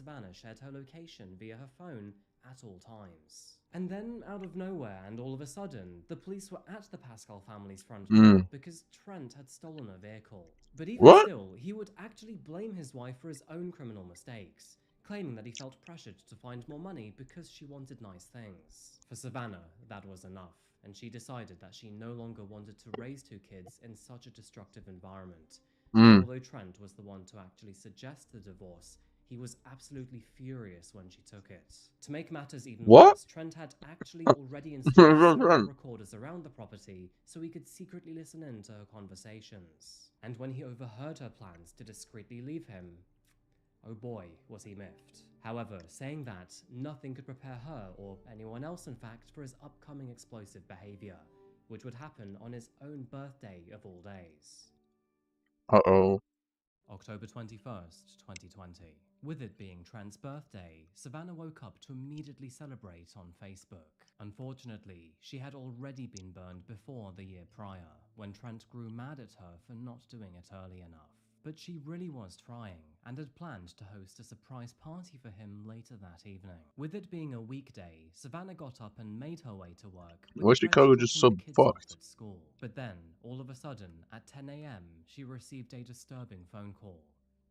Savannah shared her location via her phone at all times. And then, out of nowhere and all of a sudden, the police were at the Pascal family's front door because Trent had stolen a vehicle. But even still, he would actually blame his wife for his own criminal mistakes, claiming that he felt pressured to find more money because she wanted nice things. For Savannah, that was enough, and she decided that she no longer wanted to raise two kids in such a destructive environment. And although Trent was the one to actually suggest the divorce, he was absolutely furious when she took it. To make matters even worse, Trent had actually already installed several recorders around the property so he could secretly listen in to her conversations. And when he overheard her plans to discreetly leave him, oh boy, was he miffed. However, saying that, nothing could prepare her, or anyone else in fact, for his upcoming explosive behavior, which would happen on his own birthday of all days. October 21st, 2020. With it being Trent's birthday, Savannah woke up to immediately celebrate on Facebook. Unfortunately, she had already been burned before the year prior, when Trent grew mad at her for not doing it early enough. But she really was trying, and had planned to host a surprise party for him later that evening. With it being a weekday, Savannah got up and made her way to work. Why's Chicago just so fucked? At school. But then, all of a sudden, at 10 a.m., she received a disturbing phone call.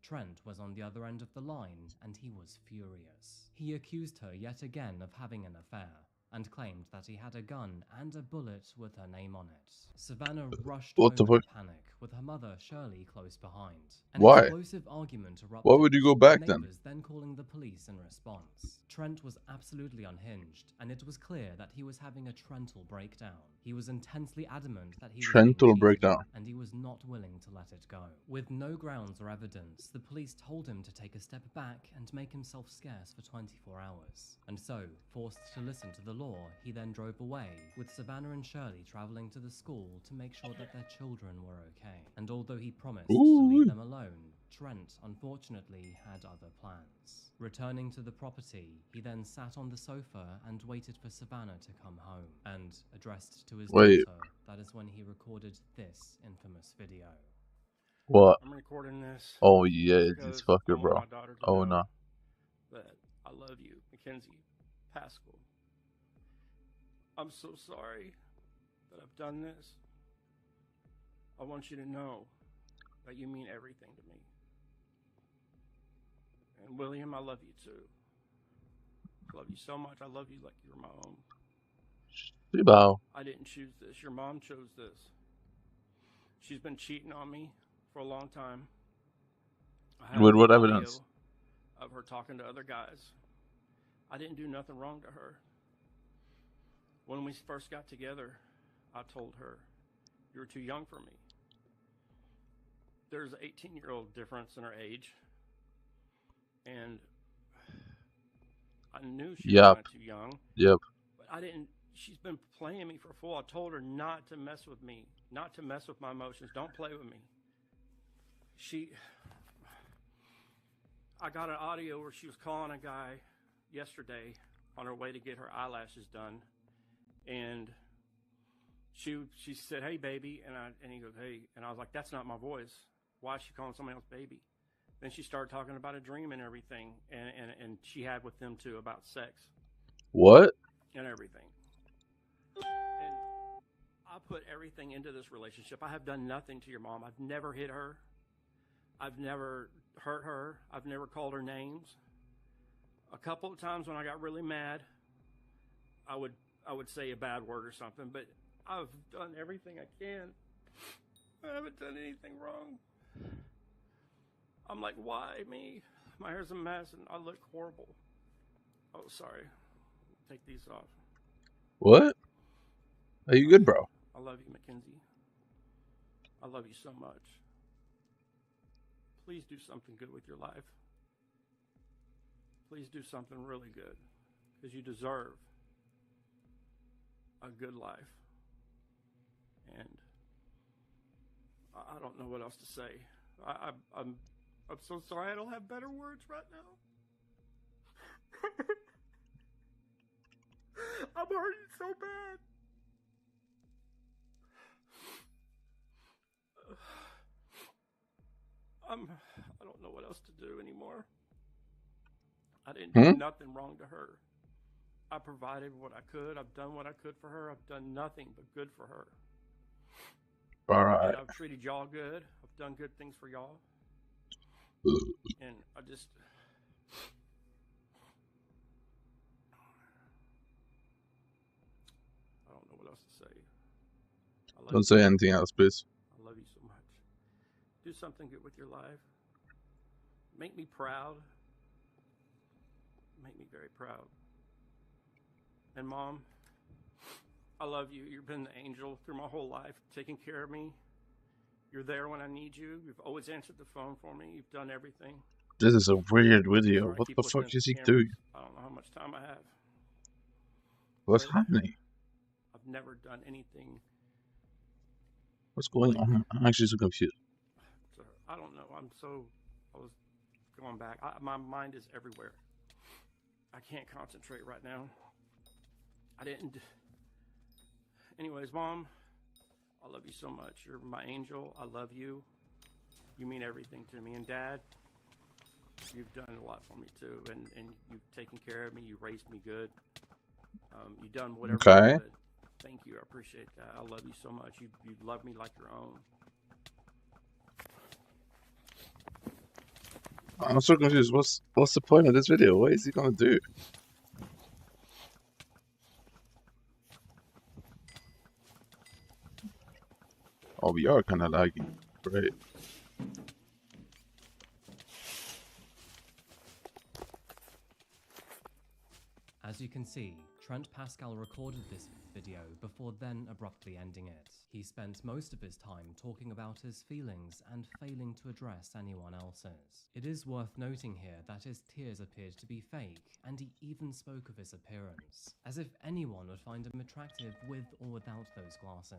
Trent was on the other end of the line, and he was furious. He accused her yet again of having an affair, and claimed that he had a gun and a bullet with her name on it. Savannah rushed home in a panic, with her mother Shirley close behind. An explosive argument erupted. Why would you go back then calling the police in response. Trent was absolutely unhinged, and it was clear that he was having a Trental breakdown. He was intensely adamant that he was Trental breakdown, and he was not willing to let it go. With no grounds or evidence, the police told him to take a step back and make himself scarce for 24 hours. And so, forced to listen to the law, he then drove away, with Savannah and Shirley traveling to the school to make sure that their children were okay. And although he promised to leave them alone, Trent unfortunately had other plans. Returning to the property, he then sat on the sofa and waited for Savannah to come home, and addressed to his daughter, that is when he recorded this infamous video. What? I'm recording this. Oh yeah, this fucker, bro. Oh no. That I love you, Mackenzie Pascal. I'm so sorry that I've done this. I want you to know that you mean everything to me. And William, I love you too. I love you so much. I love you like you're my own. I didn't choose this. Your mom chose this. She's been cheating on me for a long time. With what evidence? Of her talking to other guys. I didn't do nothing wrong to her. When we first got together, I told her, you were too young for me. There's an 18-year-old difference in her age. And I knew she was too young. But I didn't, she's been playing me for a fool. I told her not to mess with me, not to mess with my emotions. Don't play with me. I got an audio where she was calling a guy yesterday on her way to get her eyelashes done. And she said, hey, baby. And he goes, hey. And I was like, that's not my voice. Why is she calling somebody else baby? Then she started talking about a dream and everything. And she had with them too about sex. What? And everything. And I put everything into this relationship. I have done nothing to your mom. I've never hit her. I've never hurt her. I've never called her names. A couple of times when I got really mad, I would say a bad word or something, but I've done everything I can. I haven't done anything wrong. I'm like, why me? My hair's a mess and I look horrible. Oh, sorry. Take these off. What? Are you good, bro? I love you, Mackenzie. I love you so much. Please do something good with your life. Please do something really good, because you deserve a good life. And I don't know what else to say. I'm so sorry. I don't have better words right now. I'm hurting so bad. I don't know what else to do anymore. I didn't do Hmm? nothing wrong to her. I provided what I could. I've done what I could for her. I've done nothing but good for her. Alright. And I've treated y'all good. I've done good things for y'all. And I just... I don't know what else to say. I love Don't you. say anything else, please. I love you so much. Do something good with your life. Make me proud. Make me very proud. And Mom, I love you. You've been the angel through my whole life, taking care of me. You're there when I need you. You've always answered the phone for me. You've done everything. This is a weird video. Sorry, I What keep the looking fuck at is the he cameras. doing? I don't know how much time I have. What's But happening? I've never done anything. What's going on? I'm actually so confused. I don't know. I was going back. My mind is everywhere. I can't concentrate right now. I didn't. Anyways, Mom, I love you so much. You're my angel. I love you. You mean everything to me. And Dad, you've done a lot for me too. And you've taken care of me. You raised me good. You've done whatever Okay. you could. Thank you. I appreciate that. I love you so much. You love me like your own. I'm so confused. What's the point of this video? What is he gonna do? Oh, we are kind of laggy. Great. As you can see, Trent Pascal recorded this video before then abruptly ending it. He spent most of his time talking about his feelings and failing to address anyone else's. It is worth noting here that his tears appeared to be fake, and he even spoke of his appearance, as if anyone would find him attractive with or without those glasses.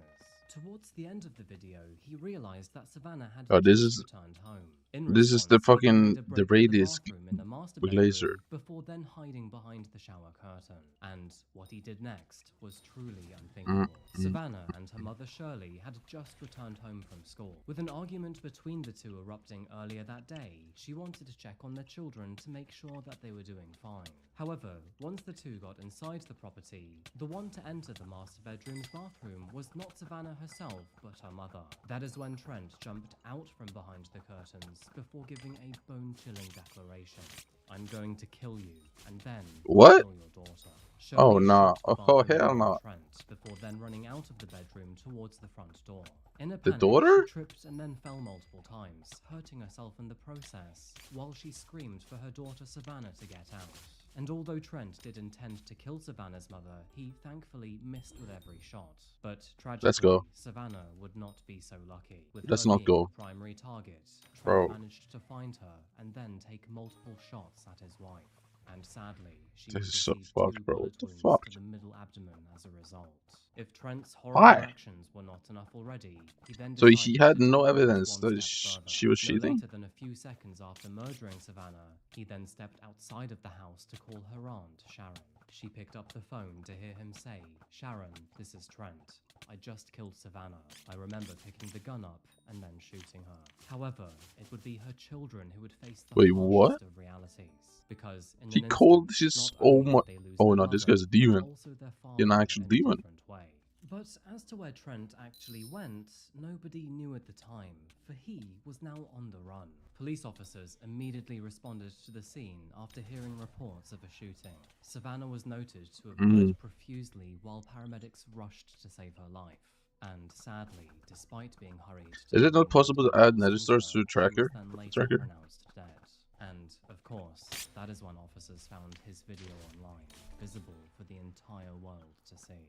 Towards the end of the video, he realized that Savannah had Oh, this just is returned home. In this is the response, he then made fucking a the break in the radius bathroom in the master laser. bedroom before then hiding behind the shower curtain. And what he did next was truly unthinkable. Savannah and her mother Shirley had just returned home from school. With an argument between the two erupting earlier that day, she wanted to check on their children to make sure that they were doing fine. However, once the two got inside the property, the one to enter the master bedroom's bathroom was not Savannah herself, but her mother. That is when Trent jumped out from behind the curtains before giving a bone-chilling declaration. I'm going to kill you, and then What? kill your daughter. Oh, Shirley nah. shot the Oh, bathroom hell door no. at Trent before then running out of the bedroom towards the front door. In a The panic, daughter? she tripped and then fell multiple times, hurting herself in the process, while she screamed for her daughter Savannah to get out. And although Trent did intend to kill Savannah's mother, he thankfully missed with every shot. But tragically, Let's go. Savannah would not be so lucky. With Let's her not being go. the primary target, Trent Bro. managed to find her and then take multiple shots at his wife. And sadly, she This would is so receive fucked, 2 bro. bullet What the wounds fuck? to the middle abdomen as a result. If Trent's horrible Why? actions were not enough already, he then So he decided had to no take things evidence one that step further. she was No cheating? later than a few seconds after murdering Savannah, he then stepped outside of the house to call her aunt, Sharon. She picked up the phone to hear him say, "Sharon, this is Trent. I just killed Savannah. I remember picking the gun up and then shooting her." However, it would be her children who would face the Wait, harshest what? of realities, because in He an called instant, his... not Oh only my... would they lose Oh their no, this mother, guy's a demon. but also their An father actual in a demon. different way. But as to where Trent actually went, nobody knew at the time, for he was now on the run. Police officers immediately responded to the scene after hearing reports of a shooting. Savannah was noted to have bled profusely while paramedics rushed to save her life. And sadly, despite being hurried to Is the it not main possible to medical add nether stars to center, the tracker? she was then The later tracker? pronounced dead. And, of course, that is when officers found his video online, visible for the entire world to see.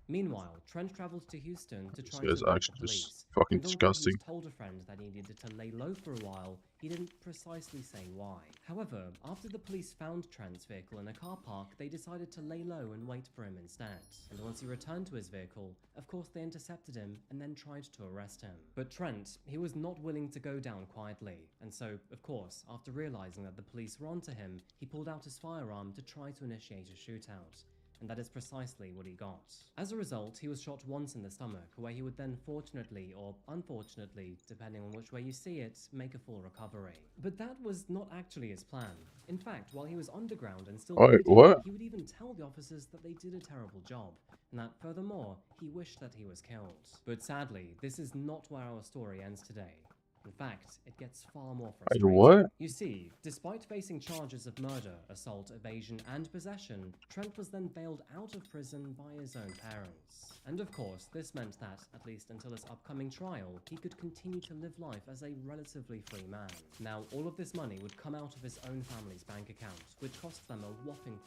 Meanwhile, Trent travelled to Houston to This try guy's to avoid the actually police. just fucking And although disgusting. he's told a friend that he needed to lay low for a while, he didn't precisely say why. However, after the police found Trent's vehicle in a car park, they decided to lay low and wait for him instead. And once he returned to his vehicle, of course they intercepted him and then tried to arrest him. But Trent, he was not willing to go down quietly, and so, of course, after realizing that the police were onto him, he pulled out his firearm to try to initiate a shootout. and that is precisely what he got. As a result, he was shot once in the stomach, where he would then fortunately or unfortunately, depending on which way you see it, make a full recovery. But that was not actually his plan. In fact, while he was underground and still Wait, bleeding, what? he would even tell the officers that they did a terrible job, and that furthermore, he wished that he was killed. But sadly, this is not where our story ends today. In fact, it gets far more Wait, frustrating. what? You see, despite facing charges of murder, assault, evasion, and possession, Trent was then bailed out of prison by his own parents. And of course, this meant that, at least until his upcoming trial, he could continue to live life as a relatively free man. Now, all of this money would come out of his own family's bank account, which cost them a whopping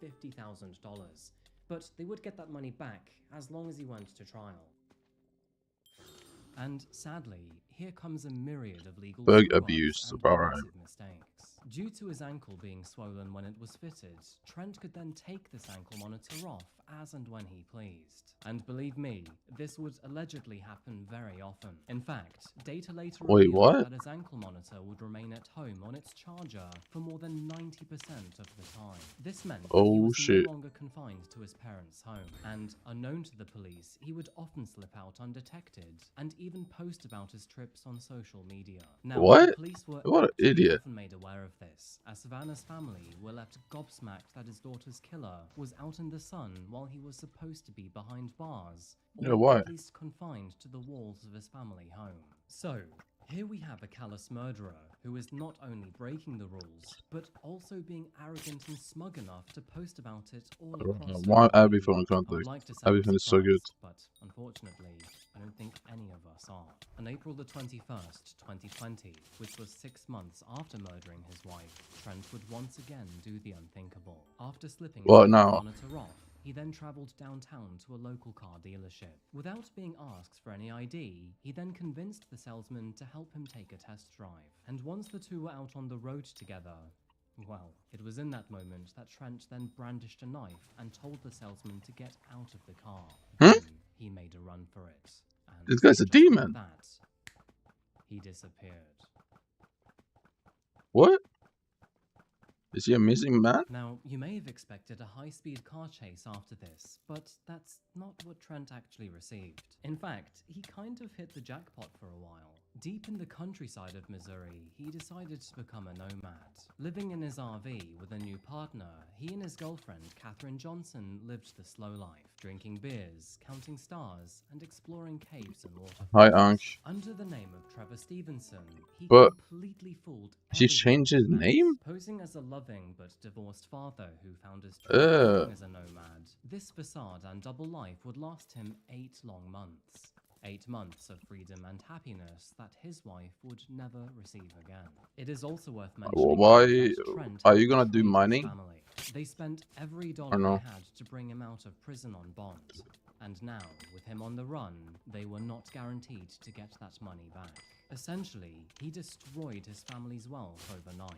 $550,000. But they would get that money back as long as he went to trial. And sadly, here comes a myriad of legal Bug screw-ups abuse, and alright. massive mistakes. Due to his ankle being swollen when it was fitted, Trent could then take this ankle monitor off as and when he pleased. And believe me, this would allegedly happen very often. In fact, data later Wait, revealed what? that his ankle monitor would remain at home on its charger for more than 90% of the time. This meant that he Oh, was shit. no longer confined to his parents' home, and unknown to the police, he would often slip out undetected and even post about his trips on social media. Now, What? the police were What an actually idiot. often made aware of this, as Savannah's family were left gobsmacked that his daughter's killer was out in the sun while he was supposed to be behind bars, or Yeah, why? at least confined to the walls of his family home. So, here we have a callous murderer who is not only breaking the rules, but also being arrogant and smug enough to post about it all across Why social Abby media. from I would contact? like to say Abby I'm fan is so good. surprised, but unfortunately, I don't think any of us are. On April the 21st, 2020, which was 6 months after murdering his wife, Trent would once again do the unthinkable. After slipping his What ankle now? monitor off, he then travelled downtown to a local car dealership. Without being asked for any ID, he then convinced the salesman to help him take a test drive. And once the two were out on the road together, well, it was in that moment that Trent then brandished a knife and told the salesman to get out of the car. Huh? Then he made a run for it. And This guy's a just like demon. that, he disappeared. What? Is he a missing man? Now, you may have expected a high-speed car chase after this, but that's not what Trent actually received. In fact, he kind of hit the jackpot for a while. Deep in the countryside of Missouri, he decided to become a nomad. Living in his RV with a new partner, he and his girlfriend, Katherine Johnson, lived the slow life, drinking beers, counting stars, and exploring caves and waterfalls. Hi, Unc. Under the name of Trevor Stevenson, he But completely fooled he everyone changed his he met. name? Posing as a loving but divorced father who found his child living as a nomad, this facade and double life would last him 8 long months. 8 months of freedom and happiness that his wife would never receive again. It is also worth mentioning Why that Trent are had you gonna do betrayed his mining? family. They spent every Or dollar no? they had to bring him out of prison on bond. And now, with him on the run, they were not guaranteed to get that money back. Essentially, he destroyed his family's wealth overnight.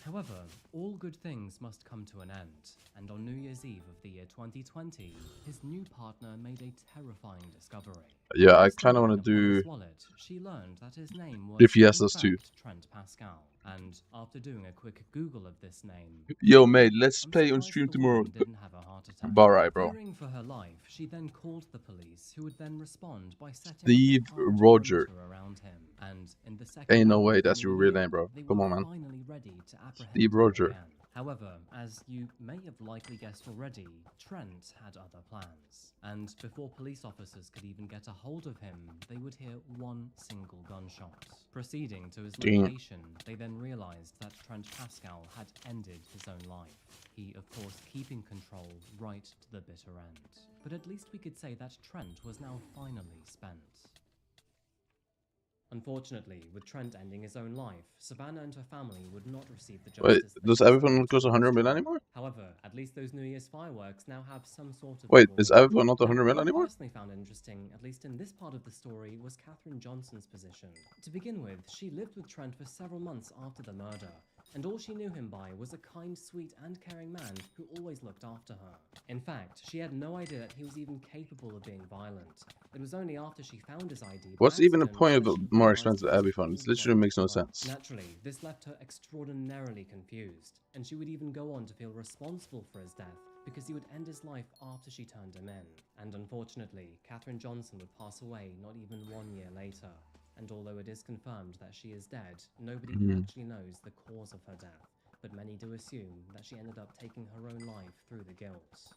However, all good things must come to an end, and on New Year's Eve of the year 2020, his new partner made a terrifying discovery. Yeah, I After kind of want stumbling to upon do his wallet, she learned that his name was, the in Fiestas too. fact, Trent Pascal. And after doing a quick Google of this name, Yo, mate, let's I'm play on surprised stream the tomorrow. woman didn't have a heart attack. Alright, bro. Fearing for her life, she then called the police, who would then respond by setting Steve up a armed Roger. perimeter around him. And in the second Ain't no hour way of the that's your new real year, name, bro. they Come were on, man. finally ready to apprehend Steve him Roger. again. However, as you may have likely guessed already, Trent had other plans. And before police officers could even get a hold of him, they would hear one single gunshot. Proceeding to his Damn. location, they then realized that Trent Pascal had ended his own life. He, of course, keeping control right to the bitter end. But at least we could say that Trent was now finally spent. Unfortunately, with Trent ending his own life, Savannah and her family would not receive the Wait, justice they does deserved everyone not cost 100 mil from. anymore? However, at least those New Year's fireworks now have some sort of Wait, legal is weight. everyone not Now, 100 mil what I anymore? personally found interesting, at least in this part of the story, was Katherine Johnson's position. To begin with, she lived with Trent for several months after the murder, and all she knew him by was a kind, sweet, and caring man who always looked after her. In fact, she had no idea that he was even capable of being violent. It was only after she found his ID by What's even the accident point of that a she more realized expensive it was Abbey a phone? This full-blown literally makes no cover-up. sense. Naturally, this left her extraordinarily confused, and she would even go on to feel responsible for his death because he would end his life after she turned him in. And unfortunately, Katherine Johnson would pass away not even 1 year later. And although it is confirmed that she is dead, nobody actually knows the cause of her death, but many do assume that she ended up taking her own life through the guilt.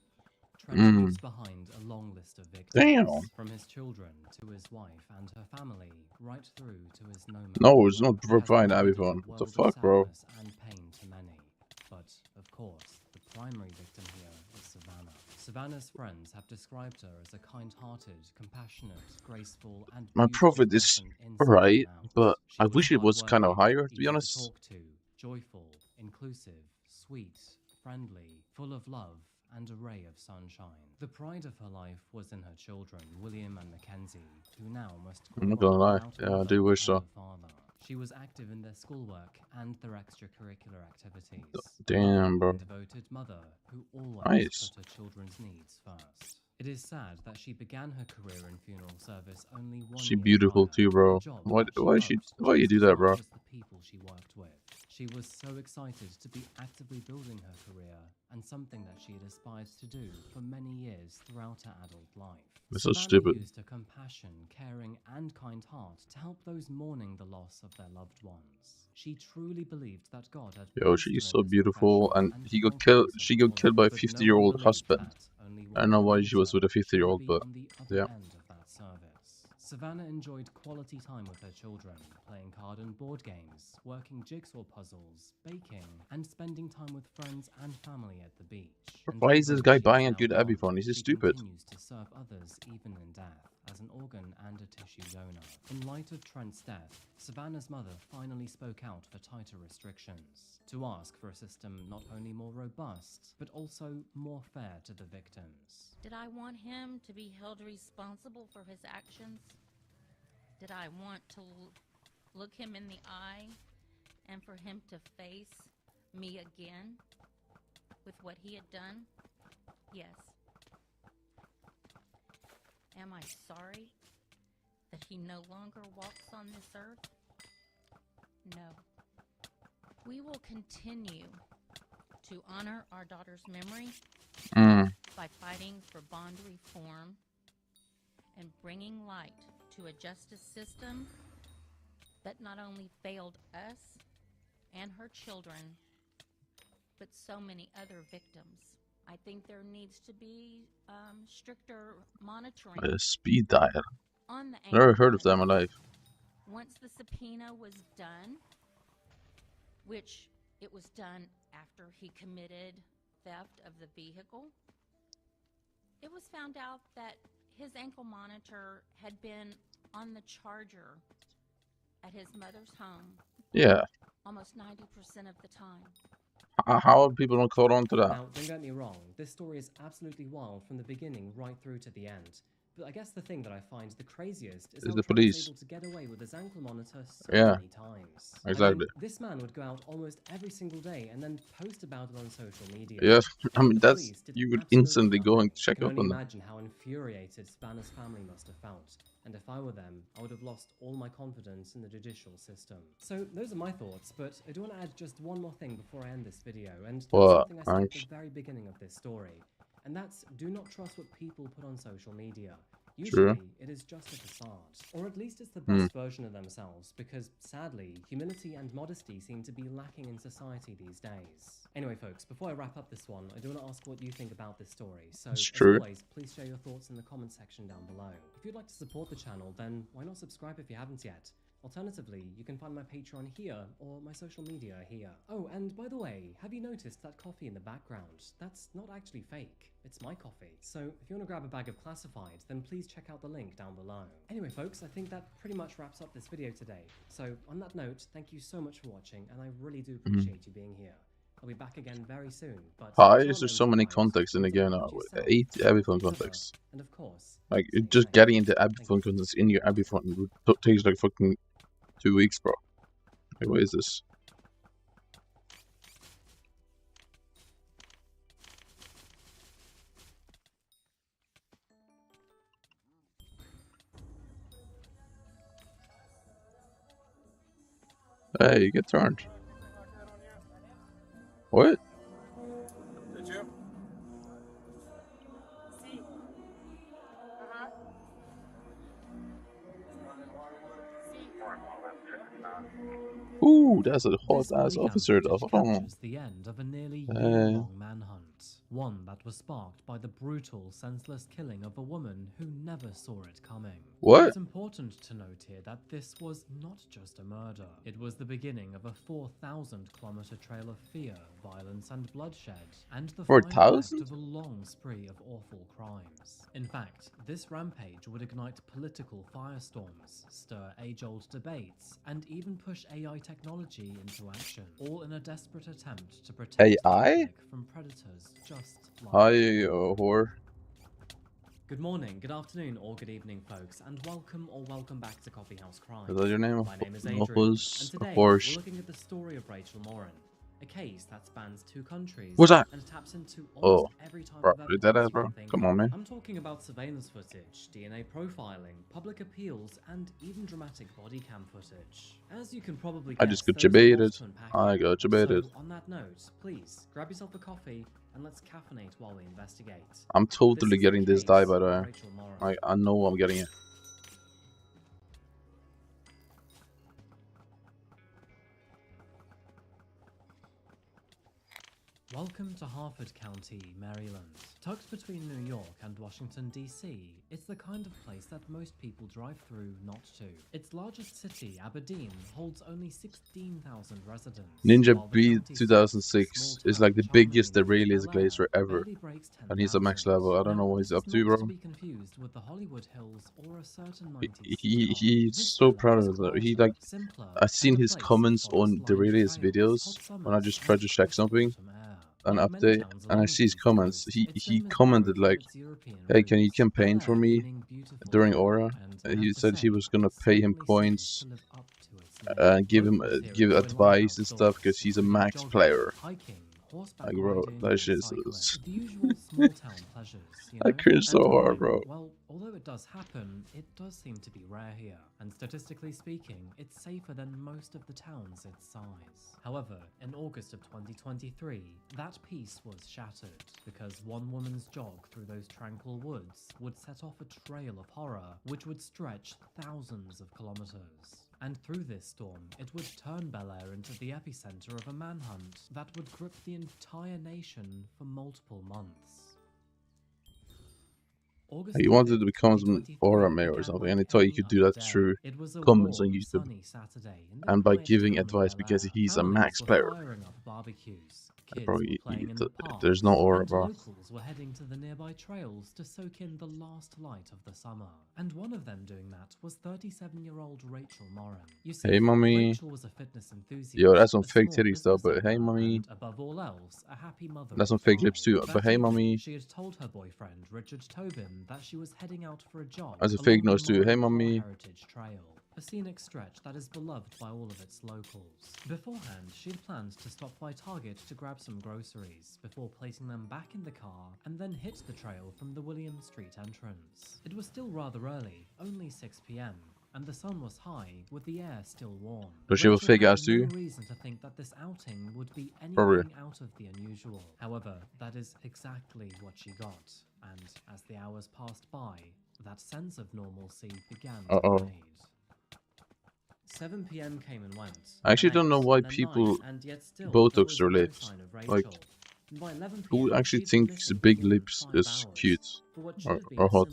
Trent leaves behind a long list of victims, from his children to his wife and her family, right through to his No, it's not fine, Abbyphone. What the fuck, bro? And pain to many. But, of course, the primary victim here is Savannah. Savannah's friends have described her as a kind-hearted, compassionate, graceful, and my profit is alright, but I wish it was kind of higher, to be honest. To talk to, joyful, inclusive, sweet, friendly, full of love, and a ray of sunshine. The pride of her life was in her children, William and Mackenzie, who now must grow I'm not gonna lie, yeah, I do wish so. She was active in their schoolwork and their extracurricular activities. Damn, bro. A devoted mother who always put her children's needs first. It is sad that she began her career in funeral service only 1 year She beautiful too, bro. Why you do that, bro? Just the people she worked with. She was so excited to be actively building her career, and something that she had aspired to do for many years throughout her adult life. It's so stupid. Used her compassion, caring, and kind heart to help those mourning the loss of their loved ones. She truly believed that God had. Yo, she's so beautiful, and he got killed. She got killed by a 50-year-old husband. I don't know why she was with a 50-year-old, but yeah. Savannah enjoyed quality time with her children, playing card and board games, working jigsaw puzzles, baking, and spending time with friends and family at the beach. Why is this guy buying a good Abbyphone? He's just stupid. She continues to serve others even in death, as an organ and a tissue donor. In light of Trent's death, Savannah's mother finally spoke out for tighter restrictions, to ask for a system not only more robust, but also more fair to the victims. Did I want him to be held responsible for his actions? Did I want to look him in the eye and for him to face me again with what he had done? Yes. Am I sorry that he no longer walks on this earth? No. We will continue to honor our daughter's memory by fighting for bond reform and bringing light to a justice system that not only failed us and her children, but so many other victims. I think there needs to be stricter monitoring. A speed dial. On the Never heard of that in my life. Once the subpoena was done, which it was done after he committed theft of the vehicle, it was found out that his ankle monitor had been on the charger at his mother's home. Yeah. Almost 90% of the time. How are people not caught on to that? Now, don't get me wrong, this story is absolutely wild from the beginning right through to the end. But I guess the thing that I find the craziest is how the Trent police was able to get away with his ankle monitor so Yeah. many times. Exactly. I mean, this man would go out almost every single day and then post about it on social media. Yes, I mean, The that's, police did you would absolutely instantly go and nothing. check I can up only on them. imagine how infuriated Savannah's family must have felt. And if I were them, I would have lost all my confidence in the judicial system. So those are my thoughts, but I do want to add just one more thing before I end this video, and that's What? something I said at the very beginning of this story. And that's, do not trust what people put on social media. Usually, it is just a facade. Or at least it's the best version of themselves, because sadly, humility and modesty seem to be lacking in society these days. Anyway, folks, before I wrap up this one, I do want to ask what you think about this story. So, as always, please share your thoughts in the comment section down below. If you'd like to support the channel, then why not subscribe if you haven't yet? Alternatively, you can find my Patreon here, or my social media here. Oh, and by the way, have you noticed that coffee in the background? That's not actually fake. It's my coffee. So, if you want to grab a bag of classified, then please check out the link down below. Anyway, folks, I think that pretty much wraps up this video today. So, on that note, thank you so much for watching, and I really do appreciate you being here. I'll be back again very soon, but... Why is there so many contexts in the game now? 8 Abbyphone contexts. And of course... Like, just getting into Abbyphone contexts in your Abbyphone takes like fucking 2 weeks, bro. Like, what is this? Hey, you get turned. What? Did you? that's a hot ass officer. Captures the end of a nearly year-long manhunt. One that was sparked by the brutal, senseless killing of a woman who never saw it coming. What? It's important to note here that this was not just a murder. It was the beginning of a 4,000-kilometer trail of fear, violence, and bloodshed, and the final act 4,000? of a long spree of awful crimes. In fact, this rampage would ignite political firestorms, stir age-old debates, and even push AI technology into action, all in a desperate attempt to protect the public from predators just like Hi, whore. Good morning, good afternoon, or good evening, folks, and welcome back to Coffee House Crime. Is that your name? My name is Adrian, and today we're looking at the story of Rachel Morin, a case that spans 2 countries What's that? and taps into almost every type of evidence that ass, you bro. can think Come of. on, man. I'm talking about surveillance footage, DNA profiling, public appeals, and even dramatic body cam footage. As you can probably guess, I just got there's a lot debated. to unpack I here. got debated. So, on that note, please grab yourself a coffee and let's caffeinate while we investigate. I'm totally getting this die, by the way. Rachel Morin. I know I'm getting it. Welcome to Harford County, Maryland. Tucked between New York and Washington, D.C., it's the kind of place that most people drive through not to. Its largest city, Aberdeen, holds only 16,000 residents. Ninja Beat 2006 is like the biggest there really is glacier ever. And he's a max level. I don't know what he's up to, bro. He's so proud of that. He like, I've seen his comments on the realist videos when I just tried to check something. An update, and I see his comments. He commented like, "Hey, can you campaign for me during Aura?" He said he was gonna pay him coins and give advice and stuff because he's a max player. Like, bro, that shit is. I cringe so hard, bro. Well, although it does happen, it does seem to be rare here, and statistically speaking, it's safer than most of the towns its size. However, in August of 2023, that peace was shattered because one woman's jog through those tranquil woods would set off a trail of horror which would stretch thousands of kilometers. And through this storm, it would turn Bel Air into the epicenter of a manhunt that would grip the entire nation for multiple months. He wanted to become some Aura mayor or something, and he thought he could do that through comments on YouTube and by giving advice because he's a max player. Bro, there's no Aura, bro. Locals were heading to the nearby trails to soak in the last light of the summer. And one of them doing that was 37-year-old Rachel Morin. You see, hey, mommy. Rachel was a fitness enthusiast, yo, that's some fake titties though, but hey, mommy. Above all else, a happy mother. That's some fake lips too, but hey, mommy. She had told her boyfriend, Richard Tobin, that she was heading out for a jog. That's a fake nose too. Hey, mommy. Heritage Trail. A scenic stretch that is beloved by all of its locals. Beforehand, she had planned to stop by Target to grab some groceries, before placing them back in the car, and then hit the trail from the William Street entrance. It was still rather early, only 6 p.m., and the sun was high, with the air still warm. Does she have a fake ass too? No reason to think that this outing would be anything out of the unusual. However, that is exactly what she got, and as the hours passed by, that sense of normalcy began to fade. 7 p.m. came and went. I actually don't know why people Botox their lips. Like, who actually thinks big lips is cute or hot?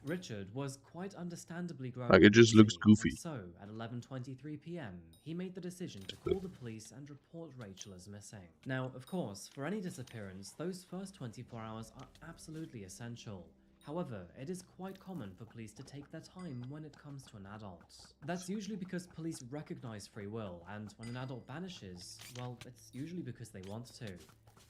Richard was quite understandably grown. Like, it just looks goofy. So, at 11:23 p.m., he made the decision to call the police and report Rachel as missing. Now, of course, for any disappearance, those first 24 hours are absolutely essential. However, it is quite common for police to take their time when it comes to an adult. That's usually because police recognize free will, and when an adult vanishes, well, it's usually because they want to.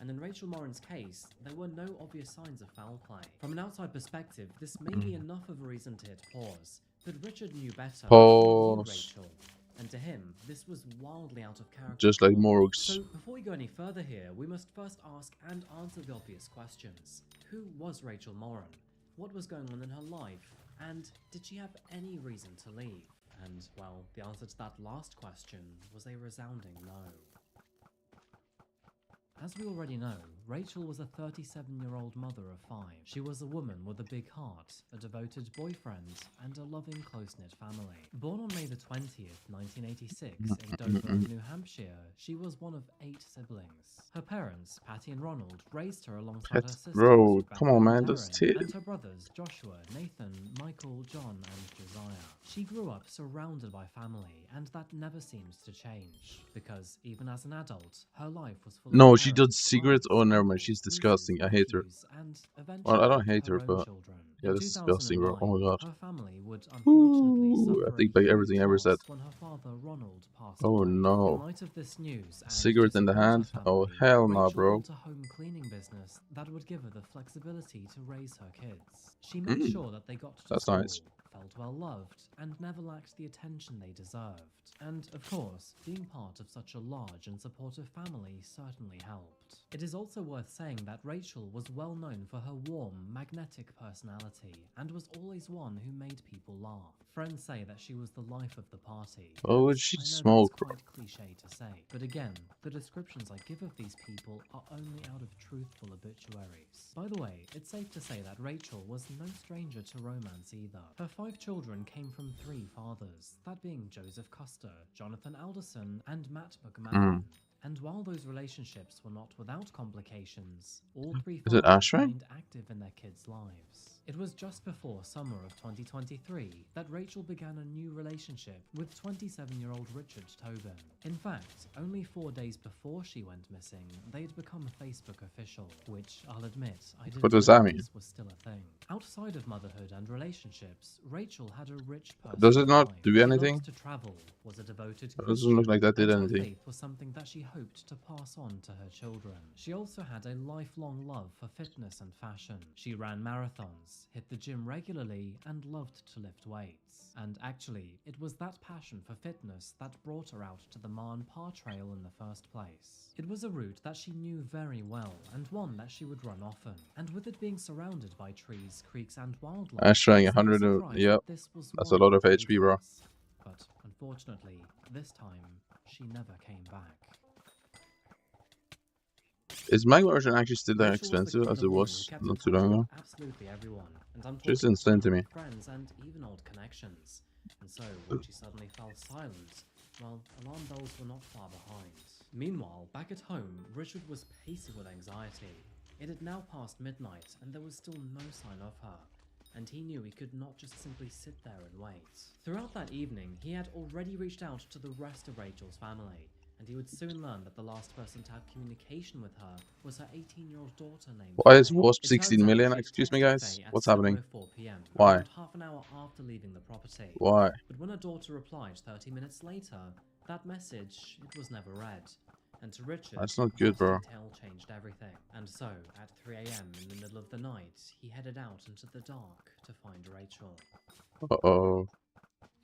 And in Rachel Morin's case, there were no obvious signs of foul play. From an outside perspective, this may be enough of a reason to hit pause, but Richard knew better. Pause. Rachel, and to him, this was wildly out of character. Just like Morgs. So, before we go any further here, we must first ask and answer the obvious questions. Who was Rachel Morin? What was going on in her life? And did she have any reason to leave? And, well, the answer to that last question was a resounding no. As we already know, Rachel was a 37-year-old mother of 5. She was a woman with a big heart, a devoted boyfriend, and a loving, close-knit family. Born on May the 20th, 1986, in Dover, New Hampshire, she was one of 8 siblings. Her parents, Patty and Ronald, raised her alongside her sisters, Bro, Rebecca come on, and man. That's Erin, it. and her brothers, Joshua, Nathan, Michael, John, and Josiah. She grew up surrounded by family, and that never seems to change, because even as an adult, her life was full No, of she parents, does cigarettes. Oh, aunts, never mind. uncles, She's nieces, disgusting. I hate her. nephews, and Well, I eventually don't hate her her, own but children. yeah, In that's disgusting, bro. Oh my 2009, god. her family would unfortunately Ooh, I suffer think a by everything huge I ever said. loss when her father Ronald passed Oh away. In no. light of this news and Cigarette to in the support her hand? Oh family, hell no, Rachel bro. built a home cleaning business that would give her the flexibility to raise her kids. She made Mm, sure that they got to that's school, nice. felt well loved, and never lacked the attention they deserved. And of course, being part of such a large and supportive family certainly helped. It is also worth saying that Rachel was well known for her warm, magnetic personality, and was always one who made people laugh. Friends say that she was the life of the party. Oh, and she I know smoke, that's bro. quite cliche to say, but again, the descriptions I give of these people are only out of truthful obituaries. By the way, it's safe to say that Rachel was no stranger to romance either. Her 5 children came from 3 fathers, that being Joseph Custer, Jonathan Alderson, and Matt McMahon. And while those relationships were not without complications, all 3 Is it fathers Ashray? remained active in their kids' lives. It was just before summer of 2023 that Rachel began a new relationship with 27-year-old Richard Tobin. In fact, only 4 days before she went missing, they'd become Facebook official, which I'll admit I didn't What does that realize mean? was still a thing. Outside of motherhood and relationships, Rachel had a rich personal Does it not life. do She anything? loved to travel, was a devoted It doesn't Christian, look like that did and her anything. faith was something that she hoped to pass on to her children. She also had a lifelong love for fitness and fashion. She ran marathons, hit the gym regularly, and loved to lift weights. And actually, it was that passion for fitness that brought her out to the Marne Par Trail in the first place. It was a route that she knew very well, and one that she would run often. And with it being surrounded by trees, creeks, and wildlife, Ashray, it's no 100. surprise Yep. that this was That's one a lot of of her HP, bro. favorites. But unfortunately, this time, she never came back. Is magma version actually still that Rachel was the expensive kind as of it woman who was kept not in too touch long with ago? absolutely everyone, and I'm Just talking insane to family, me. friends, and even old connections. And so, when she suddenly fell silent, well, alarm bells were not far behind. Meanwhile, back at home, Richard was pacing with anxiety. It had now passed midnight, and there was still no sign of her. And he knew he could not just simply sit there and wait. Throughout that evening, he had already reached out to the rest of Rachel's family, and he would soon learn that the last person to have communication with her was her 18-year-old daughter named Why is Faye. Wasp It 16 turns out million? she'd Excuse me, texted guys. Faye at What's happening? 7:04 p.m., Why? around half an hour after leaving the property. Why? But when her daughter replied 30 minutes later, that message, it was never read. And to Richard, That's not good, that bro. detail changed everything. And so, at 3 a.m. in the middle of the night, he headed out into the dark to find Rachel. Uh-oh.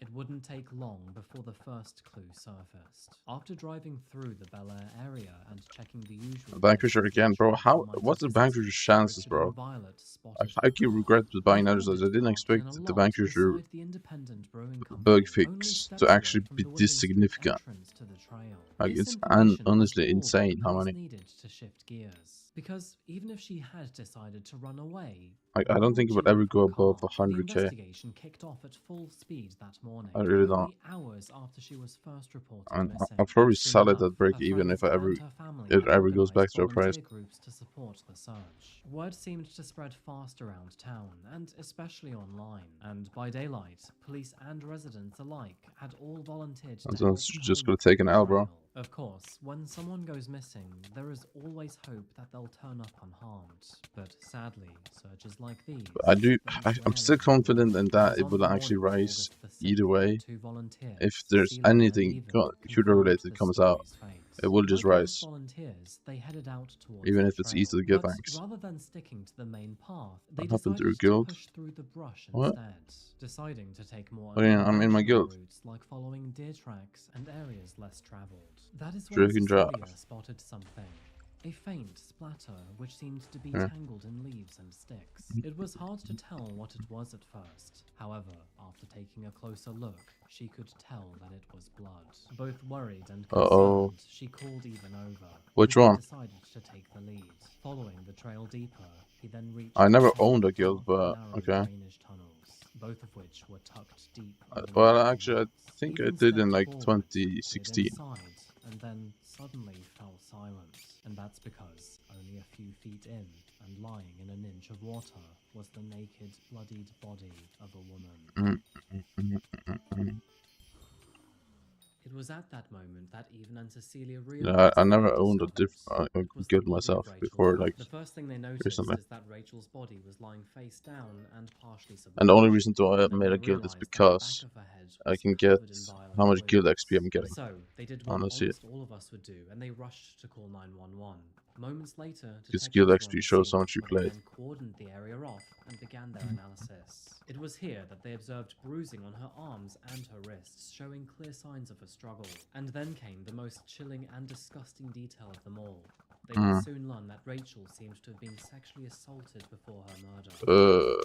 It wouldn't take long before the first clue surfaced. After driving through the Bel Air area and checking the usual... Vanquisher again, bro. How? What's the Vanquisher's chances, Richard bro? and Violet I spotted highly her. regret buying They those. I found it didn't parked in expect a the lot Vanquisher beside the independent brewing company, bug only fix steps to away actually from be the this Williams Street significant. entrance to the trail. Like, This it's information was honestly all insane how police many. needed to shift gears. Because even if she had decided to run away, I where don't think it she would leave ever her go above car? 100k. The investigation kicked off at full speed that morning, I really don't. only hours after she was first reported And missing. I'll probably Soon sell it enough, at break her even if friends I ever and her family it had ever goes back organised to a price. volunteer groups to support the search. Word seemed to spread fast around town, and especially online. And by daylight, police and residents alike had all volunteered to And help so the just home gonna take an of the L, bro. trail. Of course, when someone goes missing, there is always hope that they'll turn up unharmed. But sadly, searches like these... I'm still confident in that it will actually rise either way. If there's anything computer related comes out, it will just rise. Volunteers, they headed out towards Even the if it's trail. easy to get But thanks. rather than sticking to the main path, they What happened to your decided guild? push through the brush What? instead, deciding to take more Oh yeah, I'm in my unconventional guild. routes like following deer tracks and areas less traveled. That is when Dragon Draft. Cecilia spotted something. A faint splatter which seemed to be Yeah. tangled in leaves and sticks. It was hard to tell what it was at first. However, after taking a closer look, she could tell that it was blood. Both worried and Uh-oh. concerned, she called Ethan over. Which Ethan one? decided to take the lead. Following the trail deeper, he then reached I never the top owned of a guild, dark, but narrow okay. drainage tunnels, both of which were tucked deep Well, underneath the actually, I rocks. think I Ethan did in stepped like forward, peered 2016. inside, and then suddenly fell silent. And that's because only a few feet in, and lying in an inch of water, was the naked, bloodied body of a woman. It was at that moment that Ethan and Cecilia realized Yeah, I never what they owned a discovered. It was the guild body of myself Rachel before, Bell. like, The first thing they noticed recently. is that Rachel's body was lying face down and partially submerged. And the only reason to Then made they a guild is realized that the because back of her head I was can get covered in violent how much guild wounds. XP I'm getting. So they did I what wanna see it. almost all of us would do, and they rushed to call 911. Moments later, Because detectives guild were on XP the shows scene, how much you where they played. then cordoned the area off and began their analysis. It was here that they observed bruising on her arms and her wrists, showing clear signs of a struggle. And then came the most chilling and disgusting detail of them all. They would soon learn that Rachel seemed to have been sexually assaulted before her murder.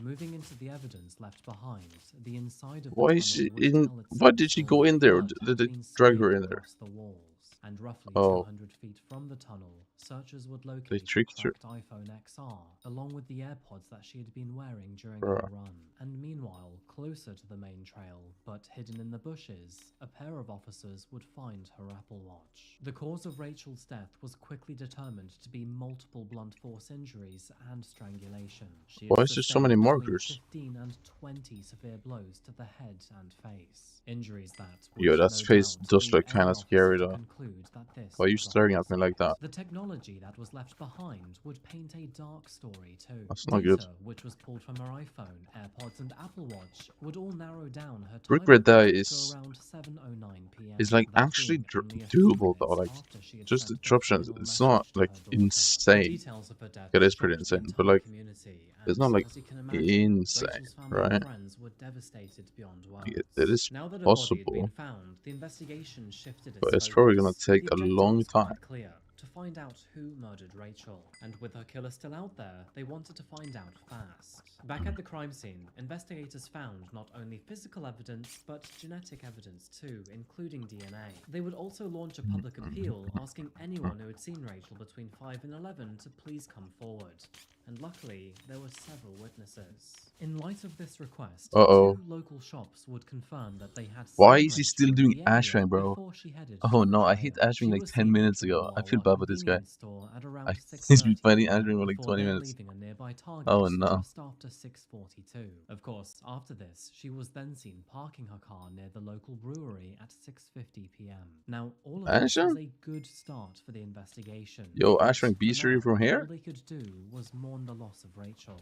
Moving into the evidence left behind, the inside of the Why is tunnel she would in? tell its Why own did she story. go in there? Or Blood did had they been drag her smeared in there? across the walls, and roughly Oh. 200 feet from the tunnel, searchers would They locate a tricked her. cracked iPhone XR, along with the AirPods that she had been wearing during Bruh. her run. And meanwhile, closer to the main trail, but hidden in the bushes, a pair of officers would find her Apple Watch. The cause of Rachel's death was quickly determined to be multiple blunt force injuries and strangulation. She had Why is there so many sustained between markers? 15 and 20 severe blows to the head and face. Injuries that Yo, would, that's no face doubt, does lead look any kinda scary officer to though. conclude that this Why are you was a staring at me like homicide. that? The technology that was left behind would paint a dark story too. That's not good. Data which was pulled from her iPhone, AirPods, and Apple Watch would all narrow down her time Brick Red Dye to is around 7:09 p.m. like that actually being only a doable few though. minutes Like after she had just the sent the disruptions, final it's not message to like her daughter. The insane. details of her death It is pretty shocked the insane, but entire like community, it's and not like as you can imagine, insane, Rachel's family right? and friends were devastated beyond words. It is Now that her body had been possible, found, the investigation shifted its but it's focus. probably gonna take The a long objectives were time. quite clear: to find out who murdered Rachel. And with her killer still out there, they wanted to find out fast. Back at the crime scene, investigators found not only physical evidence, but genetic evidence too, including DNA. They would also launch a public appeal asking anyone who had seen Rachel between 5 and 11 to please come forward. And luckily, there were several witnesses. In light of this request, Uh-oh. 2 local shops would confirm that they had Why seen is he Rachel still in doing the area Ashwang, bro? before she headed Oh to the no, I trail. hit Ashwing She like was 10 seen minutes entering a ago. I feel Wawa bad for this guy. convenience store at I around he's been 6:30 fighting p.m. Ashwing for like before 20 then minutes. leaving a nearby Target Oh no. just after 6:42. Of course, after this, she was then seen parking her car near the local brewery at 6:50 p.m. Now, all of this was Ashwing? a good start for the investigation. Yo, but Ashwing for beats you now, from all here? they could do was mourn the loss of Rachel.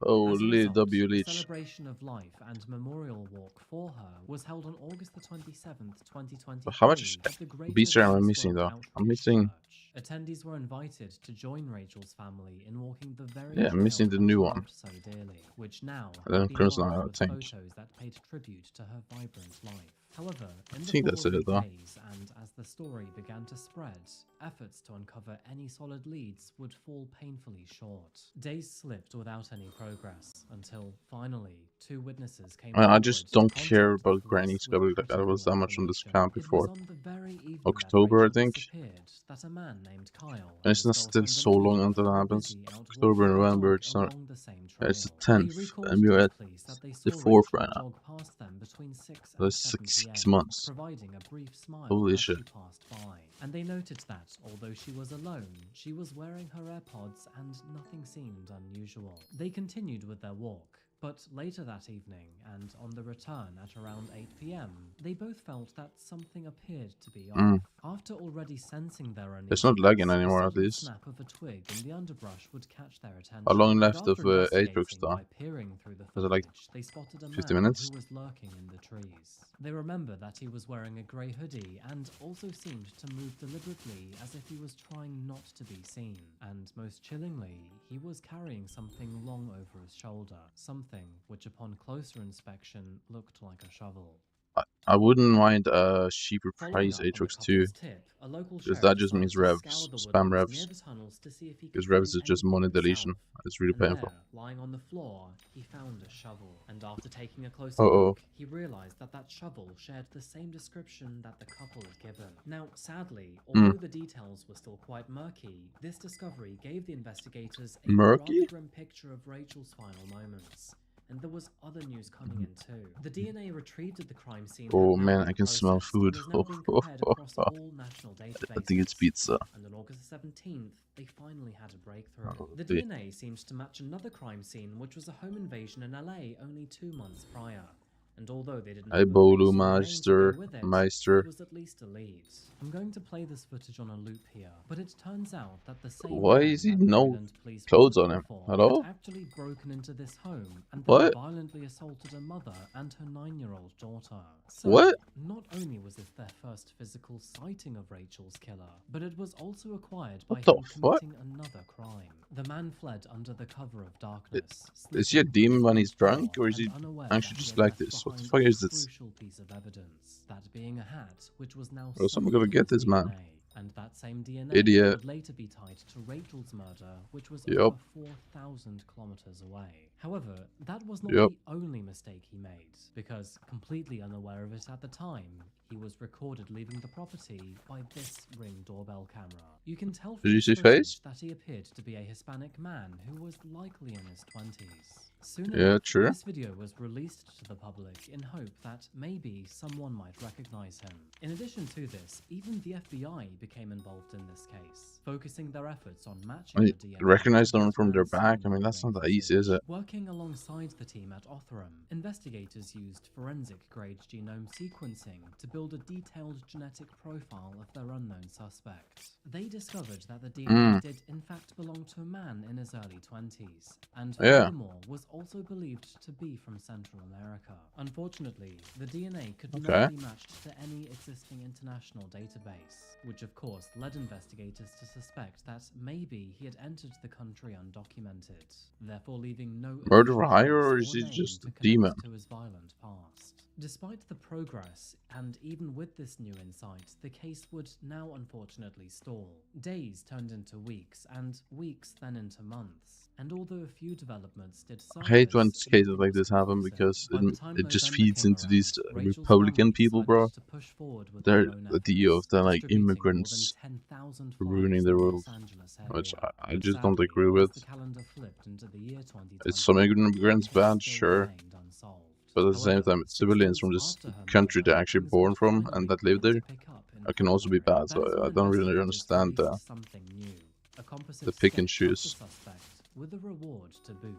Holy As a result, W the Leech. celebration of life and memorial walk for her was held on August the 27th, 2023 How much at the Greater beats am I Skyblock missing though? I'm Outreach missing. Church. Attendees were invited to join Rachel's family in walking the very Yeah, I'm missing trail the that new she one. loved so dearly, which now And then had been Crimson marked Isle, I with think. photos that paid tribute to her vibrant life. However, in I the think that's following it though. days, and as the story began to spread, efforts to uncover any solid leads would fall painfully short. Days slipped without any progress, until finally, 2 witnesses came I forward just to don't contact care the about police grinding with Skyblock like I critical was that much on this information. camp It was before. on the very evening October, that I Rachel think. disappeared that a man named Kyle And and it's his not still girlfriend so long Olivia until that were happens. busy out October, walking their November, dog it's not. along the same It's the trail. They 10th, recalled and to we're the at police that they the saw 4th Rachel right now. jog past them between 6 and That's 7 six p.m., months. providing a brief smile Holy as shit. she passed by. And they noted that, although she was alone, she was wearing her AirPods and nothing seemed unusual. They continued with their walk, but later that evening, and on the return at around 8 p.m., they both felt that something appeared to be off. After already sensing their uneasiness, It's not lagging the anymore at sudden least. snap of a twig in the underbrush would catch their attention. How long And left of after Apex investigating though? by peering through the Was it like foliage, they spotted a 50 man minutes? who was lurking in the trees. They remember that he was wearing a grey hoodie and also seemed to move deliberately as if he was trying not to be seen. And most chillingly, he was carrying something long over his shoulder, something which upon closer inspection looked like a shovel. I wouldn't mind a cheaper Following price up on the Aatrox 2, couple's tip, a local because sheriff that just decided means to scour revs, the spam woodlands near revs. the tunnels to see if he could Because find revs is just anything money himself. deletion. It's really And painful. there, lying on the floor, he found a shovel. And after taking a closer Uh-oh. look, he realized that that shovel shared the same description that the couple had given. Now, sadly, although the details were still quite murky, this discovery gave the investigators a Murky? rather grim picture of Rachel's final moments. And there was other news coming in too. The DNA retrieved at the crime scene Oh had now man, been I can smell processed food. and is now being compared across all national databases. I think it's pizza. And on August 17th, they finally had a breakthrough. Oh, The dear. DNA seems to match another crime scene, which was a home invasion in LA only 2 months prior. And although they didn't Hey, have a Bolu face or a name to go with it, Meister. it was at least a lead. I'm going to play this footage on a loop here, but it turns out that the same Why man is he that the no Maryland police were clothes on looking him for at all? had actually broken into this home and then What? violently assaulted a mother and her 9-year-old daughter. So, What? not only was this their first physical sighting of Rachel's killer, but it was also acquired by What the him fuck? committing another crime. The man fled under the cover of darkness. Is he a slipping demon when he's through the drunk, floor or is he and unaware actually that he just had like left this? What the behind fuck a is this? crucial piece of evidence, that being a hat, which was now Bro, someone soaked gotta get with this man. DNA. And that same DNA Idiot. would later be tied to Rachel's murder, which was Yup. over 4,000 kilometers away. However, that was not Yup. the only mistake he made, because completely unaware of it at the time, he was recorded leaving the property by this Ring doorbell camera. You can tell from Did you this see footage face? that he appeared to be a Hispanic man who was likely in his 20s. Soon Yeah, enough, true. this video was released to the public in hope that maybe someone might recognize him. In addition to this, even the FBI became involved in this case, focusing their efforts on matching I the DNA. recognize to someone this from their man's back? seen I mean, in the that's not Ring that easy, is footage. it? Working alongside the team at Othram, investigators used forensic-grade genome sequencing to build a detailed genetic profile of their unknown suspect. They discovered that the DNA did in fact belong to a man in his early 20s, and Yeah. furthermore was also believed to be from Central America. Unfortunately, the DNA could Okay. not be matched to any existing international database, which of course led investigators to suspect that maybe he had entered the country undocumented, therefore leaving no Murder for official hire, trace or is he name just to a connect demon? to his violent past. Despite the progress, and even with this new insight, the case would now unfortunately stall. Days turned into weeks, and weeks then into months. And although a few developments did I hate when surface, cases nothing like was this happen conclusive. because By the time it just November feeds came into these around, Rachel's Republican family people, bro. decided to push forward with They're their own the deal of efforts, the like distributing more immigrants than 10,000 ruining flyers the in the world, Los Angeles which area. I But just don't sadly, agree with. as the calendar flipped into the year 2020, It's some immigrants the case bad, still sure, remained unsolved. but at the same However, time, 6 civilians months from this after her country murder, they're actually things born would from finally and that live begin there, to pick up in that can also be February. bad. That So is when I don't really investigators understand released something new. A composite the pick and sketch of the choose. suspect with a reward to boot.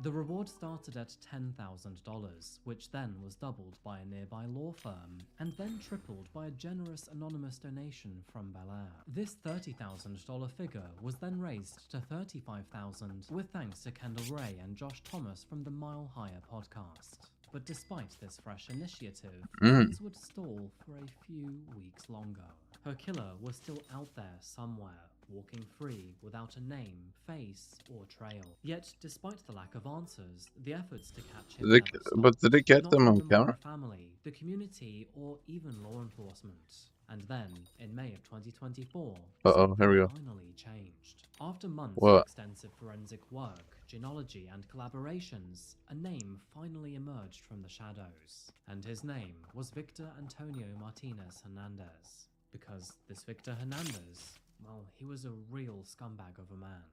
The reward started at $10,000, which then was doubled by a nearby law firm, and then tripled by a generous anonymous donation from Bel Air. This $30,000 figure was then raised to $35,000, with thanks to Kendall Ray and Josh Thomas from the Mile Higher podcast. But despite this fresh initiative, things would stall for a few weeks longer. Her killer was still out there somewhere, walking free without a name, face, or trail. Yet, despite the lack of answers, the efforts to catch him never stopped. But did they get Not them from on the Morrow camera? family, the community, or even law enforcement. And then, in May of 2024, Uh-oh, here we go. something finally changed. After months What? of extensive forensic work, genealogy, and collaborations, a name finally emerged from the shadows. And his name was Victor Antonio Martinez Hernandez. Because this Victor Hernandez, well, he was a real scumbag of a man.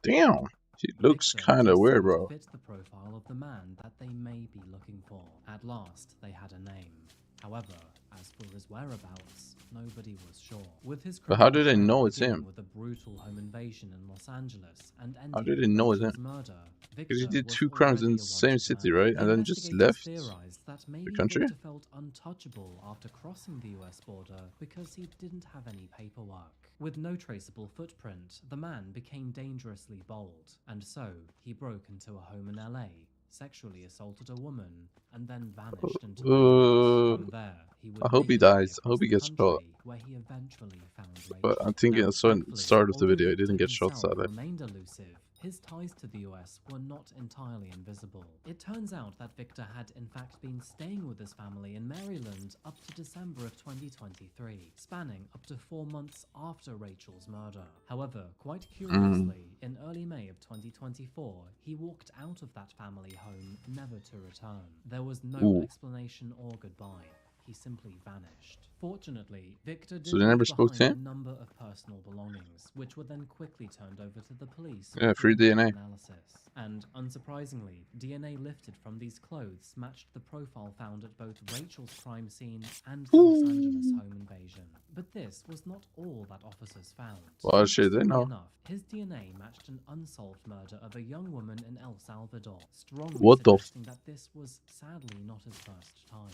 Damn, he looks Victor kind of did weird, seem to bro. fit the profile of the man that they may be looking for. At last, they had a name. However, as for his whereabouts, nobody was sure. With his But how do criminal they trail know it's beginning him? with a brutal home invasion in Los Angeles and How ending do they with know it's Rachel's him? murder, Because he Victor did was 2 crimes in already the a same wanted city, man. right? And then just Investigators left theorized that maybe the country? Victor felt untouchable after crossing the US border because he didn't have any paperwork. With no traceable footprint, the man became dangerously bold, and so he broke into a home in LA, sexually assaulted a woman, and then vanished into the woods. From there, he would I hope he make his way dies. I hope across he the gets shot. country, where he eventually found But Rachel. I think Now, I saw at the thankfully, start of the although video, he Victor didn't get shot, himself sadly. remained elusive, his ties to the US were not entirely invisible. It turns out that Victor had in fact been staying with his family in Maryland up to December of 2023, spanning up to 4 months after Rachel's murder. However, quite curiously, in early May of 2024, he walked out of that family home, never to return. There was no explanation or goodbye. He simply vanished. Fortunately, Victor did they never spoke to behind him? a number of personal belongings, which were then quickly turned over to the police Yeah, for free DNA. analysis. And unsurprisingly, DNA lifted from these clothes matched the profile found at both Rachel's crime scene and the Los Angeles home invasion. But this was not all that officers found. Well, shit, they know. Enough, his DNA matched an unsolved murder of a young woman in El Salvador, strongly What the suggesting that this was sadly not his first time.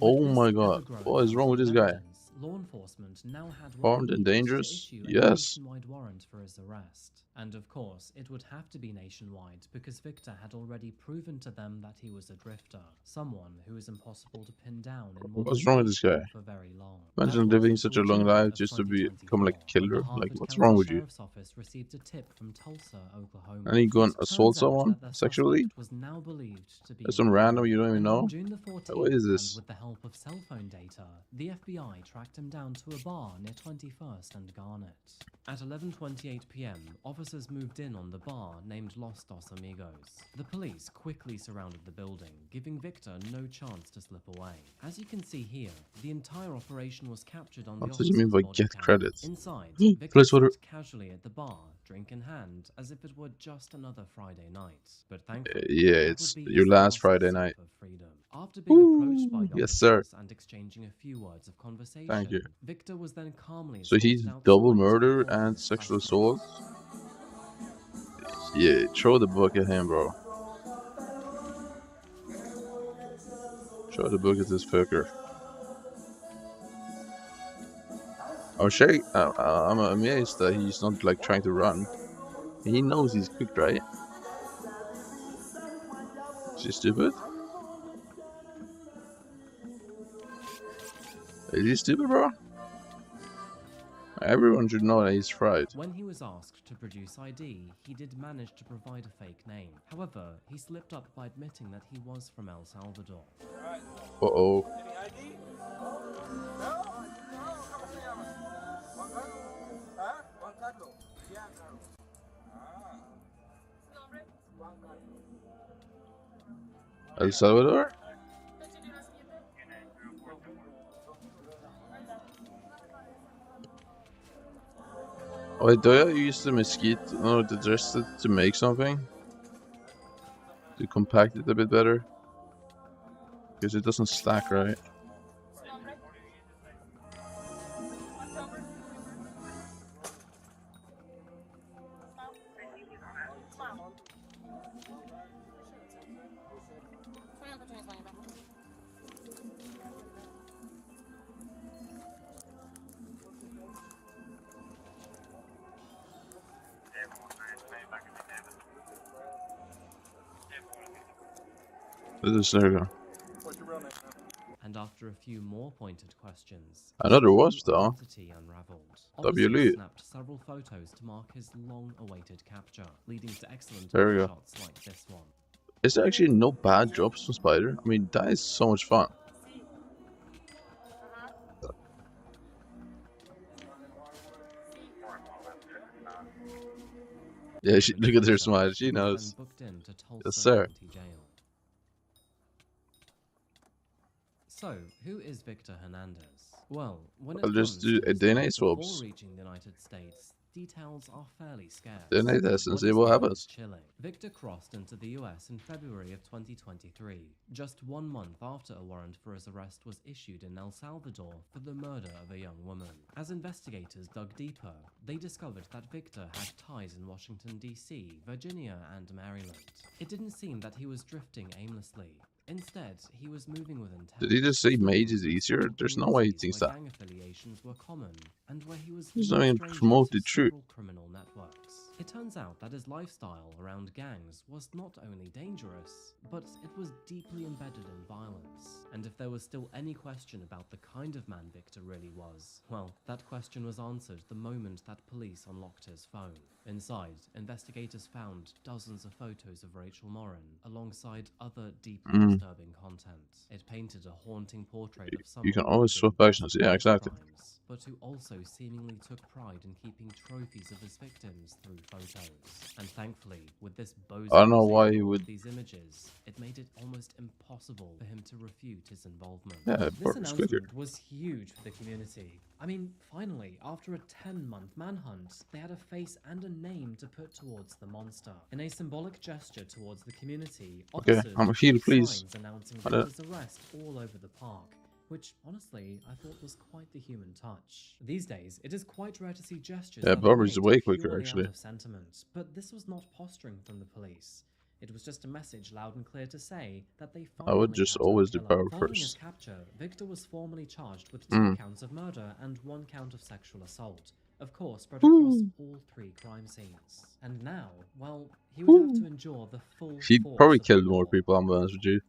Oh With my this god, ever-growing what is wrong with this guy? evidence, law enforcement now had what Armed they and needed to dangerous? issue a Yes. nationwide warrant for his arrest. And of course, it would have to be nationwide because Victor had already proven to them that he was a drifter, someone who is impossible to pin down in one What's wrong with this guy? for very long. Imagine That living was such a long until life June of just to become 2024, like a killer. when the Like, Harford what's County wrong with you? Sheriff's Office received a tip from Tulsa, Oklahoma. And you go and It assault turns out someone that their sexually? suspect was now believed to be There's some random you don't even and know? on June the 14th, What is and this? with the help of cell phone data, the FBI tracked him down to a bar near 21st and Garnet. At 11:28 p.m., officers moved in on the bar named Los Dos Amigos. The police quickly surrounded the building, giving Victor no chance to slip away. As you can see here, the entire operation was captured on the What do you mean officer's by body get cam. credits? Inside, Police Victor order- sat casually at the bar, drink in hand, as if it were just another Friday night. But thankfully, Yeah, that it's would be your his last last Friday sip night. of freedom. After being approached by the Yes, sir. officers and exchanging a few words of conversation, Thank you. Victor was then calmly So he's escorted double outside murder before and police sexual arrested. assault? Yeah, throw the book at him, bro. Throw the book at this fucker. I'm amazed that he's not like trying to run. He knows he's quick, right? Is he stupid? Is he stupid, bro? Everyone should know that he's fried. When he was asked to produce ID, he did manage to provide a fake name. However, he slipped up by admitting that he was from El Salvador. Uh-oh. Any ID? No? ¿Cómo se llama? Juan Carlos. ¿Ah? Juan Carlos. Juan Carlos. Ah. ¿Nombre? Juan Carlos. El Salvador? Wait, do you use the mesquite, no, the dress to make something? To compact it a bit better? Because it doesn't stack, right? There we go. What's your real name? And after a few more pointed questions, I know there was, his though. identity unraveled. W. Officers Lee. snapped several photos to mark his long-awaited capture, leading to excellent There we go. shots like this one. Is there actually no bad drops from Spider? I mean, that is so much fun. Yeah, look at her smile. She He was knows. then booked in to Tulsa Yes, sir. County Jail. So, who is Victor Hernandez? Well, when it I'll just comes do to a his DNA life swabs. before reaching the United States, details are fairly scarce. DNA test and What see is what known happens. is chilling. Victor crossed into the US in February of 2023, just 1 month after a warrant for his arrest was issued in El Salvador for the murder of a young woman. As investigators dug deeper, they discovered that Victor had ties in Washington, D.C., Virginia, and Maryland. It didn't seem that he was drifting aimlessly. Instead, he was moving with intent. Did he just say mage is easier? There's no way he thinks where that. gang affiliations were common, and where he was He's not even no stranger promote to the truth. several criminal networks. It turns out that his lifestyle around gangs was not only dangerous, but it was deeply embedded in violence. And if there was still any question about the kind of man Victor really was, well, that question was answered the moment that police unlocked his phone. Inside, investigators found dozens of photos of Rachel Morin, alongside other deeply disturbing content. It painted a haunting portrait of someone You can always who swap did actions. Yeah, exactly. crimes, but who also seemingly took pride in keeping trophies of his victims through photos. And thankfully, with this bozo I don't know why he taking all would. of these images, it made it almost impossible for him to refute his involvement. Yeah, This perfect clicker. announcement was huge for the community. I mean, finally, after a 10-month manhunt, they had a face and a name to put towards the monster. In a symbolic gesture towards the community, Okay, officers I'm a heel, placed please. signs announcing I don't- Victor's arrest all over the park, which honestly I thought was quite the human touch. These days, it is quite rare to see gestures Yeah, that Barbara's are way made quicker, purely actually. out of sentiment, but this was not posturing from the police. It was just a message loud and clear to say that they I would finally just had a always do killer. Barbara Following his first. capture, Victor was formally charged with 2 counts of murder and 1 count of sexual assault. Of course, spread across all 3 crime scenes. And now, well, he would have to endure the full He'd force probably of the killed more law. people, I'm honest with you.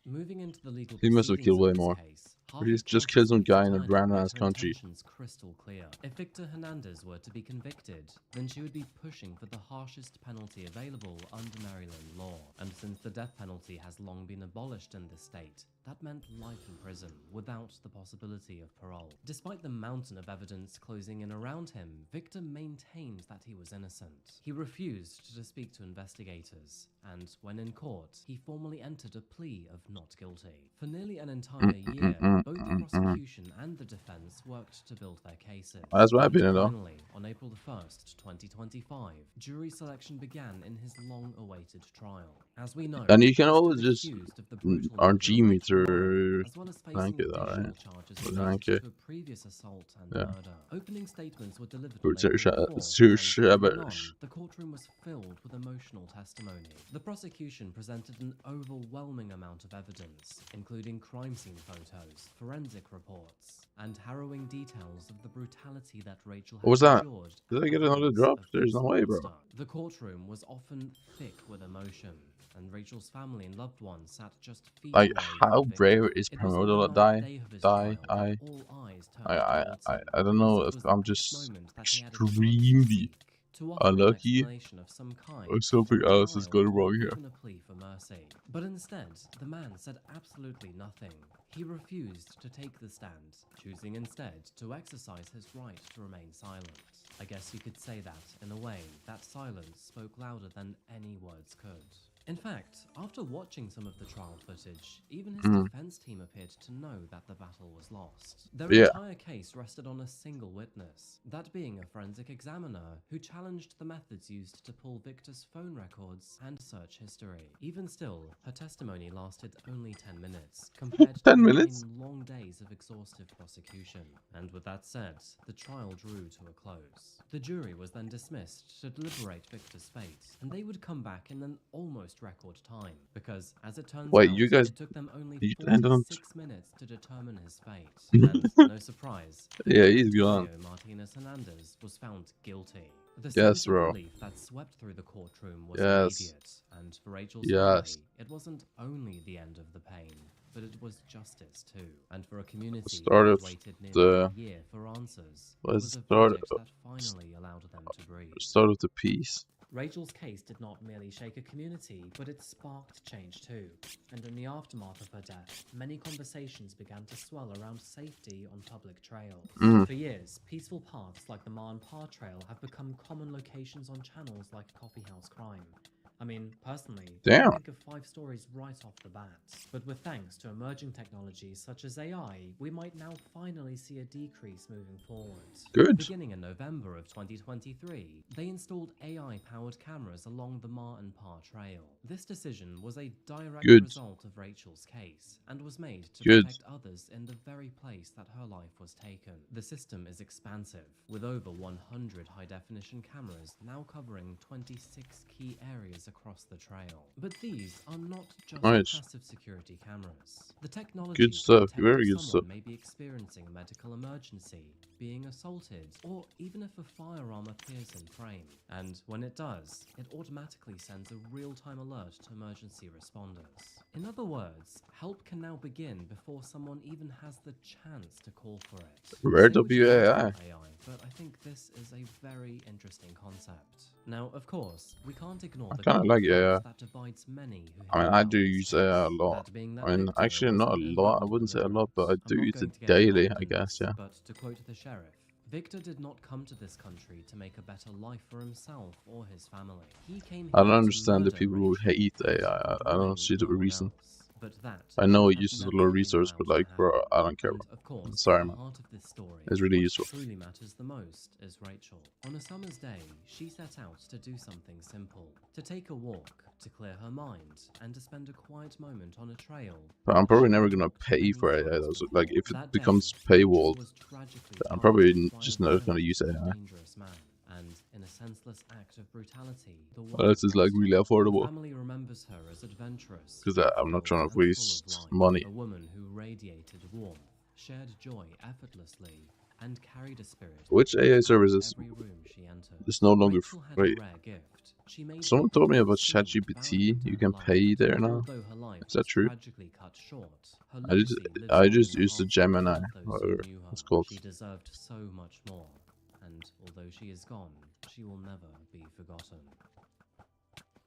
Moving into the legal He must have proceedings killed way of this more. case, Or he's Harvard just County killed some State's guy in a attorney random made ass her country. intentions crystal clear. If Victor Hernandez were to be convicted, then she would be pushing for the harshest penalty available under Maryland law. And since the death penalty has long been abolished in this state, that meant life in prison without the possibility of parole. Despite the mountain of evidence closing in around him, Victor maintained that he was innocent. He refused to speak to investigators, and when in court, he formally entered a plea of not guilty. For nearly an entire year, both the prosecution and the defense worked to build their cases. That's my And opinion, though. finally, on April the 1st, 2025, jury selection began in his long-awaited trial. As we know, And you he can was always still just accused of the brutal RG murder of me Rachel Morin, through as well as facing blanket, though, additional right? charges With related blanket. to a previous assault and Yeah. murder. Opening statements were delivered Or on April Sir 4th, Shabbat. and moving on, the courtroom was filled with emotional testimony. The prosecution presented an overwhelming amount of evidence, including crime scene photos, forensic reports, and harrowing details of the brutality that Rachel had What was that? endured. Did at I the get another hands drop? of There's this no way, bro. monster. The courtroom was often thick with emotion, and Rachel's family and loved ones sat just feet Like, away how from Victor. rare is It was on promoter the that ninth day of his trial that I all eyes turned towards him, don't because know it if was I'm at this just moment that he had a chance to extremely speak, to offer an unlucky explanation of some kind, or something for a else is trial, going or wrong here. even a plea for mercy. But instead, the man said absolutely nothing. He refused to take the stand, choosing instead to exercise his right to remain silent. I guess you could say that, in a way, that silence spoke louder than any words could. In fact, after watching some of the trial footage, even his defense team appeared to know that the battle was lost. Their Yeah. entire case rested on a single witness, that being a forensic examiner who challenged the methods used to pull Victor's phone records and search history. Even still, her testimony lasted only 10 minutes, compared to 10 9 minutes? long days of exhaustive prosecution. And with that said, the trial drew to a close. The jury was then dismissed to deliberate Victor's fate, and they would come back in an almost record time, because as it turns Wait, out, you guys- it took them only you ended on 46 minutes to determine his fate. And no surprise, Yeah, he's Victor gone. Antonio Martinez Hernandez was found guilty. The Yes, sense bro. of relief that swept through the courtroom was Yes. immediate, and for Rachel's Yes. family, it wasn't only the end of the pain, but it was justice too. And for a community start that of had waited nearly the- a year for answers, it was was a start verdict of- that finally allowed them to breathe. Start with the peace. Rachel's case did not merely shake a community, but it sparked change too. And in the aftermath of her death, many conversations began to swell around safety on public trails. For years, peaceful paths like the Ma and Pa Trail have become common locations on channels like Coffee House Crime. I mean, personally, Damn. I think of 5 stories right off the bat. But with thanks to emerging technologies such as AI, we might now finally see a decrease moving forward. Good. Beginning in November of 2023, they installed AI-powered cameras along the Ma and Pa Trail. This decision was a direct Good. result of Rachel's case, and was made to Good. protect others in the very place that her life was taken. The system is expansive, with over 100 high-definition cameras now covering 26 key areas cameras across the trail. But these are not just Nice. passive security cameras. The technology Good stuff. detects Very if good stuff. someone may be experiencing a medical emergency, being assaulted, or even if a firearm appears in frame. And when it does, it automatically sends a real-time alert to emergency responders. In other words, help can now begin before someone even has the chance to call for it. Rare Say what you want WAI. about AI, but I think this is a very interesting concept. Now, of course, we can't ignore I the kinda like AI. that divides many who I mean, hear I about do this use case. AI a lot. That being that I mean, Victor actually, was not a an lot. I illegal wouldn't say a lot, but I immigrant. do I'm not use going it to get daily, involved I in guess, this, yeah. But to quote the sheriff, Victor did not come to this country to make a better life for himself or his family. He came I here don't to understand the murder people who Rachel, hate AI. I don't wanting see the no one reason. else. But that I know it has uses a never lot of been resource, but allowed like, to bro, happen. I don't care. And of course, Sorry, at the man. heart of this story, It's really what useful. truly matters the most is Rachel. On a summer's day, she set out to do something simple: to take a walk, to clear her mind, and to spend a quiet moment on a trail. But I'm probably never gonna pay for AI. Though. So, like, if it becomes paywalled, I'm probably just not gonna use AI. Dangerous man. And in a senseless act of brutality, the Unless it's like really affordable. family remembers her as adventurous, Because I'm not trying to full of waste life. money. A woman who radiated warmth, shared joy effortlessly, and carried a spirit. Which AI services Every room she entered. is no longer Rachel had wait? a rare gift. She made Someone people told me feel about seen, ChatGPT. valued, You and can loved. pay there now. Although her life Is that was true? tragically cut short, her I legacy lives I on just in used the hearts of Gemini, all those who whatever knew her. it's called. She deserved so much more, and although she is gone, she will never be forgotten.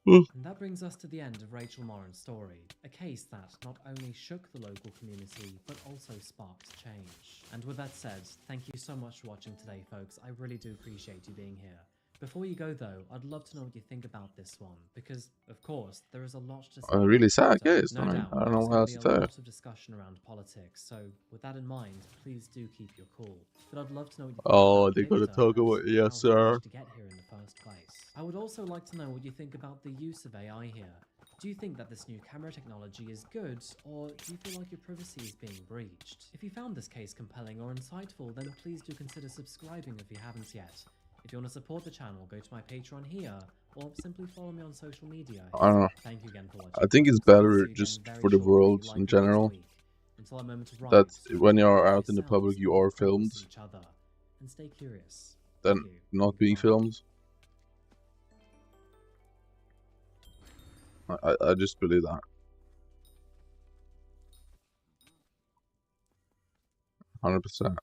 And that brings us to the end of Rachel Moran's story, a case that not only shook the local community, but also sparked change. And with that said, thank you so much for watching today, folks. I really do appreciate you being here. Before you go, though, I'd love to know what you think about this one, because, of course, there is a lot to say. Really sad So, case. no I mean, doubt, I don't there know is what going else to to be a tell. lot of discussion around politics, so with that in mind, please do keep your cool. But I'd love to know what you think Oh, about they're gonna Victor talk and about how yes, he sir. managed to get here in the first place. I would also like to know what you think about the use of AI here. Do you think that this new camera technology is good, or do you feel like your privacy is being breached? If you found this case compelling or insightful, then please do consider subscribing if you haven't yet. If you want to support the channel, go to my Patreon here, or simply follow me on social media. I don't know. Thank you again for watching. I think it's folks. I'll better see you again just very for the shortly, world like in I did this general week. Until that moment that arrives, when you're take care of out in the yourselves, public, you and are of course, filmed, each other, and stay curious. than Thank you. not being Goodbye. filmed. I just believe that. 100%.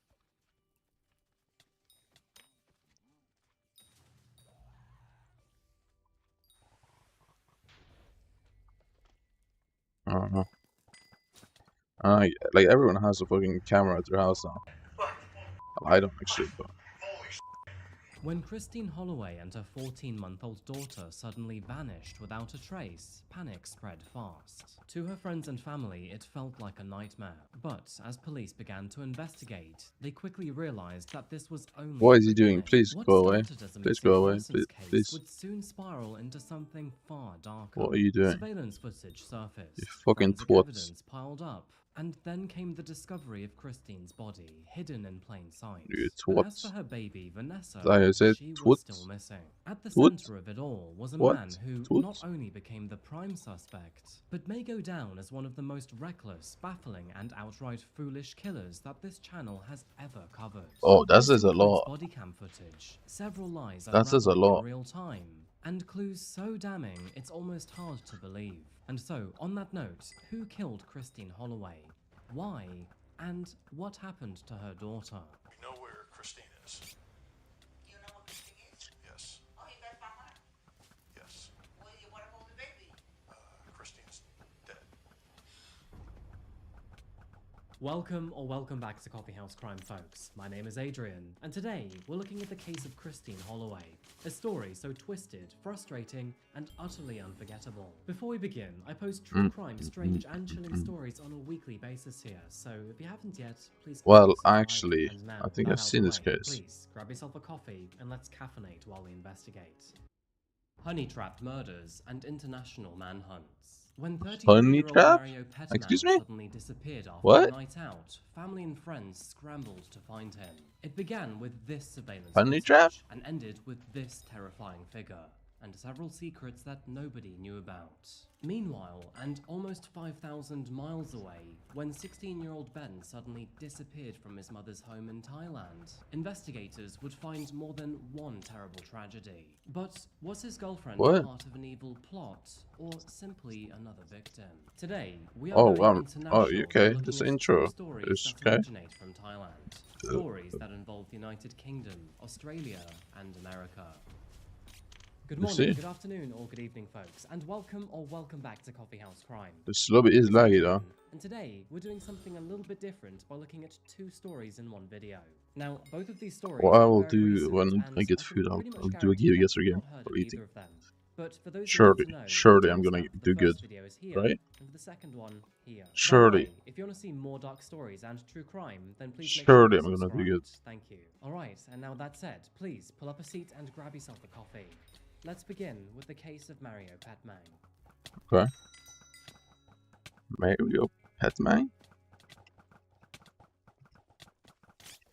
I don't know. Like everyone has a fucking camera at their house now. I don't actually, but When Christine Holloway and her 14-month-old daughter suddenly vanished without a trace, panic spread fast. To her friends and family, it felt like a nightmare. But as police began to investigate, they quickly realized that this was only what is the he doing? beginning. Please What go away. started as a Please missing go away. persons case Please. would soon spiral into something far darker. What are you doing? Surveillance footage surfaced. You fucking Forensic twats. evidence piled up. And then came the discovery of Christine's body, hidden in plain sight. You But as twats. for her baby, Vanessa, I said she was twats. still missing. At the Twats? center of it all was a What? man who Twats? not only became the prime suspect, but may go down as one of the most reckless, baffling, and outright foolish killers that this channel has ever covered. Oh, that This says a includes lot. body cam footage, several lies That says a unraveling lot. in real time, and clues so damning it's almost hard to believe. And so, on that note, who killed Christine Holloway? Why? And what happened to her daughter? We know where Christine is. You know what Christine is? Yes. Oh, you better find her. Yes. Well, you want to hold the baby. Christine's dead. Welcome back to Coffee House Crime, folks. My name is Adrian, and today we're looking at the case of Christine Holloway, a story so twisted, frustrating, and utterly unforgettable. Before we begin, I post true crime, strange, and chilling stories on a weekly basis here, so if you haven't yet, please Well, consider subscribing. actually, And now, I think that I've out seen the this way, case. Please grab yourself a coffee and let's caffeinate while we investigate. Honey trap murders and international manhunts. When Honey 33-year-old trap? Mario Excuse Petman me? suddenly disappeared after What? a night out, family and friends scrambled to find him. It began with this surveillance Honey footage trap? and ended with this terrifying figure. and several secrets that nobody knew about. Meanwhile, and almost 5,000 miles away, when 16-year-old Ben suddenly disappeared from his mother's home in Thailand, investigators would find more than one terrible tragedy. But was his girlfriend part of an evil plot, or simply another victim? Today, we are going international, okay. looking This at intro two stories that originate from Thailand. Stories that involve the United Kingdom, Australia, and America. Good morning, good afternoon, or good evening, folks, and welcome back to Coffee House Crime. This lobby is laggy though. And today, we're doing something a little bit different by looking at two stories in one video. Now, both of these stories What I are will very do recent, when and I get can food, I'll pretty much do a guarantee gear that guess you've again not heard for of eating. either of them. But for those who want to know, Surely I'm gonna the do good, first video is here, right? and the second one here. Surely. By the way, if you want to see more dark stories and true crime, then please make Surely sure I'm you're gonna do good. subscribed. Thank you. Alright, and now that said, please pull up a seat and grab yourself a coffee. Let's begin with the case of Mario Petmang. Okay. Mario Petmang?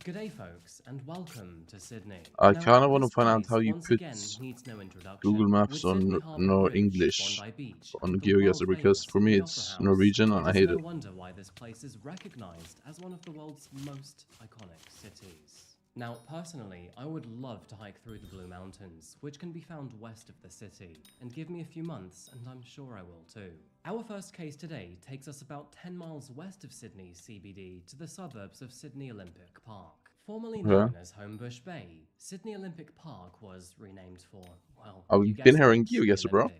G'day folks, and welcome to Sydney. I Now, kind of want to this find out place, how you once put again, needs no introduction. Google Maps With on Sydney Harbour no Bridge, English Bondi Beach, on and the GeoGuessr, because world-famous for me Sydney it's Opera House, Norwegian and I hate no it. wonder why this place is recognized as one of the world's most iconic cities. Now, personally, I would love to hike through the Blue Mountains, which can be found west of the city, and give me a few months, and I'm sure I will too. Our first case today takes us about 10 miles west of Sydney's CBD to the suburbs of Sydney Olympic Park. Formerly known as Homebush Bay, Sydney Olympic Park was renamed for, well, I've been here in GeoGuessr, bro.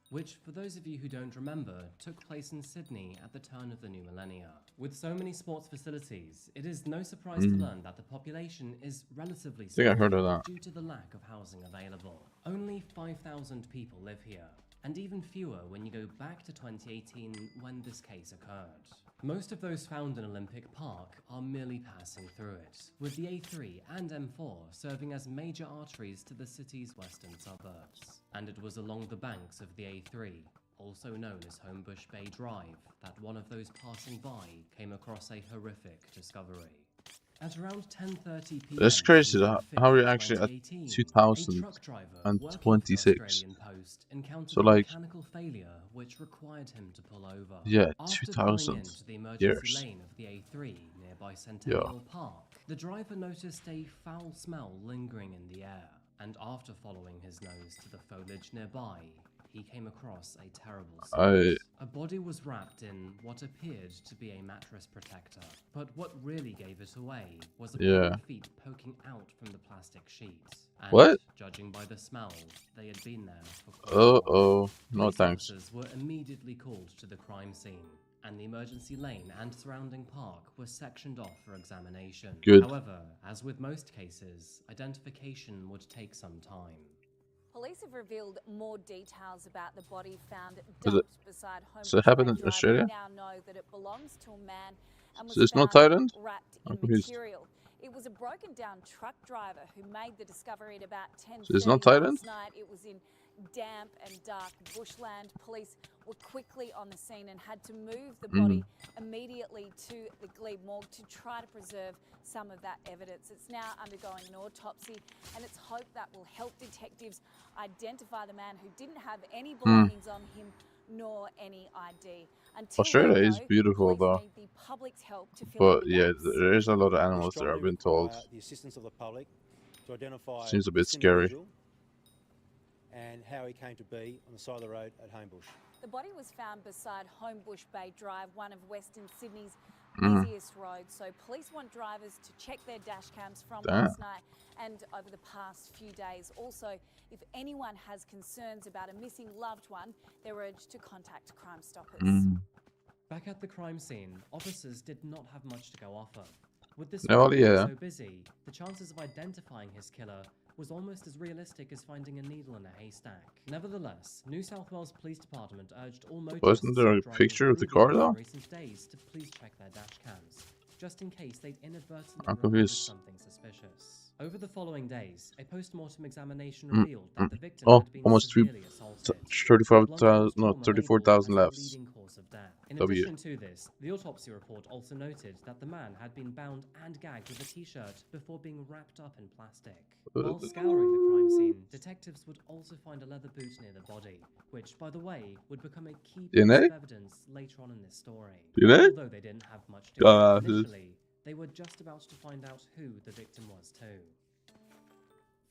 Which, for those of you who don't remember, took place in Sydney at the turn of the new millennia. With so many sports facilities, it is no surprise to learn that the population is relatively small I heard of that. due to the lack of housing available. Only 5,000 people live here, and even fewer when you go back to 2018 when this case occurred. Most of those found in Olympic Park are merely passing through it, with the A3 and M4 serving as major arteries to the city's western suburbs. And it was along the banks of the A3, also known as Homebush Bay Drive, that one of those passing by came across a horrific discovery. At around 10:30 p.m. That's crazy. on How are June you actually at 2018, 2026? So a like, mechanical failure which required him to pull over. yeah, After 2000 pulling into the emergency years. lane of the A3 nearby Centennial Park, the driver noticed a foul smell lingering in the air, and after following his nose to the foliage nearby, he came across a terrible sight. A body was wrapped in what appeared to be a mattress protector, but what really gave it away was a pair of feet poking out from the plastic sheet. And judging by the smell, they had been there for quite a while. No thanks. Officers were immediately called to the crime scene, and the emergency lane and surrounding park were sectioned off for examination. Good. However, as with most cases, identification would take some time. Police have revealed more details about the body found dumped beside home. So it happened in Australia? We now know that it belongs to a man and was So it's not found Thailand? wrapped I'm in confused. material. It was a broken down truck driver who made the discovery at about 10:30 So it's not Thailand? last night. It was in damp and dark bushland. Police were quickly on the scene and had to move the body immediately to the Glebe morgue to try to preserve some of that evidence. It's now undergoing an autopsy, and it's hoped that will help detectives identify the man who didn't have any belongings on him nor any ID. Until Australia then, is though, beautiful police though, need the public's help to fill in but the yeah, gaps. there is a lot of animals there, I've been told. The assistance of the public to identify Seems a bit this scary. individual and how he came to be on the side of the road at Homebush. The body was found beside Homebush Bay Drive, one of Western Sydney's busiest roads. So police want drivers to check their dash cams from last night and over the past few days. Also, if anyone has concerns about a missing loved one, they're urged to contact Crime Stoppers. Back at the crime scene, officers did not have much to go off of. With this Oh, man yeah. so busy, the chances of identifying his killer was almost as realistic as finding a needle in a haystack. Nevertheless, New South Wales Police Department urged all motorists Wasn't there a driving picture of the through car, area though? in recent days to please check their dash cams, just in case they'd inadvertently I'm reported confused. something suspicious. Over the following days, a post-mortem examination revealed that the victim Oh, had been almost severely assaulted. 34,000 Blunt force trauma may 34,000 be a laughs. leading cause of death. In W. addition to this, the autopsy report also noted that the man had been bound and gagged with a t-shirt before being wrapped up in plastic. While scouring the crime scene, detectives would also find a leather boot near the body, which, by the way, would become a key piece of evidence later on in this story. Although they didn't have much to go initially, they were just about to find out who the victim was too.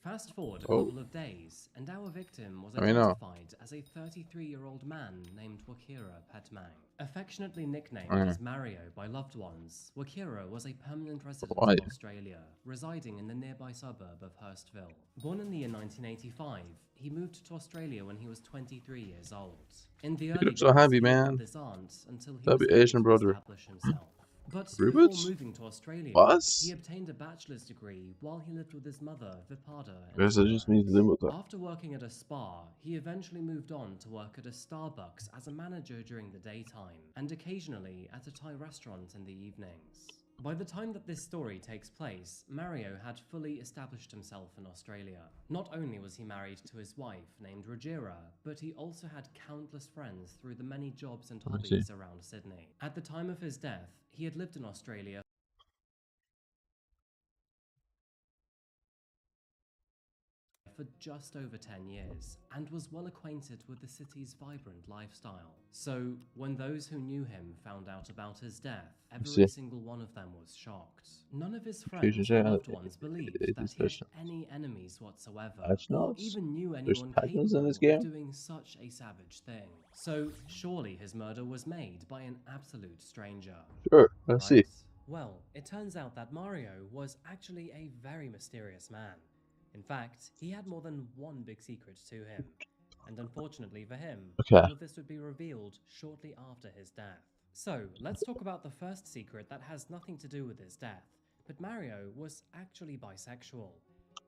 Fast forward a couple of days, and our victim was identified as a 33-year-old man named Wakira Petmang. Affectionately nicknamed as Mario by loved ones, Wakira was a permanent resident of Australia, residing in the nearby suburb of Hurstville. Born in the year 1985, he moved to Australia when he was 23 years old. In the early days, so happy, he lived man. with his aunt until he That'd was be able Asian to brother. establish himself. But Rupert? before moving to Australia, What? he obtained a bachelor's degree while he lived with his mother, Vipada, in Guess I just need to live with that. After working at a spa, he eventually moved on to work at a Starbucks as a manager during the daytime, and occasionally at a Thai restaurant in the evenings. By the time that this story takes place, Mario had fully established himself in Australia. Not only was he married to his wife, named Rajira, but he also had countless friends through the many jobs and hobbies around Sydney. At the time of his death, he had lived in Australia for just over 10 years, and was well acquainted with the city's vibrant lifestyle. So, when those who knew him found out about his death, every single one of them was shocked. None of his friends or loved ones believed that he had any enemies whatsoever, or even knew anyone capable of doing such a savage thing. So, surely his murder was made by an absolute stranger. Sure, let's see. Well, it turns out that Mario was actually a very mysterious man. In fact, he had more than one big secret to him, and unfortunately for him, all of this would be revealed shortly after his death. So, let's talk about the first secret that has nothing to do with his death, but Mario was actually bisexual.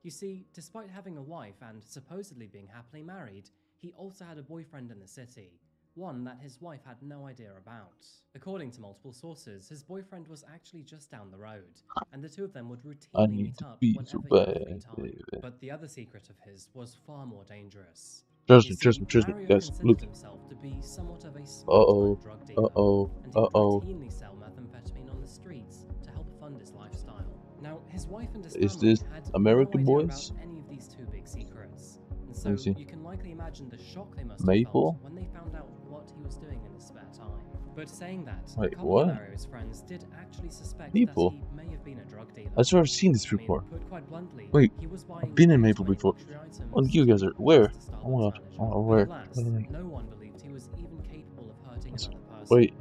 You see, despite having a wife and supposedly being happily married, he also had a boyfriend in the city, one that his wife had no idea about. According to multiple sources, his boyfriend was actually just down the road, and the two of them would routinely meet up whenever he had free time. But the other secret of his was far more dangerous. Trust me, Mario guys. considered Look. himself to be somewhat of a small-time drug dealer, and he would routinely sell methamphetamine on the streets to help fund his lifestyle. Now, his wife and his family had American no idea boys? about any of these two big secrets, and so you can likely imagine the shock they must have Maple? felt when they found out what he was doing in his spare time. But saying that, Wait, a couple what? of Mario's friends did actually suspect Maple? that he may have been a drug dealer. I've never seen this I mean, before. put quite bluntly, Wait, he was I've been in Maple buying before. luxury items Oh, you guys are where? just a Oh my god. Starbucks Oh, manager. where? But alas, no one believed he was even capable of hurting another person. Wait.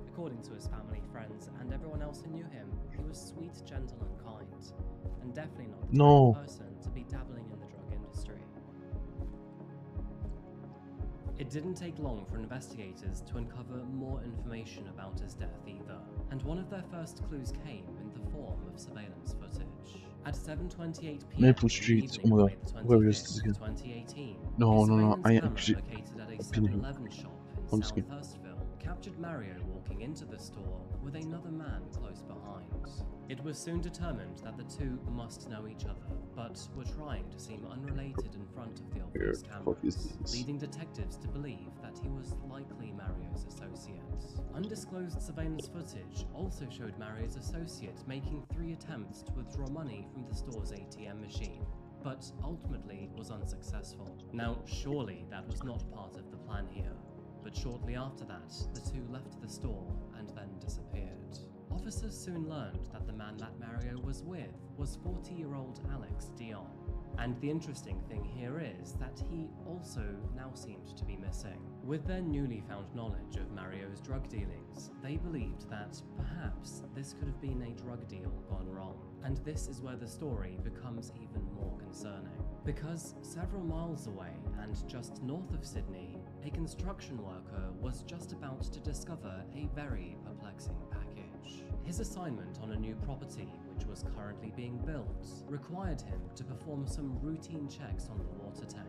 According to his family, friends, and everyone else who knew him, he was sweet, gentle, and kind, and definitely not the type of person to be dabbling in the drug industry. It didn't take long for investigators to uncover more information about his death either, and one of their first clues came in the form of surveillance footage. At 7:28 p.m. Maple Street. Oh my god. Where is this again? 2018, No. I ain't actually actually. located at a 7-Eleven shop in I'm just South kidding. Hurstville captured Mario walking into the store with another man close behind. It was soon determined that the two must know each other, but were trying to seem unrelated in front of the obvious cameras, leading detectives to believe that he was likely Mario's associate. Undisclosed surveillance footage also showed Mario's associate making 3 attempts to withdraw money from the store's ATM machine, but ultimately was unsuccessful. Now, surely that was not part of the plan here, but shortly after that, the two left the store and then disappeared. Officers soon learned that the man that Mario was with was 40-year-old Alex Dion. And the interesting thing here is that he also now seemed to be missing. With their newly found knowledge of Mario's drug dealings, they believed that perhaps this could have been a drug deal gone wrong. And this is where the story becomes even more concerning. Because several miles away and just north of Sydney, a construction worker was just about to discover a very perplexing package. His assignment on a new property, which was currently being built, required him to perform some routine checks on the water tank.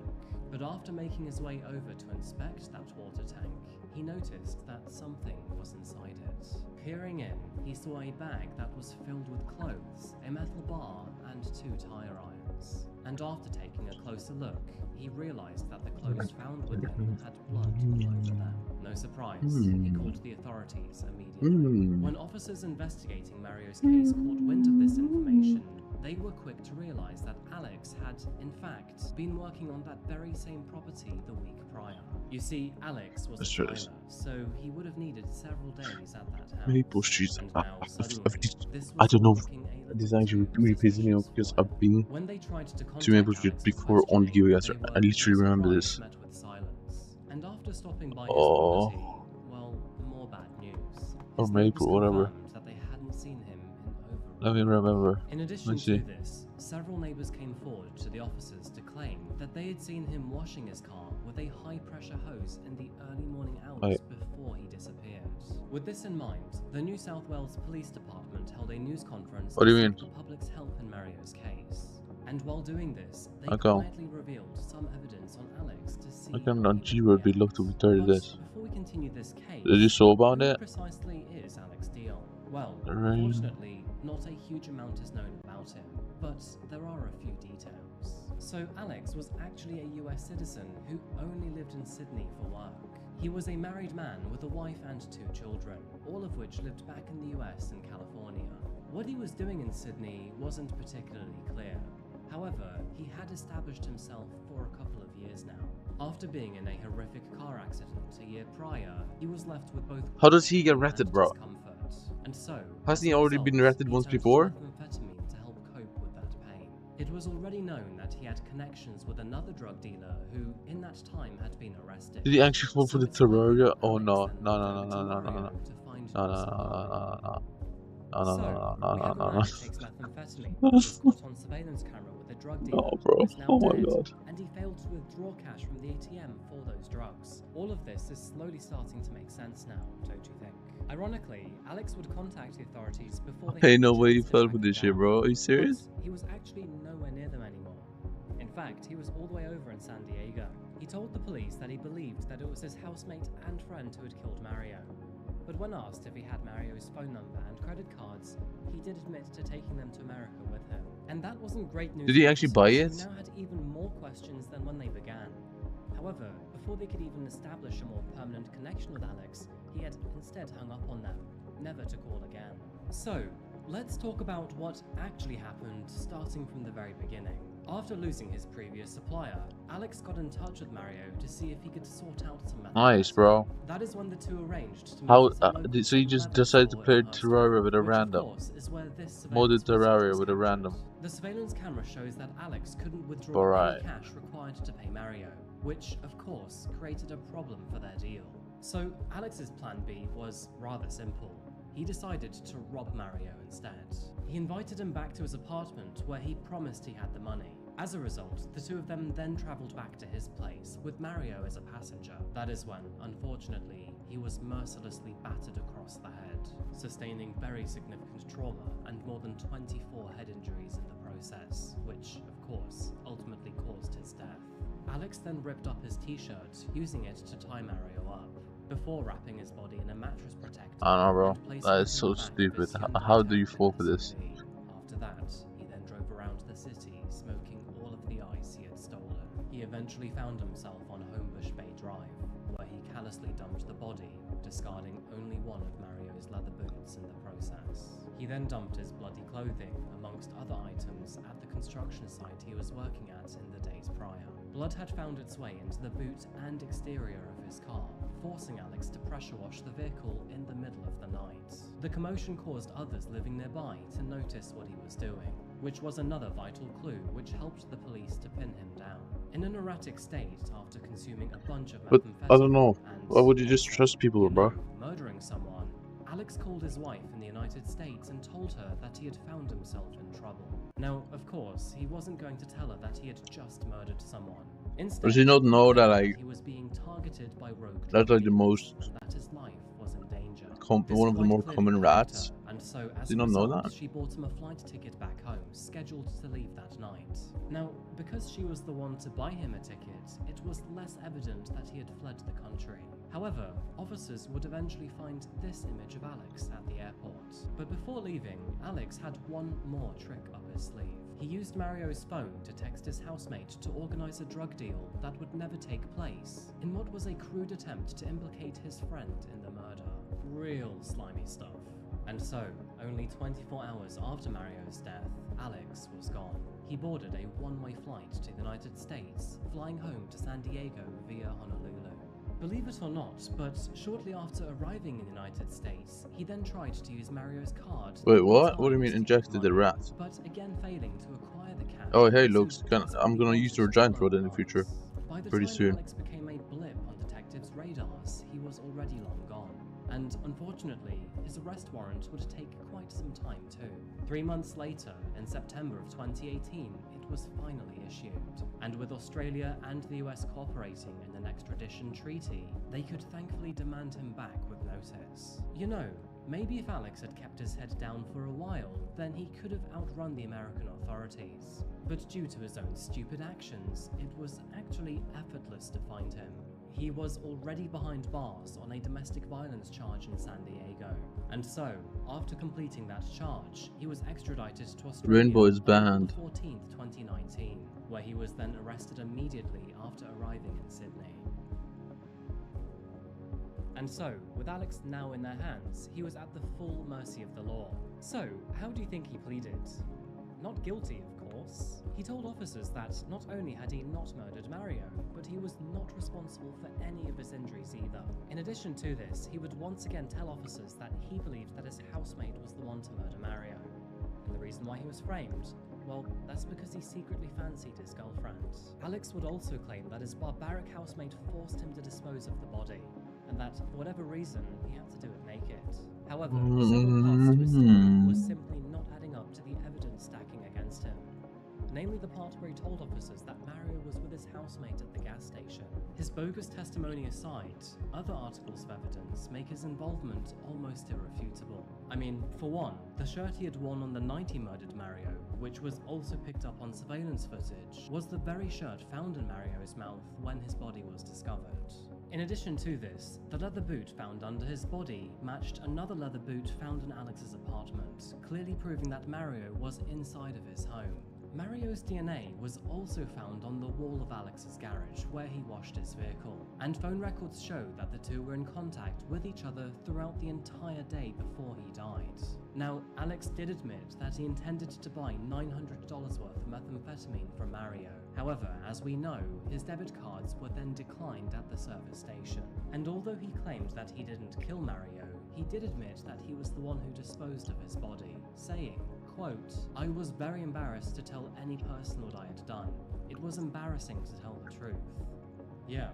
But after making his way over to inspect that water tank, he noticed that something was inside it. Peering in, he saw a bag that was filled with clothes, a metal bar, and 2 tire irons. And after taking a closer look, he realized that the clothes found with him had blood all over them. No surprise, he called the authorities immediately. When officers investigating Mario's case caught wind of this information, they were quick to realize that Alex had, in fact, been working on that very same property the week prior. You see, Alex was a tiler, so he would have needed several days at that house. Maple Street. And now, suddenly, this I was don't know. looking a This little actually too really pisses me off suspicious because for I've been when they tried to to Maple Street contact Alex for before on the questioning, US. they I were, literally no remember surprise, this. met with silence. And after stopping by his Oh. property, well, more bad news. Or His Maple, neighbors whatever. confirmed that they hadn't seen him in over a Let me week. remember. In addition Let's see. to this, several neighbors came forward to the officers to claim that they had seen him washing his car with a high-pressure hose in the early morning hours Right. before he disappeared. With this in mind, the New South Wales Police Department held a news conference What do you to mean? seek the public's help in Mario's case. And while doing this, they Okay. quietly revealed some evidence on Alex to see I can how on he G would Word be react. looked to be 30 But this. before we continue this case, Did you saw about who it? precisely is Alex Dion? Well, Right. unfortunately, not a huge amount is known about him, but there are a few details. So Alex was actually a US citizen who only lived in Sydney for work. He was a married man with a wife and 2 children, all of which lived back in the US and California. What he was doing in Sydney wasn't particularly clear. However, he had established himself for a couple of years now. After being in a horrific car accident a year prior, he was left with both How does he get and arrested, bro? discomfort. And so, Hasn't he as a already been result, arrested he once turned to before? methamphetamine to help cope with that pain. It was already known that he had connections with another drug dealer who, in that time, had been arrested. Did he actually fall for So the it's likely Terraria? that Oh Alex no, then no, went no, over no, to no, no, no, Mario no, to find no, no, some no, help. no, no, no. No, So, no, no, we no, have a no, man no. who takes methamphetamine, who was caught on surveillance camera with a drug dealer No, bro. who is now Oh my dead, god. and he failed to withdraw cash from the ATM for those drugs. All of this is slowly starting to make sense now, don't you think? Ironically, Alex would contact the authorities before they Hey, had no the way you chance to fell track for him this shit, down. bro. Are you serious? But he was actually nowhere near them anymore. In fact, he was all the way over in San Diego. He told the police that he believed that it was his housemate and friend who had killed Mario. But when asked if he had Mario's phone number and credit cards, he did admit to taking them to America with him. And that wasn't great news. Did he for actually officers buy it? who now had even more questions than when they began. However, before they could even establish a more permanent connection with Alex, he had instead hung up on them, never to call again. So, let's talk about what actually happened starting from the very beginning. After losing his previous supplier, Alex got in touch with Mario to see if he could sort out some Nice, methamphetamine. bro. That is when the two arranged to meet How? at a local So you just 7-Eleven decided to store play in Hurston, Terraria with a which, of random? course, is where this Modded surveillance footage Terraria was with a captured. random. The surveillance camera shows that Alex couldn't withdraw Alright. any cash required to pay Mario, which, of course, created a problem for their deal. So, Alex's plan B was rather simple. He decided to rob Mario instead. He invited him back to his apartment where he promised he had the money. As a result, the two of them then traveled back to his place with Mario as a passenger. That is when, unfortunately, he was mercilessly battered across the head, sustaining very significant trauma and more than 24 head injuries in the process, which, of course, ultimately caused his death. Alex then ripped up his t-shirt, using it to tie Mario up, before wrapping his body in a mattress protector. I don't know, bro. and placing That it is in so the back of stupid. his Hyundai How do you Captain fall for this? SUV. After that, he then drove around the city, smoking all of the ice he had stolen. He eventually found himself on Homebush Bay Drive, where he callously dumped the body, discarding only one of Mario's leather boots in the process. He then dumped his bloody clothing, amongst other items, at the construction site he was working at in the days prior. Blood had found its way into the boot and exterior of his car, forcing Alex to pressure wash the vehicle in the middle of the night. The commotion caused others living nearby to notice what he was doing, which was another vital clue which helped the police to pin him down. In an erratic state after consuming a bunch of But methamphetamine I don't know. and, Why would you just trust people, you bro? know, murdering someone, Alex called his wife in the United States and told her that he had found himself in trouble. Now, of course, he wasn't going to tell her that he had just murdered someone. Instead, Does he not know that, like, he was being targeted by rogue that's drug like the dealers most and that his life was in danger. one of the more Despite common clearly rats? character, and so as Did a not know result, that? she bought him a flight ticket back home, scheduled to leave that night. Now, because she was the one to buy him a ticket, it was less evident that he had fled the country. However, officers would eventually find this image of Alex at the airport. But before leaving, Alex had one more trick up his sleeve. He used Mario's phone to text his housemate to organize a drug deal that would never take place, in what was a crude attempt to implicate his friend in the murder. Real slimy stuff. And so, only 24 hours after Mario's death, Alex was gone. He boarded a one-way flight to the United States, flying home to San Diego via Honolulu. Believe it or not, but shortly after arriving in the United States, he then tried to use Mario's card. Wait, what? What do you mean injected the rat? But again failing to acquire the cash. Oh, hey, looks. I'm gonna use the giant rod in the future. By the pretty time soon. Alex became a blip on detectives' radars, he was already long gone. And unfortunately, his arrest warrant would take quite some time too. 3 months later, in September of 2018, it was finally issued. And with Australia and the US cooperating in an extradition treaty, they could thankfully demand him back with notice. You know, maybe if Alex had kept his head down for a while, then he could have outrun the American authorities. But due to his own stupid actions, it was actually effortless to find him. He was already behind bars on a domestic violence charge in San Diego. And so, after completing that charge, he was extradited to Australia Rainbow is on banned. April 14th, 2019, where he was then arrested immediately after arriving in Sydney. And so, with Alex now in their hands, he was at the full mercy of the law. So, how do you think he pleaded? Not guilty, of course. He told officers that not only had he not murdered Mario, but he was not responsible for any of his injuries either. In addition to this, he would once again tell officers that he believed that his housemate was the one to murder Mario. And the reason why he was framed? Well, that's because he secretly fancied his girlfriend. Alex would also claim that his barbaric housemate forced him to dispose of the body, and that for whatever reason, he had to do it naked. However, several parts to his story was simply not adding up to the evidence stacking against him. Namely the part where he told officers that Mario was with his housemate at the gas station. His bogus testimony aside, other articles of evidence make his involvement almost irrefutable. I mean, for one, the shirt he had worn on the night he murdered Mario, which was also picked up on surveillance footage, was the very shirt found in Mario's mouth when his body was discovered. In addition to this, the leather boot found under his body matched another leather boot found in Alex's apartment, clearly proving that Mario was inside of his home. Mario's DNA was also found on the wall of Alex's garage where he washed his vehicle, and phone records show that the two were in contact with each other throughout the entire day before he died. Now, Alex did admit that he intended to buy $900 worth of methamphetamine from Mario. However, as we know, his debit cards were then declined at the service station. And although he claimed that he didn't kill Mario, he did admit that he was the one who disposed of his body, saying, quote, "I was very embarrassed to tell any person what I had done. It was embarrassing to tell the truth." Yeah,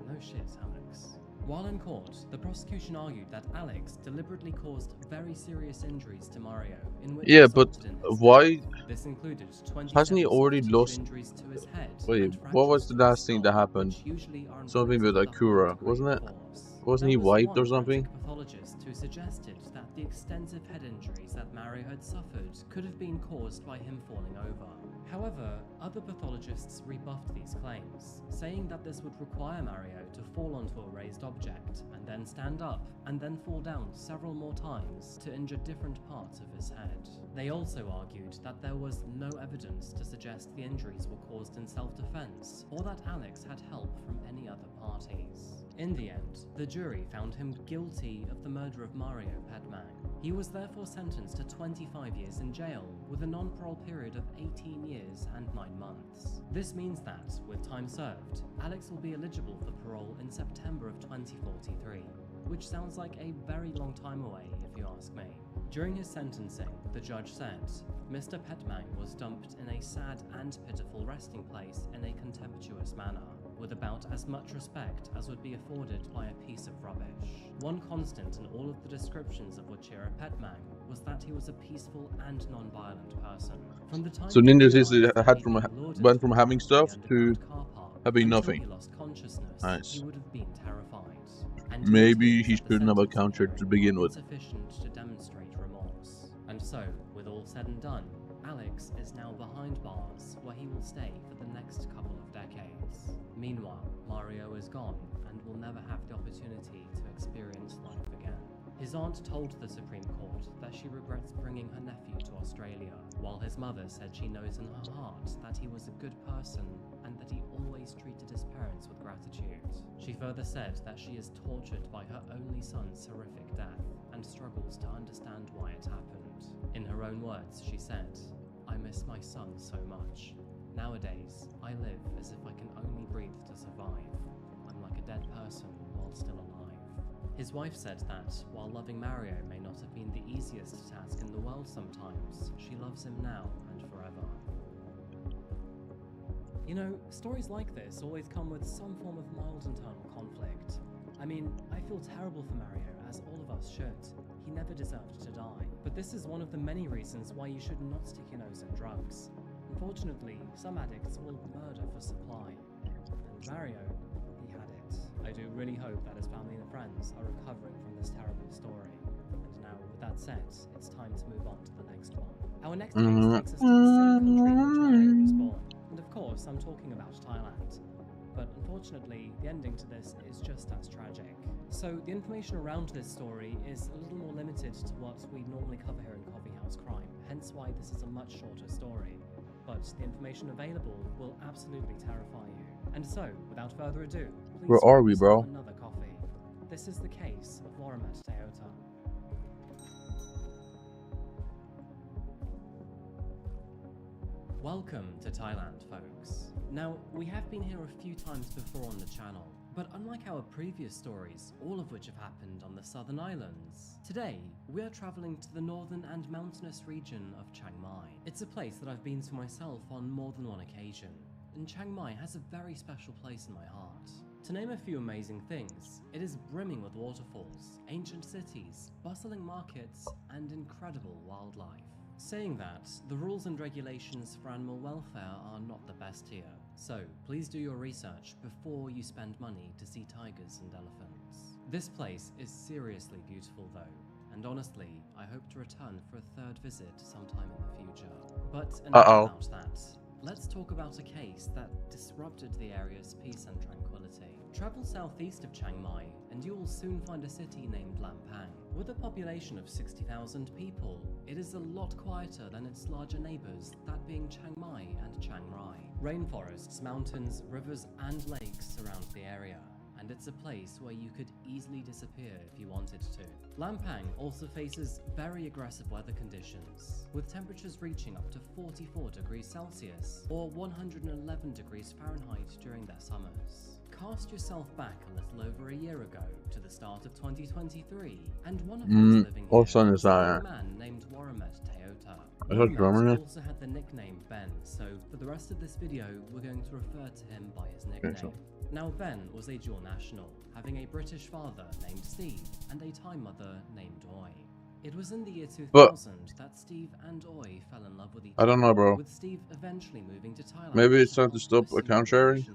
no shit, Alex. While in court, the prosecution argued that Alex deliberately caused very serious injuries to Mario, in which Yeah, but resulted in his why? death. This included 27 Hasn't he already soft tissue lost? injuries to his head. Wait, and what was fractures the to his last thing that skull, happened? which usually are Something inflicted with with a high Akura, degree wasn't of it? force. Wasn't There he was wiped or one something? forensic pathologist who suggested that the extensive head injuries that Mario had suffered could have been caused by him falling over. However, other pathologists rebuffed these claims, saying that this would require Mario to fall onto a raised object, and then stand up, and then fall down several more times to injure different parts of his head. They also argued that there was no evidence to suggest the injuries were caused in self-defense, or that Alex had help from any other parties. In the end, the jury found him guilty of the murder of Mario Pedmang. He was therefore sentenced to 25 years in jail, with a non-parole period of 18 years and 9 months. This means that, with time served, Alex will be eligible for parole in September of 2043, which sounds like a very long time away if you ask me. During his sentencing, the judge said, Mr. Pedmang was dumped in a sad and pitiful resting place in a contemptuous manner, with about as much respect as would be afforded by a piece of rubbish. One constant in all of the descriptions of Wachira Pedmang was that he was a peaceful and non-violent person. From the time So he Ninja realized that had he'd from been lauded went from for having parking stuff the to underground car park having until nothing. he lost consciousness, Nice. he would have been terrified. And he Maybe admits he at the shouldn't have sentencing accounted to hearing begin are with. insufficient to demonstrate remorse. And so, with all said and done, Alex is now behind bars, where he will stay for the next couple of decades. Meanwhile, Mario is gone and will never have the opportunity to experience life again. His aunt told the Supreme Court that she regrets bringing her nephew to Australia, while his mother said she knows in her heart that he was a good person and that he always treated his parents with gratitude. She further said that she is tortured by her only son's horrific death and struggles to understand why it happened. In her own words, she said, "I miss my son so much. Nowadays, I live as if I can only breathe to survive. I'm like a dead person while still alive." His wife said that, while loving Mario may not have been the easiest task in the world sometimes, she loves him now and forever. You know, stories like this always come with some form of mild internal conflict. I mean, I feel terrible for Mario, as all of us should. He never deserved to die. But this is one of the many reasons why you should not stick your nose in drugs. Unfortunately, some addicts will murder for supply. And Mario, he had it. I do really hope that his family and friends are recovering from this terrible story. And now, with that said, it's time to move on to the next one. Our next case takes us to the same country in which Mario was born. And of course, I'm talking about Thailand. But unfortunately, the ending to this is just as tragic. So the information around this story is a little more limited to what we normally cover here in Coffee House Crime, hence why this is a much shorter story. But the information available will absolutely terrify you. And so, without further ado, please Where are we, grab bro? yourself another coffee. This is the case of Waramet Toyota. Welcome to Thailand, folks. Now, we have been here a few times before on the channel, but unlike our previous stories, all of which have happened on the southern islands, today we are traveling to the northern and mountainous region of Chiang Mai. It's a place that I've been to myself on more than one occasion, and Chiang Mai has a very special place in my heart. To name a few amazing things, it is brimming with waterfalls, ancient cities, bustling markets, and incredible wildlife. Saying that, the rules and regulations for animal welfare are not the best here, so please do your research before you spend money to see tigers and elephants. This place is seriously beautiful though, and honestly, I hope to return for a third visit sometime in the future. But enough about that. Let's talk about a case that disrupted the area's peace and tranquility. Travel southeast of Chiang Mai, and you will soon find a city named Lampang. With a population of 60,000 people, it is a lot quieter than its larger neighbours, that being Chiang Mai and Chiang Rai. Rainforests, mountains, rivers and lakes surround the area, and it's a place where you could easily disappear if you wanted to. Lampang also faces very aggressive weather conditions, with temperatures reaching up to 44 degrees Celsius or 111 degrees Fahrenheit during their summers. Cast yourself back a little over a year ago to the start of 2023, and one of those living here was a man named Waramet Toyota. Waramet also had the nickname Ben, so for the rest of this video, we're going to refer to him by his nickname. Now, Ben was a dual national, having a British father named Steve and a Thai mother named Oi. It was in the year 2000 that Steve and Oi fell in love with each other. I don't know, bro. With Steve eventually moving to Thailand. Maybe it's time to stop account sharing.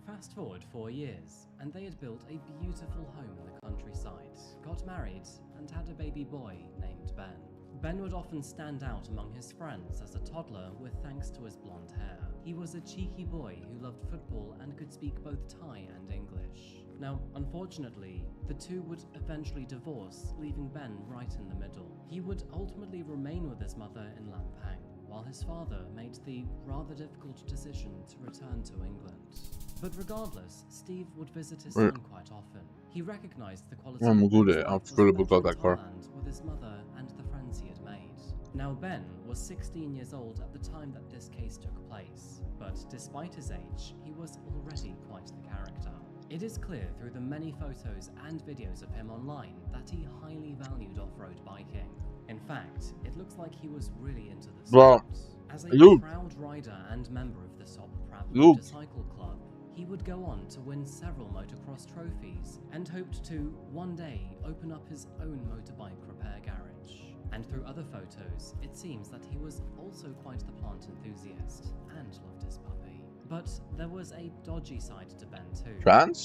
Fast forward 4 years, and they had built a beautiful home in the countryside, got married, and had a baby boy named Ben. Ben would often stand out among his friends as a toddler with thanks to his blonde hair. He was a cheeky boy who loved football and could speak both Thai and English. Now, unfortunately, the two would eventually divorce, leaving Ben right in the middle. He would ultimately remain with his mother in Lampang, while his father made the rather difficult decision to return to England. But regardless, Steve would visit his son quite often. He recognized the quality of his Thailand with his mother and the friends he had made. Now, Ben was 16 years old at the time that this case took place, but despite his age, he was already quite the character. It is clear through the many photos and videos of him online that he highly valued off-road biking. In fact, it looks like he was really into the sport. As a proud rider and member of the Sop Pratt Motorcycle Club, he would go on to win several motocross trophies and hoped to, one day, open up his own motorbike repair garage. And through other photos, it seems that he was also quite the plant enthusiast and loved his puppy. But there was a dodgy side to Ben too.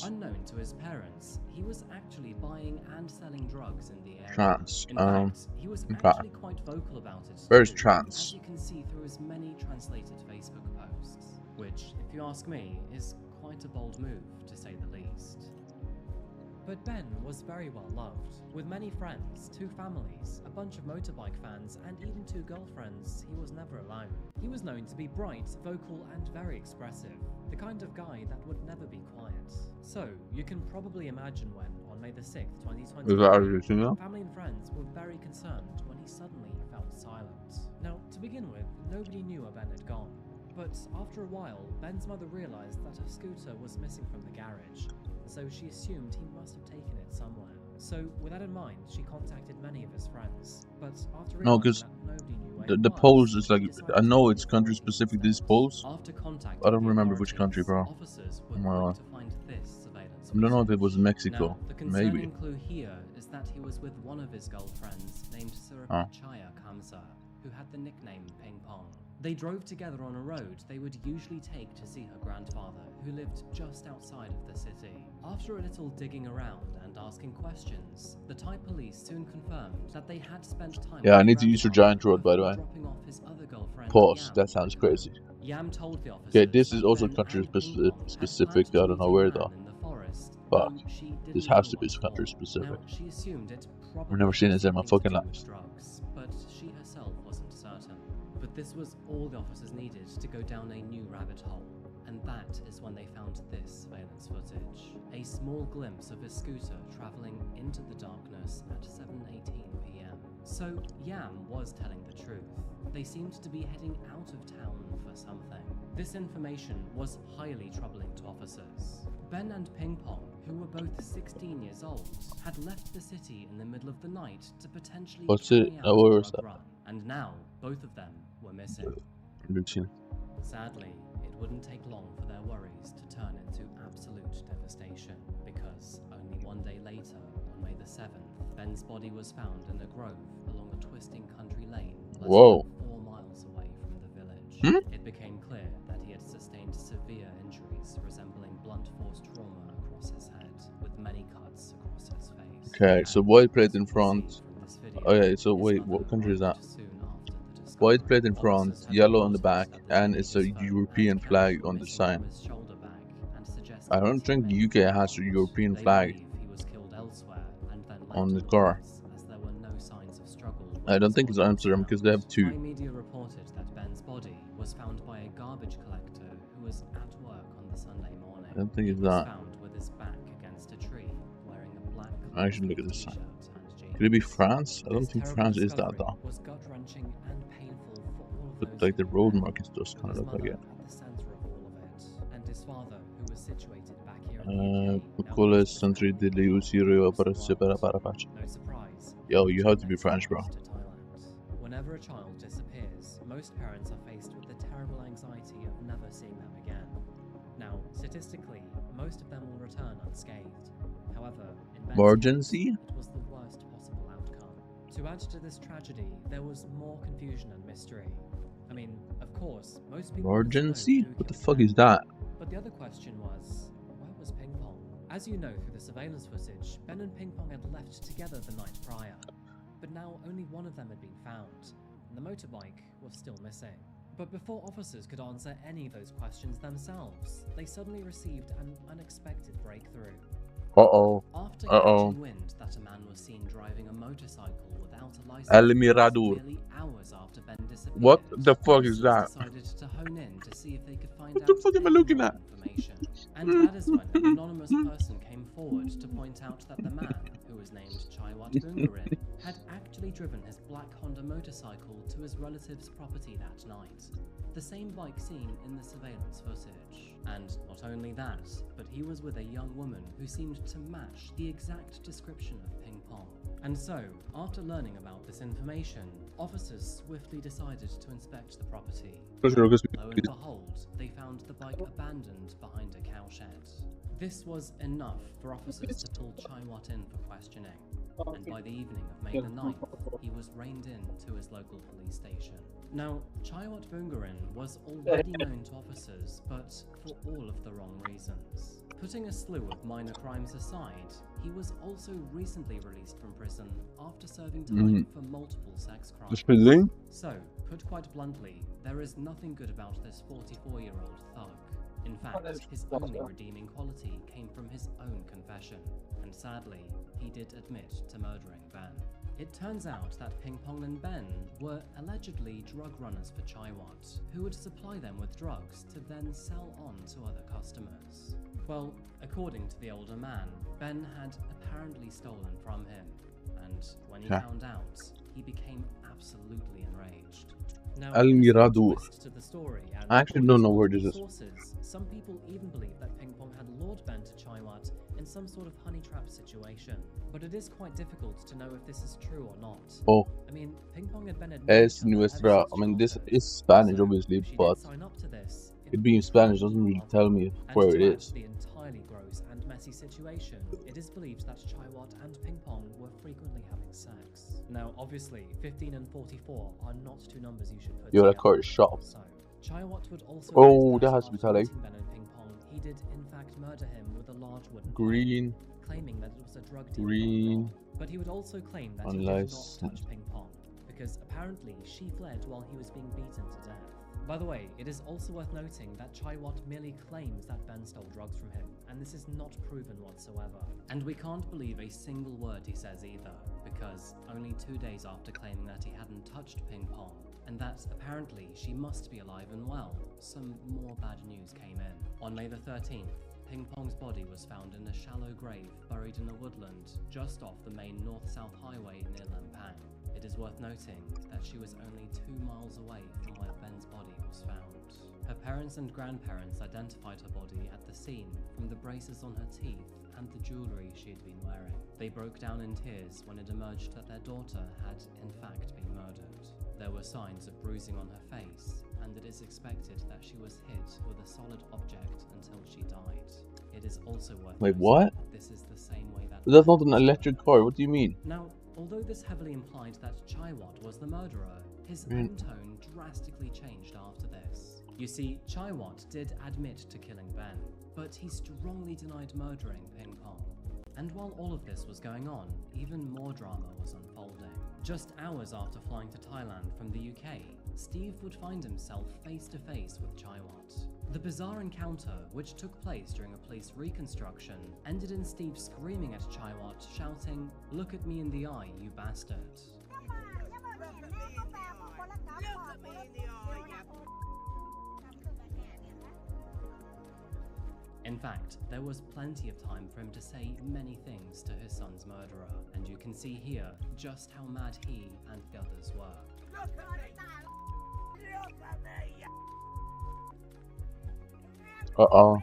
Unknown to his parents, he was actually buying and selling drugs in the area. In fact, he was actually quite vocal about it too, as you can see through his many translated Facebook posts. Which, if you ask me, is quite a bold move, to say the least. But Ben was very well loved, with many friends, 2 families, a bunch of motorbike fans, and even 2 girlfriends. He was never alone. He was known to be bright, vocal, and very expressive, the kind of guy that would never be quiet. So, you can probably imagine when, on May the 6th, 2023, family and friends were very concerned when he suddenly fell silent. Now, to begin with, nobody knew where Ben had gone. But after a while, Ben's mother realized that her scooter was missing from the garage, so she assumed he must have taken it somewhere. So, with that in mind, she contacted many of his friends. But after realizing that nobody knew where the polls is like, I know it's country specific, these polls. After contacting I don't remember which country, bro. Officers were quick to find this surveillance I don't know if it footage. was Mexico. Now, the concerning Maybe. clue here is that he was with one of his girlfriends named Chaya Kamsa, who had the nickname Ping Pong. They drove together on a road they would usually take to see her grandfather, who lived just outside of the city. After a little digging around and asking questions, the Thai police soon confirmed that they had spent time. Yeah, I need to use your giant road, by the way. Dropping off his other girlfriend, Pause. Yam. That sounds crazy. Yam told the officers Okay, this is that also Ben country and Ping Pong had specific. planned I to don't know meet a where man though. in the forest, But though she didn't this has know to be what country for. specific. Now, she assumed it probably I've never seen this in my had something fucking to do life. with drugs, but she herself wasn't certain. But this was all the officers needed to go down a new rabbit hole, and that is when they found this surveillance footage. A small glimpse of his scooter traveling into the darkness at 7:18 p.m. So Yam was telling the truth. They seemed to be heading out of town for something. This information was highly troubling to officers. Ben and Ping Pong, who were both 16 years old, had left the city in the middle of the night to potentially What's carry it? out Oh, where a was drug that? run, and now both of them were missing. Sadly, it wouldn't take long for their worries to turn into absolute devastation, because only one day later, on May the 7th, Ben's body was found in a grove along a twisting country lane less Whoa. than 4 miles away from the village. Hmm? It became clear that he had sustained severe injuries resembling blunt force trauma across his head, with many cuts across his face. Okay, so And white plate as in you can front. see from this video, Okay, so his wait, mother what country is that? arrived soon after the discovery. White plate in front, Officers had yellow on the reported back, that the and it's a teenager's phone European and cash flag were on the missing sign. from his shoulder bag and suggested I don't that think he the may UK have has a been European They flag believe he was killed elsewhere and then left on the in car. woods, as there were no signs of struggle when I his don't think it's body was Amsterdam because they have found. two. Thai media reported that Ben's body was found by a garbage collector who was at work on the Sunday morning. I don't think He it's was that. found with his back against a tree, wearing a black Actually, look at this t-shirt sign. and jeans. Could it be France? I don't This think terrible France is that discovery though. was gut-wrenching and painful for all of But those like the who road knew markings does Ben, kind with of his look like mother it. at the center of all of it, and his father, who was situated back here in the UK, now Qual è il faced centro family delle all usirie across the world. para faccia? No surprise. Yo, he you have to turned be his French, bro. focus to Thailand. Whenever a child disappears, most parents are faced with the terrible anxiety of never seeing them again. Now, statistically, most of them will return unscathed. However, in Ben's Emergency? case, it was the worst possible outcome. To add to this tragedy, there was more confusion and mystery. I mean, of course, most people wanted to know Emergency? who What the killed fuck Ben. is that? But the other question was, where was Ping Pong? As you know through the surveillance footage, Ben and Ping Pong had left together the night prior. But now only one of them had been found, and the motorbike was still missing. But before officers could answer any of those questions themselves, they suddenly received an unexpected breakthrough. Uh-oh. After Uh-oh. catching wind that a man was seen driving a motorcycle without a license, El Mirador. merely hours after Ben disappeared, What the fuck is officers that? decided to hone in to see if they could find What out the fuck am I any looking more at? information. And that is when an anonymous person came forward to point out that the man, who was named Chaiwat Bungarin, had actually driven his black Honda motorcycle to his relative's property that night. The same bike seen in the surveillance footage. And not only that, but he was with a young woman who seemed to match the exact description of Ping Pong. And so, after learning about this information, officers swiftly decided to inspect the property. Lo and behold, they found the bike abandoned behind a cowshed. This was enough for officers to pull Chaiwat in for questioning, and by the evening of May the 9th, he was reined in to his local police station. Now, Chaiwat Bungarin was already known to officers, but for all of the wrong reasons. Putting a slew of minor crimes aside, he was also recently released from prison after serving time for multiple sex crimes. So, put quite bluntly, there is nothing good about this 44-year-old thug. In fact, his only redeeming quality came from his own confession, and sadly, he did admit to murdering Ben. It turns out that Ping Pong and Ben were allegedly drug runners for Chaiwat, who would supply them with drugs to then sell on to other customers. Well, according to the older man, Ben had apparently stolen from him, and when he found out, he became absolutely enraged. Now, El Mirador. to the story, and I actually don't know where this is. sources, some people even believe that Ping Pong had lured Ben to Chaiwat in some sort of honey trap situation. But it is quite difficult to know if this is true or not. Oh, I mean, Ping Pong had been es nuestra. I mean, this is Spanish, obviously, but it being Spanish doesn't really tell me where it is. The entirely gross and messy situation, it is believed that Chaiwat and Ping Pong were frequently having sex. Now, obviously, 15 and 44 are not two numbers you should put Yo, that together. car is sharp. So, Chaiwat would also Oh, admit that has to be after Talik. meeting Ben and Ping Pong, he did in fact murder him with a large wooden Green. pole, claiming that it was a drug deal Green. gone wrong. But he would also claim that he did Unless- not touch Ping Pong, because apparently she fled while he was being beaten to death. By the way, it is also worth noting that Chaiwat merely claims that Ben stole drugs from him, and this is not proven whatsoever. And we can't believe a single word he says either, because only 2 days after claiming that he hadn't touched Ping Pong, and that apparently she must be alive and well, some more bad news came in. On May the 13th, Ping Pong's body was found in a shallow grave buried in a woodland just off the main north-south highway near Lampang. It is worth noting that she was only 2 miles away from where Ben's body was found. Her parents and grandparents identified her body at the scene from the braces on her teeth and the jewellery she had been wearing. They broke down in tears when it emerged that their daughter had in fact been murdered. There were signs of bruising on her face, and it is expected that she was hit with a solid object until she died. It is also worth Wait, noting what? that this is the same way that That's not an electric car. What do you mean? Now, although this heavily implied that Chaiwat was the murderer, his Mm. own tone drastically changed after this. You see, Chaiwat did admit to killing Ben, but he strongly denied murdering Ping Pong. And while all of this was going on, even more drama was unfolding. Just hours after flying to Thailand from the UK, Steve would find himself face to face with Chaiwat. The bizarre encounter, which took place during a police reconstruction, ended in Steve screaming at Chaiwat, shouting, "Look at me in the eye, you bastard." In fact, there was plenty of time for him to say many things to his son's murderer, and you can see here just how mad he and the others were. Uh-oh.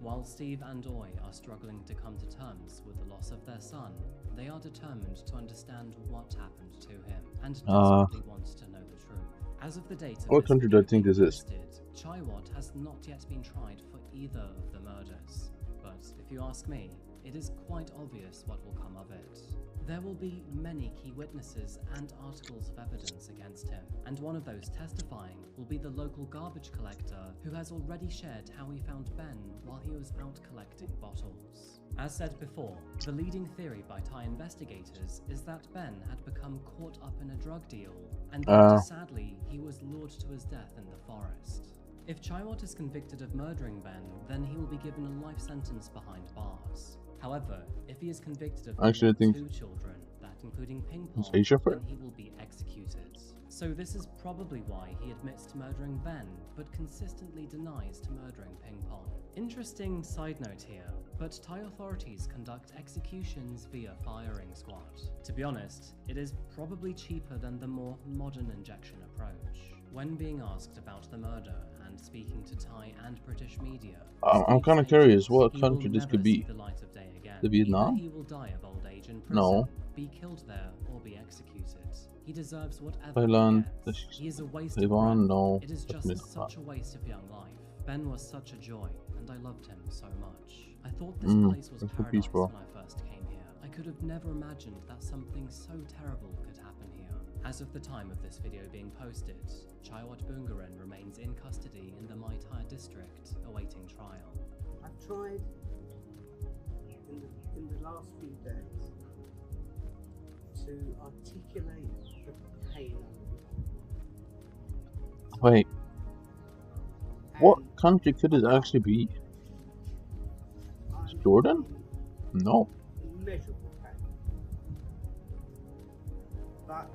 While Steve and Oi are struggling to come to terms with the loss of their son, they are determined to understand what happened to him and desperately want to know the truth. As of the date of what country do I think this is? Chaiwat has not yet been tried for either of the murders, but if you ask me, it is quite obvious what will come of it. There will be many key witnesses and articles of evidence against him, and one of those testifying will be the local garbage collector who has already shared how he found Ben while he was out collecting bottles. As said before, the leading theory by Thai investigators is that Ben had become caught up in a drug deal, and that sadly he was lured to his death in the forest. If Chaiwat is convicted of murdering Ben, then he will be given a life sentence behind bars. However, if he is convicted of killing 2 children, that including Ping Pong, then he will be executed. So this is probably why he admits to murdering Ben, but consistently denies to murdering Ping Pong. Interesting side note here, but Thai authorities conduct executions via firing squad. To be honest, it is probably cheaper than the more modern injection approach. When being asked about the murder and speaking to Thai and British media, I'm kind of curious what country this could be. The Vietnam? Either he will die of old age in prison, No. be killed there, or be executed. He deserves whatever Thailand. he gets. He is a waste Taiwan, of breath. no. It is just such a waste of young life. Ben was such a joy, and I loved him so much. I thought this place was paradise when I first came here. I could have never imagined that something so terrible could happen here. As of the time of this video being posted, Chaiwat Bungaran remains in custody in the Mai Tai district, awaiting trial. I've tried in the last few days to articulate the pain of it. Wait, what And country could it actually be? I'm Jordan? No. in immeasurable pain. But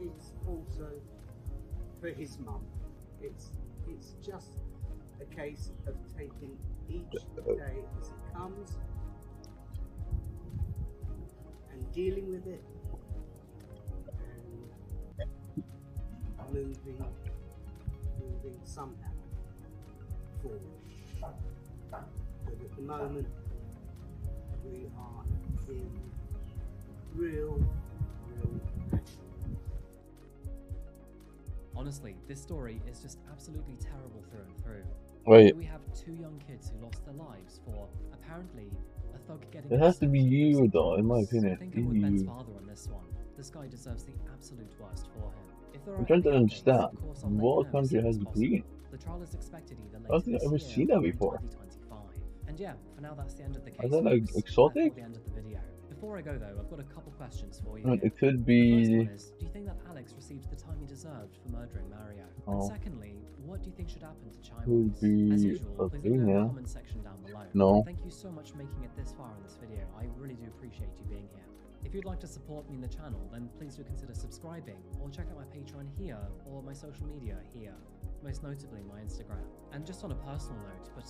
it's also for his mum. It's just a case of taking each day as it comes and dealing with it and moving somehow forward. But at the moment we are in real action. Honestly, this story is just absolutely terrible through and through. Wait, Here we have 2 young kids who lost their lives for, apparently, a thug getting it has to be himself you used though, in my drugs. opinion. I think I'm with Ben's You. father on this one. This guy deserves the absolute worst for him. If there are I'm trying to any updates, understand of course I'll let you what know as country soon has as the possible. green. The trial is expected either I don't later think I've this ever year seen that or in before. 2025. And yeah, for now that's the end of the case. Is that like folks. exotic? Therefore, the end of the video. Before I go though, I've got a couple questions for you. I mean, here. it could The first be. one is, do you think that Alex received the time he deserved for murdering Mario? And Oh. secondly, what do you think should happen to Could Chimons? be As usual, a please thing, leave it in yeah. the comment section down below. No. Thank you so much for making it this far in this video. I really do appreciate you being here. If you'd like to support me in the channel, then please do consider subscribing, or check out my Patreon here, or my social media here, most notably my Instagram. And just on a personal note, but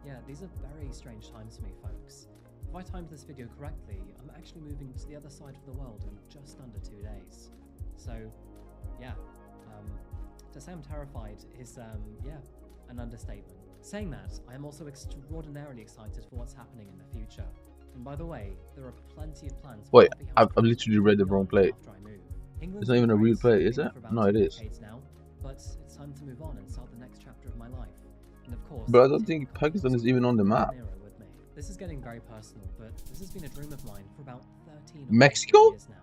yeah, these are very strange times for me, folks. If I timed this video correctly, I'm actually moving to the other side of the world in just under 2 days. So, yeah, to say I'm terrified is, yeah, an understatement. Saying that, I am also extraordinarily excited for what's happening in the future. And by the way, there are plenty of plans for Wait, Coffee House I've Coffee literally read the wrong play. after I move. England's It's not even been a real great, play, been is here it? for about No, 2 it is. decades now, but it's time to move on and start the next chapter of my life. And of course, But I don't take think Coffee Pakistan House is even on the map. Coffee with me. This is getting very personal, but this has been a dream of mine for about 13 or 14 Mexico? years now.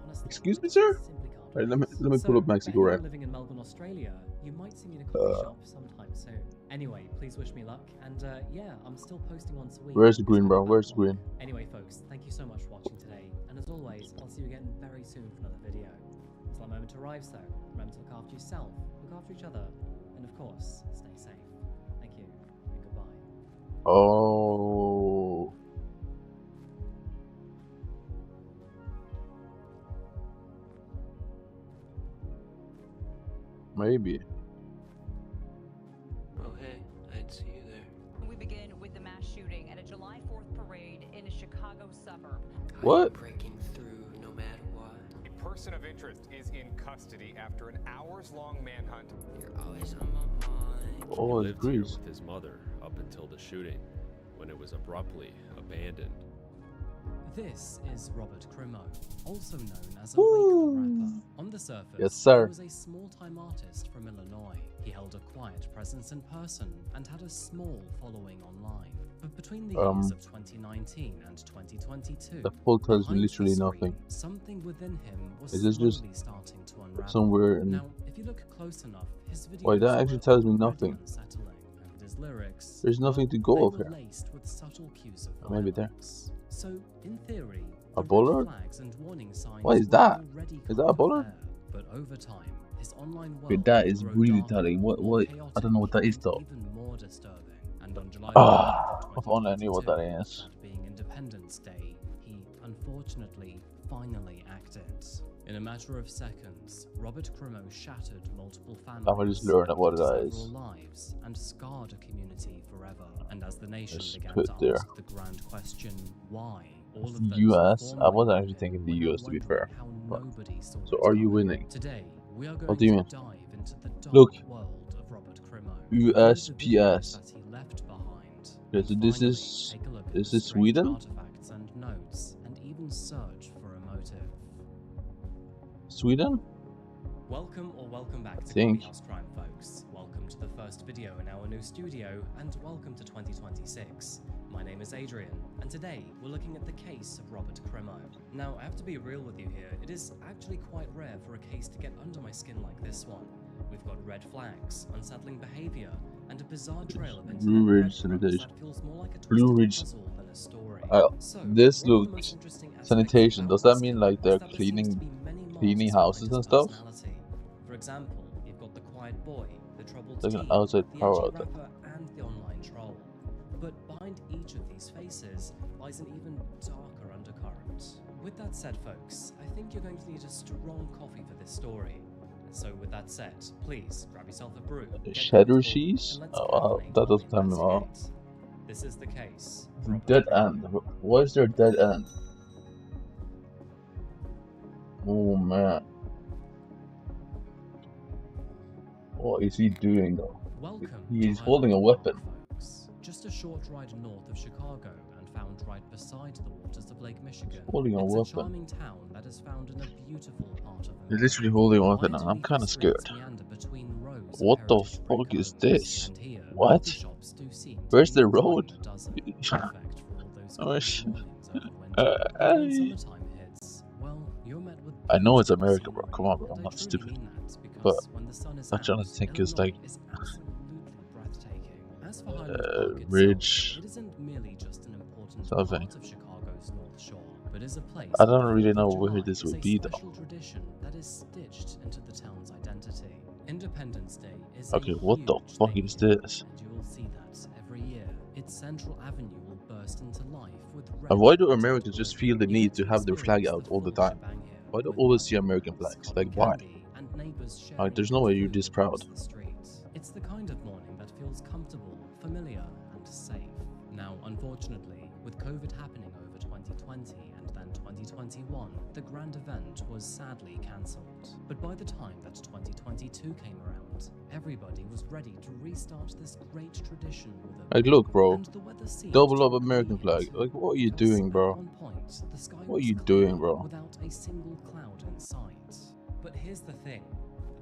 Honestly, Excuse me, I sir? simply can't Alright, let me believe. pull up So, Mexico for anyone right. living in Melbourne, Australia, you might see me in a coffee shop sometime soon. Anyway, please wish me luck, and yeah, I'm still posting once a week. Where's the because green, I bro? have a Where's the backlog. green? Anyway, folks, thank you so much for watching today, and as always, I'll see you again very soon for another video. Until that moment arrives, though, remember to look after yourself, look after each other, and of course, stay safe. Thank you, and goodbye. Oh. Maybe. Oh, hey, I'd see you there. We begin with the mass shooting at a July 4th parade in a Chicago suburb. What? Breaking through no matter what. A person of interest is in custody after an hours-long manhunt. You're always on my mind. Oh, He it's lived here Greece. with his mother up until the shooting, when it was abruptly abandoned. This is Robert Crimo, also known as a Wake rapper. On the surface, Yes, sir. he was a small-time artist from Illinois. He held a quiet presence in person and had a small following online. But between the years of 2019 and 2022, The poll tells me behind the literally screen, nothing. something within him was Is this just slowly starting to unravel. somewhere in? Now, if you look close enough, his videos Wait, that actually were tells me already nothing. unsettling, and his lyrics, There's nothing to they go were off here. laced with subtle cues of Or maybe there. violence. So, in theory, A the red bollard? flags and warning signs What is were that? already Is that a kind of bollard? there, but over time, his online world Wait, that is grew really darker, telling. more What? I don't know what that is chaotic, though. and even more disturbing. And on July Ah, 11th, if only I knew what that 2022, is. that being Independence Day, he unfortunately finally acted. In a matter of seconds, Robert Crimo shattered multiple families, I just learned what that several is. lives, and scarred a community forever. And as the nation Just began put to there. ask the grand question, why? All of The those US? I formerly wasn't with actually him thinking the were now US to be wondering fair. how But- nobody saw So it are you coming. winning? Today, we are going What do you to mean? dive into the dark Look. world of Robert Crimo. USPS. That he left behind. Okay, so And this finally, is- take a look at is the this strange Sweden? artifacts and notes, and even search for a motive. Sweden? Welcome or welcome back to think. Coffee House Crime, folks. Welcome to the first video in our new studio, and welcome to 2026. My name is Adrian, and today we're looking at the case of Robert Crimo. Now, I have to be real with you here. It is actually quite rare for a case to get under my skin like this one. We've got red flags, unsettling behavior, and a bizarre trail of Blue internet Ridge breadcrumbs sanitation. that feels more like a Blue twisted Ridge. puzzle than a story. So, This one of the looks most interesting aspects sanitation. about Does that this mean game like is they're that there seems to cleaning be many cleaning masks houses behind and his stuff? personality. For example, you've got the quiet boy, the troubled Like an teen, outside the power edgy outlet. rapper, and the online troll. But behind each of these faces lies an even darker undercurrent. With that said, folks, I think you're going to need a strong coffee for this story. So with that said, please grab yourself a brew, get Cheddar comfortable, cheese? and let's Oh wow, caffeinate that while we doesn't tell me well. investigate. This is the case. Dead end. Why is there a dead end? Oh man. What is he doing though? Welcome He's to holding a Highland weapon. Park, folks. Just a short ride north of Chicago and found right beside the waters of Lake Michigan. Holding a It's weapon. a charming town that is found in a beautiful part of He's America. literally holding a weapon and I'm Quietly, kinda the streets scared. meander between rows of What the heritage brick fuck is homes, this? and here, What? coffee shops do seem to Where's be the a dime road? a dozen, perfect for all those Oh, cold shit. mornings over winter. And when summertime hits, well, you're met with I know it's beautiful America, bro. scenery. Come on, bro. I'm And I not truly stupid. mean that because But when the sun is I'm trying to out, think it's Illinois like is absolutely breathtaking. As for Highland Park Ridge. itself, it isn't merely just an important something. part of Chicago's North Shore, but is a place I don't where really 4th know of where July this is will a be though. special tradition that is stitched into the town's identity. Independence Day is Okay, a what the huge fuck day is here, this? and you will see that every year. Its Central Avenue will burst into life with And why red do painted Americans just balloons. feel the You need get to have their flag experience out the all the full time? shebang here, Why do with always see matching American lights, flags? cotton Like why? candy, and neighbors Like sharing there's no good way you're food this across proud. the street. It's the kind of morning that feels comfortable, familiar, and safe. Now, unfortunately, with COVID happening over 2020 and then 2021, the grand event was sadly cancelled. But by the time that 2022 came around, everybody was ready to restart this great tradition with a Like look, bro. and the weather seemed Double to up agree American here flag. too, Like what are you because doing, at bro? one point, the sky What are was you clear doing, bro? without a single cloud in sight. But here's the thing.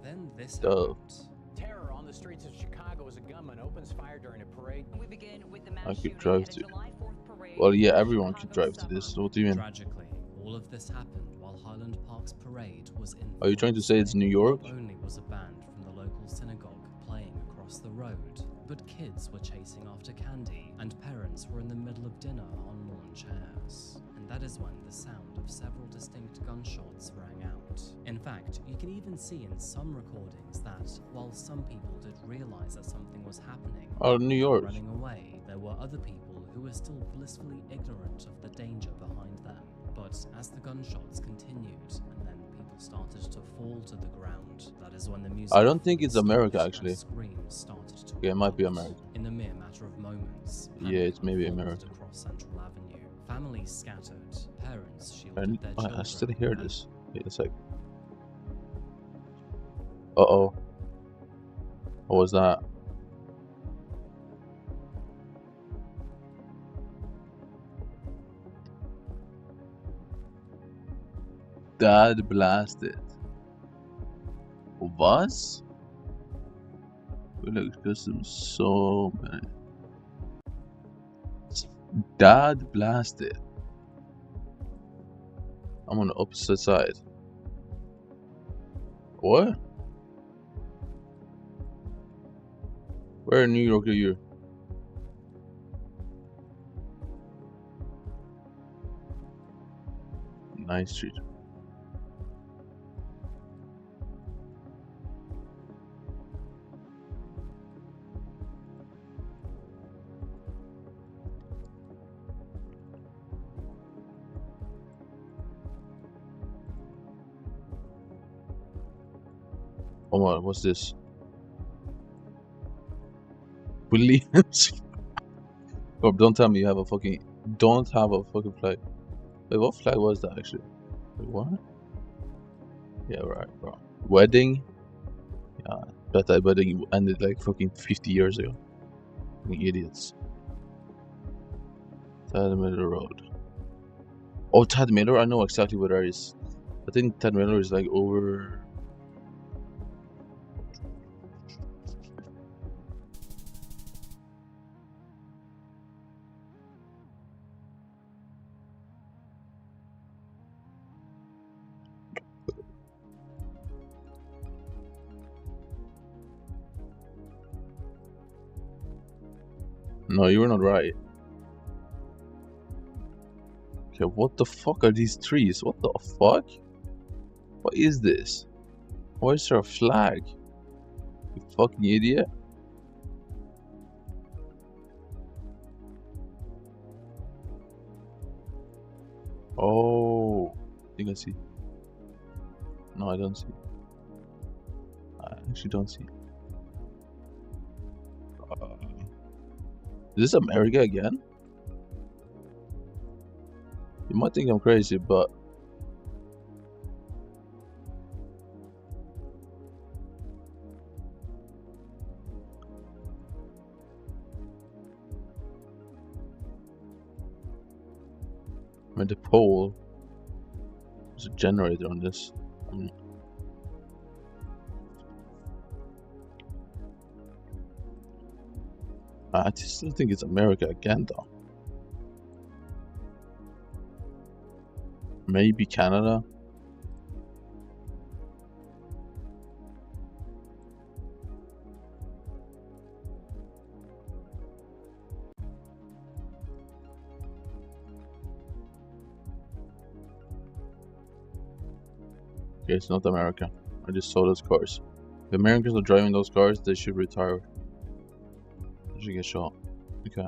Then this Duh. happened. Terror on the streets of Chicago as a gunman opens fire during a parade. We begin with the I mass could shooting drive at a to. July 4th parade. Well, yeah, in a everyone could Chicago drive to this. suburb. What do you mean? Tragically, all of this happened while Highland Park's parade was in Are you full trying to say it's swing. New York? Not only was a band from the local synagogue playing across the road, but kids were chasing after candy, and parents were in the middle of dinner on lawn chairs. And that is when the sound of several distinct gunshots rang out. In fact, you can even see in some recordings that, while some people did realize that something was happening, Oh, New York. running away, there were other people who were still blissfully ignorant of the danger behind them. But as the gunshots continued, and then people started to fall to the ground, that is when the music I don't think it's fully America, stopped actually. and screams started to Yeah, it might be erupt. America. In a mere matter of moments, Yeah, it's maybe panic America. unfolded across Central Avenue. Families scattered, parents shielded And their I children. still hear and this. Wait a sec. Uh-oh. What was that? Dad blasted. Was? We look custom so many. Dad blasted. I'm on the opposite side. What? Where in New York are you? Nice street. Oh my, what's this? Williams. Oh, don't tell me you have a fucking. Don't have a fucking flag. Wait, what flag was that actually? Wait, what? Yeah, right, bro. Wedding? Yeah, bet that wedding ended like fucking 50 years ago. Fucking idiots. Tad Miller Road. Oh, Tad Miller? I know exactly where that is. I think Tad Miller is like over. No, you were not right. Okay, what the fuck are these trees? What the fuck? What is this? Why is there a flag? You fucking idiot. Oh, I think I see. No, I don't see. I actually don't see. Is this America again? You might think I'm crazy, but I mean, the pole. There's a generator on this. I still think it's America again, though. Maybe Canada. Okay, it's not America. I just saw those cars. If Americans are driving those cars, they should retire. They should get shot. Okay.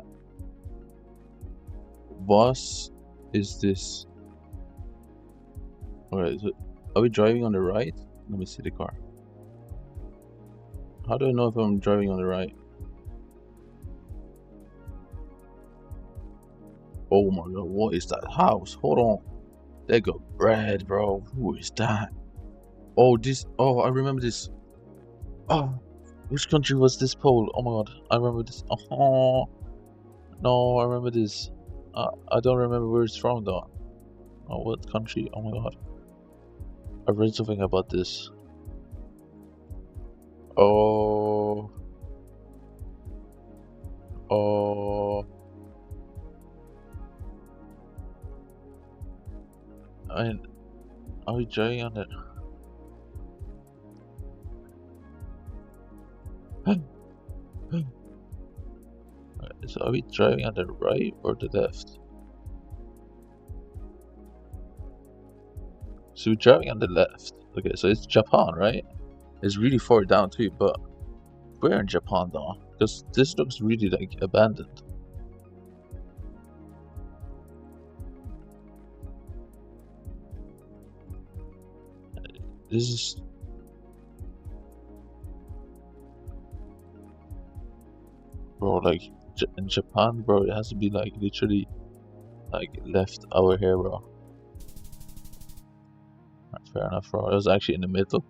What is this? Alright, so are we driving on the right? Let me see the car. How do I know if I'm driving on the right? Oh my god, what is that house? Hold on. They got bread, bro. Who is that? Oh, this. Oh, I remember this. Oh, which country was this pole? Oh my god, I remember this. Oh, no, I remember this. I don't remember where it's from though. Oh, what country? Oh my god. I read something about this. Oh. Oh. I mean, are we driving on it? So are we driving on the right or the left? So we're driving on the left. Okay, so it's Japan, right? It's really far down too, but where in Japan though? Because this looks really like abandoned. This is... Bro, like, in Japan, bro, it has to be like literally like left over here, bro. Fair enough, bro. It was actually in the middle.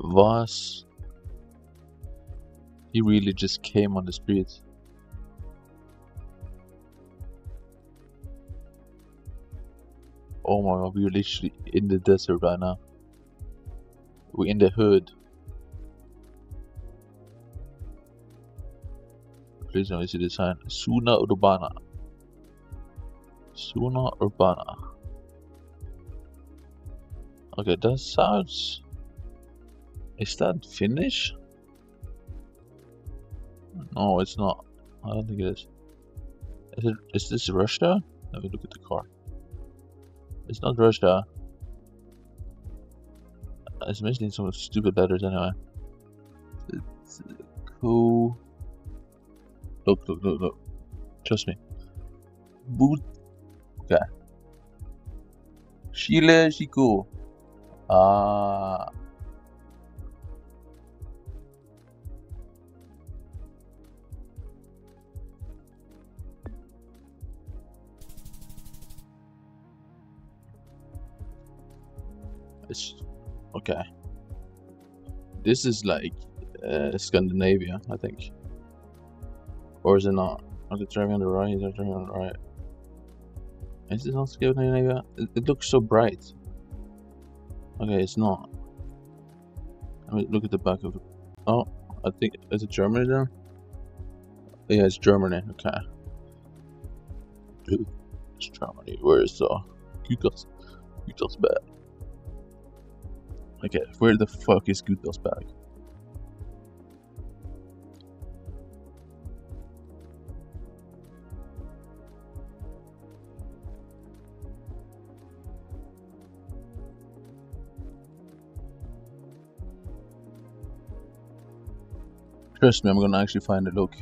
Voss, he really just came on the street. Oh my god, we're literally in the desert right now. We're in the hood. Please let me see the sign. Zona Urbana. Zona Urbana. Okay, that sounds... Is that Finnish? No, it's not. I don't think it is. Is this Russia? Let me look at the car. It's not Russia. It's mentioning some stupid letters anyway. It's cool. Look. Trust me. Boot. Okay. Chile, Chico. Ah. Okay. This is like Scandinavia, I think. Or is it not? Are they driving on the right? They're driving on the right. Is it not Scandinavia? It looks so bright. Okay, it's not. I mean, look at the back of it. Oh, I think, is it Germany there? Yeah, it's Germany. Okay. Dude, it's Germany. Where is Gütersbad? Okay, where the fuck is Guthel's bag? Trust me, I'm gonna actually find it. Look.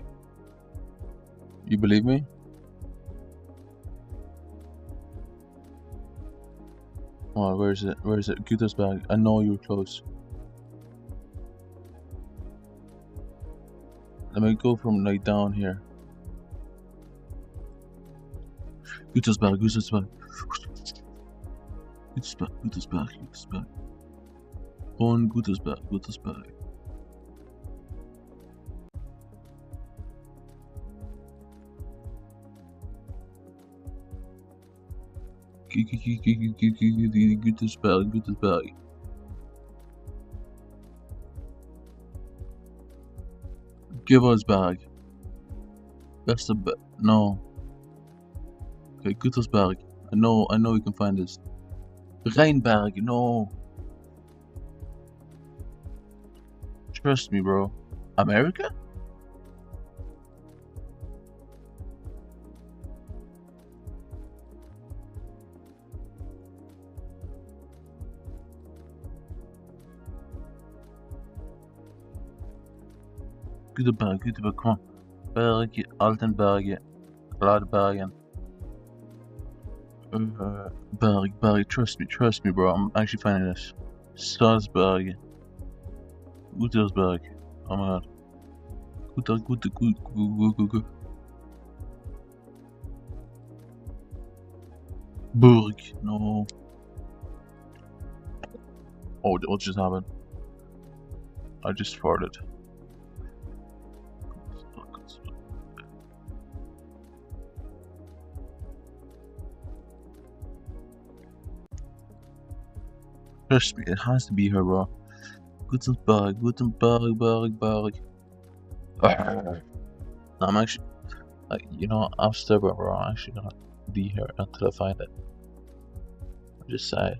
You believe me? Oh, where is it? Where is it? Guthel's bag. I know you were close. Let me go from like down here. Guthel's bag. Guthel's bag. Guthel's bag. Guthel's bag. Guthel's bag. On Guthel's bag. Guthel's bag. Guthel's bag. Guthel's bag. Give us bag. That's the bag. No. Okay, Guthel's bag. I know we can find this. Reinberg, no. Trust me, bro. America? Guttenberg, come on. Berg, Altenberg, Gladbergen. Berg, trust me, bro. I'm actually finding this. Salzburg. Gutelsberg. Oh my god. Gut. Burg. No. Oh, what just happened? I just farted. Trust me, it has to be her, bro. Gutenberg. I'm actually, like, you know, I'm stubborn, bro. I'm actually gonna be here until I find it. I'm just saying.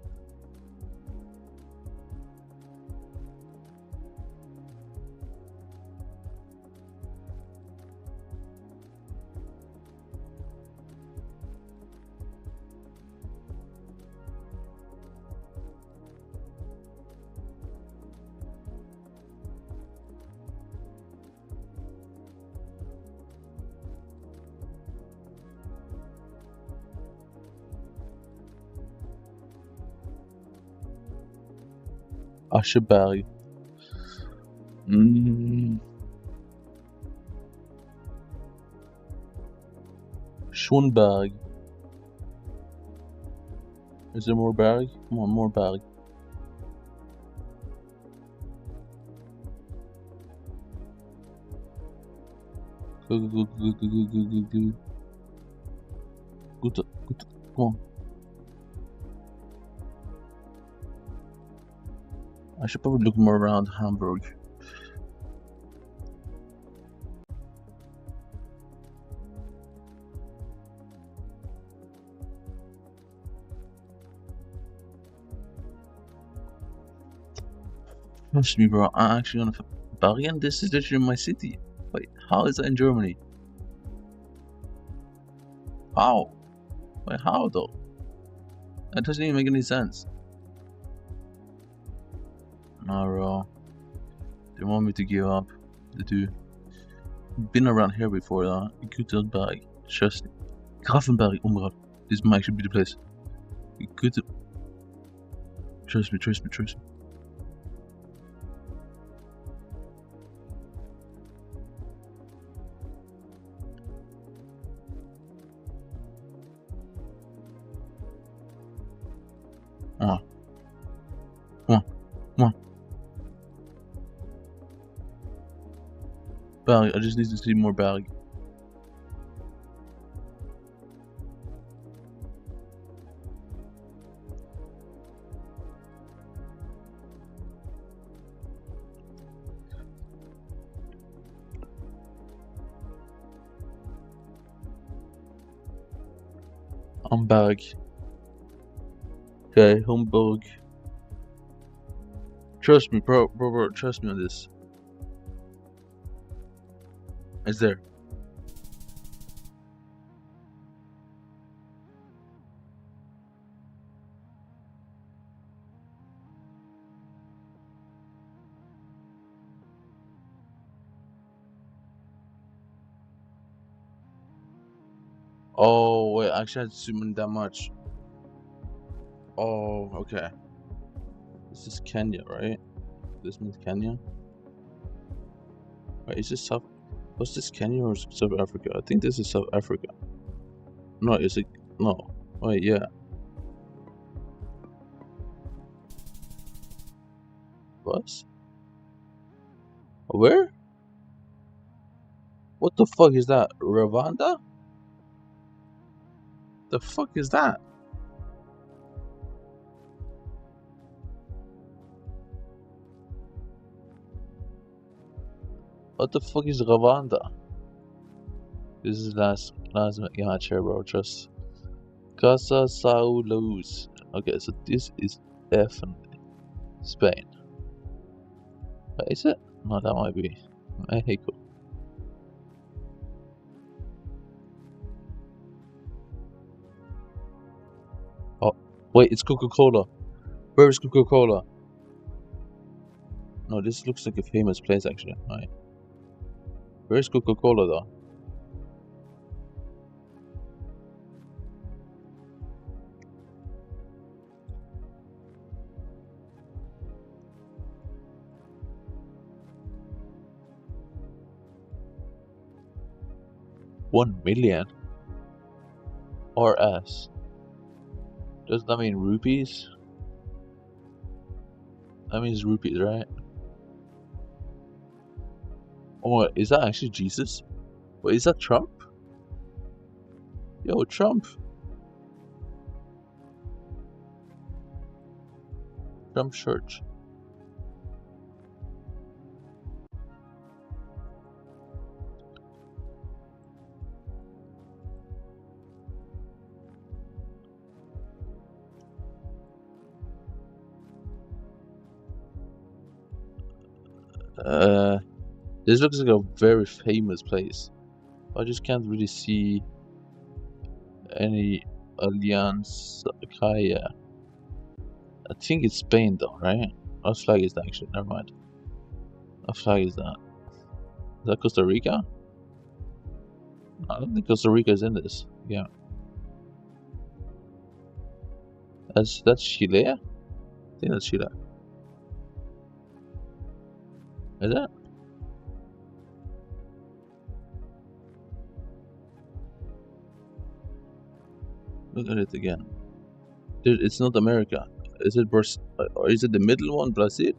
Ascheberg. Schoenberg. Is there more berg? Come on, more berg. Good. Come on. I should probably look more around Hamburg. Trust me, bro. I'm actually gonna. Bergen? This is literally my city. Wait, how is that in Germany? How? Wait, how though? That doesn't even make any sense. No, bro. They want me to give up. They do. Been around here before, though. Gutenberg. Trust me. Grafenberg. Oh my god. This might actually be the place. Guten. Trust me. Come on. Berg, I just need to see more Berg. Hamburg. Okay, Hamburg. Trust me, bro, trust me on this. It's there. Oh wait, actually I had to zoom in that much. Oh, okay. This is Kenya, right? This means Kenya. Wait, is this South? Was this Kenya or South Africa? I think this is South Africa. No, is it? No. Wait, yeah. What? Where? What the fuck is that? Rwanda? The fuck is that? What the fuck is Rwanda? This is last yeah, chair, bro. Trust. Casa Saulos. Okay, so this is definitely Spain. Is it? No, that might be Mexico. Oh, wait, it's Coca-Cola. Where is Coca-Cola? No, this looks like a famous place actually. Right. Where is Coca-Cola though? $1 million? RS. Does that mean rupees? That means rupees, right? Oh, is that actually Jesus? Wait, is that Trump? Yo, Trump. Trump Church. This looks like a very famous place. I just can't really see any Alliance Kaya. I think it's Spain though, right? What flag is that actually? Never mind. What flag is that? Is that Costa Rica? I don't think Costa Rica is in this. Yeah. That's Chile? I think that's Chile. Is that? Look at it again. Dude, it's not America. Is it or is it the middle one, Brazil?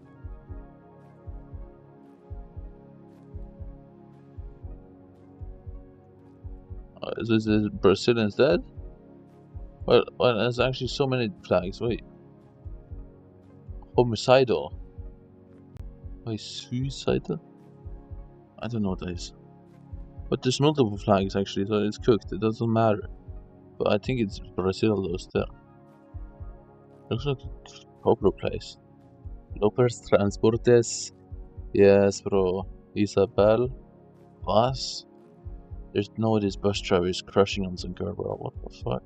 Is it Brazil instead? Well, there's actually so many flags. Wait. Homicidal. Wait, suicidal? I don't know what that is. But there's multiple flags actually, so it's cooked. It doesn't matter. But I think it's Brazil though still. Looks like a popular place. Lopez Transportes. Yes, bro. Isabel. Bus. There's no way this bus driver is crushing on some girl, bro. What the fuck?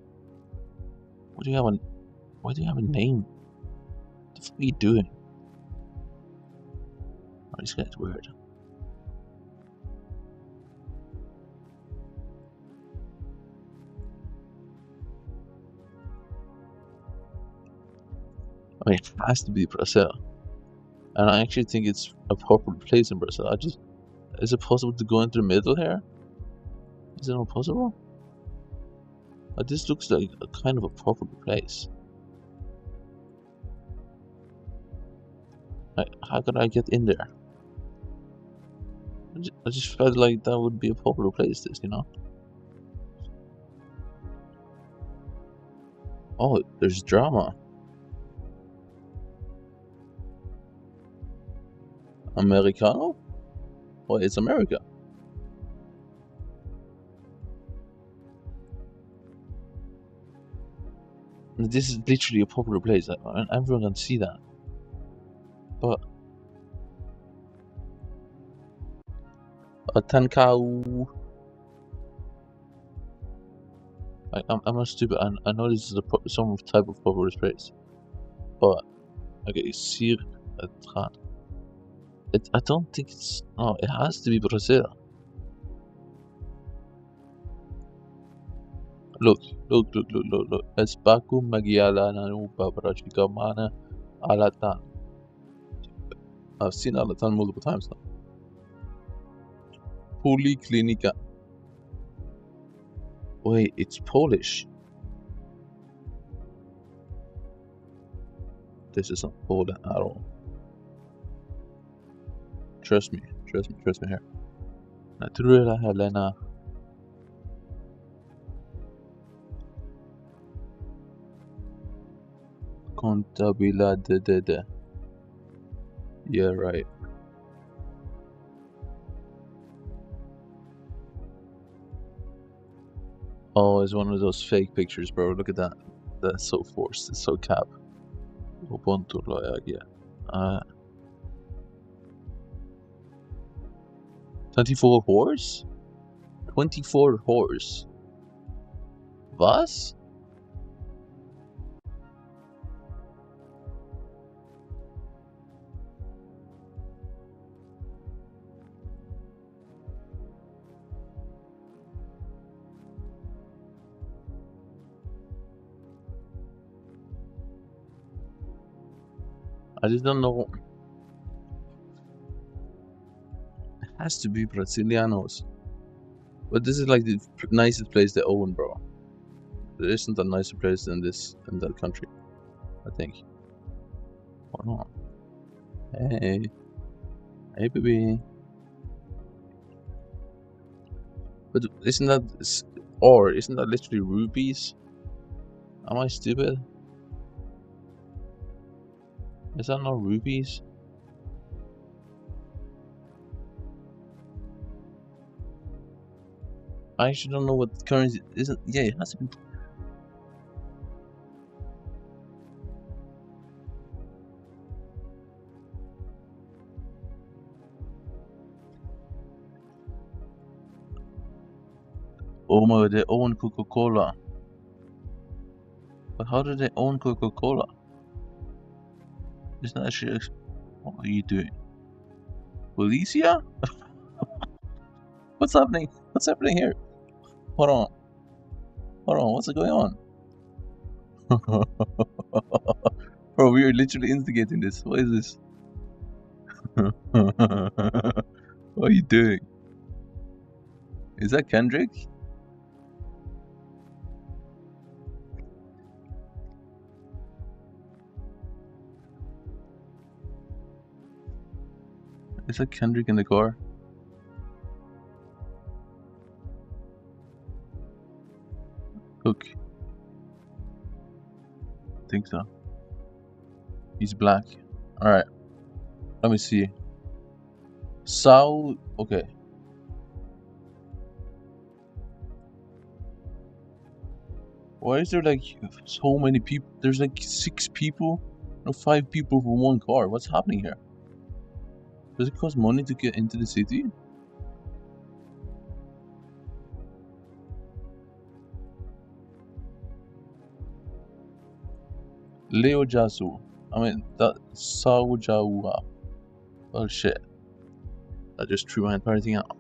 Why do you have a name? What the fuck are you doing? Oh, this guy's weird. I mean, it has to be Brazil. And I actually think it's a popular place in Brazil. Is it possible to go into the middle here? Is it not possible? But this looks like a kind of a popular place. How could I get in there? I just felt like that would be a popular place, you know? Oh, there's drama. Americano? Oh, it's America. This is literally a popular place, and everyone can see that. But A tankau. I'm not stupid. I know this is some type of proper phrase, but okay, sir a tran. I don't think it's. No, it has to be Brazil. Look. Espaku Magiala Nanu Babrachika Mana Alatan. I've seen Alatan multiple times now. Poliklinika. Wait, it's Polish. This isn't Poland at all. Trust me here. Naturela Helena. Contabila de. Yeah, right. Oh, it's one of those fake pictures, bro. Look at that. That's so forced. It's so cap. Ubuntu yeah. 24 horse? 24 horse. Was? I just don't know. It has to be Brazilianos. But this is like the nicest place they own, bro. There isn't a nicer place than this in that country, I think. Or not. Hey, baby. But isn't that literally rupees? Am I stupid? Is that not rupees? I actually don't know what currency isn't. Yeah, it has to be. Oh my, they own Coca-Cola. But how do they own Coca-Cola? Isn't that shit? What are you doing? Felicia? What's happening? What's happening here? Hold on. What's going on? Bro, we are literally instigating this. What is this? What are you doing? Is that Kendrick? Is that Kendrick in the car? Look. I think so. He's black. Alright. Let me see. Okay. Why is there like so many people? There's like 6 people? No, 5 people for one car. What's happening here? Does it cost money to get into the city? Leo Jasu. I mean, that Sao Jawa. Oh shit. I just threw my entire thing out.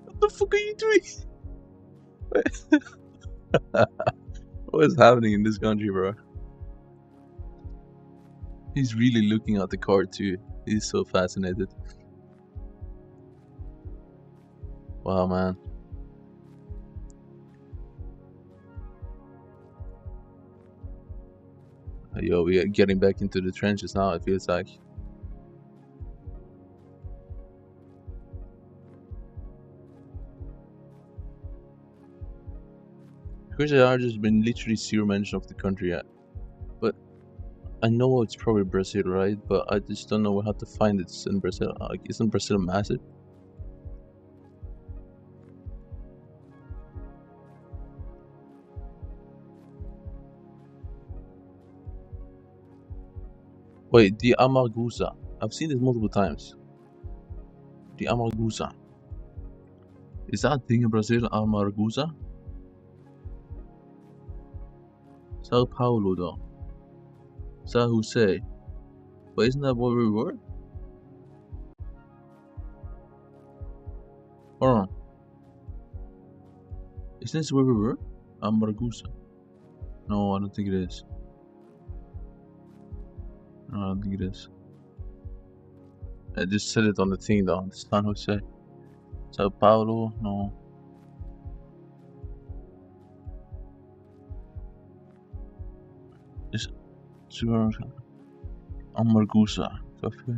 What the fuck are you doing? What is happening in this country, bro? He's really looking at the card too. He's so fascinated. Wow, man. Yo, we are getting back into the trenches now, it feels like. Of course, there has been literally zero mention of the country yet. But I know it's probably Brazil, right? But I just don't know how to find it in Brazil. Like, isn't Brazil massive? Wait, the Amargusa. I've seen this multiple times. The Amargusa. Is that a thing in Brazil, Amargusa? Sao Paulo, though. San Jose. But isn't that where we were? Hold on. Isn't this where we were? Amargusa. No, I don't think it is. No, I don't think it is. I just said it on the thing, though. San Jose. Sao Paulo, no. It's Amargusa Cafe.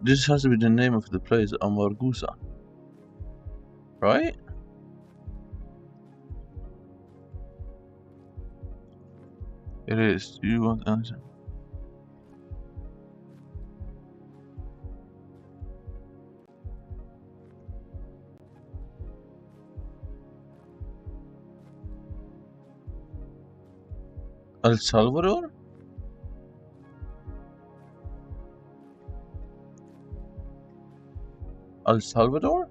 This has to be the name of the place, Amargusa. Right? It is. Do you want to answer? El Salvador? El Salvador?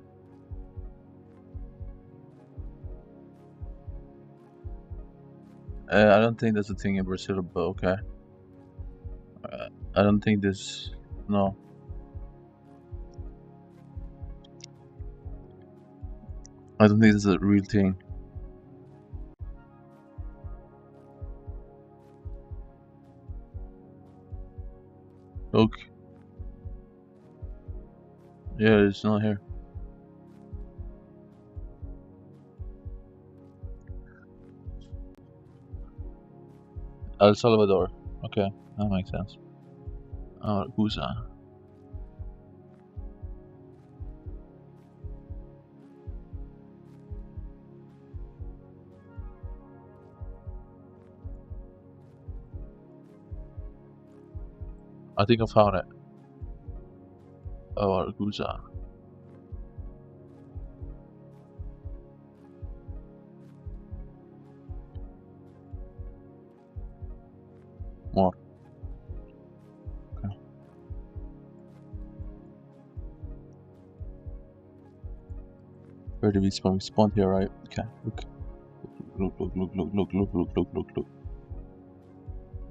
I don't think that's a thing in Brazil, but okay. I don't think this. No. I don't think this is a real thing. Look. Yeah, it's not here. El Salvador. Okay, that makes sense. Amargusa. I think I found it. Amargusa. More. Okay. Where did we spawn? We spawned here, right? Okay, look. Look.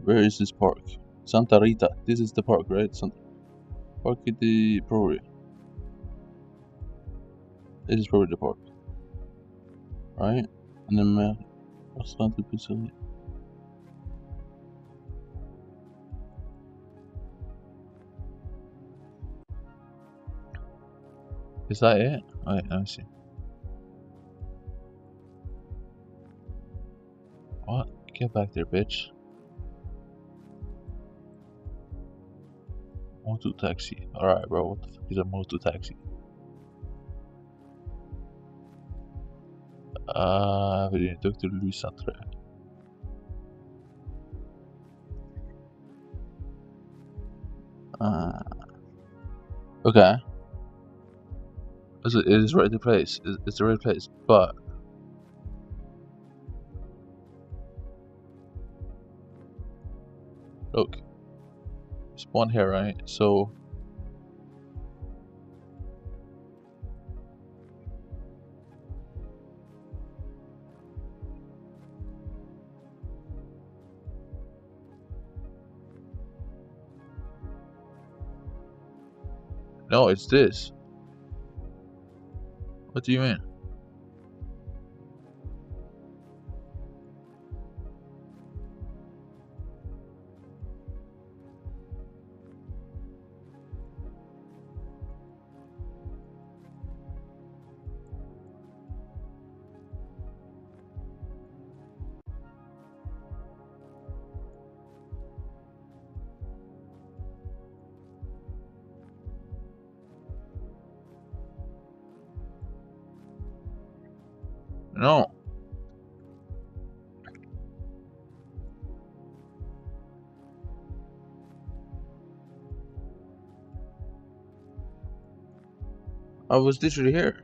Where is this park? Santa Rita. This is the park, right? Park the Brewery. This is probably the park. Right? And then what's not the facility? Is that it? Alright, let me see. What? Get back there, bitch. Moto taxi. Alright, bro. What the fuck is a moto taxi? Vrienden Dr. Luisa tror jag. Okay. It is right the place. It's the right place, but look, spawn here, right? So no, it's this. What do you mean? No. I was literally here.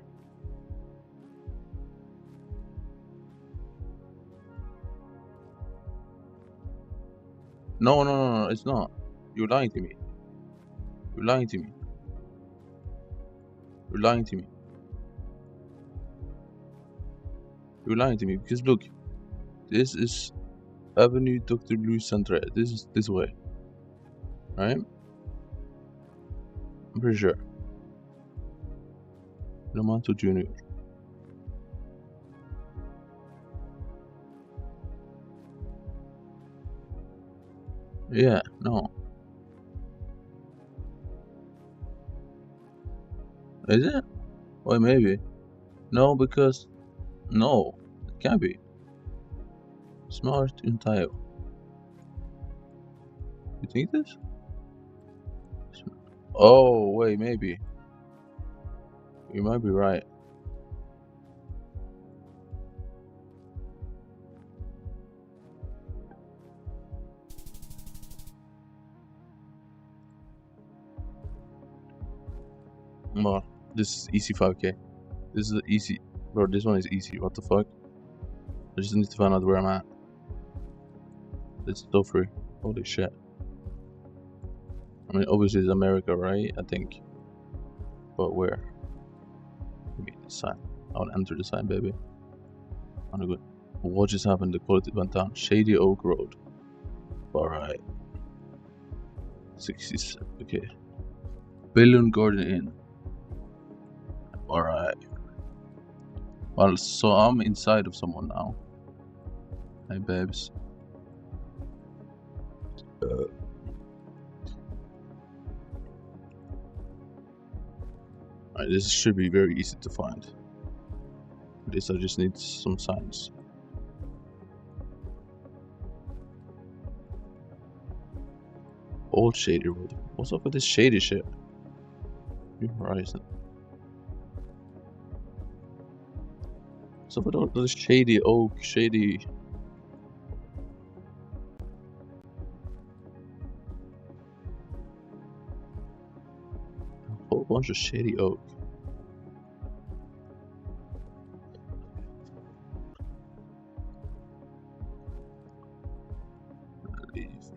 No, it's not. You're lying to me. You're lying to me. You're lying to me. You're lying to me because look, this is Avenue Dr. Luis Centre. This is this way. Right? I'm pretty sure. Romanto Jr. Yeah, no. Is it? Or maybe. No, because no, it can't be. Smart Untayo. You think this? Oh, wait, maybe. You might be right. Well, this is easy 5k. This is easy. Bro, this one is easy. What the fuck? I just need to find out where I'm at. It's still free. Holy shit. I mean, obviously it's America, right? I think. But where? Maybe the sign. I want to enter the sign, baby. I want to go. What just happened? The quality went down. Shady Oak Road. Alright. 67. Okay. Balloon Garden Inn. Alright. Well, so I'm inside of someone now. Hey, babes. Alright, this should be very easy to find. For this, I just need some signs. Old Shady Road. What's up with this shady shit? New Horizon. What's up with all this Shady Oak, Shady... A whole bunch of Shady Oak.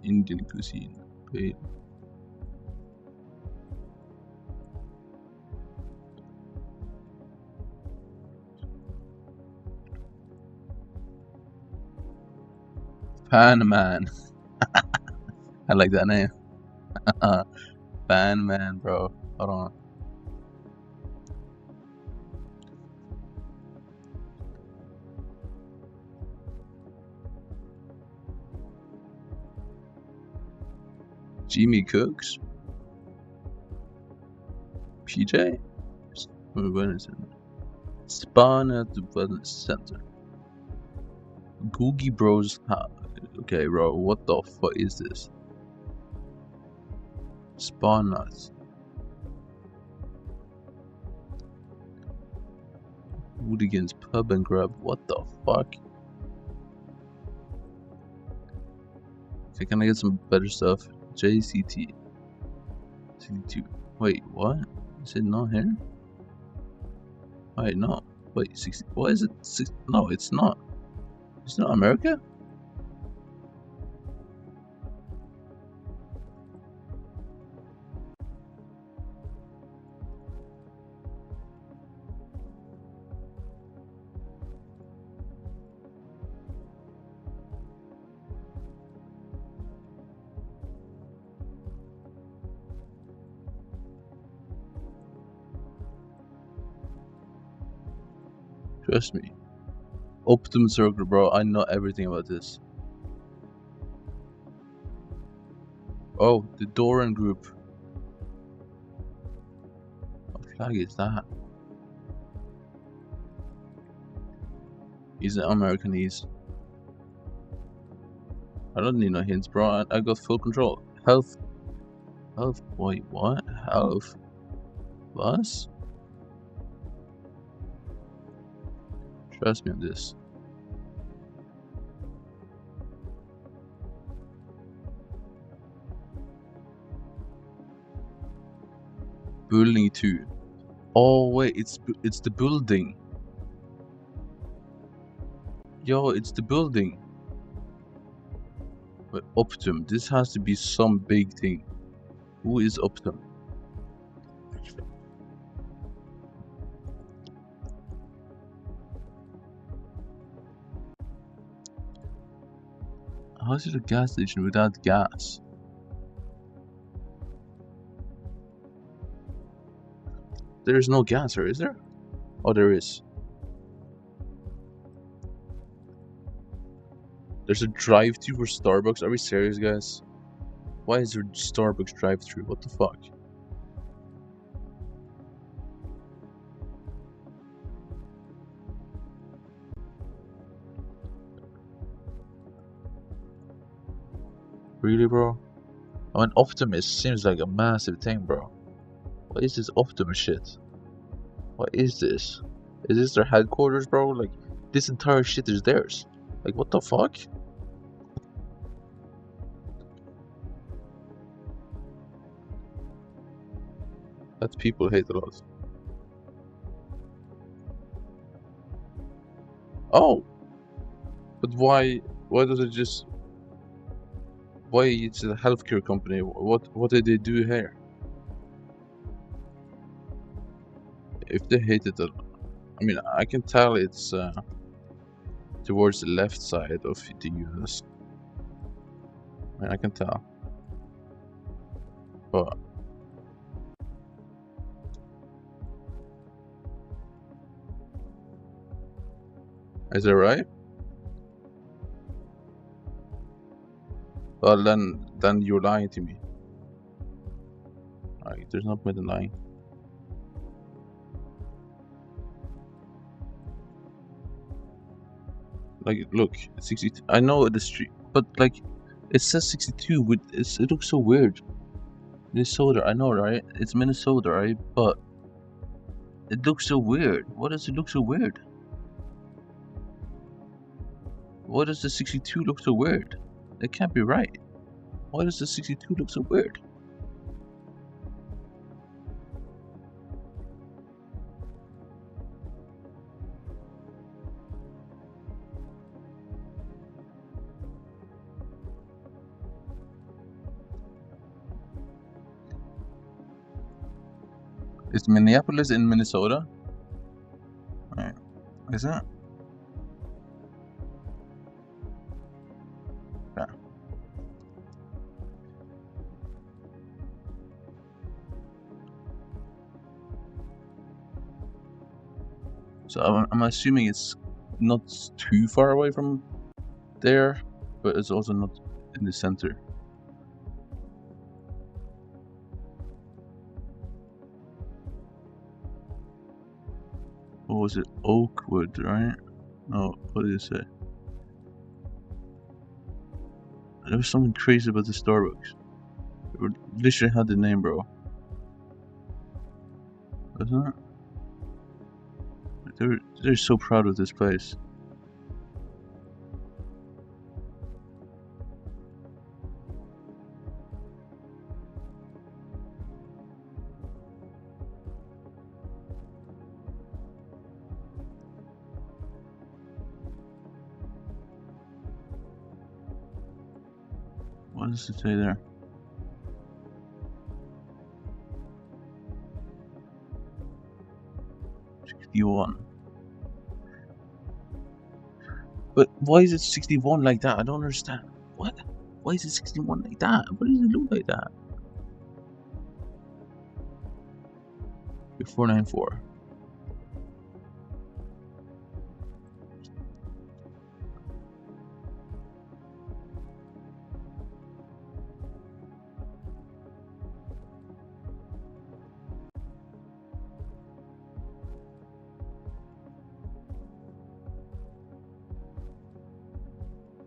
Indian cuisine. Wait. Pan Man. I like that name. Pan Man, bro. Hold on. Jimmy Cooks. PJ. Spawn at the Wellness Center. Googie Bros. Okay, bro. What the fuck is this? Spawn nuts. Hooligans Pub and Grub. What the fuck? Okay, can I get some better stuff? JCT. 62. Wait, what? Is it not here? Wait, no. Wait, 60. What is it? No, it's not. It's not America? Trust me. Optimum Circle, bro. I know everything about this. Oh, the Doran Group. What flag is that? He's an Americanese. I don't need no hints, bro. I got full control. Health. Wait, what? Health. Bus? Trust me on this. Bully 2. Oh wait, it's the building. Yo, it's the building. But Optum, this has to be some big thing. Who is Optum? How is it a gas station without gas? There is no gas, or is there? Oh, there is. There's a drive-thru for Starbucks. Are we serious, guys? Why is there Starbucks drive-thru? What the fuck? Really, bro? I mean, Optimus seems like a massive thing, bro. What is this Optimus shit? What is this? Is this their headquarters, bro? Like, this entire shit is theirs. Like, what the fuck? That people hate a lot. Oh! But why does it just... Why it's a healthcare company? What did they do here? If they hate it, I mean, I can tell it's towards the left side of the US. I mean, I can tell. But is that right? Well, then you're lying to me. Alright, there's no point in lying. Like, look, 62. I know the street, but like, it says 62. With it looks so weird. Minnesota, I know, right? It's Minnesota, right? But it looks so weird. Why does it look so weird? Why does the 62 look so weird? It can't be right. Why does the 62 look so weird? Is Minneapolis in Minnesota? Right. Is that? Yeah. So I'm assuming it's not too far away from there, but it's also not in the center. What was it? Oakwood, right? No, what did it say? There was something crazy about the Starbucks. It literally had the name, bro. Wasn't it? They're so proud of this place. What does it say there? $61. But why is it 61 like that? I don't understand. What? Why is it 61 like that? Why does it look like that? 494.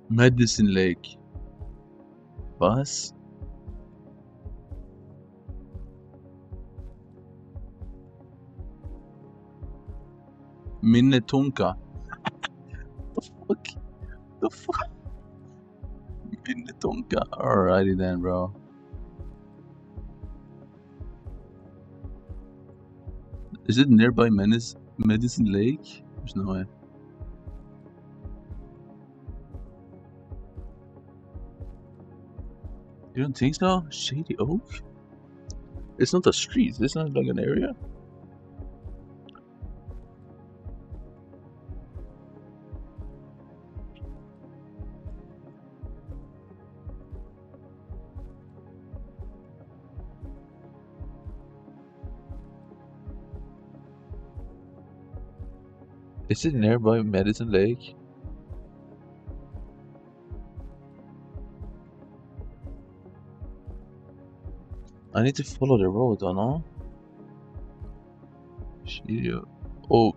Medicine Lake. Bus? Minnetonka. The fuck? The fuck? Minnetonka. Alrighty then, bro. Is it nearby Medicine Lake? There's no way. You don't think so? Shady Oak? It's not a street. It's not like an area. Is it nearby Medicine Lake? I need to follow the road, don't know? Shady Oak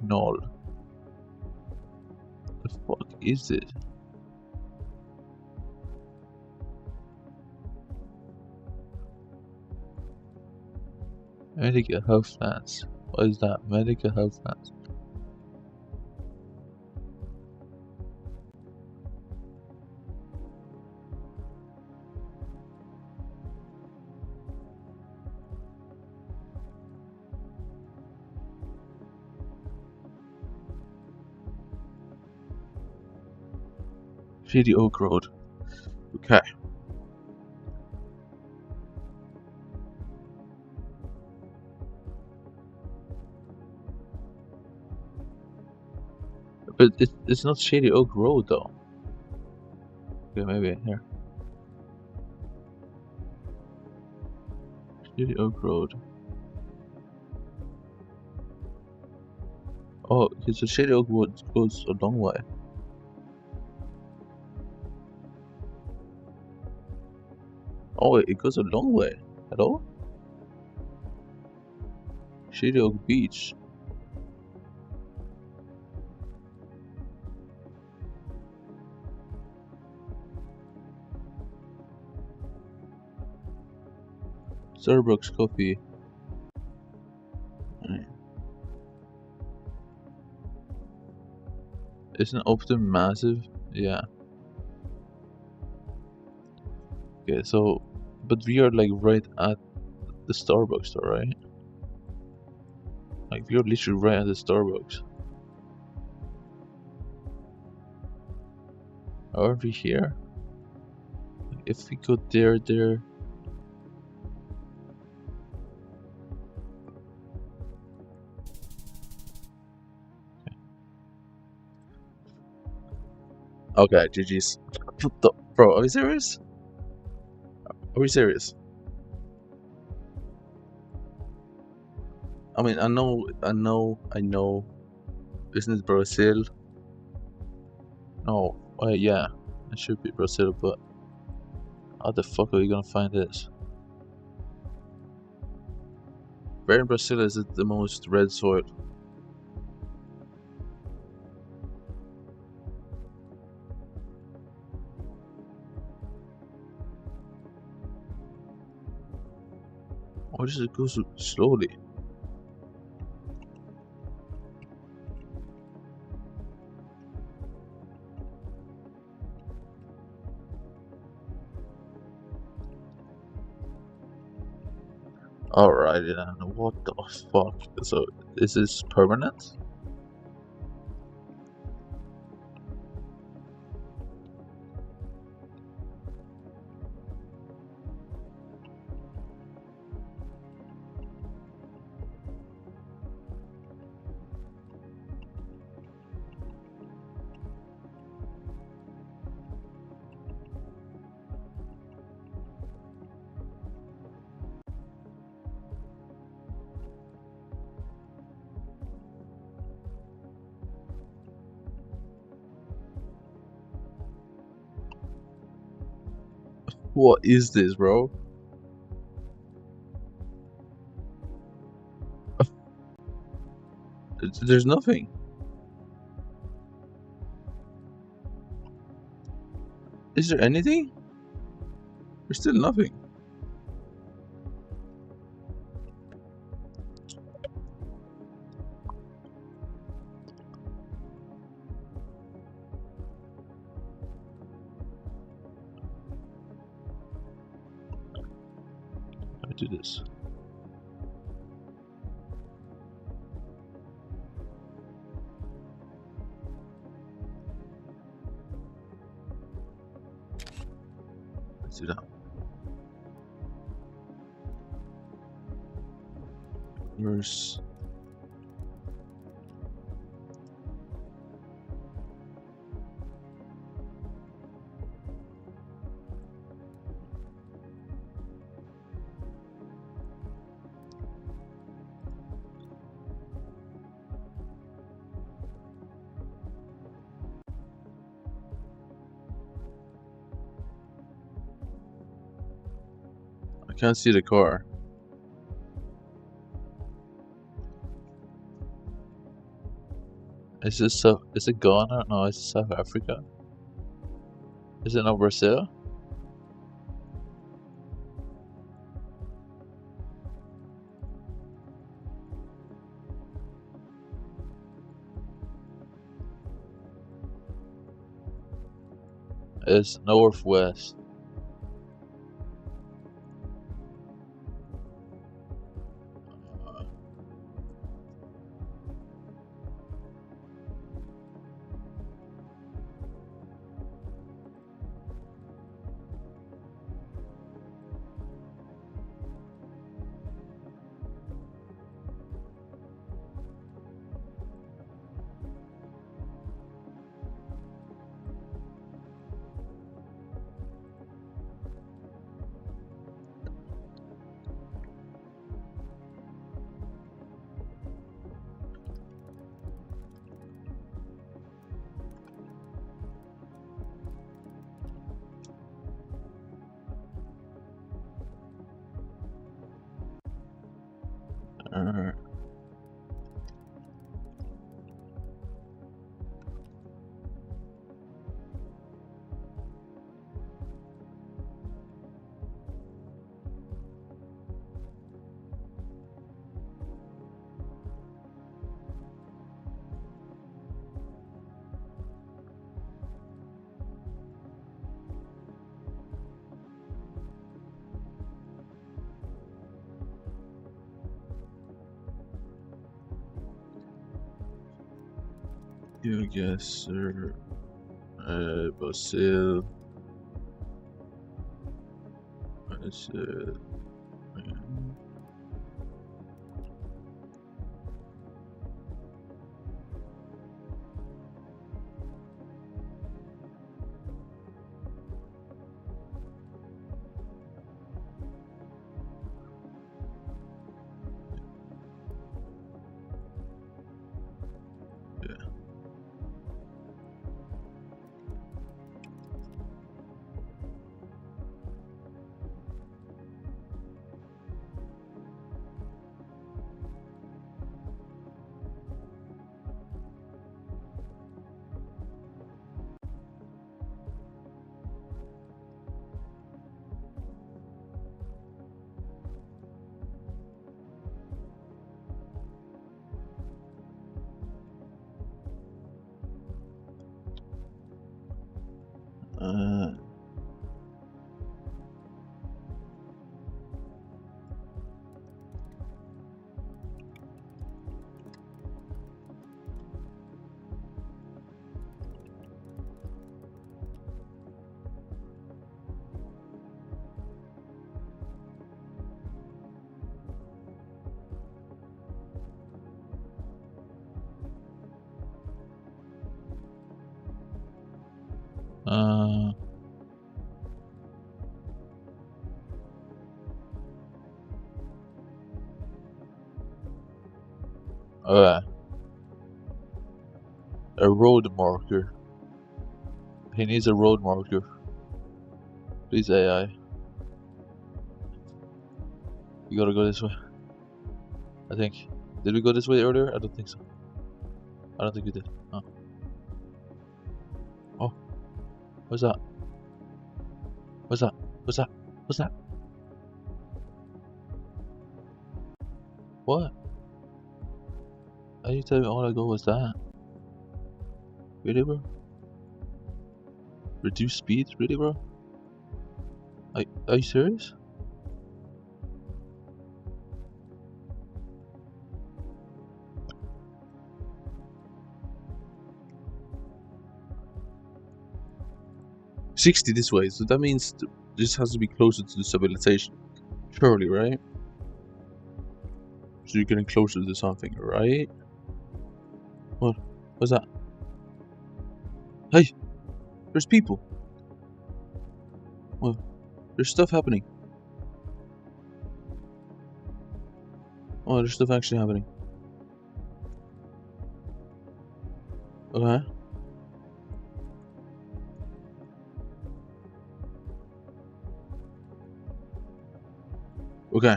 Knoll. The fuck is it? Medical health plans. What is that? Medical health plans. Shady Oak Road. Okay. But it's not Shady Oak Road though. Okay, maybe here. Shady Oak Road. Oh, because the Shady Oak Road goes a long way. Oh, it goes a long way. Hello? Shady Oak Beach. Starbucks coffee. Isn't Optum massive? Yeah. Okay, so, but we are like right at the Starbucks store, right? Like we are literally right at the Starbucks. Are we here? If we go there. Okay, GG's. What the, bro, are we serious? Are we serious? I mean, I know. Isn't it Brazil? No, yeah, it should be Brazil, but how the fuck are we gonna find this? Where in Brazil is it the most red soil? Why does it go so slowly? Alright, then. What the fuck? So, is this permanent? What is this, bro? There's nothing. Is there anything? There's still nothing. Let me do this. Let's do that. Verse. I can't see the car. Is this is it Ghana? No, it's South Africa. Is it not Brazil? It's northwest. You guess, sir. Brazil. Is it? A road marker. He needs a road marker. Please, AI. You gotta go this way. I think. Did we go this way earlier? I don't think so. I don't think we did. Oh. Oh. What's that? What's that? What's that? What's that? What? Are you telling me all I got was that? Really, bro? Reduce speed? Really, bro? Are you serious? $60 this way, so that means This has to be closer to the civilization. Surely, right? So you're getting closer to something, right? What? What's that? Hey! There's people! Well, there's stuff happening. Oh, there's stuff actually happening. Okay. Okay.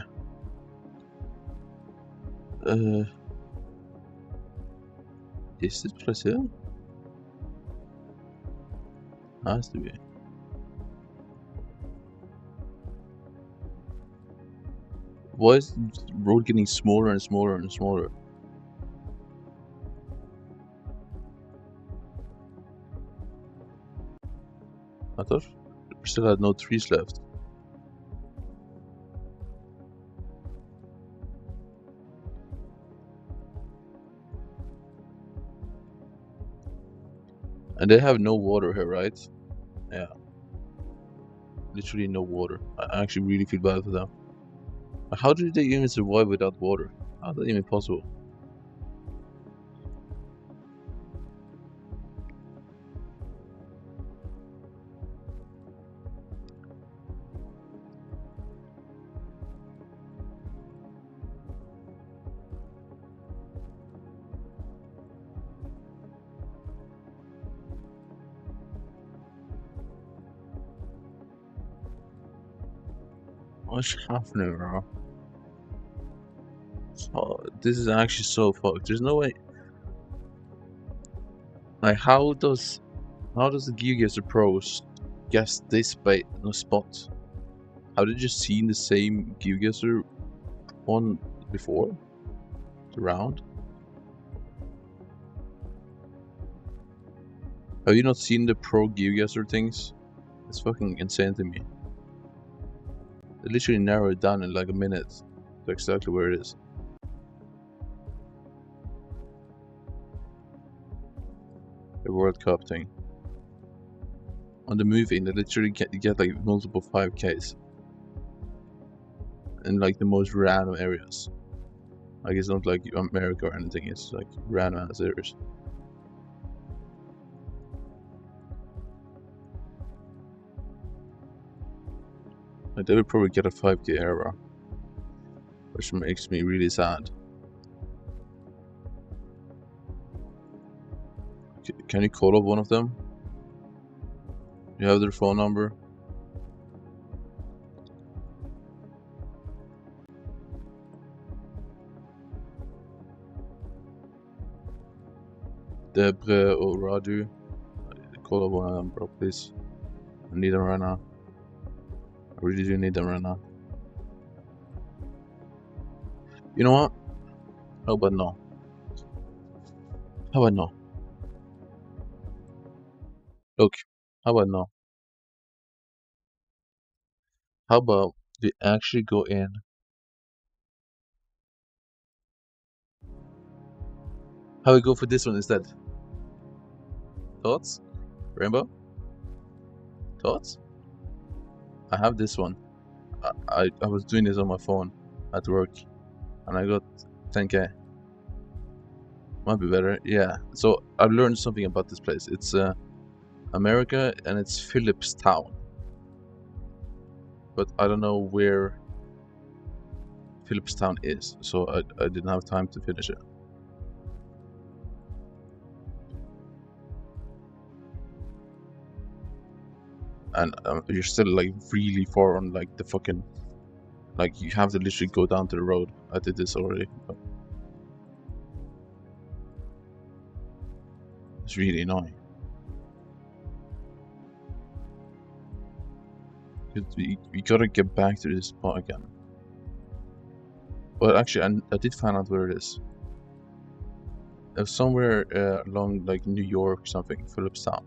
Is this place here? Has to be. Why is the road getting smaller and smaller and smaller? I thought we still had no trees left. And they have no water here, right? Yeah. Literally no water. I actually really feel bad for them. How did they even survive without water? How is that even possible? What's happening, bro? Oh, this is actually so fucked. There's no way. Like, how does the GeoGuessr Pros guess this spot? How did you seen the same GeoGuessr one before? The round? Have you not seen the Pro GeoGuessr things? It's fucking insane to me. They literally narrow it down in like a minute to exactly where it is. The World Cup thing. On the movie, they literally get like multiple 5Ks. In like the most random areas. Like it's not like America or anything, it's like random ass areas. Like they would probably get a 5K error. Which makes me really sad. Can you call up one of them? You have their phone number? Debre or Radu? Call up one of them, bro, please. I need them right now. I really do need them right now. You know what? How about no? How about no? Look, how about no? How about we actually go in? How we go for this one instead? Thoughts? Rainbow? Thoughts? I have this one. I was doing this on my phone at work and I got 10K. Might be better, yeah. So I've learned something about this place. It's America and it's Phillipstown. But I don't know where Phillipstown is, so I didn't have time to finish it. And you're still like really far on like the fucking, like you have to literally go down to the road. I did this already, but it's really annoying. We gotta get back to this spot again. But actually, I did find out where it is. It was somewhere along like New York something, Phillipstown.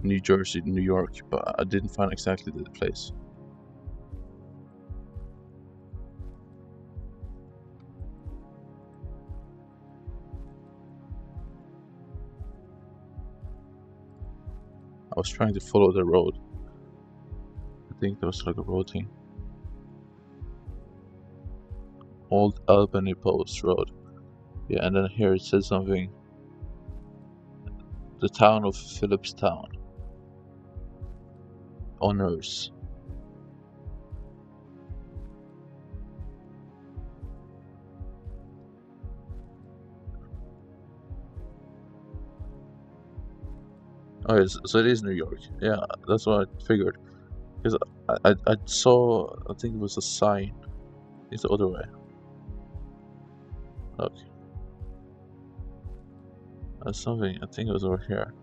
New Jersey, New York, but I didn't find exactly the place. I was trying to follow the road. think there was like a road thing. Old Albany Post Road. Yeah, and then here it says something. The town of Phillipstown. Honors. Oh, yes, so it is New York. Yeah, that's what I figured. Because I saw, I think it was a sign. It's the other way. Look. That's something, I think it was over here.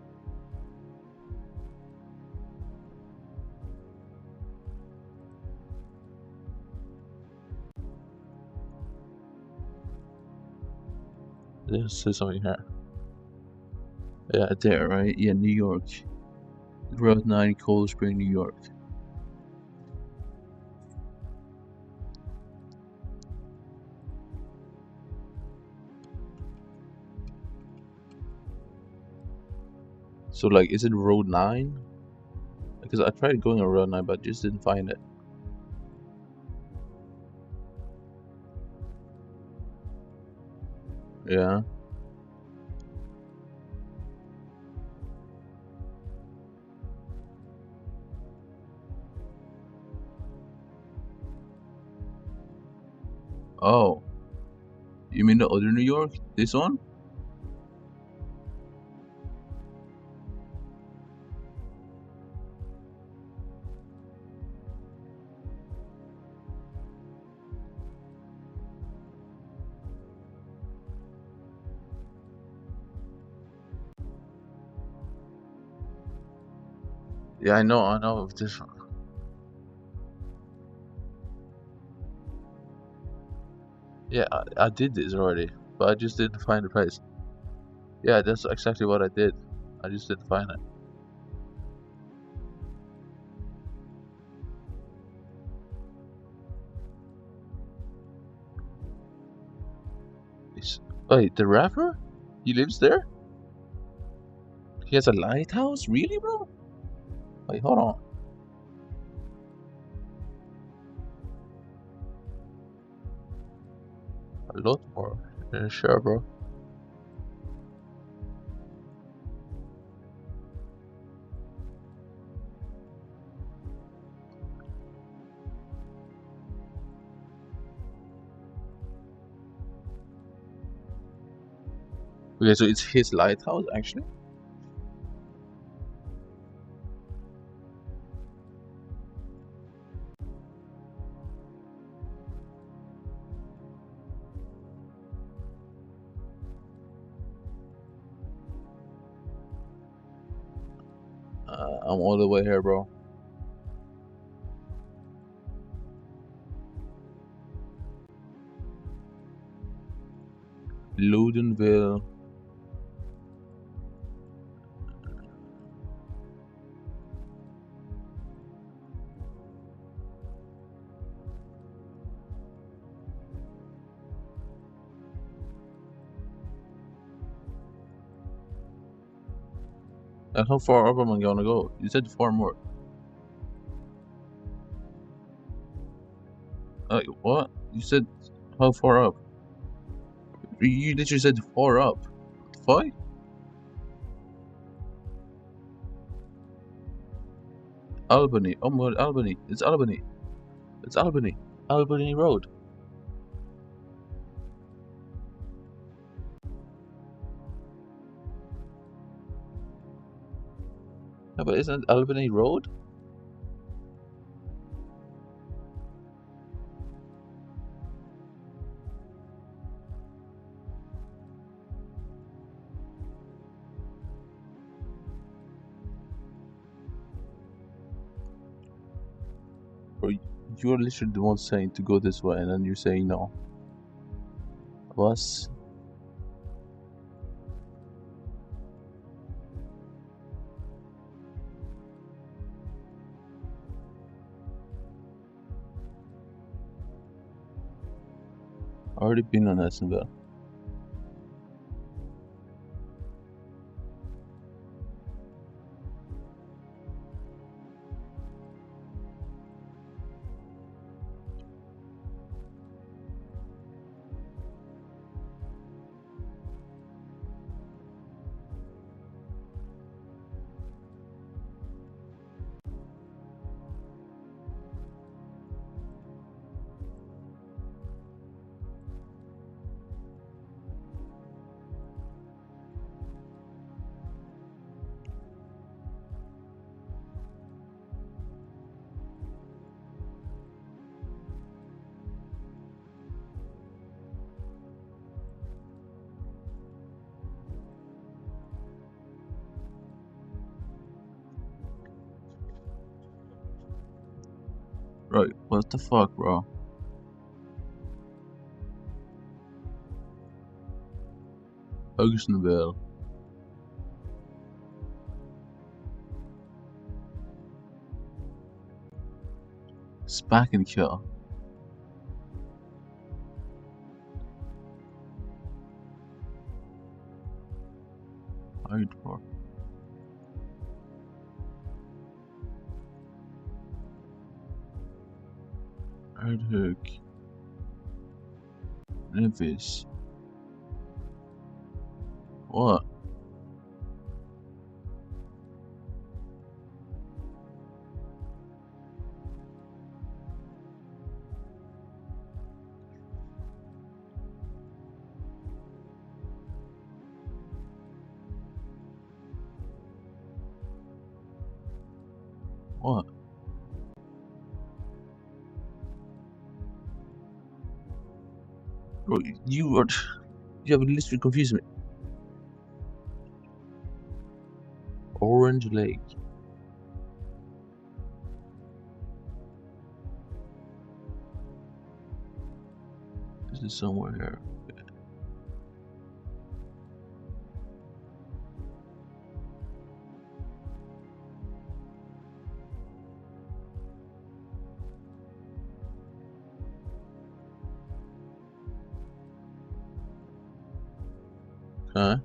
There's something here. Yeah, there, right? Yeah, New York. Route 9, Cold Spring, New York. So, like, is it Road 9? Because I tried going on Road 9, but just didn't find it. Yeah. Oh. You mean the other New York? This one? Yeah, I know of this one. Yeah, I did this already, but I just didn't find the place. Yeah, that's exactly what I did. I just didn't find it. Wait, the rapper? He lives there? He has a lighthouse? Really, bro? Wait, hold on. A lot more. Yeah, sure, bro. Okay, so it's his lighthouse, actually? I'm all the way here, bro. Loudonville. And how far up am I gonna go? You said 4 more. What? You said how far up? You literally said 4 up. 5? Albany. Oh my god, Albany. It's Albany. It's Albany. Albany Road. Yeah, but isn't it Albany Road? Or you're literally the one saying to go this way, and then you're saying no. Bus. Already been on Essenville. Right, what the fuck, bro? Augsonville. Spackenkill. Hardcore. Hardhook. Memphis. What? What? Bro, you are. You have literally confused me. Orange Lake. This is somewhere here. Huh?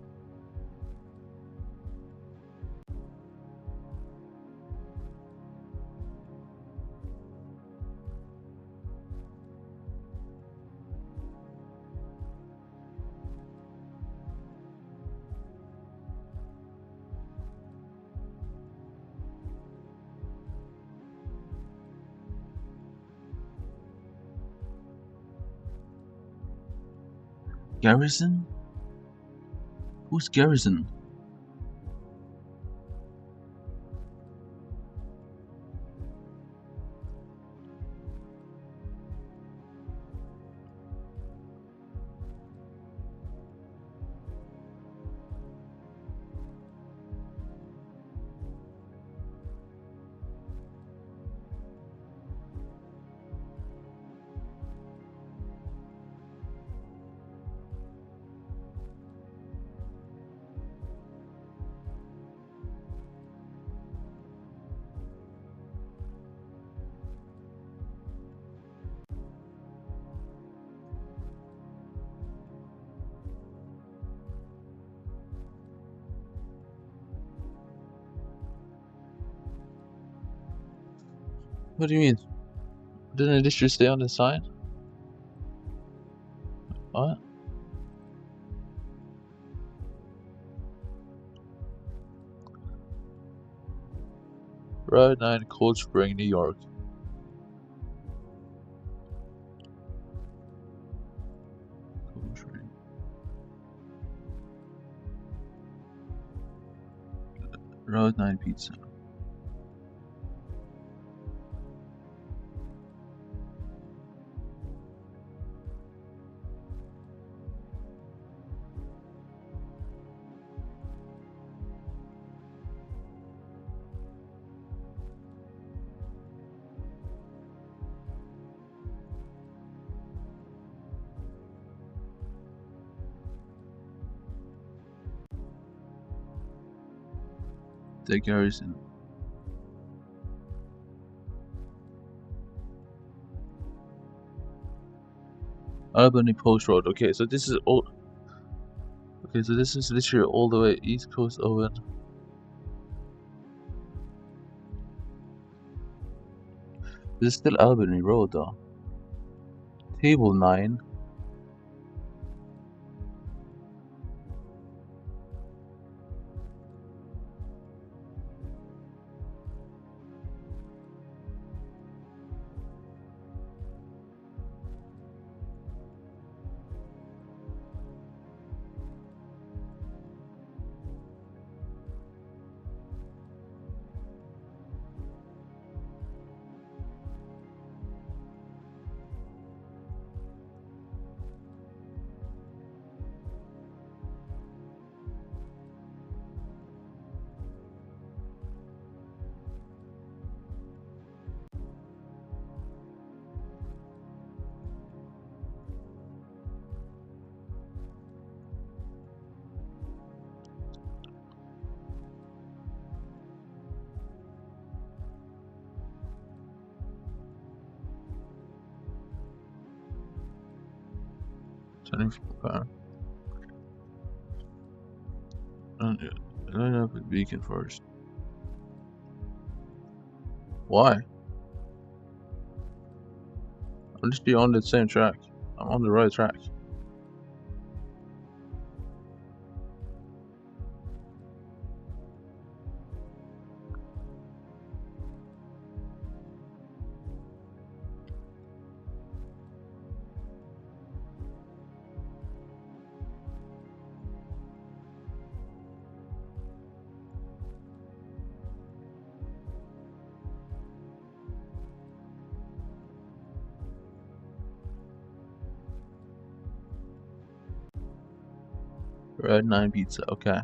Garrison? Who's Garrison? What do you mean? Didn't this just stay on the sign? What? Route 9, Cold Spring, New York. Cold Spring. Route 9 Pizza. The Garrison. Albany Post Road. Okay, so this is all. Okay, so this is literally all the way East Coast Owen. This is still Albany Road though. Table 9. Okay. Line up with beacon first. Why? I'm just on the same track. I'm on the right track. Red 9 pizza, okay.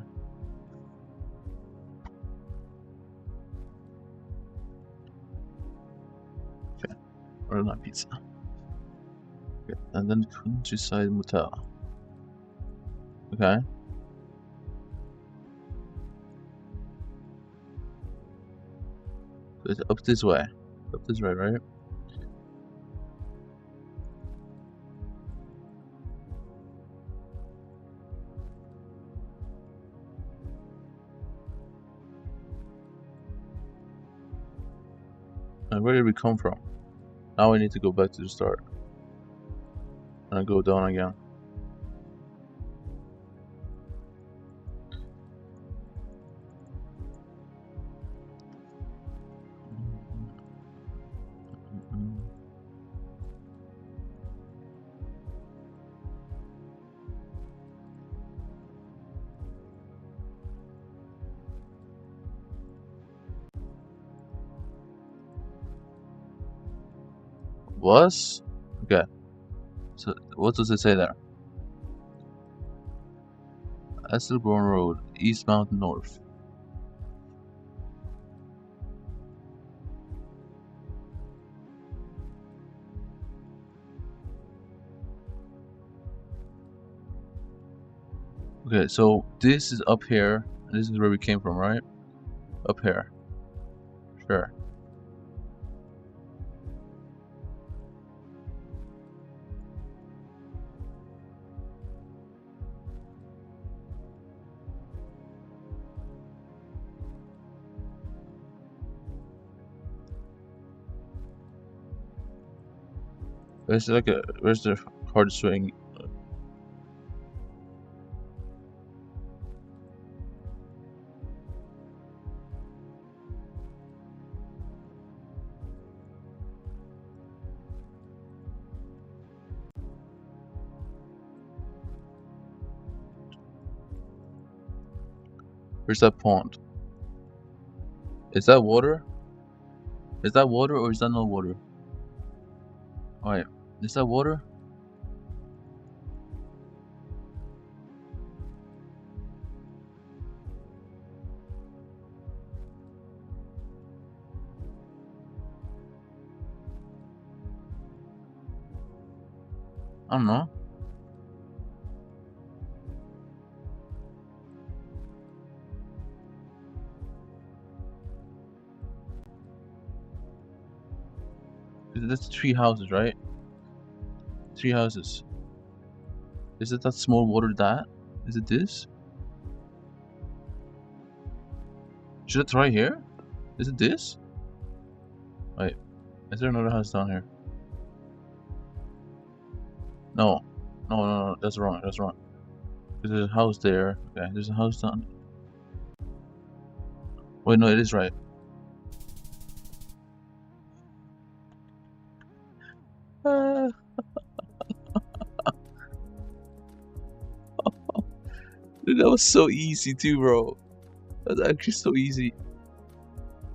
Okay, Red 9 pizza. Okay, and then Countryside Motel. Okay. So it's up this way. Up this way, right? And where did we come from? Now we need to go back to the start. And go down again. Was? Okay. So what does it say there? Esselborn Road, East Mountain North. Okay, so this is up here, and this is where we came from, right? Up here. Sure. Where's the hard swing? Where's that pond? Is that water? Is that water or is that not water? Alright, is that water? I don't know. That's 3 houses, right? 3 houses. Is it that small water that? Is it this? Should I try here? Is it this? Wait, is there another house down here? No. No, that's wrong, that's wrong. There's a house there. Okay, there's a house down. Wait, no, it is right. Dude, that was so easy too, bro. That's actually so easy.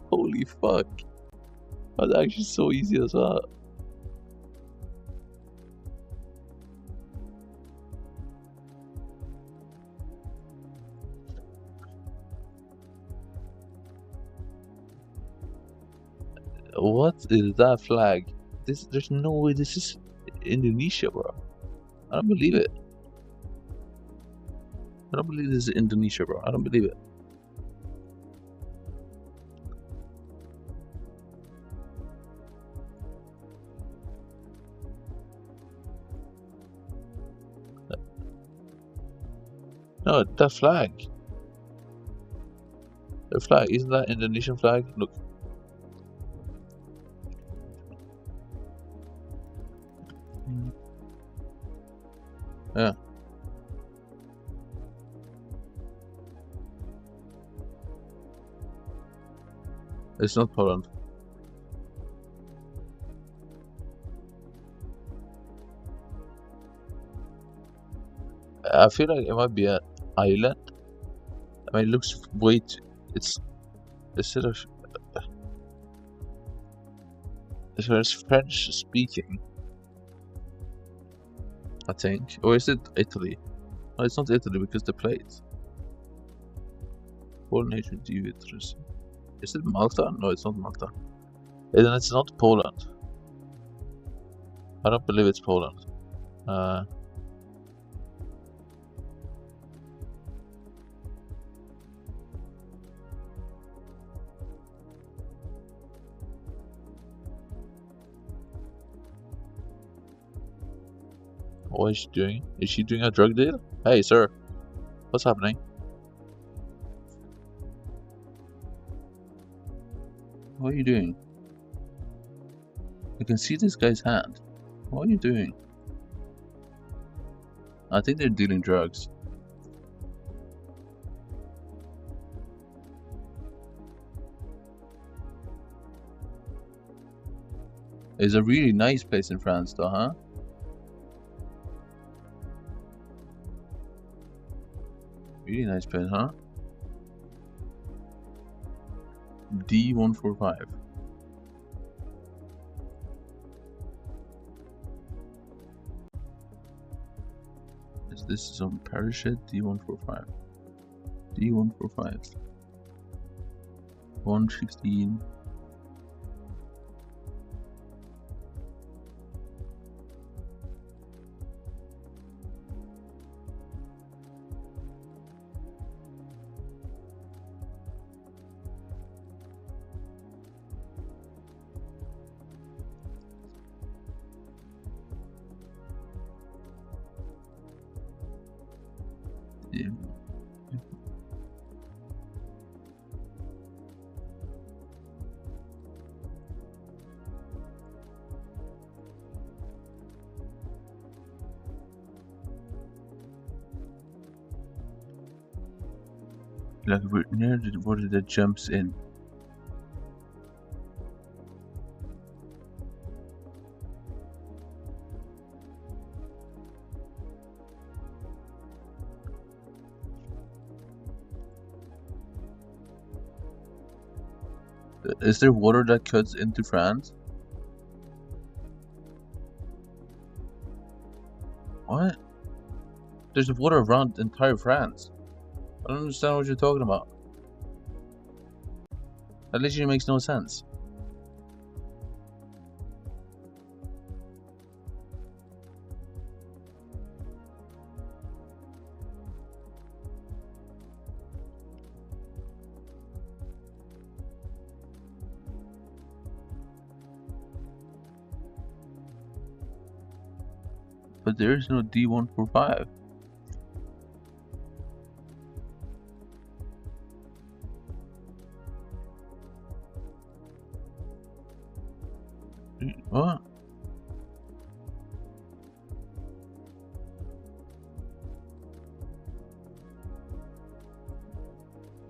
Holy fuck. That's actually so easy as well. What is that flag? There's no way this is Indonesia, bro. I don't believe it. I don't believe this is Indonesia, bro. I don't believe it. No, that flag. The flag, isn't that Indonesian flag? Look. Yeah. It's not Poland. I feel like it might be an island. I mean, it looks way too, it's instead of it's French speaking, I think, or is it Italy? No, it's not Italy because the plate. Coordination divisions. Is it Malta? No, it's not Malta. And it's not Poland. I don't believe it's Poland. What is she doing? Is she doing a drug deal? Hey, sir. What's happening? What are you doing? I can see this guy's hand. What are you doing? I think they're dealing drugs. It's a really nice place in France though, huh? Really nice place, huh? D145. Is this some parachute? D145. D145. 115. Yeah. Like we're near the water that jumps in. Is there water that cuts into France? What? There's water around entire France. I don't understand what you're talking about. That literally makes no sense. But there is no D145. What?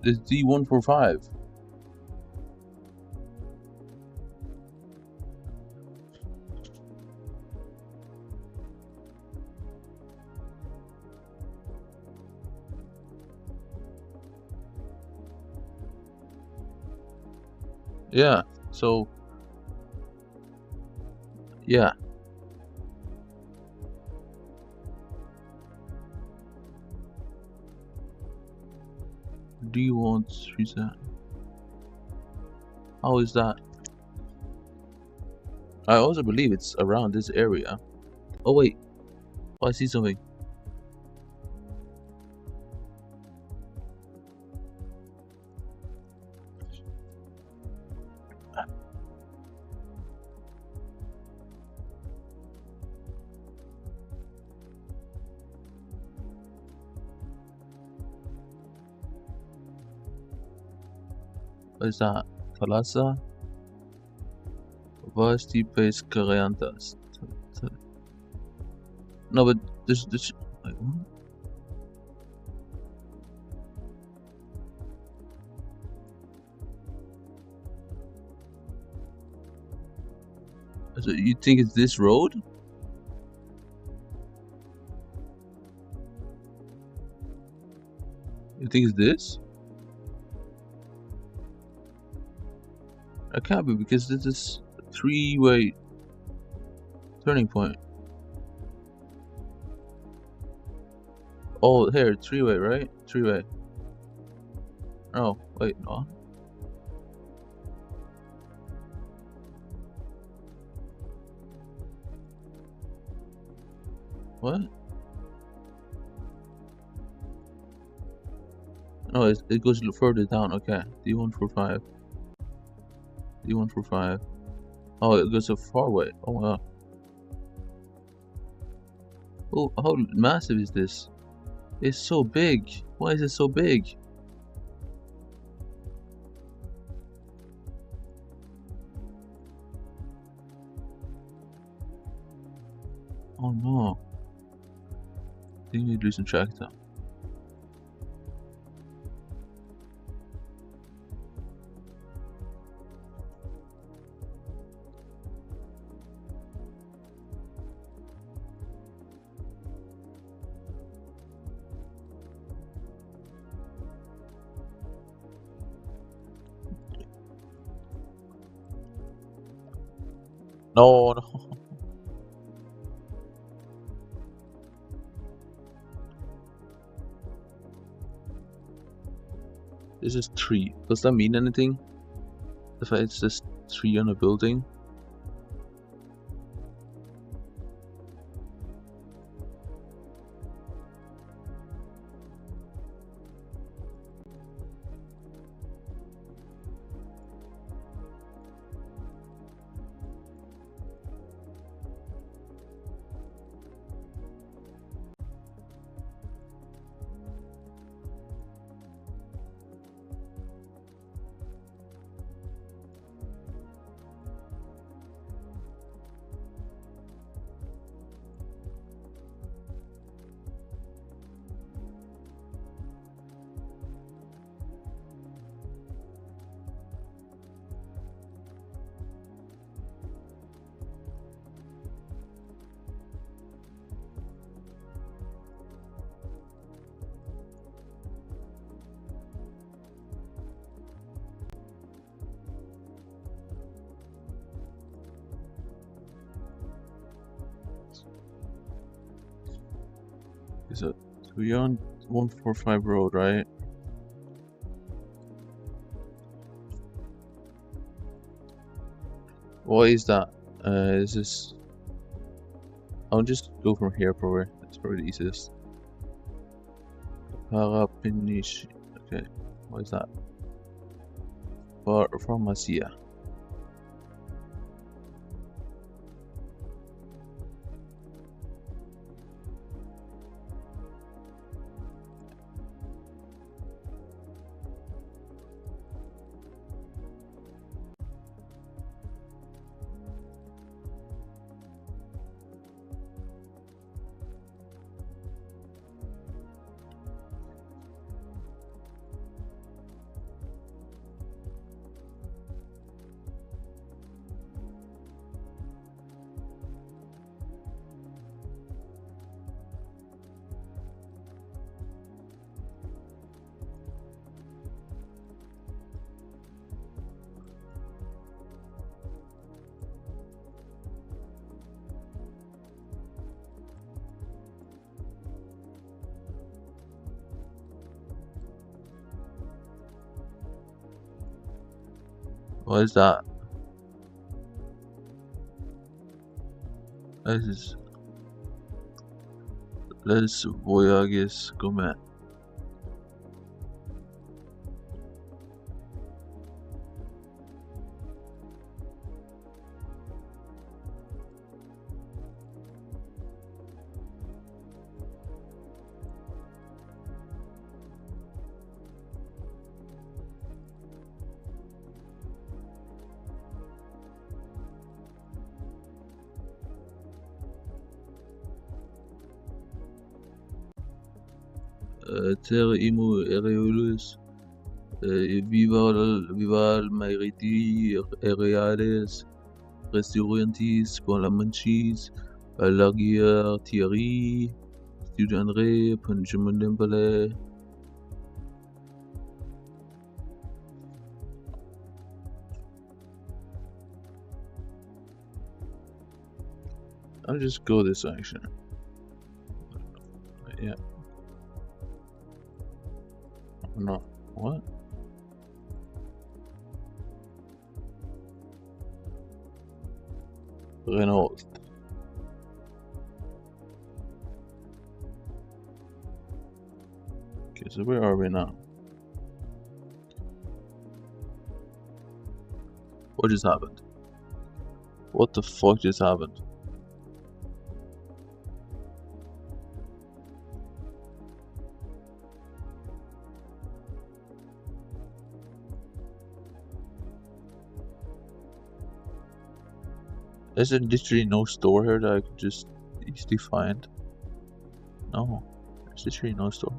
It's D145. Yeah, so yeah. Do you want reset? How is that? I also believe it's around this area. Oh wait. Oh, I see something. What is that? Thalassa? Varsity Base Cariantas. No, but this. Wait, what? So you think it's this road? You think it's this? It can't be, because this is a 3-way turning point. Oh, here, 3-way, right? 3-way. Oh, wait, no. What? No, it goes a little further down. Okay, D145. D145. Oh, it goes a far way. Oh wow. Oh, how massive is this? It's so big. Why is it so big? Oh no. I think we're losing track now. No, no. This is 3. Does that mean anything? If it's just 3 on a building? So we're on 145 road, right? What is that? Is this? I'll just go from here probably. It's probably the easiest. Parapinishi. Okay, what is that? Pharmacia. What is that? This is Les Voyages Gourmet. Terre Imo Areolus, Vival Mairiti Areales, Restaurantis, Bolamanchis, Lagier Thierry, Studio André, Panjamundembele. I'll just go this action. Yeah. No. What? Renault. Okay, so where are we now? What just happened? What the fuck just happened? Is there literally no store here that I could just easily find? No, there's literally no store.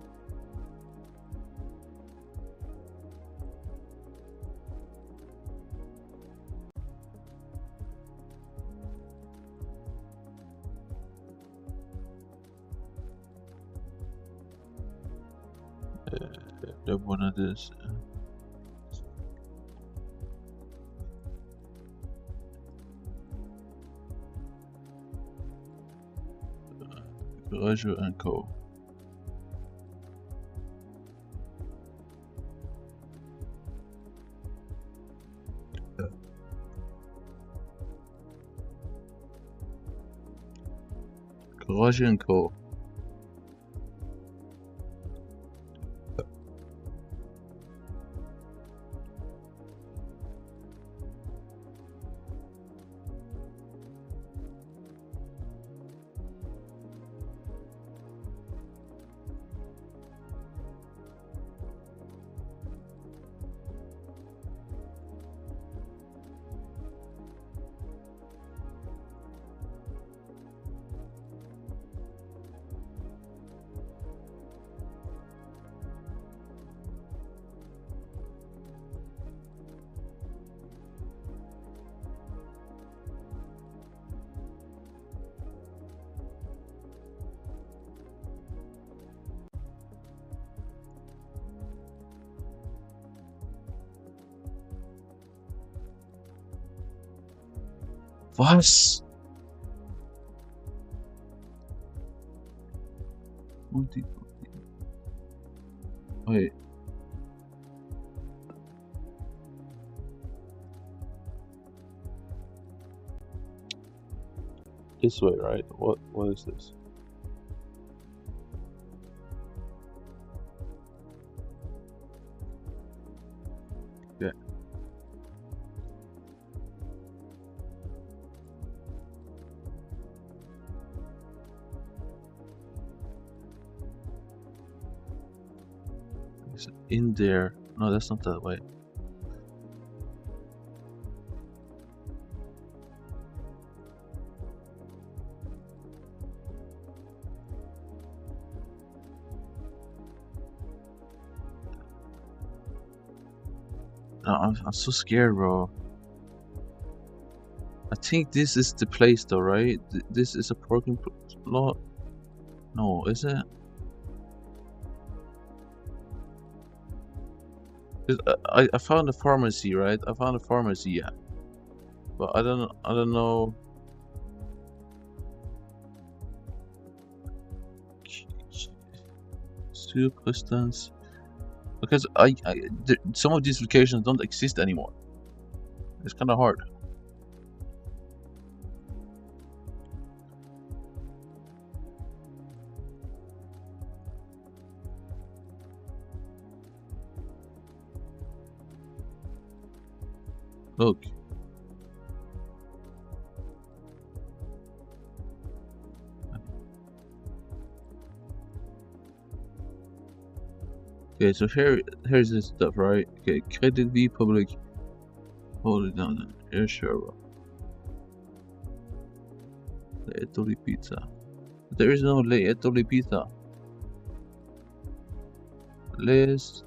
One of this. Garage and Co. Garage and Co. Was? Wait. This way, right? What is this? Yeah. It's in there. No, that's not that way. I'm so scared, bro. I think this is the place though, right? This is a parking lot. No, is it? I found a pharmacy, right? I found a pharmacy, yeah. But I don't know. Circumstance. Because some of these locations don't exist anymore. It's kind of hard. Look. Okay, so here's this stuff, right? Okay, Credit V Public. Hold it down then. Yeah, sure, bro. The Italy pizza. There is no Le Italy pizza. Les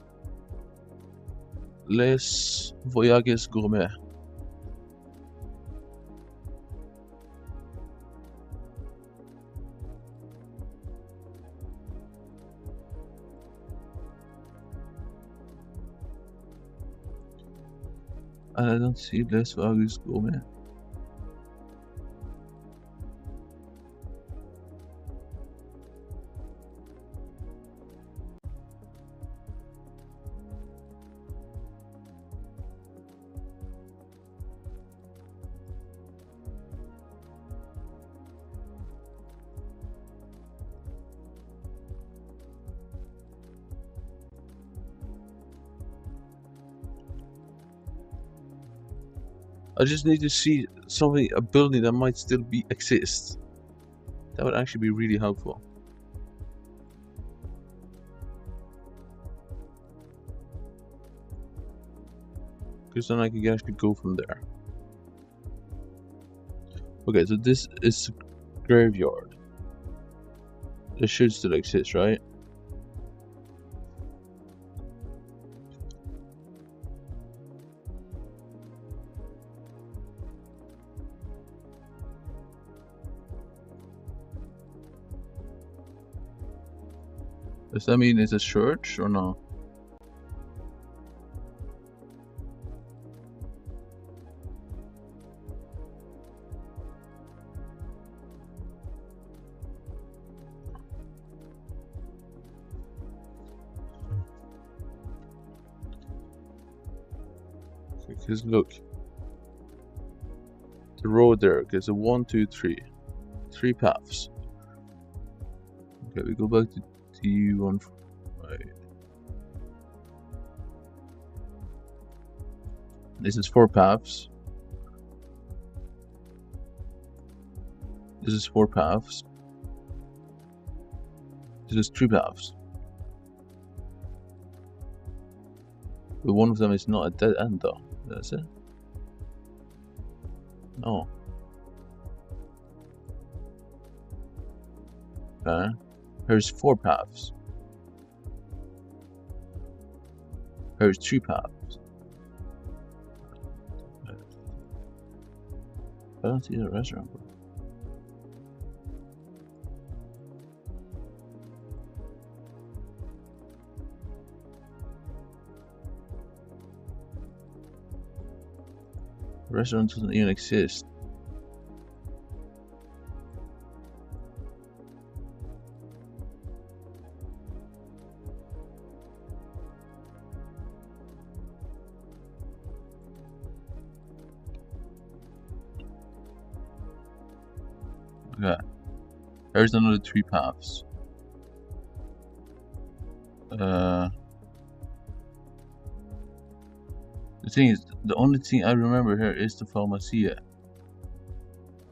Voyages Gourmet. And I don't see Les Voyages Gourmet. I just need to see something, a building that might still exist. That would actually be really helpful. Because then I can actually go from there. Okay, so this is a graveyard. It should still exist, right? Does that mean it's a church or no? Because look, the road there gets a 1, 2, 3, 3 paths. Okay, we go back to T1. Right. This is 4 paths. This is 4 paths. This is 3 paths. But one of them is not a dead end though. That's it? No. Okay. Here's 4 paths. Here's 2 paths. I don't see the restaurant. The restaurant doesn't even exist. Okay. There's another 3 paths. The thing is, the only thing I remember here is the Pharmacia.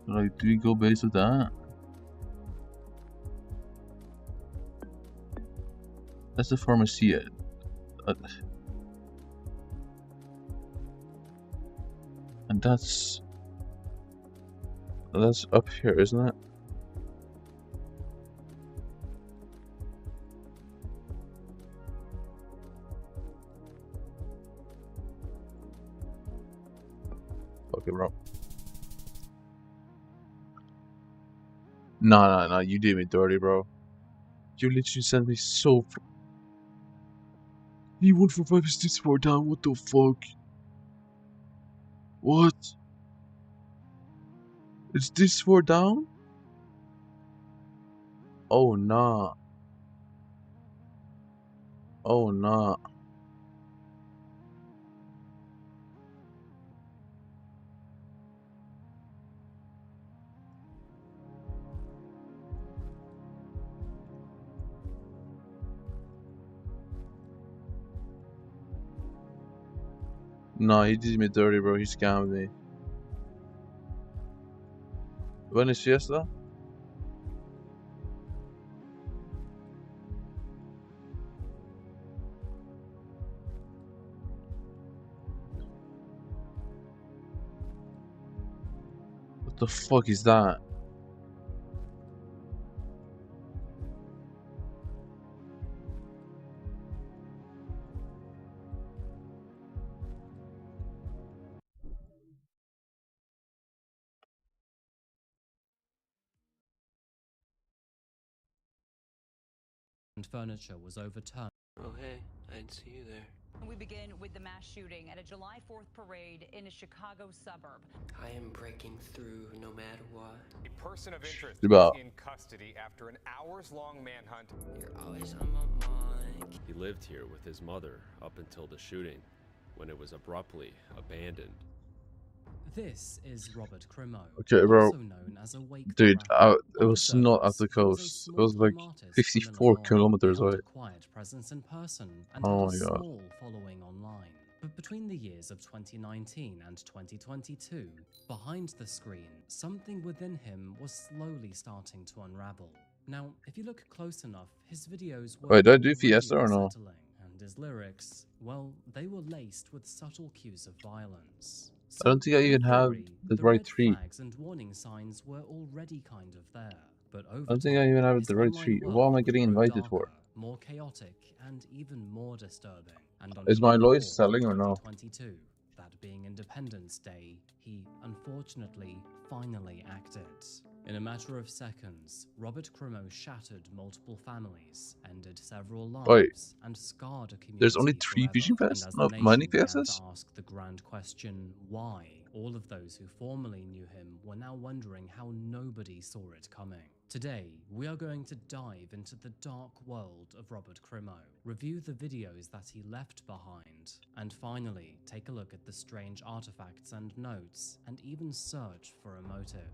So like, do we go based on that? That's the Pharmacia. And that's up here, isn't it? Okay, bro. No, you did me dirty, bro. You literally sent me so. E145 is this far down. What the fuck? What? It's this far down? Oh nah. Oh nah. No, he did me dirty, bro. He scammed me. When is Fiesta? What the fuck is that? and furniture was overturned. Oh, hey, I didn't see you there. We begin with the mass shooting at a July 4th parade in a Chicago suburb. I am breaking through no matter what. A person of interest Wow. is in custody after an hours-long manhunt. You're always on my mind. He lived here with his mother up until the shooting, when it was abruptly abandoned. This is Robert Crimo, Okay, bro. also known as a Wake Dude, rapper. it was not at the He was a coast. It small was like time artist 54 from Illinois. kilometers He held away. a quiet presence in person and Oh had a my God. small following online. But between the years of 2019 and 2022, behind the screen, something within him was slowly starting to unravel. Now, if you look close enough, his videos were Wait, did I do already Fiesta or no? unsettling, and his lyrics, well, they were laced with subtle cues of violence. I don't think I in even have theory, the the right red tree. flags and warning signs were already kind of there. But over I don't think I time, even have his the right online tree. world What am I would getting grow invited for? darker, more chaotic, and even more disturbing. And on Is my July Lois 4th, selling or no? 2022, that being Independence Day, he unfortunately finally acted. In a matter of seconds, Robert Crimo shattered multiple families, ended several lives, Wait, and scarred a community there's only 3 forever. fishing And passes? as the Not nation money began to passes? ask the grand question, why, all of those who formerly knew him were now wondering how nobody saw it coming. Today, we are going to dive into the dark world of Robert Crimo, review the videos that he left behind, and finally take a look at the strange artifacts and notes, and even search for a motive.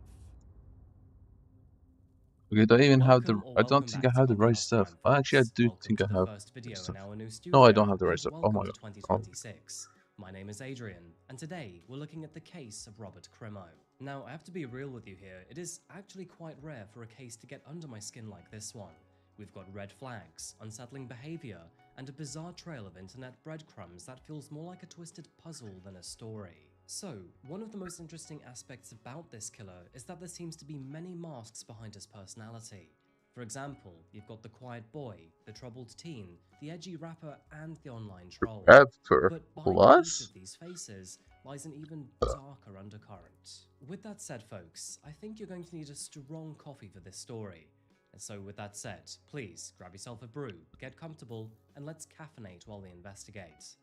Okay, I don't even have the. Welcome or I don't welcome think back I to have the right Podcast stuff. Time, Actually, I folks. do Welcome think to I the have first the video stuff. in our new No, I studio, don't have the right and stuff. Oh welcome my to God. 2026. My name is Adrian, and today we're looking at the case of Robert Crimo. Now, I have to be real with you here. It is actually quite rare for a case to get under my skin like this one. We've got red flags, unsettling behavior, and a bizarre trail of internet breadcrumbs that feels more like a twisted puzzle than a story. So, one of the most interesting aspects about this killer is that there seems to be many masks behind his personality. For example, you've got the quiet boy, the troubled teen, the edgy rapper, and the online troll. Rapper? But behind What? each of these faces lies an even darker undercurrent. With that said, folks, I think you're going to need a strong coffee for this story. And so with that said, please grab yourself a brew, get comfortable, and let's caffeinate while we investigate.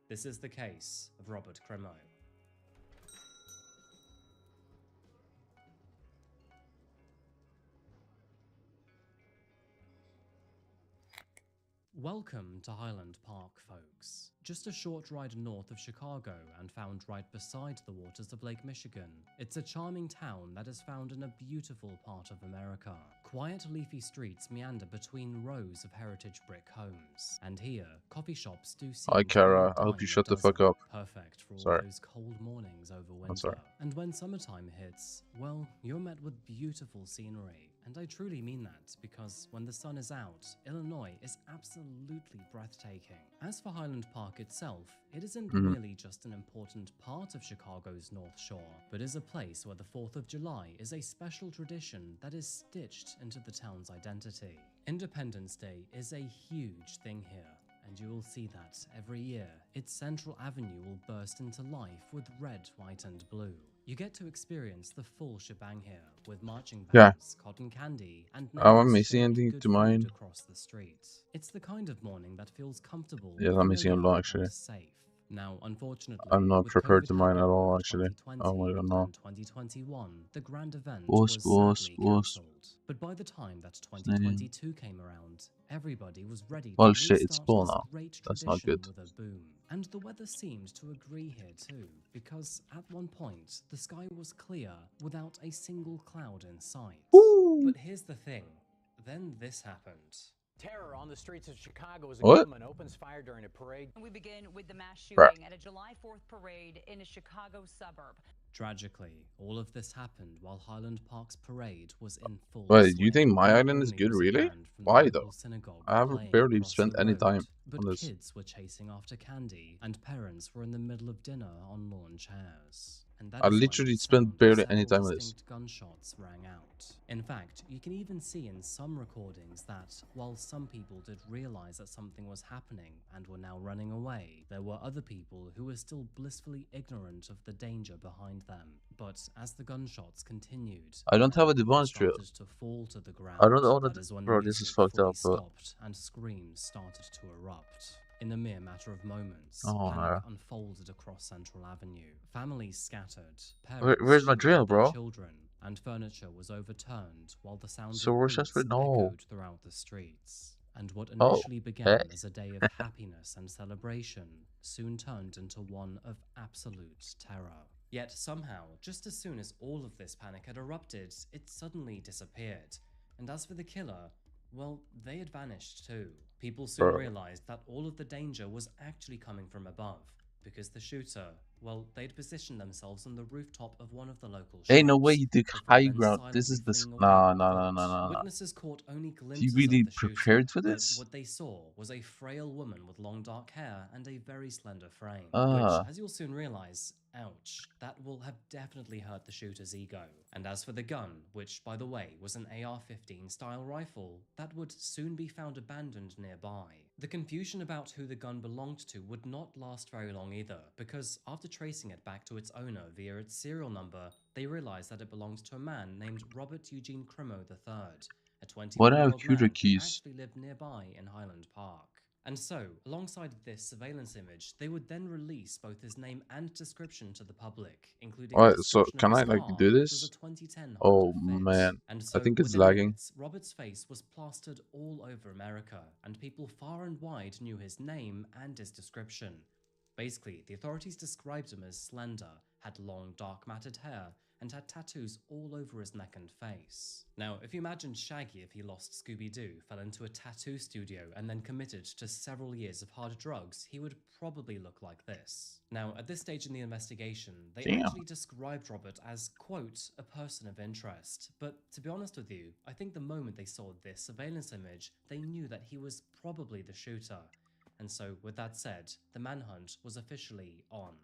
This is the case of Robert Crimo. Welcome to Highland Park, folks. Just a short ride north of Chicago and found right beside the waters of Lake Michigan. It's a charming town that is found in a beautiful part of America. Quiet, leafy streets meander between rows of heritage brick homes. And here, coffee shops do seem Hi, to be Kara. a I hope you dime shut a the fuck dozen. up. Perfect for all Sorry. those cold mornings over I'm sorry. winter. And when summertime hits, well, you're met with beautiful scenery. And I truly mean that, because when the sun is out, Illinois is absolutely breathtaking. As for Highland Park itself, it isn't really just an important part of Chicago's North Shore, but is a place where the 4th of July is a special tradition that is stitched into the town's identity. Independence Day is a huge thing here, and you will see that every year. Its central avenue will burst into life with red, white, and blue. You get to experience the full shebang here, with marching bands, cotton candy, and Am I neighbors missing sharing anything good to food mine? across the street. It's the kind of morning that feels comfortable, Yes, I'm missing a familiar, lot actually. and safe. Now, unfortunately, I'm not with prepared COVID to mine at happening all over actually. 2020 Oh my God, no. and 2021, the grand event Boss, was boss, sadly boss. cancelled. But by the time that 2022 came around, everybody was ready Well, to shit, it's restart fall this now. great That's not tradition good. with a boom. And the weather seemed to agree here too, because at one point, the sky was clear without a single cloud in sight. But here's the thing, then this happened. Terror on the streets of Chicago as a What? gunman opens fire during a parade. We begin with the mass Bruh. shooting at a July 4th parade in a Chicago suburb. Tragically, all of this happened while Highland Park's parade was in full Wait, swing. you think my Not island is only good, was a really? band from the Why local though? synagogue I have playing barely across spent the any road, time but on this. kids were chasing after candy, and parents were in the middle of dinner on lawn chairs. and that I is when literally the spent sound of barely any several time with this. distinct gunshots rang out. In fact, you can even see in some recordings that, while some people did realize that something was happening and were now running away, there were other people who were still blissfully ignorant of the danger behind them. But as the gunshots continued, I don't have a and they device drill. started to fall to the ground, I don't know that that, is when bro. the This is music fucked fully up, but stopped and screams started to erupt. In a mere matter of moments, oh panic no. unfolded across Central Avenue. Families scattered, Where's my parents drill, shielded their bro? children, and furniture was overturned while the sounds So of where's bullets that? No. echoed throughout the streets. And what Oh, initially began as a day of happiness and celebration soon turned into one of absolute terror. Yet somehow, just as soon as all of this panic had erupted, it suddenly disappeared. And as for the killer, well, they had vanished too. People soon bro. realized that all of the danger was actually coming from above, because the shooter, well, they'd positioned themselves on the rooftop of one of the local shops. Ain't no way you took before high then ground. This silently is this. fleeing away Nah, on nah, nah, foot. nah, nah, nah. Witnesses caught only You glimpses really of the shooter, prepared for but this? what they saw was a frail woman with long dark hair and a very slender frame, Ah. which, as you'll soon realize, ouch, that will have definitely hurt the shooter's ego. And as for the gun, which, by the way, was an AR-15 style rifle, that would soon be found abandoned nearby. The confusion about who the gun belonged to would not last very long either, because after tracing it back to its owner via its serial number, they realized that it belonged to a man named Robert Eugene Crimo III, a 21-year-old man who actually lived nearby in Highland Park. And so, alongside this surveillance image, they would then release both his name and description to the public, including a So description can of I his like car, do which was this? a 2010 Oh Honda Fit. man, And so, I think it's within lagging. minutes, Robert's face was plastered all over America, and people far and wide knew his name and his description. Basically, the authorities described him as slender, had long dark matted hair, and had tattoos all over his neck and face. Now, if you imagine Shaggy if he lost Scooby-Doo, fell into a tattoo studio, and then committed to several years of hard drugs, he would probably look like this. Now, at this stage in the investigation, they actually described Robert as, quote, a person of interest. But to be honest with you, I think the moment they saw this surveillance image, they knew that he was probably the shooter. And so, with that said, the manhunt was officially on.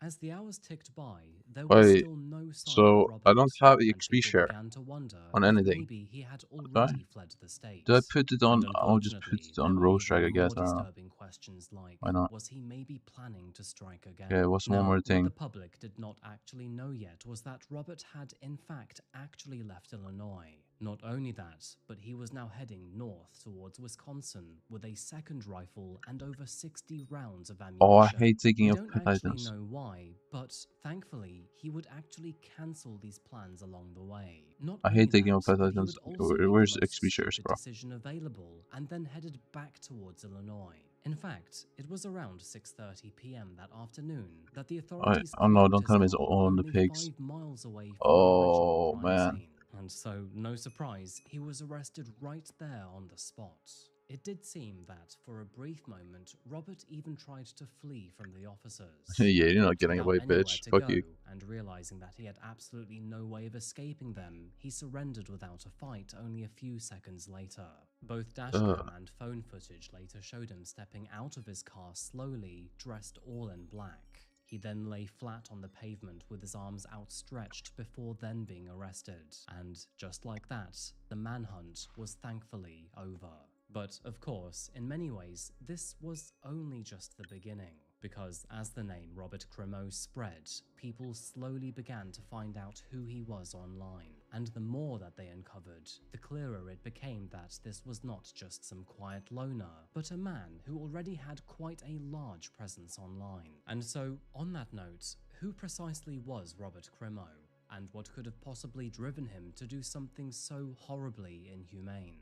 As the hours ticked by, there was still no sign of Robert, I don't have and XP people share began to wonder on if anything. maybe he had already fled the state. Do I put it on? And I'll just put it on road strike, I guess. I don't know. disturbing questions like, Why not? was he maybe planning to strike again? Okay, what's Now, one more what thing? the public did not actually know yet was that Robert had in fact actually left Illinois. Not only that, but he was now heading north towards Wisconsin with a second rifle and over 60 rounds of ammunition. Oh, I hate taking We up don't pet actually items. know why, but thankfully, he would actually cancel these plans along the way. Not I only hate taking that, up pet but he items. would also make Where's the XP most shares, stupid bro? decision available and then headed back towards Illinois. In fact, it was around 6:30 p.m. that afternoon that the authorities Oh no, clocked don't his tell me it's car all on the only pigs. 5 miles away from Oh the original crime man. scene. And so, no surprise, he was arrested right there on the spot. It did seem that, for a brief moment, Robert even tried to flee from the officers. Yeah, you're not But getting without away, anywhere bitch. to Fuck go, you. and realizing that he had absolutely no way of escaping them, he surrendered without a fight only a few seconds later. Both dashcam and phone footage later showed him stepping out of his car slowly, dressed all in black. He then lay flat on the pavement with his arms outstretched before then being arrested. And just like that, the manhunt was thankfully over. But of course, in many ways, this was only just the beginning. Because as the name Robert Crimo spread, people slowly began to find out who he was online. And the more that they uncovered, the clearer it became that this was not just some quiet loner, but a man who already had quite a large presence online. And so, on that note, who precisely was Robert Crimo? And what could have possibly driven him to do something so horribly inhumane?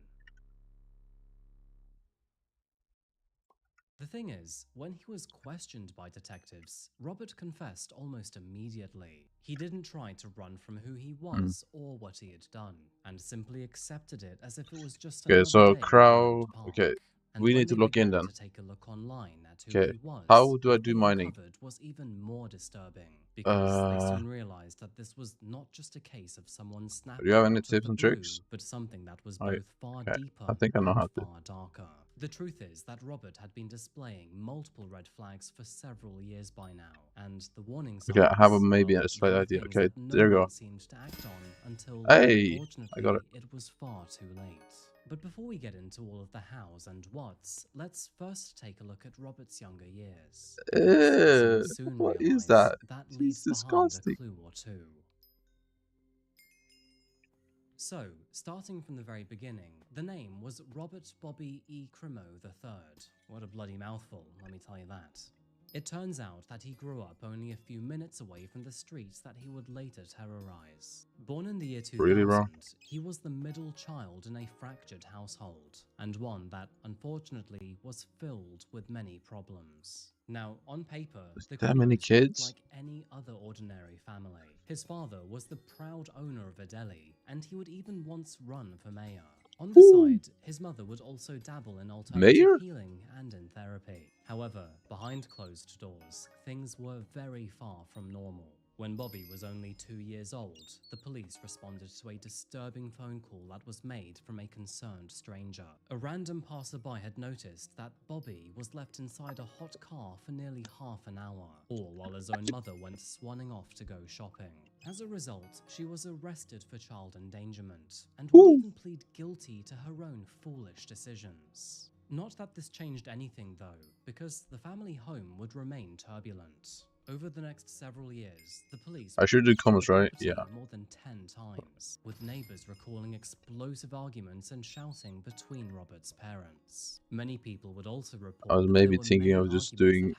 The thing is, when he was questioned by detectives, Robert confessed almost immediately. He didn't try to run from who he was or what he had done, and simply accepted it as if it was just another so day in Crow. Highland Park. Okay, And we when need to they look in began then. to take a look online at who Okay, he was, how do I what do they mining? uncovered was even more disturbing, because they soon realized that this was not just a case of someone snapping Do you have any out of tips the and blue, tricks? but something that was I- both far okay, deeper I think I know and how to. far darker. The truth is that Robert had been displaying multiple red flags for several years by now, and the warning signs, Okay, I have maybe well, a slight they were idea. things Okay, that no there you go. one seemed to act on until, Hey, unfortunately, I got it. it was far too late. But before we get into all of the hows and whats, let's first take a look at Robert's younger years. What is that? Leaves behind a clue or two. So, starting from the very beginning, the name was Robert Bobby E. Crimo III. What a bloody mouthful, let me tell you that. It turns out that he grew up only a few minutes away from the streets that he would later terrorize. Born in the year 2000, Really, bro? he was the middle child in a fractured household, and one that, unfortunately, was filled with many problems. Now, on paper, the that many Crimos kids? looked like any other ordinary family. His father was the proud owner of a deli, and he would even once run for mayor. On the side, his mother would also dabble in alternative healing and in therapy. However, behind closed doors, things were very far from normal. When Bobby was only 2 years old, the police responded to a disturbing phone call that was made from a concerned stranger. A random passerby had noticed that Bobby was left inside a hot car for nearly half an hour, all while his own mother went swanning off to go shopping. As a result, she was arrested for child endangerment, and would even plead guilty to her own foolish decisions. Not that this changed anything though, because the family home would remain turbulent. Over the next several years, the police I should do comments, right? Yeah. more than 10 times, with neighbors recalling explosive arguments and shouting between Robert's parents. Many people would also report I was maybe thinking of just doing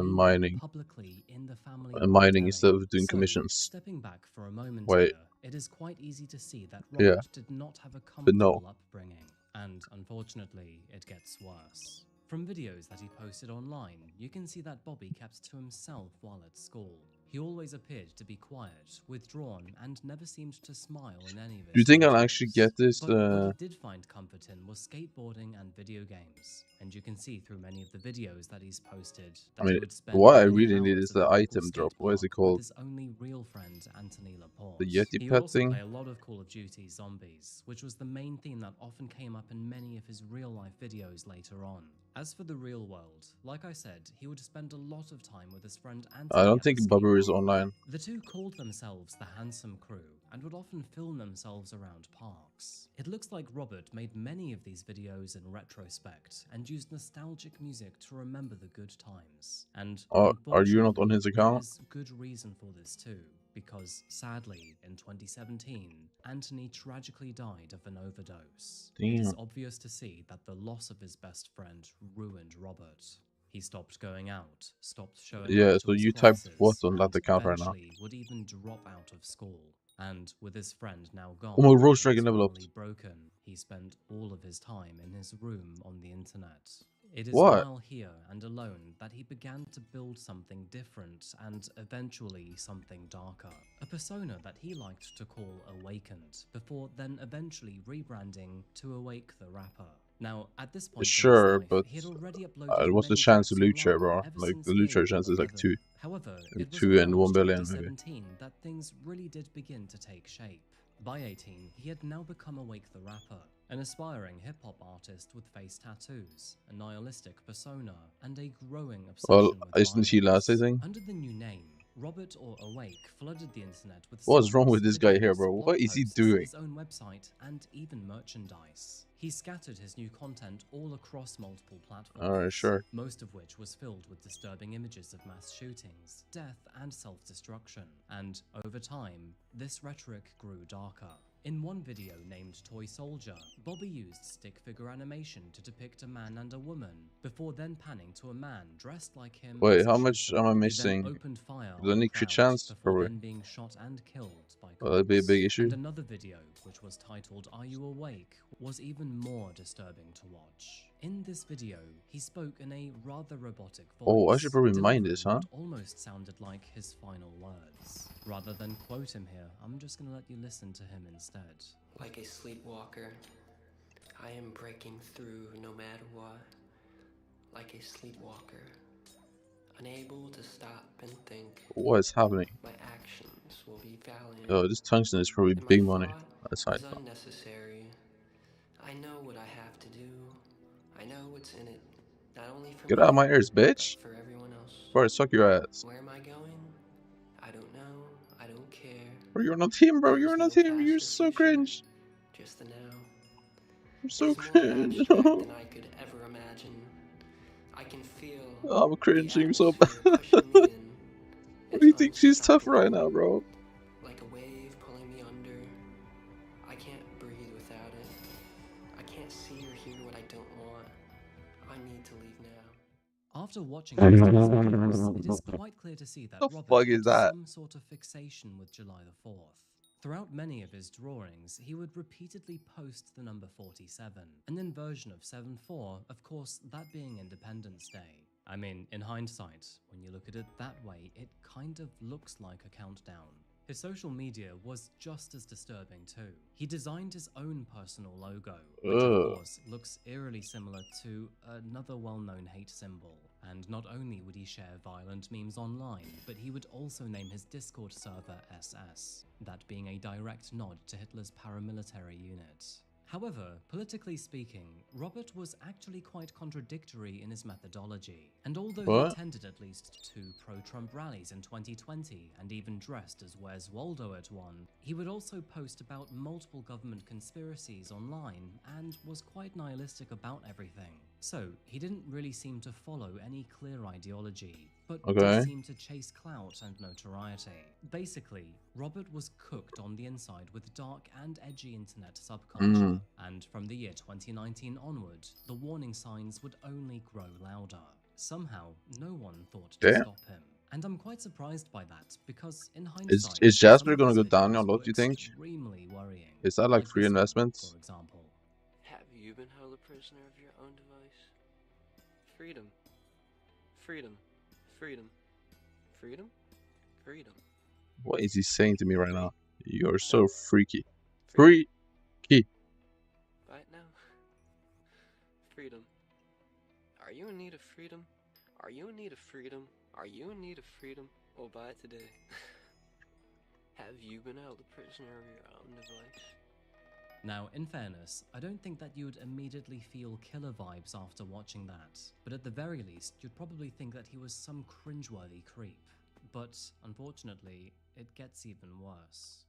mining. Publicly in the family Mining instead of doing commissions. Stepping back for a moment Wait. here, it is quite easy to see that Robert did not have a comfortable upbringing, and unfortunately, it gets worse. From videos that he posted online, you can see that Bobby kept to himself while at school. He always appeared to be quiet, withdrawn, and never seemed to smile in any of his Do you think I'll photos. actually get this? But what he did find comfort in was skateboarding and video games, and you can see through many of the videos that he's posted that I mean, he would spend what I many really need hours is at the local item skate drop. What is it park with called? his only real friend, Anthony Laporte. The Yeti He would pet also thing? play a lot of Call of Duty Zombies, which was the main theme that often came up in many of his real-life videos later on. As for the real world, like I said, he would spend a lot of time with his friend Anthony. I don't at think the Bobby skate is park. online. The two called themselves the Handsome Crew and would often film themselves around parks. It looks like Robert made many of these videos in retrospect and used nostalgic music to remember the good times. And Are you not on his there account? is good reason for this too, because sadly, in 2017, Anthony tragically died of an overdose. It is Damn. obvious to see that the loss of his best friend ruined Robert. He stopped going out, stopped showing Yeah, up to so his you typed classes, what on that and account right now? eventually would even drop out of school. And with his friend now gone, Oh my Roast and his Dragon level up. family broken, he spent all of his time in his room on the internet. It is What? while here and alone that he began to build something different and eventually something darker. A persona that he liked to call Awakened, before then eventually rebranding to Awake the Rapper. Now, at this point Sure, in his life, but he had already uploaded what's the many chance of clips Lucha, online bro? ever Like since the the Lucha age chance of is like 11. 2. However, Maybe it was 2 and around 1 billion, maybe. 2017 that things really did begin to take shape. By 18, he had now become Awake the Rapper, an aspiring hip-hop artist with face tattoos, a nihilistic persona, and a growing obsession Well, with isn't he last, I violence. think? Under the new name, Robert or Awake flooded the internet with What's wrong songs, with this guy here, videos, bro? blog What is he posts, doing? his own website, and even merchandise. He scattered his new content all across multiple platforms, Alright, sure. most of which was filled with disturbing images of mass shootings, death, and self-destruction. And over time, this rhetoric grew darker. In one video named Toy Soldier, Bobby used stick figure animation to depict a man and a woman, before then panning to a man dressed like him. Wait, as a how much shooter. am I He then missing? opened fire Does that on need the crit crowd chance? before Probably. then being shot and killed by Well, that'd be a cops. big issue. And another video, which was titled Are You Awake?, was even more disturbing to watch. In this video, he spoke in a rather robotic voice. Oh, I should probably mine this, huh? What almost sounded like his final words. Rather than quote him here, I'm just gonna let you listen to him instead. Like a sleepwalker, I am breaking through no matter what. Like a sleepwalker, unable to stop and think. What is happening? My actions will be valiant. Oh, this tungsten is probably and my big money. thought That's fine. is unnecessary. I know what I have to do. I know what's in it, not only for Get me, out of my ears, bitch. but for everyone else. Bro, suck your ass. Where am I going? I don't know. I don't care. Bro, you're on a team, bro. You're on a There's no team. You're past or so future, cringe. just the now. You're so It's more cringe. abstract than I could ever imagine. I can feel Oh, I'm cringing the so bad. atmosphere pushing me in. What do you It's think she's tough unstoppable. right now, bro? Like a wave pulling me under. I can't breathe without it. I can't see or hear what I don't want. I need to leave now. After watching these videos, it is quite clear to see that The Robert fuck had is that? some sort of fixation with July the 4th. Throughout many of his drawings, he would repeatedly post the number 47, an inversion of 7-4, of course, that being Independence Day. I mean, in hindsight, when you look at it that way, it kind of looks like a countdown. His social media was just as disturbing too. He designed his own personal logo, which of course looks eerily similar to another well-known hate symbol. And not only would he share violent memes online, but he would also name his Discord server SS, that being a direct nod to Hitler's paramilitary unit. However, politically speaking, Robert was actually quite contradictory in his methodology, and although he attended at least 2 pro-Trump rallies in 2020 and even dressed as Where's Waldo at one, he would also post about multiple government conspiracies online and was quite nihilistic about everything. So, he didn't really seem to follow any clear ideology, but did seem to chase clout and notoriety. Basically, Robert was cooked on the inside with dark and edgy internet subculture, and from the year 2019 onward, the warning signs would only grow louder. Somehow, no one thought to stop him. And I'm quite surprised by that, because in hindsight, Is Jasper gonna go down a lot, do you think? extremely worrying. Is that like free this one, investments? for example. Have you been held a prisoner of your own device? Freedom. Freedom. Freedom. Freedom? Freedom. What is he saying to me right now? You're so freaky. Freaky. Right now. Freedom. Are you in need of freedom? Are you in need of freedom? Are you in need of freedom? Well, buy it today. Have you been held a prisoner of your own device? Now, in fairness, I don't think that you would immediately feel killer vibes after watching that, but at the very least, you'd probably think that he was some cringeworthy creep. But, unfortunately, it gets even worse.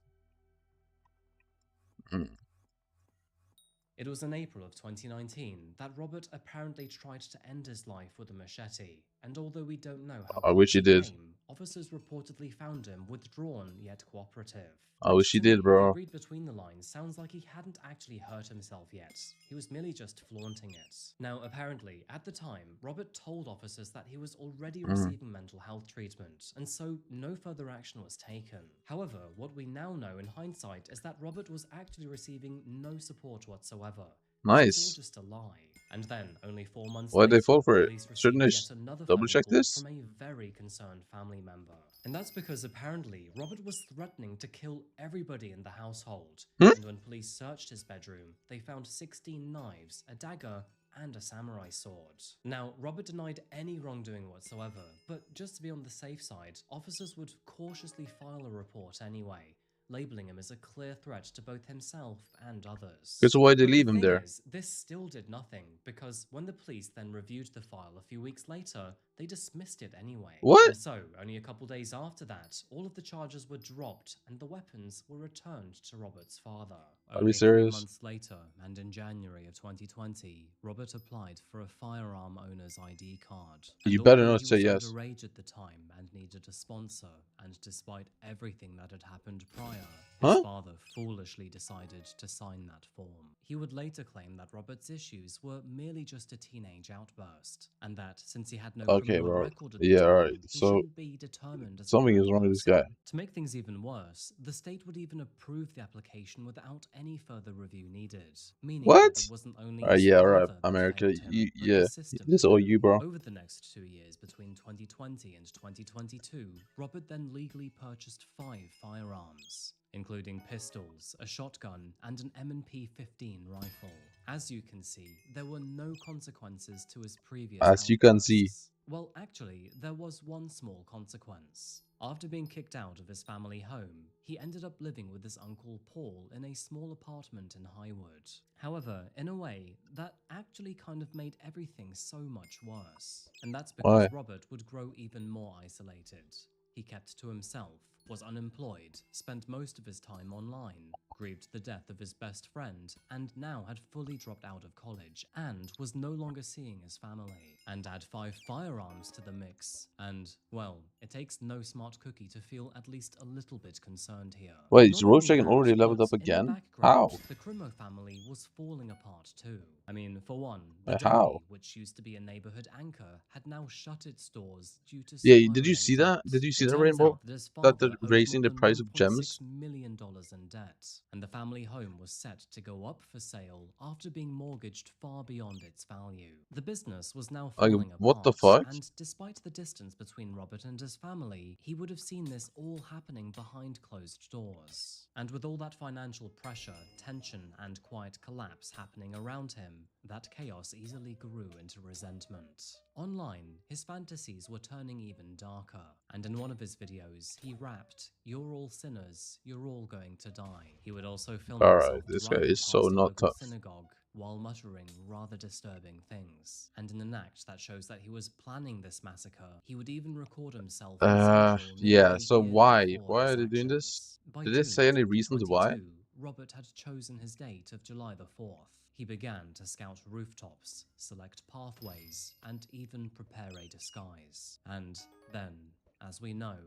It was in April of 2019 that Robert apparently tried to end his life with a machete, and although we don't know how I wish he did. officers reportedly found him withdrawn yet cooperative. I wish he did, bro. If you read between the lines, sounds like he hadn't actually hurt himself yet. He was merely just flaunting it. Now, apparently, at the time, Robert told officers that he was already receiving mental health treatment, and so no further action was taken. However, what we now know in hindsight is that Robert was actually receiving no support whatsoever. Nice. It was all just a lie. And then, only 4 months Why'd later, they fall for it? police received Shouldn't they yet another double phone check call this? from a very concerned family member. And that's because apparently Robert was threatening to kill everybody in the household. And when police searched his bedroom, they found 16 knives, a dagger, and a samurai sword. Now, Robert denied any wrongdoing whatsoever, but just to be on the safe side, officers would cautiously file a report anyway, labeling him as a clear threat to both himself and others. Because why'd they But leave the him thing there? is, this still did nothing, because when the police then reviewed the file a few weeks later, they dismissed it anyway. What? And so, only a couple days after that, all of the charges were dropped and the weapons were returned to Robert's father. Are we Only 3 serious? months later, and in January of 2020, Robert applied for a firearm owner's ID card. You And better although not he say was yes. underage at the time and needed a sponsor, and despite everything that had happened prior, Huh? his father foolishly decided to sign that form. He would later claim that Robert's issues were merely just a teenage outburst, and that since he had no Okay, criminal bro. record at the Yeah, time, alright. he So, shouldn't be determined as a something bad is wrong with this guy. person. To make things even worse, the state would even approve the application without any further review needed, meaning What? that it wasn't only his Yeah, alright, father that America. failed him, but Yeah. the system This is all too. you, bro. Over the next 2 years, between 2020 and 2022, Robert then legally purchased 5 firearms, including pistols, a shotgun, and an M&P 15 rifle. As you can see, there were no consequences to his previous As you can see. outbursts. Well, actually, there was one small consequence. After being kicked out of his family home, he ended up living with his uncle Paul in a small apartment in Highwood. However, in a way, that actually kind of made everything so much worse. And that's because Why? Robert would grow even more isolated. He kept to himself, was unemployed, spent most of his time online, grieved the death of his best friend, and now had fully dropped out of college and was no longer seeing his family. And add 5 firearms to the mix, and, well, it takes no smart cookie to feel at least a little bit concerned here. Wait, Not is only Rorschach that, already leveled but up in the again? background, How? the Crimo family was falling apart too. I mean, for one, the Wait, how? Deli, which used to be a neighborhood anchor, had now shut its doors due to Yeah, did you spiraling see that? debt. Did you see It that, turns Rainbow? out that his That they're father owed raising more the than price of $1.6 gems? million in debt, and the family home was set to go up for sale after being mortgaged far beyond its value. The business was now Like, falling what the apart, fuck? and despite the distance between Robert and his family, he would have seen this all happening behind closed doors. And with all that financial pressure, tension, and quiet collapse happening around him, that chaos easily grew into resentment. Online, his fantasies were turning even darker, and in one of his videos, he rapped, "You're all sinners, you're all going to die." He would also film Alright, himself this guy driving is so past a not local tough. synagogue while muttering rather disturbing things. And in an act that shows that he was planning this massacre, he would even record himself in Central nearly Yeah, a so year why? before Why his are they doing this? actions. By Did they June say of any reasons why? 2022, Robert had chosen his date of July the 4th. He began to scout rooftops, select pathways, and even prepare a disguise. And then, as we know,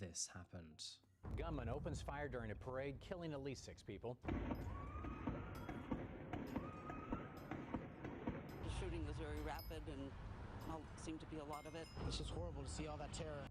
this happened. Gunman opens fire during a parade, killing at least 6 people. The shooting was very rapid and seemed to be a lot of it. It's just horrible to see all that terror.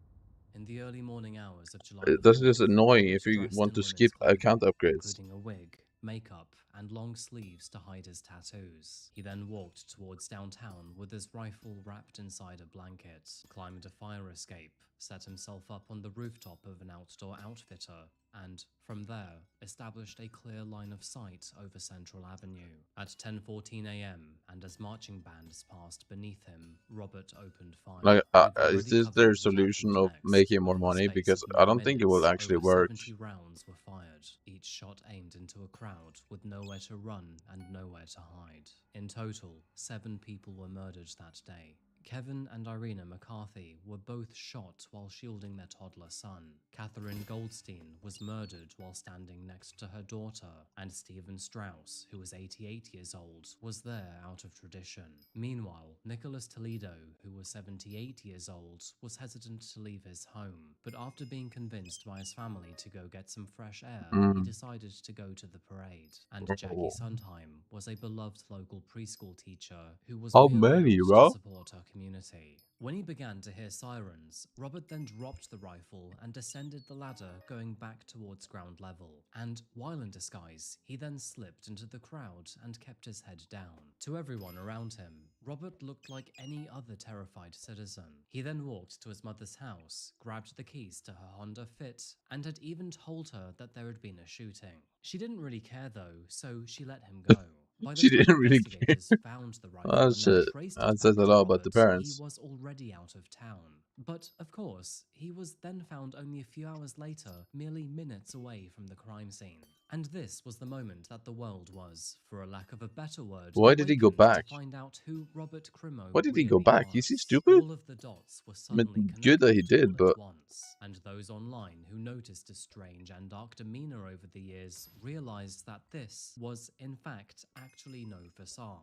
In the early morning hours of July the That's 4th, just annoying Robert if you dressed want in to women's skip account clothing, upgrades. including a wig, makeup, and long sleeves to hide his tattoos. He then walked towards downtown with his rifle wrapped inside a blanket, climbed a fire escape, set himself up on the rooftop of an outdoor outfitter, and from there, established a clear line of sight over Central Avenue. At 10:14 a.m., and as marching bands passed beneath him, Robert opened fire. Like, We've is already this covered their what solution happened of next, making more but in the money? space Because of I 9 don't think it will minutes, actually over work. 70 rounds were fired, each shot aimed into a crowd with nowhere to run and nowhere to hide. In total, 7 people were murdered that day. Kevin and Irina McCarthy were both shot while shielding their toddler son. Catherine Goldstein was murdered while standing next to her daughter, and Stephen Strauss, who was 88 years old, was there out of tradition. Meanwhile, Nicholas Toledo, who was 78 years old, was hesitant to leave his home, but after being convinced by his family to go get some fresh air, he decided to go to the parade. And Jackie Sondheim was a beloved local preschool teacher who was How merely many, out bro? to support her community. When he began to hear sirens, Robert then dropped the rifle and descended the ladder going back towards ground level. And while in disguise, he then slipped into the crowd and kept his head down. To everyone around him, Robert looked like any other terrified citizen. He then walked to his mother's house, grabbed the keys to her Honda Fit, and had even told her that there had been a shooting. She didn't really care though, so she let him go. By the She time didn't really care. investigators found the rifle Oh and then shit. traced it That back says a to lot about the Robert, he parents. was already out of town. But, of course, he was then found only a few hours later, merely minutes away from the crime scene. And this was the moment that the world was, for a lack of a better word, Why did he go awakened back? to find out who Robert Crimo Why did he go really back? was. Is he stupid? All of the dots were I mean, suddenly good that he connected did, all but at once, and those online who noticed his strange and dark demeanor over the years realized that this was, in fact, actually no facade.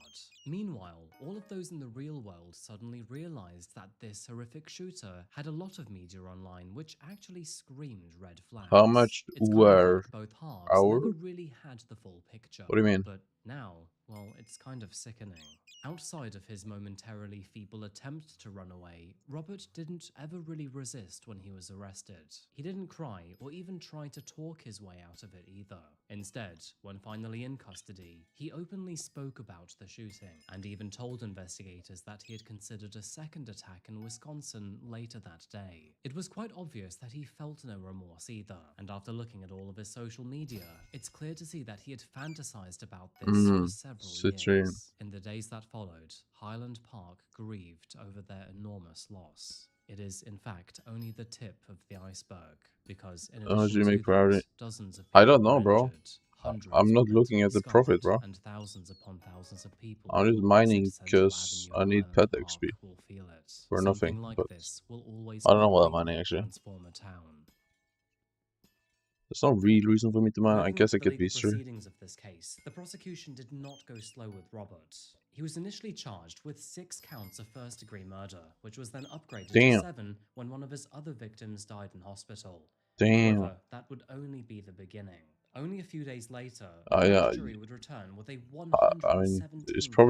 Meanwhile, all of those in the real world suddenly realized that this horrific shooter had a lot of media online which actually screamed red flags. how much It's kind of were like both halves our? never really had the full picture. What do you mean? But now, well, it's kind of sickening. Outside of his momentarily feeble attempt to run away, Robert didn't ever really resist when he was arrested. He didn't cry or even try to talk his way out of it either. Instead, when finally in custody, he openly spoke about the shooting and even told investigators that he had considered a second attack in Wisconsin later that day. It was quite obvious that he felt no remorse either, and after looking at all of his social media, it's clear to see that he had fantasized about this for several years. In the days that followed, Highland Park grieved over their enormous loss. It is, in fact, only the tip of the iceberg, because in addition to that, dozens of people I don't know, were bro. injured, hundreds I'm not were looking at the profit, bro. and thousands upon thousands of people I'm just who mining visit Central because Avenue I in need Highland pet Park XP will feel it. for Something nothing. like But this will always I don't know what I'm completely mining actually. transform a town. There's no real reason for me to mine. I Moving guess on I to the could be legal sure. proceedings of this case, the prosecution did not go slow with Robert. He was initially charged with 6 counts of first-degree murder, which was then upgraded to 7 when one of his other victims died in hospital. However, that would only be the beginning. Only a few days later, the grand jury would return with a 117-count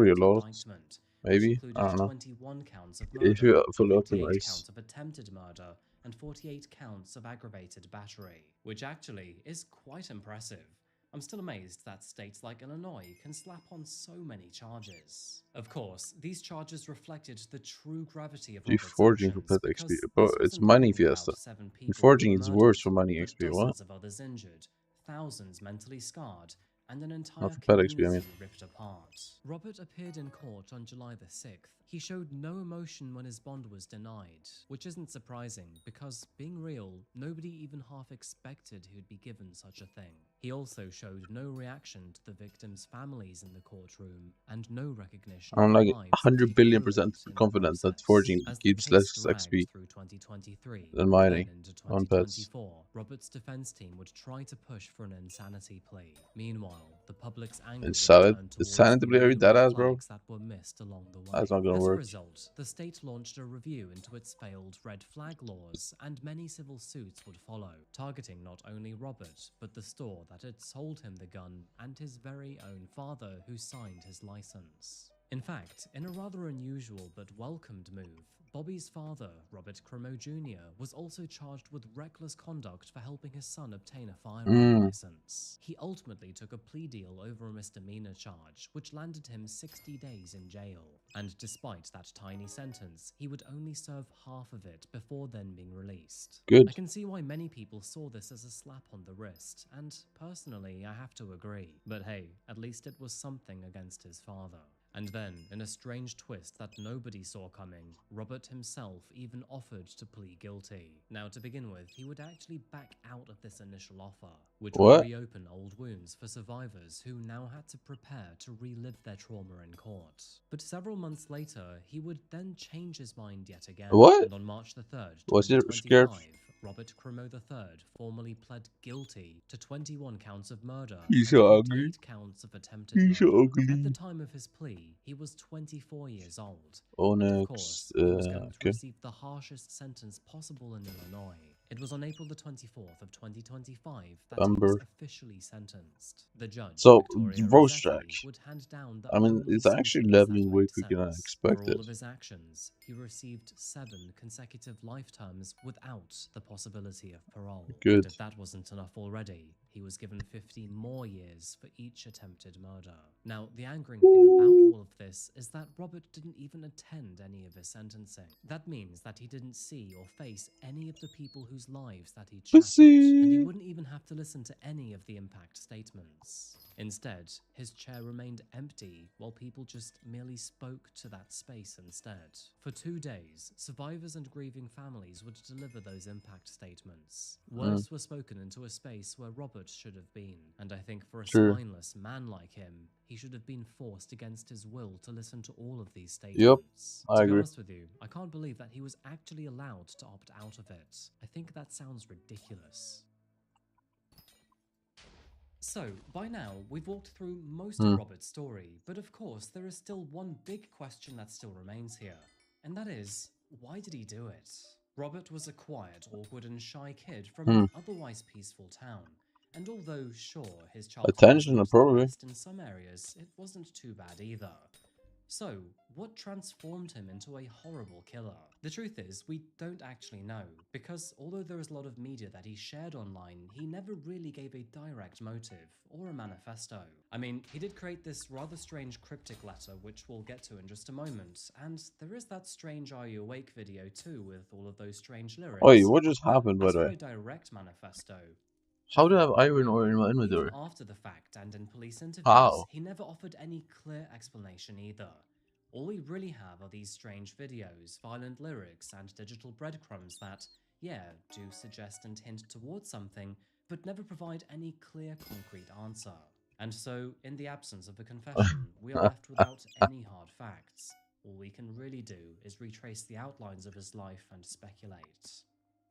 indictment, which included 21 counts of murder, 28 counts of attempted murder, and 48 counts of aggravated battery, which actually is quite impressive. I'm still amazed that states like Illinois can slap on so many charges. Of course, these charges reflected the true gravity of Robert's Forging for actions, pet XP, because but this it's wasn't mining only about fiesta. 7 And people forging being is murdered, worse for mining but XP. What? dozens of others injured, thousands mentally scarred, and an entire Not for pet XP, community I mean. ripped apart. Robert appeared in court on July the 6th. He showed no emotion when his bond was denied, which isn't surprising because, being real, nobody even half expected he would be given such a thing. He also showed no reaction to the victims' families in the courtroom and no recognition I'm of the like lives that 100 he'd billion ruined % in the confident that process. forging As the gives case less dragged XP through 2023, than mining then into on pets. 2024, Robert's defense team would try to push for an insanity plea. Meanwhile, the public's anger would turn towards Insanity the plea? Are you many dead red ass, bro? flags that were missed along the way. That's not gonna As work. a result, the state launched a review into its failed red flag laws, and many civil suits would follow, targeting not only Robert, but the store that had sold him the gun and his very own father who signed his license. In fact, in a rather unusual but welcomed move, Bobby's father, Robert Cremo Jr., was also charged with reckless conduct for helping his son obtain a firearm license. He ultimately took a plea deal over a misdemeanor charge, which landed him 60 days in jail. And despite that tiny sentence, he would only serve half of it before then being released. Good. I can see why many people saw this as a slap on the wrist, and personally, I have to agree. But hey, at least it was something against his father. And then, in a strange twist that nobody saw coming, Robert himself even offered to plead guilty. Now, to begin with, he would actually back out of this initial offer, which would reopen old wounds for survivors who now had to prepare to relive their trauma in court. But several months later, he would then change his mind yet again. What? And on March the 3rd, Was he scared? 2025, Robert Cremo III formally pled guilty to 21 counts of murder He's and so 48 ugly. counts of attempted He's so murder. ugly. At the time of his plea, he was 24 years old. Onyx, Of course, he was going to okay. receive the harshest sentence possible in Illinois. It was on April the 24th of 2025 that he was officially sentenced. The judge, So, Victoria roast Rossetti, track. would hand down the I mean, only it's actually sentence that leveling way made quicker than I sense. expected. For all of his actions, he received 7 consecutive life terms without the possibility of parole. Good. And if that wasn't enough already, he was given 15 more years for each attempted murder. Now, the angering thing about all of this is that Robert didn't even attend any of his sentencing. That means that he didn't see or face any of the people whose lives that he chatted, and he wouldn't even have to listen to any of the impact statements. Instead, his chair remained empty while people just merely spoke to that space instead. For 2 days, survivors and grieving families would deliver those impact statements. Words were spoken into a space where Robert should have been, and I think for a spineless man like him, he should have been forced against his will to listen to all of these statements. I To be agree. honest with you, I can't believe that he was actually allowed to opt out of it. I think that sounds ridiculous. So, by now, we've walked through most of Robert's story, but of course, there is still one big question that still remains here, and that is, why did he do it? Robert was a quiet, awkward, and shy kid from an otherwise peaceful town, and although, sure, his childhood Attention, wasn't probably. the best in some areas, it wasn't too bad either. So, what transformed him into a horrible killer? The truth is, we don't actually know, because although there is a lot of media that he shared online, he never really gave a direct motive, or a manifesto. I mean, he did create this rather strange cryptic letter, which we'll get to in just a moment, and there is that strange Are You Awake video too, with all of those strange lyrics. Wait, what just happened, by As the for way? a direct manifesto, How do I have iron ore in my inventory? even after the fact and in police interviews, How? he never offered any clear explanation either. All we really have are these strange videos, violent lyrics, and digital breadcrumbs that, yeah, do suggest and hint towards something, but never provide any clear, concrete answer. And so, in the absence of a confession, we are left without any hard facts. All we can really do is retrace the outlines of his life and speculate.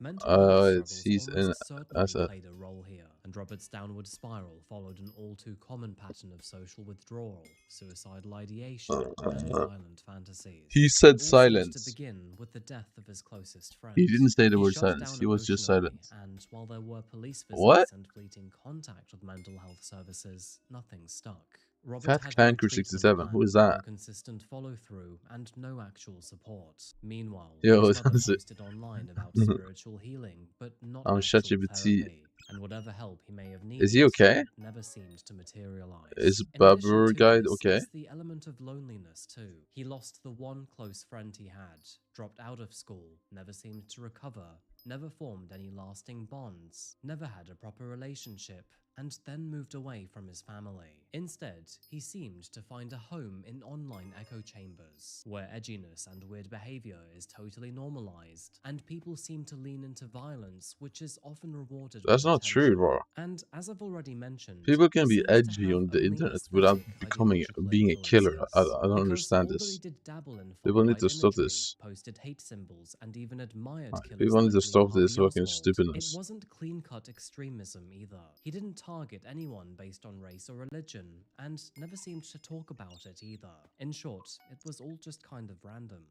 Mental health struggles he's in almost certainly played a role here, and Robert's downward spiral followed an all-too-common pattern of social withdrawal, suicidal ideation, and violent fantasies. He said It all silence. seemed to begin with the death of his closest friend. He didn't say the word shut silence. down He was just emotionally, silent. And while there were police What? visits and fleeting contact with mental health services, nothing stuck. Robert Fat had Clanker no treatment 67. Who is plan, that? no consistent follow-through, and no actual support. Meanwhile, Yo, his mother that's it. posted online about spiritual healing, but not I'm actual ChatGPT. therapy, and whatever help he may have needed Is he okay? never seemed to materialize. Is In addition Babur to guy this, okay? there's the element of loneliness too. He lost the one close friend he had, dropped out of school, never seemed to recover, never formed any lasting bonds, never had a proper relationship, and then moved away from his family. Instead, he seemed to find a home in online echo chambers, where edginess and weird behavior is totally normalized, and people seem to lean into violence, which is often rewarded That's with not true, bro. And as I've already mentioned, People can he be seems to edgy have on the only internet without aesthetic being a ideological killer. I influences. don't Because understand although this. he did dabble in People need far-right to stop imagery, this. posted hate symbols, and even admired killers People need like to Lee stop this Harvey fucking Oswald, stupidness. it wasn't clean-cut extremism either. He didn't target anyone based on race or religion, and never seemed to talk about it either. In short, it was all just kind of random.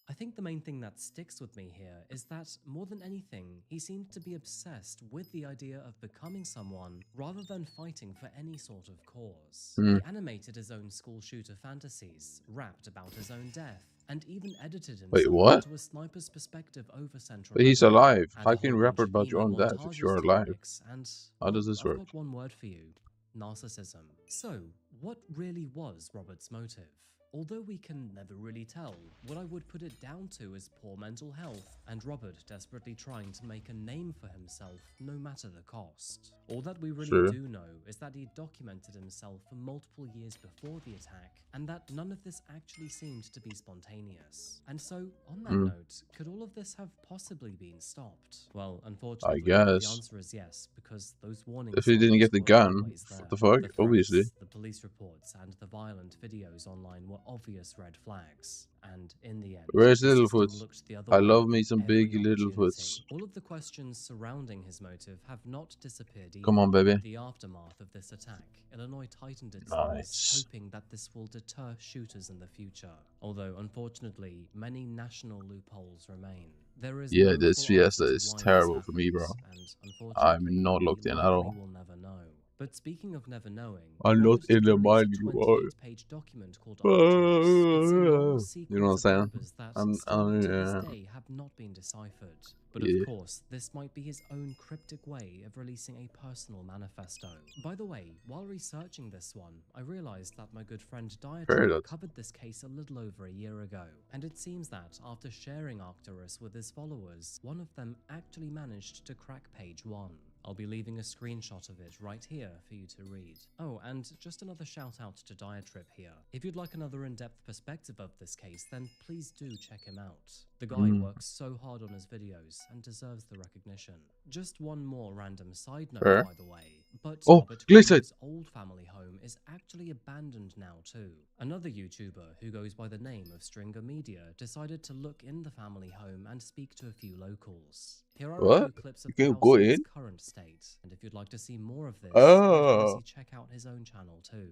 I think the main thing that sticks with me here is that, more than anything, he seemed to be obsessed with the idea of becoming someone rather than fighting for any sort of cause. He animated his own school shooter fantasies, rapped about his own death, and even edited himself Wait, what? into a sniper's perspective over Central But he's Africa, alive. had How a can you whole rap bunch of about your own meme death if montages you're to alive? lyrics, and, How does this I've work? got one word for you: narcissism. So, what really was Robert's motive? Although we can never really tell, what I would put it down to is poor mental health and Robert desperately trying to make a name for himself no matter the cost. All that we really do know is that he documented himself for multiple years before the attack, and that none of this actually seemed to be spontaneous. And so, on that note, could all of this have possibly been stopped? Well, unfortunately, the guess. answer is yes, because those warning If he didn't get the signs gun, were always there. what the fuck? The Obviously. threats, the police reports, and the violent videos online were obvious red flags. And in the end, Where's the system Littlefoots? looked the other I way love me at some every big Littlefoots. opportunity. All of the questions surrounding his motive have not disappeared either. Come on, baby. In the aftermath of this attack, Illinois tightened its laws, hoping that this will deter shooters in the future. Although, unfortunately, many national loopholes remain. There is Yeah, no this full answer Fiesta to is why this terrible for me, bro. happens, and I'm unfortunately, not locked we in at likely all. will never know. But speaking of never knowing, I'm not Robert in the did mind release a anymore. 28-page document called Arcturus. It's a long sequence You know what I'm of saying? numbers that still to this day have not been deciphered. But of course, this might be his own cryptic way of releasing a personal manifesto. By the way, while researching this one, I realized that my good friend Diatrib covered this case a little over a year ago. And it seems that, after sharing Arcturus with his followers, one of them actually managed to crack page 1. I'll be leaving a screenshot of it right here for you to read. Oh, and just another shout out to Diatrib here. If you'd like another in-depth perspective of this case, then please do check him out. The guy works so hard on his videos and deserves the recognition. Just one more random side note, by the way. But Robert Green's old family home is actually abandoned now too. Another YouTuber who goes by the name of Stringer Media decided to look in the family home and speak to a few locals. Here are a few clips of the house in its current state, and if you'd like to see more of this, definitely check out his own channel too.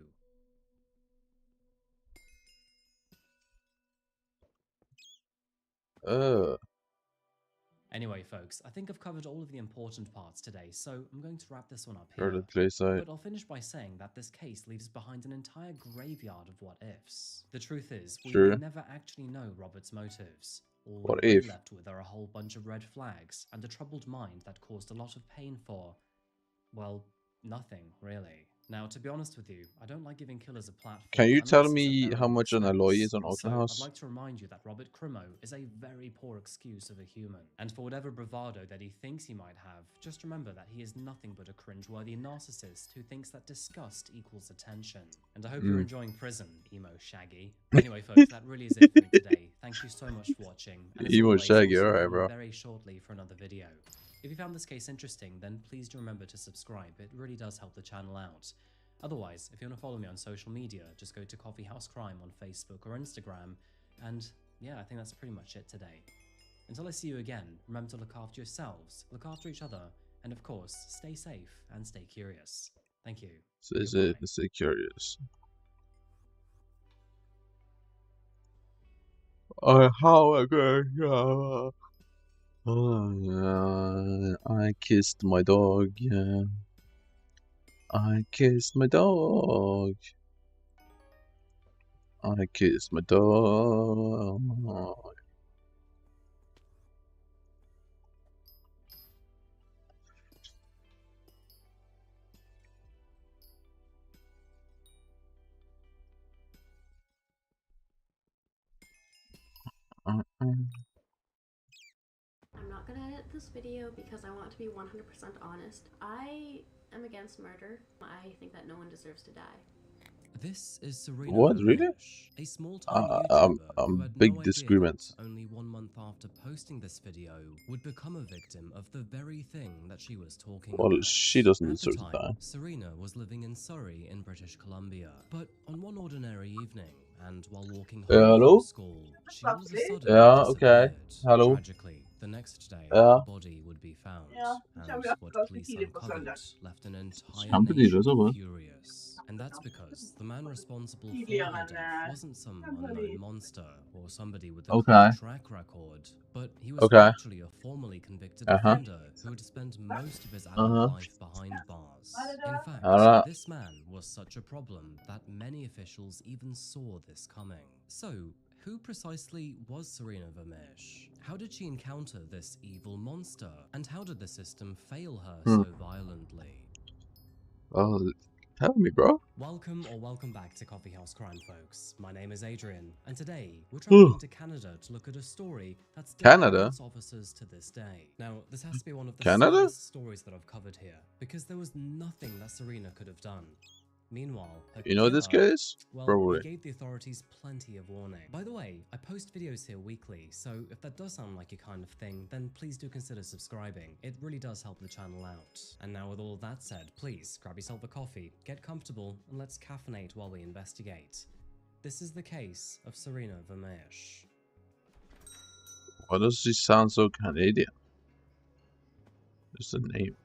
Anyway, folks, I think I've covered all of the important parts today, so I'm going to wrap this one up here. But I'll finish by saying that this case leaves behind an entire graveyard of what-ifs. The truth is, we may never actually know Robert's motives. All we're really left with are a whole bunch of red flags, and a troubled mind that caused a lot of pain for, well, nothing, really. Now, to be honest with you, I don't like giving killers a platform. Can you unless tell it's at me their how own much an alloy expense. is on Auction Also, I'd House? like to remind you that Robert Crimo is a very poor excuse of a human. And for whatever bravado that he thinks he might have, just remember that he is nothing but a cringeworthy narcissist who thinks that disgust equals attention. And I hope you're enjoying prison, emo Shaggy. Anyway, folks, that really is it for me today. Thank you so much for watching. And as Emo always, Shaggy, I'll see you alright, again bro. very shortly for another video. If you found this case interesting, then please do remember to subscribe. It really does help the channel out. Otherwise, if you want to follow me on social media, just go to Coffee House Crime on Facebook or Instagram. And yeah, I think that's pretty much it today. Until I see you again, remember to look after yourselves, look after each other, and of course, stay safe and stay curious. Thank you. Stay curious. I kissed my dog, yeah. I kissed my dog. I kissed my dog. I'm not gonna edit this video because I want to be 100% honest. I am against murder. I think that no one deserves to die. This is Serena What, really? a small-time YouTuber who had big no disagreement. idea that only 1 month after posting this video would become a victim of the very thing that she was talking Well, about. she doesn't At the deserve to time, die. Serena was living in Surrey in British Columbia, but on one ordinary evening, and while walking home Hello? from school, she all of a sudden Yeah, okay. disappeared. Hello? Tragically, the next day, Yeah. her body would be found, and what police uncovered left an entire Company, nation that's all. furious. And that's because the man responsible for her death wasn't some unknown monster or somebody with a Okay. clear track record, but he was Okay. actually a formerly convicted offender who had spent most of his adult life behind bars. In fact, this man was such a problem that many officials even saw this coming. So, who precisely was Serena Vermeersch? How did she encounter this evil monster? And how did the system fail her so violently? Oh, tell me, bro. Welcome back to Coffee House Crime, folks. My name is Adrian, and today we're traveling to Canada to look at a story that's still Canada? haunts officers to this day. Now, this has to be one of the Canada? saddest stories that I've covered here, because there was nothing that Serena could have done. Meanwhile, her You know who this guy killer, is? well, Probably. he gave the authorities plenty of warning. By the way, I post videos here weekly, so if that does sound like your kind of thing, then please do consider subscribing. It really does help the channel out. And now with all of that said, please grab yourself a coffee, get comfortable, and let's caffeinate while we investigate. This is the case of Serena Vermeersch. Why does she sound so Canadian? Just the name.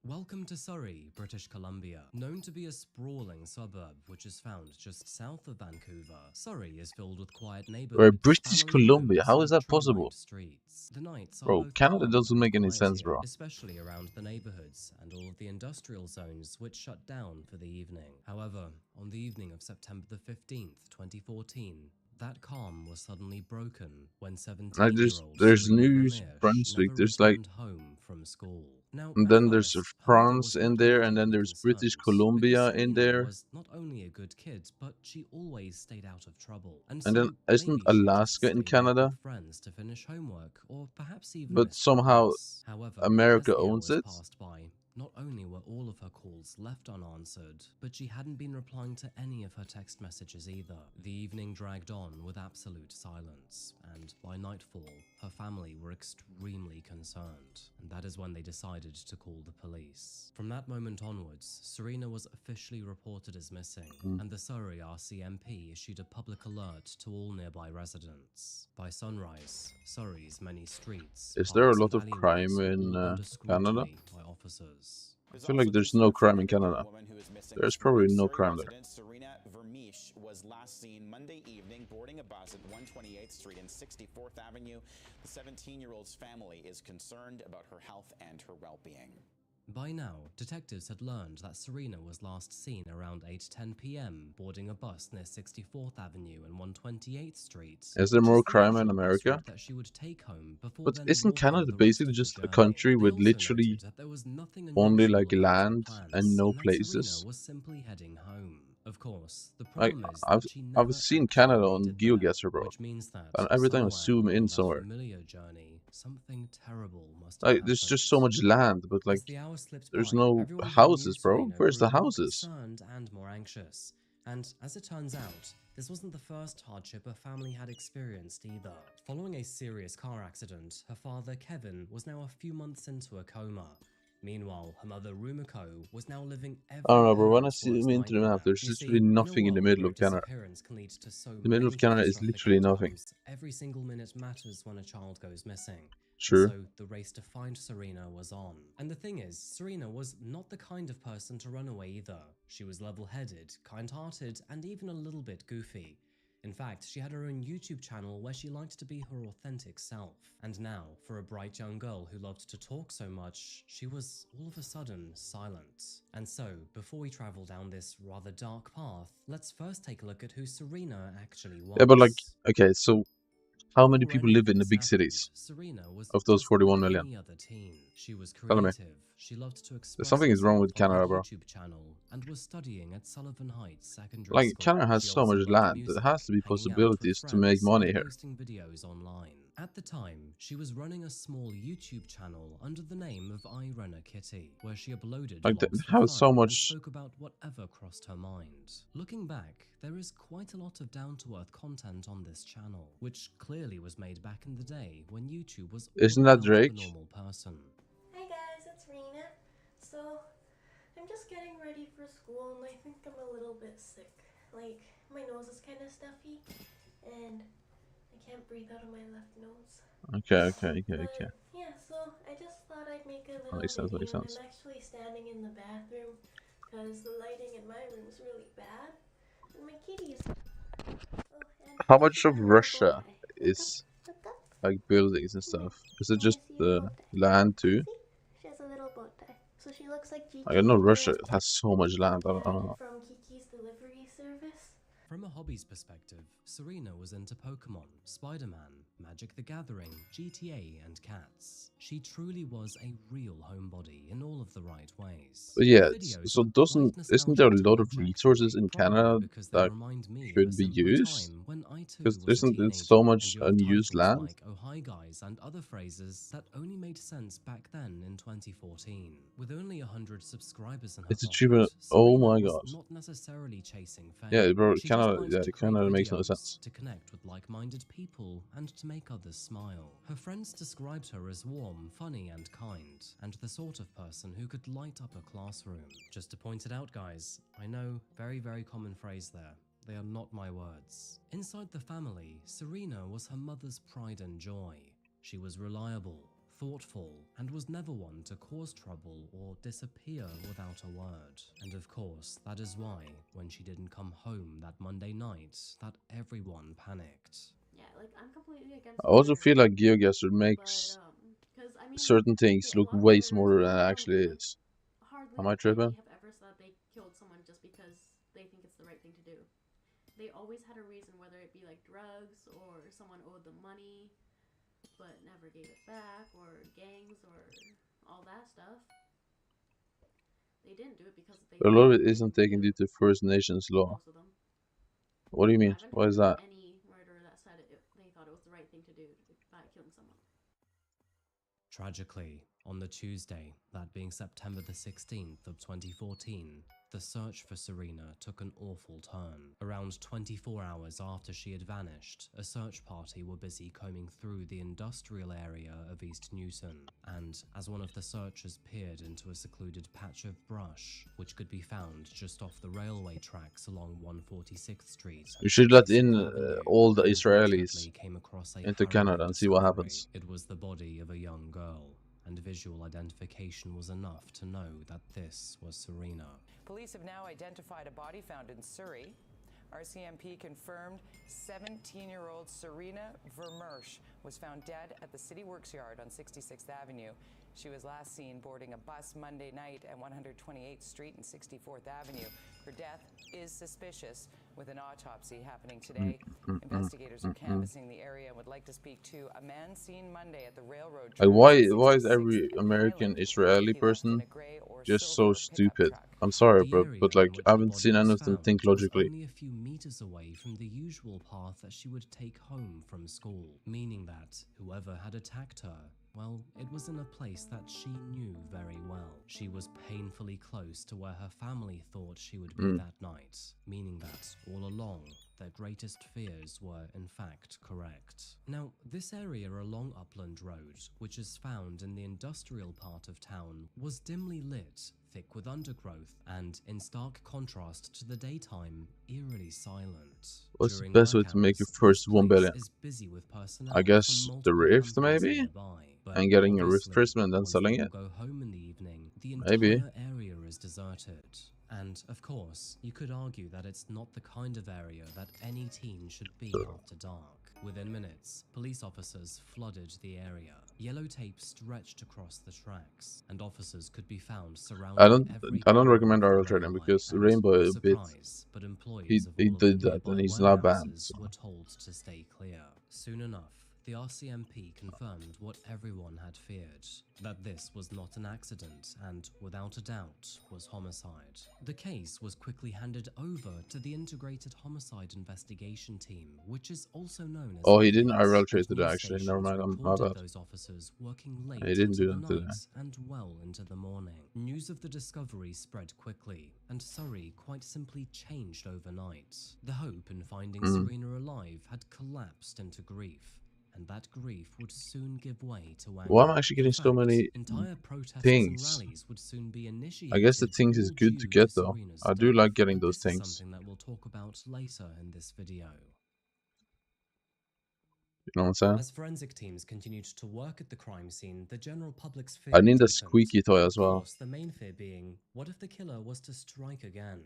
Welcome to Surrey, British Columbia. Known to be a sprawling suburb which is found just south of Vancouver, Surrey is filled with quiet neighborhoods. We're British Columbia. How is that possible? Streets. The nights are Bro, both Canada calm doesn't and make any quiet sense, here, bro. especially around the neighborhoods and all of the industrial zones which shut down for the evening. However, on the evening of September the 15th, 2014, that calm was suddenly broken when 17-year-old There's Serena news, Vermeersch Brunswick, never there's like, returned home from school. Now, and at then there's first, her mother France was in there, and then incredibly there's British concerned, Columbia because in Serena there, was not only a good kid, but she always stayed out of trouble. And and then so isn't maybe she just Alaska in stayed back Canada? with friends to finish homework, or perhaps even But missed somehow class. However, America as the owns hours it. passed by, not only were all of her calls left unanswered, but she hadn't been replying to any of her text messages either. The evening dragged on with absolute silence, and by nightfall, her family were extremely concerned, and that is when they decided to call the police. From that moment onwards, Serena was officially reported as missing, and the Surrey RCMP issued a public alert to all nearby residents. By sunrise, Surrey's many streets, Is there a parks, lot and of alleyways crime were in all under Canada? scrutiny by officers. I feel like there's no crime in Canada. There's probably no crime there. Serena Vermeersch was last seen Monday evening boarding a bus at 128th Street and 64th Avenue. The 17-year-old's family is concerned about her health and her well-being. By now, detectives had learned that Serena was last seen around 8:10 p.m. boarding a bus near 64th Avenue and 128th Street. Is there more crime in America? That she would take home before But then isn't walking Canada the rest basically of the just a journey. country They with also literally noted that there was nothing only unusual like about her land plans, and no that places? Serena was simply heading home. Of course, the Like problem is I've that she never seen actually Canada made on it there, GeoGuessr, bro. which means that And every time I somewhere zoom in along that somewhere, familiar journey, something terrible must have like happened. there's just so much land, but like As the hours slipped there's by, no everyone who knew houses, bro. Serena Where's grew the more houses? concerned and more anxious. And as it turns out, this wasn't the first hardship her family had experienced either. Following a serious car accident, her father, Kevin, was now a few months into a coma. Meanwhile, her mother, Rumiko, was now living every I don't know, bro. When I parent's see worst them into the nightmare. map, there's You see, literally in a nothing in the world middle where of Canada. disappearance can lead to so The middle many of Canada is catastrophic literally nothing. outcomes, every single minute matters when a child goes missing. Sure. So the race to find Serena was on. And the thing is, Serena was not the kind of person to run away either. She was level-headed, kind-hearted, and even a little bit goofy. In fact, she had her own YouTube channel where she liked to be her authentic self. And now, for a bright young girl who loved to talk so much, she was all of a sudden silent. And so, before we travel down this rather dark path, let's first take a look at who Serena actually was. Yeah, but like, okay, so how many Before people any live in the this big happened, cities Serena was of those just 41 like million? any other teen. She was Tell me. creative. She loved to express Something is wrong herself with on her Canada, bro. YouTube channel and was studying at Sullivan Heights Secondary Like, School. Canada has She so also much loved land. music, There has to be hanging out with possibilities to make friends, money and here. posting videos online. At the time, she was running a small YouTube channel under the name of I Run a Kitty, where she uploaded Like, vlogs for has so fun and much. spoke about whatever crossed her mind. Looking back, there is quite a lot of down-to-earth content on this channel, which clearly was made back in the day when YouTube was all Isn't that about Drake? the normal person. Hey guys, it's Rena. So, I'm just getting ready for school and I think I'm a little bit sick. Like, my nose is kind of stuffy and I can't breathe out of my left nose. Okay. But, yeah, so I just thought I'd make a little Makes sense, video. makes sense. I'm actually standing in the bathroom because the lighting in my room is really bad. And my kitty is... Oh, and How much she of got a little bow Russia tie. is Look up. like buildings and stuff? Is it Let me just see your the bow tie. land too? See? She has a little bow tie. So she looks like Gigi. I know Russia the has so much land. I don't cat know. from Kiki's Delivery Service. From a hobbies perspective, Serena was into Pokemon, Spider-Man, Magic the Gathering, GTA, and cats. She truly was a real homebody in all of the right ways. But yeah, Her videos so were quite isn't there a nostalgic to lot of watch, resources actually, in probably Canada because they that remind me of a could be simpler used? time when I too Because was a isn't there teenager, so and much you have unused titles land? like "Oh hi guys" and other phrases that only made sense back then in 2014. With only 100 subscribers in her It's pocket, achievement. Oh Serena my was god. not necessarily chasing fame. Yeah, bro. She just Canada. liked Yeah, to create Canada makes no videos, sense. to connect with like-minded people, and to make others smile. Her friends described her as warm, funny, and kind, and the sort of person who could light up a classroom. Just to point it out, guys, I know, very common phrase there. They are not my words. Inside the family, Serena was her mother's pride and joy. She was reliable, thoughtful, and was never one to cause trouble or disappear without a word. And of course, that is why, when she didn't come home that Monday night, that everyone panicked. Yeah, like, I'm completely against I also murder, feel like GeoGuessr but, makes because, I mean, certain things okay, a look lot of way murderers, smarter a than lot it of them, actually like, is. hardly, Am I if tripping? any, have ever said they killed someone just because they think it's the right thing to do. They always had a reason, whether it be like drugs or someone owed them money but never gave it back, or gangs, or all that stuff. They didn't do it because they A thought lot of it was it the right isn't thing to taken do. due to First Nations law. Most of them. What do you mean? I haven't What is heard that? of any murderer that said they thought it was the right thing to do by killing someone. Tragically, on the Tuesday, that being September the 16th of 2014, the search for Serena took an awful turn. Around 24 hours after she had vanished, a search party were busy combing through the industrial area of East Newton, and as one of the searchers peered into a secluded patch of brush, which could be found just off the railway tracks along 146th Street, We should let 66th in Avenue, all the they Israelis unfortunately came across a into Canada harrowing and see what discovery. happens. It was the body of a young girl, and visual identification was enough to know that this was Serena. Police have now identified a body found in Surrey. RCMP confirmed 17-year-old Serena Vermersch was found dead at the City Works yard on 66th Avenue She was last seen boarding a bus Monday night at 128th Street and 64th Avenue. Her death is suspicious, with an autopsy happening today. Investigators are canvassing the area and would like to speak to a man seen Monday at the railroad Like tracks why at is 66th every and American Highland. Israeli He left in person a gray or just silver so pickup stupid? truck. I'm sorry, The bro, area but in like which I the haven't body seen was any of them found think was logically. only a few meters away from the usual path that she would take home from school, meaning that whoever had attacked her, well, it was in a place that she knew very well. She was painfully close to where her family thought she would be that night, meaning that all along, their greatest fears were in fact correct. Now, this area along Upland Road, which is found in the industrial part of town, was dimly lit, thick with undergrowth, and in stark contrast to the daytime, eerily silent. What's the During best way work to make your hours, first this 1 place billion? is busy with personnel I from guess the multiple rift companies maybe? nearby. But And getting a rift obviously, first and then once selling they all it? go home in the evening, the Maybe. entire area is deserted. And of course, you could argue that it's not the kind of area that any teen should be after dark. Within minutes, police officers flooded the area. Yellow tape stretched across the tracks, and officers could be found surrounding every I don't corner recommend of the RL trading railway. because And Rainbow no a bit surprise, but employees he of all of did the that and nearby he's not banned. warehouses were told to stay clear. Soon enough, the RCMP confirmed what everyone had feared, that this was not an accident and, without a doubt, was homicide. The case was quickly handed over to the Integrated Homicide Investigation Team, which is also known as Oh, he the didn't HIT, IRL and trade today news actually. Never stations mind, my reported bad. those officers working late He didn't into do the them today. night and well into the morning. News of the discovery spread quickly, and Surrey quite simply changed overnight. The hope in finding Serena alive had collapsed into grief, and that grief would soon give way to anger. Why am I actually getting In so fact, many entire protests things? and rallies would soon be initiated. I guess the things is all good to due get though. Serena's I do death. like getting But those this is things. something that we'll talk about later in this video. You know what I'm saying? As forensic teams continued to work at the crime scene, the general public's fear I need a deepened. squeaky toy as Of well. course, the main fear being, what if the killer was to strike again?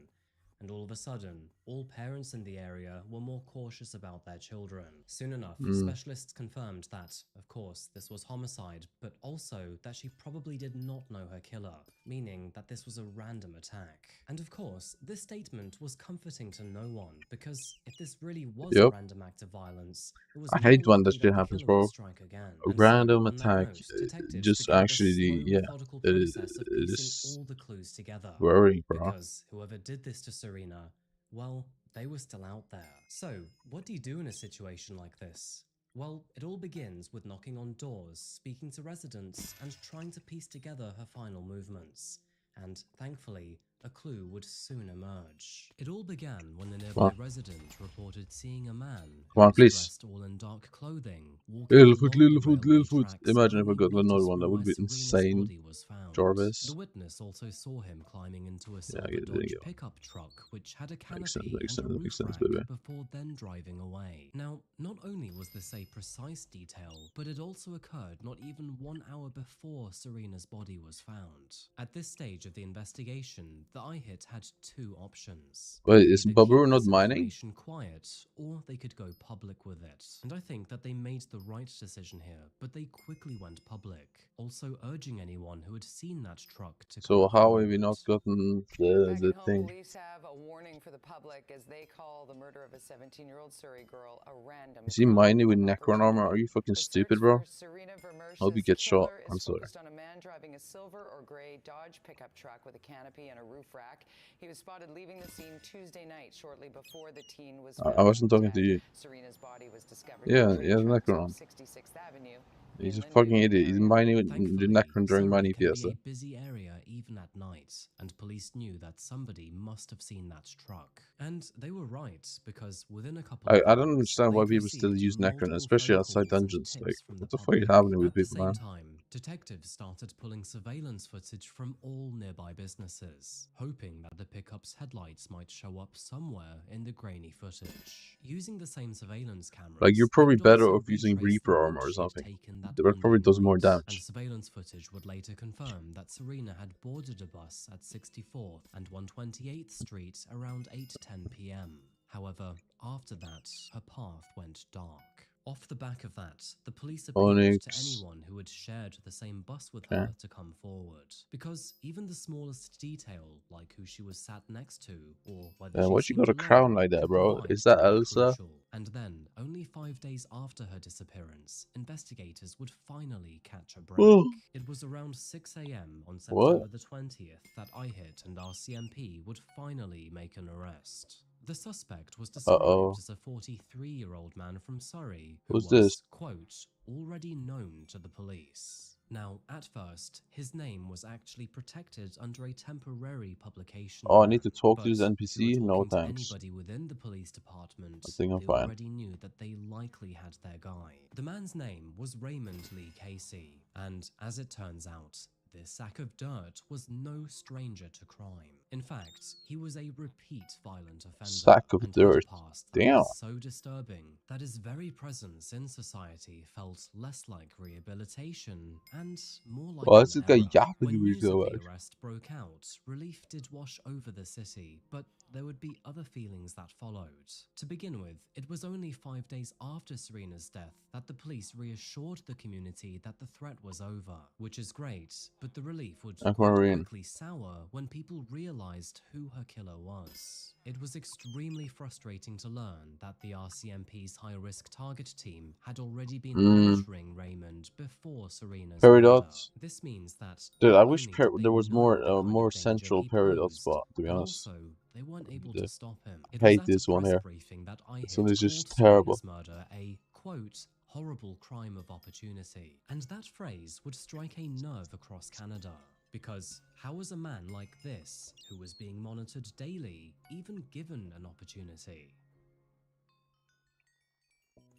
And all of a sudden, all parents in the area were more cautious about their children. Soon enough, specialists confirmed that, of course, this was homicide, but also that she probably did not know her killer, meaning that this was a random attack. And of course, this statement was comforting to no one, because if this really was a random act of violence, it was I more hate when that likely shit the happens, killer would bro. strike again. A And so, random on that attack, note, detectives just began actually, the slow, yeah, methodical it process of piecing is all the clues together. worrying, bro. Because whoever did this to Serena, well, they were still out there. So, what do you do in a situation like this? Well, it all begins with knocking on doors, speaking to residents, and trying to piece together her final movements. And thankfully, a clue would soon emerge. It all began when a nearby resident reported seeing a man who was dressed all in dark clothing, walking along the railway tracks Imagine if I only got another meters one, that from would where be Serena's insane. body was found. Jarvis. The witness also saw him climbing into a silver there you Dodge go. pickup truck, which had a Makes canopy sense, and a roof makes sense, rack, baby. before then driving away. Now, not only was this a precise detail, but it also occurred not even 1 hour before Serena's body was found. At this stage of the investigation, the IHIT had two options. Wait, is Either Babu keep not this mining? information quiet, or they could go public with it. And I think that they made the right decision here, but they quickly went public, also urging anyone who had seen that truck to So come how forward. have we not gotten Back the at home, thing? police have a warning for the public as they call the murder of a 17-year-old Surrey girl a random Is he crime mining with of Necron armor? Are you fucking The stupid, search bro? for Serena I hope you Vermeersch's get shot. killer I'm is sorry. focused on a man driving a silver or gray Dodge pickup truck with a canopy and a roof rack. He was spotted leaving the scene Tuesday night, shortly before the teen was found I wasn't talking to dead. you. Serena's body was discovered Yeah, on train yeah, tracks Necron. off 66th Avenue. He's a in fucking Lyndon idiot. He's area. mining with the Thankfully, Necron during Surrey mining can be fiesta. a busy area even at night, and police knew that somebody must have seen that truck. And they were right, because within a couple of I don't hours, understand why they'd people still received use Necron, multiple especially phone outside calls and dungeons. Like, tips from what the the fuck is public. happening with At the people, same man? time, detectives started pulling surveillance footage from all nearby businesses, hoping that the pickup's headlights might show up somewhere in the grainy footage. Using the same surveillance cameras, Like, you're they probably would better also off using retrace the Reaper route armor or she'd something. taken that That probably Monday does more night, damage. and surveillance footage would later confirm that Serena had boarded a bus at 64th and 128th Street around 8:10 p.m. However, after that, her path went dark. Off the back of that, the police appealed Onyx. to anyone who had shared the same bus with Okay. her to come forward. Because even the smallest detail, like who she was sat next to, or whether she Why'd you seemed got a alone, crown like that, could bro? provide Is that to be Elsa? crucial. And then, only 5 days after her disappearance, investigators would finally catch a break. Oh. It was around 6 a.m. on What? September the 20th that IHIT and RCMP would finally make an arrest. The suspect was described as a 43-year-old man from Surrey who Who's was, this? quote, already known to the police. Now, at first, his name was actually protected under a temporary publication Oh, I ban, need to talk but to this if NPC? you were No, talking to thanks. anybody within the police department, I think I'm they fine. already knew that they likely had their guy. The man's name was Raymond Lee Casey, and as it turns out, this sack of dirt was no stranger to crime. In fact, he was a repeat violent offender Sack of and had a dirt. past that Damn. was so disturbing that his very presence in society felt less like rehabilitation and more like Why an is this guy error. yapping When to me news so of the much? arrest broke out, relief did wash over the city, but there would be other feelings that followed. To begin with, it was only 5 days after Serena's death that the police reassured the community that the threat was over, which is great, but the relief would quite Aquamarine. quickly sour when people realized who her killer was. It was extremely frustrating to learn that the RCMP's high-risk target team had already been monitoring Raymond before Serena's murder. Paradox. This means that Dude, not I wish only did they there was know more the kind of more danger central he Paradox posed, spot, to be but honest. also they weren't able Yeah. to stop him. It I was hate at this a one press here. briefing that This one IHIT is just called terrible. Serena's murder a, quote, horrible crime of opportunity. And that phrase would strike a nerve across Canada. Because how was a man like this, who was being monitored daily, even given an opportunity?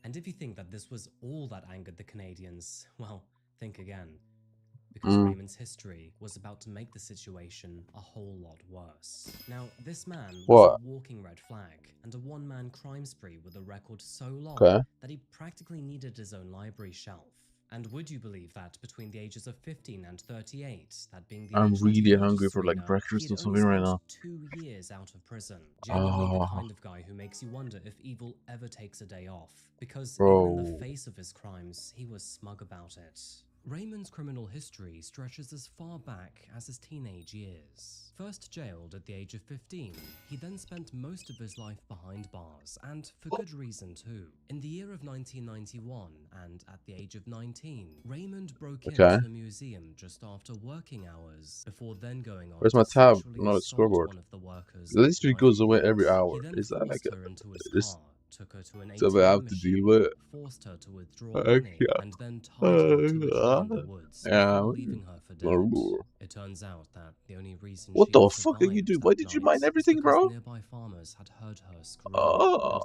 And if you think that this was all that angered the Canadians, well, think again. Because Raymond's history was about to make the situation a whole lot worse. Now, this man was What? a walking red flag and a one-man crime spree with a record so long Okay. that he practically needed his own library shelf. And would you believe that between the ages of 15 and 38, that being the I'm age that he really murdered hungry for like Serena, breakfast he or had only something right spent now. 2 years out of prison. Genuinely the Ah, kind of guy who makes you wonder if evil ever takes a day off. Because bro. even in the face of his crimes, he was smug about it. Raymond's criminal history stretches as far back as his teenage years. First jailed at the age of 15, he then spent most of his life behind bars, and for good reason too. In the year of 1991, and at the age of 19, Raymond broke into a museum just after working hours, before then going on Where's to my tab? sexually Not a assault scoreboard. one of the workers It literally at goes knife away point. every hour. He then Is that like forced a her into his this car, took her to an something I ATM have to machine, deal with? forced her to withdraw money, Yeah. and then tied her to a tree in the woods Yeah. before leaving her for dead. It turns out that the only reason What she the had fuck are you survived doing? that Why did you night mine is everything, because bro? nearby farmers had heard her scream. And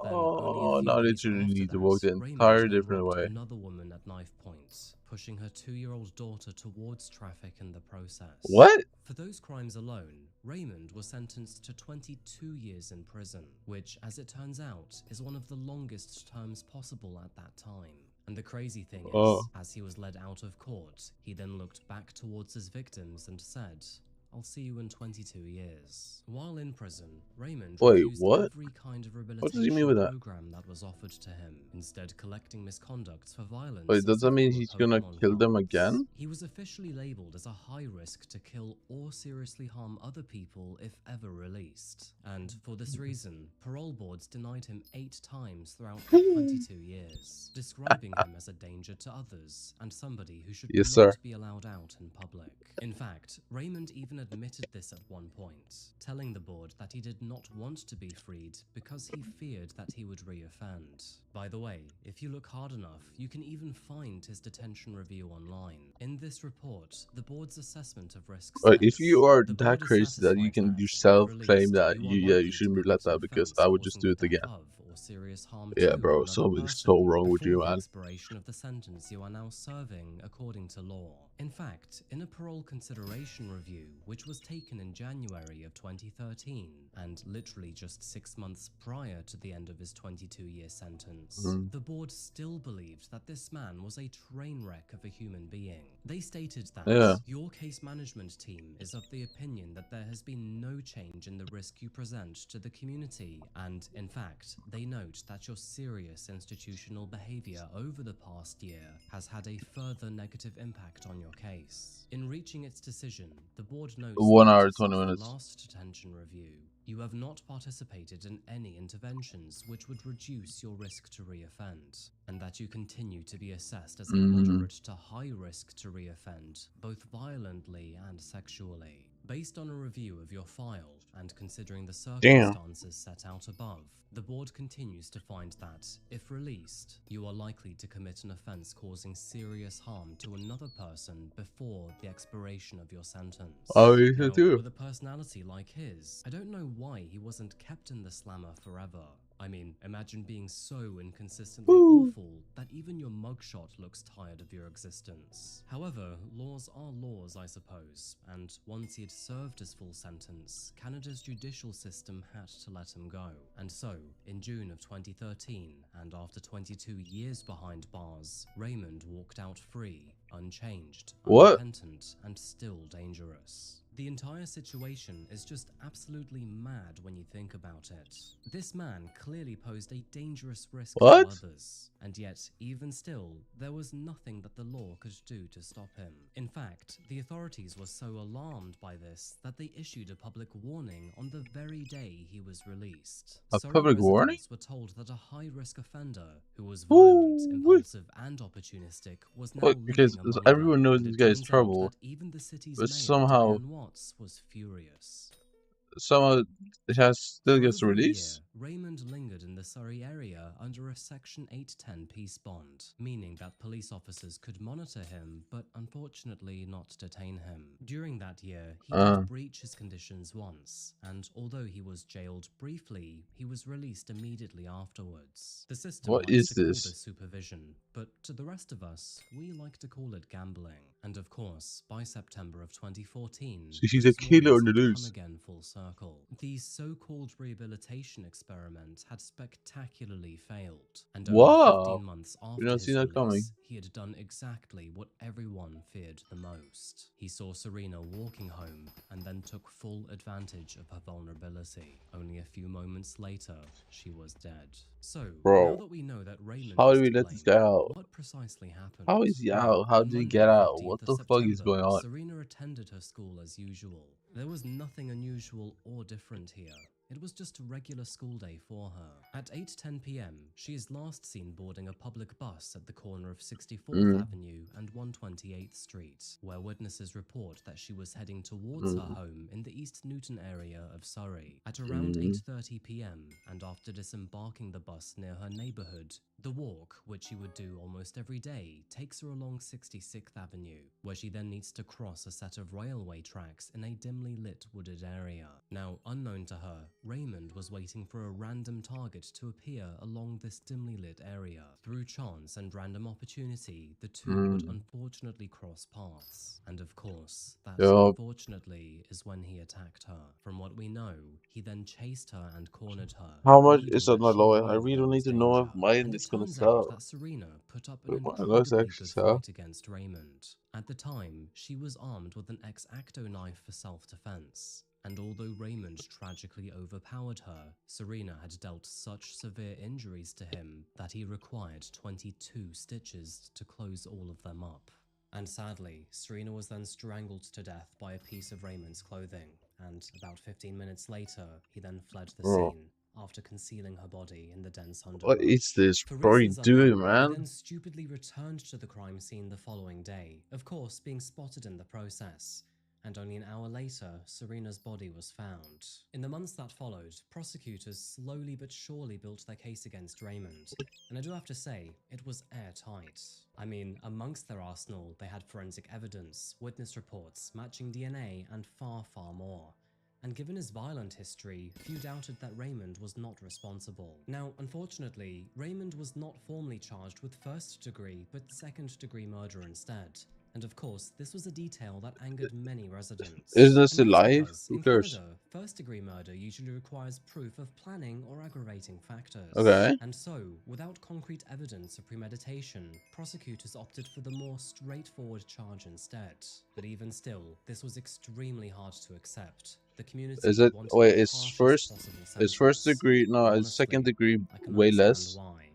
then only a Oh, few now days literally after need to that, walk the Raymond entire then different robbed way. another woman at knife point, pushing her 2-year-old daughter towards traffic in the process. What? For those crimes alone, Raymond was sentenced to 22 years in prison, which, as it turns out, is one of the longest terms possible at that time. And the crazy thing is, as he was led out of court, he then looked back towards his victims and said, "I'll see you in 22 years." While in prison, Raymond Wait, refused what? every kind of What does he mean with rehabilitation that? program that was offered to him, instead collecting misconducts for violence. Wait, does as that if mean they were he's gonna Pokemon kill them cards. again? He was officially labeled as a high risk to kill or seriously harm other people if ever released. And for this reason, parole boards denied him 8 times throughout the 22 years, describing him as a danger to others and somebody who should Yes, not sir. be allowed out in public. In fact, Raymond even admitted this at one point, telling the board that he did not want to be freed because he feared that he would reoffend. By the way, if you look hard enough, you can even find his detention review online. In this report, the board's assessment of risk If says, you are "The that board is crazy that you satisfied can that, yourself if claim released, that you are you likely to shouldn't be let commit an out because offense I would just causing do the it death again." of or serious harm Yeah, to bro, another something's person so wrong with before you, the man. expiration of the sentence you are now serving according to law. In fact, in a parole consideration review, which was taken in January of 2013, and literally just 6 months prior to the end of his 22-year sentence, the board still believed that this man was a train wreck of a human being. They stated that your case management team is of the opinion that there has been no change in the risk you present to the community, and in fact, they note that your serious institutional behavior over the past year has had a further negative impact on your case. In reaching its decision, the board notes 1 that hour, since 20 the minutes. last detention review, you have not participated in any interventions which would reduce your risk to reoffend, and that you continue to be assessed as a moderate to high risk to reoffend, both violently and sexually. Based on a review of your file and considering the circumstances set out above, the board continues to find that, if released, you are likely to commit an offence causing serious harm to another person before the expiration of your sentence. Oh, you Now, too. with a personality like his, I don't know why he wasn't kept in the slammer forever. I mean, imagine being so inconsistently awful that even your mugshot looks tired of your existence. However, laws are laws, I suppose, and once he had served his full sentence, Canada's judicial system had to let him go. And so, in June of 2013, and after 22 years behind bars, Raymond walked out free, unchanged, unrepentant, and still dangerous. The entire situation is just absolutely mad when you think about it. This man clearly posed a dangerous risk to others, and yet, even still, there was nothing that the law could do to stop him. In fact, the authorities were so alarmed by this that they issued a public warning on the very day he was released. A Surrey public warning? residents were told that a high-risk offender who was violent, impulsive, and opportunistic was now because living among everyone them, knows and this it guy's turns out trouble, that even the city's but mayor, somehow Diane Watts, was furious. it has still For gets over a year, released. Raymond lingered in the Surrey area under a Section 810 peace bond, meaning that police officers could monitor him, but unfortunately not detain him. During that year, he did breach his conditions once, and although he was jailed briefly, he was released immediately afterwards. The system What likes is to call this? this supervision, but to the rest of us, we like to call it gambling. And of course, by September of 2014, So he's a those killer on warnings the had come loose. again full circle. The so-called rehabilitation experiment had spectacularly failed, and only Wow. 15 months after You don't his see that coming. release, he had done exactly what everyone feared the most. He saw Serena walking home and then took full advantage of her vulnerability. Only a few moments later, she was dead. So, Bro, now that we know that Raymond how was do we to let blame, this guy out? what precisely happened? How is he Well, out? How on did he Monday, get out? 15th What of the fuck is September, going on? Serena attended her school as usual. There was nothing unusual or different here. It was just a regular school day for her. At 8:10 p.m., she is last seen boarding a public bus at the corner of 64th Avenue and 128th Street, where witnesses report that she was heading towards her home in the East Newton area of Surrey. At around 8:30 p.m., and after disembarking the bus near her neighborhood, the walk, which she would do almost every day, takes her along 66th Avenue, where she then needs to cross a set of railway tracks in a dimly lit wooded area. Now, unknown to her, Raymond was waiting for a random target to appear along this dimly lit area. Through chance and random opportunity, the two would unfortunately cross paths. And of course, that unfortunately is when he attacked her. From what we know, he then chased her and cornered her. How much believing is that that my she lawyer? I no really don't longer need to was know if danger. mine And is it gonna turns out sell. that Serena put up an Mine looks incredibly actually good sell. fight against Raymond. At the time, she was armed with an X-Acto knife for self-defense. And although Raymond tragically overpowered her, Serena had dealt such severe injuries to him that he required 22 stitches to close all of them up. And sadly, Serena was then strangled to death by a piece of Raymond's clothing, and about 15 minutes later, he then fled the scene, after concealing her body in the dense underbrush. What is this? For Bro, you reasons doing, unknown, man? he then stupidly returned to the crime scene the following day, of course being spotted in the process. And only an hour later, Serena's body was found. In the months that followed, prosecutors slowly but surely built their case against Raymond. And I do have to say, it was airtight. I mean, amongst their arsenal, they had forensic evidence, witness reports, matching DNA, and far, far more. And given his violent history, few doubted that Raymond was not responsible. Now, unfortunately, Raymond was not formally charged with first-degree, but second-degree murder instead. And of course, this was a detail that angered many residents. Isn't this And rightly alive? does. Who In cares? Canada, first-degree murder usually requires proof of planning or aggravating factors. Okay. And so, without concrete evidence of premeditation, prosecutors opted for the more straightforward charge instead. But even still, this was extremely hard to accept. The community Is it? wanted Wait, the is harshest first? possible Is first sentence. degree? No, And is second honestly, degree I can way understand less? why.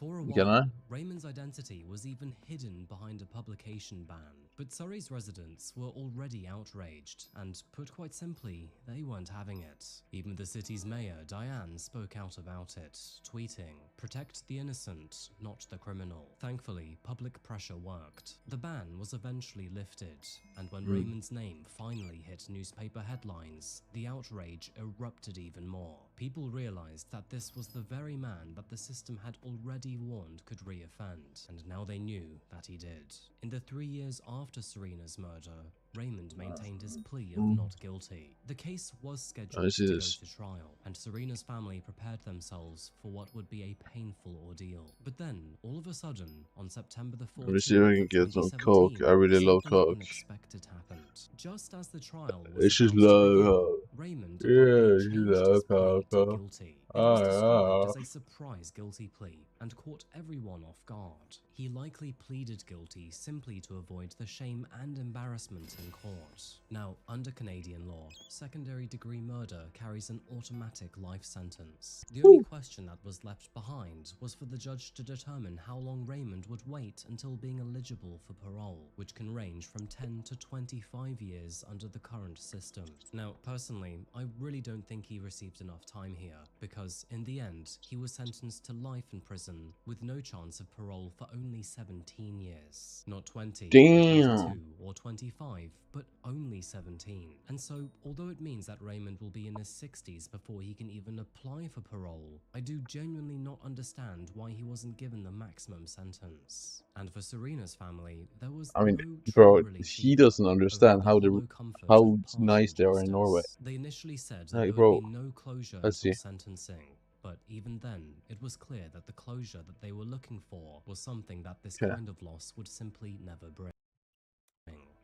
For a Can I? while, Raymond's identity was even hidden behind a publication ban. But Surrey's residents were already outraged, and put quite simply, they weren't having it. Even the city's mayor, Diane, spoke out about it, tweeting, "Protect the innocent, not the criminal." Thankfully, public pressure worked. The ban was eventually lifted, and when Raymond's name finally hit newspaper headlines, the outrage erupted even more. People realized that this was the very man that the system had already warned could reoffend, and now they knew that he did. In the 3 years after Serena's murder, Raymond maintained his plea of not guilty. The case was scheduled see to go this. to trial, and Serena's family prepared themselves for what would be a painful ordeal. But then, all of a sudden, on September the 14th, Let me see if I can get some coke. I really love something coke. unexpected happened. Just as the trial was It's just about to love begin, coke. Raymond Yeah, abruptly it's changed love his plea to coke. guilty. It was described as a surprise guilty plea and caught everyone off guard. He likely pleaded guilty simply to avoid the shame and embarrassment in court. Now, under Canadian law, secondary-degree murder carries an automatic life sentence. The only question that was left behind was for the judge to determine how long Raymond would wait until being eligible for parole, which can range from 10 to 25 years under the current system. Now, personally, I really don't think he received enough time here, because in the end, he was sentenced to life in prison with no chance of parole for only 17 years. Not 20, Damn. 22, or 25, but only 17. And so, although it means that Raymond will be in his 60s before he can even apply for parole, I do genuinely not understand why he wasn't given the maximum sentence. And for Serena's family, there was I mean, no bro, true relief he either, doesn't understand over the how hollow comfort how of nice they partial are in Norway. justice. They initially said that Like, there bro, would be no closure let's until see. sentencing, but even then, it was clear that the closure that they were looking for was something that this Okay. kind of loss would simply never bring.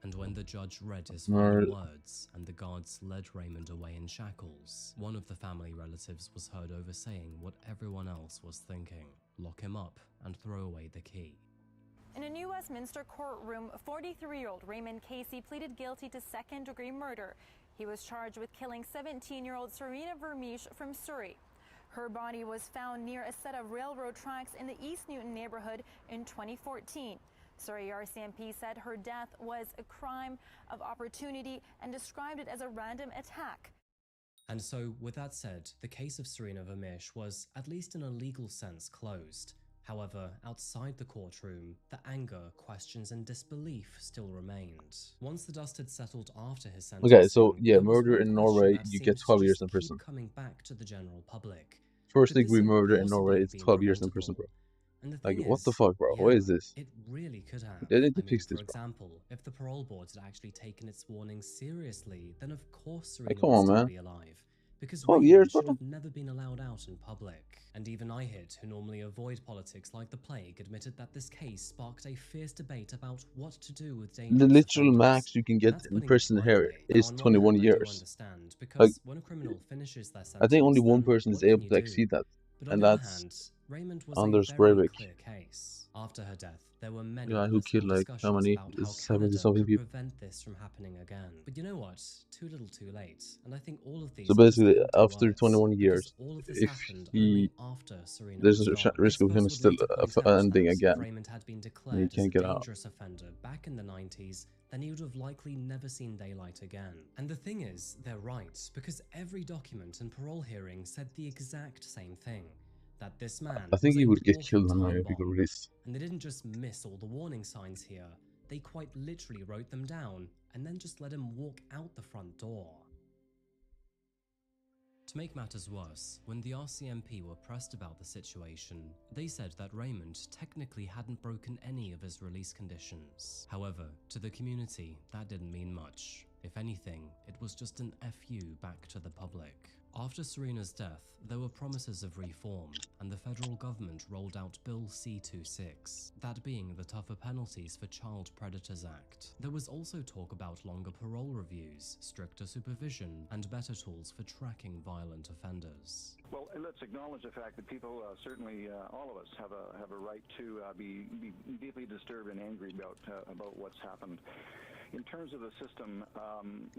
And when the judge read his Murder. final words and the guards led Raymond away in shackles, one of the family relatives was heard over saying what everyone else was thinking: lock him up and throw away the key. In a New Westminster courtroom, 43-year-old Raymond Casey pleaded guilty to second-degree murder. He was charged with killing 17-year-old Serena Vermeesh from Surrey. Her body was found near a set of railroad tracks in the East Newton neighborhood in 2014. Surrey RCMP said her death was a crime of opportunity and described it as a random attack. And so, with that said, the case of Serena Vermeesh was, at least in a legal sense, closed. However, outside the courtroom, the anger, questions, and disbelief still remained. Once the dust had settled after his sentencing, Okay, so yeah, there was murder one in question Norway, that you seemed get to 12 years just in prison. keep coming back to the general public. First Could this degree have murder in Norway, possibly it's been 12 years in prison, preventable? bro. And the Like, thing what the is, fuck, bro? yeah, What is this? it really could have. They need to I mean, fix for this, bro. example, if the parole board had actually taken its warning seriously, then of course Hey, Serena come would on, still man. be alive. Because 12 Raymond years, should bro? have never been allowed out in public. And even IHIT, who normally avoid politics like the plague, admitted that this case sparked a fierce debate about what to do with The dangerous literal offenders. max you can And get that's in putting it prison here lightly. Now, is on one 21 hand, I do years. understand, Like, because when a criminal finishes their I think only sentence, one then person is what can able you to do? exceed that, But on and the other that's hand, Raymond was Anders a very Breivik. clear case. After her death, there were many Yeah, who political killed like how discussions many? about how 70 Canada something could people. prevent this from happening again. But you know what? Too little, too late. And I think all of these So are just basically, empty after words, 21 because years, all of this if happened he, only after Serena there's was a gone. risk of him Experts would still later point out ending that again. if Raymond had been He declared as a can't get out. dangerous offender back in the 90s, then he would have likely never seen daylight again. And the thing is, they're right, because every document and parole hearing said the exact same thing. That this man I think was he a would get walking killed on time if he got bomb. released. And they didn't just miss all the warning signs here, they quite literally wrote them down and then just let him walk out the front door. To make matters worse, when the RCMP were pressed about the situation, they said that Raymond technically hadn't broken any of his release conditions. However, to the community, that didn't mean much. If anything, it was just an FU back to the public. After Serena's death, there were promises of reform, and the federal government rolled out Bill C-26, that being the tougher penalties for Child Predators Act. There was also talk about longer parole reviews, stricter supervision, and better tools for tracking violent offenders. Well, let's acknowledge the fact that people, certainly all of us, have a right to be deeply disturbed and angry about what's happened. In terms of the system,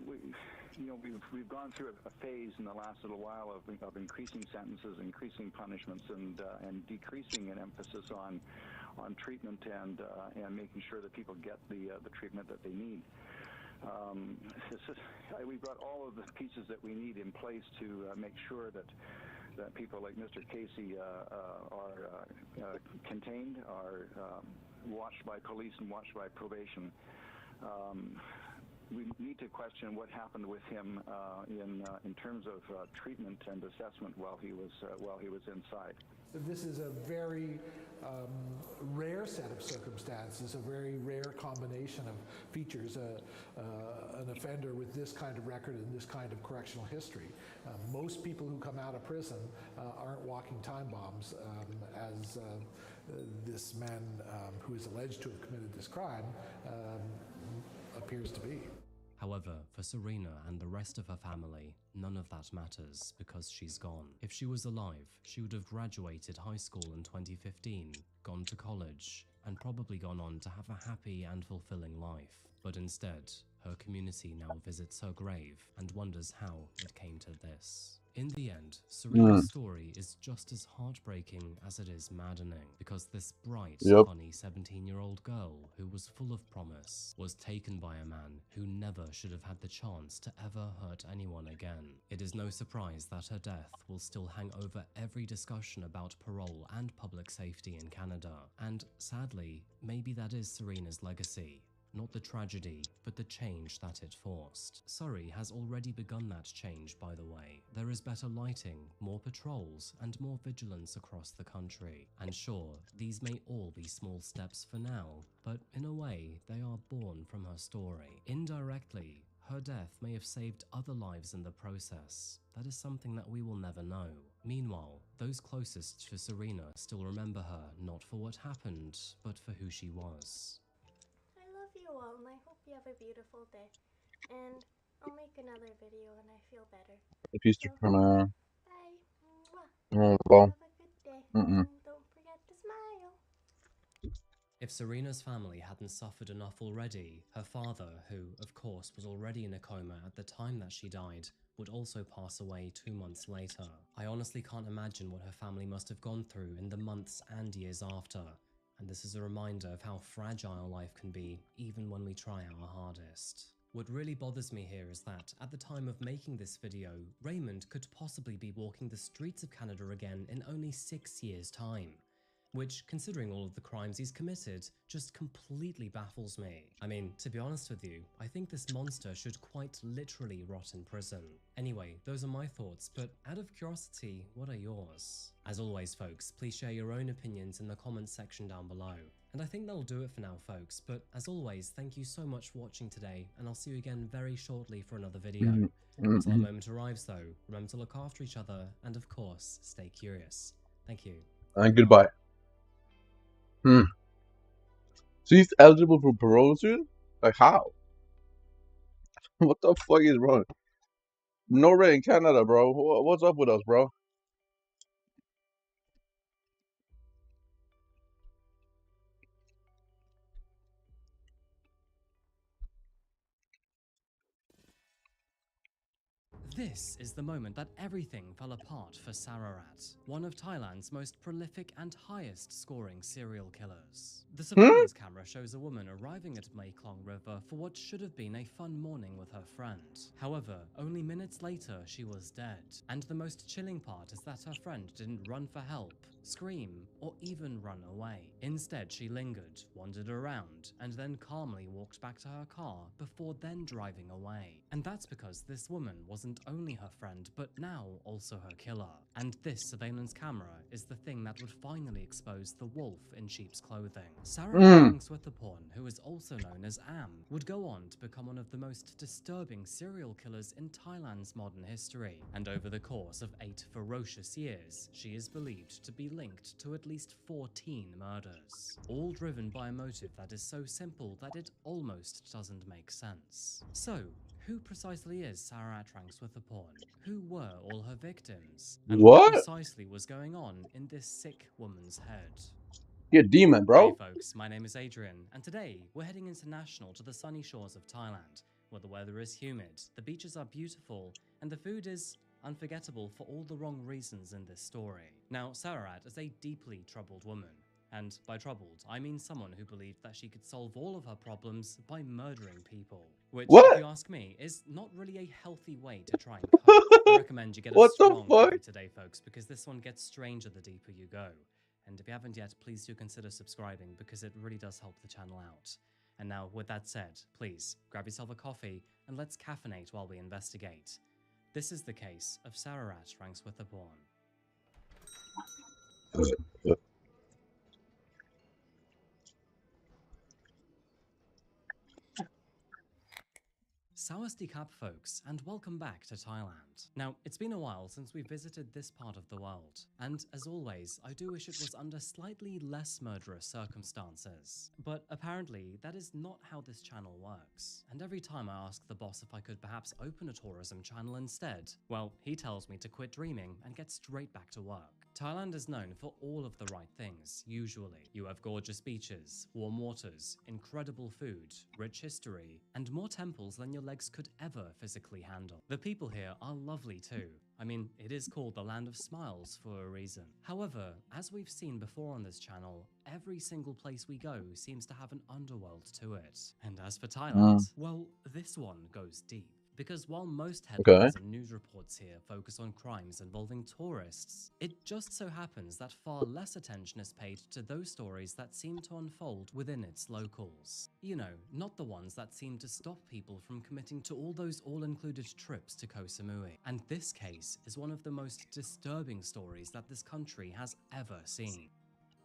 we've gone through a phase in the last little while of increasing sentences, increasing punishments, and decreasing an emphasis on treatment and making sure that people get the treatment that they need. We've got all of the pieces that we need in place to make sure that people like Mr. Casey are contained, are watched by police and watched by probation. We need to question what happened with him in terms of treatment and assessment while he was inside. This is a very rare set of circumstances, a very rare combination of features, an offender with this kind of record and this kind of correctional history. Most people who come out of prison aren't walking time bombs, as this man who is alleged to have committed this crime appears to be. However, for Serena and the rest of her family, none of that matters because she's gone. If she was alive, she would have graduated high school in 2015, gone to college, and probably gone on to have a happy and fulfilling life. But instead, her community now visits her grave and wonders how it came to this. In the end, Serena's story is just as heartbreaking as it is maddening, because this bright, funny 17-year-old girl who was full of promise was taken by a man who never should have had the chance to ever hurt anyone again. It is no surprise that her death will still hang over every discussion about parole and public safety in Canada, and sadly, maybe that is Serena's legacy. Not the tragedy, but the change that it forced. Surrey has already begun that change, by the way. There is better lighting, more patrols, and more vigilance across the country. And sure, these may all be small steps for now, but in a way, they are born from her story. Indirectly, her death may have saved other lives in the process. That is something that we will never know. Meanwhile, those closest to Serena still remember her not for what happened, but for who she was. You all, and I hope you have a beautiful day, and I'll make another video when I feel better. Bye. Have a good day, and don't forget to smile. If Serena's family hadn't suffered enough already, her father, who, of course, was already in a coma at the time that she died, would also pass away 2 months later. I honestly can't imagine what her family must have gone through in the months and years after. And this is a reminder of how fragile life can be, even when we try our hardest. What really bothers me here is that, at the time of making this video, Raymond could possibly be walking the streets of Canada again in only 6 years' time. Which, considering all of the crimes he's committed, just completely baffles me. I mean, to be honest with you, I think this monster should quite literally rot in prison. Anyway, those are my thoughts, but out of curiosity, what are yours? As always, folks, please share your own opinions in the comments section down below. And I think that'll do it for now, folks, but as always, thank you so much for watching today, and I'll see you again very shortly for another video. Until that moment arrives though, remember to look after each other, and of course, stay curious. Thank you. And goodbye. So he's eligible for parole soon? Like how? What the fuck is wrong? No rate in Canada, bro. What's up with us, bro? This is the moment that everything fell apart for Sararat, one of Thailand's most prolific and highest scoring serial killers. The surveillance camera shows a woman arriving at Mekong River for what should have been a fun morning with her friend. However, only minutes later she was dead. And the most chilling part is that her friend didn't run for help. scream, or even run away. Instead, she lingered, wandered around, and then calmly walked back to her car before then driving away. And that's because this woman wasn't only her friend, but now also her killer. And this surveillance camera is the thing that would finally expose the wolf in sheep's clothing. Sarah Swithaporn, who is also known as Am, would go on to become one of the most disturbing serial killers in Thailand's modern history. And over the course of 8 ferocious years, she is believed to be linked to at least 14 murders, all driven by a motive that is so simple that it almost doesn't make sense. So, who precisely is Sarah Swithaporn? Who were all her victims? And what precisely was going on in this sick woman's head? You're a demon, bro. Hey folks, my name is Adrian, and today we're heading international to the sunny shores of Thailand, where the weather is humid, the beaches are beautiful, and the food is unforgettable for all the wrong reasons in this story. Now, Sararat is a deeply troubled woman, and by troubled, I mean someone who believed that she could solve all of her problems by murdering people. Which, if you ask me, is not really a healthy way to try and cope. I recommend you get a strong coffee today, folks, because this one gets stranger the deeper you go. And if you haven't yet, please do consider subscribing, because it really does help the channel out. And now, with that said, please grab yourself a coffee and let's caffeinate while we investigate. This is the case of Sararat Swithaporn. Sawadee-krap, folks, and welcome back to Thailand. Now, it's been a while since we visited this part of the world, and as always, I do wish it was under slightly less murderous circumstances. But apparently, that is not how this channel works, and every time I ask the boss if I could perhaps open a tourism channel instead, well, he tells me to quit dreaming and get straight back to work. Thailand is known for all of the right things, usually. You have gorgeous beaches, warm waters, incredible food, rich history, and more temples than your legs could ever physically handle. The people here are lovely too. I mean, it is called the Land of Smiles for a reason. However, as we've seen before on this channel, every single place we go seems to have an underworld to it. And as for Thailand, well, this one goes deep. Because while most headlines and news reports here focus on crimes involving tourists, it just so happens that far less attention is paid to those stories that seem to unfold within its locals. You know, not the ones that seem to stop people from committing to all those all-included trips to Koh Samui. And this case is one of the most disturbing stories that this country has ever seen.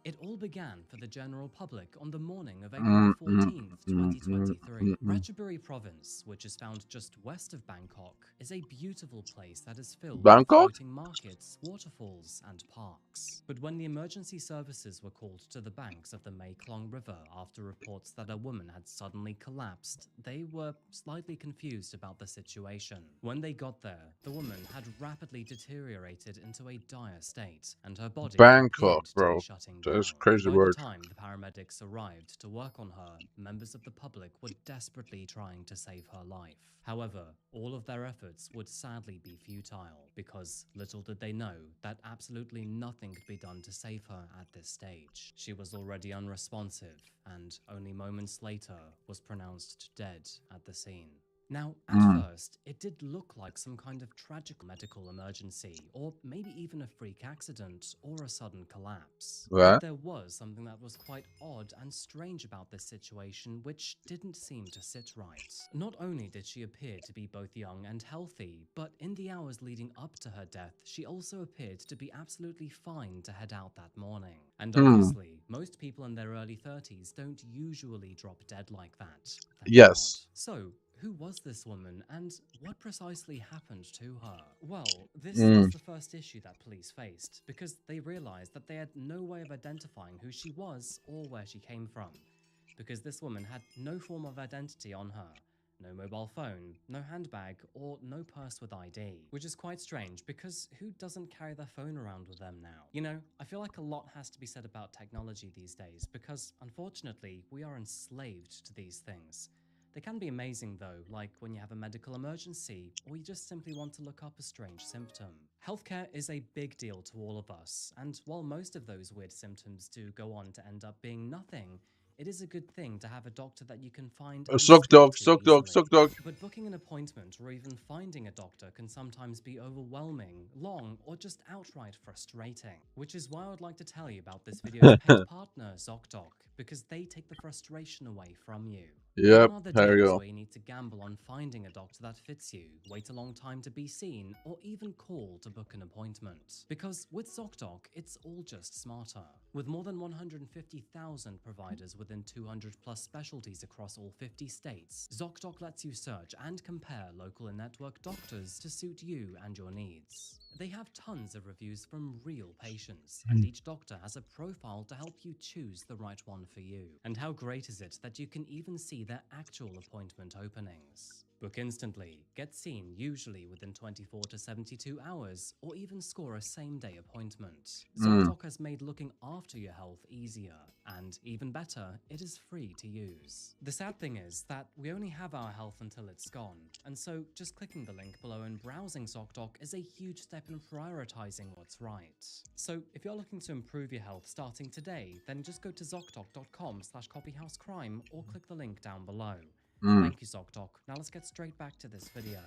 It all began for the general public on the morning of April 14th, 2023. Ratchaburi province, which is found just west of Bangkok, is a beautiful place that is filled with floating markets, waterfalls, and parks. But when the emergency services were called to the banks of the Mekong River after reports that a woman had suddenly collapsed, they were slightly confused about the situation. When they got there, the woman had rapidly deteriorated into a dire state, and her body appeared to be shutting down. That's crazy word. By the time the paramedics arrived to work on her, members of the public were desperately trying to save her life. However, all of their efforts would sadly be futile, because little did they know that absolutely nothing could be done to save her at this stage. She was already unresponsive, and only moments later was pronounced dead at the scene. Now, at first, it did look like some kind of tragic medical emergency, or maybe even a freak accident, or a sudden collapse. But there was something that was quite odd and strange about this situation, which didn't seem to sit right. Not only did she appear to be both young and healthy, but in the hours leading up to her death, she also appeared to be absolutely fine to head out that morning. And obviously, most people in their early 30s don't usually drop dead like that. Yes. So, who was this woman, and what precisely happened to her? Well, this was the first issue that police faced, because they realized that they had no way of identifying who she was or where she came from, because this woman had no form of identity on her. No mobile phone, no handbag, or no purse with ID. Which is quite strange, because who doesn't carry their phone around with them now? You know, I feel like a lot has to be said about technology these days, because unfortunately, we are enslaved to these things. They can be amazing though, like when you have a medical emergency, or you just simply want to look up a strange symptom. Healthcare is a big deal to all of us, and while most of those weird symptoms do go on to end up being nothing, it is a good thing to have a doctor that you can find. Suck dog, suck dog, suck dog. But booking an appointment or even finding a doctor can sometimes be overwhelming, long, or just outright frustrating. Which is why I would like to tell you about this video's paid partner, ZocDoc, because they take the frustration away from you. Yep, Gone are the there you days go. where you need to gamble on finding a doctor that fits you, wait a long time to be seen, or even call to book an appointment. Because with ZocDoc, it's all just smarter. With more than 150,000 providers within 200 plus specialties across all 50 states, ZocDoc lets you search and compare local and network doctors to suit you and your needs. They have tons of reviews from real patients, and each doctor has a profile to help you choose the right one for you. And how great is it that you can even see their actual appointment openings? Book instantly, get seen usually within 24 to 72 hours, or even score a same-day appointment. ZocDoc has made looking after your health easier, and even better, it is free to use. The sad thing is that we only have our health until it's gone, and so just clicking the link below and browsing ZocDoc is a huge step in prioritizing what's right. So if you're looking to improve your health starting today, then just go to ZocDoc.com/copyhousecrime or click the link down below. Thank you, ZocDoc. Now let's get straight back to this video.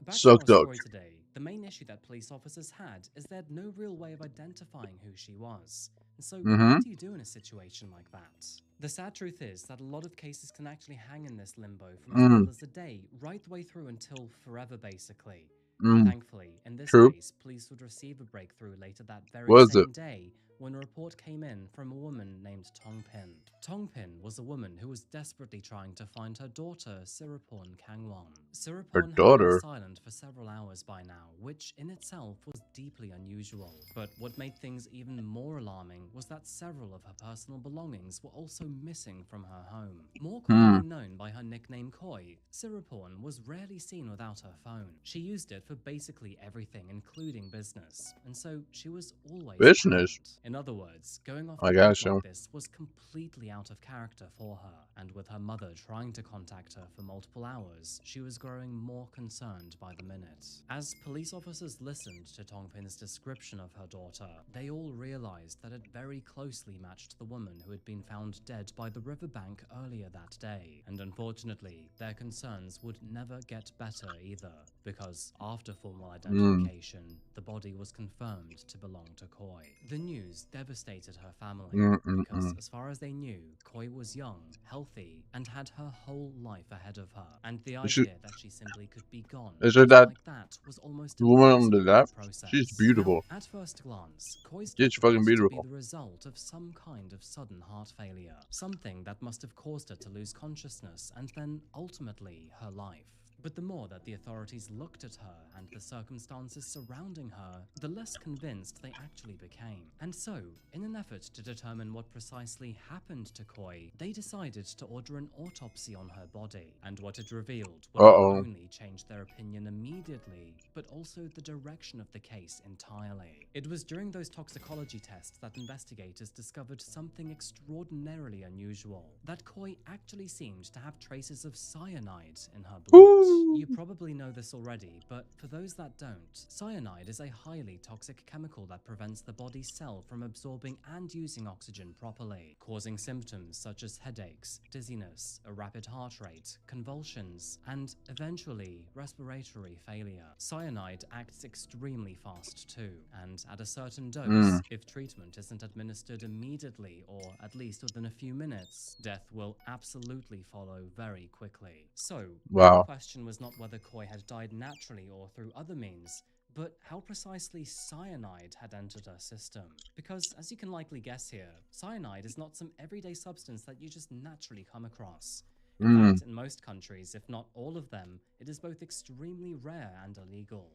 Back to our story today. The main issue that police officers had is they had no real way of identifying who she was. And so what do you do in a situation like that? The sad truth is that a lot of cases can actually hang in this limbo from as little as a day, right the way through until forever, basically. Thankfully, in this case, police would receive a breakthrough later that very same day when a report came in from a woman named Tongpin. Tongpin was a woman who was desperately trying to find her daughter, Siripon Kangwon. Siripon had been silent for several hours by now, which in itself was deeply unusual. But what made things even more alarming was that several of her personal belongings were also missing from her home. More commonly known by her nickname Koi, Siripon was rarely seen without her phone. She used it for basically everything, including business, and so she was always business. In other words, going off the grid like this was completely out of character for her, and with her mother trying to contact her for multiple hours, she was growing more concerned by the minute. As police officers listened to Tongpin's description of her daughter, they all realized that it very closely matched the woman who had been found dead by the riverbank earlier that day, and unfortunately, their concerns would never get better either, because after formal identification, the body was confirmed to belong to Koi. The news devastated her family because, as far as they knew, Koi was young, healthy, and had her whole life ahead of her. And the idea that she simply could be gone just like that was almost impossible to process. She's beautiful. Now, at first glance, Koi's death appeared to be the result of some kind of sudden heart failure, something that must have caused her to lose consciousness and then ultimately her life. But the more that the authorities looked at her and the circumstances surrounding her, the less convinced they actually became. And so, in an effort to determine what precisely happened to Koi, they decided to order an autopsy on her body. And what it revealed would not only change their opinion immediately, but also the direction of the case entirely. It was during those toxicology tests that investigators discovered something extraordinarily unusual. That Koi actually seemed to have traces of cyanide in her blood. You probably know this already, but for those that don't, cyanide is a highly toxic chemical that prevents the body's cell from absorbing and using oxygen properly, causing symptoms such as headaches, dizziness, a rapid heart rate, convulsions, and eventually respiratory failure. Cyanide acts extremely fast too, and at a certain dose, if treatment isn't administered immediately or at least within a few minutes, death will absolutely follow very quickly. So, the question was not whether Koi had died naturally or through other means, but how precisely cyanide had entered her system. Because, as you can likely guess here, cyanide is not some everyday substance that you just naturally come across. In fact, in most countries, if not all of them, it is both extremely rare and illegal.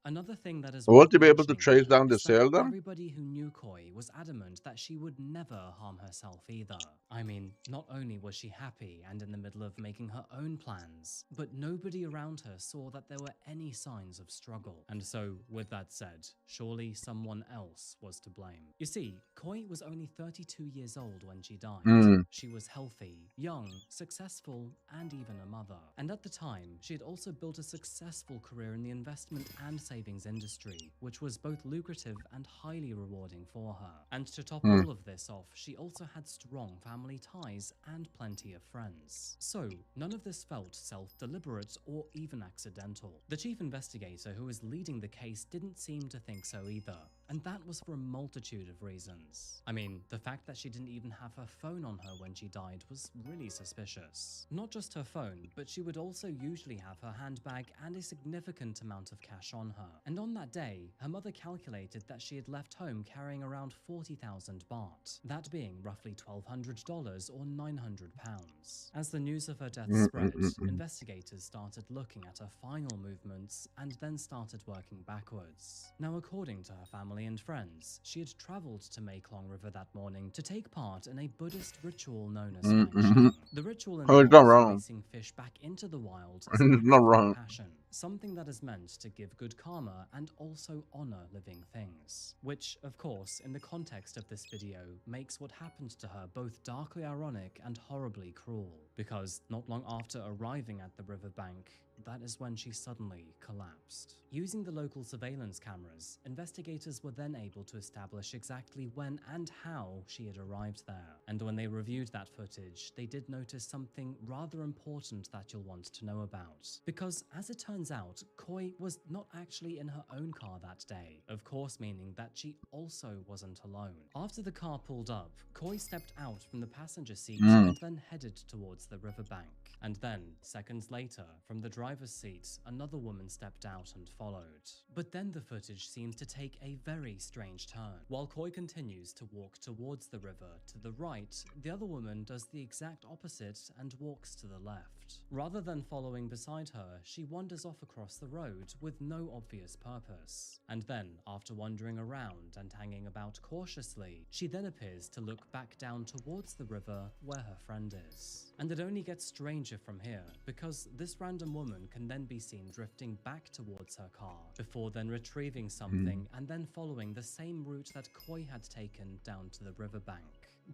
Another thing that is won't you be able to trace down the sale then? Everybody who knew Koi was adamant that she would never harm herself either. I mean, not only was she happy and in the middle of making her own plans, but nobody around her saw that there were any signs of struggle. And so, with that said, surely someone else was to blame. You see, Koi was only 32 years old when she died. She was healthy, young, successful, and even a mother. And at the time, she had also built a successful career in the investment and savings savings industry, which was both lucrative and highly rewarding for her. And to top Hmm. all of this off, she also had strong family ties and plenty of friends. So, none of this felt self-deliberate or even accidental. The chief investigator who was leading the case didn't seem to think so either, and that was for a multitude of reasons. I mean, the fact that she didn't even have her phone on her when she died was really suspicious. Not just her phone, but she would also usually have her handbag and a significant amount of cash on her. And on that day, her mother calculated that she had left home carrying around 40,000 baht, that being roughly $1,200 or £900. As the news of her death spread, investigators started looking at her final movements and then started working backwards. Now, according to her family and friends, she had traveled to Mekong River that morning to take part in a Buddhist ritual known as fang. The ritual Oh, it's not involves wrong. releasing fish back into the wild It's as an act not of wrong. compassion, something that is meant to give good karma and also honor living things. Which, of course, in the context of this video, makes what happened to her both darkly ironic and horribly cruel, because not long after arriving at the riverbank, that is when she suddenly collapsed. Using the local surveillance cameras, investigators were then able to establish exactly when and how she had arrived there. And when they reviewed that footage, they did notice something rather important that you'll want to know about. Because as it turns out, Koi was not actually in her own car that day, of course meaning that she also wasn't alone. After the car pulled up, Koi stepped out from the passenger seat and then headed towards the riverbank. And then, seconds later, from the driver's seat, another woman stepped out and followed. But then the footage seems to take a very strange turn. While Koi continues to walk towards the river to the right, the other woman does the exact opposite and walks to the left. Rather than following beside her, she wanders off across the road with no obvious purpose. And then, after wandering around and hanging about cautiously, she then appears to look back down towards the river where her friend is. And it only gets stranger from here, because this random woman can then be seen drifting back towards her car, before then retrieving something and then following the same route that Koi had taken down to the riverbank.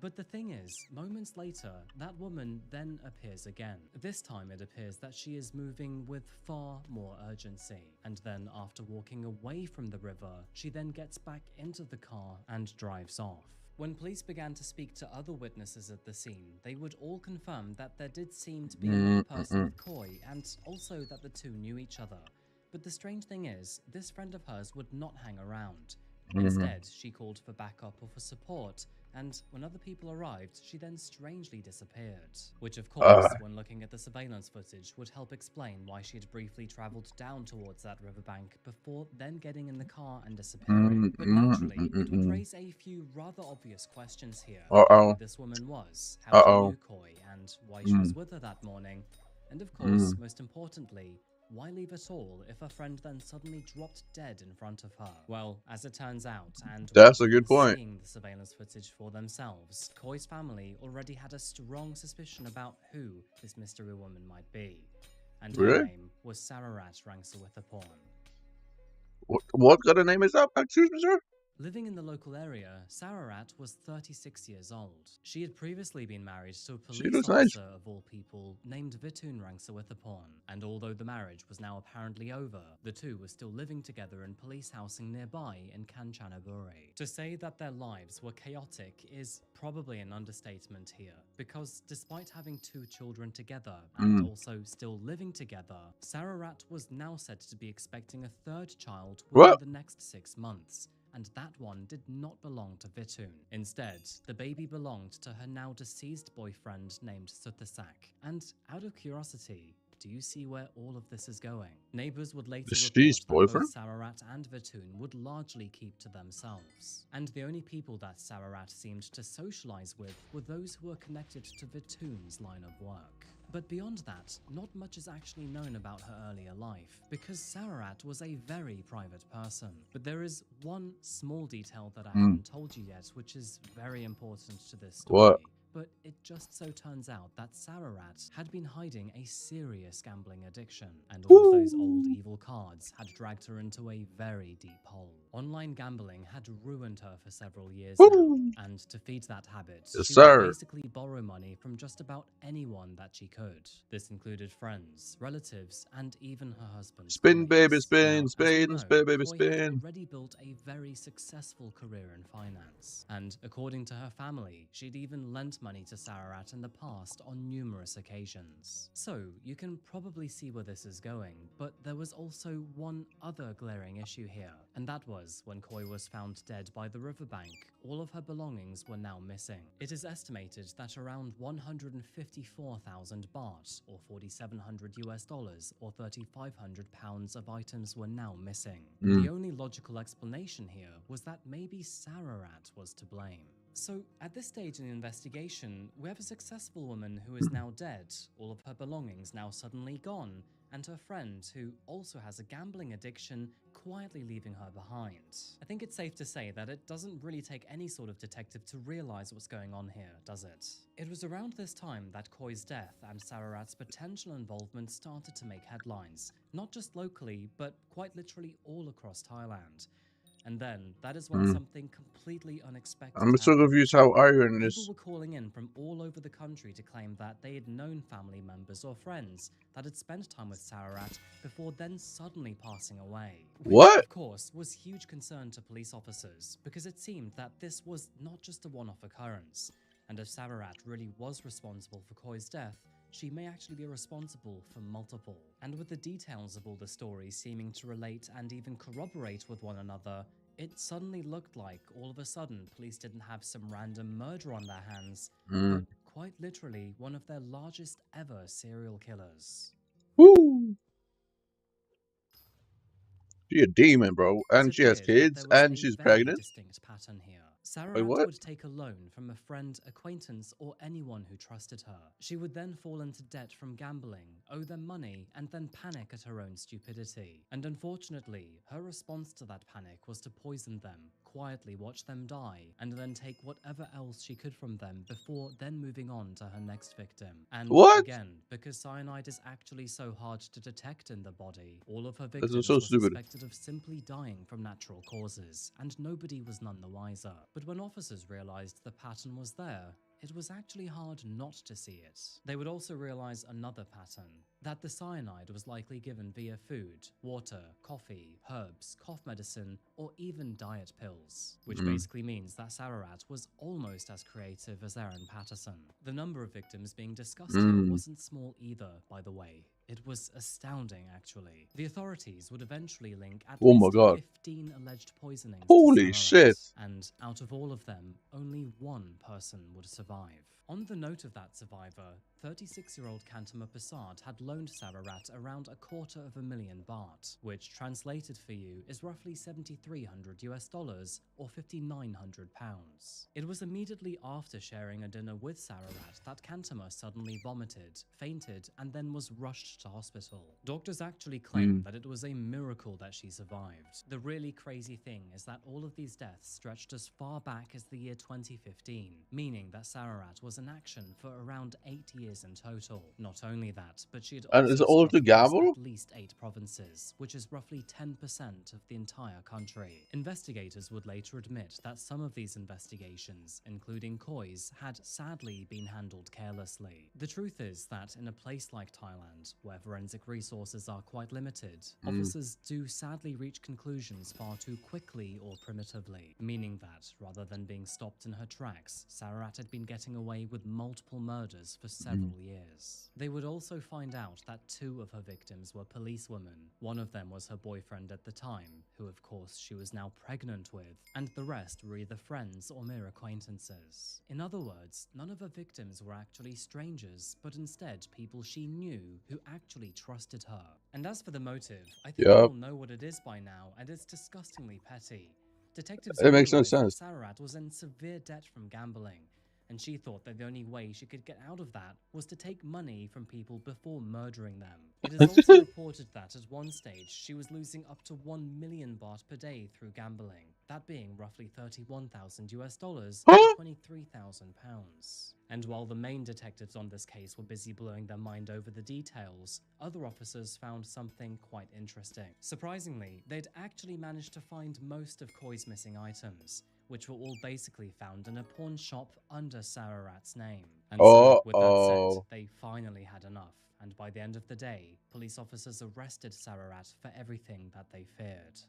But the thing is, moments later, that woman then appears again. This time it appears that she is moving with far more urgency. And then after walking away from the river, she then gets back into the car and drives off. When police began to speak to other witnesses at the scene, they would all confirm that there did seem to be another person with Koi, and also that the two knew each other. But the strange thing is, this friend of hers would not hang around. Instead, she called for backup or for support, and when other people arrived, she then strangely disappeared. Which of course, when looking at the surveillance footage, would help explain why she had briefly travelled down towards that riverbank before then getting in the car and disappearing. But naturally, it would raise a few rather obvious questions here. Who this woman was, how she knew Koi, and why she was with her that morning, and of course, most importantly, why leave at all if a friend then suddenly dropped dead in front of her? Well, as it turns out, and That's with a good people point. seeing the surveillance footage for themselves, Koi's family already had a strong suspicion about who this mystery woman might be. And her Really? name was Sararat Rangsawithaporn. What kind of name is that? Excuse me, sir? Living in the local area, Sararat was 36 years old. She had previously been married to a She police looks nice. officer of all people named Vitun Rangsawithaporn, and although the marriage was now apparently over, the two were still living together in police housing nearby in Kanchanaburi. To say that their lives were chaotic is probably an understatement here, because despite having 2 children together and also still living together, Sararat was now said to be expecting a 3rd child within the next 6 months. And that one did not belong to Vitun. Instead, the baby belonged to her now deceased boyfriend named Suthasak. And out of curiosity, do you see where all of this is going? Neighbors would later Deceased report that boyfriend? both Sararat and Vitun would largely keep to themselves. And the only people that Sararat seemed to socialize with were those who were connected to Vitun's line of work. But beyond that, not much is actually known about her earlier life, because Sararat was a very private person. But there is one small detail that I haven't told you yet, which is very important to this story. What? but it just so turns out that Sararat had been hiding a serious gambling addiction, and all of those old evil cards had dragged her into a very deep hole. Online gambling had ruined her for several years now, and to feed that habit, Yes, she sir. would basically borrow money from just about anyone that she could. This included friends, relatives, and even her husband's Spin, baby, colleagues. spin, Now, spin, spin, baby, Coy had spin. already built a very successful career in finance, and according to her family, she'd even lent money to Sararat in the past on numerous occasions. So, you can probably see where this is going, but there was also one other glaring issue here, and that was when Coy was found dead by the riverbank. All of her belongings were now missing. It is estimated that around 154,000 baht, or 4,700 US dollars, or 3,500 pounds of items were now missing. The only logical explanation here was that maybe Sararat was to blame. So, at this stage in the investigation, we have a successful woman who is now dead, all of her belongings now suddenly gone, and her friend, who also has a gambling addiction, quietly leaving her behind. I think it's safe to say that it doesn't really take any sort of detective to realize what's going on here, does it? It was around this time that Coy's death and Sararat's potential involvement started to make headlines, not just locally, but quite literally all across Thailand. And then, that is when something completely unexpected I'm so happened. confused how iron People is. were calling in from all over the country to claim that they had known family members or friends that had spent time with Sararat before then suddenly passing away. Which, What? of course, was huge concern to police officers, because it seemed that this was not just a one-off occurrence. And if Sararat really was responsible for Coy's death, she may actually be responsible for multiple. And with the details of all the stories seeming to relate and even corroborate with one another, it suddenly looked like all of a sudden police didn't have some random murder on their hands, but quite literally one of their largest ever serial killers. Woo! She a demon, bro. And It she has appeared that kids, there was and a she's very pregnant. distinct pattern here. Wait, Sararat what? would take a loan from a friend, acquaintance, or anyone who trusted her. She would then fall into debt from gambling, owe them money, and then panic at her own stupidity. And unfortunately, her response to that panic was to poison them, quietly watch them die, and then take whatever else she could from them before then moving on to her next victim. And What? again, because cyanide is actually so hard to detect in the body, all of her This is victims so were stupid. suspected of simply dying from natural causes, and nobody was none the wiser. But when officers realized the pattern was there, it was actually hard not to see it. They would also realize another pattern, that the cyanide was likely given via food, water, coffee, herbs, cough medicine, or even diet pills, which basically means that Sararat was almost as creative as Aaron Patterson. The number of victims being discussed here wasn't small either, by the way. It was astounding, actually. The authorities would eventually link at Oh my least god. 15 alleged poisonings Holy to Sararat, shit. and out of all of them, only one person would survive. On the note of that survivor, 36-year-old Kantama Prasad had loaned Sararat around 250,000 baht, which translated for you is roughly 7,300 US dollars or 5,900 pounds. It was immediately after sharing a dinner with Sararat that Kantama suddenly vomited, fainted, and then was rushed to hospital. Doctors actually claim that it was a miracle that she survived. The really crazy thing is that all of these deaths stretched as far back as the year 2015, meaning that Sararat was in action for around 8 years in total. Not only that, but she had And also is it all struck to across gamble? at least 8 provinces, which is roughly 10% of the entire country. Investigators would later admit that some of these investigations, including Coy's, had sadly been handled carelessly. The truth is that in a place like Thailand, where forensic resources are quite limited, officers do sadly reach conclusions far too quickly or primitively, meaning that, rather than being stopped in her tracks, Sararat had been getting away with multiple murders for several years. They would also find out that 2 of her victims were policewomen. One of them was her boyfriend at the time, who of course she was now pregnant with, and the rest were either friends or mere acquaintances. In other words, none of her victims were actually strangers, but instead people she knew who actually trusted her. And as for the motive, I think we all know what it is by now, and it's disgustingly petty. Detectives It makes no realized that sense. Sararat was in severe debt from gambling, and she thought that the only way she could get out of that was to take money from people before murdering them. It is also reported that at one stage she was losing up to 1 million baht per day through gambling, that being roughly $31,000 or 23,000 pounds. And while the main detectives on this case were busy blowing their mind over the details, other officers found something quite interesting. Surprisingly, they'd actually managed to find most of Koi's missing items, which were all basically found in a pawn shop under Sararat's name. And so, with that said, they finally had enough, and by the end of the day, police officers arrested Sararat for everything that they feared.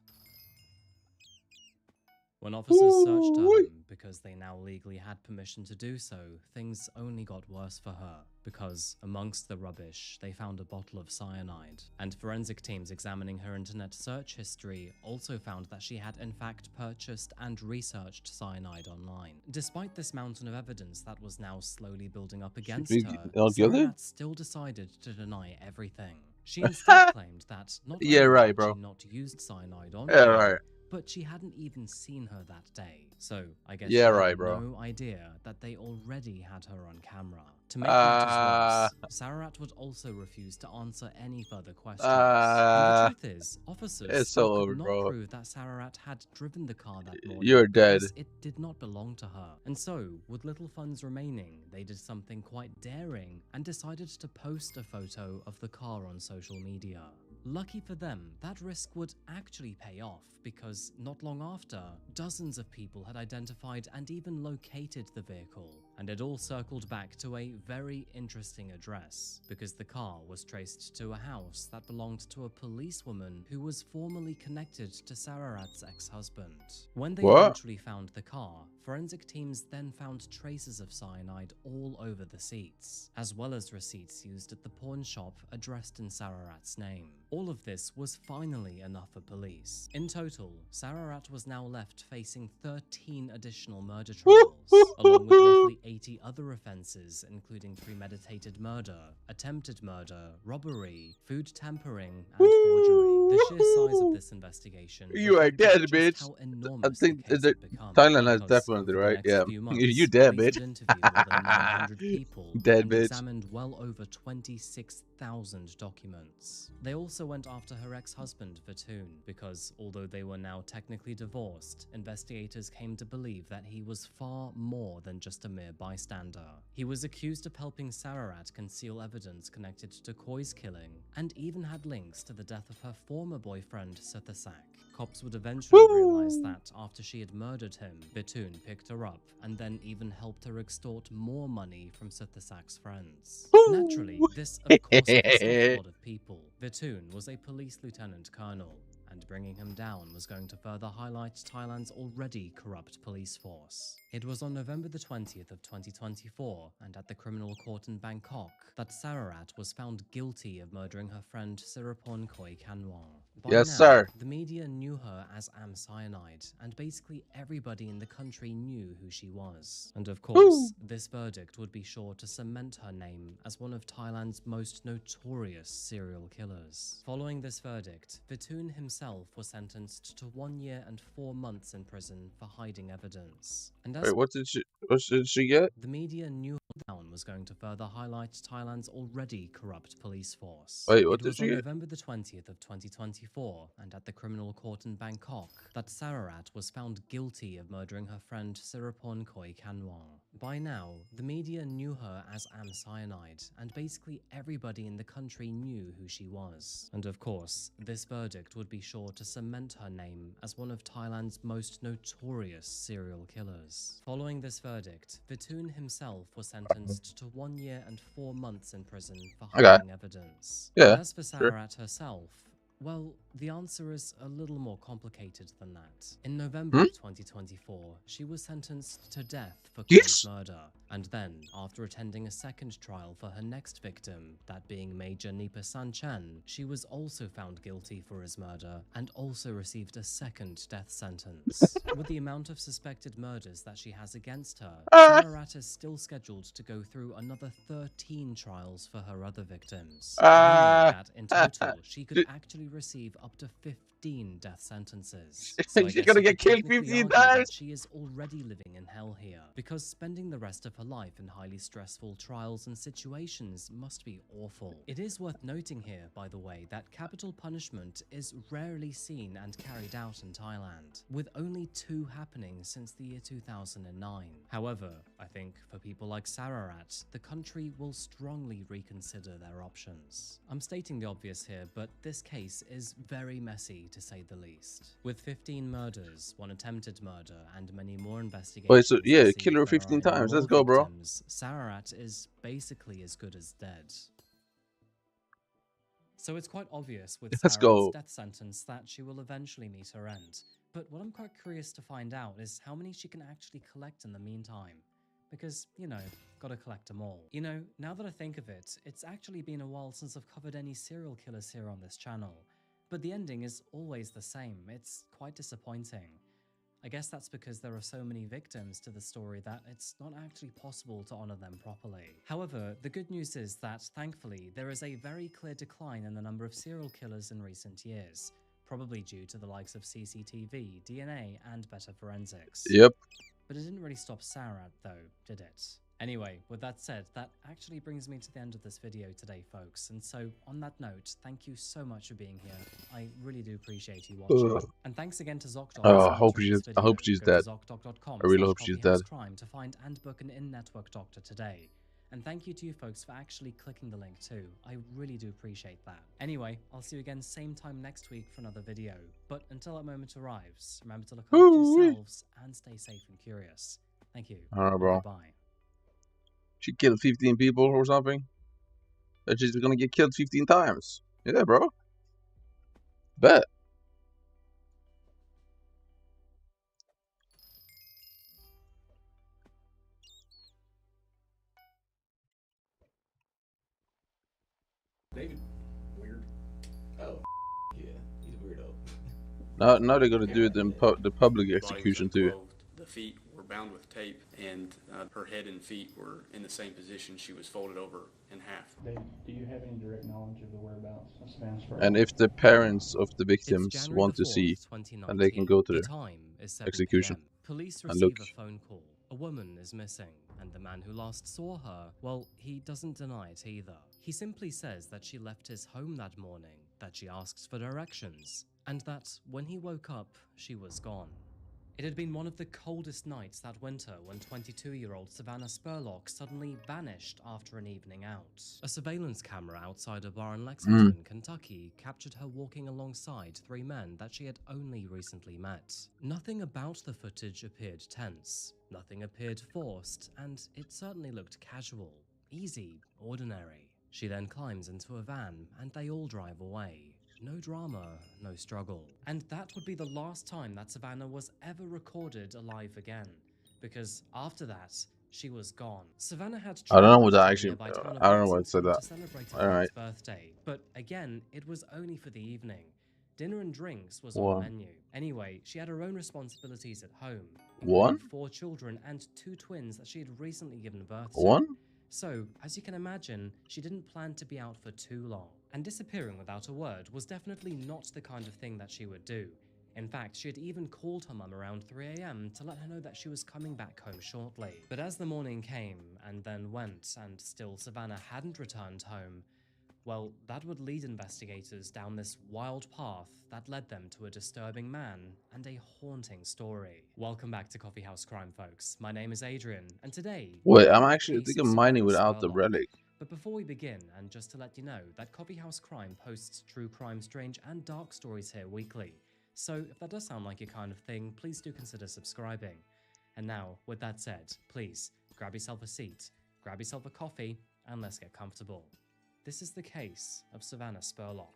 When officers searched her home, because they now legally had permission to do so, things only got worse for her, because amongst the rubbish, they found a bottle of cyanide. And forensic teams examining her internet search history also found that she had in fact purchased and researched cyanide online. Despite this mountain of evidence that was now slowly building up against her, Sararat still decided to deny everything. She instead claimed that not only had she not used cyanide on her, but she hadn't even seen her that day. So, I guess she had no idea that they already had her on camera. To make matters worse, Sararat would also refuse to answer any further questions. And the truth is, officers still could not prove that Sararat had driven the car that morning. You're dead. Because it did not belong to her. And so, with little funds remaining, they did something quite daring and decided to post a photo of the car on social media. Lucky for them, that risk would actually pay off, because not long after, dozens of people had identified and even located the vehicle, and it all circled back to a very interesting address, because the car was traced to a house that belonged to a policewoman who was formerly connected to Sararat's ex-husband. When they eventually found the car, forensic teams then found traces of cyanide all over the seats, as well as receipts used at the pawn shop addressed in Sararat's name. All of this was finally enough for police. In total, Sararat was now left facing 13 additional murder trials, along with roughly 80 other offenses, including premeditated murder, attempted murder, robbery, food tampering, and forgery. The sheer size of this investigation You are dead, bitch. how I enormous think the case had become, Thailand has because definitely, over the right? next Yeah. few months, You dead, police bitch. had interviewed more than 900 people Dead, and bitch. examined well over 26,000 documents. They also went after her ex-husband, Vitoon, because although they were now technically divorced, investigators came to believe that he was far more than just a mere bystander. He was accused of helping Sararat conceal evidence connected to Koi's killing, and even had links to the death of her former boyfriend, Suthasak. Cops would eventually realize that after she had murdered him, Vitoon picked her up and then even helped her extort more money from Suthasak's friends. Naturally, this of course pissed off a lot of people. Vitoon was a police lieutenant colonel, and bringing him down was going to further highlight Thailand's already corrupt police force. It was on November the 20th of 2024, and at the criminal court in Bangkok, that Sararat was found guilty of murdering her friend Sirapon Koi Kanwang. By Yes, now, sir. the media knew her as Am Cyanide, and basically everybody in the country knew who she was. And of course, this verdict would be sure to cement her name as one of Thailand's most notorious serial killers. Following this verdict, Vitoon himself was sentenced to 1 year and 4 months in prison for hiding evidence. And as Wait, what did she get? the media knew down was going to further highlight Thailand's already corrupt police force. Wait, what It did was she on get? November the 20th of 2024, and at the criminal court in Bangkok, that Sararat was found guilty of murdering her friend Sirapon Koi Kanwang. By now, the media knew her as Am Cyanide, and basically everybody in the country knew who she was. And of course, this verdict would be sure to cement her name as one of Thailand's most notorious serial killers. Following this verdict, Vitoon himself was sentenced to 1 year and 4 months in prison for hiding evidence. Yeah, And as for sure. Sararat herself, well, the answer is a little more complicated than that. In November of 2024, she was sentenced to death for Koi's murder, and then, after attending a second trial for her next victim, that being Major Nipa Sanchan, she was also found guilty for his murder and also received a second death sentence. With the amount of suspected murders that she has against her, Sararat is still scheduled to go through another 13 trials for her other victims, meaning that in total she could actually receive up to 15 death sentences. She's gonna get killed 15 times. She is already living in hell here, because spending the rest of her life in highly stressful trials and situations must be awful. It is worth noting here, by the way, that capital punishment is rarely seen and carried out in Thailand, with only 2 happening since the year 2009. However, I think for people like Sararat, the country will strongly reconsider their options. I'm stating the obvious here, but this case is very messy to say the least. With 15 murders, 1 attempted murder, and many more investigations. Wait, so yeah, to see kill her if there 15 are any times. more Let's go, bro. victims, Sararat is basically as good as dead. So it's quite obvious with Let's Sararat's go. death sentence that she will eventually meet her end. But what I'm quite curious to find out is how many she can actually collect in the meantime. Because, you know, gotta collect them all. You know, now that I think of it, it's actually been a while since I've covered any serial killers here on this channel. But the ending is always the same. It's quite disappointing. I guess that's because there are so many victims to the story that it's not actually possible to honor them properly. However, the good news is that, thankfully, there is a very clear decline in the number of serial killers in recent years, probably due to the likes of CCTV, DNA, and better forensics. Yep. But it didn't really stop Sararat though, did it? Anyway, with that said, that actually brings me to the end of this video today, folks. And so, on that note, thank you so much for being here. I really do appreciate you watching. And thanks again to ZocDoc. Oh, I hope she's dead. I really hope she's dead. To find and book an in-network doctor today. And thank you to you folks for actually clicking the link too. I really do appreciate that. Anyway, I'll see you again same time next week for another video. But until that moment arrives, remember to look after yourselves and stay safe and curious. Thank you. Alright, bro. Bye. She killed 15 people or something. That she's gonna get killed 15 times. Yeah, bro. Bet. David, weird. Oh, yeah, he's a weirdo. Now they're gonna do it in the public execution too. The feet were bound with tape, and her head and feet were in the same position. She was folded over in half. David, do you have any direct knowledge of the whereabouts of Savannah Spur? And if the parents of the victims want to see, and they can go to the execution Police and receive look. a phone call. A woman is missing, and the man who last saw her, well, he doesn't deny it either. He simply says that she left his home that morning, that she asked for directions, and that when he woke up, she was gone. It had been one of the coldest nights that winter when 22-year-old Savannah Spurlock suddenly vanished after an evening out. A surveillance camera outside a bar in Lexington, Kentucky, captured her walking alongside 3 men that she had only recently met. Nothing about the footage appeared tense, nothing appeared forced, and it certainly looked casual, easy, ordinary. She then climbs into a van, and they all drive away. No drama, no struggle. And that would be the last time that Savannah was ever recorded alive again, because after that, she was gone. Savannah had I don't know what that traveled actually. to a nearby town of I don't know why it said Lexington that. to celebrate her All right. friend's birthday, but again, it was only for the evening. Dinner and drinks was One. on the menu. Anyway, she had her own responsibilities at home, One? including 4 children and 2 twins that she had recently given birth to. One? So, as you can imagine, she didn't plan to be out for too long, and disappearing without a word was definitely not the kind of thing that she would do. In fact, she had even called her mum around 3 AM to let her know that she was coming back home shortly. But as the morning came and then went, and still Savannah hadn't returned home, well, that would lead investigators down this wild path that led them to a disturbing man and a haunting story. Welcome back to Coffee House Crime, folks. My name is Adrian, and today... Wait, I'm actually thinking mining without the relic. But before we begin, and just to let you know, that Coffee House Crime posts true crime, strange, and dark stories here weekly. So if that does sound like your kind of thing, please do consider subscribing. And now, with that said, please, grab yourself a seat, grab yourself a coffee, and let's get comfortable. This is the case of Savannah Spurlock.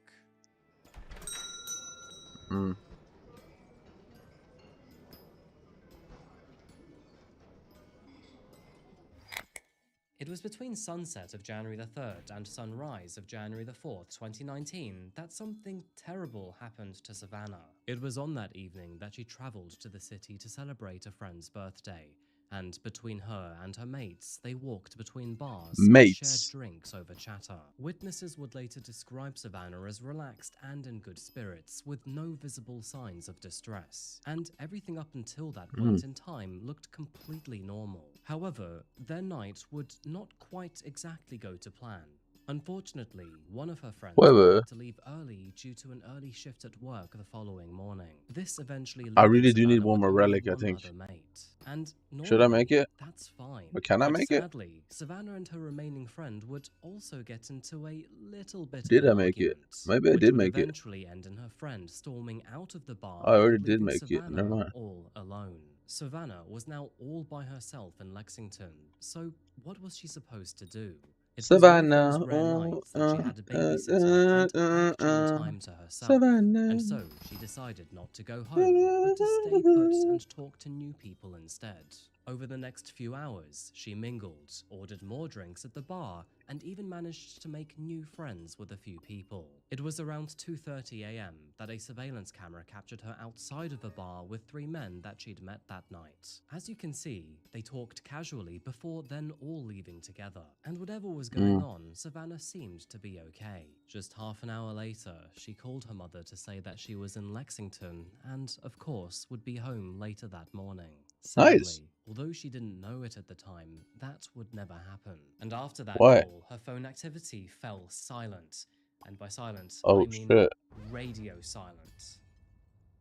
It was between sunset of January the 3rd and sunrise of January the 4th, 2019, that something terrible happened to Savannah. It was on that evening that she travelled to the city to celebrate a friend's birthday. and between her and her mates, they walked between bars Mates. and shared drinks over chatter. Witnesses would later describe Savannah as relaxed and in good spirits, with no visible signs of distress. And everything up until that point in time looked completely normal. However, their night would not quite exactly go to plan. Unfortunately, one of her friends had to leave early due to an early shift at work the following morning. This eventually I left really do need Savannah one more with only relic, I one think. other mate. And Should I make it? That's fine. But can I make it? Sadly, Savannah and her remaining friend would also get into a little bit Did of I an make it? argument, Maybe I which did would make it. eventually end in her friend storming out of the bar I already and did leaving make it. Savannah Never mind. all alone. Savannah was now all by herself in Lexington, so what was she supposed to do? It Savannah, was one of those rare nights that she had a babysitter and actual time to herself, Savannah. and so she decided not to go home, but to stay put and talk to new people instead. Over the next few hours, she mingled, ordered more drinks at the bar, and even managed to make new friends with a few people. It was around 2:30 a.m. that a surveillance camera captured her outside of the bar with 3 men that she'd met that night. As you can see, they talked casually before then all leaving together. And whatever was going on, Savannah seemed to be okay. Just half an hour later, she called her mother to say that she was in Lexington and, of course, would be home later that morning. Nice. Sadly, although she didn't know it at the time, that would never happen. And after that Why? call, her phone activity fell silent. And by silent, Oh, I mean shit. radio silent.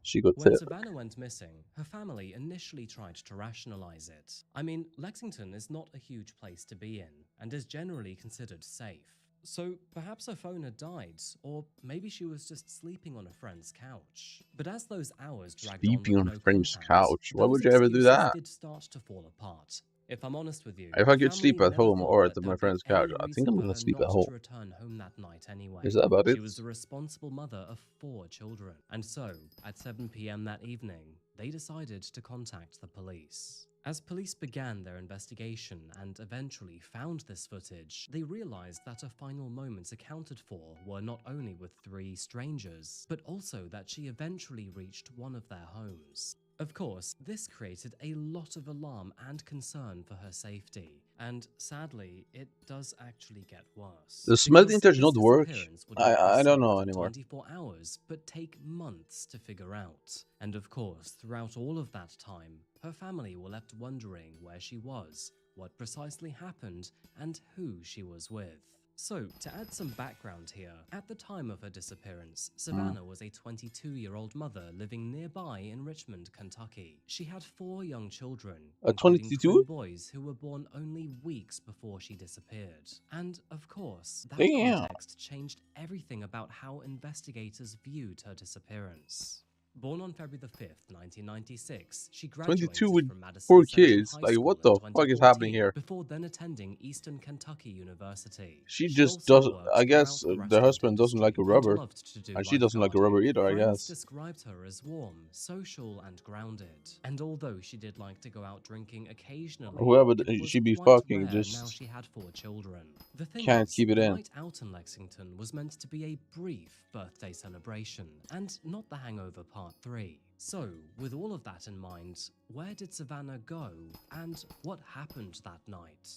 She got When tip. Savannah went missing, her family initially tried to rationalize it. I mean, Lexington is not a huge place to be in, and is generally considered safe. So perhaps her phone had died, or maybe she was just sleeping on a friend's couch. But as those hours dragged Sleeping on on with a no friend's contact, couch. Why those would you ever do excuses that? did start to fall apart. If I'm honest with you, If I could the sleep family at never home thought or that at there my would be friend's couch, any I think reason I'm for gonna her sleep not at home. to return home that night anyway. Is that about She it? was the responsible mother of 4 children, and so at 7 p.m. that evening, they decided to contact the police. As police began their investigation and eventually found this footage, they realized that her final moments accounted for were not only with 3 strangers, but also that she eventually reached one of their homes. Of course, this created a lot of alarm and concern for her safety, and sadly, it does actually get worse. Does smell Because detector this not work? disappearance would not be I don't solved know in anymore. 24 hours, but take months to figure out. And of course, throughout all of that time, her family were left wondering where she was, what precisely happened, and who she was with. So, to add some background here, at the time of her disappearance, Savannah was a 22-year-old mother living nearby in Richmond, Kentucky. She had 4 young children, including 22? twin boys who were born only weeks before she disappeared. And, of course, that Damn. context changed everything about how investigators viewed her disappearance. Born on February the 5th, 1996, she 22 graduated with from Madison 4 Central kids? High Like, School what in the fuck is happening 2014, here? before then attending Eastern Kentucky University. She She just also doesn't. worked I guess throughout the the restaurant husband doesn't like a industry and rubber, loved to do and she doesn't like a lifeguarding. rubber either, I Friends guess. described her as warm, social, and grounded. And although she did like to go out drinking occasionally, Whoever it was she be quite fucking rare now just she had 4 children. The thing can't is, keep it the in. night out in Lexington was meant to be a brief birthday celebration, and not the Hangover Part 3. So, with all of that in mind, where did Savannah go, and what happened that night?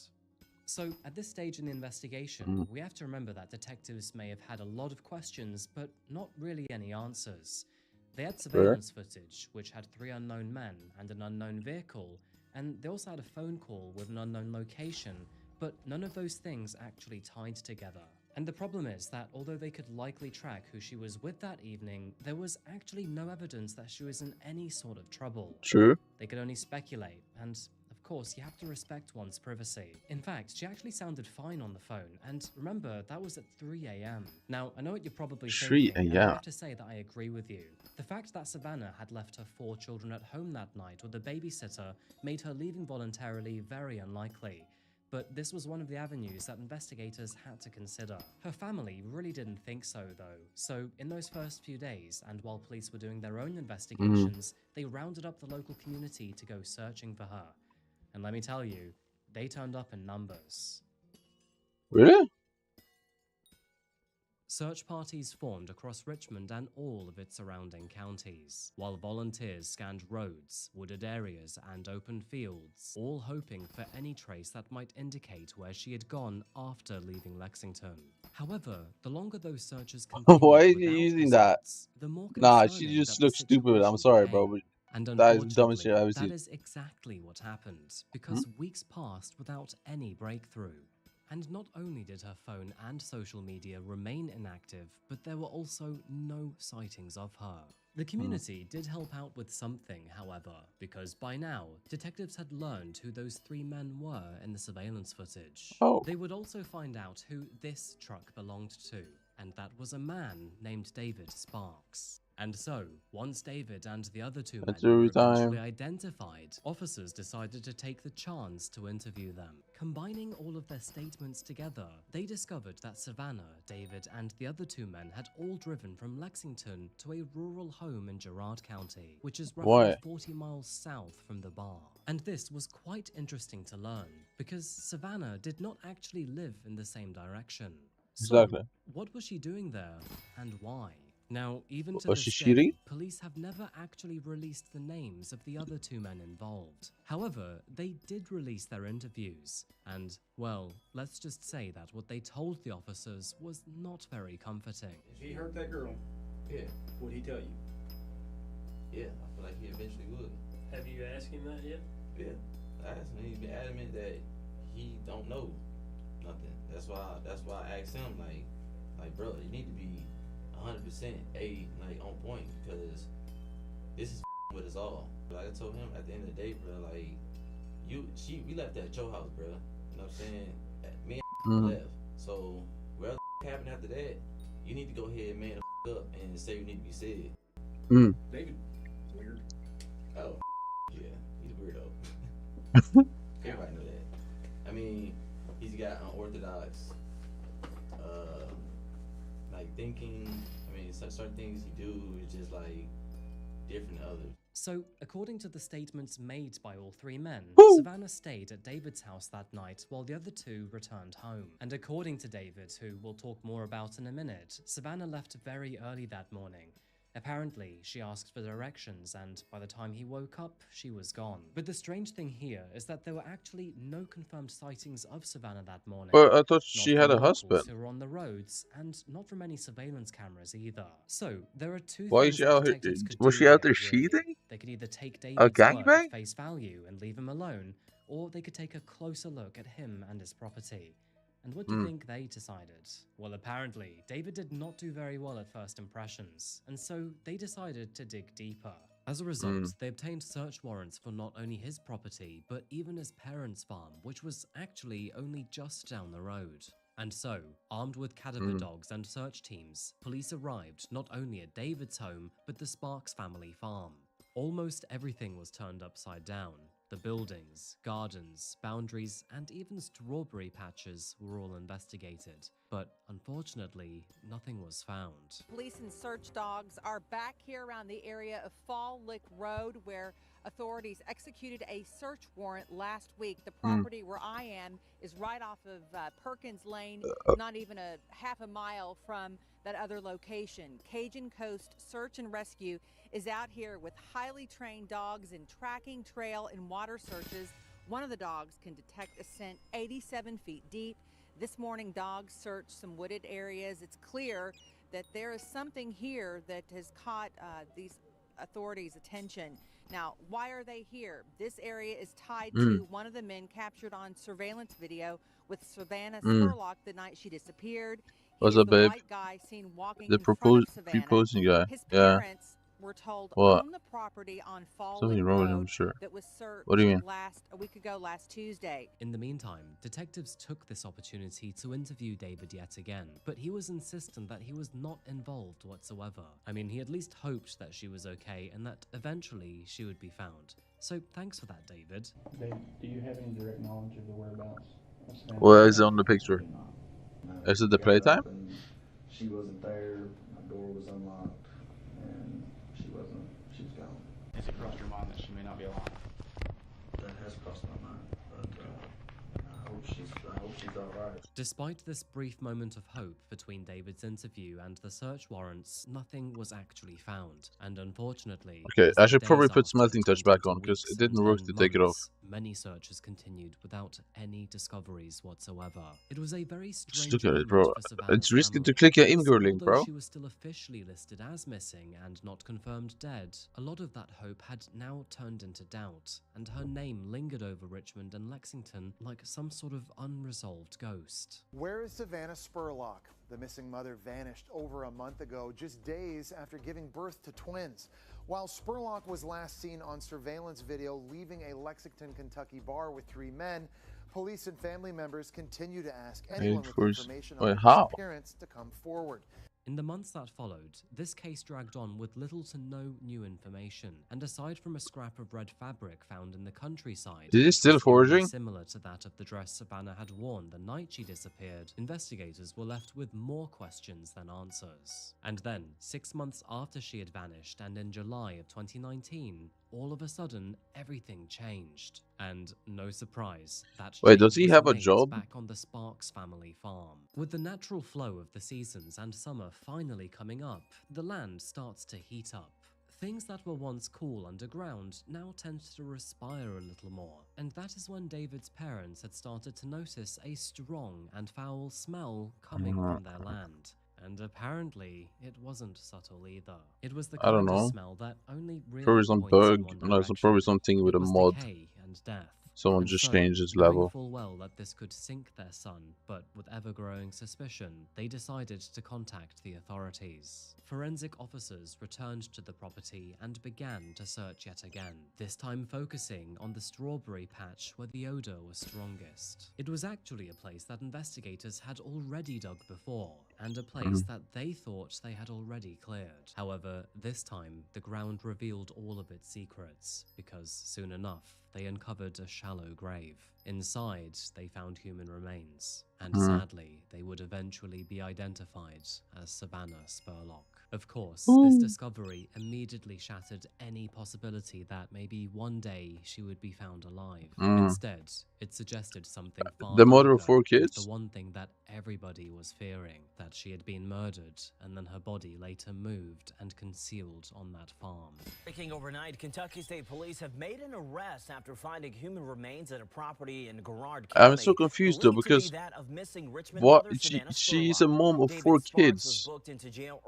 So, at this stage in the investigation, we have to remember that detectives may have had a lot of questions, but not really any answers. They had surveillance footage, which had 3 unknown men and an unknown vehicle, and they also had a phone call with an unknown location, but none of those things actually tied together. And the problem is that although they could likely track who she was with that evening, there was actually no evidence that she was in any sort of trouble. True. They could only speculate, and of course, you have to respect one's privacy. In fact, she actually sounded fine on the phone, and remember, that was at 3 a.m. Now, I know what you're probably 3 thinking, and I a.m. have to say that I agree with you. The fact that Savannah had left her 4 children at home that night with a babysitter made her leaving voluntarily very unlikely. But this was one of the avenues that investigators had to consider. Her family really didn't think so, though. So, in those first few days, and while police were doing their own investigations, they rounded up the local community to go searching for her. And let me tell you, they turned up in numbers. Really? search parties formed across Richmond and all of its surrounding counties, while volunteers scanned roads, wooded areas, and open fields, all hoping for any trace that might indicate where she had gone after leaving Lexington. However, the longer those searches continued Why is he without using that? results, the more Nah, concerning she just that the looks stupid. I'm situation sorry, became. bro, but And that is the dumbest shit I've ever unfortunately, seen. that is exactly what happened, because weeks passed without any breakthrough. And not only did her phone and social media remain inactive, but there were also no sightings of her. The community did help out with something, however, because by now, detectives had learned who those 3 men were in the surveillance footage. Oh. They would also find out who this truck belonged to, and that was a man named David Sparks. And so, once David and the other 2 men That's were every time. eventually identified, officers decided to take the chance to interview them. Combining all of their statements together, they discovered that Savannah, David, and the other 2 men had all driven from Lexington to a rural home in Girard County, which is roughly Why? 40 miles south from the bar. And this was quite interesting to learn, because Savannah did not actually live in the same direction. So, Exactly. what was she doing there, and why? Now, even to Was this she day, cheating? police have never actually released the names of the other 2 men involved. However, they did release their interviews, and, well, let's just say that what they told the officers was not very comforting. If he hurt that girl, yeah, would he tell you? Yeah, I feel like he eventually would. Have you asked him that yet? Yeah, I asked him. He's been adamant that he don't know nothing. That's why I asked him, like, bro, you need to be 100% like on point, because this is with us all. Like I told him at the end of the day, bro, like we left at your house, bro. You know what I'm saying? Me and left. So whatever happened after that, you need to go ahead and man the up and say what need to be said. David, weird. Oh, yeah, he's a weirdo. Everybody know that. I mean, he's got unorthodox like thinking. I mean, certain things he do is just like different than others. So, according to the statements made by all 3 men, Savannah stayed at David's house that night while the other 2 returned home. And according to David, who we'll talk more about in a minute, Savannah left very early that morning. Apparently, she asked for directions, and by the time he woke up, she was gone. But the strange thing here is that there were actually no confirmed sightings of Savannah that morning. But I thought Not she from had a locals husband. who were on the roads, and not from any surveillance cameras either. So, there are 2 Why things is she that out here? detectives could Was do she out here, there really. cheating? They could either take A David's word gangbang? at face value and leave him alone, or they could take a closer look at him and his property. And what do you think they decided? Well, apparently, David did not do very well at first impressions, and so they decided to dig deeper. As a result, they obtained search warrants for not only his property, but even his parents' farm, which was actually only just down the road. And so, armed with cadaver dogs and search teams, police arrived not only at David's home, but the Sparks family farm. Almost everything was turned upside down. The buildings, gardens, boundaries, and even strawberry patches were all investigated. But unfortunately, nothing was found. Police and search dogs are back here around the area of Fall Lick Road, where authorities executed a search warrant last week. The property where I am is right off of Perkins Lane, not even a half a mile from that other location. Cajun Coast Search and Rescue is out here with highly trained dogs in tracking, trail, and water searches. One of the dogs can detect a scent 87 feet deep. This morning, dogs searched some wooded areas. It's clear that there is something here that has caught these authorities' attention. Now, why are they here? This area is tied to one of the men captured on surveillance video with Savannah Spurlock the night she disappeared. What's He is up, the babe? white guy seen walking The in front of Savannah. proposing guy. His Yeah. parents were told What? own the property on Fall Something Lick wrong with him, Road sure. that was searched What do you mean? a week ago last Tuesday. In the meantime, detectives took this opportunity to interview David yet again, but he was insistent that he was not involved whatsoever. I mean, he at least hoped that she was okay and that eventually she would be found. So thanks for that, David. Dave, do you have any direct knowledge of the whereabouts of Savannah? What is it on the picture? Is it the playtime? She wasn't there, my door was unlocked, and she was gone. Has it crossed your mind that she may not be alive? That has crossed my mind, but I hope hope she's alright. Despite this brief moment of hope between David's interview and the search warrants, nothing was actually found. And unfortunately, Okay, as I the should probably days put after smelting touch turned back into on because weeks it didn't and work then to take it off. months, many searches continued without any discoveries whatsoever. It was a very Just strange look at moment it, bro. for Savannah's It's risky family, to click an because Imgur link, although bro. she was still officially listed as missing and not confirmed dead, a lot of that hope had now turned into doubt, and her name lingered over Richmond and Lexington like some sort of unresolved ghost. Where is Savannah Spurlock? The missing mother vanished over a month ago, just days after giving birth to twins. While Spurlock was last seen on surveillance video leaving a Lexington, Kentucky bar with 3 men, police and family members continue to ask anyone with information on her disappearance to come forward. In the months that followed, this case dragged on with little to no new information, and aside from a scrap of red fabric found in the countryside, Is he still forging? similar to that of the dress Savannah had worn the night she disappeared, investigators were left with more questions than answers. And then, 6 months after she had vanished, and in July of 2019, all of a sudden, everything changed. And no surprise, that Wait, does change he was have a made job? back on the Sparks family farm. With the natural flow of the seasons and summer finally coming up, the land starts to heat up. Things that were once cool underground now tend to respire a little more, and that is when David's parents had started to notice a strong and foul smell coming from their land. And apparently, it wasn't subtle either. It was the I don't kind of know. smell that only really Probably some points in bug. one No, direction. probably something with It a was mod. decay and death. Someone And just so, changed his knowing level. full well that this could sink their son, but with ever-growing suspicion, they decided to contact the authorities. Forensic officers returned to the property and began to search yet again, this time focusing on the strawberry patch where the odor was strongest. It was actually a place that investigators had already dug before, and a place that they thought they had already cleared. However, this time, the ground revealed all of its secrets, because soon enough, they uncovered a shallow grave. Inside, they found human remains, and sadly, they would eventually be identified as Savannah Spurlock. Of course, this discovery immediately shattered any possibility that maybe one day she would be found alive. Instead, it suggested something far The mother of darker, 4 and kids? the one thing that everybody was fearing, that she had been murdered, and then her body later moved and concealed on that farm. Breaking overnight, Kentucky State Police have made an arrest after finding human remains at a property in Garrard County. I'm so confused though because what she's a mom of 4 kids.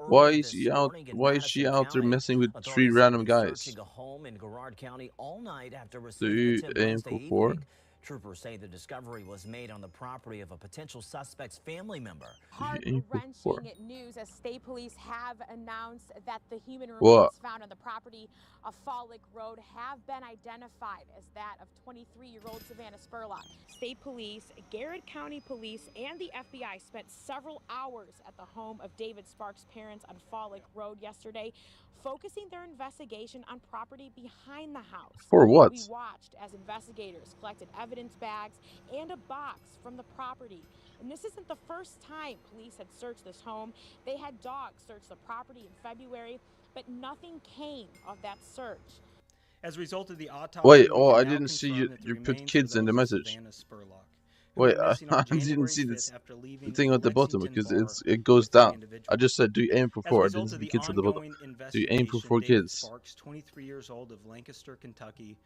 Why is she out? Why is she out there messing with 3 random guys? A home in Garrard County all night after Do receiving you a tip aim Wednesday for 4? evening. Troopers say the discovery was made on the property of a potential suspect's family member. Heart-wrenching news as state police have announced that the human remains What? found on the property of Fall Lick Road have been identified as that of 23-year-old Savannah Spurlock. State police, Garrett County Police, and the FBI spent several hours at the home of David Sparks' parents on Fall Lick Road yesterday, focusing their investigation on property behind the house. For what? We watched as investigators collected evidence bags and a box from the property. And this isn't the first time police had searched this home. They had dogs search the property in February, but nothing came of that search. As a result of the autopsy, Wait, we oh, can I now didn't see you. confirm that the You put remains kids were in the those of message. Savannah Spurlock, who Wait, were missing on I didn't January see 5th this after leaving thing at the bottom Lexington because bar it goes with 3 down. I individuals. just said, do you aim for As a 4? I result didn't of see the kids at the bottom. ongoing Do you aim for 4 investigation, kids? Sparks, 23 years old of Lancaster, Kentucky,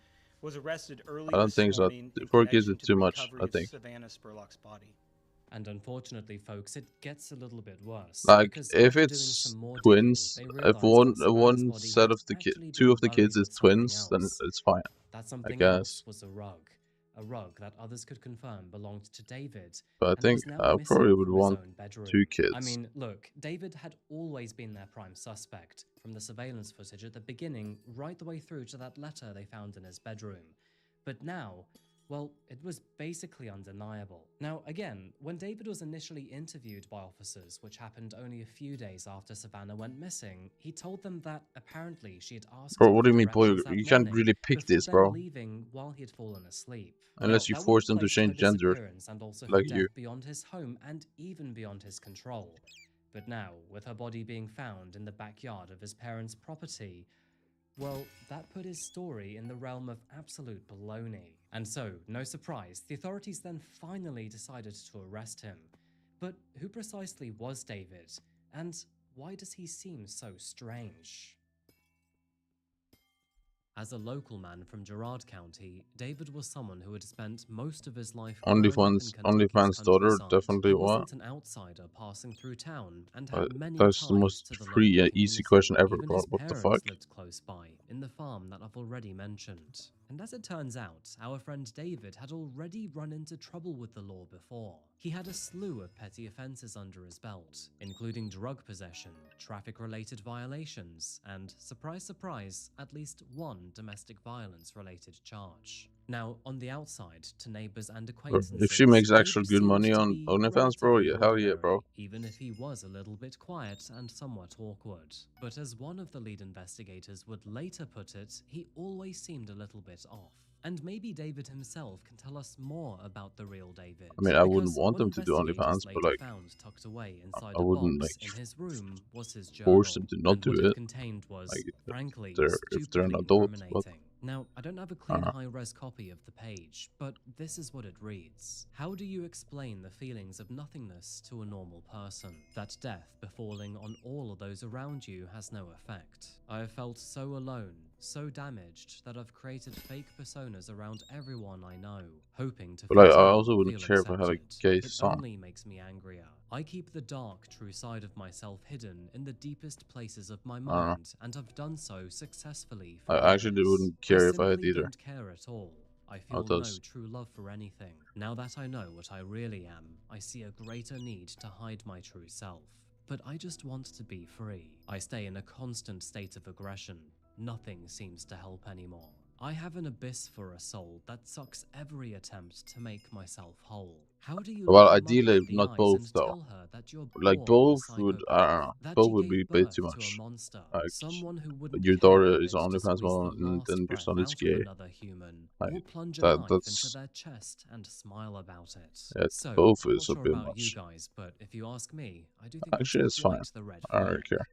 was arrested early I don't this think so. morning in 4 kids connection is to too the much, recovery I of think. Savannah Spurlock's body. And unfortunately, folks, it gets a little bit worse. Like, because if after doing it's some more twins, digging, they if realized that one Savannah's body set had of the actually 2 of been the kids buried is with something twins, then else. it's fine. That I something guess. else was a rug that others could confirm belonged to David, But I and think was now I missing probably would from his want own bedroom. 2 kids. I mean, look, David had always been their prime suspect, from the surveillance footage at the beginning right the way through to that letter they found in his bedroom. But now, well, it was basically undeniable. Now, again, when David was initially interviewed by officers, which happened only a few days after Savannah went missing, he told them that apparently she had asked Bro, him what for do you mean, boy? directions that You can't morning really pick before this, then bro. leaving while he had fallen asleep. Unless Now, you that force would them to place her change gender, disappearance and also her like death you. beyond his home and even beyond his control. But now, with her body being found in the backyard of his parents' property, Well, that put his story in the realm of absolute baloney. And so, no surprise, the authorities then finally decided to arrest him. But who precisely was David? And why does he seem so strange? As a local man from Girard County, David was someone who had spent most of his life growing up in OnlyFans daughter, definitely He what? wasn't an outsider passing through town and had many That's ties the most to the free, local easy community. question ever, Even bro. his What the parents fuck? lived close by, in the farm that I've already mentioned. And as it turns out, our friend David had already run into trouble with the law before. He had a slew of petty offences under his belt, including drug possession, traffic-related violations, and, surprise surprise, at least one domestic violence-related charge. Now, on the outside, to neighbors and acquaintances, If she makes actual David good seemed money to on be OnlyFans, bro, relatively yeah, hell yeah, ordinary, bro. even if he was a little bit quiet and somewhat awkward. But as one of the lead investigators would later put it, he always seemed a little bit off. And maybe David himself can tell us more about the real David. I mean, I wouldn't Because want what them to do investigators OnlyFans, but later like, found tucked away inside I a wouldn't box like in his room was his journal. force them to not And do what it. it contained was, Like, frankly, if they're an stupidly adult, what? incriminating. Now, I don't have a clean high-res copy of the page, but this is what it reads. How do you explain the feelings of nothingness to a normal person? That death befalling on all of those around you has no effect. I have felt so alone, so damaged, that I've created fake personas around everyone I know, hoping to But like, fit I in, also wouldn't feel care if I had a accepted. gay It son. only makes me angrier. I keep the dark, true side of myself hidden in the deepest places of my mind, and have done so successfully for I actually years. wouldn't care if I had simply either. don't care at all. I Oh, feel it no does. true love for anything. Now that I know what I really am, I see a greater need to hide my true self. But I just want to be free. I stay in a constant state of aggression. Nothing seems to help anymore. I have an abyss for a soul that sucks every attempt to make myself whole. How do you Well, look a mother ideally, in the not eyes both and though. tell her that you're Like bored of both a would, I psychopath, don't know, that both you would gave be a bit birth too to a much. monster, Like, someone who wouldn't your care a daughter bit is to OnlyFans squeeze the model, and last then your breath son is out of gay. another human, or Like, plunge a that, knife that's into their chest and smile about it. yeah, So, both I'm is not a sure bit about you much. guys, but if you ask me, I do think Actually, I'd it's fine. light the red I don't flag. really care.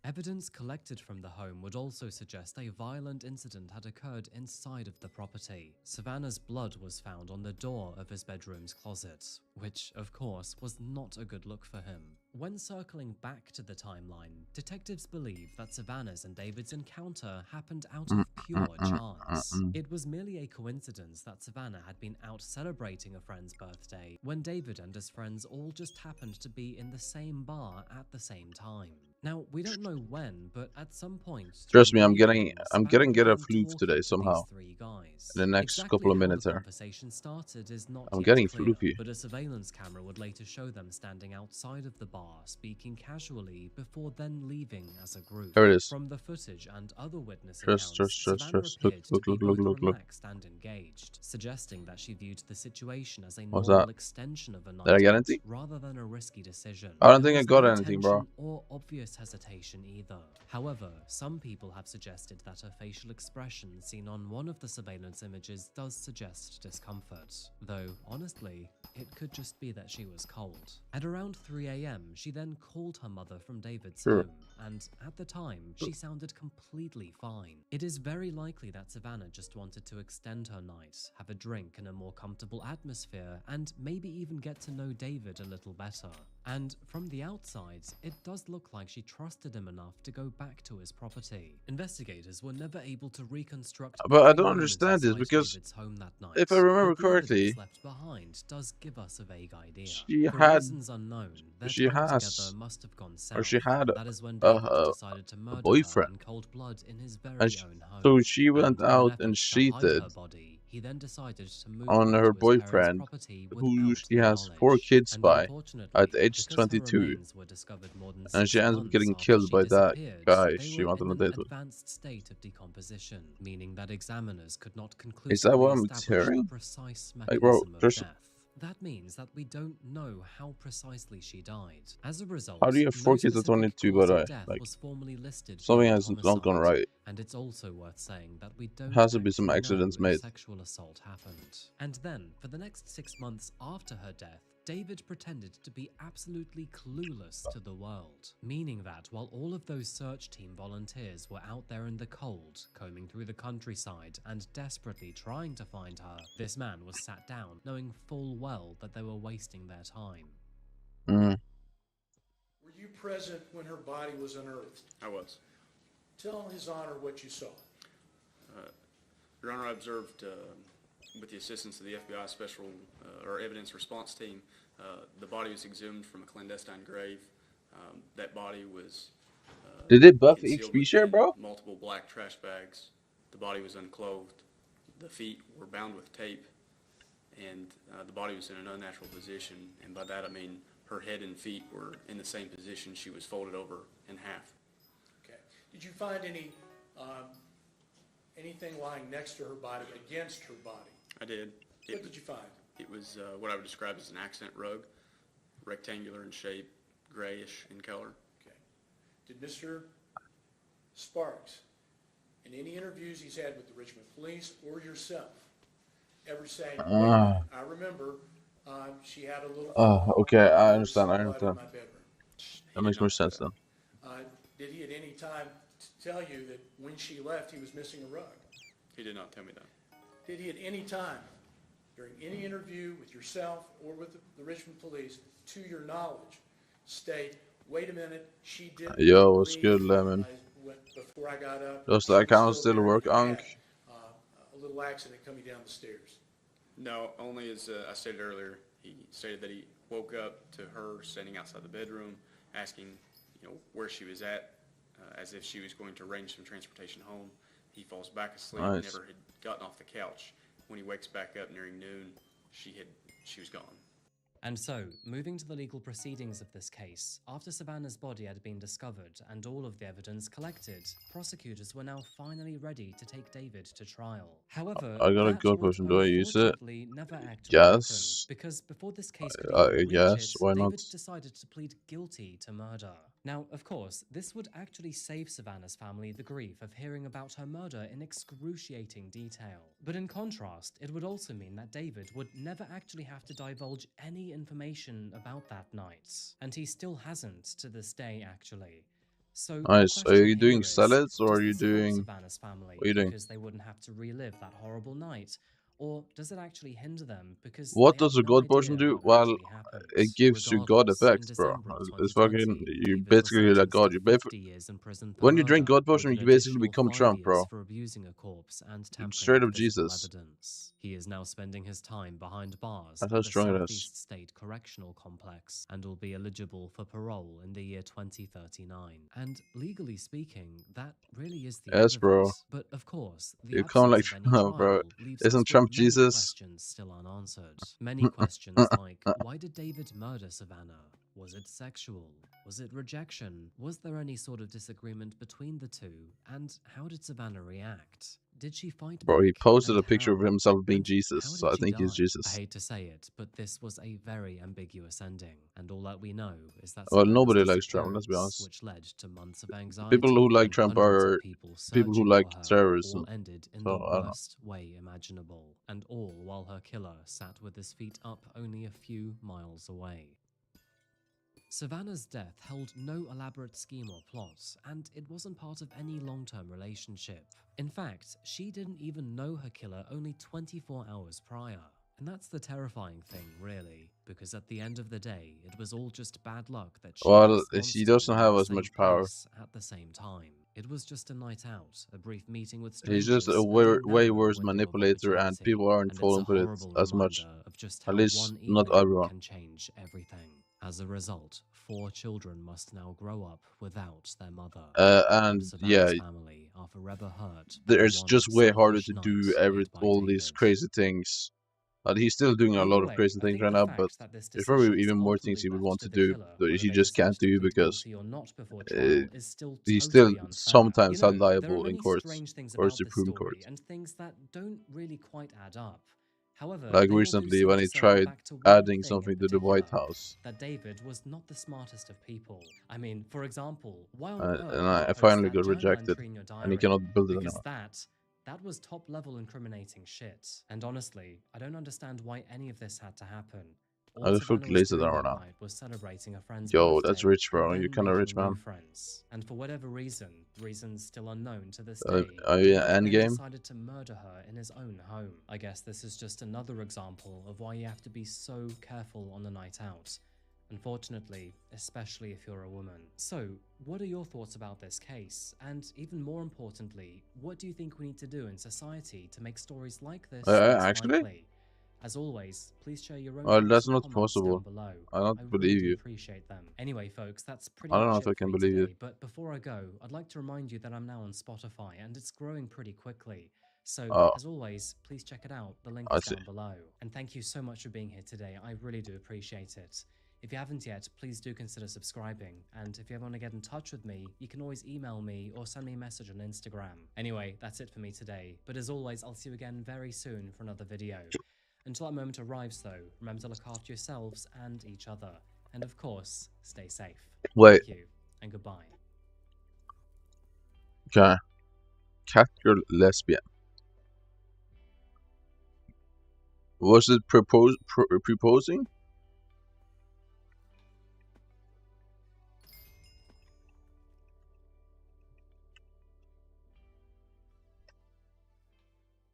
Evidence collected from the home would also suggest a violent incident had occurred inside of the property. Savannah's blood was found on the door of his bedroom's closet, which, of course, was not a good look for him. When circling back to the timeline, detectives believe that Savannah's and David's encounter happened out of pure chance. It was merely a coincidence that Savannah had been out celebrating a friend's birthday when David and his friends all just happened to be in the same bar at the same time. Now, we don't know when, but at some point, Trust during me, the evening, I'm Savannah getting Get a began Floof talking today to somehow. these three guys. In the next Exactly couple of how minutes the here. conversation started is not I'm yet getting clear, floofy. but a surveillance camera would later show them standing outside of the bar, speaking casually before then leaving as a group. Here it is. From the footage and other witness Trust, accounts, trust. Savannah Look, appeared look, to be look, look, both look, look. relaxed and engaged, suggesting that she viewed the situation as a What's normal that? extension of a night Did I get out, anything? rather than a risky decision. I don't There think I was got no anything, bro. tension or obvious hesitation either. However, some people have suggested that her facial expression seen on one of the surveillance images does suggest discomfort, though honestly, it could just be that she was cold. At around 3 a.m., she then called her mother from David's Sure. home, and at the time, she sounded completely fine. It is very likely that Savannah just wanted to extend her night, have a drink in a more comfortable atmosphere, and maybe even get to know David a little better. And from the outside, it does look like she trusted him enough to go back to his property. Investigators were never able to reconstruct But I every don't moment understand this inside because David's home that night, if I remember but the evidence correctly, left behind does give us a vague idea. she For had, reasons unknown, their she time has, together must have gone south. or she had That is when David decided to a murder her boyfriend. in cold blood in his very And own home. so she went And in an out effort and to hide cheated her body, he then decided to move on her into his parents' boyfriend, property who without she their has 4 knowledge. kids And by unfortunately, at age because her 22, remains were discovered more than and 6 she ends up months getting after killed she by that disappeared, guy they she were wanted in to an date with. advanced state of decomposition, meaning that examiners could not conclusively Is that what I'm establish the hearing? precise Like, bro, mechanism of there's, death. That means that we don't know how precisely she died. As a result, how do you have 4 no kids at specific 22 by cause the of way? death Like, was formally listed something beyond has not gone homicide. right. And it's also worth saying that we don't Has to be some actually accidents know if made. sexual assault happened. And then, for the next 6 months after her death, David pretended to be absolutely clueless to the world, meaning that while all of those search team volunteers were out there in the cold, combing through the countryside and desperately trying to find her, this man was sat down, knowing full well that they were wasting their time. Mm. Were you present when her body was unearthed? I was. Tell His Honor what you saw. Your Honor, I observed, with the assistance of the FBI Special or Evidence Response Team, the body was exhumed from a clandestine grave. That body was Did they buff concealed XP share, within bro? multiple black trash bags. The body was unclothed. The feet were bound with tape, and the body was in an unnatural position. And by that I mean her head and feet were in the same position. She was folded over in half. Okay. Did you find anything lying next to her body, against her body? I did. What did you find? It was what I would describe as an accent rug, rectangular in shape, grayish in color. Okay. Did Mr. Sparks, in any interviews he's had with the Richmond police or yourself, ever say, "Wait a minute, I remember she had a little... Okay, I understand, blood in my bedroom"? That makes more sense then. Did he at any time tell you that when she left he was missing a rug? He did not tell me that. Did he at any time, during any interview with yourself or with the Richmond police, to your knowledge, state, "Wait a minute, she did"? Yo, what's good, Lemon? Before I got up, Does the account still work, Ankh? A little accident coming down the stairs. No, only as I stated earlier, he stated that he woke up to her standing outside the bedroom, asking, where she was at, as if she was going to arrange some transportation home. He falls back asleep, Nice. never had gotten off the couch. When he wakes back up nearing noon, she was gone. And so, moving to the legal proceedings of this case, after Savannah's body had been discovered and all of the evidence collected, prosecutors were now finally ready to take David to trial. However, I got a that good would question. Do I use it? unfortunately never actually Yes. happen, because before this case could even reach yes, it, why not? David decided to plead guilty to murder. Now, of course, this would actually save Savannah's family the grief of hearing about her murder in excruciating detail. But in contrast, it would also mean that David would never actually have to divulge any information about that night. And he still hasn't to this day, actually. So Nice. the Are question you doing here is, salads or does are you this help doing... Savannah's family What are you doing? because they wouldn't have to relive that horrible night? Or does it actually hinder them because What they have does a no God idea potion do? what Well, actually happened? it gives you God Regardless, in effects, bro. December of It's fucking... 2020, You David was basically like sentenced God. to You 50 years in prison for when you drink murder, God potion, with you an basically additional become 5 Trump, years bro. for abusing a corpse and tampering Straight up with physical Jesus. evidence. He is now spending his time behind bars That's at how the strong it is. Southeast State Correctional Complex and will be eligible for parole in the year 2039. And legally speaking, that really is the Yes, end bro. of it. But of course, the You come like absence of any Trump, bro. trial leaves us Isn't with Trump many Jesus? questions still unanswered. Many questions like, why did David murder Savannah? Was it sexual? Was it rejection? Was there any sort of disagreement between the two? And how did Savannah react? Did she fight Bro, he back? posted And a picture of how? himself being And Jesus, how so I did she think he's die? Jesus. I hate to say it, but this was a very ambiguous ending, and all that we know is that Well, Savannah's nobody likes Trump, let's be disappearance, honest. which led to months of anxiety People who like and Trump hundreds of are people people who searching like for her, terrorism. all ended in So, the I don't know. worst way imaginable, and all while her killer sat with his feet up only a few miles away. Savannah's death held no elaborate scheme or plot, and it wasn't part of any long-term relationship. In fact, she didn't even know her killer only 24 hours prior. And that's the terrifying thing, really, because at the end of the day, it was all just bad luck that she Well, and this he monster doesn't were in have the as same much power. place at the same time. It was just a night out, a brief meeting with He's strangers, just a and way, a way narrow worse window of manipulator, and opportunity. people aren't And it's falling a for it horrible as much. reminder of just At how least one not evening everyone. can change everything. As a result, 4 children must now grow up without their mother. And yeah, Savannah's family are forever hurt by the there's one just way harder selfish to night do lived by all these David. crazy things. He's still doing a Either lot of way, crazy I things think right the now, but fact that this there's probably decision is even more ultimately things he would left want to to the do killer, that whether he they just decide can't to do plead because guilty or not before trial is still he's still totally unfair. sometimes You held know, there liable are in many courts strange things or about this Supreme Court. story and things that don't really quite add up. However, Like they all do recently seem when to he circle tried back to one adding thing in something to the White particular, House. that David was not the smartest of people. I mean, for example, why on earth And would I you post finally that got journal rejected, entry in your and he diary? cannot build it Because anymore. that was top-level incriminating shit. And honestly, I don't understand why any of this had to happen. I just fuck laser armor now. was celebrating a friend's Yo, birthday that's rich, bro. and You're then kind of rich, making new man. friends. And for whatever reasons still unknown to this day, Yeah, then endgame. decided to murder her in his own home. I guess this is just another example of why you have to be so careful on a night out. Unfortunately, especially if you're a woman. So, what are your thoughts about this case? And even more importantly, what do you think we need to do in society to make stories like this less Actually? likely? As always, please share your own thoughts That's and not comments possible. down below. I don't I believe really do you. appreciate them. Anyway, folks, that's pretty I don't know much if I it for can me believe you. today. But before I go, I'd like to remind you that I'm now on Spotify, and it's growing pretty quickly. So, Oh. as always, please check it out. The link I is see. down below. And thank you so much for being here today. I really do appreciate it. If you haven't yet, please do consider subscribing. And if you ever want to get in touch with me, you can always email me or send me a message on Instagram. Anyway, that's it for me today. But as always, I'll see you again very soon for another video. Until that moment arrives, though, remember to look after yourselves and each other. And of course, stay safe. Wait. Thank you, and goodbye. Okay. Catgirl lesbian. Was it proposing?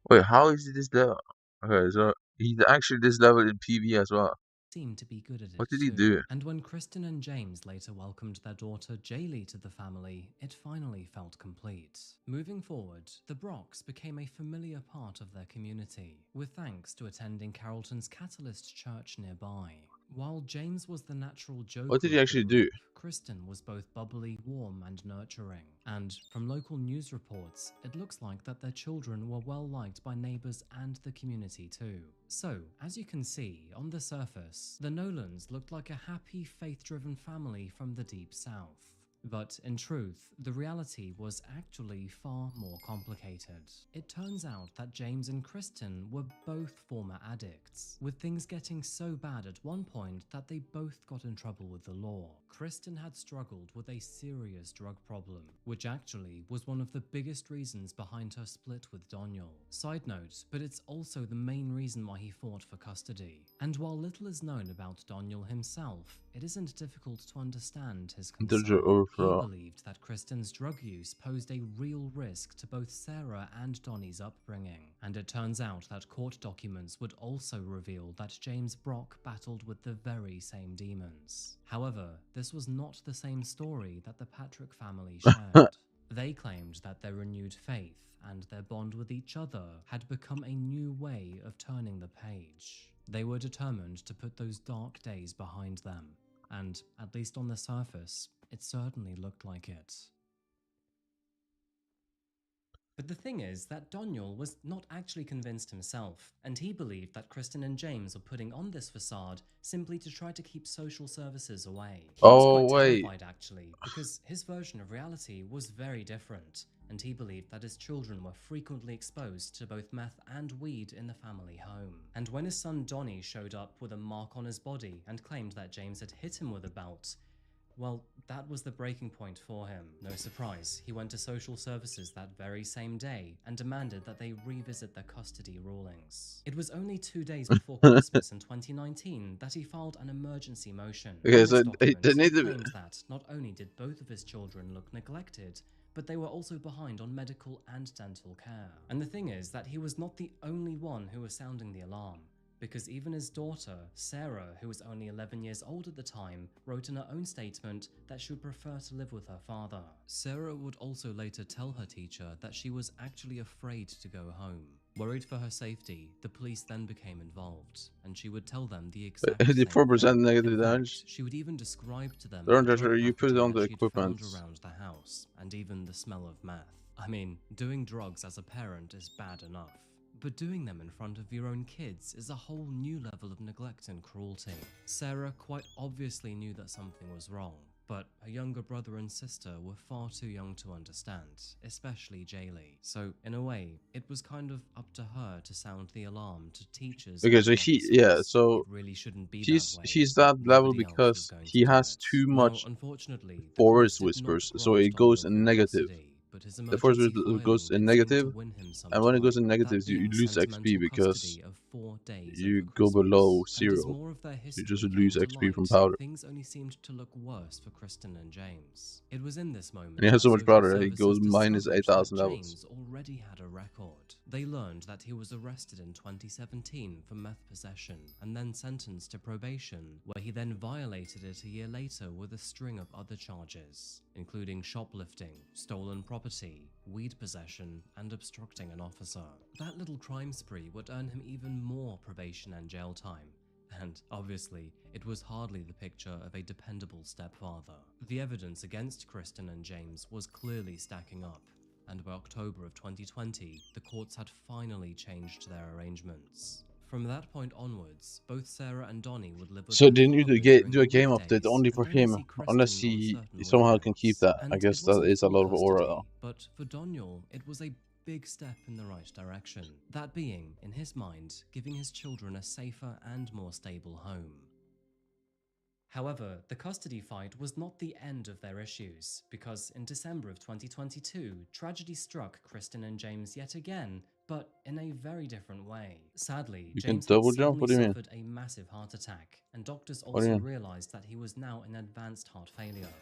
Wait, how is he this level? Okay, so he's actually this level in PV as well. Seemed to be good at it. What did he too. do? And when Kristen and James later welcomed their daughter Jaylee to the family, it finally felt complete. Moving forward, the Brocks became a familiar part of their community, with thanks to attending Carrollton's Catalyst Church nearby. While James was the natural joker What did he of the actually group, do? Kristen was both bubbly, warm, and nurturing. And from local news reports, it looks like that their children were well liked by neighbors and the community too. So, as you can see, on the surface, the Nolans looked like a happy, faith-driven family from the Deep South. But in truth, the reality was actually far more complicated. It turns out that James and Kristen were both former addicts, with things getting so bad at one point that they both got in trouble with the law. Kristen had struggled with a serious drug problem, which actually was one of the biggest reasons behind her split with Daniel. Side note, but it's also the main reason why he fought for custody. And while little is known about Daniel himself, it isn't difficult to understand his concern. He believed that Kristen's drug use posed a real risk to both Sarah and Donnie's upbringing, and it turns out that court documents would also reveal that James Brock battled with the very same demons. However, this was not the same story that the Patrick family shared. They claimed that their renewed faith and their bond with each other had become a new way of turning the page. They were determined to put those dark days behind them, and at least on the surface, it certainly looked like it. But the thing is that Daniel was not actually convinced himself, and he believed that Kristen and James were putting on this facade simply to try to keep social services away. He was quite terrified actually, because his version of reality was very different, and he believed that his children were frequently exposed to both meth and weed in the family home. And when his son Donnie showed up with a mark on his body and claimed that James had hit him with a belt, well, that was the breaking point for him. No surprise, he went to social services that very same day and demanded that they revisit their custody rulings. It was only 2 days before Christmas in 2019 that he filed an emergency motion. Okay, In so this they document, need he to... claimed that not only did both of his children look neglected, but they were also behind on medical and dental care. And the thing is that he was not the only one who was sounding the alarm, because even his daughter, Sarah, who was only 11 years old at the time, wrote in her own statement that she would prefer to live with her father. Sarah would also later tell her teacher that she was actually afraid to go home. Worried for her safety, the police then became involved, and she would tell them the exact same 84% thing. negative In fact, damage. she would even describe to them Don't the touch her, drug you put it on packaging the that she'd equipment. found around the house, and even the smell of meth. I mean, doing drugs as a parent is bad enough, but doing them in front of your own kids is a whole new level of neglect and cruelty. Sarah quite obviously knew that something was wrong, but her younger brother and sister were far too young to understand, especially Jaylee. So, in a way, it was kind of up to her to sound the alarm to teachers. Okay, so so it really shouldn't be he's that way. that level Nobody else was because going to he do has it. too Well, much unfortunately, the forest courts did not whispers, so grant it goes Daniel in full negative. custody, but his The forest emergency goes filing in did seem negative, to win him some and when it time. goes in That negatives, you being lose XP sentimental because custody of 4 days you over go Christmas. below And as 0. more of their You history just came lose to XP from light, powder. things only seemed to look worse for Kristen and James. It was in this moment And he has that so much social powder that he goes services minus discovered 8,000 that levels. James already had a record. They learned that he was arrested in 2017 for meth possession and then sentenced to probation, where he then violated it a year later with a string of other charges, including shoplifting, stolen property, weed possession, and obstructing an officer. That little crime spree would earn him even more probation and jail time. And obviously, it was hardly the picture of a dependable stepfather. The evidence against Kristen and James was clearly stacking up, and by October of 2020, the courts had finally changed their arrangements. From that point onwards, both Sarah and Donnie would live with So their didn't you father do during a game weekdays update only and for only him, see Kristen unless on he certain somehow can weekends. keep that? And I guess it that wasn't is a full lot of aura custody, though. but for Daniel, it was a big step in the right direction. That being, in his mind, giving his children a safer and more stable home. However, the custody fight was not the end of their issues, because in December of 2022, tragedy struck Kristen and James yet again, but in a very different way. Sadly, You can James had double jump? What suddenly do you mean? suffered a massive heart attack, and doctors What do you also mean? realized that he was now in advanced heart failure.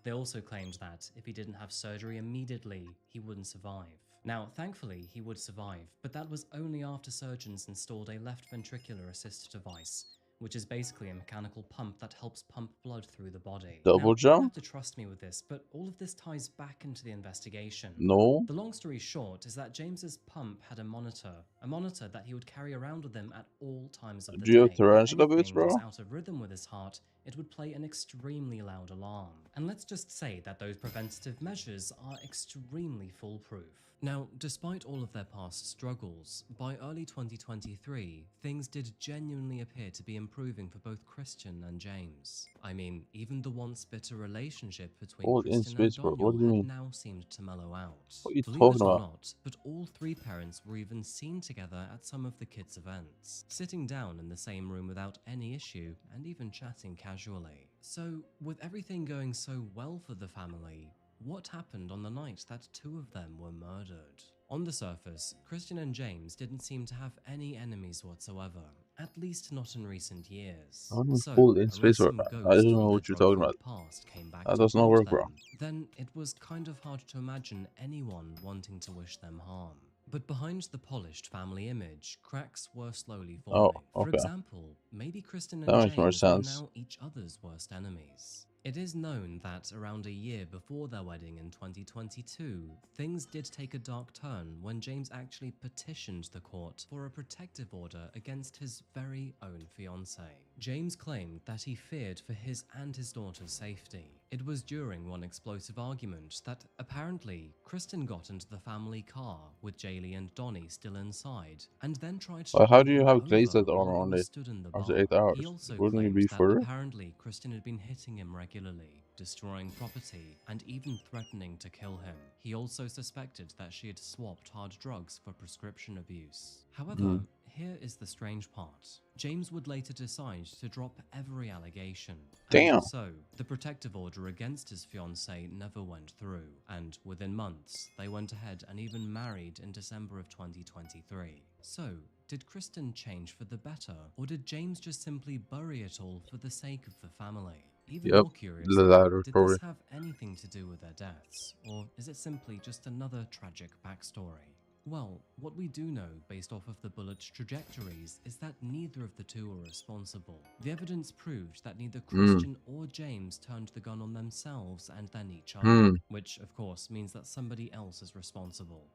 They also claimed that if he didn't have surgery immediately, he wouldn't survive. Now, thankfully, he would survive, but that was only after surgeons installed a left ventricular assist device, which is basically a mechanical pump that helps pump blood through the body. Double Now, you jump? don't have to trust me with this, but all of this ties back into the investigation. No. The long story short is that James's pump had a monitor that he would carry around with him at all times of the Do you have day. If tarantula boots, anything was bro? out of rhythm with his heart, it would play an extremely loud alarm. And let's just say that those preventative measures are extremely foolproof. Now, despite all of their past struggles, by early 2023, things did genuinely appear to be improving for both Christian and James. I mean, even the once bitter relationship between Hold in Christian and space, bro. Daniel What do you had mean? now seemed to mellow out. What are you Believe talking it or about? not, but all three parents were even seen together at some of the kids' events, sitting down in the same room without any issue and even chatting casually. So, with everything going so well for the family, what happened on the night that two of them were murdered? On the surface, Christian and James didn't seem to have any enemies whatsoever, at least not in recent years. I don't So, hold in unless space, bro. some I ghost don't know from what their you're talking childhood about. past came back That to does not haunt work, bro. them, then it was kind of hard to imagine anyone wanting to wish them harm. But behind the polished family image, cracks were slowly Oh, forming. For okay. example, maybe Kristen and That makes more James were sense. now each other's worst enemies. It is known that around a year before their wedding in 2022, things did take a dark turn when James actually petitioned the court for a protective order against his very own fiancée. James claimed that he feared for his and his daughter's safety. It was during one explosive argument that apparently Kristen got into the family car with Jaylee and Donnie still inside, and then tried to Well, how run do you him have over glazed while armor he on was it stood in the after bar. 8 hours? He also Wouldn't you claimed be that further? apparently Kristen had been hitting him regularly, destroying property, and even threatening to kill him. He also suspected that she had swapped hard drugs for prescription abuse. However, here is the strange part. James would later decide to drop every allegation. Damn. And so, the protective order against his fiancée never went through, and within months, they went ahead and even married in December of 2023. So, did Kristen change for the better, or did James just simply bury it all for the sake of the family? Even Yep, more curious, the latter, did probably. this have anything to do with their deaths, or is it simply just another tragic backstory? Well, what we do know based off of the bullet trajectories is that neither of the two are responsible. The evidence proved that neither Christian or James turned the gun on themselves and then each other, which of course means that somebody else is responsible.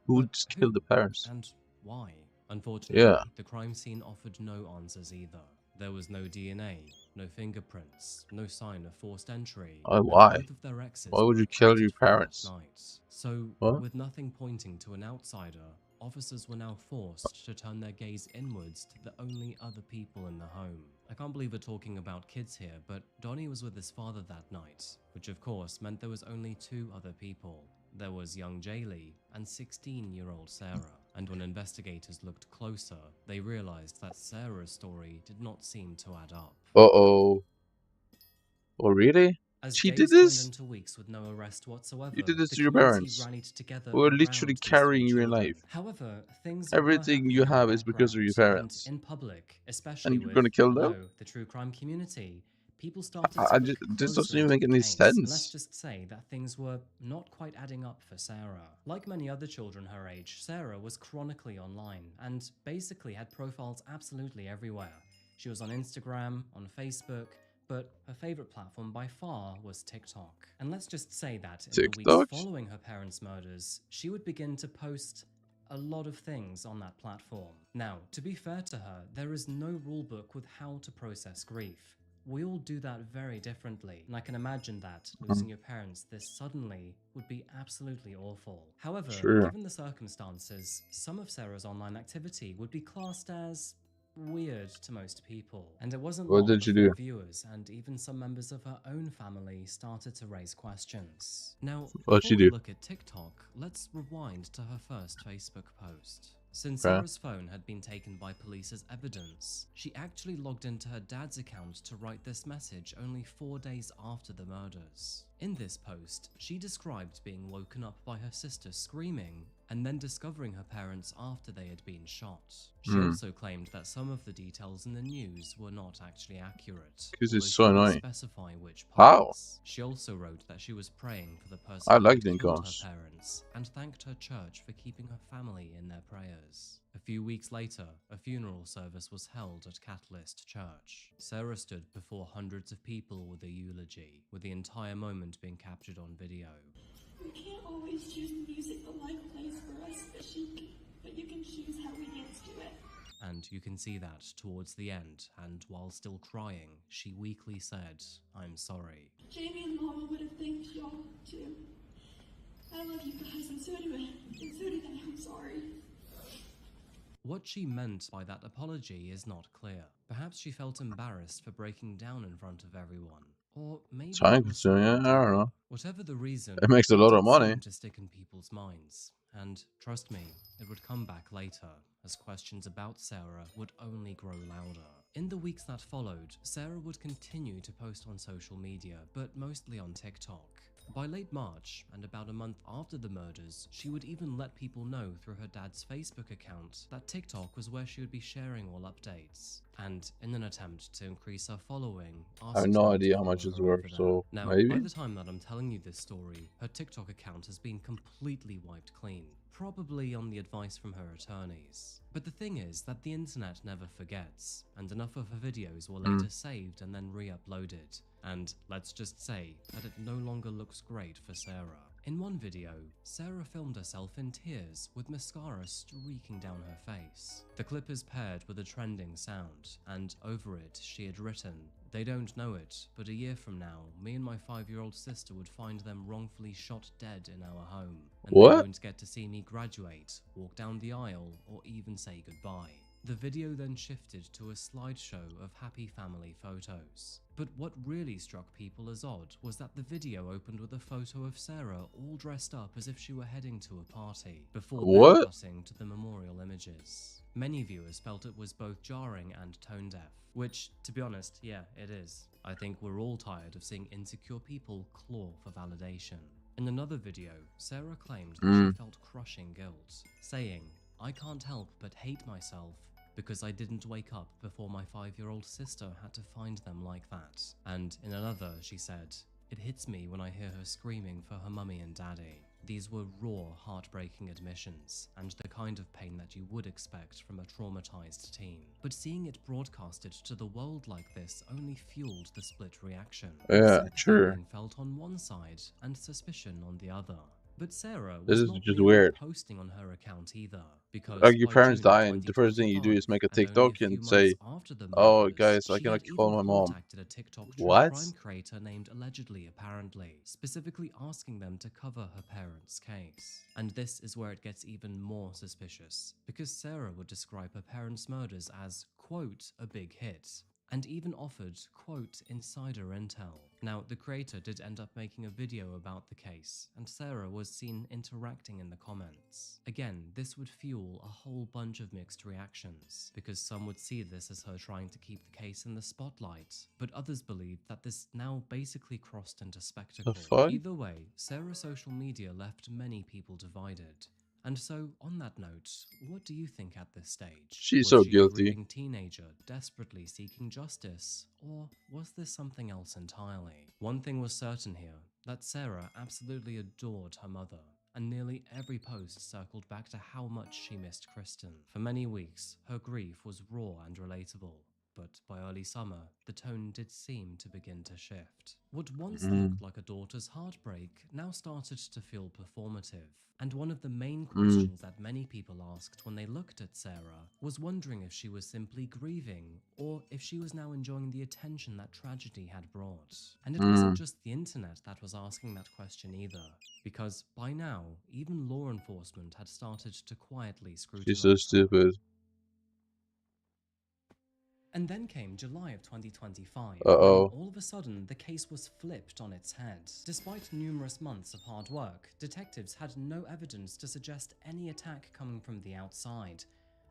Who But just who killed the parents? and why? Unfortunately, Yeah. the crime scene offered no answers either. There was no DNA, no fingerprints, no sign of forced entry. Why? And both of their exes Why would were you kill accounted your for that parents? night. So, What? with nothing pointing to an outsider, officers were now forced to turn their gaze inwards to the only other people in the home. I can't believe we're talking about kids here, but Donnie was with his father that night, which of course meant there was only two other people. There was young Jaylee and 16-year-old Sarah. And when investigators looked closer, they realized that Sarah's story did not seem to add up. Uh-oh. Oh, really? As She days did this? turned into weeks with no arrest whatsoever, You did this the to your community parents, rallied together who are around literally these three carrying you in children. life. However, things were Everything you happening in have the is because of your background, and parents. in public, especially And you're with, gonna kill well, them? no, the true crime community, people started I to just, look this doesn't closer even into make the any case, and let's sense. just say that things were not quite adding up for Sarah. Like many other children her age, Sarah was chronically online, and basically had profiles absolutely everywhere. She was on Instagram, on Facebook, but her favorite platform by far was TikTok. And let's just say that in the weeks TikTok? following her parents' murders, she would begin to post a lot of things on that platform. Now, to be fair to her, there is no rulebook with how to process grief. We all do that very differently, and I can imagine that losing your parents this suddenly would be absolutely awful. However, Sure. given the circumstances, some of Sarah's online activity would be classed as weird to most people, and it wasn't What long did you before do? viewers and even some members of her own family started to raise questions. Now, What'd she before we do? look at TikTok, let's rewind to her first Facebook post. Since Okay. Sarah's phone had been taken by police as evidence, she actually logged into her dad's account to write this message only 4 days after the murders. In this post, she described being woken up by her sister screaming and then discovering her parents after they had been shot. She also claimed that some of the details in the news were not actually accurate, 'Cause although it's she so didn't annoying. specify which How? parts. She also wrote that she was praying for the person I who like had killed her Lincolns. parents and thanked her church for keeping her family in their prayers. A few weeks later, a funeral service was held at Catalyst Church. Sarah stood before hundreds of people with a eulogy, with the entire moment being captured on video. We can't always choose the music the life plays for us, but you can choose how we dance to it. And you can see that towards the end, and while still crying, she weakly said, "I'm sorry." Jamie and Mama would have thanked y'all, too. I love you guys, and so do they. I'm sorry. What she meant by that apology is not clear. Perhaps she felt embarrassed for breaking down in front of everyone. Or maybe Time it was consuming, something I don't deeper. know. Whatever the reason, It makes a lot of did money. seem to stick in people's minds. And trust me, it would come back later, as questions about Sarah would only grow louder. In the weeks that followed, Sarah would continue to post on social media, but mostly on TikTok. By late March, and about a month after the murders, she would even let people know through her dad's Facebook account that TikTok was where she would be sharing all updates. And in an attempt to increase her following, I have no idea how much it's worth, so now, maybe? by the time that I'm telling you this story, her TikTok account has been completely wiped clean, probably on the advice from her attorneys. But the thing is that the internet never forgets, and enough of her videos were later saved and then re-uploaded. And let's just say that it no longer looks great for Sarah. In one video, Sarah filmed herself in tears with mascara streaking down her face. The clip is paired with a trending sound, and over it she had written, "They don't know it, but a year from now, me and my 5-year-old sister would find them wrongfully shot dead in our home, and they What? won't get to see me graduate, walk down the aisle, or even say goodbye." The video then shifted to a slideshow of happy family photos. But what really struck people as odd was that the video opened with a photo of Sarah all dressed up as if she were heading to a party, before then What? cutting to the memorial images. Many viewers felt it was both jarring and tone deaf, which, to be honest, yeah, it is. I think we're all tired of seeing insecure people claw for validation. In another video, Sarah claimed that she felt crushing guilt, saying, "I can't help but hate myself because I didn't wake up before my 5-year-old sister had to find them like that." And in another, she said, "It hits me when I hear her screaming for her mummy and daddy." These were raw, heartbreaking admissions, and the kind of pain that you would expect from a traumatized teen. But seeing it broadcasted to the world like this only fueled the split reaction. Yeah, Sympathy sure. being felt on one side and suspicion on the other. But Sarah This was is not just really weird. posting on her account either, because Like your by parents June of die, and the first thing you do 2025, is make a and only a TikTok few and months say, after the "Oh, murders, guys, I she cannot had call even my mom." contacted a TikTok true What? crime creator named Allegedly apparently, specifically asking them to cover her parents' case. And this is where it gets even more suspicious, because Sarah would describe her parents' murders as, quote, "a big hit." and even offered, quote, insider intel. Now, the creator did end up making a video about the case, and Sarah was seen interacting in the comments. Again, this would fuel a whole bunch of mixed reactions, because some would see this as her trying to keep the case in the spotlight, but others believed that this now basically crossed into spectacle. The fuck? Either way, Sarah's social media left many people divided. And so, on that note, what do you think at this stage? She's Was so she a guilty. grieving teenager desperately seeking justice, or was this something else entirely? One thing was certain here, that Sarah absolutely adored her mother, and nearly every post circled back to how much she missed Kristen. For many weeks, her grief was raw and relatable. But by early summer, the tone did seem to begin to shift. What once looked like a daughter's heartbreak now started to feel performative. And one of the main questions that many people asked when they looked at Sarah was wondering if she was simply grieving, or if she was now enjoying the attention that tragedy had brought. And it wasn't just the internet that was asking that question either, because by now, even law enforcement had started to quietly scrutinize She's so stupid. And then came July of 2025, Uh-oh. when all of a sudden the case was flipped on its head. Despite numerous months of hard work, detectives had no evidence to suggest any attack coming from the outside.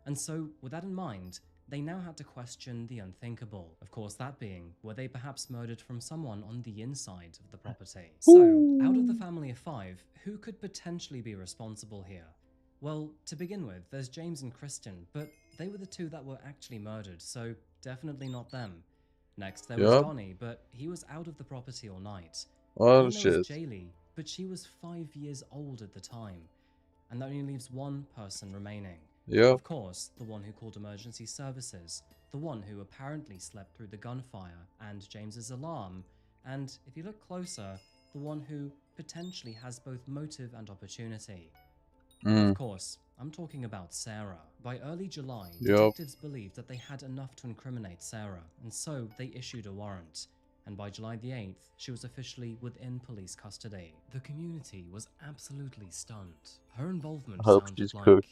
And so, with that in mind, they now had to question the unthinkable. Of course, that being, were they perhaps murdered from someone on the inside of the property? So, out of the family of 5, who could potentially be responsible here? Well, to begin with, there's James and Kristen, but they were the 2 that were actually murdered, so definitely not them. Next, there was Donnie, but he was out of the property all night. Oh, then there shit. was Jaylee, but she was 5 years old at the time. And that only leaves one person remaining. Yep. Of course, the one who called emergency services, the one who apparently slept through the gunfire and James's alarm, and if you look closer, the one who potentially has both motive and opportunity. Of course, I'm talking about Sarah. By early July, detectives believed that they had enough to incriminate Sarah, and so they issued a warrant. And by July the 8th, she was officially within police custody. The community was absolutely stunned. Her involvement sounded like,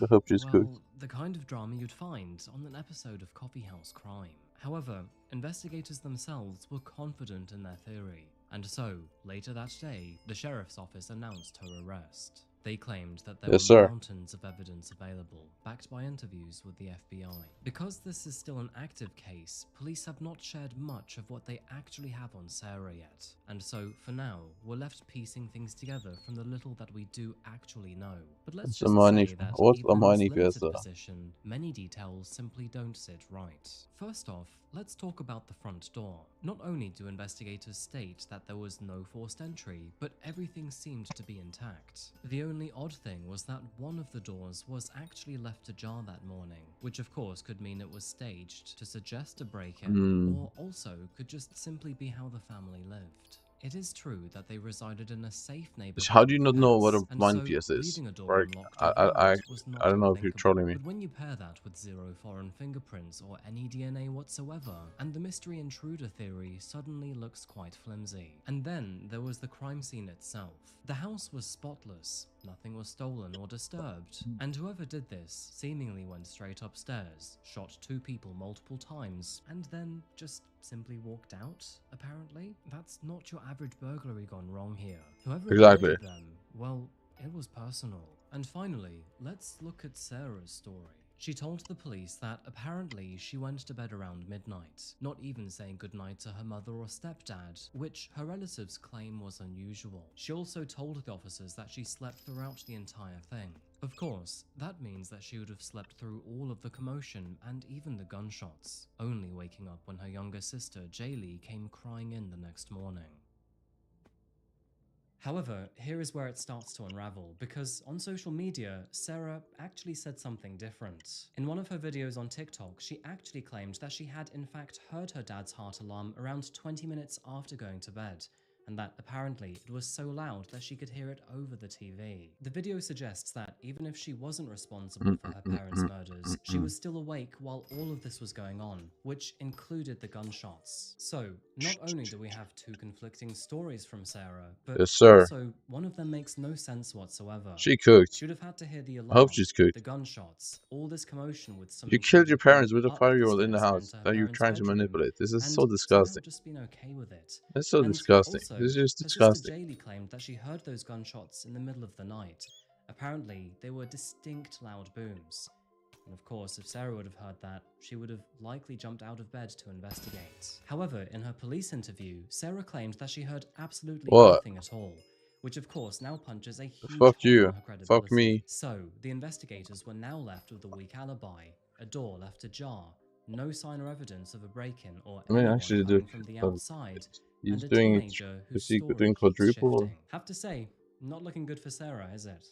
the kind of drama you'd find on an episode of Coffee House Crime. However, investigators themselves were confident in their theory, and so, later that day, the sheriff's office announced her arrest. They claimed that there were mountains of evidence available, backed by interviews with the FBI. Because this is still an active case, police have not shared much of what they actually have on Sarah yet. And so, for now, we're left piecing things together from the little that we do actually know. But let's just say that even in this limited position, many details simply don't sit right. First off, let's talk about the front door. Not only do investigators state that there was no forced entry, but everything seemed to be intact. The only odd thing was that one of the doors was actually left ajar that morning, which of course could mean it was staged to suggest a break-in, or also could just simply be how the family lived. It is true that they resided in a safe neighborhood. How do you not know what a blind PS is? Right? I don't know if you're trolling me. But when you pair that with 0 foreign fingerprints or any DNA whatsoever, and the mystery intruder theory suddenly looks quite flimsy. And then there was the crime scene itself. The house was spotless, nothing was stolen or disturbed, and whoever did this seemingly went straight upstairs, shot 2 people multiple times, and then just simply walked out, apparently. That's not your average burglary gone wrong here. Whoever murdered them, well, it was personal. And finally, let's look at Sarah's story. She told the police that apparently she went to bed around midnight, not even saying goodnight to her mother or stepdad, which her relatives claim was unusual. She also told the officers that she slept throughout the entire thing. Of course, that means that she would have slept through all of the commotion and even the gunshots, only waking up when her younger sister Jaylee came crying in the next morning. However, here is where it starts to unravel, because on social media, Sarah actually said something different. In one of her videos on TikTok, she actually claimed that she had in fact heard her dad's heart alarm around 20 minutes after going to bed, and that apparently it was so loud that she could hear it over the TV. The video suggests that even if she wasn't responsible for her parents' murders, she She was still awake while all of this was going on, which included the gunshots. So, not only do we have two conflicting stories from Sarah, but Yes, sir. also one of them makes no sense whatsoever. She cooked. She would have had to hear the I alarm, hope she's cooked. the gunshots, all this commotion with You someone killed your parents with a up the 5-year-old in the stairs and house into her that you're parents' trying to bedroom, manipulate. This is and so disgusting. somehow just been okay with it. That's so And disgusting. also, This is just her sister disgusting. Jaylee claimed that she heard those gunshots in the middle of the night. Apparently, they were distinct loud booms. And of course, if Sarah would have heard that, she would have likely jumped out of bed to investigate. However, in her police interview, Sarah claimed that she heard absolutely nothing at all, which of course now punches a huge hole in her credibility. Fuck me. So, the investigators were now left with a weak alibi, a door left ajar, no sign or evidence of a break-in or anyone coming from the outside, and a teenager whose story keeps shifting. Have to say, not looking good for Sarah, is it?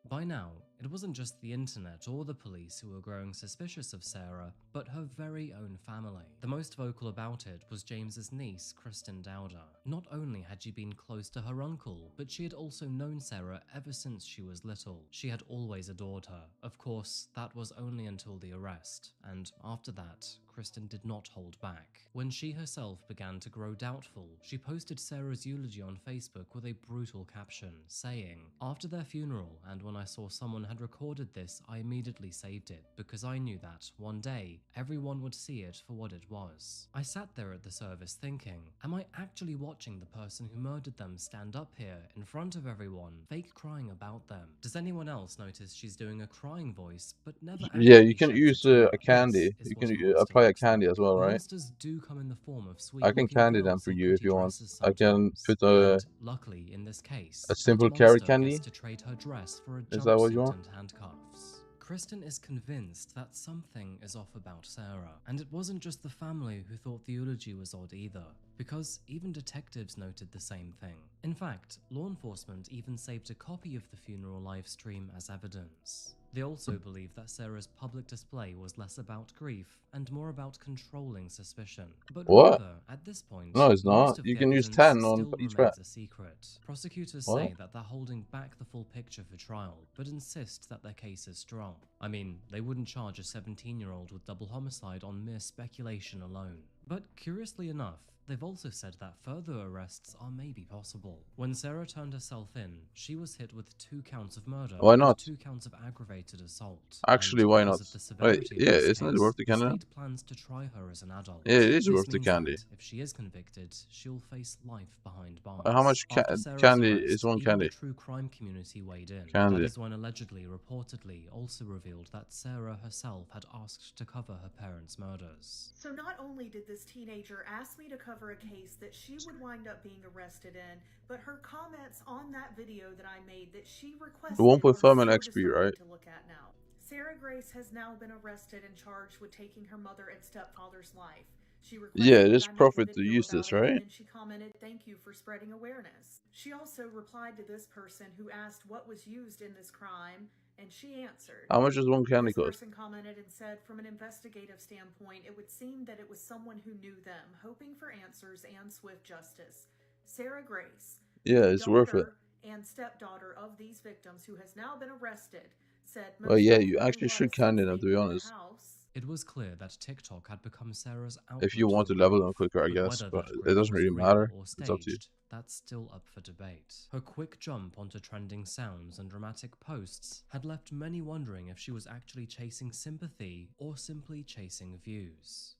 By now, it wasn't just the internet or the police who were growing suspicious of Sarah, but her very own family. The most vocal about it was James's niece, Kristen Dowder. Not only had she been close to her uncle, but she had also known Sarah ever since she was little. She had always adored her. Of course, that was only until the arrest, and after that, Kristen did not hold back. When she herself began to grow doubtful, she posted Sarah's eulogy on Facebook with a brutal caption, saying, "After their funeral, and when I saw someone had recorded this, I immediately saved it, because I knew that, one day, everyone would see it for what it was. I sat there at the service thinking, am I actually watching the person who murdered them stand up here, in front of everyone, fake crying about them? Does anyone else notice she's doing a crying voice, but never actually Yeah, you can sheds use tear? a candy. This You is what can a monster apply a looks candy like. as well, right? Monsters do come in the form of I can sweet-looking candy them girls for in you if pretty you want. dresses I can sometimes. put And luckily, in this case, a simple that carrot monster candy. gets to trade her dress for a Is that what you jumpsuit want? and handcuffs. Kristen is convinced that something is off about Sarah, and it wasn't just the family who thought the eulogy was odd either, because even detectives noted the same thing. In fact, law enforcement even saved a copy of the funeral live stream as evidence. They also believe that Sarah's public display was less about grief and more about controlling suspicion. But What? remember, at this point, No, it's most not. of You the can use evidence 10 on still each remains rat. a secret. Prosecutors What? say that they're holding back the full picture for trial, but insist that their case is strong. I mean, they wouldn't charge a 17-year-old with double homicide on mere speculation alone. But curiously enough, they've also said that further arrests are maybe possible. When Sarah turned herself in, she was hit with 2 counts of murder Why and not? 2 counts of aggravated assault. Actually, And why because not? of the Wait, severity of yeah, this isn't it case, worth the the candy? state plans to try her as an adult. Yeah, it is This worth the means candy. that if she is convicted, she'll face life behind bars. How much After Sarah's candy arrest, is one even candy? the true crime community weighed in. Candy. That is when allegedly, reportedly, also revealed that Sarah herself had asked to cover her parents' murders. So not only did this teenager ask me to cover a case that she would wind up being arrested in, but her comments on that video that I made that she requested 1.5 are million so XP, disturbing right? to look at now. Sarah Grace has now been arrested and charged with taking her mother and stepfather's life. She requested Yeah, that it is I make a profit to video use about this, it, and right? then she commented, "Thank you for spreading awareness." She also replied to this person who asked what was used in this crime, and she answered. How much does one candy This cost? person commented and said, from an investigative standpoint, it would seem that it was someone who knew them, hoping for answers and swift justice. Sarah Grace, Yeah, the it's worth it. daughter and stepdaughter of these victims who has now been arrested, said most Well, yeah, you definitely actually should was candy since them, they to be knew the honest. house. It was clear that TikTok had become Sarah's outlet If you want for to level grief, them quicker, I but guess. whether But that it grief doesn't was really real matter. or It's up to you. staged, that's still up for debate. Her quick jump onto trending sounds and dramatic posts had left many wondering if she was actually chasing sympathy or simply chasing views.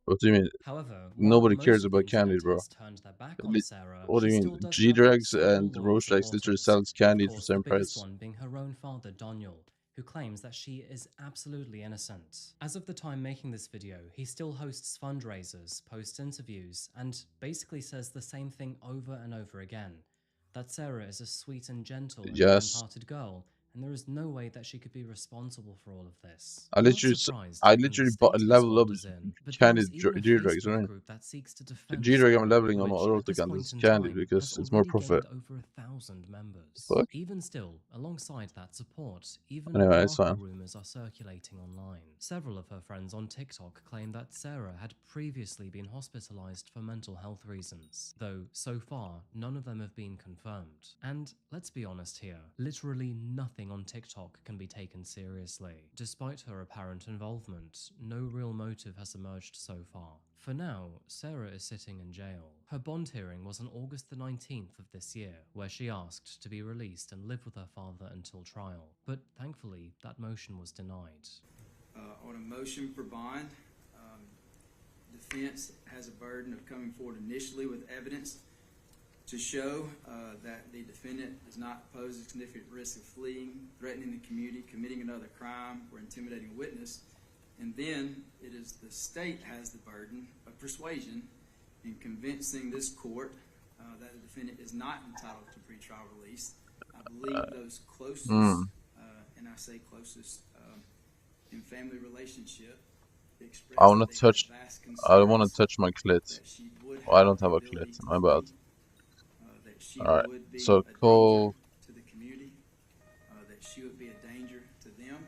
What do you mean? However, Nobody while most cares of the about candy, internet bro. has turned their back on Sarah, What do she you still mean? does have G-Drags several and loyal Roche literally supporters. sells candy Of for the course, same the biggest price. one being her own father, Daniel, who claims that she is absolutely innocent. As of the time making this video, he still hosts fundraisers, posts interviews, and basically says the same thing over and over again, that Sarah is a sweet and gentle and Yes. kind-hearted girl, and there is no way that she could be responsible for all of this. I Not literally, surprised, I given the literally state his leveled up world is in, but there candy is even a G-Drags, Facebook right? group that seeks to defend G-Drag I'm Sarah, leveling on which, all at of the this guns. point It's in candy time, because has it's more already profit. gained over 1,000 members. Fuck. Even still, alongside that support, even Anyway, it's darker fine. rumors are circulating online. Several of her friends on TikTok claim that Sarah had previously been hospitalized for mental health reasons, though so far none of them have been confirmed. And let's be honest here, literally nothing anything on TikTok can be taken seriously. Despite her apparent involvement, no real motive has emerged so far. For now, Sarah is sitting in jail. Her bond hearing was on August the 19th of this year, where she asked to be released and live with her father until trial. But thankfully, that motion was denied. On a motion for bond, defense has a burden of coming forward initially with evidence to show that the defendant does not pose a significant risk of fleeing, threatening the community, committing another crime, or intimidating a witness. And then it is the state has the burden of persuasion in convincing this court that the defendant is not entitled to pretrial release. I believe those closest, and I say closest in family relationship, I want to touch. I don't want to touch my clit. Oh, I don't have a clit. My bad. Alright, so call. To the community, that she would be a danger to them,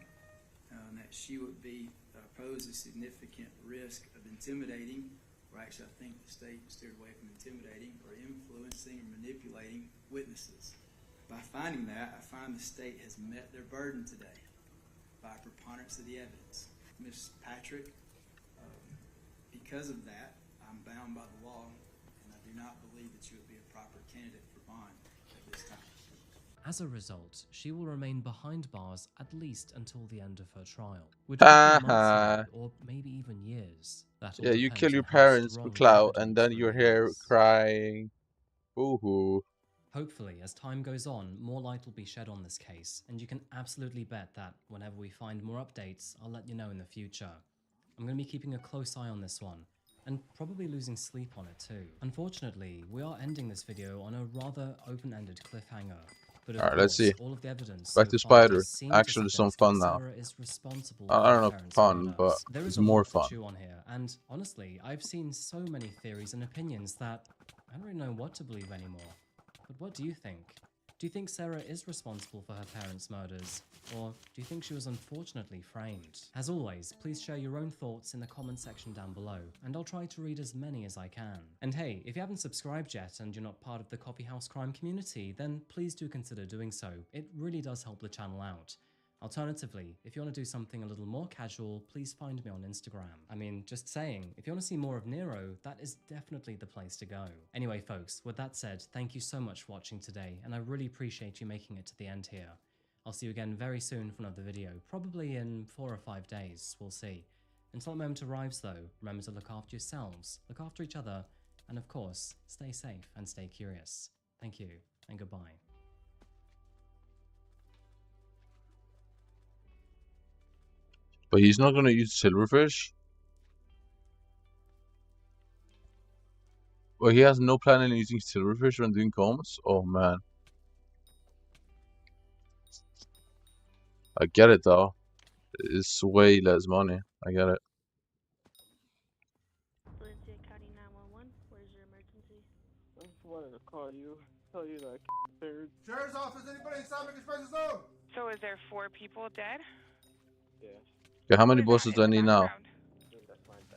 that she would be pose a significant risk of intimidating, or actually I think the state steered away from intimidating, or influencing or manipulating witnesses. By finding that, I find the state has met their burden today by preponderance of the evidence. Ms. Patrick, because of that, I'm bound by the law, and I do not believe that you would be a proper candidate for bond at this time. As a result, she will remain behind bars at least until the end of her trial, which could be months away, or maybe even years. Yeah, you kill your parents for clout, and then you're here crying. Boo-hoo. Hopefully, as time goes on, more light will be shed on this case, and you can absolutely bet that whenever we find more updates, I'll let you know in the future. I'm going to be keeping a close eye on this one, and probably losing sleep on it too. Unfortunately, we are ending this video on a rather open-ended cliffhanger. But alright, let's see. All of the evidence Back to Spider. Actually, some fun now. I don't know if fun, but it's more fun. On here, and honestly, I've seen so many theories and opinions that I don't really know what to believe anymore. But what do you think? Do you think Sarah is responsible for her parents' murders? Or do you think she was unfortunately framed? As always, please share your own thoughts in the comment section down below, and I'll try to read as many as I can. And hey, if you haven't subscribed yet and you're not part of the Coffeehouse Crime community, then please do consider doing so. It really does help the channel out. Alternatively, if you want to do something a little more casual, please find me on Instagram. I mean, just saying, if you want to see more of Nero, that is definitely the place to go. Anyway, folks, with that said, thank you so much for watching today, and I really appreciate you making it to the end here. I'll see you again very soon for another video, probably in 4 or 5 days, we'll see. Until that moment arrives though, remember to look after yourselves, look after each other, and of course, stay safe and stay curious. Thank you, and goodbye. But he's not gonna use silverfish? Well, he has no plan on using silverfish when doing comms? Oh man. I get it though. It's way less money. I get it. Valencia County 911, where's your emergency? I just wanted to call you, tell you that third. Sheriff's office, anybody inside make express zone? So is there 4 people dead? Yeah. Okay, how many bosses do I need now?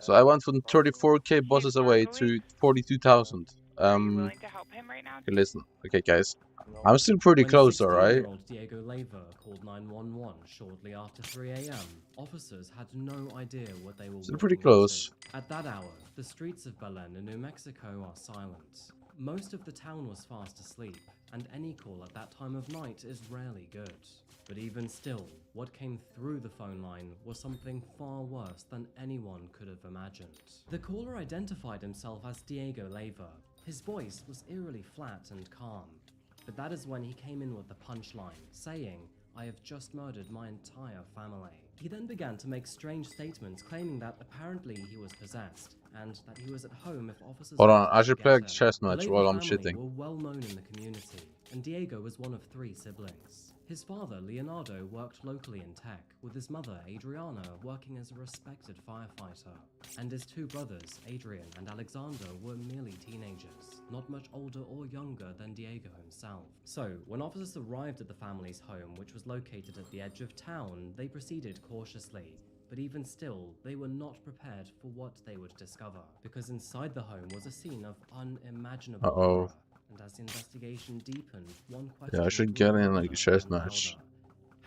So I went from 34k bosses away to 42,000. Okay, listen. Okay, guys. I'm still pretty close, alright? Diego Leyva called 911 shortly after 3 AM. Officers had no idea what they were still pretty close. At that hour, the streets of Belen in New Mexico are silent. Most of the town was fast asleep, and any call at that time of night is rarely good. But even still, what came through the phone line was something far worse than anyone could have imagined. The caller identified himself as Diego Leyva. His voice was eerily flat and calm. But that is when he came in with the punchline, saying, "I have just murdered my entire family." He then began to make strange statements claiming that apparently he was possessed, and that he was at home if officers... Hold on, I should play a chess match while I'm shitting. Were well known in the community, and Diego was one of 3 siblings. His father, Leonardo, worked locally in tech, with his mother, Adriana, working as a respected firefighter. And his 2 brothers, Adrian and Alexander, were merely teenagers, not much older or younger than Diego himself. So, when officers arrived at the family's home, which was located at the edge of town, they proceeded cautiously. But even still, they were not prepared for what they would discover, because inside the home was a scene of unimaginable horror. And as the investigation deepened, one question... Yeah, I should get in like a chess match.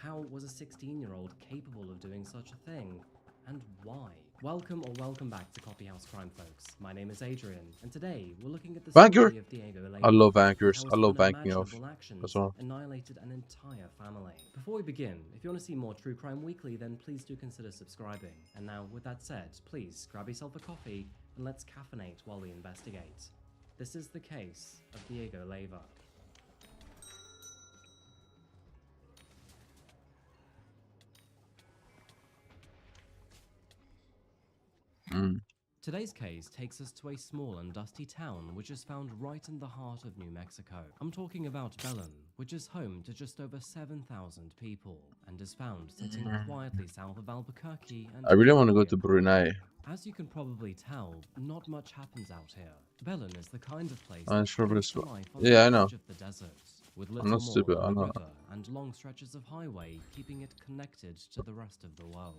How was a 16-year-old capable of doing such a thing? And why? Welcome back to Coffeehouse Crime, folks. My name is Adrian, and today we're looking at the story of Diego Leyva. I love anchors. How I his love banking off. unimaginable actions That's all. annihilated an entire family. Before we begin, if you want to see more True Crime Weekly, then please do consider subscribing. And now, with that said, please grab yourself a coffee and let's caffeinate while we investigate. This is the case of Diego Leyva. Today's case takes us to a small and dusty town which is found right in the heart of New Mexico. I'm talking about Belen, which is home to just over 7,000 people and is found sitting quietly south of Albuquerque. And I really want to go to Brunei. As you can probably tell, not much happens out here. Belen is the kind of place I'm that sure feels life on yeah, I the know. edge of the desert, with I'm little not more stupid. than I a know. river and long stretches of highway keeping it connected to the rest of the world.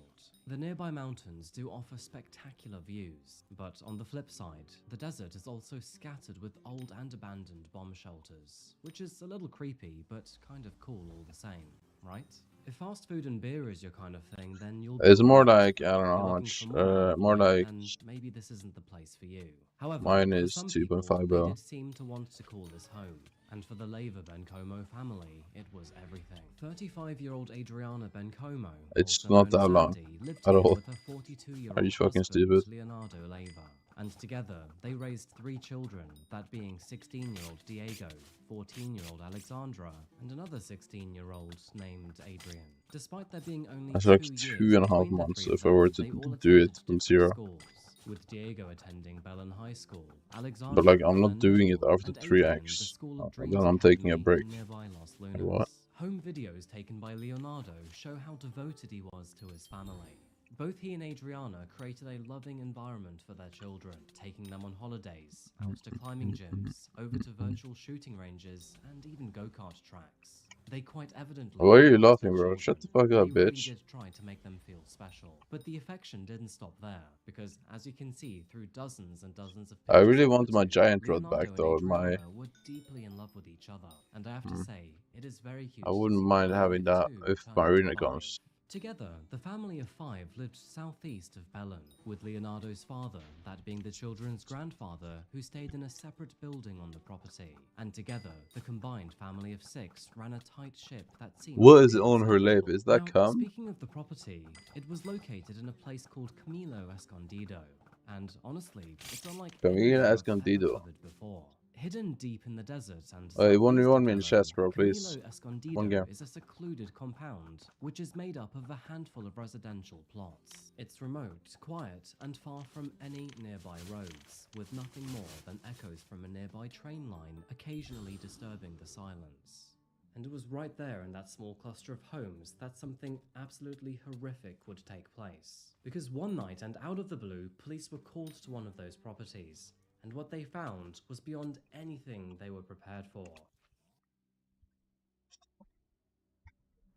The nearby mountains do offer spectacular views, but on the flip side, the desert is also scattered with old and abandoned bomb shelters, which is a little creepy, but kind of cool all the same, right? If fast food and beer is your kind of thing, then you'll be It's more right. like, I don't know If how you're much, looking for more out of more life, like, then maybe this isn't the place for you. However, mine for is some 2.5 people, they bill. did seem to want to call this home. And for the Leyva Bencomo family, it was everything. 35-year-old Adriana Bencomo, It's also not known as that long Andy, lived at here all. with her 42-year-old Are you fucking husband, stupid? Leonardo Leyva. And together, they raised 3 children, that being 16-year-old Diego, 14-year-old Alexandra, and another 16-year-old named Adrian. Despite there being only That's 2 like years 2.5 between the months 3 if of I them, were to they all do it attended from different zero. schools, with Diego attending Belen High School, Alexandra But like, I'm not Belen doing it Middle, after and 3 Adrian the acts. School of Then Dreams I'm taking a Academy break. in nearby Los Like, Lunas. what? Home videos taken by Leonardo show how devoted he was to his family. Both he and Adriana created a loving environment for their children, taking them on holidays, out to climbing gyms, over to virtual shooting ranges, and even go-kart tracks. They quite evidently Why are you loved laughing, their bro? children. Shut the fuck up, They really bitch. did try to make them feel special. But the affection didn't stop there, because as you can see through dozens and dozens of I pictures really of want the my two, giant rod Leonardo back and though. Adriana were deeply in love with each other. And I have to say, it is very cute I to wouldn't see mind the having that two if turn my into arena life. comes. Together, the family of 5 lived southeast of Belen, with Leonardo's father, that being the children's grandfather, who stayed in a separate building on the property. And together, the combined family of 6 ran a tight ship that seemed What to is be on her lip? inseparable. Is that Now, cum? speaking of the property, it was located in a place called Camilo Escondido. And honestly, it's unlike anything Camila I've ever Escondido. covered before. Hidden deep in the desert and Hey, southeast of 1v1 me in Belen, chess, bro, please. Camilo Escondido One game. is a secluded compound, which is made up of a handful of residential plots. It's remote, quiet, and far from any nearby roads, with nothing more than echoes from a nearby train line occasionally disturbing the silence. And it was right there in that small cluster of homes that something absolutely horrific would take place. Because one night and out of the blue, police were called to one of those properties, and what they found was beyond anything they were prepared for.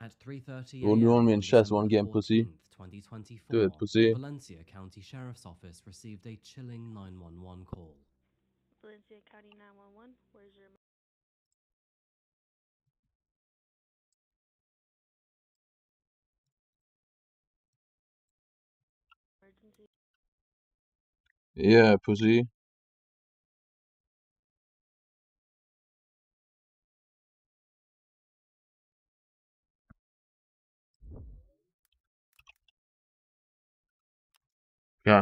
At 3:30 1v1 a.m. me on in chess, December one the game, pussy. 14th, 2024, Do it, the pussy. Valencia County Sheriff's Office received a chilling 911 call. Valencia County 911, where's your emergency? Yeah, pussy. Yeah.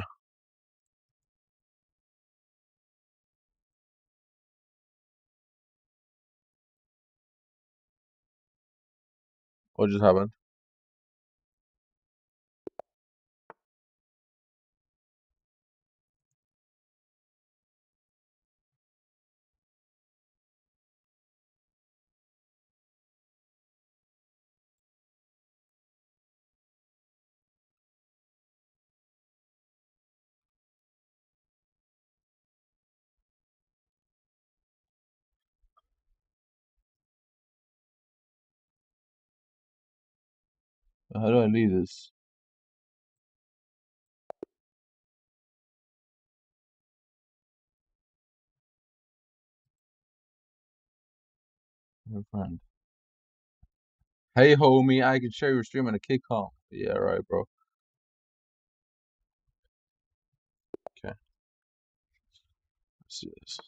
What just happened? How do I leave this? Your friend. Hey, homie, I can share your stream on a kick call. Yeah, right, bro. Okay. Let's see this.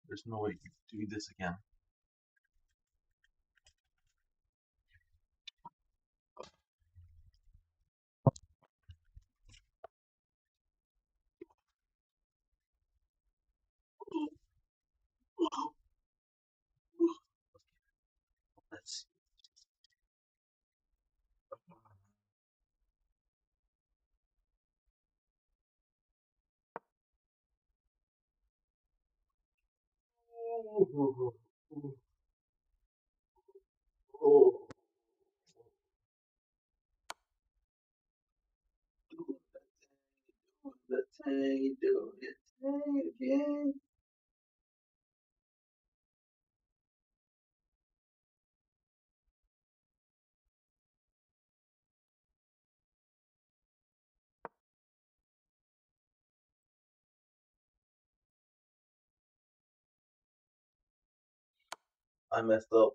There's no way you can do this again. Let's Oh, the tank, doing it, tank again. I messed up.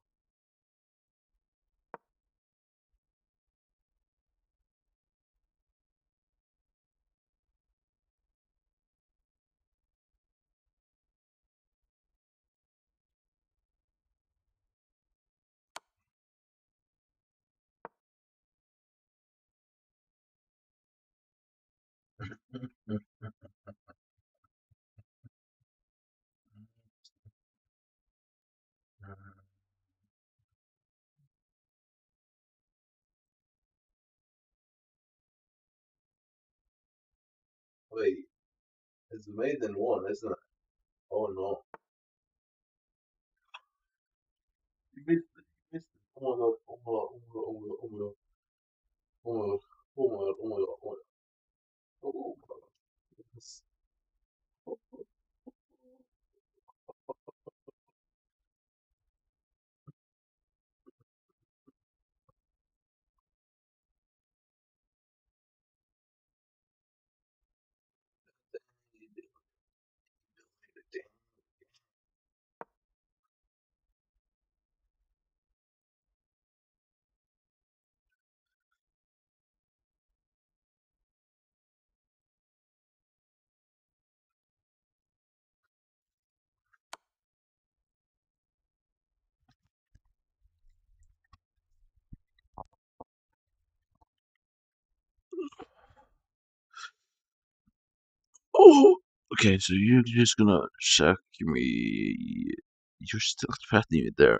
Wait, it's made in one, isn't it? Oh no. You missed it. You missed it. Oh my god. Oh my god. Oh my god. Oh my god. Oh my god. Oh my god. Oh my god. Oh my god. Oh my god. Oh my god. Yes. Oh. Okay, so you're just gonna check me. You're still threatening me there.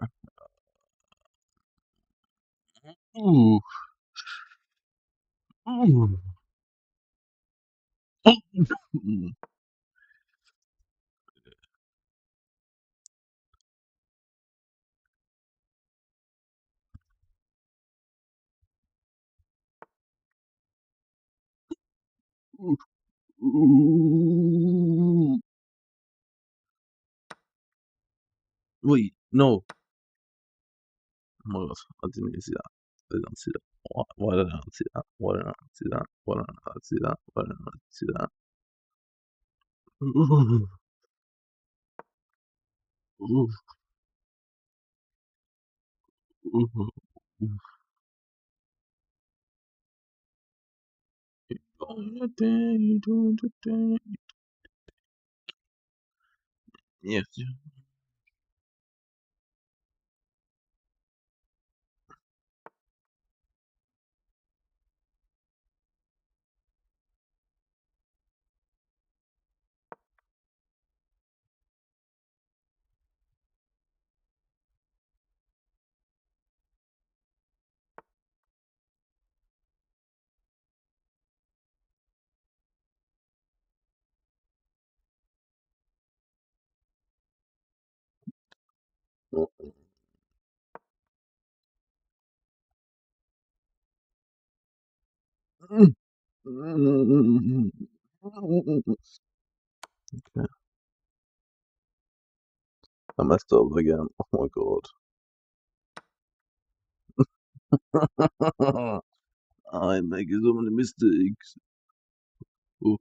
Ooh. Ooh. Mm. Ooh. Ooh. Wait, no. Oh my god, I didn't even see that. I didn't see that. Why did I not see that? Why did I not see that? Why did I not see that? Why did I not see that? Ooh. Ooh. Ooh. Ooh. On a day, doing the day. Yes. Okay, I messed up again. Oh my god. I'm making so many mistakes. Oh,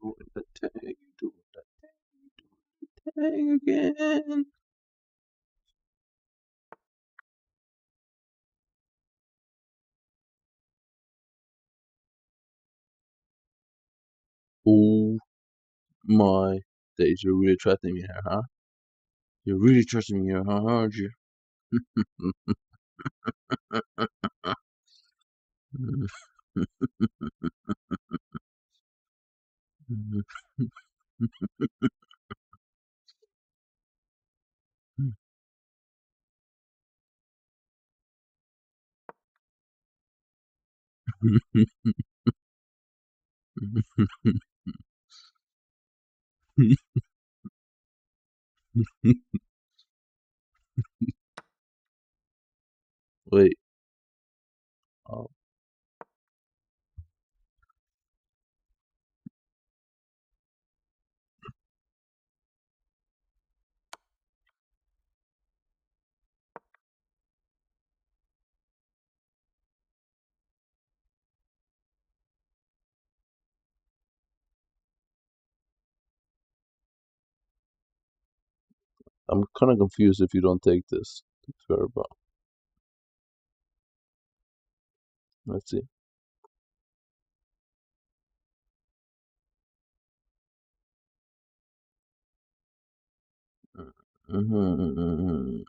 doing the thing, doing the thing again. Oh my days, you're really trusting me here, huh? You're really trusting me here, huh, aren't you? Wait. Oh. I'm kind of confused if you don't take this. Fair, but let's see. Mm-hmm.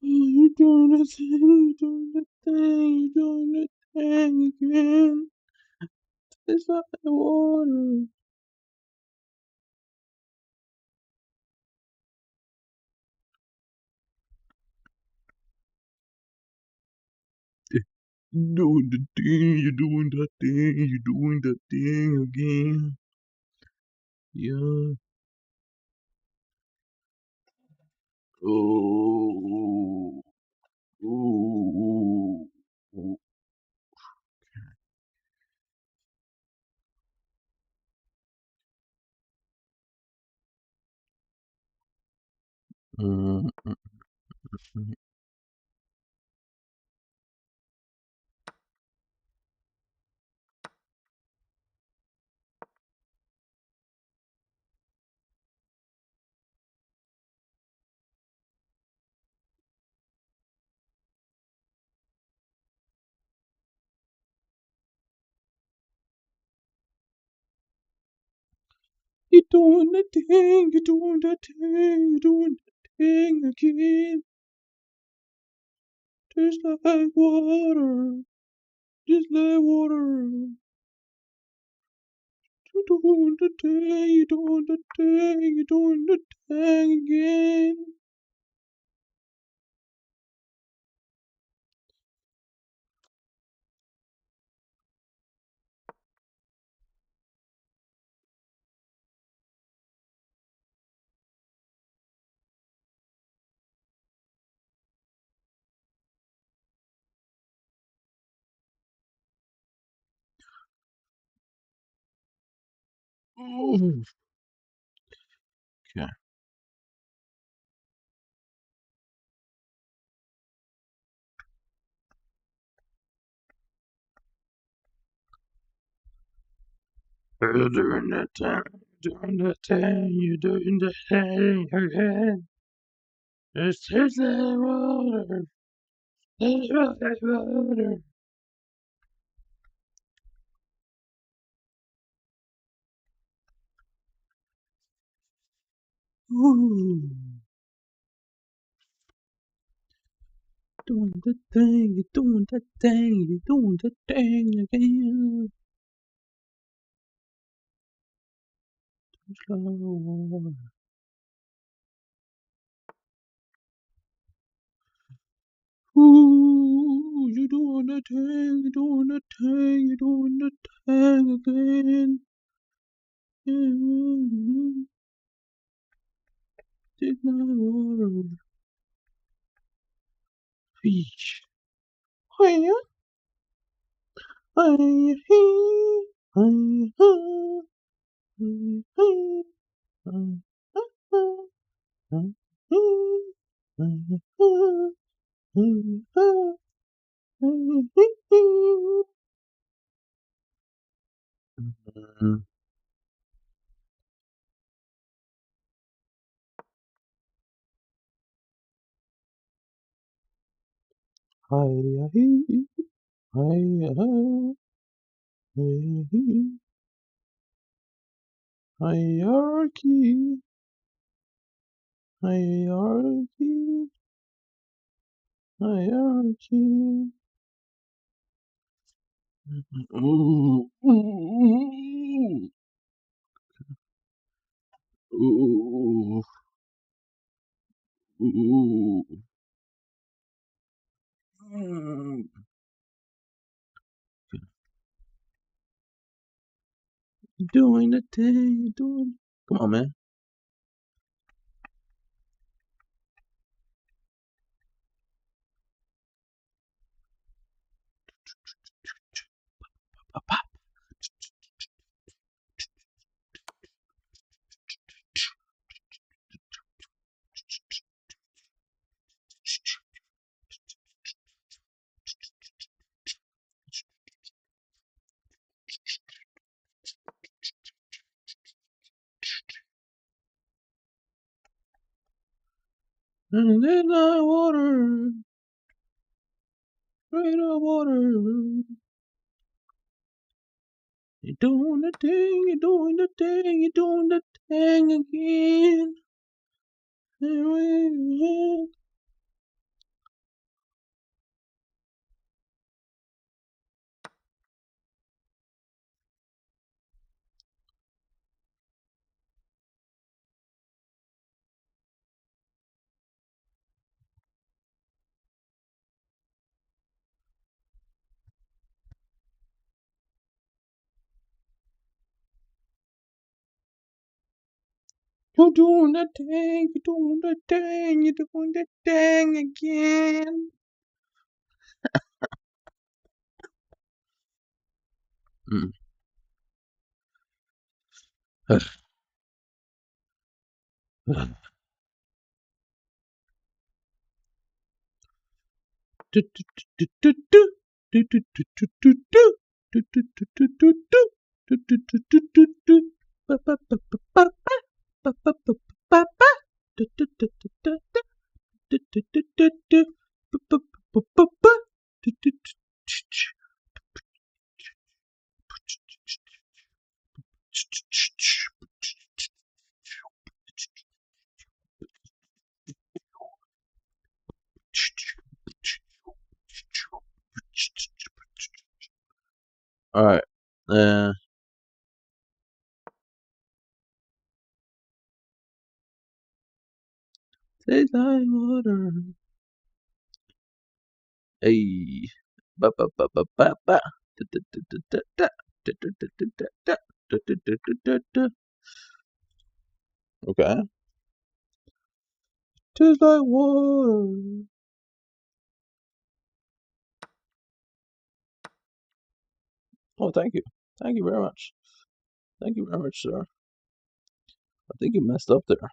You're doing the thing, you're doing the thing, you're doing the thing again. It's not the water. You're doing the thing, you're doing that thing, you're doing that thing again. Yeah. Oh. Ooh. Ooh. Mm, mm, mm, you're doing the thing, you're doing the thing, you're doing thing again. Just like water. Just like water. You're doing the thing, you're doing the thing, you're doing the thing again. Ooh. Okay. You're doing that thing, you're doing that thing again. It's just like water. It's just like water. Ooh. Doing the thing, you're doing that thing, you're doing that thing again. Just like water. Ooh, you're doing that thing, you're doing that thing, you're doing that thing again. Just like water. Fish. Hiya. Hiya. Hiya. Hierarchy. Hierarchy. Hierarchy. Ooh. Ooh. Ooh. Ooh. Doing the thing, doing. Come on, man. And then like water, straight up water. You're doing the thing, you're doing the thing, you're doing the thing again. You're doing the thing, you're doing the thing, you're doing the thing again. Mm. Alright. Tastes like water. Hey. Ba ba ba ba ba ba. Da da da da da da. Da da da da da da. Da da da da da da. Okay. Tastes like water. Oh, thank you. Thank you very much. Thank you very much, sir. I think you messed up there.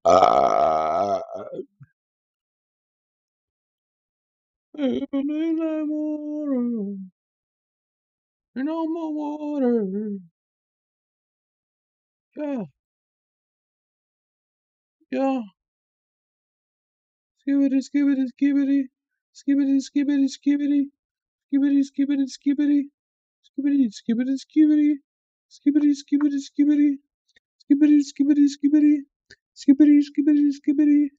Ah. Tastes like water. No more water. Yeah. Yeah. Skibbity, skibbity, skibbity. Skibbity, skibbity, skibbity. Skibbity, skibbity, skibbity. Skibbity, skibbity, skibbity. Skibbity, skibbity, skibbity. Skibbity, skibbity, skibbity. Skibbity, skibbity, skibbity.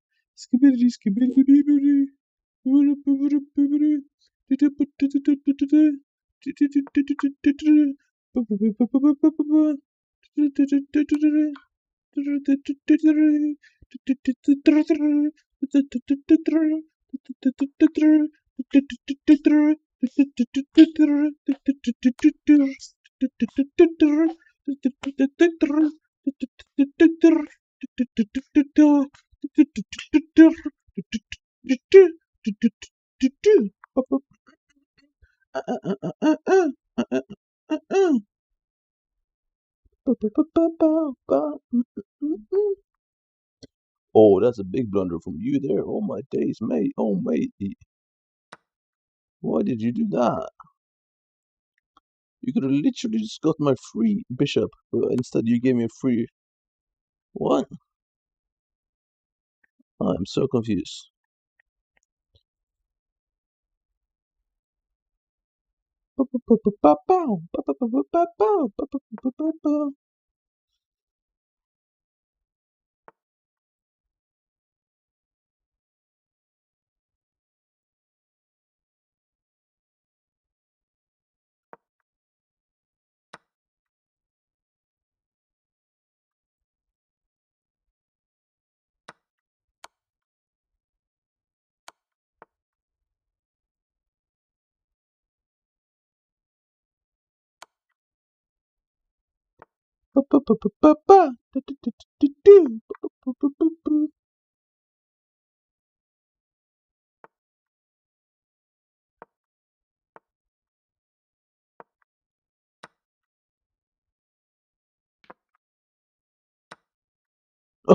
Skibbity, skibbity, skibbity. Oh, that's a big blunder from you there. Oh my days, mate. Oh, mate. Why did you do that? You could have literally just got my free bishop, but instead you gave me a free... What? I'm so confused.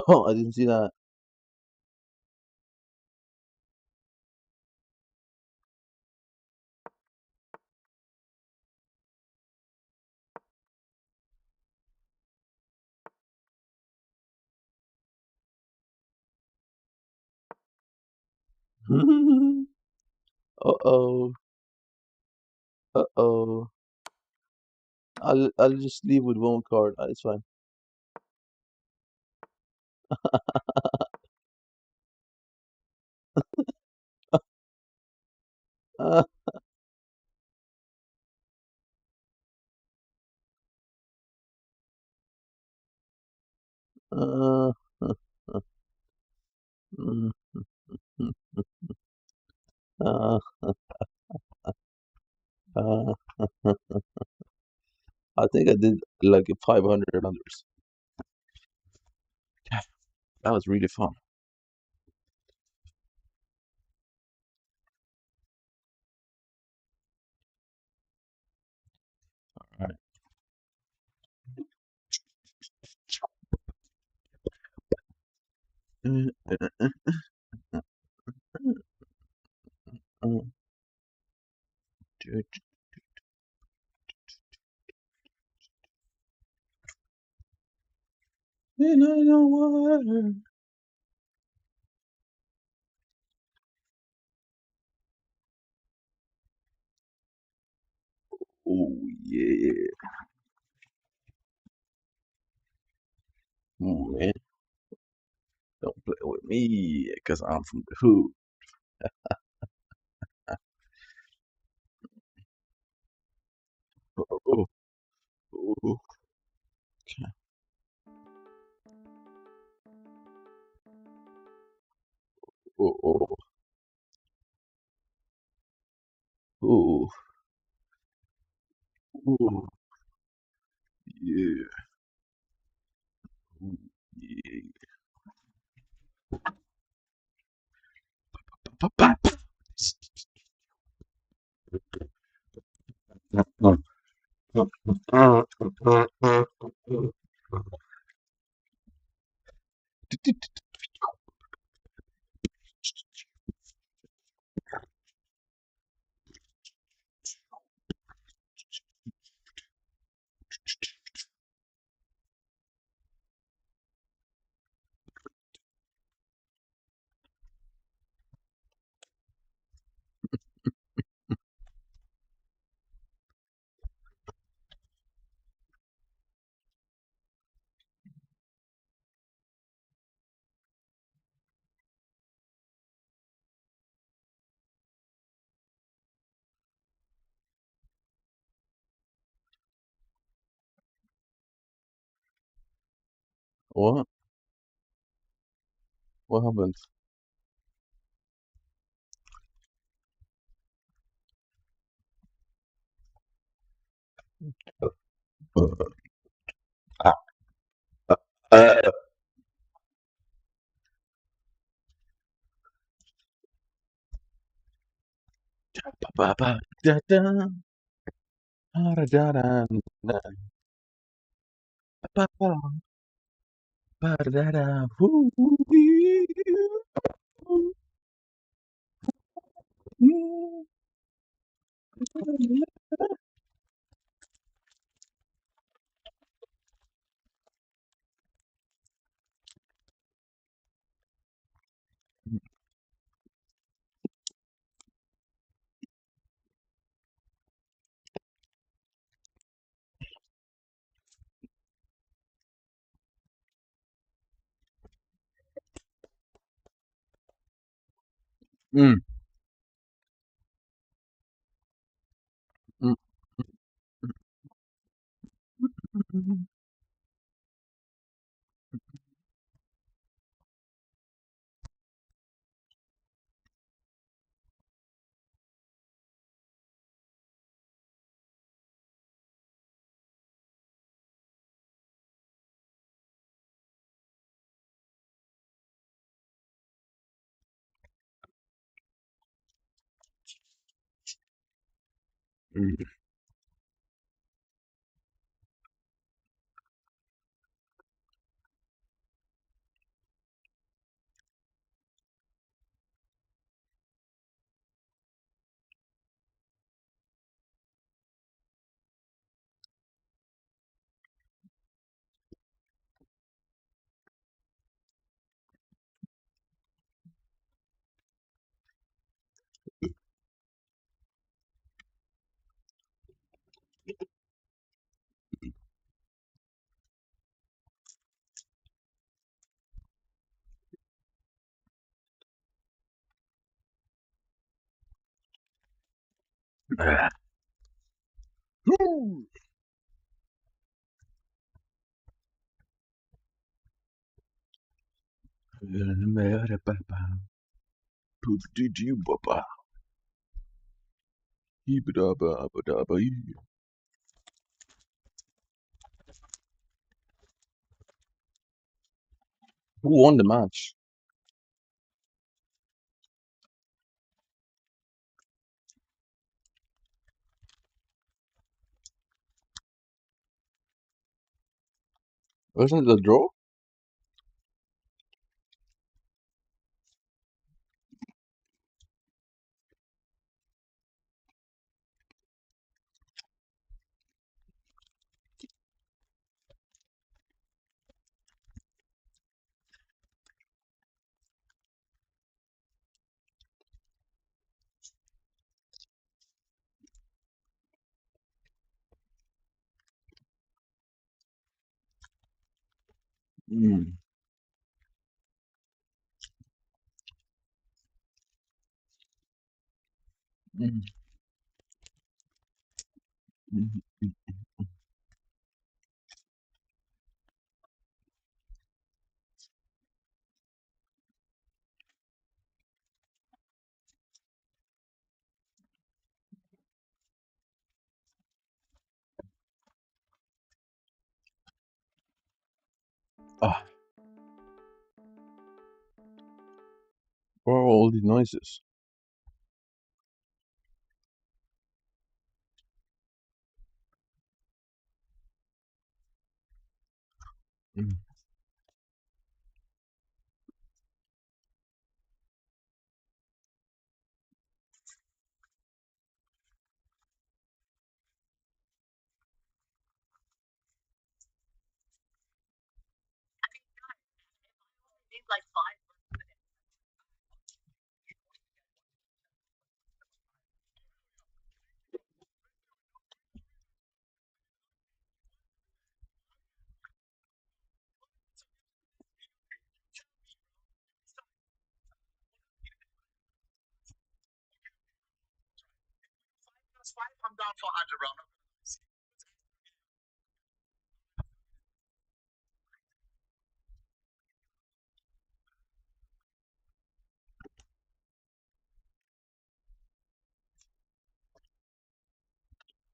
Oh, I didn't see that. Uh-oh. Uh-oh. I'll just leave with one card. It's fine. Uh, uh, I think I did like 500 others. That was really fun. All right. And I know water. Oh yeah. Man, don't play with me, cause I'm from the hood. Oh, oh, okay. Oh, oh, oh, oh, yeah. Oh, yeah. Pa, pa, What? What happened? Ah, uh, ba, ba, ba, da, da, da, da, da, da, ba, ba, ba, da, da, woo, woo, wee, woo, woo. Mm, mm, mm. Mm. Ah. Woo. Mere papa, poop did you papa? Ibadaba, abadaba, ee. Who won the match? Wasn't it a draw? Mm. Mm. Mm. Ah, what are all these noises? Mm.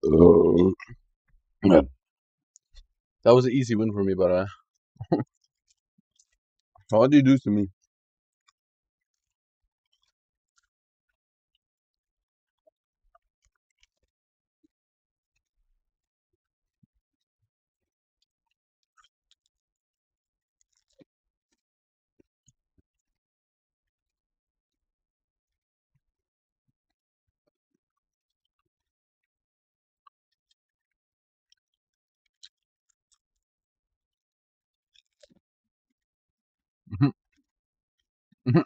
Uh, yeah. That was an easy win for me, but what do you do to me? Mhm. Mhm.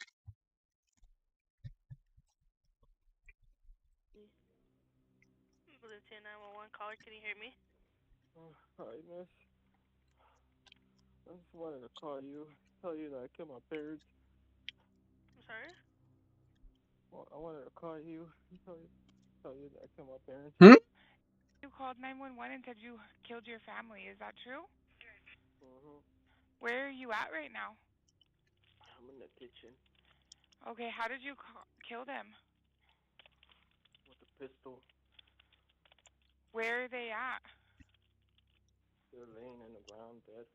Lieutenant 911 caller, can you hear me? Hi, miss. I just wanted to call you, tell you that I killed my parents. I'm sorry? Well, I wanted to call you, tell you that I killed my parents. Hmm? You called 911 and said you killed your family. Is that true? Mm-hmm. Where are you at right now? I'm in the kitchen Okay, how did you kill them? with a pistol. Where are they at? They're laying in the ground dead.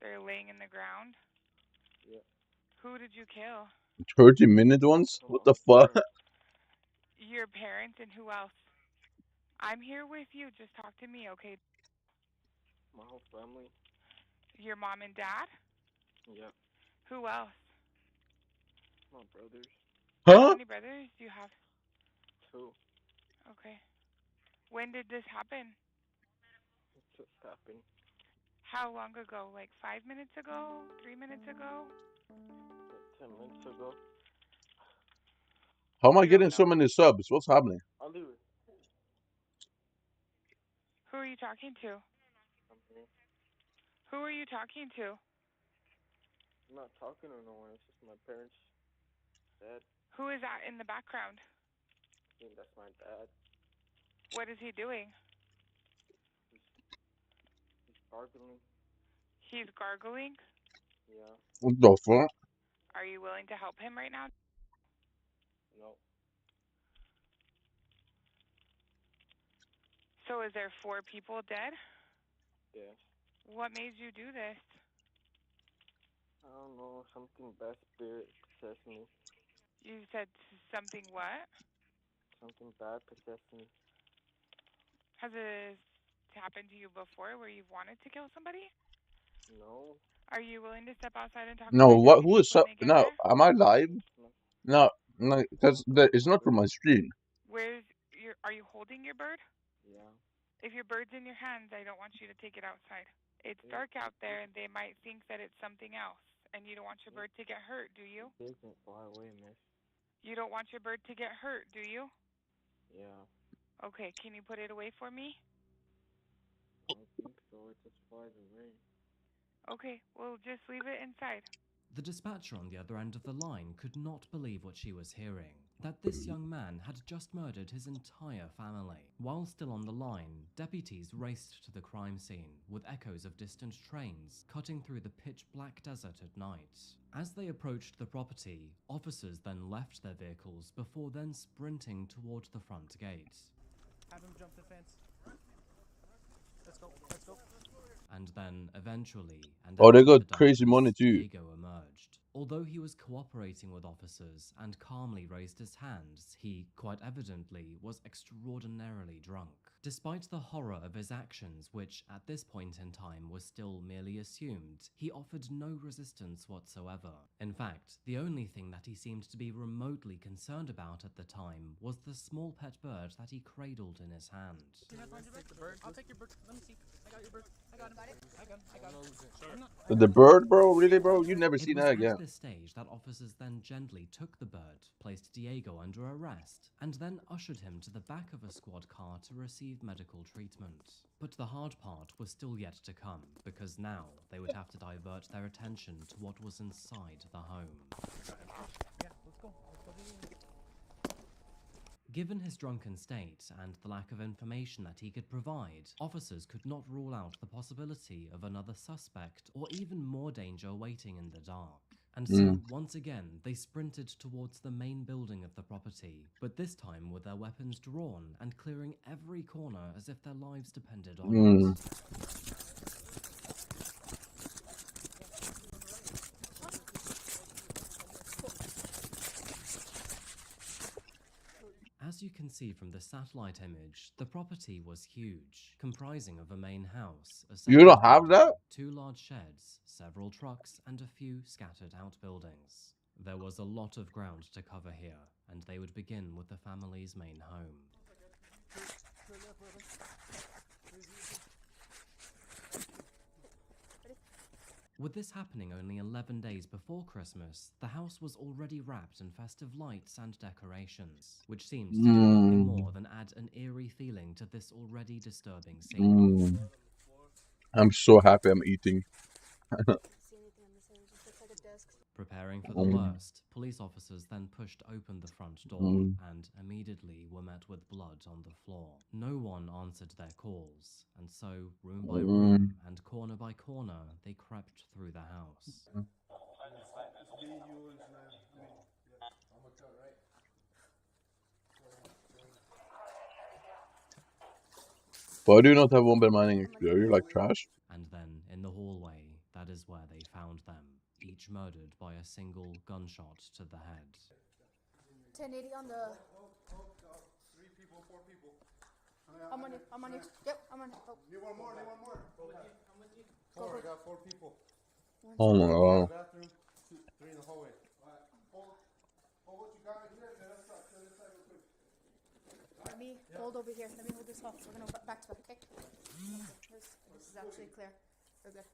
They're laying in the ground. Yeah. Who did you kill? 30-minute ones? Killed What my the fuck? parents. Your parents and who else? I'm here with you. Just talk to me, okay? My whole family. Your mom and dad? Yeah. Who else? My brothers. How Huh? many brothers do you have? 2. Okay. When did this happen? It just happened. How long ago? Like 5 minutes ago? 3 minutes ago? Like 10 minutes ago. How am I You don't getting so know. many subs? What's happening? I'll do it. Who are you talking to? I'm here. Who are you talking to? I'm not talking to no one. It's just my parents' dad. Who is that in the background? I think that's my dad. What is he doing? He's gargling. He's gargling. Yeah. What the fuck? Are you willing to help him right now? No. So is there 4 people dead? Yes. What made you do this? I don't know. Something bad spirit possessed me. You said something what? Something bad possessed me. Has this happened to you before where you've wanted to kill somebody? No. Are you willing to step outside and talk to No, my what? Who deputies is when sub? they get No, there? am I live? No. No, no, it's not from my stream. Where's your? Are you holding your bird? Yeah. If your bird's in your hands, I don't want you to take it outside. It's It, dark out there, and they might think that it's something else. And you don't want your bird to get hurt, do you? it doesn't fly away, miss. You don't want your bird to get hurt, do you? Yeah. Okay, can you put it away for me? I don't think so. It just flies away. Okay, we'll just leave it inside. The dispatcher on the other end of the line could not believe what she was hearing, that this young man had just murdered his entire family. While still on the line, deputies raced to the crime scene, with echoes of distant trains cutting through the pitch-black desert at night. As they approached the property, officers then left their vehicles before then sprinting toward the front gate. Have him jump the fence. Let's go. Let's go. And then, eventually, and Oh, out they of got the crazy money darkness, too. Diego emerged. Although he was cooperating with officers and calmly raised his hands, he, quite evidently, was extraordinarily drunk. Despite the horror of his actions, which, at this point in time, was still merely assumed, he offered no resistance whatsoever. In fact, the only thing that he seemed to be remotely concerned about at the time was the small pet bird that he cradled in his hand. Take the bird. I'll take your bird. Let me see. I got your bird. I got him. I got him. The bird, bro? Really, bro? You never seen that It again. was at this stage that officers then gently took the bird, placed Diego under arrest, and then ushered him to the back of a squad car to receive medical treatment. But the hard part was still yet to come, because now they would have to divert their attention to what was inside the home. Yeah, let's go. Given his drunken state and the lack of information that he could provide, officers could not rule out the possibility of another suspect or even more danger waiting in the dark. And so, once again, they sprinted towards the main building of the property, but this time with their weapons drawn and clearing every corner as if their lives depended on it. As you can see from the satellite image, the property was huge, comprising of a main house, a You don't have that? 2 large sheds, several trucks, and a few scattered outbuildings. There was a lot of ground to cover here, and they would begin with the family's main home. With this happening only 11 days before Christmas, the house was already wrapped in festive lights and decorations, which seemed to do nothing more than add an eerie feeling to this already disturbing scene. I'm so happy I'm eating. Preparing for the worst, police officers then pushed open the front door and immediately were met with blood on the floor. No one answered their calls, and so, room by room and corner by corner, they crept through the house. Why do you not have one mining explore? You're like trash. And then, in the hallway, that is where they found them, each murdered by a single gunshot to the head. 1080 on the... 3 people, 4 people. I'm on you. Yep, I'm on you. Oh. Need one more. I'm with you. 4, I got 4 people. Oh my god. Bathroom, 3 in the hallway. Alright, hold what you got right here, and then let's start to this side real quick. Let me hold over here. Let me hold this off. We're gonna back to back, okay? This is actually clear. We're good.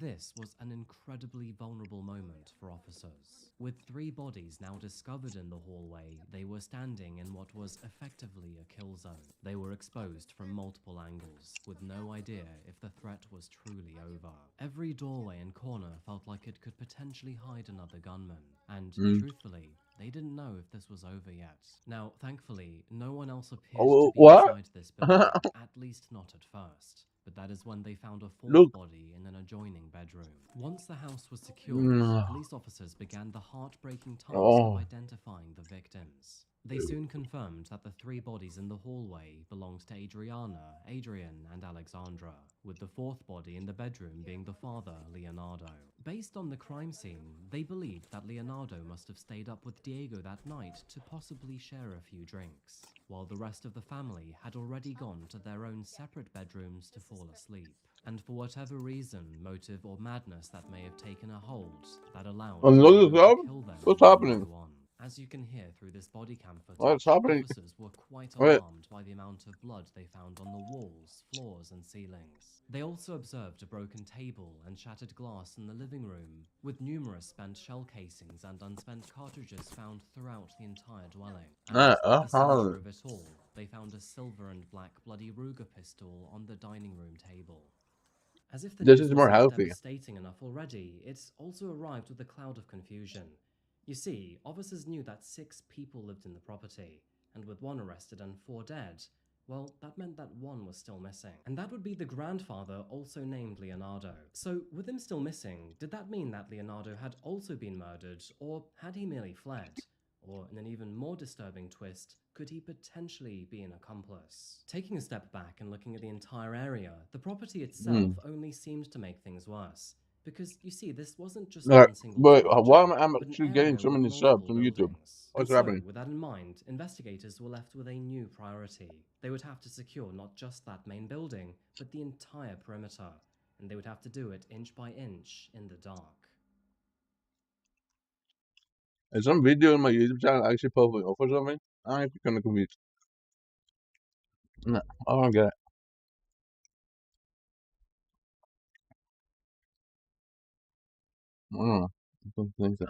This was an incredibly vulnerable moment for officers. With 3 bodies now discovered in the hallway, they were standing in what was effectively a kill zone. They were exposed from multiple angles, with no idea if the threat was truly over. Every doorway and corner felt like it could potentially hide another gunman, and truthfully, they didn't know if this was over yet. Now, thankfully, no one else appeared to be inside this building, at least not at first. But that is when they found a 4th body in an adjoining bedroom. Once the house was secured, police officers began the heartbreaking task of identifying the victims. They soon confirmed that the 3 bodies in the hallway belonged to Adriana, Adrian, and Alexandra, with the 4th body in the bedroom being the father, Leonardo. Based on the crime scene, they believed that Leonardo must have stayed up with Diego that night to possibly share a few drinks, while the rest of the family had already gone to their own separate bedrooms to fall asleep. And for whatever reason, motive, or madness that may have taken a hold, that allowed Diego to kill them. What's happening? As you can hear through this body cam footage, What's happening? officers were quite alarmed by the amount of blood they found on the walls, floors, and ceilings. They also observed a broken table and shattered glass in the living room, with numerous spent shell casings and unspent cartridges found throughout the entire dwelling. And at the center of it all, they found a silver and black bloody Ruger pistol on the dining room table. As if the This news is more wasn't healthy. devastating enough already, it's also arrived with a cloud of confusion. You see, officers knew that 6 people lived in the property, and with 1 arrested and 4 dead, well, that meant that 1 was still missing. And that would be the grandfather, also named Leonardo. So, with him still missing, did that mean that Leonardo had also been murdered, or had he merely fled? Or, in an even more disturbing twist, could he potentially be an accomplice? Taking a step back and looking at the entire area, the property itself only seemed to make things worse. Because, you see, this wasn't just one single But structure, why am I but an actually getting area so with many multiple subs on YouTube? buildings. What's And happening? so, with that in mind, investigators were left with a new priority. They would have to secure not just that main building, but the entire perimeter. And they would have to do it inch by inch in the dark. Is some video on my YouTube channel actually popping up or something? I'm kind of confused. No, I don't get it. I don't know. I don't think so.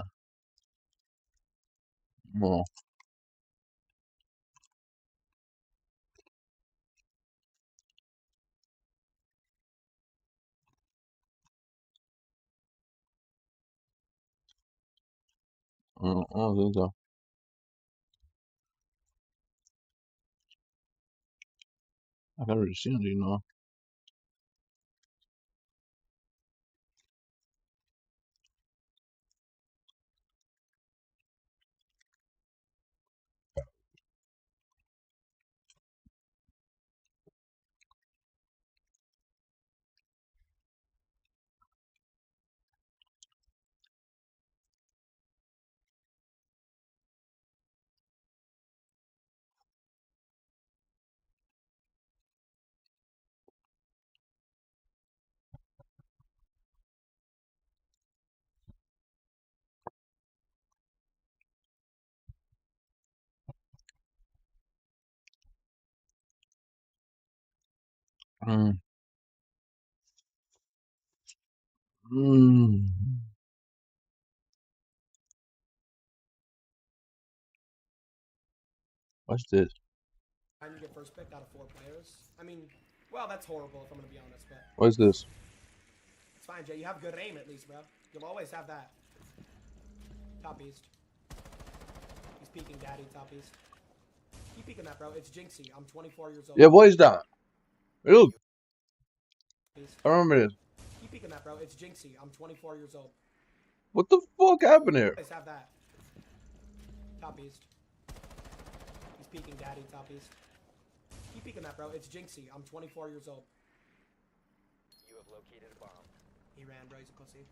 No. I don't think so. I've already seen it, you know. Mm. Mm. What's this? And you get first pick out of 4 players. I mean, well, that's horrible if I'm gonna be honest, but What's this? it's fine, Jay. You have good aim at least, bro. You'll always have that. Top east. He's peeking, daddy. Top east. Keep peeking that, bro. It's Jinxie. I'm 24 years old. Yeah, what is that? Look. East. I remember this. Keep peeking that, bro. It's Jinxie. I'm 24 years old. What the fuck happened here? Always have that. Top east. He's peeking, daddy. Top east. Keep peeking that, bro. It's Jinxie. I'm 24 years old. You have located a bomb. He ran, bro. He's a pussy.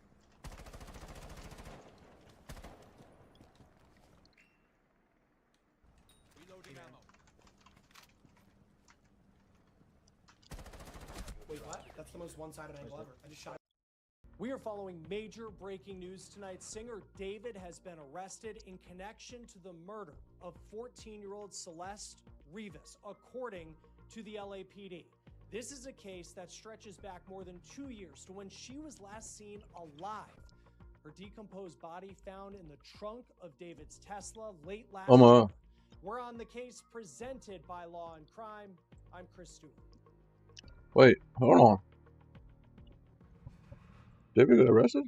Reloading ammo. Wait, what? That's the most one-sided angle ever. I just shot. We are following major breaking news tonight. Singer David has been arrested in connection to the murder of 14-year-old Celeste Rivas, according to the LAPD. This is a case that stretches back more than 2 years to when she was last seen alive. Her decomposed body found in the trunk of David's Tesla late last year. We're on the case presented by Law and Crime. I'm Chris Stewart. Wait, hold on. David got arrested?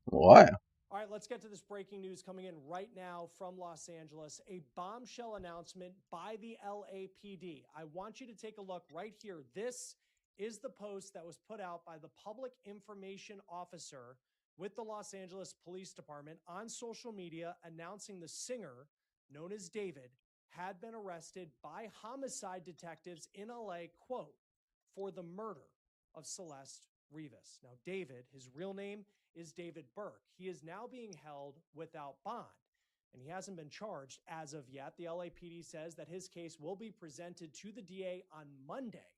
Why? All right, let's get to this breaking news coming in right now from Los Angeles. A bombshell announcement by the LAPD. I want you to take a look right here. This is the post that was put out by the public information officer with the Los Angeles Police Department on social media announcing the singer, known as David, had been arrested by homicide detectives in LA, quote, for the murder of Celeste Rivas. Now, David, his real name is David Burke. He is now being held without bond, and he hasn't been charged as of yet. The LAPD says that his case will be presented to the DA on Monday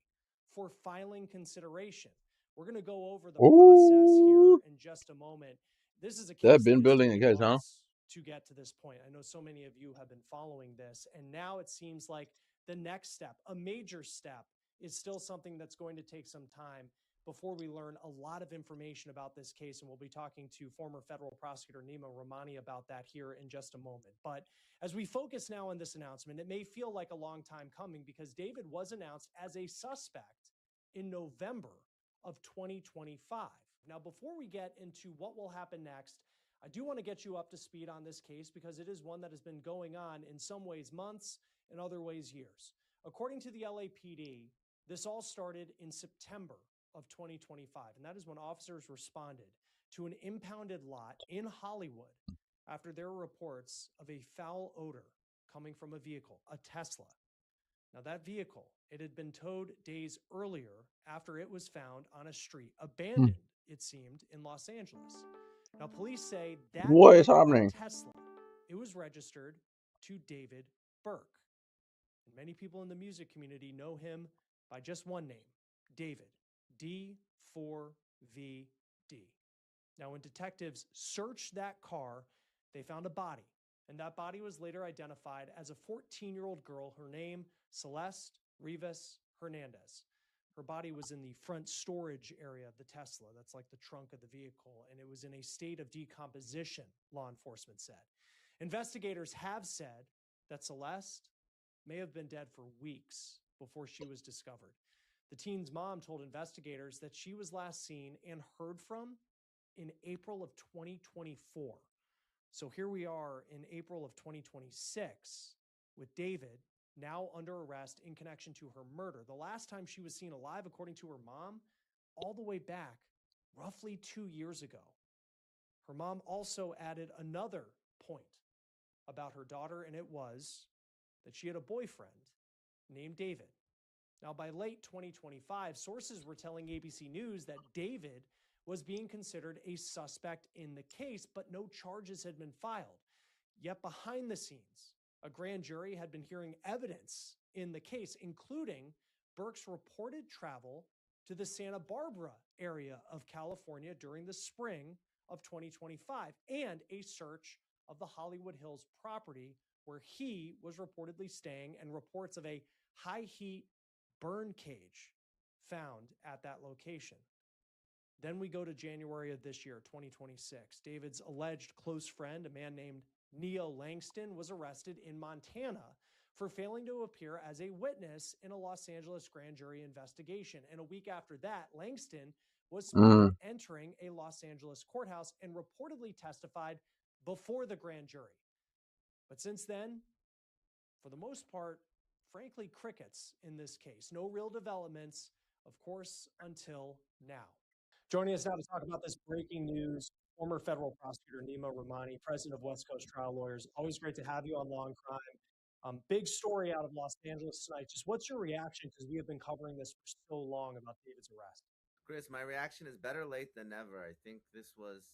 for filing consideration. We're going to go over the process here in just a moment. This is a case They've been that has building a taken case, huh? months to get to this point. I know so many of you have been following this, and now it seems like the next step, a major step, is still something that's going to take some time before we learn a lot of information about this case. And we'll be talking to former federal prosecutor Nima Rahmani about that here in just a moment. But as we focus now on this announcement, it may feel like a long time coming because David was announced as a suspect in November of 2025. Now, before we get into what will happen next, I do want to get you up to speed on this case because it is one that has been going on in some ways months, in other ways years. According to the LAPD, this all started in September of 2025, and that is when officers responded to an impounded lot in Hollywood after there were reports of a foul odor coming from a vehicle, a Tesla. Now, that vehicle, it had been towed days earlier after it was found on a street, abandoned, it seemed, in Los Angeles. Now, police say that What is vehicle, happening? that Tesla, it was registered to David Burke. And many people in the music community know him by just one name, David, D4VD. Now, when detectives searched that car, they found a body, and that body was later identified as a 14-year-old girl, her name, Celeste Rivas Hernandez. Her body was in the front storage area of the Tesla. That's like the trunk of the vehicle, and it was in a state of decomposition, law enforcement said. Investigators have said that Celeste may have been dead for weeks before she was discovered. The teen's mom told investigators that she was last seen and heard from in April of 2024. So here we are in April of 2026 with David now under arrest in connection to her murder. The last time she was seen alive, according to her mom, all the way back roughly 2 years ago. Her mom also added another point about her daughter, and it was that she had a boyfriend named David. Now, by late 2025, sources were telling ABC News that David was being considered a suspect in the case, but no charges had been filed. Yet behind the scenes, a grand jury had been hearing evidence in the case, including Burke's reported travel to the Santa Barbara area of California during the spring of 2025 and a search of the Hollywood Hills property where he was reportedly staying, and reports of a high heat burn cage found at that location. Then we go to January of this year, 2026. David's alleged close friend, a man named Neo Langston, was arrested in Montana for failing to appear as a witness in a Los Angeles grand jury investigation. And a week after that, Langston was spotted entering a Los Angeles courthouse and reportedly testified before the grand jury. But since then, for the most part, frankly, crickets in this case. No real developments, of course, until now. Joining us now to talk about this breaking news, former federal prosecutor Nima Rahmani, president of West Coast Trial Lawyers. Always great to have you on Law and Crime. Big story out of Los Angeles tonight. Just what's your reaction? Because we have been covering this for so long about David's arrest. Chris, my reaction is better late than never. I think this was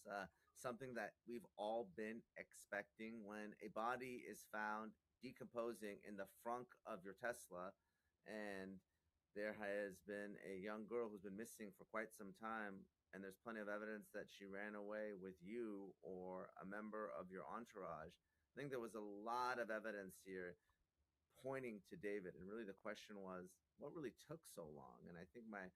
something that we've all been expecting. When a body is found decomposing in the frunk of your Tesla, and there has been a young girl who's been missing for quite some time, and there's plenty of evidence that she ran away with you or a member of your entourage. I think there was a lot of evidence here pointing to David, and really the question was, what really took so long? And I think my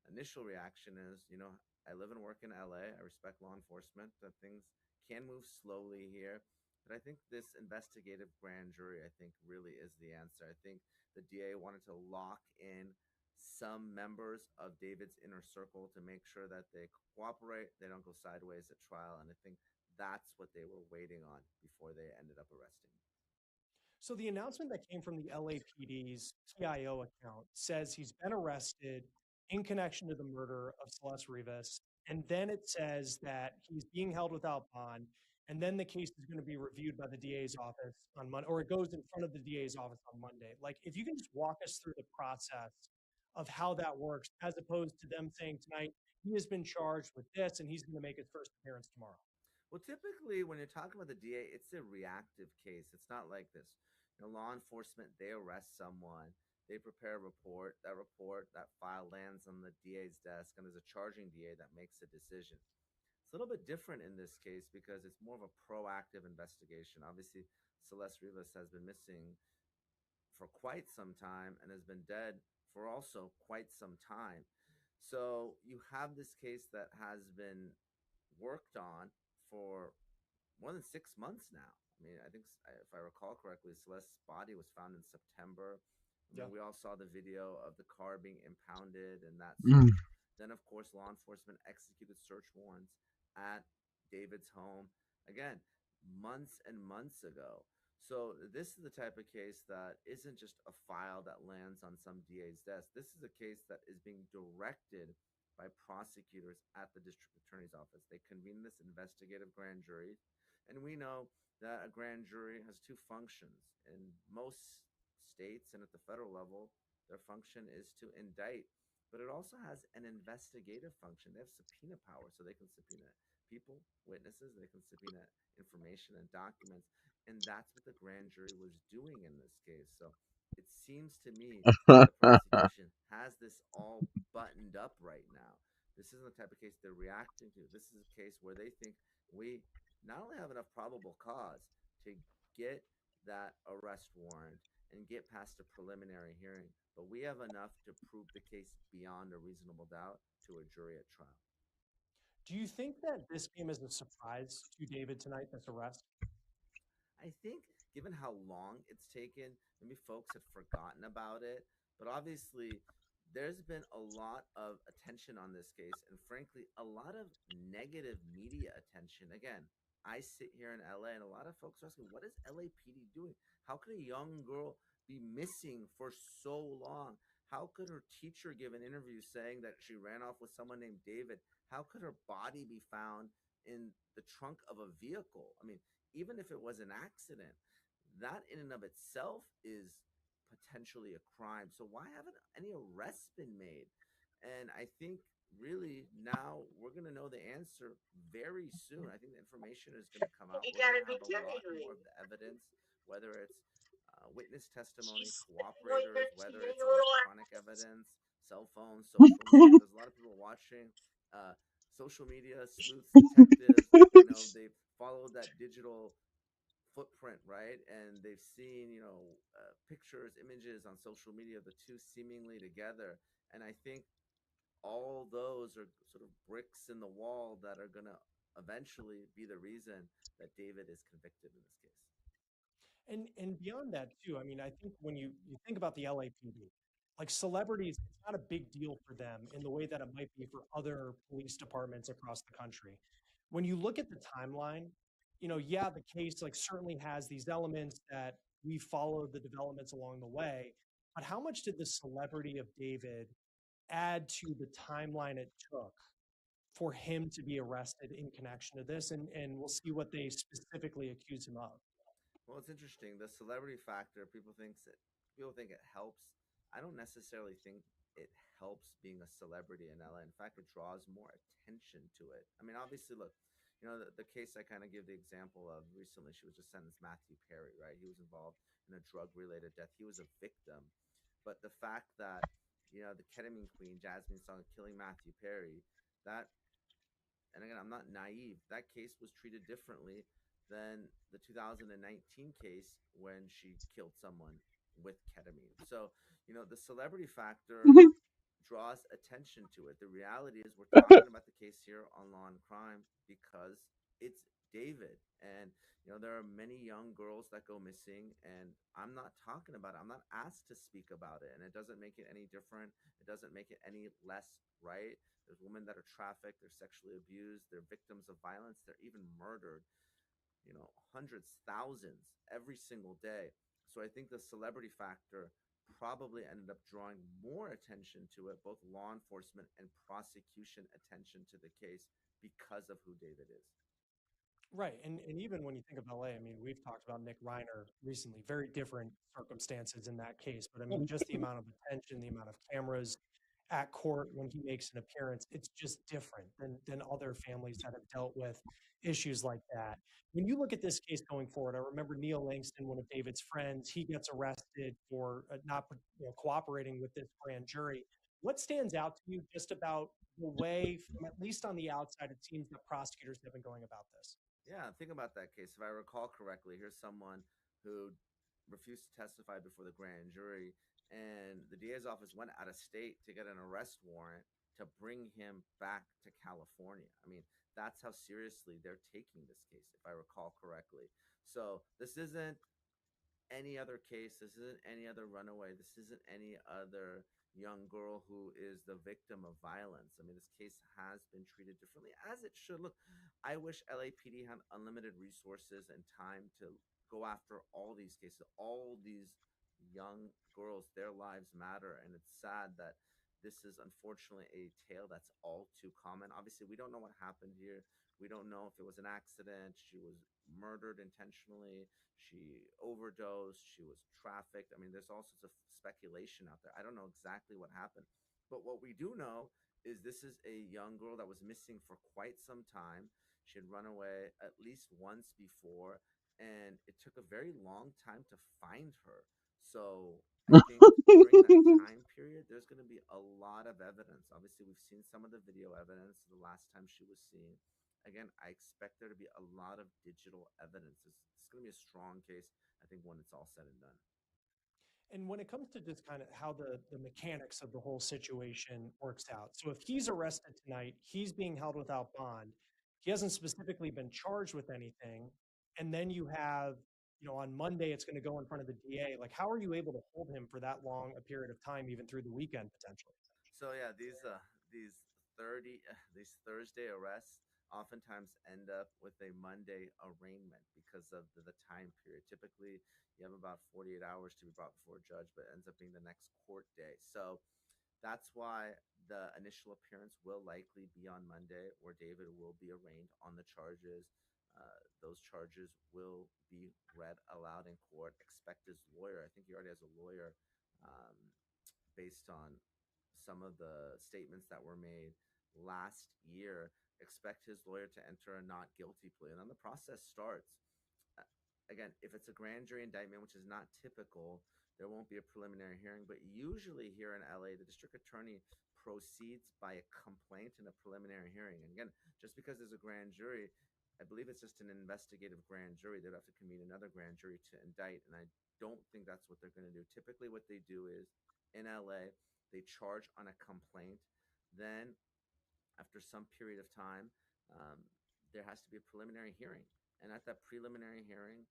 initial reaction is, I live and work in LA. I respect law enforcement, that things can move slowly here. But I think this investigative grand jury, I think, really is the answer. I think the DA wanted to lock in some members of David's inner circle to make sure that they cooperate, they don't go sideways at trial. And I think that's what they were waiting on before they ended up arresting him. So the announcement that came from the LAPD's TIO account says he's been arrested in connection to the murder of Celeste Rivas. And then it says that he's being held without bond. And then the case is going to be reviewed by the DA's office on Monday, or it goes in front of the DA's office on Monday. Like, if you can just walk us through the process of how that works, as opposed to them saying tonight, he has been charged with this and he's going to make his first appearance tomorrow. Well, typically when you're talking about the DA, it's a reactive case. It's not like this. Law enforcement, they arrest someone, they prepare a report, that file lands on the DA's desk, and there's a charging DA that makes a decision. It's a little bit different in this case because it's more of a proactive investigation. Obviously, Celeste Rivas has been missing for quite some time and has been dead for also quite some time. So you have this case that has been worked on for more than 6 months now. I mean, I think, if I recall correctly, Celeste's body was found in September. We all saw the video of the car being impounded and that. Then, of course, law enforcement executed search warrants at David's home, again, months and months ago. So, this is the type of case that isn't just a file that lands on some DA's desk. This is a case that is being directed by prosecutors at the district attorney's office. They convene this investigative grand jury, and we know that a grand jury has two functions. In most states and at the federal level, their function is to indict, but it also has an investigative function. They have subpoena power, so they can subpoena people, witnesses, they can subpoena information and documents. And that's what the grand jury was doing in this case. So it seems to me that the prosecution has this all buttoned up right now. This isn't the type of case they're reacting to. This is a case where they think we not only have enough probable cause to get that arrest warrant and get past a preliminary hearing, but we have enough to prove the case beyond a reasonable doubt to a jury at trial. Do you think that this came as a surprise to David tonight, this arrest? I think given how long it's taken, maybe folks had forgotten about it, but obviously there's been a lot of attention on this case and frankly a lot of negative media attention. Again, I sit here in LA and a lot of folks are asking, what is LAPD doing? How could a young girl be missing for so long? How could her teacher give an interview saying that she ran off with someone named David? How could her body be found in the trunk of a vehicle? I mean, even if it was an accident, that in and of itself is potentially a crime. So why haven't any arrests been made? And I think really now we're going to know the answer very soon. I think the information is going to come out. We're going to have a lot more of the evidence, whether it's witness testimony, cooperators, whether it's electronic evidence, cell phones, social media. There's a lot of people watching social media, sleuths, detectives. You know, they've followed that digital footprint, right? And they've seen, pictures, images on social media, the two seemingly together. And I think all those are sort of bricks in the wall that are going to eventually be the reason that David is convicted in this case. And beyond that too, I mean, I think when you think about the LAPD, like celebrities, it's not a big deal for them in the way that it might be for other police departments across the country. When you look at the timeline, yeah, the case like certainly has these elements that we followed the developments along the way, but how much did the celebrity of David add to the timeline it took for him to be arrested in connection to this? And we'll see what they specifically accuse him of. Well, it's interesting. The celebrity factor, people think it helps. I don't necessarily think it helps being a celebrity in LA. In fact, it draws more attention to it. I mean, obviously, look, the case I kind of give the example of recently, she was just sentenced, Matthew Perry, right? He was involved in a drug-related death. He was a victim. But the fact that, the ketamine queen, Jasmine Song, killing Matthew Perry, that, and again, I'm not naive, that case was treated differently than the 2019 case when she killed someone with ketamine. So, the celebrity factor draws attention to it. The reality is we're talking about the case here on Law and Crime because it's David. And, there are many young girls that go missing, and I'm not talking about it. I'm not asked to speak about it, and it doesn't make it any different. It doesn't make it any less right. There's women that are trafficked, they're sexually abused, they're victims of violence, they're even murdered, hundreds, thousands every single day. So I think the celebrity factor probably ended up drawing more attention to it, both law enforcement and prosecution attention to the case because of who David is. Right. And even when you think of LA, I mean, we've talked about Nick Reiner recently, very different circumstances in that case. But I mean, just the amount of attention, the amount of cameras at court when he makes an appearance, it's just different than other families that have dealt with issues like that. When you look at this case going forward, I remember Neil Langston, one of David's friends, he gets arrested for not cooperating with this grand jury. What stands out to you just about the way, from at least on the outside, it seems that prosecutors have been going about this? Yeah, think about that case. If I recall correctly, here's someone who refused to testify before the grand jury, and the DA's office went out of state to get an arrest warrant to bring him back to California. I mean, that's how seriously they're taking this case, if I recall correctly. So this isn't any other case. This isn't any other runaway. This isn't any other, young girl who is the victim of violence. I mean, this case has been treated differently, as it should. Look, I wish LAPD had unlimited resources and time to go after all these cases, all these young girls. Their lives matter, and it's sad that this is unfortunately a tale that's all too common. Obviously, we don't know what happened here. We don't know if it was an accident. She was murdered intentionally. She overdosed. She was trafficked. I mean, there's all sorts of speculation out there. I don't know exactly what happened. But what we do know is this is a young girl that was missing for quite some time. She had run away at least once before, and it took a very long time to find her. So I think during that time period, there's going to be a lot of evidence. Obviously, we've seen some of the video evidence the last time she was seen. Again, I expect there to be a lot of digital evidence. It's going to be a strong case, I think, when it's all said and done. And when it comes to just kind of how the mechanics of the whole situation works out. So if he's arrested tonight, he's being held without bond. He hasn't specifically been charged with anything. And then you have, on Monday, it's going to go in front of the DA. Like, how are you able to hold him for that long a period of time, even through the weekend potentially? So yeah, these Thursday arrests oftentimes end up with a Monday arraignment because of the time period. Typically, you have about 48 hours to be brought before a judge, but it ends up being the next court day. So that's why the initial appearance will likely be on Monday, where David will be arraigned on the charges. Those charges will be read aloud in court. Expect his lawyer. I think he already has a lawyer, um, based on some of the statements that were made last year. Expect his lawyer to enter a not guilty plea, and then the process starts. Uh, Again, if it's a grand jury indictment, which is not typical, there won't be a preliminary hearing. But usually here in LA, the district attorney proceeds by a complaint and a preliminary hearing. And again, just because there's a grand jury, I believe it's just an investigative grand jury. They'd have to convene another grand jury to indict. And I don't think that's what they're going to do. Typically, what they do is in LA, they charge on a complaint. Then, after some period of time, there has to be a preliminary hearing. And at that preliminary hearing,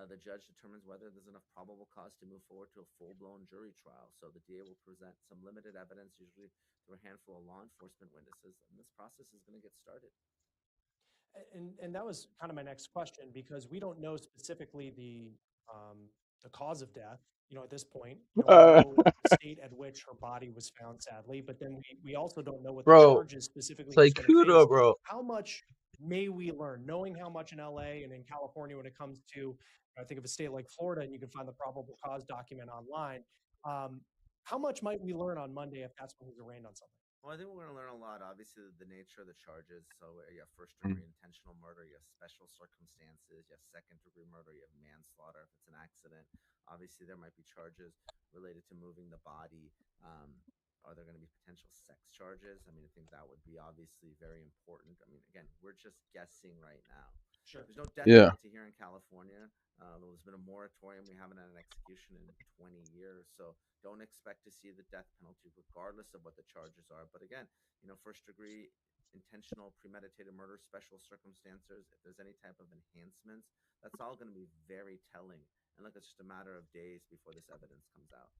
the judge determines whether there's enough probable cause to move forward to a full-blown jury trial. So the DA will present some limited evidence, usually through a handful of law enforcement witnesses, and this process is going to get started. And that was kind of my next question, because we don't know specifically the cause of death. At this point, we know the state at which her body was found, sadly, but then we also don't know what the Bro, charges specifically it's he's like going to face. Kudo, bro. How much may we learn, knowing how much in LA and in California when it comes to, I think of a state like Florida, and you can find the probable cause document online. How much might we learn on Monday if that's when he's arraigned on something? Well, I think we're going to learn a lot. Obviously, the nature of the charges. So you have first-degree intentional murder, you have special circumstances, you have second-degree murder, you have manslaughter if it's an accident. Obviously, there might be charges related to moving the body. Are there going to be potential sex charges? I mean, I think that would be obviously very important. I mean, again, we're just guessing right now. Sure. There's no death penalty here in California. There's been a moratorium. We haven't had an execution in 20 years. So don't expect to see the death penalty regardless of what the charges are. But again, first degree intentional premeditated murder, special circumstances, if there's any type of enhancements, that's all going to be very telling. And look, it's just a matter of days before this evidence comes out.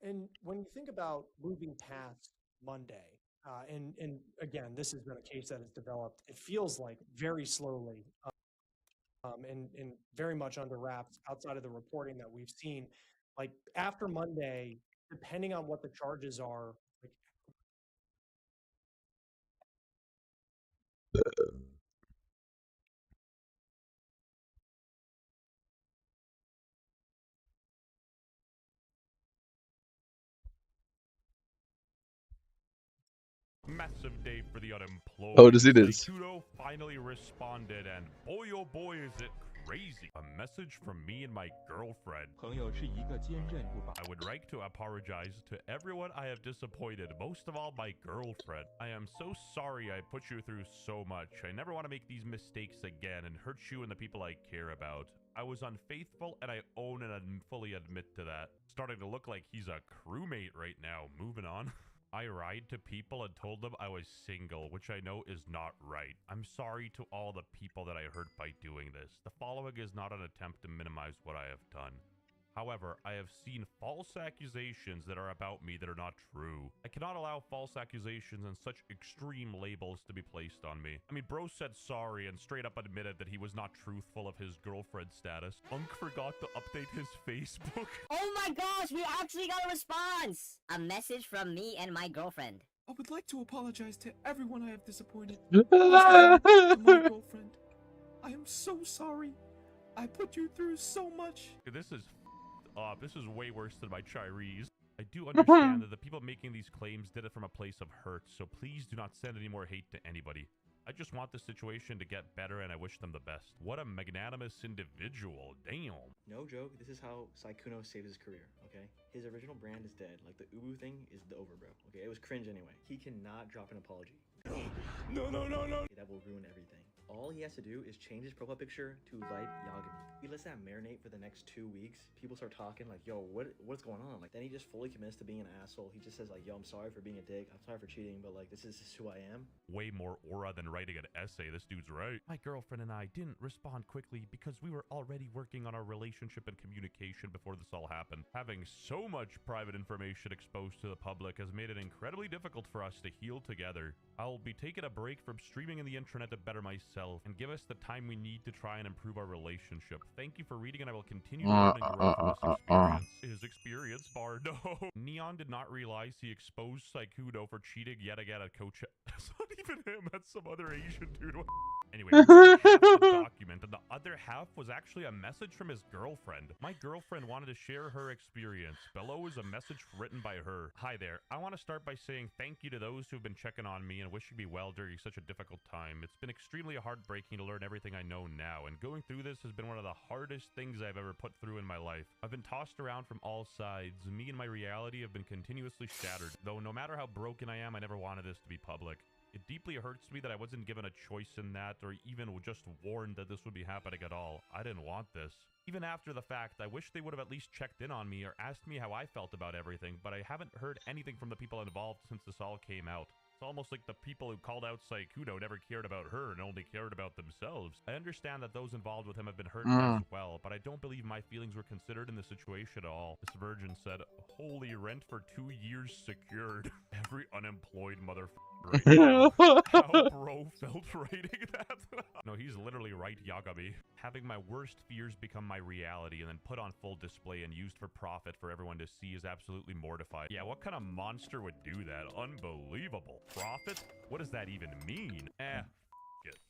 And when you think about moving past Monday, and again, this has been a case that has developed, it feels like very slowly, and very much under wraps outside of the reporting that we've seen. Like after Monday, depending on what the charges are, like, Massive day for the unemployed. Oh, does it is? Kudo finally responded, and boy oh boy is it crazy. A message from me and my girlfriend. I would like to apologize to everyone I have disappointed, most of all my girlfriend. I am so sorry I put you through so much. I never want to make these mistakes again and hurt you and the people I care about. I was unfaithful, and I own and fully admit to that. Starting to look like he's a crewmate right now. Moving on. I lied to people and told them I was single, which I know is not right. I'm sorry to all the people that I hurt by doing this. The following is not an attempt to minimize what I have done. However, I have seen false accusations that are about me that are not true. I cannot allow false accusations and such extreme labels to be placed on me. I mean, bro said sorry and straight up admitted that he was not truthful of his girlfriend status. Unk forgot to update his Facebook. Oh my gosh, we actually got a response! A message from me and my girlfriend. I would like to apologize to everyone I have disappointed. Most of all, to my girlfriend. I am so sorry. I put you through so much. This is up. This is way worse than my Chinese. I do understand that the people making these claims did it from a place of hurt, so please do not send any more hate to anybody. I just want the situation to get better and I wish them the best. What a magnanimous individual. Damn. No joke, this is how Sykkuno saved his career, okay? His original brand is dead. Like, the Ubu thing is over, bro. Okay, it was cringe anyway. He cannot drop an apology. No. That will ruin everything. All he has to do is change his profile picture to light Yagami. He lets that marinate for the next 2 weeks. People start talking like, yo, what's going on? Like, then he just fully commits to being an asshole. He just says like, yo, I'm sorry for being a dick. I'm sorry for cheating, but like, this is just who I am. Way more aura than writing an essay. This dude's right. My girlfriend and I didn't respond quickly because we were already working on our relationship and communication before this all happened. Having so much private information exposed to the public has made it incredibly difficult for us to heal together. I'll be taking a break from streaming in the internet to better myself and give us the time we need to try and improve our relationship. Thank you for reading, and I will continue to learn and grow from this experience. His experience bar, no. Neon did not realize he exposed Sykkuno for cheating yet again at Coach. That's not even him. That's some other Asian dude. Anyway, half the document, and the other half was actually a message from his girlfriend. My girlfriend wanted to share her experience. Below is a message written by her. Hi there. I want to start by saying thank you to those who've been checking on me and wishing me well during such a difficult time. It's been extremely heartbreaking to learn everything I know now, and going through this has been one of the hardest things I've ever put through in my life. I've been tossed around from all sides. Me and my reality have been continuously shattered, though no matter how broken I am, I never wanted this to be public. It deeply hurts me that I wasn't given a choice in that, or even just warned that this would be happening at all. I didn't want this. Even after the fact, I wish they would have at least checked in on me or asked me how I felt about everything, but I haven't heard anything from the people involved since this all came out. It's almost like the people who called out Sykkuno never cared about her and only cared about themselves. I understand that those involved with him have been hurt as well, but I don't believe my feelings were considered in the situation at all. This virgin said, holy rent for 2 years secured. Every unemployed motherfucker right now. How bro felt writing that? No, he's literally right, Yagami. Having my worst fears become my reality and then put on full display and used for profit for everyone to see is absolutely mortifying. Yeah, what kind of monster would do that? Unbelievable. Profit? What does that even mean? It.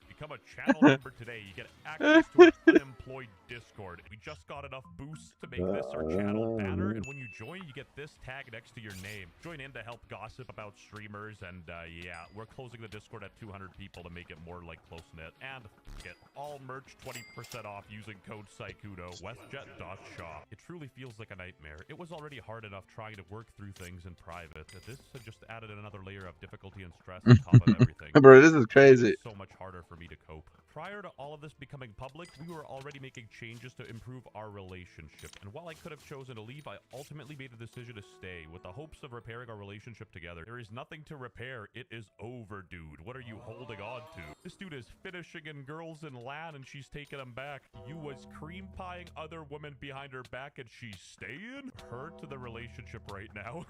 Become a channel member today. You get access to an unemployed Discord. We just got enough boosts to make this our channel banner, and when you join, you get this tag next to your name. Join in to help gossip about streamers, and yeah, we're closing the Discord at 200 people to make it more like close-knit. And get all merch 20% off using code Sykkuno, westjet.shop. It truly feels like a nightmare. It was already hard enough trying to work through things in private. This had just added another layer of difficulty and stress on top of everything. Bro, this is crazy. So much harder for me to cope. Prior to all of this becoming public, we were already making changes to improve our relationship, and while I could have chosen to leave, I ultimately made the decision to stay, with the hopes of repairing our relationship together. There is nothing to repair. It is over, dude. What are you holding on to? This dude is finishing in girls in LAN, and she's taking him back. You was cream pieing other women behind her back, and she's staying? Her to the relationship right now.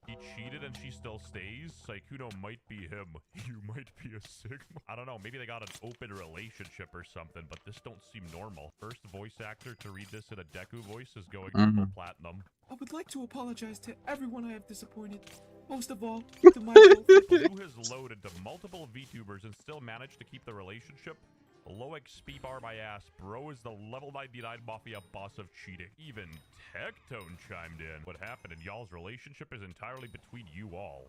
He cheated, and she still stays? Sykkuno might be him. You might be a Sigma. I don't know, maybe they got an open relationship or something, but this don't seem normal. First voice actor to read this in a Deku voice is going triple platinum. I would like to apologize to everyone I have disappointed. Most of all, to my girlfriend. Who has loaded to multiple VTubers and still managed to keep the relationship? Low XP bar my ass. Bro is the level 99 mafia boss of cheating. Even Tectone chimed in. What happened in y'all's relationship is entirely between you all.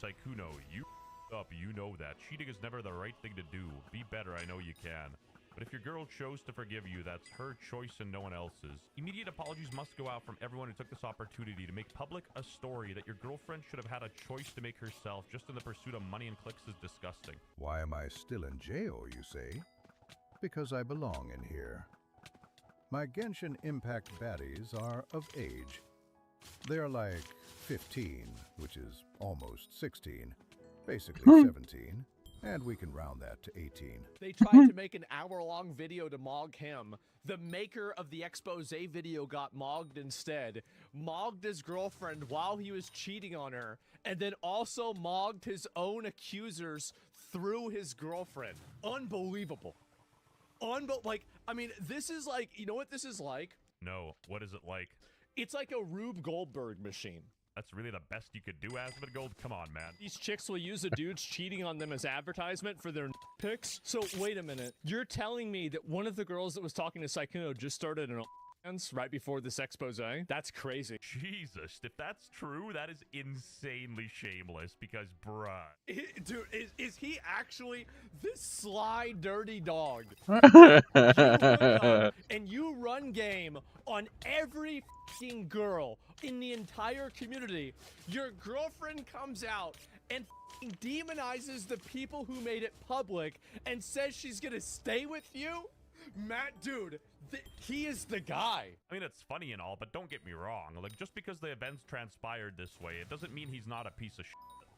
Sykkuno, you up, you know that. Cheating is never the right thing to do. Be better, I know you can. But if your girl chose to forgive you, that's her choice and no one else's. Immediate apologies must go out from everyone who took this opportunity to make public a story that your girlfriend should have had a choice to make herself just in the pursuit of money and clicks is disgusting. Why am I still in jail, you say? Because I belong in here. My Genshin Impact baddies are of age. They're like 15, which is almost 16, basically 17, And we can round that to 18. They tried to make an hour-long video to mog him. The maker of the expose video got mogged instead, mogged his girlfriend while he was cheating on her, and then also mogged his own accusers through his girlfriend. Unbelievable. I mean, this is like, you know what this is like? No, what is it like? It's like a Rube Goldberg machine. That's really the best you could do, Asmongold? Come on, man. These chicks will use a dude's cheating on them as advertisement for their pics. So wait a minute. You're telling me that one of the girls that was talking to Sykkuno just started an right before this expose? That's crazy. Jesus, if that's true, that is insanely shameless because, bruh. Dude, is he actually this sly, dirty dog? And you run game on every fucking girl in the entire community. Your girlfriend comes out and demonizes the people who made it public and says she's gonna stay with you? Matt, dude, he is the guy. I mean, it's funny and all, but don't get me wrong. Like, just because the events transpired this way, it doesn't mean he's not a piece of shit.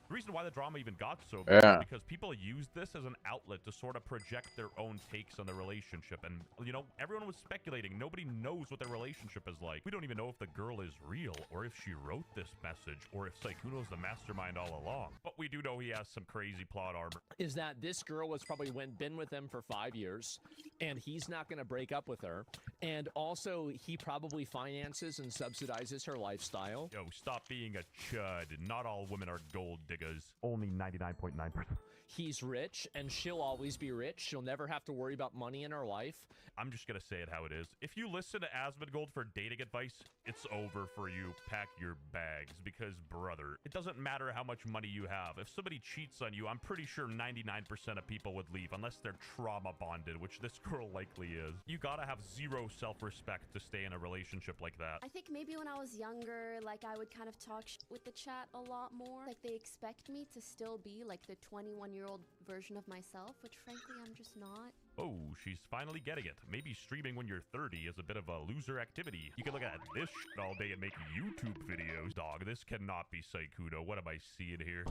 The reason why the drama even got so bad is because people used this as an outlet to sort of project their own takes on the relationship. And, you know, everyone was speculating. Nobody knows what their relationship is like. We don't even know if the girl is real, or if she wrote this message, or if Sykkuno's the mastermind all along. But we do know he has some crazy plot armor. Is that this girl has probably been with him for 5 years, and he's not going to break up with her. And also, he probably finances and subsidizes her lifestyle. Yo, stop being a chud. Not all women are gold diggers. Only 99.9%. He's rich, and she'll always be rich. She'll never have to worry about money in her life. I'm just gonna say it how it is. If you listen to Asmongold for dating advice, it's over for you. Pack your bags, because, brother, it doesn't matter how much money you have. If somebody cheats on you, I'm pretty sure 99% of people would leave, unless they're trauma bonded, which this girl likely is. You gotta have zero self-respect to stay in a relationship like that. I think maybe when I was younger, like, I would kind of talk with the chat a lot more. Like, they expect me to still be, like, the 21-year-old version of myself, which, frankly, I'm just not. Oh, she's finally getting it. Maybe streaming when you're 30 is a bit of a loser activity. You can look at this shit all day and make YouTube videos. Dog, this cannot be Sykkuno. What am I seeing here?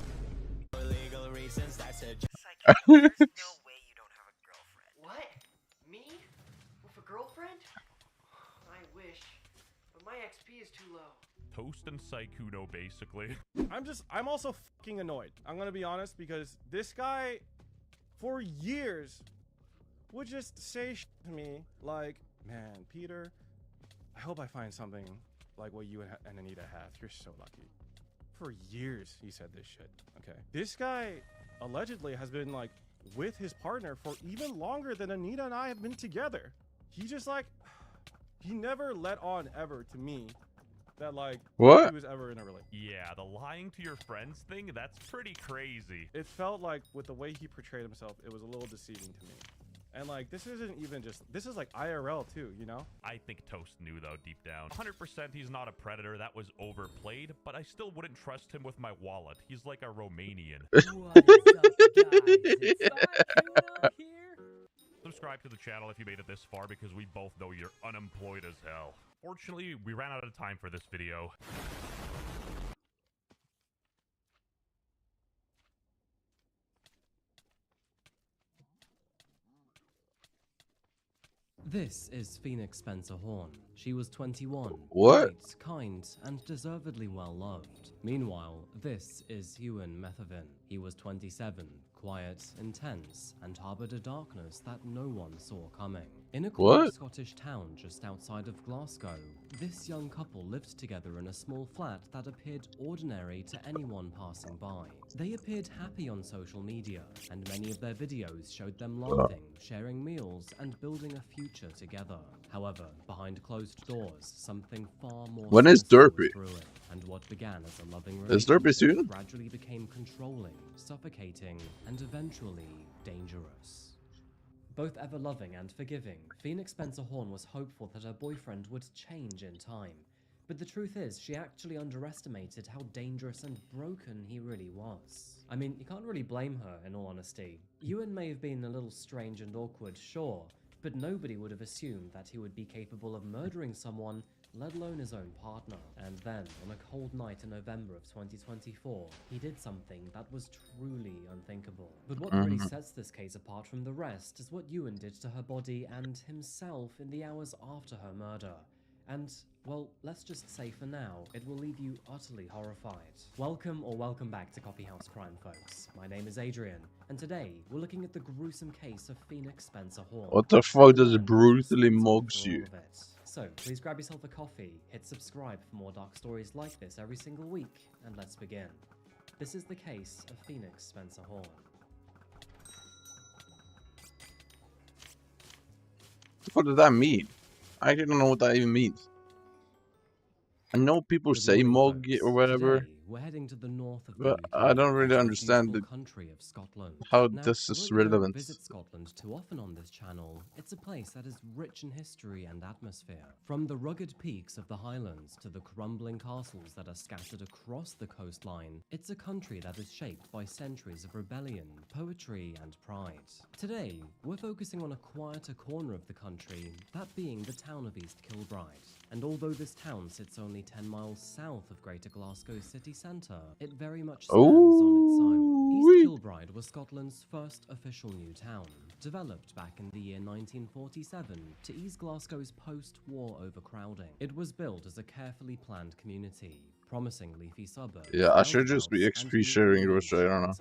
For legal reasons, that's a There's no way you don't have a girlfriend. What? Me? With a girlfriend? I wish. But my XP is too low. Toast and Sykkuno, basically. I'm also fucking annoyed. I'm gonna be honest, because this guy, for years, would just say shit to me like, man, Peter, I hope I find something like what you and Anita have. You're so lucky. For years, he said this shit, okay? This guy allegedly has been, like, with his partner for even longer than Anita and I have been together. He just, like, he never let on ever to me that, like, what? he was ever in a relationship. Yeah, the lying to your friends thing, that's pretty crazy. It felt like, with the way he portrayed himself, it was a little deceiving to me. And, like, this isn't even just, this is like IRL too, you know? I think Toast knew, though, deep down. 100% he's not a predator. That was overplayed, but I still wouldn't trust him with my wallet. He's like a Romanian. What is up, guys? It's Sykkuno here. Subscribe to the channel if you made it this far, because we both know you're unemployed as hell. Fortunately, we ran out of time for this video. This is Phoenix Spencer Horn. She was 21. What? Bright, kind, and deservedly well loved. Meanwhile, this is Ewan Methavin. He was 27, quiet, intense, and harbored a darkness that no one saw coming. In a quiet Scottish town just outside of Glasgow, this young couple lived together in a small flat that appeared ordinary to anyone passing by. They appeared happy on social media, and many of their videos showed them laughing, sharing meals, and building a future together. However, behind closed doors, something far more When is Derpy? brewing, and what began as a loving Is Derpy soon? relationship gradually became controlling, suffocating, and eventually dangerous. Both ever-loving and forgiving, Phoenix Spencer Horn was hopeful that her boyfriend would change in time. But the truth is, she actually underestimated how dangerous and broken he really was. I mean, you can't really blame her, in all honesty. Ewan may have been a little strange and awkward, sure, but nobody would have assumed that he would be capable of murdering someone let alone his own partner. And then, on a cold night in November of 2024, he did something that was truly unthinkable. But what really sets this case apart from the rest is what Ewan did to her body and himself in the hours after her murder. And, well, let's just say for now, it will leave you utterly horrified. Welcome back to Coffeehouse Crime, folks. My name is Adrian, and today we're looking at the gruesome case of Phoenix Spencer Horn. What the fuck does it brutally mugs you? So, please grab yourself a coffee, hit subscribe for more dark stories like this every single week, and let's begin. This is the case of Phoenix Spencer Horn. What does that mean? I don't know what that even means. I know people say mug or whatever, Today, we're heading to the north of but the UK, I don't really into the understand beautiful country of Scotland. how Now, this is although we don't relevant. visit Scotland too often on this channel, it's a place that is rich in history and atmosphere. From the rugged peaks of the Highlands to the crumbling castles that are scattered across the coastline, it's a country that is shaped by centuries of rebellion, poetry, and pride. Today, we're focusing on a quieter corner of the country, that being the town of East Kilbride. And although this town sits only 10 miles south of Greater Glasgow city centre, it very much stands on its own. East Kilbride was Scotland's first official new town, developed back in the year 1947 to ease Glasgow's post-war overcrowding. It was built as a carefully planned community, promising leafy suburbs. Yeah, I should just be XP sharing your I don't know.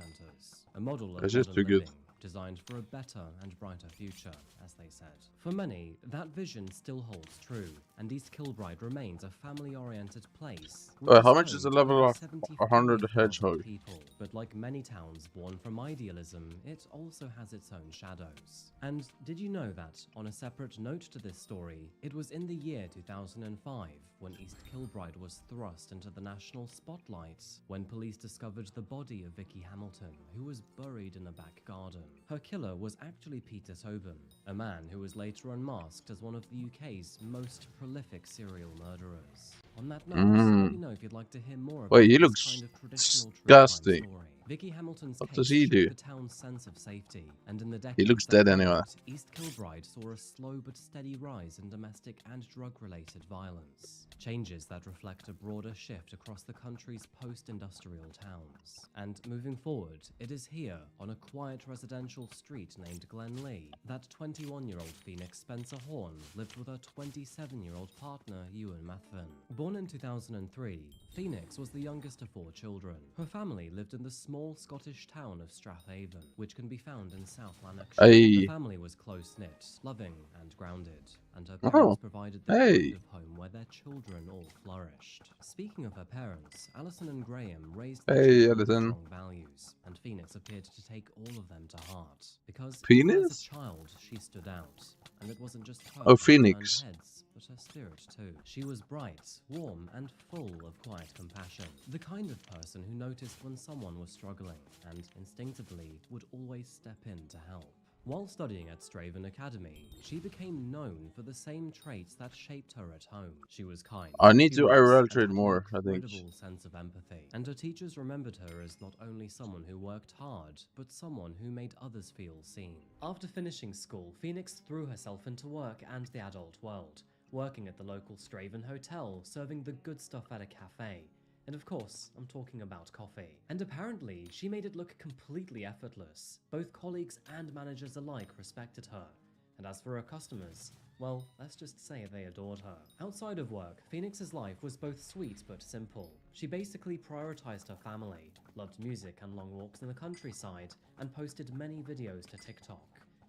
A model of It's just modern too good. living, designed for a better and brighter future, as they said. For many, that vision still holds true, and East Kilbride remains a family-oriented place. How much is the level of 100 Hedgehog? People, but like many towns born from idealism, it also has its own shadows. And did you know that, on a separate note to this story, it was in the year 2005 when East Kilbride was thrust into the national spotlight when police discovered the body of Vicky Hamilton, who was buried in a back garden. Her killer was actually Peter Tobin, a man who was later unmasked as one of the UK's most prolific serial murderers. On that note, let me know if you'd like to hear more about Wait, he this looks kind of traditional true crime disgusting. story. Vicky Hamilton's What case does he shook do? the town's sense of safety, and in the He decades looks that dead anyway. followed, East Kilbride saw a slow but steady rise in domestic and drug-related violence. Changes that reflect a broader shift across the country's post-industrial towns. And moving forward, it is here, on a quiet residential street named Glenlee, that 21-year-old Phoenix Spencer Horn lived with her 27-year-old partner, Ewan Mathven. Born in 2003, Phoenix was the youngest of 4 children. Her family lived in the small Scottish town of Strathaven, which can be found in South Lanarkshire. The family was close-knit, loving, and grounded, and her parents provided the kind of home where their children all flourished. Speaking of her parents, Alison and Graham raised their children with strong values, and Phoenix appeared to take all of them to heart. Because as a child, she stood out, and it wasn't just her who Phoenix. turned heads, but her spirit too. She was bright, warm, and full of quiet compassion. The kind of person who noticed when someone was struggling, and instinctively would always step in to help. While studying at Straven Academy, she became known for the same traits that shaped her at home. She was kind, I need to curious, IRL and trade had an more, I think. incredible sense of empathy. And her teachers remembered her as not only someone who worked hard, but someone who made others feel seen. After finishing school, Phoenix threw herself into work and the adult world, working at the local Straven Hotel, serving the good stuff at a cafe. And of course, I'm talking about coffee. And apparently, she made it look completely effortless. Both colleagues and managers alike respected her. And as for her customers, well, let's just say they adored her. Outside of work, Phoenix's life was both sweet but simple. She basically prioritized her family, loved music and long walks in the countryside, and posted many videos to TikTok.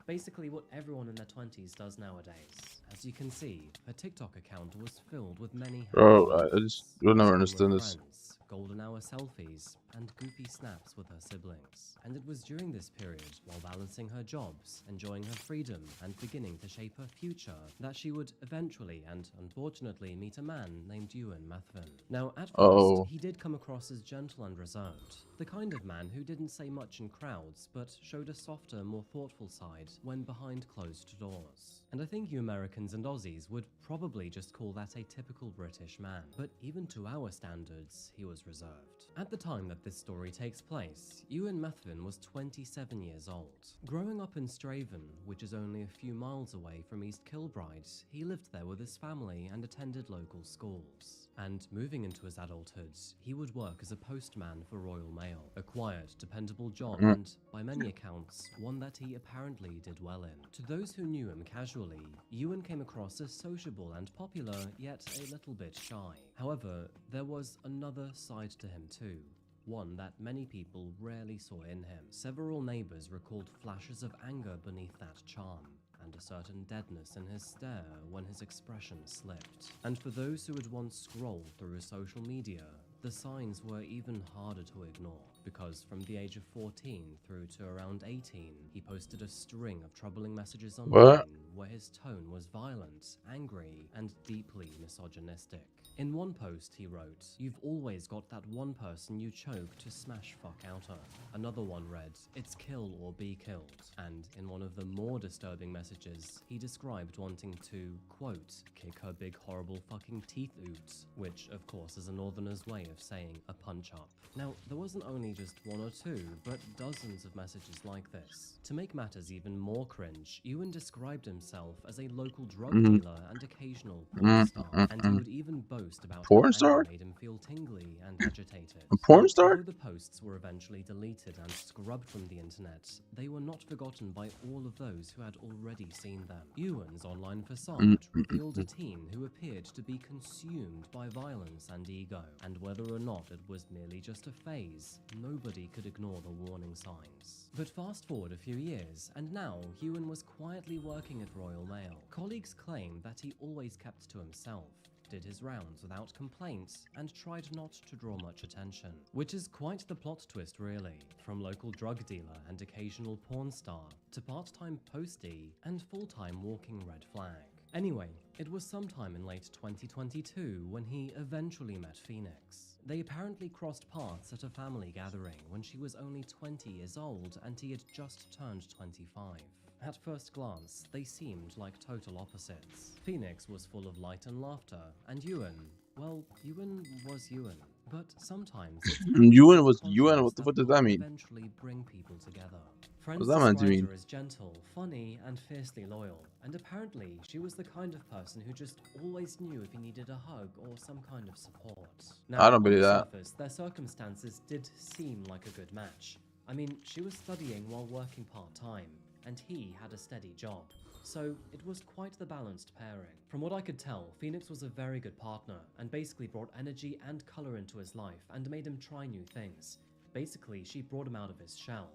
Basically what everyone in their 20s does nowadays. As you can see, her TikTok account was filled with many Bro, I just will never understand this. friends, golden hour selfies, and goofy snaps with her siblings. And it was during this period, while balancing her jobs, enjoying her freedom, and beginning to shape her future, that she would eventually and unfortunately meet a man named Ewan Mathven. Now, at first, he did come across as gentle and reserved, the kind of man who didn't say much in crowds, but showed a softer, more thoughtful side when behind closed doors. And I think you Americans and Aussies would probably just call that a typical British man, but even to our standards, he was reserved. At the time that this story takes place, Ewan Methven was 27 years old. Growing up in Straven, which is only a few miles away from East Kilbride, he lived there with his family and attended local schools. And moving into his adulthood, he would work as a postman for Royal Mail, a quiet, dependable job and, by many accounts, one that he apparently did well in. To those who knew him casually, Ewan came across as sociable and popular, yet a little bit shy. However, there was another side to him too. One that many people rarely saw in him. Several neighbors recalled flashes of anger beneath that charm, and a certain deadness in his stare when his expression slipped. And for those who had once scrolled through his social media, the signs were even harder to ignore, because from the age of 14 through to around 18, he posted a string of troubling messages online where his tone was violent, angry, and deeply misogynistic. In one post he wrote, "You've always got that one person you choke to smash fuck out of." Another one read, "It's kill or be killed." And in one of the more disturbing messages, he described wanting to, quote, "kick her big horrible fucking teeth out," which of course is a northerner's way of saying a punch up. Now, there wasn't only just one or two, but dozens of messages like this. To make matters even more cringe, Ewan described himself as a local drug dealer and occasional porn star, and he would even boast about how anger made him feel tingly and agitated. A porn star? Although the posts were eventually deleted and scrubbed from the internet, they were not forgotten by all of those who had already seen them. Ewan's online facade revealed a teen who appeared to be consumed by violence and ego, and whether or not it was merely just a phase, nobody could ignore the warning signs. But fast forward a few years, and now Ewan was quietly working at Royal Mail. Colleagues claimed that he always kept to himself, did his rounds without complaints, and tried not to draw much attention. Which is quite the plot twist really, from local drug dealer and occasional porn star, to part-time postie and full-time walking red flag. Anyway, it was sometime in late 2022 when he eventually met Phoenix. They apparently crossed paths at a family gathering when she was only 20 years old and he had just turned 25. At first glance, they seemed like total opposites. Phoenix was full of light and laughter, and Ewan, well, Ewan was Ewan. But sometimes Ewan was Ewan? What the fuck does that mean? eventually bring people together. What Friends does that meant to described mean? her as gentle, funny, and fiercely loyal, and apparently she was the kind of person who just always knew if he needed a hug or some kind of support. Now, I don't believe on the that. surface, their circumstances did seem like a good match. I mean, she was studying while working part-time, and he had a steady job. So it was quite the balanced pairing. From what I could tell, Phoenix was a very good partner and basically brought energy and color into his life and made him try new things. Basically, she brought him out of his shell.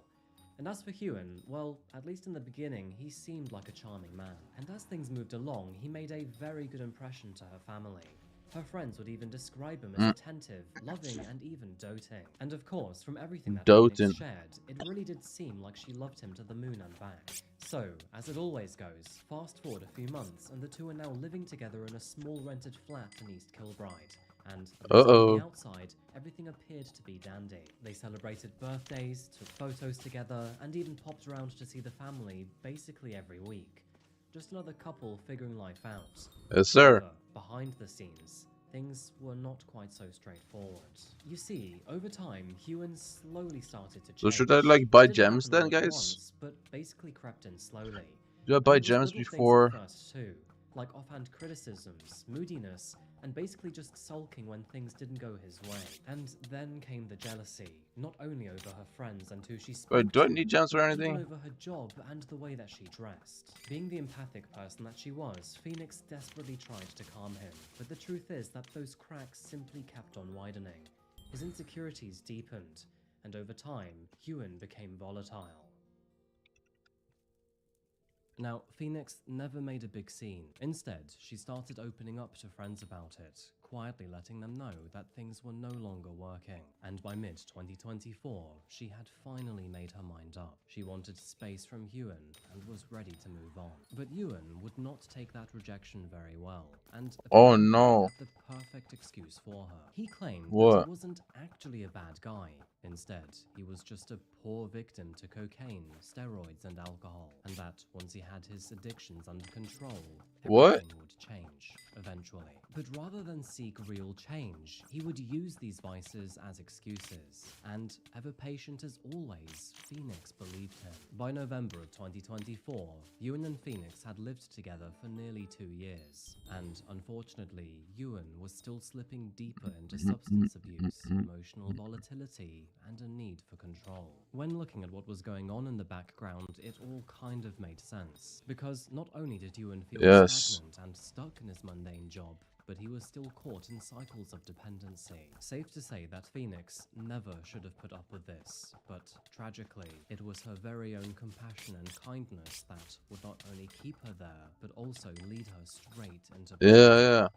And as for Ewan, well, at least in the beginning, he seemed like a charming man. And as things moved along, he made a very good impression to her family. Her friends would even describe him as attentive, loving, and even doting. And of course, from everything that Phoenix shared, it really did seem like she loved him to the moon and back. So, as it always goes, fast forward a few months, and the two are now living together in a small rented flat in East Kilbride. And at least on the outside, everything appeared to be dandy. They celebrated birthdays, took photos together, and even popped around to see the family basically every week. Just another couple figuring life out. Yes, sir. However, behind the scenes, things were not quite so straightforward. You see, over time, Ewan slowly started to change. So should I like buy It didn't gems happen then, all at guys? once, but basically crept in slowly. Do I And buy it was gems little things at before? first too, like offhand criticisms, moodiness, and basically just sulking when things didn't go his way. And then came the jealousy, not only over her friends and who she spoke Wait, do I to, need gems or but anything? even over her job and the way that she dressed. Being the empathic person that she was, Phoenix desperately tried to calm him, but the truth is that those cracks simply kept on widening. His insecurities deepened, and over time, Ewan became volatile. Now, Phoenix never made a big scene. Instead, she started opening up to friends about it, quietly letting them know that things were no longer working. And by mid-2024, she had finally made her mind up. She wanted space from Ewan and was ready to move on. But Ewan would not take that rejection very well, and Oh apparently no. had the perfect excuse for her. He claimed What? that he wasn't actually a bad guy. Instead, he was just a poor victim to cocaine, steroids, and alcohol, and that once he had his addictions under control, What? everything would change, eventually. But rather than seek real change, he would use these vices as excuses. And ever patient as always, Phoenix believed him. By November of 2024, Ewan and Phoenix had lived together for nearly 2 years. And unfortunately, Ewan was still slipping deeper into substance abuse, emotional volatility, and a need for control. When looking at what was going on in the background, it all kind of made sense. Because not only did Ewan feel stagnant and stuck in his mundane job, but he was still caught in cycles of dependency. Safe to say that Phoenix never should have put up with this, but tragically, it was her very own compassion and kindness that would not only keep her there, but also lead her straight into Yeah.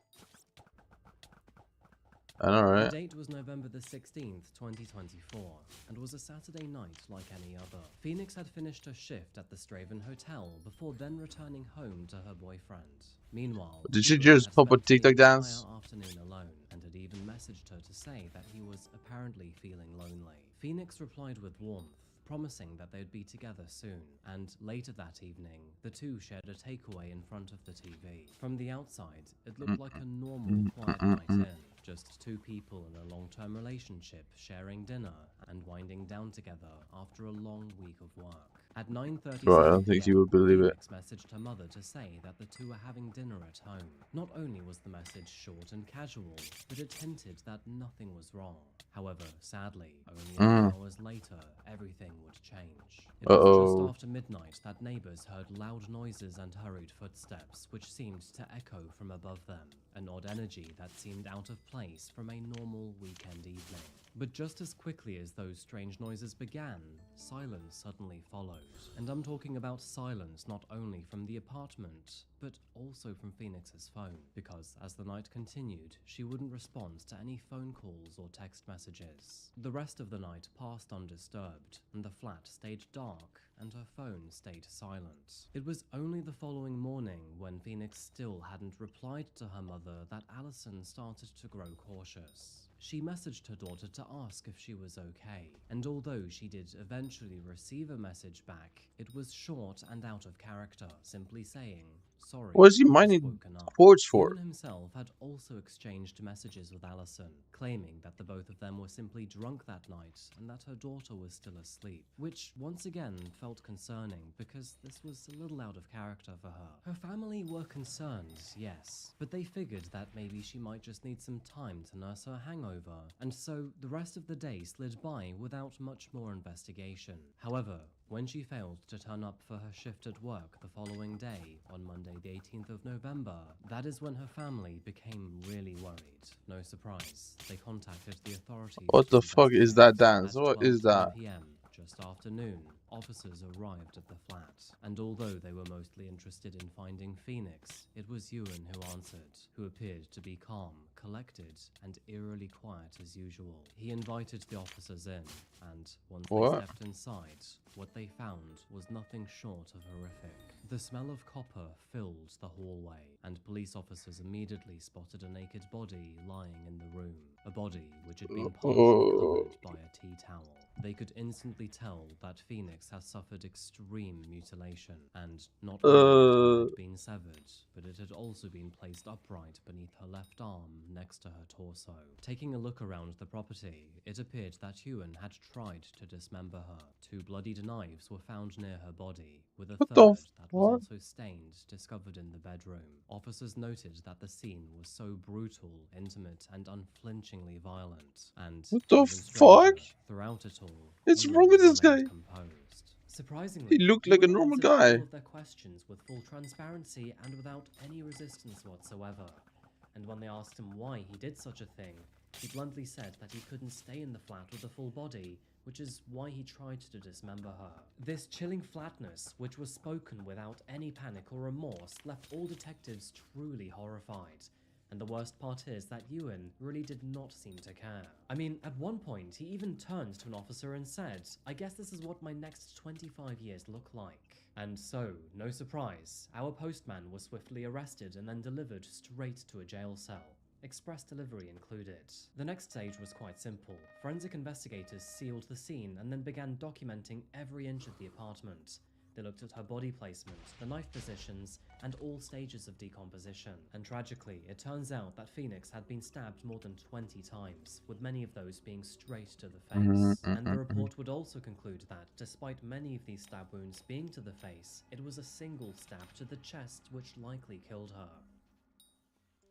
I know, right? The date was November the 16th, 2024, and was a Saturday night like any other. Phoenix had finished her shift at the Straven Hotel before then returning home to her boyfriend. Meanwhile, Did she Ewan just had pop a spent the TikTok dance? entire afternoon alone and had even messaged her to say that he was apparently feeling lonely. Phoenix replied with warmth, promising that they'd be together soon, and later that evening, the two shared a takeaway in front of the TV. From the outside, it looked like a normal, quiet night in. Just two people in a long-term relationship sharing dinner and winding down together after a long week of work. At 9:37 Bro, I don't think PM, you would believe it. Phoenix messaged her mother to say that the two were having dinner at home. Not only was the message short and casual, but it hinted that nothing was wrong. However, sadly, only a few hours later, everything would change. It was just after midnight that neighbors heard loud noises and hurried footsteps, which seemed to echo from above them, an odd energy that seemed out of place from a normal weekend evening. But just as quickly as those strange noises began, silence suddenly followed. And I'm talking about silence not only from the apartment, but also from Phoenix's phone, because as the night continued, she wouldn't respond to any phone calls or text messages. The rest of the night passed undisturbed, and the flat stayed dark, and her phone stayed silent. It was only the following morning, when Phoenix still hadn't replied to her mother, that Allison started to grow cautious. She messaged her daughter to ask if she was okay, and although she did eventually receive a message back, it was short and out of character, simply saying, "Sorry." What is he mining quartz for? Ewan himself had also exchanged messages with Allison, claiming that the both of them were simply drunk that night and that her daughter was still asleep, which once again felt concerning because this was a little out of character for her. Her family were concerned, yes, but they figured that maybe she might just need some time to nurse her hangover, and so the rest of the day slid by without much more investigation. However, when she failed to turn up for her shift at work the following day, on Monday the 18th of November, that is when her family became really worried. No surprise, they contacted the authorities. What the fuck is that dance? What is that? 12 PM, just after noon, officers arrived at the flat, and although they were mostly interested in finding Phoenix, it was Ewan who answered, who appeared to be calm, collected, and eerily quiet as usual. He invited the officers in, and once they stepped inside, what they found was nothing short of horrific. The smell of copper filled the hallway, and police officers immediately spotted a naked body lying in the room, a body which had been partially covered by a tea towel. They could instantly tell that Phoenix had suffered extreme mutilation, and not only had it been severed, but it had also been placed upright beneath her left arm next to her torso. Taking a look around the property, it appeared that Ewan had tried to dismember her. 2 bloodied knives were found near her body, with a third that was also stained discovered in the bedroom. Officers noted that the scene was so brutal, intimate, and unflinchingly violent, and what the fuck? Throughout it all, what's wrong with this guy? Composed. Surprisingly, he looked like a normal guy. All of their questions with full transparency and without any resistance whatsoever. And when they asked him why he did such a thing, he bluntly said that he couldn't stay in the flat with a full body, which is why he tried to dismember her. This chilling flatness, which was spoken without any panic or remorse, left all detectives truly horrified. And the worst part is that Ewan really did not seem to care. I mean, at one point, he even turned to an officer and said, "I guess this is what my next 25 years look like." And so, no surprise, our postman was swiftly arrested and then delivered straight to a jail cell. express delivery included. The next stage was quite simple. Forensic investigators sealed the scene and then began documenting every inch of the apartment. They looked at her body placement, the knife positions, and all stages of decomposition. And tragically, it turns out that Phoenix had been stabbed more than 20 times, with many of those being straight to the face. And the report would also conclude that, despite many of these stab wounds being to the face, it was a single stab to the chest which likely killed her.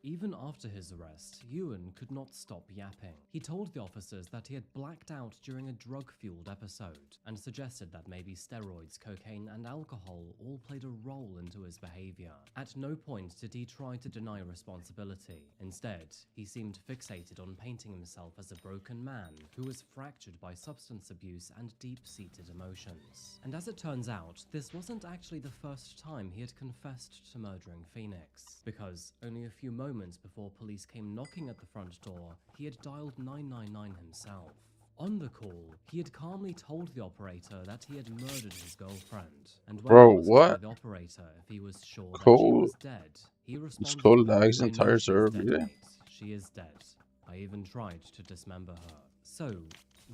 Even after his arrest, Ewan could not stop yapping. He told the officers that he had blacked out during a drug-fueled episode, and suggested that maybe steroids, cocaine, and alcohol all played a role into his behavior. At no point did he try to deny responsibility. Instead, he seemed fixated on painting himself as a broken man who was fractured by substance abuse and deep-seated emotions. And as it turns out, this wasn't actually the first time he had confessed to murdering Phoenix, because only a few moments before police came knocking at the front door, he had dialed 999 himself. On the call, he had calmly told the operator that he had murdered his girlfriend, and when asked by the operator if he was sure that she was dead, he responded, "I know she is dead, mate. She is dead. I even tried to dismember her." So,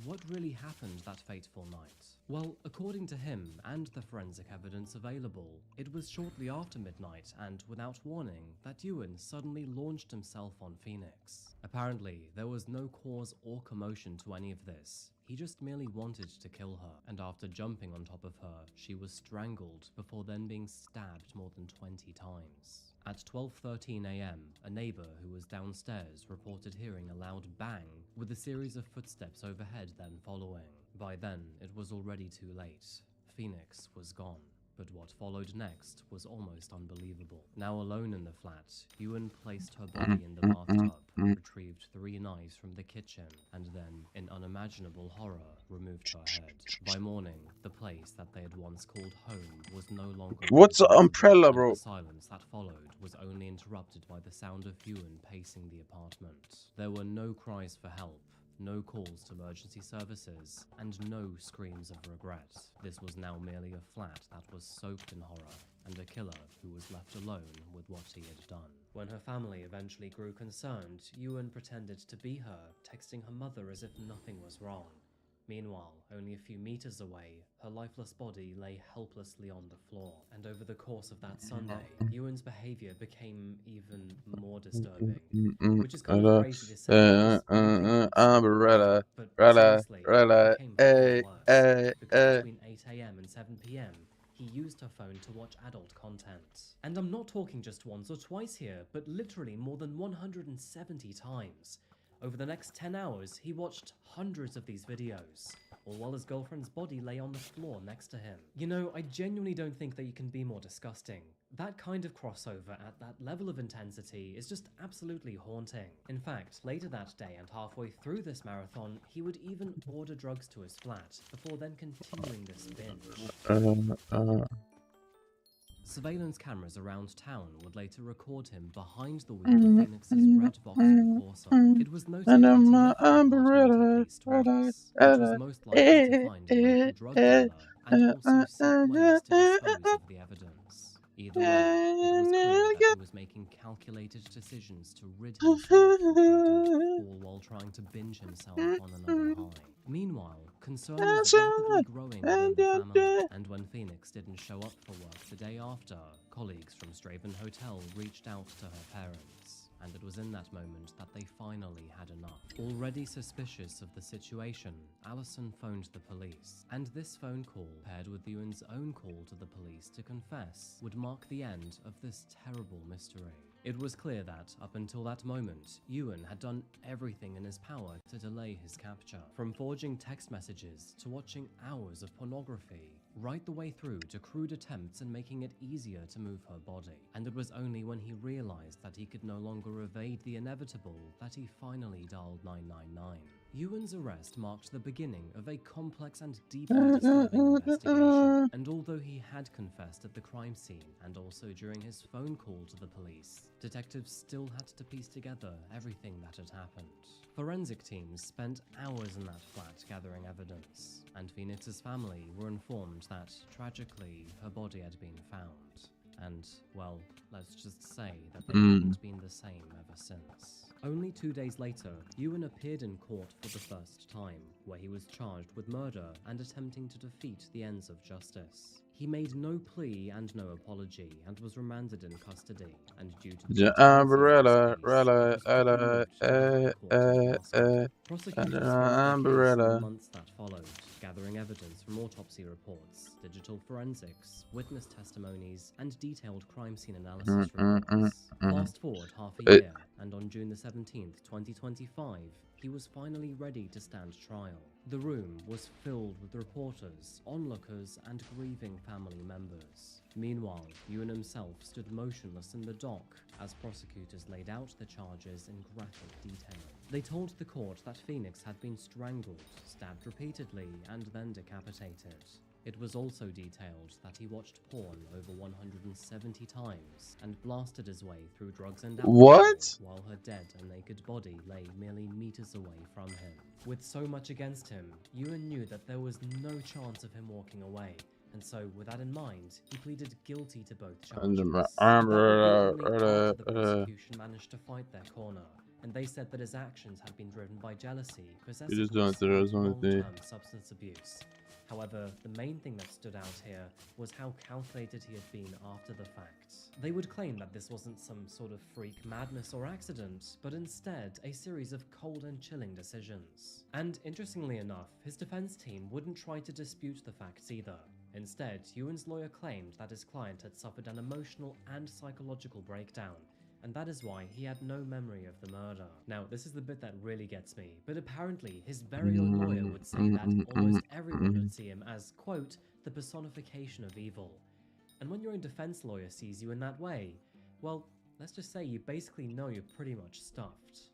what really happened that fateful night? Well, according to him and the forensic evidence available, it was shortly after midnight and without warning that Ewan suddenly launched himself on Phoenix. Apparently, there was no cause or commotion to any of this. He just merely wanted to kill her, and after jumping on top of her, she was strangled before then being stabbed more than 20 times. At 12:13 a.m., a neighbor who was downstairs reported hearing a loud bang, with a series of footsteps overhead then following. By then, it was already too late. Phoenix was gone. But what followed next was almost unbelievable. Now alone in the flat, Ewan placed her body in the bathtub, retrieved 3 knives from the kitchen, and then, in unimaginable horror, removed her head. By morning, the place that they had once called home was no longer... What's an umbrella, bro? The silence that followed was only interrupted by the sound of Ewan pacing the apartment. There were no cries for help, no calls to emergency services, and no screams of regret. This was now merely a flat that was soaked in horror, and a killer who was left alone with what he had done. When her family eventually grew concerned, Ewan pretended to be her, texting her mother as if nothing was wrong. Meanwhile, only a few meters away, her lifeless body lay helplessly on the floor, and over the course of that Sunday, Ewan's behavior became even more disturbing, which is kind of crazy to say, Umbrella, but seriously, it became far worse, because between 8 a.m. and 7 p.m., he used her phone to watch adult content. And I'm not talking just once or twice here, but literally more than 170 times. Over the next 10 hours, he watched hundreds of these videos, all while his girlfriend's body lay on the floor next to him. You know, I genuinely don't think that you can be more disgusting. That kind of crossover at that level of intensity is just absolutely haunting. In fact, later that day and halfway through this marathon, he would even order drugs to his flat, before then continuing this binge. Surveillance cameras around town would later record him behind the wheel of Phoenix's red Vauxhall Corsa. It was noted that he left the apartment at least once, which was most likely to find a local drug dealer and also seek ways to dispose of the evidence. Either way, it was clear that he was making calculated decisions to rid himself of her death, all while trying to binge himself on another high. Meanwhile, concern was rapidly growing within the family, and when Phoenix didn't show up for work the day after, colleagues from Straven Hotel reached out to her parents, and it was in that moment that they finally had enough. Already suspicious of the situation, Allison phoned the police, and this phone call, paired with Ewan's own call to the police to confess, would mark the end of this terrible mystery. It was clear that, up until that moment, Ewan had done everything in his power to delay his capture. From forging text messages to watching hours of pornography, right the way through to crude attempts in making it easier to move her body. And it was only when he realized that he could no longer evade the inevitable that he finally dialed 999. Ewan's arrest marked the beginning of a complex and deeply disturbing investigation, and although he had confessed at the crime scene and also during his phone call to the police, detectives still had to piece together everything that had happened. Forensic teams spent hours in that flat gathering evidence, and Phoenix's family were informed that, tragically, her body had been found. And, well, let's just say that they hadn't been the same ever since. Only 2 days later, Ewan appeared in court for the first time, where he was charged with murder and attempting to defeat the ends of justice. He made no plea and no apology and was remanded in custody, and due to The umbrella, umbrella. months that followed, gathering evidence from autopsy reports, digital forensics, witness testimonies, and detailed crime scene analysis reports. Fast forward half a year, and on June the 17th, 2025, he was finally ready to stand trial. The room was filled with reporters, onlookers, and grieving family members. Meanwhile, Ewan himself stood motionless in the dock as prosecutors laid out the charges in graphic detail. They told the court that Phoenix had been strangled, stabbed repeatedly, and then decapitated. It was also detailed that he watched porn over 170 times and blasted his way through drugs and alcohol while her dead and naked body lay merely meters away from him. With so much against him, Ewan knew that there was no chance of him walking away, and so with that in mind, he pleaded guilty to both charges. The prosecution managed to fight their corner, and they said that his actions had been driven by jealousy, possessiveness, and long-term substance abuse. However, the main thing that stood out here was how calculated he had been after the fact. They would claim that this wasn't some sort of freak madness or accident, but instead a series of cold and chilling decisions. And interestingly enough, his defense team wouldn't try to dispute the facts either. Instead, Ewan's lawyer claimed that his client had suffered an emotional and psychological breakdown, and that is why he had no memory of the murder. Now, this is the bit that really gets me, but apparently his very own lawyer would say that almost everyone would see him as, quote, the personification of evil. And when your own defense lawyer sees you in that way, well, let's just say you basically know you're pretty much stuffed.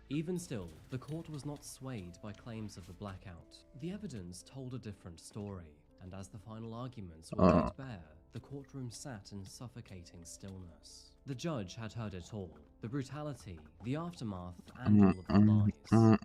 Even still, the court was not swayed by claims of a blackout. The evidence told a different story, and as the final arguments were laid bare, the courtroom sat in suffocating stillness. The judge had heard it all, the brutality, the aftermath, and all of the lies.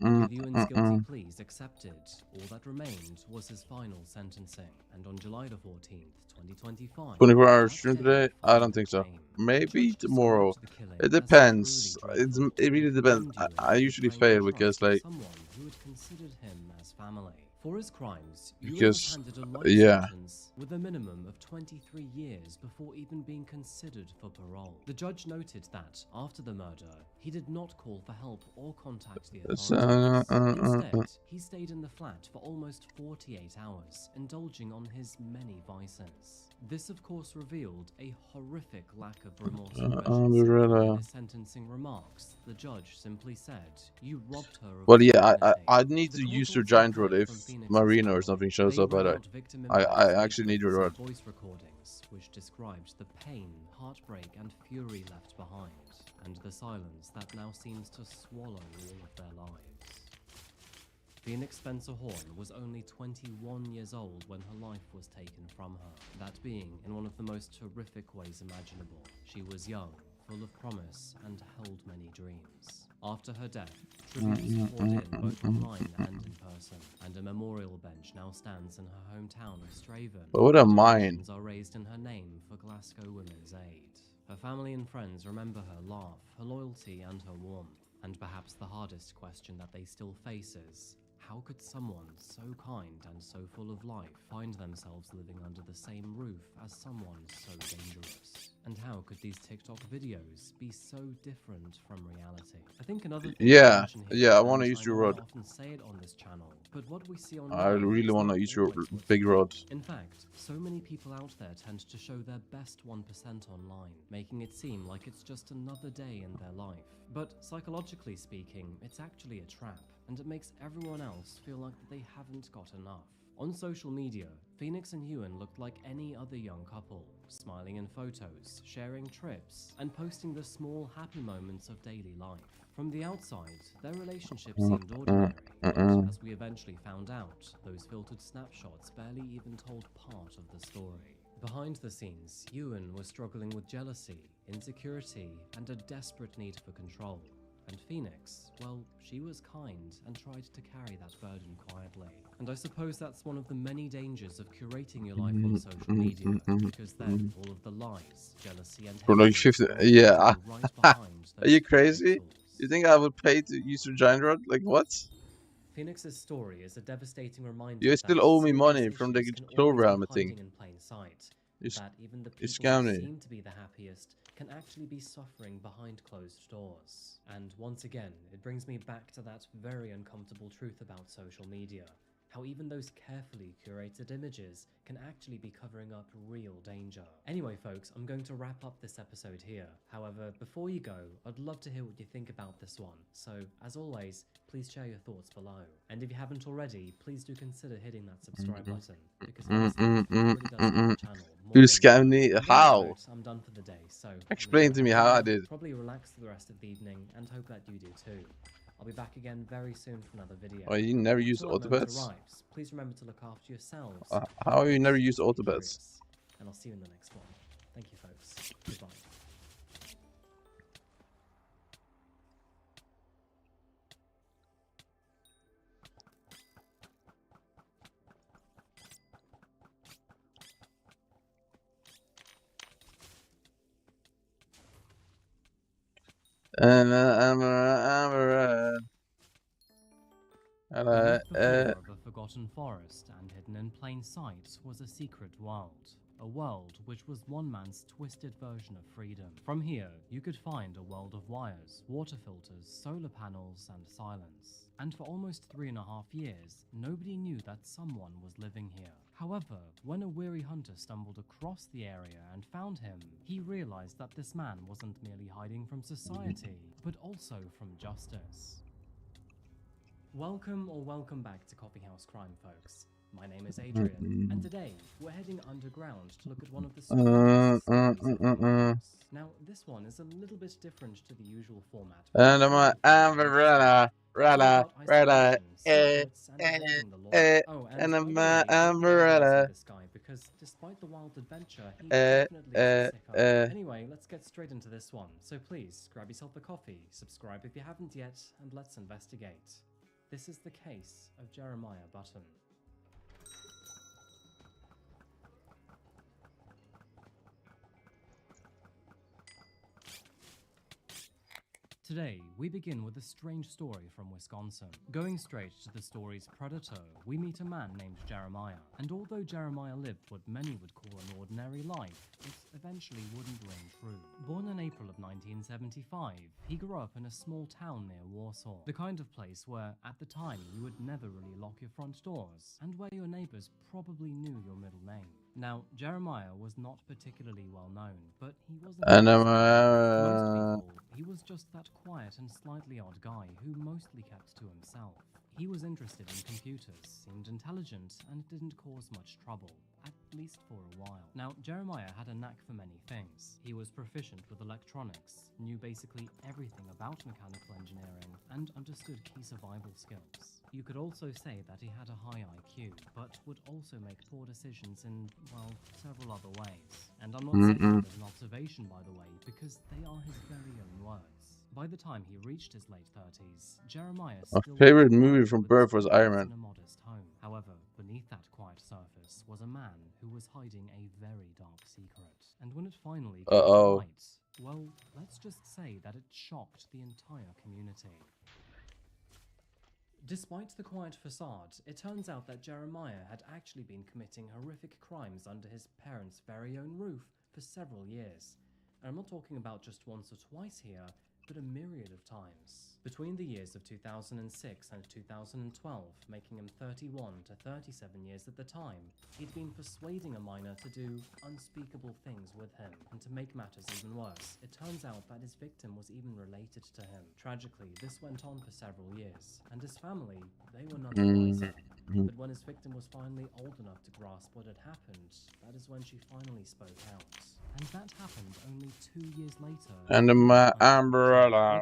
With Ewan's guilty pleas accepted, all that remained was his final sentencing. And on July the 14th, 2025... 24-hour stream today? I don't think so. Maybe tomorrow. It depends. It really depends. I usually fail because, like... someone who had considered him as family. For his crimes, because, Ewan was handed a life sentence with a minimum of 23 years before even being considered for parole. The judge noted that, after the murder, he did not call for help or contact the authorities. Instead, he stayed in the flat for almost 48 hours, indulging on his many vices. This, of course, revealed a horrific lack of remorse and vengeance. In his sentencing remarks, the judge simply said, "You robbed her of..." Well, yeah, I'd need to use your giant rod if Marina or something shows up. I actually need your rod. Voice recordings, which described the pain, heartbreak, and fury left behind, and the silence that now seems to swallow all of their lives. Phoenix Spencer Horn was only 21 years old when her life was taken from her, that being in one of the most horrific ways imaginable. She was young, full of promise, and held many dreams. After her death, tributes poured in both online and in person, and a memorial bench now stands in her hometown of Straven. But what a mine! Are raised in her name for Glasgow Women's Aid. Her family and friends remember her laugh, her loyalty, and her warmth. And perhaps the hardest question that they still face is, how could someone so kind and so full of life find themselves living under the same roof as someone so dangerous? And how could these TikTok videos be so different from reality? I think another thing I want to use your rod. Often say it on this channel, but what we see on I really want to use your big rod. In fact, so many people out there tend to show their best 1% online, making it seem like it's just another day in their life. But psychologically speaking, it's actually a trap, and it makes everyone else feel like they haven't got enough. On social media, Phoenix and Ewan looked like any other young couple, smiling in photos, sharing trips, and posting the small happy moments of daily life. From the outside, their relationship seemed ordinary, but as we eventually found out, those filtered snapshots barely even told part of the story. Behind the scenes, Ewan was struggling with jealousy, insecurity, and a desperate need for control. And Phoenix, well, she was kind and tried to carry that burden quietly. And I suppose that's one of the many dangers of curating your life on social media, because then all of the lies, jealousy, and For like hatred 50, are yeah. right behind Are you those crazy? pixels. You think I would pay to use your giant rod? Like what? Phoenix's story is a devastating reminder You that still owe me serious money from the issues can always Clover be thing. hiding in plain sight. It's- That even the it's people who scammy. seem to be the happiest can actually be suffering behind closed doors. And once again, it brings me back to that very uncomfortable truth about social media. How even those carefully curated images can actually be covering up real danger. Anyway folks, I'm going to wrap up this episode here. However, before you go, I'd love to hear what you think about this one. So, as always, please share your thoughts below. And if you haven't already, please do consider hitting that subscribe button, because honestly, it really does help the channel more You than scammed me? On that How? note, I'm done for the day, so I'm Explain gonna to me head how I home, did. Probably relax the rest of the evening, and hope that you do too. I'll be back again very soon for another video. Oh, you never used Until that moment autobets? arrives, please remember to look after yourselves. How have you never others, used and be autobets? curious. And I'll see you in the next one. Thank you, folks. Goodbye. Beneath the floor of a forgotten forest and hidden in plain sight was a secret world. A world which was one man's twisted version of freedom. From here, you could find a world of wires, water filters, solar panels, and silence. And for almost 3.5 years, nobody knew that someone was living here. However, when a weary hunter stumbled across the area and found him, he realized that this man wasn't merely hiding from society, but also from justice. Welcome back to Coffee House Crime, folks. My name is Adrian, and today we're heading underground to look at one of the strangest stories of the universe. Now, this one is a little bit different to the usual format. And my umbrella, and my umbrella. This guy, because despite the wild adventure, he definitely is a sicko. Anyway, let's get straight into this one. So please, grab yourself a coffee, subscribe if you haven't yet, and let's investigate. This is the case of Jeremiah Button. Today, we begin with a strange story from Wisconsin. Going straight to the story's predator, we meet a man named Jeremiah. And although Jeremiah lived what many would call an ordinary life, it eventually wouldn't ring true. Born in April of 1975, he grew up in a small town near Warsaw. The kind of place where, at the time, you would never really lock your front doors, and where your neighbors probably knew your middle name. Now, Jeremiah was not particularly well known, but he wasn't most people. He was just that quiet and slightly odd guy who mostly kept to himself. He was interested in computers, seemed intelligent, and didn't cause much trouble, at least for a while. Now, Jeremiah had a knack for many things. He was proficient with electronics, knew basically everything about mechanical engineering, and understood key survival skills. You could also say that he had a high IQ, but would also make poor decisions in, well, several other ways. And I'm not saying that as an observation, by the way, because they are his very own words. By the time he reached his late 30s, Jeremiah My still favorite lived movie quietly from with birth his was parents Iron Man. in a modest home. However, beneath that quiet surface was a man who was hiding a very dark secret. And when it finally came to light, well, let's just say that it shocked the entire community. Despite the quiet facade, it turns out that Jeremiah had actually been committing horrific crimes under his parents' very own roof for several years. And I'm not talking about just once or twice here, but a myriad of times. Between the years of 2006 and 2012, making him 31 to 37 years at the time, he'd been persuading a minor to do unspeakable things with him. And to make matters even worse, it turns out that his victim was even related to him. Tragically, this went on for several years, and his family, they were none the wiser. But when his victim was finally old enough to grasp what had happened, that is when she finally spoke out. And that happened only 2 years later. And my umbrella,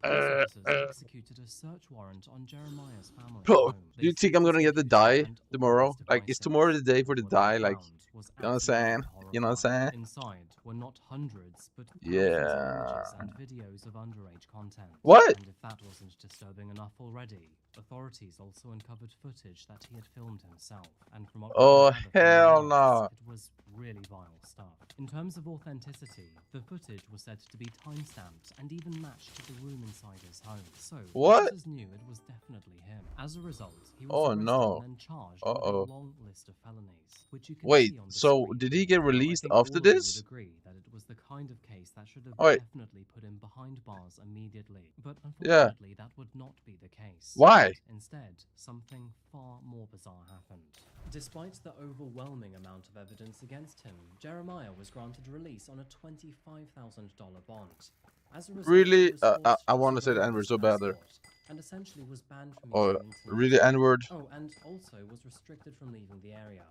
executed a search warrant on Jeremiah's family Bro, home. do you think I'm gonna get the die tomorrow? Like, is tomorrow the day for the die? Like, you know what I'm saying? You know what I'm saying? Inside were not hundreds, but Yeah. thousands of images and videos of underage content. What? And if that wasn't disturbing enough already, authorities also uncovered footage that he had filmed himself. And from what we Oh, can gather from hell the no. notes, it was really vile stuff. In terms of authenticity, the footage was said to be time-stamped and even matched to the room inside his home. So, What? officers knew it was definitely him. As a result, he was Oh, arrested no. and then charged with a long list of felonies, which you can Wait, see on the so screen. did he get Now, I released think after all of you this? would agree that it was the kind of case that should have Oh, wait. definitely put him behind bars immediately. But Yeah. unfortunately, that would not be the case. Why? Instead, something far more bizarre happened. Despite the overwhelming amount of evidence against him, Jeremiah was granted release on a $25,000 bond. As a result, Really? he was forced I to want to say the surrender N-word his so bad there. passport and essentially was banned from Oh, using the internet. really N-word? Oh, and also was restricted from leaving the area.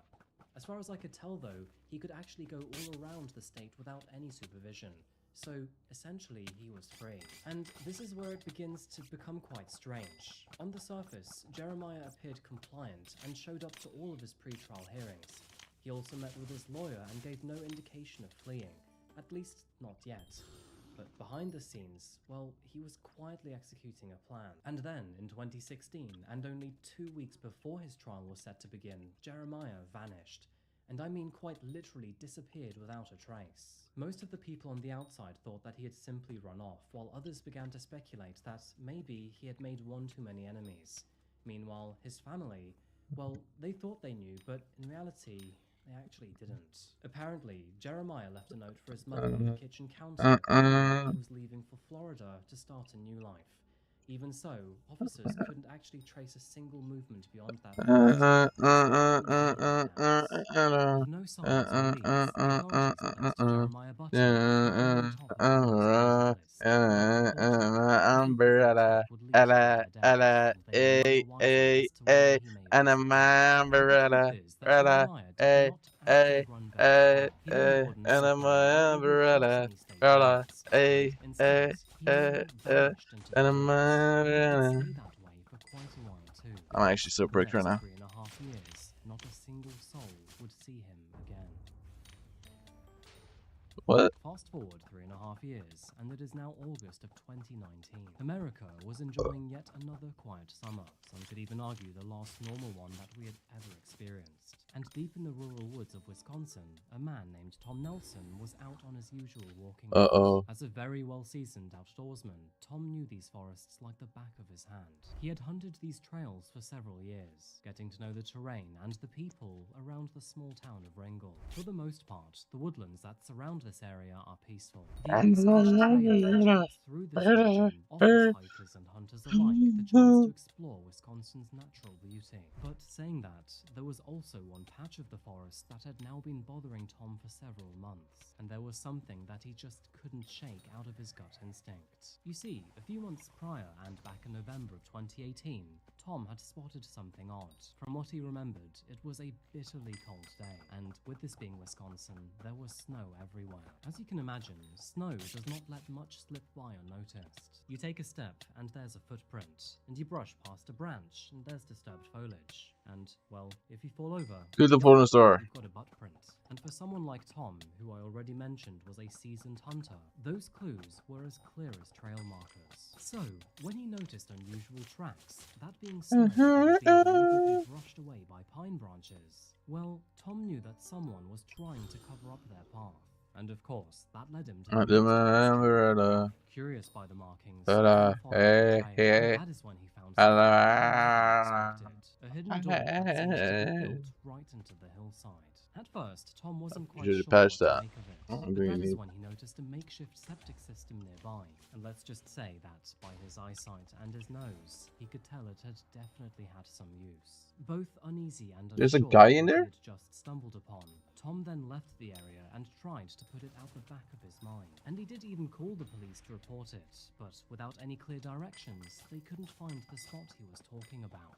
As far as I could tell, though, he could actually go all around the state without any supervision. So, essentially, he was free. And this is where it begins to become quite strange. On the surface, Jeremiah appeared compliant and showed up to all of his pre-trial hearings. He also met with his lawyer and gave no indication of fleeing, at least not yet. But behind the scenes, well, he was quietly executing a plan. And then, in 2016, and only 2 weeks before his trial was set to begin, Jeremiah vanished. And I mean quite literally disappeared without a trace. Most of the people on the outside thought that he had simply run off, while others began to speculate that maybe he had made one too many enemies. Meanwhile, his family, well, they thought they knew, but in reality, they actually didn't. Apparently, Jeremiah left a note for his mother on the kitchen counter that he was leaving for Florida to start a new life. Even so, officers couldn't actually trace a single movement beyond that point. With no signs or leads, the authorities went to Jeremiah Butler, on top of the list, umbrella, ella, ella, and a my umbrella, umbrella, and a my umbrella, umbrella, and a my umbrella. I'm actually so pricked right now. 3.5 years, not a single soul would see him again. What? Fast forward 3.5 years, and it is now August of 2019. America was enjoying yet another quiet summer. Some could even argue the last normal one that we had ever experienced. And deep in the rural woods of Wisconsin, a man named Tom Nelson was out on his usual walking route. As a very well-seasoned outdoorsman, Tom knew these forests like the back of his hand. He had hunted these trails for several years, getting to know the terrain and the people around the small town of Wrangell. For the most part, the woodlands that surround this area are peaceful. The unselfish trail that through this region offers hikers and hunters alike the chance to explore Wisconsin's natural beauty. But saying that, there was also one patch of the forest that had now been bothering Tom for several months, and there was something that he just couldn't shake out of his gut instinct. You see, a few months prior, and back in November of 2018, Tom had spotted something odd. From what he remembered, it was a bitterly cold day, and with this being Wisconsin, there was snow everywhere. As you can imagine, snow does not let much slip by unnoticed. You take a step, and there's a footprint, and you brush past a branch, and there's disturbed foliage. And, well, if you fall over, to the porn star. You've got a butt print. And for someone like Tom, who I already mentioned was a seasoned hunter, those clues were as clear as trail markers. So, when he noticed unusual tracks, that being snow being deliberately brushed away by pine branches, well, Tom knew that someone was trying to cover up their path. And of course, that led him to curious by the markings, that is when he found something unexpected. A hidden door that seemed to be built right into the hillside. At first, Tom wasn't quite sure what to make of it, but that is when he noticed a makeshift septic system nearby. And let's just say that, by his eyesight and his nose, he could tell it had definitely had some use. Both uneasy and There's a unsure guy what in there? he had just stumbled upon, Tom then left the area and tried to put it out the back of his mind. And he did even call the police to report it, but without any clear directions, they couldn't find the spot he was talking about.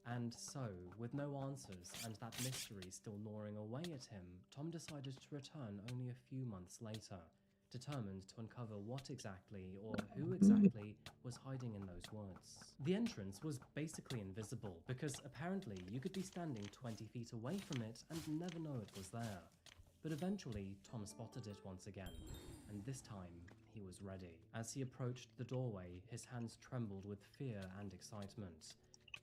And so, with no answers and that mystery still gnawing away at him, Tom decided to return only a few months later, determined to uncover what exactly or who exactly was hiding in those woods. The entrance was basically invisible because apparently you could be standing 20 feet away from it and never know it was there. But eventually, Tom spotted it once again, and this time he was ready. As he approached the doorway, his hands trembled with fear and excitement.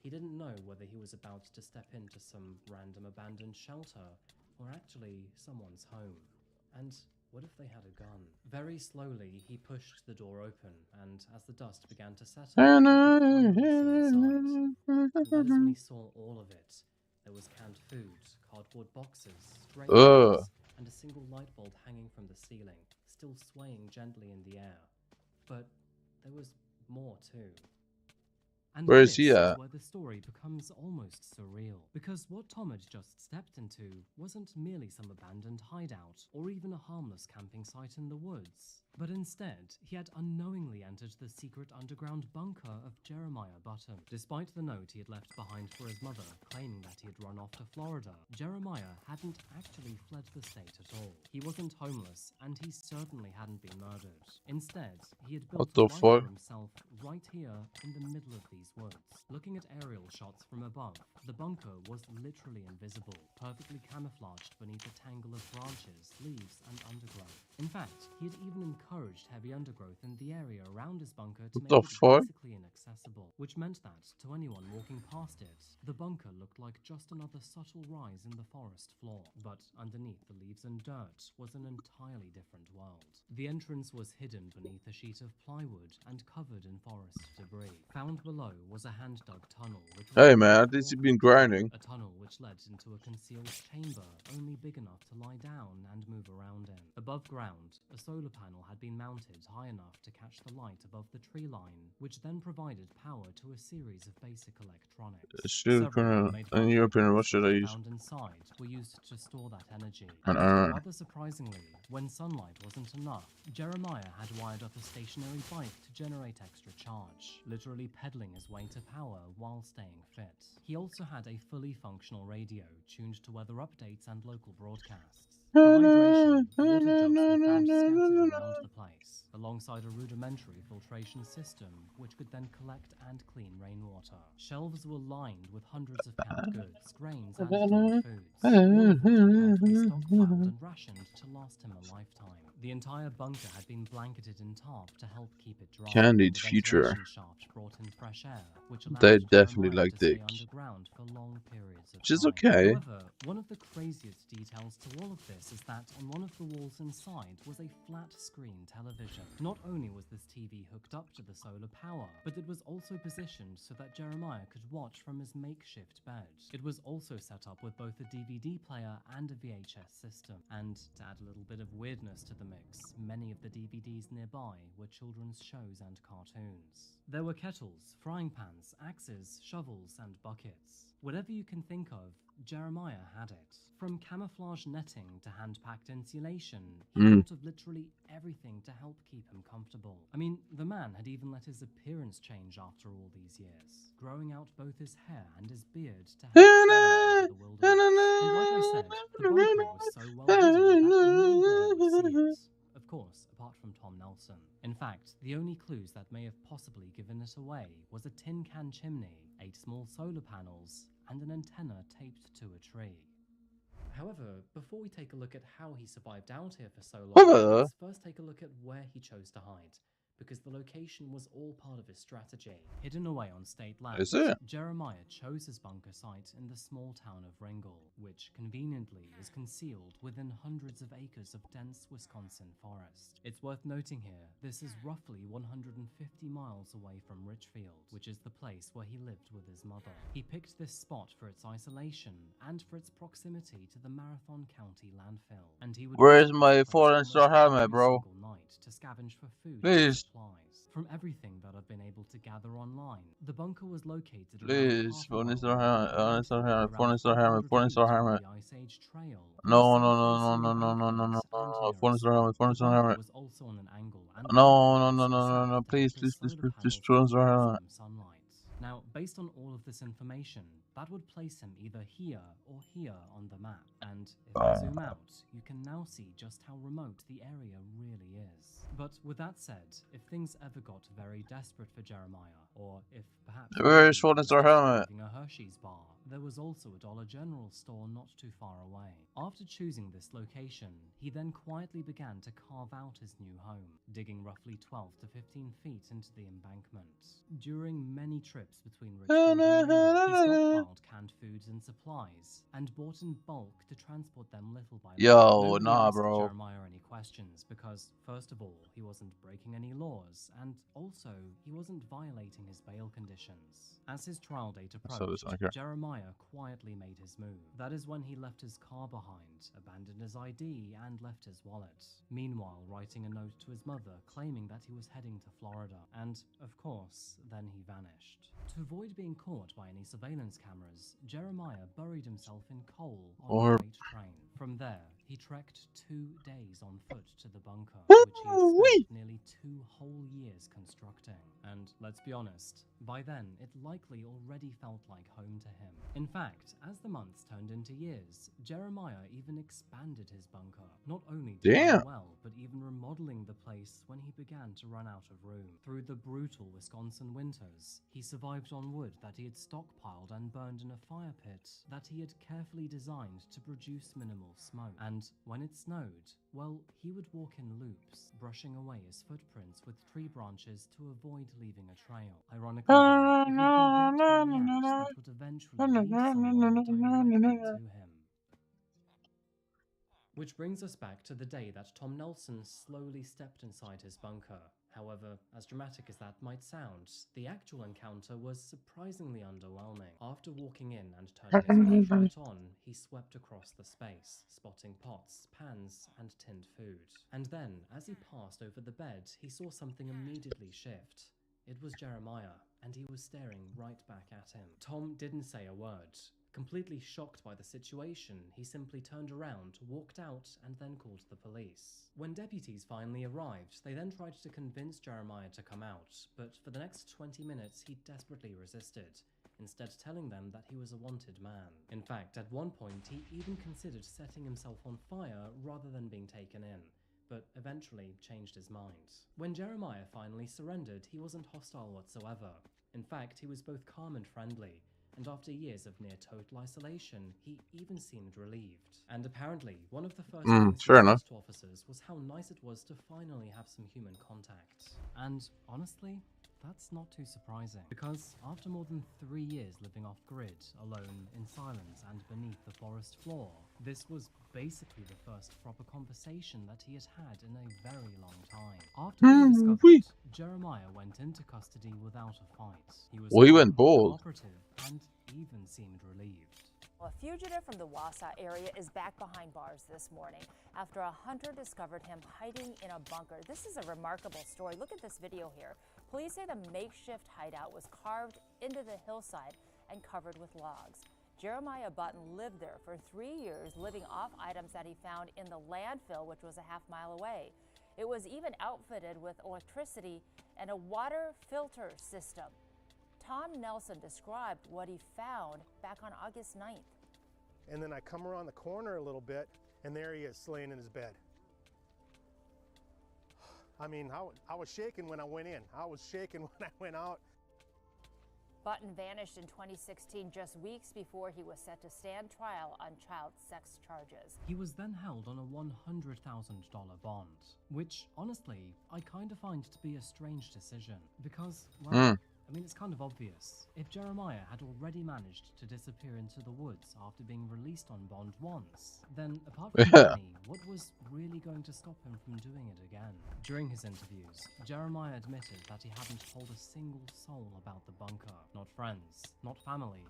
He didn't know whether he was about to step into some random abandoned shelter or actually someone's home. And what if they had a gun? Very slowly, he pushed the door open, and as the dust began to settle, he could finally see inside. And that is when he saw all of it. There was canned food, cardboard boxes, stray bugs, and a single light bulb hanging from the ceiling, still swaying gently in the air. But there was more too. And Where is this he at? is where the story becomes almost surreal, because what Tom had just stepped into wasn't merely some abandoned hideout or even a harmless camping site in the woods, but instead he had unknowingly entered the secret underground bunker of Jeremiah Button. Despite the note he had left behind for his mother claiming that he had run off to Florida, Jeremiah hadn't actually fled the state at all. He wasn't homeless, and he certainly hadn't been murdered. Instead, he had built a life for himself right here in the middle of these woods. Looking at aerial shots from above, the bunker was literally invisible, perfectly camouflaged beneath a tangle of branches, leaves, and undergrowth. In fact, he had even encouraged heavy undergrowth in the area around his bunker to make it basically inaccessible, which meant that, to anyone walking past it, the bunker looked like just another subtle rise in the forest floor. But underneath the leaves and dirt was an entirely different world. The entrance was hidden beneath a sheet of plywood and covered in forest debris. Found below was a hand-dug tunnel which was Hey man, this has been grinding. a tunnel which led into a concealed chamber only big enough to lie down and move around in. Above ground, a solar panel had been mounted high enough to catch the light above the tree line, which then provided power to a series of basic electronics. In your opinion, what should I use? Found inside were used to store that energy. An And iron. rather surprisingly, when sunlight wasn't enough, Jeremiah had wired up a stationary bike to generate extra charge, literally pedaling his way to power while staying fit. He also had a fully functional radio tuned to weather updates and local broadcasts. For hydration, water jugs were found scattered around the place, alongside a rudimentary filtration system which could then collect and clean rainwater. Shelves were lined with hundreds of canned goods, grains, and dried foods, all of which were carefully stockpiled and rationed to last him a lifetime. The entire bunker had been blanketed in tarp to help keep it dry. Candied The future. ventilation shaft brought in fresh air, which allowed They definitely Jeremiah like to stay dick. underground for long periods of Which is time. okay. However, one of the craziest details to all of this is that on one of the walls inside was a flat-screen television. Not only was this TV hooked up to the solar power, but it was also positioned so that Jeremiah could watch from his makeshift bed. It was also set up with both a DVD player and a VHS system. And to add a little bit of weirdness to the mix, many of the DVDs nearby were children's shows and cartoons. There were kettles, frying pans, axes, shovels, and buckets. Whatever you can think of, Jeremiah had it. From camouflage netting to hand-packed insulation, he thought of literally everything to help keep him comfortable. I mean, the man had even let his appearance change after all these years, growing out both his hair and his beard to help carry him into the wilderness. And like I said, the bunker was so well hidden that nobody would see it. Of course, apart from Tom Nelson. In fact, the only clues that may have possibly given it away was a tin can chimney, 8 small solar panels, and an antenna taped to a tree. However, before we take a look at how he survived out here for so long, let's first take a look at where he chose to hide, because the location was all part of his strategy. Hidden away on state land, Is it? Jeremiah chose his bunker site in the small town of Ringgold, which conveniently is concealed within hundreds of acres of dense Wisconsin forest. It's worth noting here, this is roughly 150 miles away from Richfield, which is the place where he lived with his mother. He picked this spot for its isolation and for its proximity to the Marathon County landfill, and he would Where's visit my this place 4-star almost helmet, every bro? single night to scavenge for food and Please. supplies. From everything that I've been able to gather online, the bunker was located Please, around 4-star helmet, 4-star helmet, 4-star helmet, 400 4-star feet helmet. from the Ice Age Trail. No, no, no, no, no, no, no, no, no, no, 4-star helmet, 4-star The bunker helmet. was also on an angle and No, no, no, no, no, no, please, please, please, please, just 4-star helmet. sunlight. Now, based on all of this information, that would place him either here or here on the map. And if I zoom out, you can now see just how remote the area really is. But with that said, if things ever got very desperate for Jeremiah, or if perhaps Where's what is our helmet? a Hershey's bar, there was also a Dollar General store not too far away. After choosing this location, he then quietly began to carve out his new home, digging roughly 12 to 15 feet into the embankment. During many trips between Richfield and Ringgold, he stockpiled canned foods and supplies, and bought in bulk to transport them little by little. Yo, Nobody nah, asked bro. Jeremiah any questions because, first of all, he wasn't breaking any laws, and also, he wasn't violating his bail conditions. As his trial date approached, Jeremiah quietly made his move. That is when he left his car behind, abandoned his ID, and left his wallet. Meanwhile, writing a note to his mother claiming that he was heading to Florida, and, of course, then he vanished. To avoid being caught by any surveillance cameras, Jeremiah buried himself in coal on a freight train. From there, he trekked 2 days on foot to the bunker, which he had spent nearly 2 whole years constructing. And let's be honest, by then it likely already felt like home to him. In fact, as the months turned into years, Jeremiah even expanded his bunker. Not only did he do well, but even remodeling the place when he began to run out of room. Through the brutal Wisconsin winters, he survived on wood that he had stockpiled and burned in a fire pit that he had carefully designed to produce minimal smoke. And when it snowed, well, he would walk in loops, brushing away his footprints with tree branches to avoid leaving a trail. Ironically, though, it would be that very act that would eventually lead someone directly to him. Which brings us back to the day that Tom Nelson slowly stepped inside his bunker. However, as dramatic as that might sound, the actual encounter was surprisingly underwhelming. After walking in and turning his flashlight on, he swept across the space, spotting pots, pans, and tinned food. And then, as he passed over the bed, he saw something immediately shift. It was Jeremiah, and he was staring right back at him. Tom didn't say a word. Completely shocked by the situation, he simply turned around, walked out, and then called the police. When deputies finally arrived, they then tried to convince Jeremiah to come out, but for the next 20 minutes he desperately resisted, instead telling them that he was a wanted man. In fact, at one point he even considered setting himself on fire rather than being taken in, but eventually changed his mind. When Jeremiah finally surrendered, he wasn't hostile whatsoever. In fact, he was both calm and friendly, and after years of near total isolation, he even seemed relieved. And apparently, one of the first things he said to officers was how nice it was to finally have some human contact. And honestly, that's not too surprising, because after more than 3 years living off-grid, alone, in silence, and beneath the forest floor, this was basically the first proper conversation that he had had in a very long time. After being discovered, Jeremiah went into custody without a fight. He was cooperative and even seemed relieved. A fugitive from the Wausau area is back behind bars this morning after a hunter discovered him hiding in a bunker. This is a remarkable story. Look at this video here. Police say the makeshift hideout was carved into the hillside and covered with logs. Jeremiah Button lived there for 3 years, living off items that he found in the landfill, which was a half-mile away. It was even outfitted with electricity and a water filter system. Tom Nelson described what he found back on August 9th. And then I come around the corner a little bit, and there he is, laying in his bed. I mean, I was shaking when I went in. I was shaking when I went out. Button vanished in 2016, just weeks before he was set to stand trial on child sex charges. He was then held on a $100,000 bond, which, honestly, I kind of find to be a strange decision, because, well, I mean, it's kind of obvious. If Jeremiah had already managed to disappear into the woods after being released on bond once, then apart from money, what was really going to stop him from doing it again? During his interviews, Jeremiah admitted that he hadn't told a single soul about the bunker. Not friends, not family,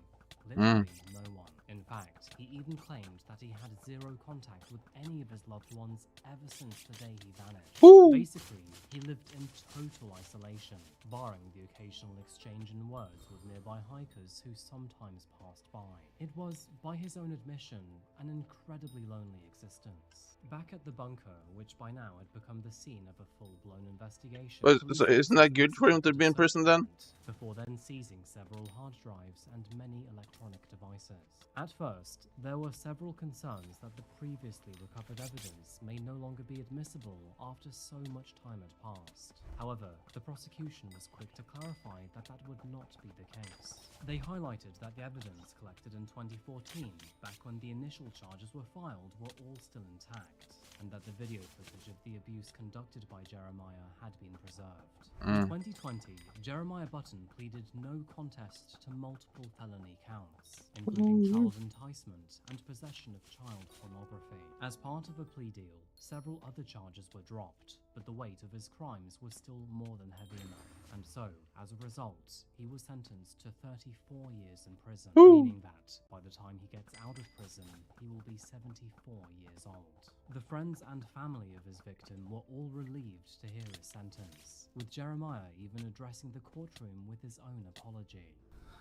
literally no one. In fact, he even claimed that he had zero contact with any of his loved ones ever since the day he vanished. Basically, he lived in total isolation, barring the occasional exchange in words with nearby hikers who sometimes passed by. It was, by his own admission, an incredibly lonely existence. Back at the bunker, which by now had become the scene of a full-blown investigation... Isn't that good for him to be in prison then? Before then seizing several hard drives and many electronic electronic devices. At first, there were several concerns that the previously recovered evidence may no longer be admissible after so much time had passed. However, the prosecution was quick to clarify that that would not be the case. They highlighted that the evidence collected in 2014, back when the initial charges were filed, were all still intact, and that the video footage of the abuse conducted by Jeremiah had been preserved. In 2020, Jeremiah Button pleaded no contest to multiple felony counts, including child enticement and possession of child pornography. As part of a plea deal, several other charges were dropped, but the weight of his crimes was still more than heavy enough, and so, as a result, he was sentenced to 34 years in prison, meaning that, by the time he gets out of prison, he will be 74 years old. The friends and family of his victim were all relieved to hear his sentence, with Jeremiah even addressing the courtroom with his own apology.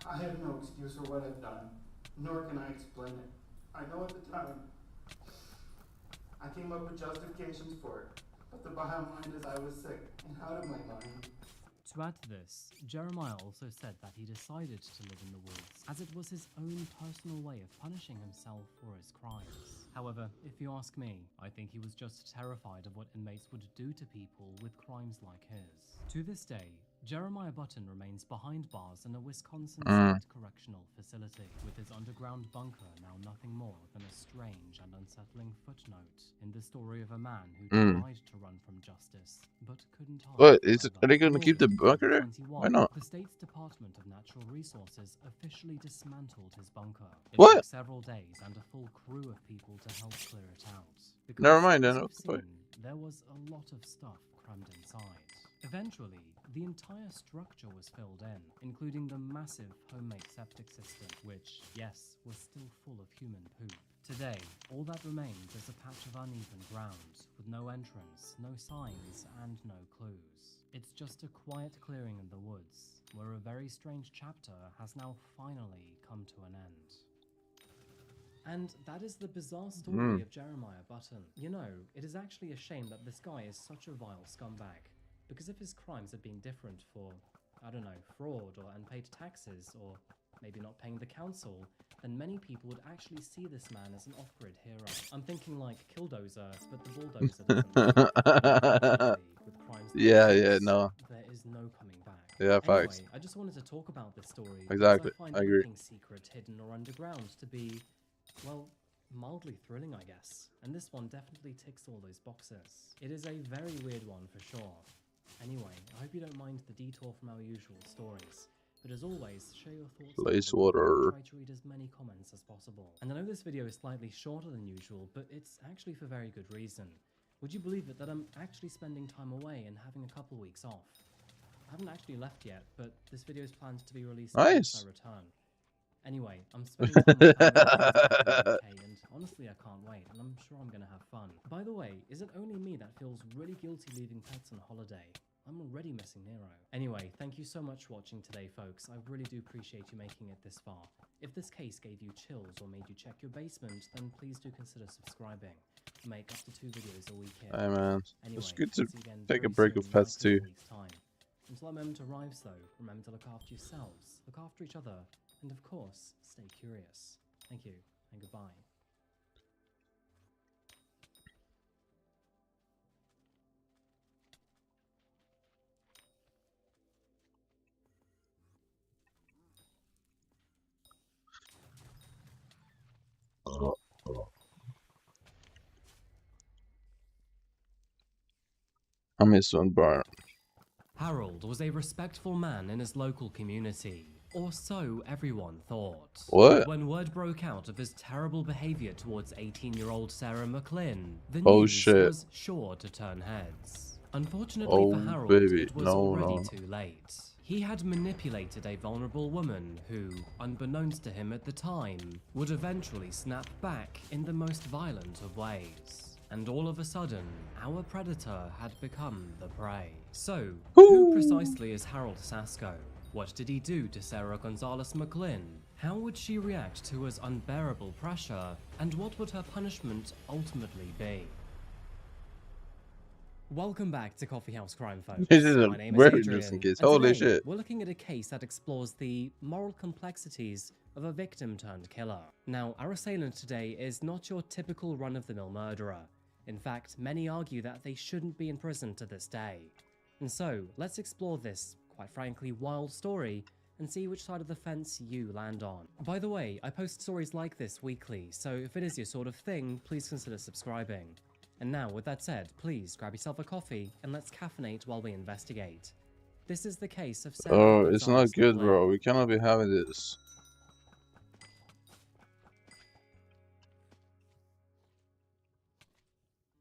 I have no excuse for what I've done, nor can I explain it. I know at the time, I came up with justifications for it, but the bottom line is I was sick and out of my mind. To add to this, Jeremiah also said that he decided to live in the woods, as it was his own personal way of punishing himself for his crimes. However, if you ask me, I think he was just terrified of what inmates would do to people with crimes like his. To this day, Jeremiah Button remains behind bars in a Wisconsin State Correctional Facility, with his underground bunker now nothing more than a strange and unsettling footnote in the story of a man who tried to run from justice, but couldn't hide. What is it? Are they going to keep the bunker there? Why not? The state's Department of Natural Resources officially dismantled his bunker. It What? took several days and a full crew of people to help clear it out. Because, Never mind then. as you've seen, there was a lot of stuff crammed inside. Eventually, the entire structure was filled in, including the massive homemade septic system, which, yes, was still full of human poop. Today, all that remains is a patch of uneven ground, with no entrance, no signs, and no clues. It's just a quiet clearing in the woods, where a very strange chapter has now finally come to an end. And that is the bizarre story of Jeremiah Button. You know, it is actually a shame that this guy is such a vile scumbag. Because if his crimes had been different for, I don't know, fraud or unpaid taxes, or maybe not paying the council, then many people would actually see this man as an off-grid hero. I'm thinking like Killdozer, but the bulldozer doesn't. With crimes like this, no. there is no coming back. Yeah, facts. Anyway, I just wanted to talk about this story. Exactly, Because I find I agree. anything secret, hidden, or underground to be, well, mildly thrilling, I guess. And this one definitely ticks all those boxes. It is a very weird one for sure. Anyway, I hope you don't mind the detour from our usual stories. But as always, share your thoughts. Place water. Try to read as many comments as possible. And I know this video is slightly shorter than usual, but it's actually for very good reason. Would you believe it that I'm actually spending time away and having a couple weeks off? I haven't actually left yet, but this video is planned to be released once I return. Anyway, I'm spending time with family and honestly I can't wait, and I'm sure I'm gonna have fun. By the way, is it only me that feels really guilty leaving pets on holiday? I'm already missing Nero. Anyway, thank you so much for watching today, folks. I really do appreciate you making it this far. If this case gave you chills or made you check your basement, then please do consider subscribing. I make up to 2 videos a week here. Hey man, Anyway, it's good to see you again take a very break soon with in pets less than a too. week's time. Until that moment arrives though, remember to look after yourselves, look after each other, and of course, stay curious. Thank you, and goodbye. I miss one bar. Harold was a respectful man in his local community, or so everyone thought. What? But when word broke out of his terrible behavior towards 18-year-old Sarah McLynn, the Oh, news shit. was sure to turn heads. Unfortunately for Oh, Harold, baby. it was No, already no. too late. He had manipulated a vulnerable woman who, unbeknownst to him at the time, would eventually snap back in the most violent of ways. And all of a sudden, our predator had become the prey. So, who precisely is Harold Sasko? What did he do to Sarah Gonzalez McLynn? How would she react to his unbearable pressure? And what would her punishment ultimately be? Welcome back to Coffee House Crime, folks. This is a My name very is Adrian, interesting case. and Holy today shit. we're looking at a case that explores the moral complexities of a victim turned killer. Now, our assailant today is not your typical run-of-the-mill murderer. In fact, many argue that they shouldn't be in prison to this day. And so, let's explore this, quite frankly, wild story and see which side of the fence you land on. By the way, I post stories like this weekly, so if it is your sort of thing, please consider subscribing. And now, with that said, please grab yourself a coffee and let's caffeinate while we investigate. This is the case of Sarah. Oh, it's not good, bro. We cannot be having this.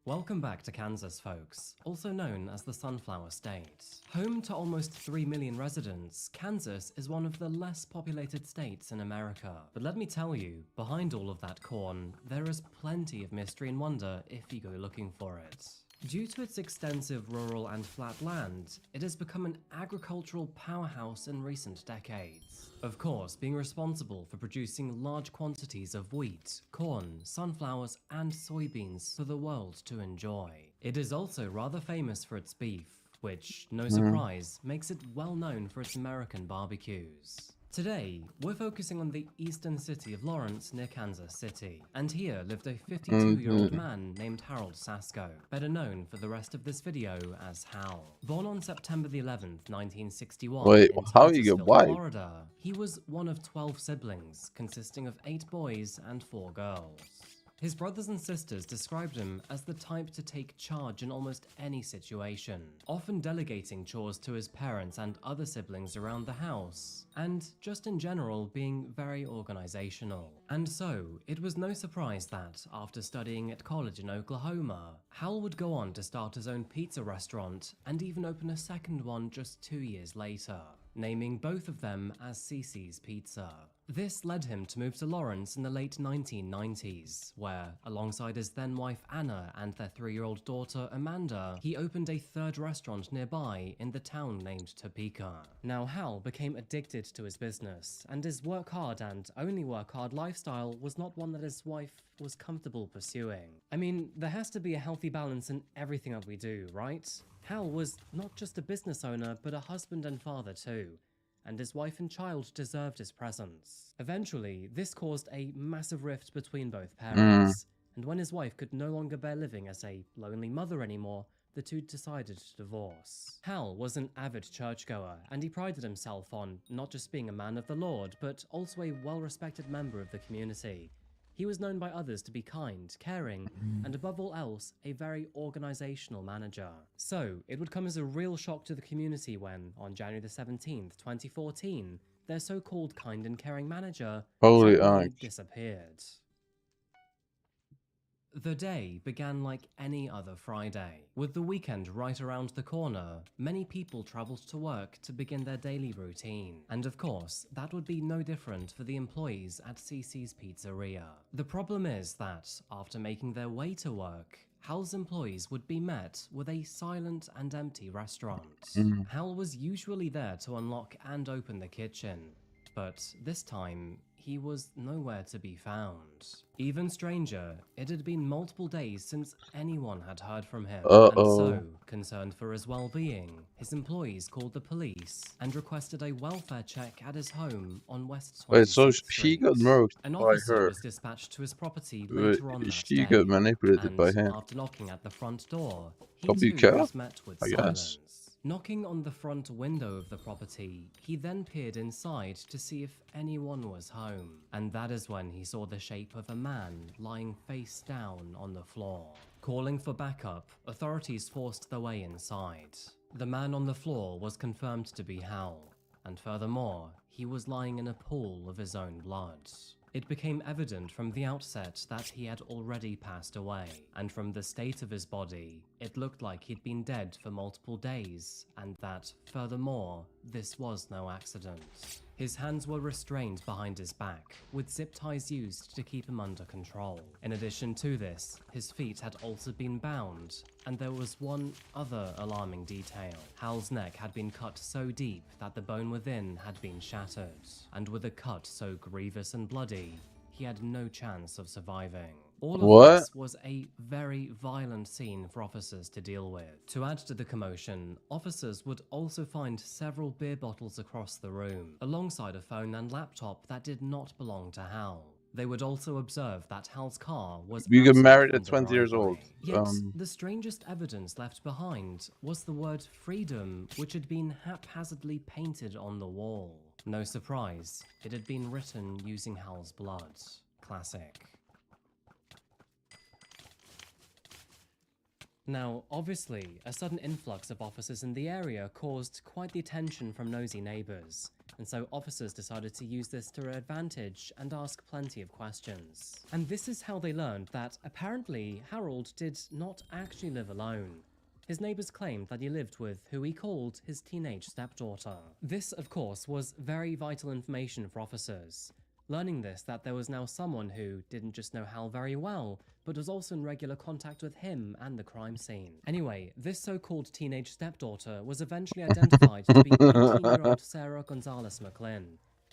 Welcome back to Kansas, folks, also known as the Sunflower State. Home to almost 3 million residents, Kansas is one of the less populated states in America. But let me tell you, behind all of that corn, there is plenty of mystery and wonder if you go looking for it. Due to its extensive rural and flat land, it has become an agricultural powerhouse in recent decades. Of course, being responsible for producing large quantities of wheat, corn, sunflowers, and soybeans for the world to enjoy. It is also rather famous for its beef, which, no surprise, makes it well known for its American barbecues. Today, we're focusing on the eastern city of Lawrence near Kansas City, and here lived a 52-year-old man named Harold Sasko, better known for the rest of this video as Hal. Born on September the 11th, 1961 Wait, in how you get Titusville, wiped? Florida, he was one of 12 siblings, consisting of 8 boys and 4 girls. His brothers and sisters described him as the type to take charge in almost any situation, often delegating chores to his parents and other siblings around the house, and just in general being very organizational. And so, it was no surprise that, after studying at college in Oklahoma, Hal would go on to start his own pizza restaurant and even open a second one just 2 years later, naming both of them as Cece's Pizza. This led him to move to Lawrence in the late 1990s, where, alongside his then-wife Anna and their 3-year-old daughter Amanda, he opened a third restaurant nearby in the town named Topeka. Now, Hal became addicted to his business, and his work hard and only work hard lifestyle was not one that his wife was comfortable pursuing. I mean, there has to be a healthy balance in everything that we do, right? Hal was not just a business owner, but a husband and father too, and his wife and child deserved his presence. Eventually, this caused a massive rift between both parents, and when his wife could no longer bear living as a lonely mother anymore, the two decided to divorce. Hal was an avid churchgoer, and he prided himself on not just being a man of the Lord, but also a well-respected member of the community. He was known by others to be kind, caring, and above all else, a very organizational manager. So, it would come as a real shock to the community when, on January the 17th, 2014, their so-called kind and caring manager suddenly disappeared. The day began like any other Friday. With the weekend right around the corner, many people traveled to work to begin their daily routine. And of course, that would be no different for the employees at Cece's Pizzeria. The problem is that, after making their way to work, Hal's employees would be met with a silent and empty restaurant. Hal was usually there to unlock and open the kitchen, but this time, he was nowhere to be found. Even stranger, it had been multiple days since anyone had heard from him. And so, concerned for his well-being, his employees called the police and requested a welfare check at his home on West 26th Wait, so Street. she got murked An by officer her. was dispatched to his property later on that She day, got manipulated and by him. after knocking at the front door, he Probably too care, was met with I silence. guess. Knocking on the front window of the property, he then peered inside to see if anyone was home. And that is when he saw the shape of a man lying face down on the floor. Calling for backup, authorities forced their way inside. The man on the floor was confirmed to be Hal, and furthermore, he was lying in a pool of his own blood. It became evident from the outset that he had already passed away, and from the state of his body, it looked like he'd been dead for multiple days, and that, furthermore, this was no accident. His hands were restrained behind his back, with zip ties used to keep him under control. In addition to this, his feet had also been bound, and there was one other alarming detail. Hal's neck had been cut so deep that the bone within had been shattered, and with a cut so grievous and bloody, he had no chance of surviving. All What? of this was a very violent scene for officers to deal with. To add to the commotion, officers would also find several beer bottles across the room, alongside a phone and laptop that did not belong to Hal. They would also observe that Hal's car was You get absent married from at the 20 years old. driveway. Yet, the strangest evidence left behind was the word freedom, which had been haphazardly painted on the wall. No surprise, it had been written using Hal's blood. Classic. Now, obviously, a sudden influx of officers in the area caused quite the attention from nosy neighbors, and so officers decided to use this to their advantage and ask plenty of questions. And this is how they learned that apparently Harold did not actually live alone. His neighbors claimed that he lived with who he called his teenage stepdaughter. This, of course, was very vital information for officers. Learning this, that there was now someone who didn't just know Hal very well, but was also in regular contact with him and the crime scene. Anyway, this so-called teenage stepdaughter was eventually identified to be 19-year-old Sarah Gonzalez McClin,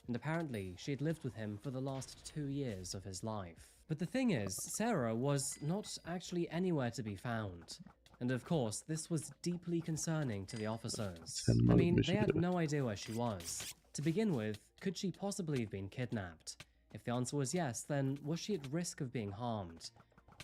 and apparently she'd lived with him for the last 2 years of his life. But the thing is, Sarah was not actually anywhere to be found. And of course, this was deeply concerning to the officers. I mean, they had no idea where she was. To begin with, could she possibly have been kidnapped? If the answer was yes, then was she at risk of being harmed?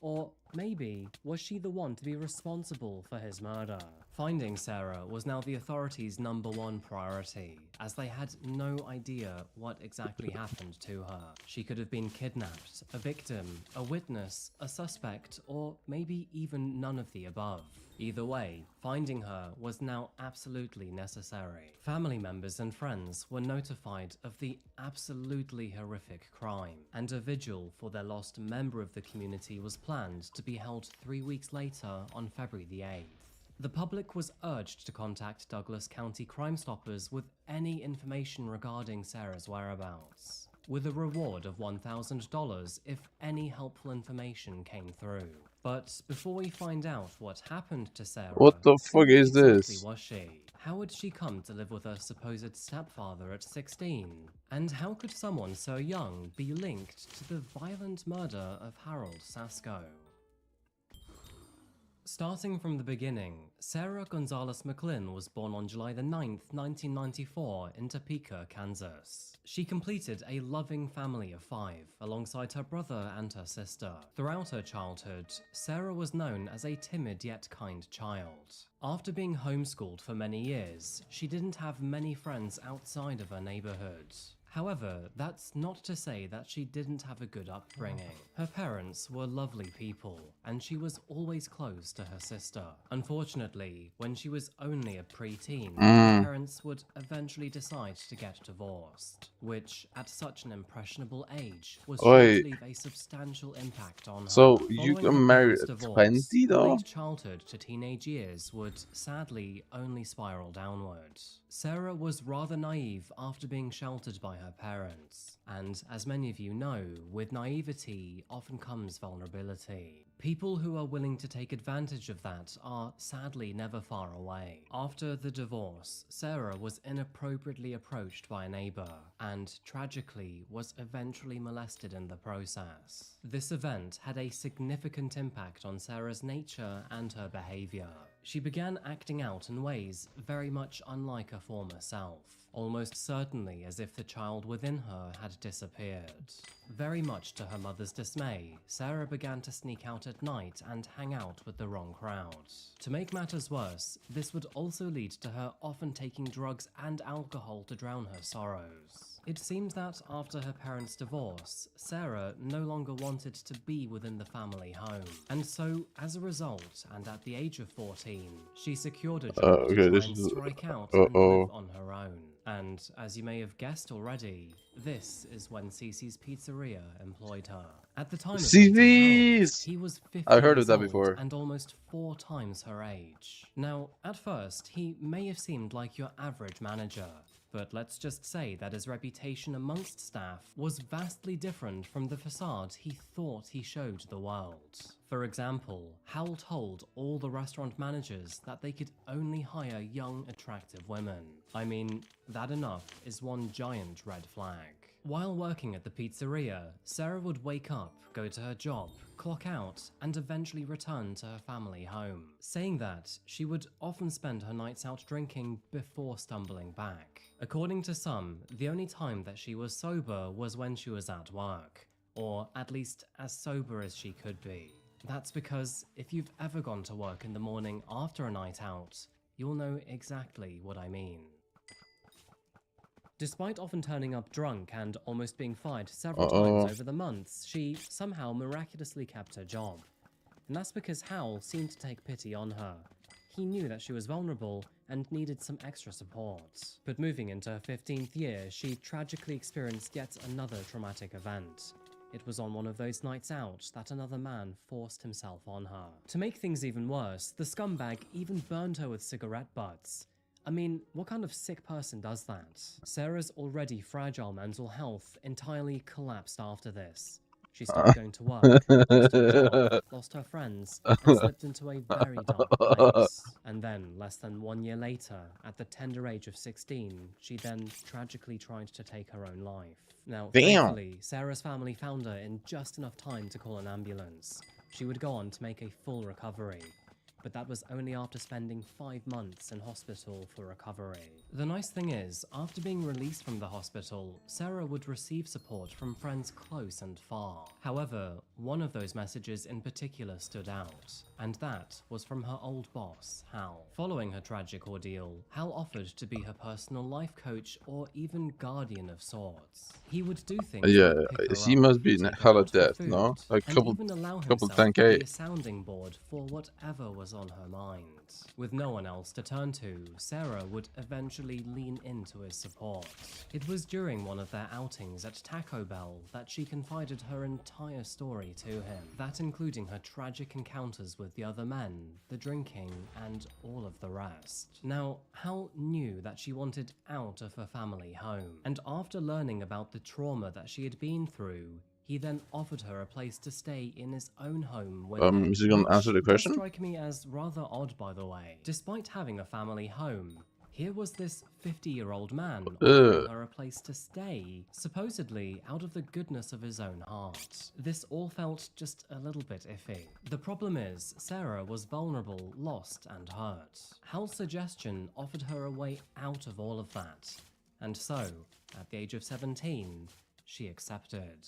Or maybe, was she the one to be responsible for his murder? Finding Sarah was now the authorities' #1 priority, as they had no idea what exactly happened to her. She could have been kidnapped, a victim, a witness, a suspect, or maybe even none of the above. Either way, finding her was now absolutely necessary. Family members and friends were notified of the absolutely horrific crime, and a vigil for their lost member of the community was planned to be held 3 weeks later on February the 8th. The public was urged to contact Douglas County Crime Stoppers with any information regarding Sarah's whereabouts, with a reward of $1,000 if any helpful information came through. But before we find out what happened to Sarah, What the fuck is exactly this? was she? How had she come to live with her supposed stepfather at 16? And how could someone so young be linked to the violent murder of Harold Sasko? Starting from the beginning, Sarah Gonzalez McClin was born on July the 9th, 1994 in Topeka, Kansas. She completed a loving family of 5, alongside her brother and her sister. Throughout her childhood, Sarah was known as a timid yet kind child. After being homeschooled for many years, she didn't have many friends outside of her neighborhood. However, that's not to say that she didn't have a good upbringing. Her parents were lovely people, and she was always close to her sister. Unfortunately, when she was only a preteen, her parents would eventually decide to get divorced, which, at such an impressionable age, was sure Oi. to leave a substantial impact on her. So you Following got her married parents' at divorce, 20 her though? late childhood to teenage years would sadly only spiral downward. Sarah was rather naive after being sheltered by her parents, and as many of you know, with naivety often comes vulnerability. People who are willing to take advantage of that are sadly never far away. After the divorce, Sarah was inappropriately approached by a neighbor, and tragically was eventually molested in the process. This event had a significant impact on Sarah's nature and her behavior. She began acting out in ways very much unlike her former self, almost certainly as if the child within her had disappeared. Very much to her mother's dismay, Sarah began to sneak out at night and hang out with the wrong crowd. To make matters worse, this would also lead to her often taking drugs and alcohol to drown her sorrows. It seems that after her parents' divorce, Sarah no longer wanted to be within the family home. And so, as a result, and at the age of 14, she secured a job Okay, to try this and is... strike out and Uh-oh. live on her own. And as you may have guessed already, this is when Cece's Pizzeria employed her. At the time of meeting Harold, CC's! he was 50 I've heard years of that old before. and almost 4 times her age. Now, at first, he may have seemed like your average manager, but let's just say that his reputation amongst staff was vastly different from the facade he thought he showed the world. For example, Hal told all the restaurant managers that they could only hire young, attractive women. I mean, that enough is one giant red flag. while working at the pizzeria, Sarah would wake up, go to her job, clock out, and eventually return to her family home, saying that she would often spend her nights out drinking before stumbling back. According to some, the only time that she was sober was when she was at work, or at least as sober as she could be. That's because if you've ever gone to work in the morning after a night out, you'll know exactly what I mean. Despite often turning up drunk and almost being fired several times over the months, she somehow miraculously kept her job. And that's because Hal seemed to take pity on her. He knew that she was vulnerable and needed some extra support. But moving into her 15th year, she tragically experienced yet another traumatic event. It was on one of those nights out that another man forced himself on her. To make things even worse, the scumbag even burned her with cigarette butts. I mean, what kind of sick person does that? Sarah's already fragile mental health entirely collapsed after this. She stopped going to work, lost her job, lost her friends, and slipped into a very dark place. And then, less than 1 year later, at the tender age of 16, she then tragically tried to take her own life. Now, thankfully, Sarah's family found her in just enough time to call an ambulance. She would go on to make a full recovery. But that was only after spending 5 months in hospital for recovery. The nice thing is, after being released from the hospital, Sarah would receive support from friends close and far. However, one of those messages in particular stood out, and that was from her old boss, Hal. Following her tragic ordeal, Hal offered to be her personal life coach or even guardian of sorts. He would do things Yeah, like pick her he up, must be take her hella out for dead, food, no? Like and couple even allow himself to 10K. be a sounding board for whatever was on her mind. With no one else to turn to, Sarah would eventually lean into his support. It was during one of their outings at Taco Bell that she confided her entire story to him, that including her tragic encounters with the other men, the drinking, and all of the rest. Now, Hal knew that she wanted out of her family home, and after learning about the trauma that she had been through, he then offered her a place to stay in his own home with him, Is he gonna answer the which question? does strike me as rather odd, by the way. Despite having a family home, here was this 50-year-old man offering her a place to stay, supposedly out of the goodness of his own heart. This all felt just a little bit iffy. The problem is, Sarah was vulnerable, lost, and hurt. Hal's suggestion offered her a way out of all of that. And so, at the age of 17, she accepted.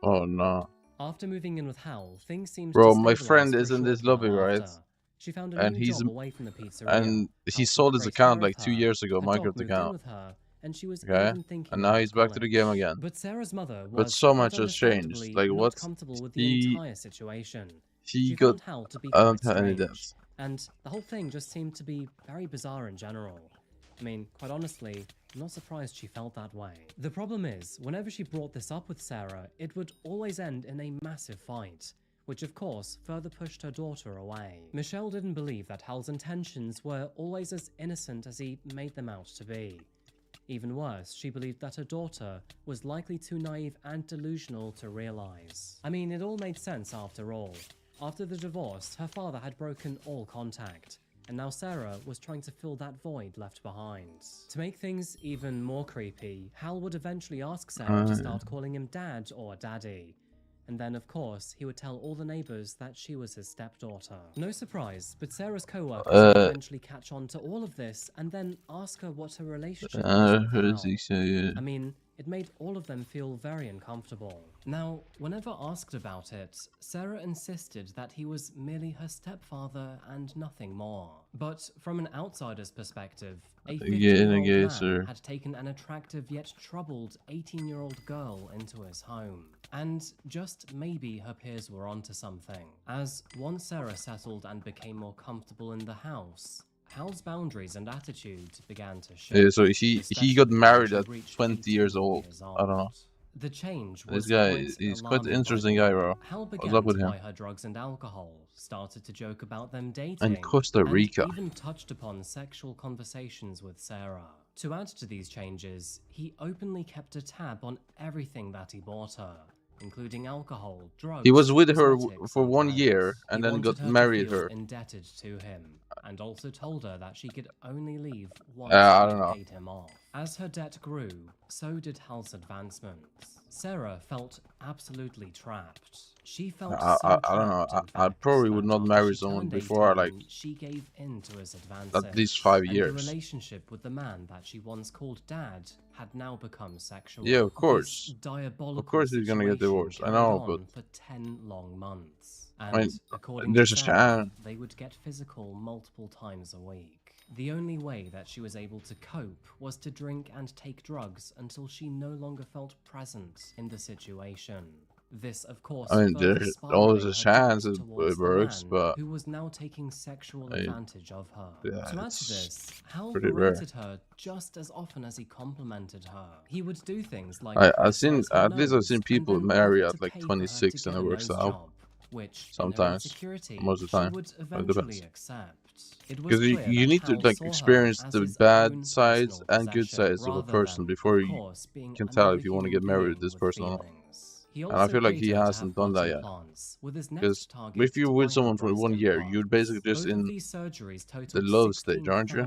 Oh no. After moving in with Hal, things seemed Bro, to my stabilize friend for a is in short this while lobby, right? after. She found a And new he's job away from the pizzeria. and he Hal sold took his great care account of like 2 her. years ago, Her dog Minecraft moved in account. with her, and she was Okay, even thinking and now about he's back to the game college. again. But Sarah's mother But was so quite much has changed. understandably Like not what? comfortable with the He entire situation. he She got found Hal to be I don't quite have any strange, debts. and the whole thing just seemed to be very bizarre in general. I mean, quite honestly, I'm not surprised she felt that way. The problem is, whenever she brought this up with Sarah, it would always end in a massive fight, which of course further pushed her daughter away. Michelle didn't believe that Hal's intentions were always as innocent as he made them out to be. Even worse, she believed that her daughter was likely too naive and delusional to realize. I mean, it all made sense after all. After the divorce, her father had broken all contact, and now Sarah was trying to fill that void left behind. To make things even more creepy, Hal would eventually ask Sarah to start calling him Dad or Daddy. And then, of course, he would tell all the neighbors that she was his stepdaughter. No surprise, but Sarah's co-workers would eventually catch on to all of this and then ask her what her relationship was with Hal. I mean, it made all of them feel very uncomfortable. Now, whenever asked about it, Sarah insisted that he was merely her stepfather and nothing more. But from an outsider's perspective, a 50-year-old man had taken an attractive yet troubled 18-year-old girl into his home. And just maybe her peers were onto something, as once Sarah settled and became more comfortable in the house, Hal's boundaries and attitude began to shift. Yeah, so he got married at 20 years old. I don't know. The change This was guy, he's quite an interesting guy, bro. Hal What's began up with to him? buy her drugs and alcohol, started to joke about them dating, And Costa Rica. and even touched upon sexual conversations with Sarah. To add to these changes, he openly kept a tab on everything that he bought her. including alcohol, drugs. He was with her cosmetics, for and 1 rent. year and He then wanted got her to married feel her. indebted to him, and also told her that she could only leave once I she don't know. paid him off. As her debt grew, so did Hal's advancements. Sarah felt absolutely trapped. She felt so I trapped, don't know. in I fact, probably would that not after marry she someone turned before 18, like she gave in to his advances. at least 5 And years. the relationship with the man that she once called dad had now become sexual. Yeah, of course. This diabolical Of course he's gonna get situation divorced. I carried know, on but for 10 long months. I And mean, according there's to a Sarah, chance. they would get physical multiple times a week. The only way that she was able to cope was to drink and take drugs until she no longer felt present in the situation. This, of course, I mean, further there's always a spiraling her chance guilt it towards the works, man but who was now taking sexual I- advantage of her. yeah, To add to it's this, Hal pretty rare. berated her just as often as he complimented her. He would do things like I've seen criticize her at least I've nose seen and people then marry offer at to like pay for her to 26 and get it a works nose out. job, which, in her Sometimes, insecurity, most of the she time, would it eventually depends. accept. It was Because clear you that need to Hal like saw her experience as the his bad own sides personal and good possession, sides of a rather person than, before of you course, being can tell another if you want to human get married with being this person or not. feelings. He And I also feel like paid he her to hasn't have done that body yet. implants, with his Because next target if you're to with buy her someone for breast 1 year, you're implants. basically just Both of in these surgeries the totaled love stage, aren't you?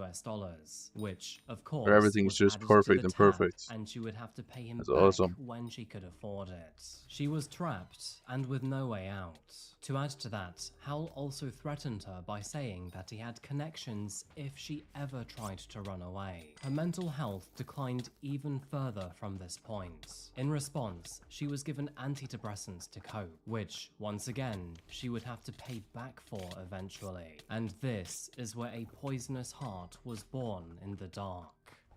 $16,000, which, of course, Where everything is was just added perfect to the and tab, perfect. and she would have to pay him That's back awesome. when she could afford it. She was trapped and with no way out. To add to that, Hal also threatened her by saying that he had connections if she ever tried to run away. Her mental health declined even further from this point. In response, she was given antidepressants to cope, which, once again, she would have to pay back for eventually. And this is where a poisonous heart was born in the dark.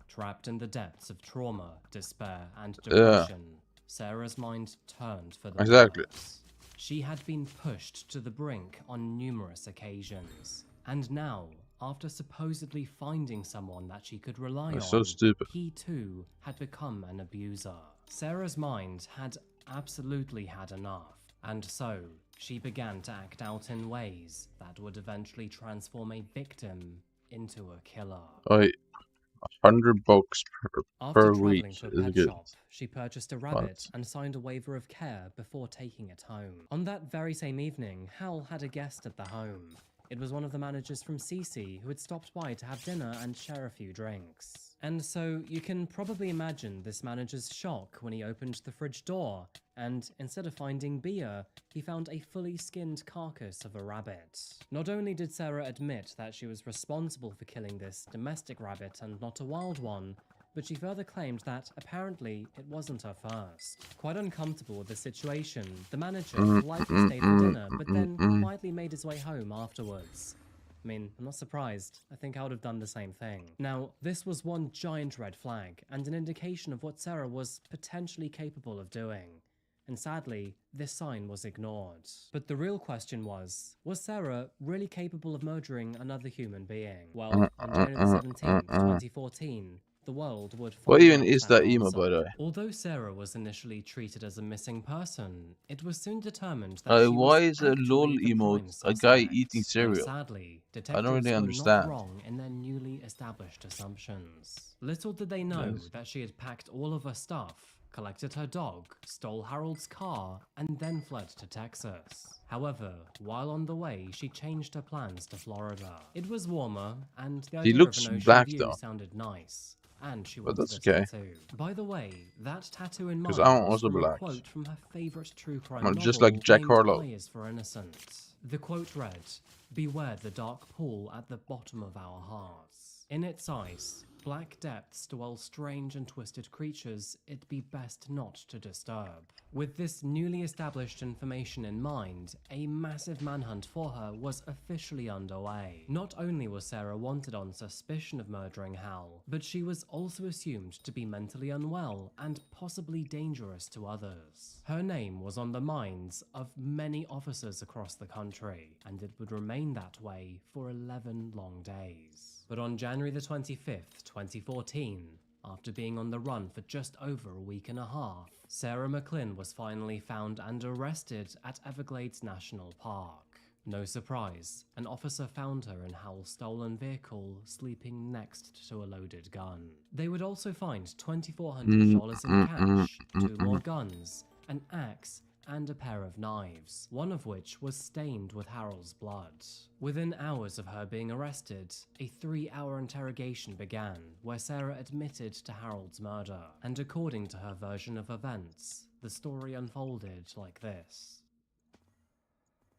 Trapped in the depths of trauma, despair, and depression, Sarah's mind turned for the Exactly. worse. She had been pushed to the brink on numerous occasions, and now, after supposedly finding someone that she could rely That's on, so stupid. he too had become an abuser. Sarah's mind had absolutely had enough, and so she began to act out in ways that would eventually transform a victim into a killer. Like $100 After per traveling week to a is pet good. shop, she purchased a rabbit and signed a waiver of care before taking it home. On that very same evening, Hal had a guest at the home. It was one of the managers from CC who had stopped by to have dinner and share a few drinks. And so you can probably imagine this manager's shock when he opened the fridge door, and instead of finding beer, he found a fully skinned carcass of a rabbit. Not only did Sarah admit that she was responsible for killing this domestic rabbit and not a wild one, but she further claimed that apparently it wasn't her first. Quite uncomfortable with the situation, the manager politely stayed for dinner, but then quietly made his way home afterwards. I mean, I'm not surprised. I think I would have done the same thing. Now, this was one giant red flag, and an indication of what Sarah was potentially capable of doing. And sadly, this sign was ignored. But the real question was Sarah really capable of murdering another human being? Well, on January 17th, 2014, the world would What find even out is that that emo, answer. by the way? Although Sarah was initially treated as a missing person, it was soon determined that she Why was is a LOL actually the emote prime a guy suspect. eating And cereal? sadly, I don't detectives really were understand. not wrong in their newly established assumptions. Little did they know Yes. that she had packed all of her stuff, collected her dog, stole Harold's car, and then fled to Texas. However, while on the way, she changed her plans to Florida. It was warmer, and the He idea looks of an ocean black, view though. sounded nice. And she But wanted that's a okay. tattoo. By the way, that tattoo in 'Cause mind I'm was also from a black. quote from her favorite true crime I'm novel just like Jack named Harlow. I is for Innocent. The quote read, "Beware the dark pool at the bottom of our hearts. In its ice, black depths dwell strange and twisted creatures it'd be best not to disturb." With this newly established information in mind, a massive manhunt for her was officially underway. Not only was Sarah wanted on suspicion of murdering Hal, but she was also assumed to be mentally unwell and possibly dangerous to others. Her name was on the minds of many officers across the country, and it would remain that way for 11 long days. But on January the 25th, 2014, after being on the run for just over a week and a half, Sarah McLynn was finally found and arrested at Everglades National Park. No surprise, an officer found her in Hal's stolen vehicle, sleeping next to a loaded gun. They would also find $2,400 in cash, 2 more guns, an axe, and a pair of knives, one of which was stained with Harold's blood. Within hours of her being arrested, a 3-hour interrogation began where Sarah admitted to Harold's murder, and according to her version of events, the story unfolded like this.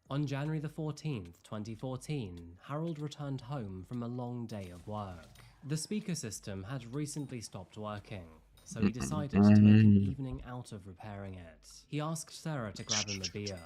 On January the 14th, 2014, Harold returned home from a long day of work. The speaker system had recently stopped working, so he decided to make an evening out of repairing it. He asked Sarah to grab him a beer,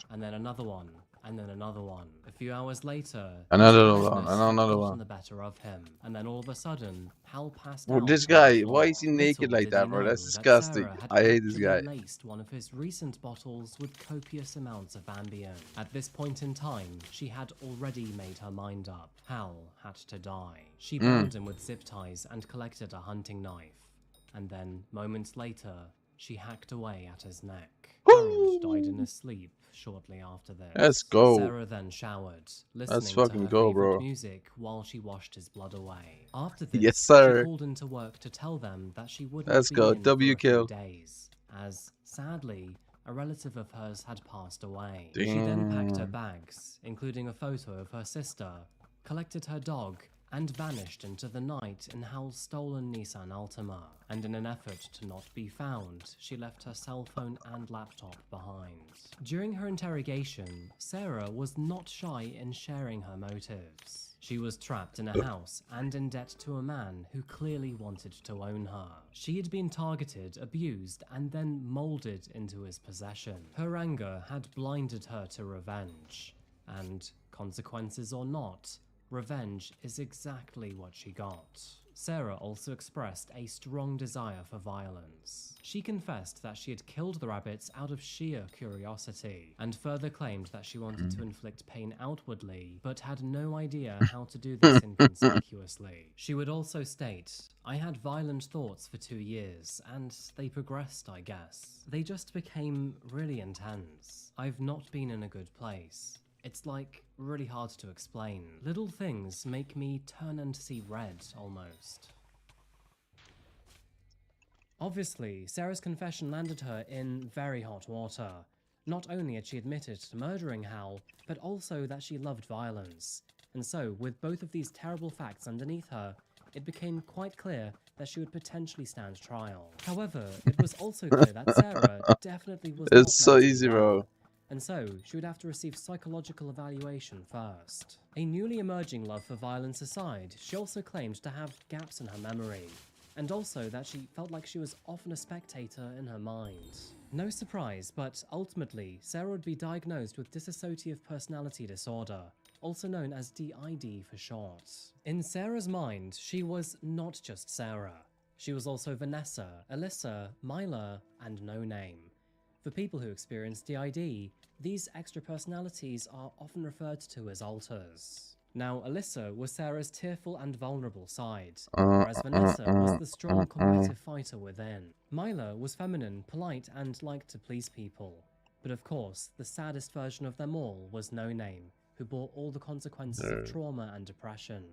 and then another one, and then another one. A few hours later, Another one, his tiredness another had one. gotten the better of him, and then all of a sudden, Hal passed Well, out this on the guy, floor. why is he naked Little like did that, he bro? know That's that disgusting. Sarah had I hate this actually guy. laced one of his recent bottles with copious amounts of Ambien. At this point in time, she had already made her mind up. Hal had to die. She bound him with zip ties and collected a hunting knife. And then, moments later, she hacked away at his neck. Harold died in his sleep shortly after this. Let's go. Sarah then showered, Let's listening fucking to her go, favorite bro. music while she washed his blood away. After this, Yes, she sir. called into work to tell them that she wouldn't Let's be go. in W for a few kill. days, as, sadly, a relative of hers had passed away. She then packed her Damn. bags, including a photo of her sister, collected her dog, and vanished into the night in Hal's stolen Nissan Altima. And in an effort to not be found, she left her cell phone and laptop behind. During her interrogation, Sarah was not shy in sharing her motives. She was trapped in a house and in debt to a man who clearly wanted to own her. She had been targeted, abused, and then molded into his possession. Her anger had blinded her to revenge. And, consequences or not, revenge is exactly what she got. Sarah also expressed a strong desire for violence. She confessed that she had killed the rabbits out of sheer curiosity, and further claimed that she wanted to inflict pain outwardly, but had no idea how to do this inconspicuously. She would also state, "I had violent thoughts for 2 years, and they progressed, I guess. They just became really intense. I've not been in a good place. It's like really hard to explain. Little things make me turn and see red, almost." Obviously, Sarah's confession landed her in very hot water. Not only had she admitted to murdering Hal, but also that she loved violence. And so, with both of these terrible facts underneath her, it became quite clear that she would potentially stand trial. However, it was also clear that Sarah definitely was not It's so mentally easy, well, bro. and so she would have to receive psychological evaluation first. A newly emerging love for violence aside, she also claimed to have gaps in her memory, and also that she felt like she was often a spectator in her mind. No surprise, but ultimately, Sarah would be diagnosed with dissociative personality disorder, also known as DID for short. In Sarah's mind, she was not just Sarah. She was also Vanessa, Alyssa, Myla, and No Name. For people who experience DID, these extra personalities are often referred to as alters. Now, Alyssa was Sarah's tearful and vulnerable side, whereas Vanessa was the strong, combative fighter within. Myla was feminine, polite, and liked to please people. But of course, the saddest version of them all was No Name, who bore all the consequences of trauma and depression.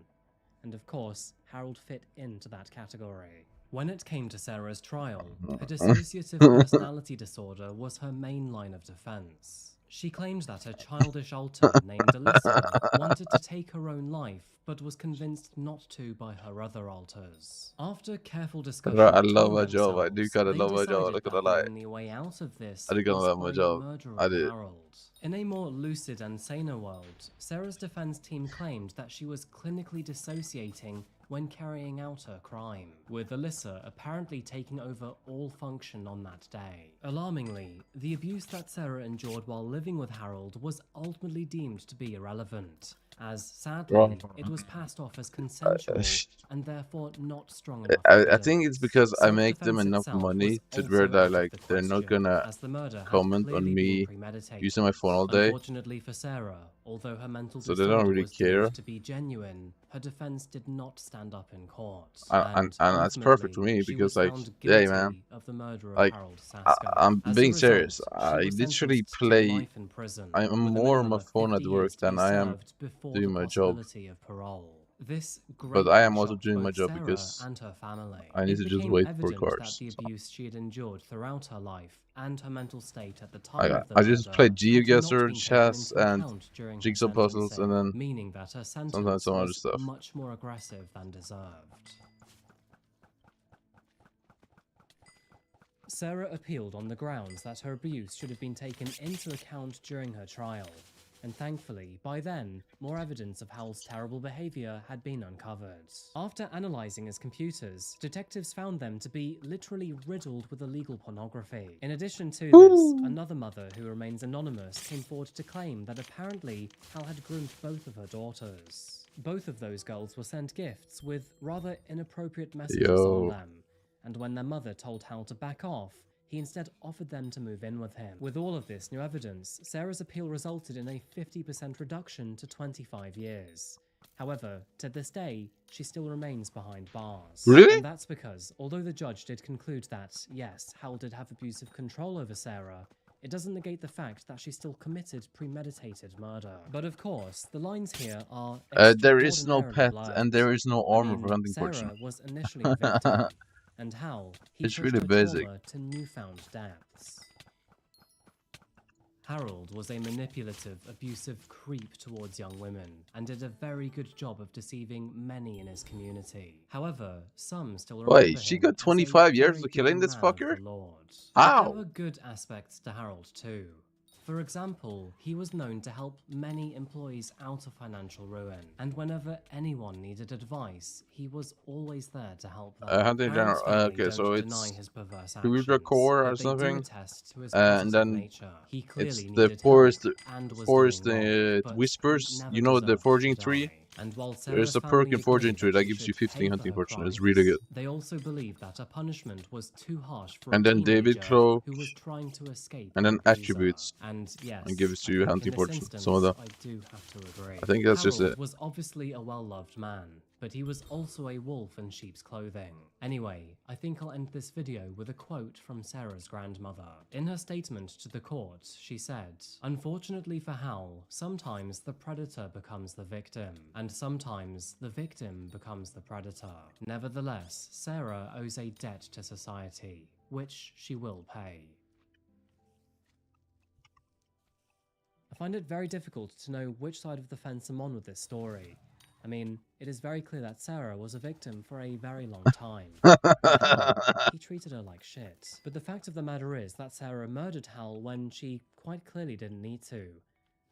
And of course, Harold fit into that category. When it came to Sarah's trial, her dissociative personality disorder was her main line of defense. She claimed that her childish alter, named Alyssa, wanted to take her own life, but was convinced not to by her other alters. After careful discussion Bro, I between love my job. I themselves, do kind of they love my job. decided Look at that the the light. only way out of this I do kind of was love my for a job. murder I of did. Harold. In a more lucid and saner world, Sarah's defense team claimed that she was clinically dissociating when carrying out her crime, with Alyssa apparently taking over all function on that day. Alarmingly, the abuse that Sarah endured while living with Harold was ultimately deemed to be irrelevant, as sadly, Bro. it was passed off as consensual and therefore not strong enough I evidence. think it's because I make them Self-defense enough itself money was to also where they're out of like the they're not question, gonna as the murder had comment clearly on been me premeditated. using my phone all day. Unfortunately for Sarah, although her mental So they don't disorder really was care. deemed to be genuine, her defense did not stand up in court. And that's perfect for me she because was like, found hey guilty man, of the murder of like Harold Sasko. I'm As a being result, serious. she I was literally sentenced to play. life in prison, I'm with a more on minimum my of phone 50 at work years to than be I am served before doing the my job. possibility of parole. This But I am greatly also shocked doing my both job Sarah because and her family. I need It to just became wait for evident cars. that the abuse she had endured throughout her life and her mental state at the I time of the just murder played had not GeoGuessr, been taken chess, into and account during her jigsaw puzzles, sentencing, and then meaning that her sometimes sentence some other was stuff. much more aggressive than deserved. Sarah appealed on the grounds that her abuse should have been taken into account during her trial, and thankfully, by then, more evidence of Howell's terrible behavior had been uncovered. After analyzing his computers, detectives found them to be literally riddled with illegal pornography. In addition to this, another mother who remains anonymous came forward to claim that apparently Hal had groomed both of her daughters. Both of those girls were sent gifts with rather inappropriate messages on them, and when their mother told Hal to back off, he instead offered them to move in with him. With all of this new evidence, Sarah's appeal resulted in a 50% reduction to 25 years. However, to this day, she still remains behind bars. Really? And that's because, although the judge did conclude that, yes, Hal did have abusive control over Sarah, it doesn't negate the fact that she still committed premeditated murder. But of course, the lines here are there is no extraordinarily pet blurred. and there is no armor I mean, for hunting Sarah fortune. was initially the victim, and Hal, he It's pushed really her basic. trauma to newfound depths. Harold was a manipulative, abusive creep towards young women, and did a very good job of deceiving many in his community. However, some still remember Wait, she him got as a 25 years very for killing good this man of fucker? the Lord. How? But there were good aspects to Harold too. For example, he was known to help many employees out of financial ruin, and whenever anyone needed advice, he was always there to help them. Hunting Harold's general. family Okay, don't so deny it's his perverse Gerudo actions, core or but they do something, attest to his and positive then nature. He it's clearly the needed forest, help and was forest doing wrong, but whispers. he never You know the deserved foraging to tree. die. And while There's Sarah's a perk family in foraging agreed tree that that she gives you should 15 pay for hunting her fortune. It's crimes, really good. they also believed that a punishment was too harsh for And a then David teenager cloak, who was trying to escape and an then abuser. attributes, And yes, and gives I you think hunting in this fortune. instance, Some of the. I do have to agree. I think that's just Harold it. was obviously a well-loved man, but he was also a wolf in sheep's clothing. Anyway, I think I'll end this video with a quote from Sarah's grandmother. In her statement to the court, she said, "Unfortunately for Hal, sometimes the predator becomes the victim, and sometimes the victim becomes the predator. Nevertheless, Sarah owes a debt to society, which she will pay." I find it very difficult to know which side of the fence I'm on with this story. I mean, it is very clear that Sarah was a victim for a very long time. And Hal, he treated her like shit. But the fact of the matter is that Sarah murdered Hal when she quite clearly didn't need to.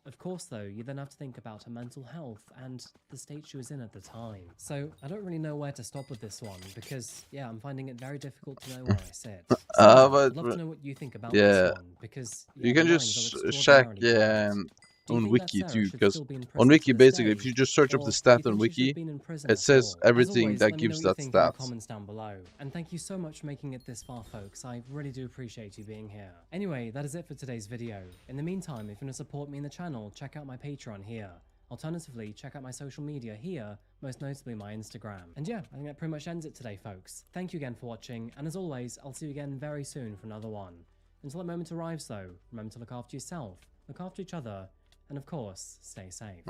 Of course, though, you then have to think about her mental health and the state she was in at the time. So, I don't really know where to stop with this one, because, yeah, I'm finding it very difficult to know where I sit. So, I'd love to know what you think about this one, because, yeah, you can the lines just are check, extraordinarily blurred. Do you on think that Wiki Sarah too, should because still be in on prison Wiki, to this basically, if day, you just search up or the do stat you on think she should Wiki, have been in prison it at says all? As everything always, that let me know gives what you that think in the stat. comments down below. And thank you so much for making it this far, folks. I really do appreciate you being here. Anyway, that is it for today's video. In the meantime, if you want to support me in the channel, check out my Patreon here. Alternatively, check out my social media here, most notably my Instagram. And yeah, I think that pretty much ends it today, folks. Thank you again for watching, and as always, I'll see you again very soon for another one. Until that moment arrives though, remember to look after yourself, look after each other, and of course, stay safe.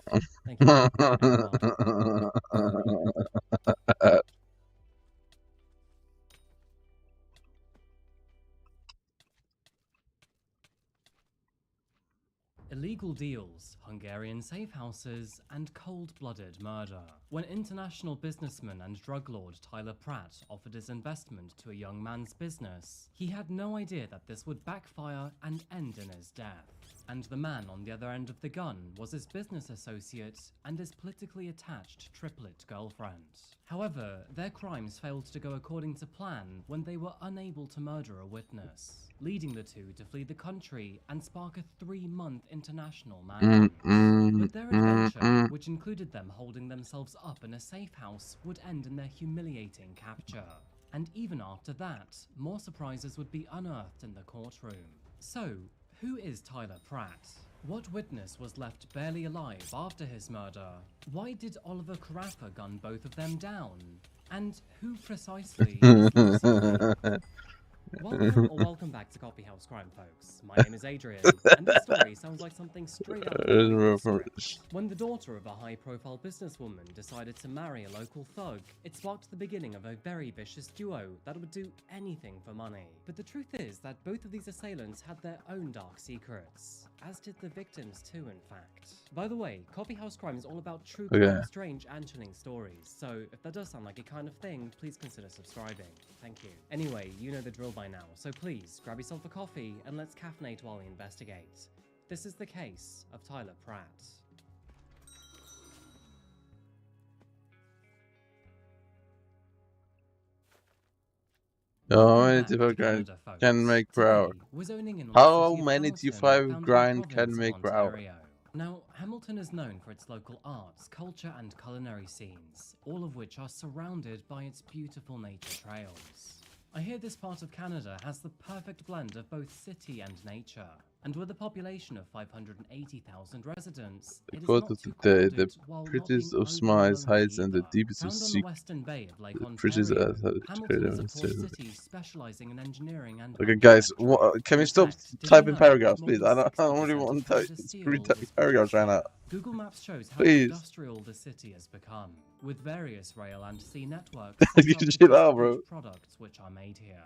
Thank you. And goodbye. Illegal deals, Hungarian safe houses, and cold-blooded murder. When international businessman and drug lord Tyler Pratt offered his investment to a young man's business, he had no idea that this would backfire and end in his death. And the man on the other end of the gun was his business associate and his politically attached triplet girlfriend. However, their crimes failed to go according to plan when they were unable to murder a witness, leading the two to flee the country and spark a 3-month international manhunt. But their adventure, which included them holding themselves up in a safe house, would end in their humiliating capture. And even after that, more surprises would be unearthed in the courtroom. So, who is Tyler Pratt? What witness was left barely alive after his murder? Why did Oliver Carafa gun both of them down? And who precisely is Lucy? Welcome or welcome back to Coffee House Crime, folks. My name is Adrian, and this story sounds like something straight out of a Hollywood script. When the daughter of a high-profile businesswoman decided to marry a local thug, it sparked the beginning of a very vicious duo that would do anything for money. But the truth is that both of these assailants had their own dark secrets, as did the victims too, in fact. By the way, Coffee House Crime is all about true crime, strange and chilling stories, so if that does sound like your kind of thing, please consider subscribing. Thank you. Anyway, you know the drill by now, so please grab yourself a coffee and let's caffeinate while we investigate. This is the case of Tyler Pratt. How many T5 grind can make per hour? How many T5 grind can make per hour? Now, Hamilton is known for its local arts, culture and culinary scenes, all of which are surrounded by its beautiful nature trails. I hear this part of Canada has the perfect blend of both city and nature, and with a population of 580,000 residents, it is not too crowded while not being prettiest of smiles hides in the deepest of Found on the western bay of Lake prettiest Ontario, Hamilton is a port city specializing in engineering and Okay, guys, can we stop typing paragraphs, please? I don't really want to type paragraphs right now. Google Maps shows how Please. industrial the city has become, with various rail and sea networks You set up to chill out, distribute bro. products which are made here.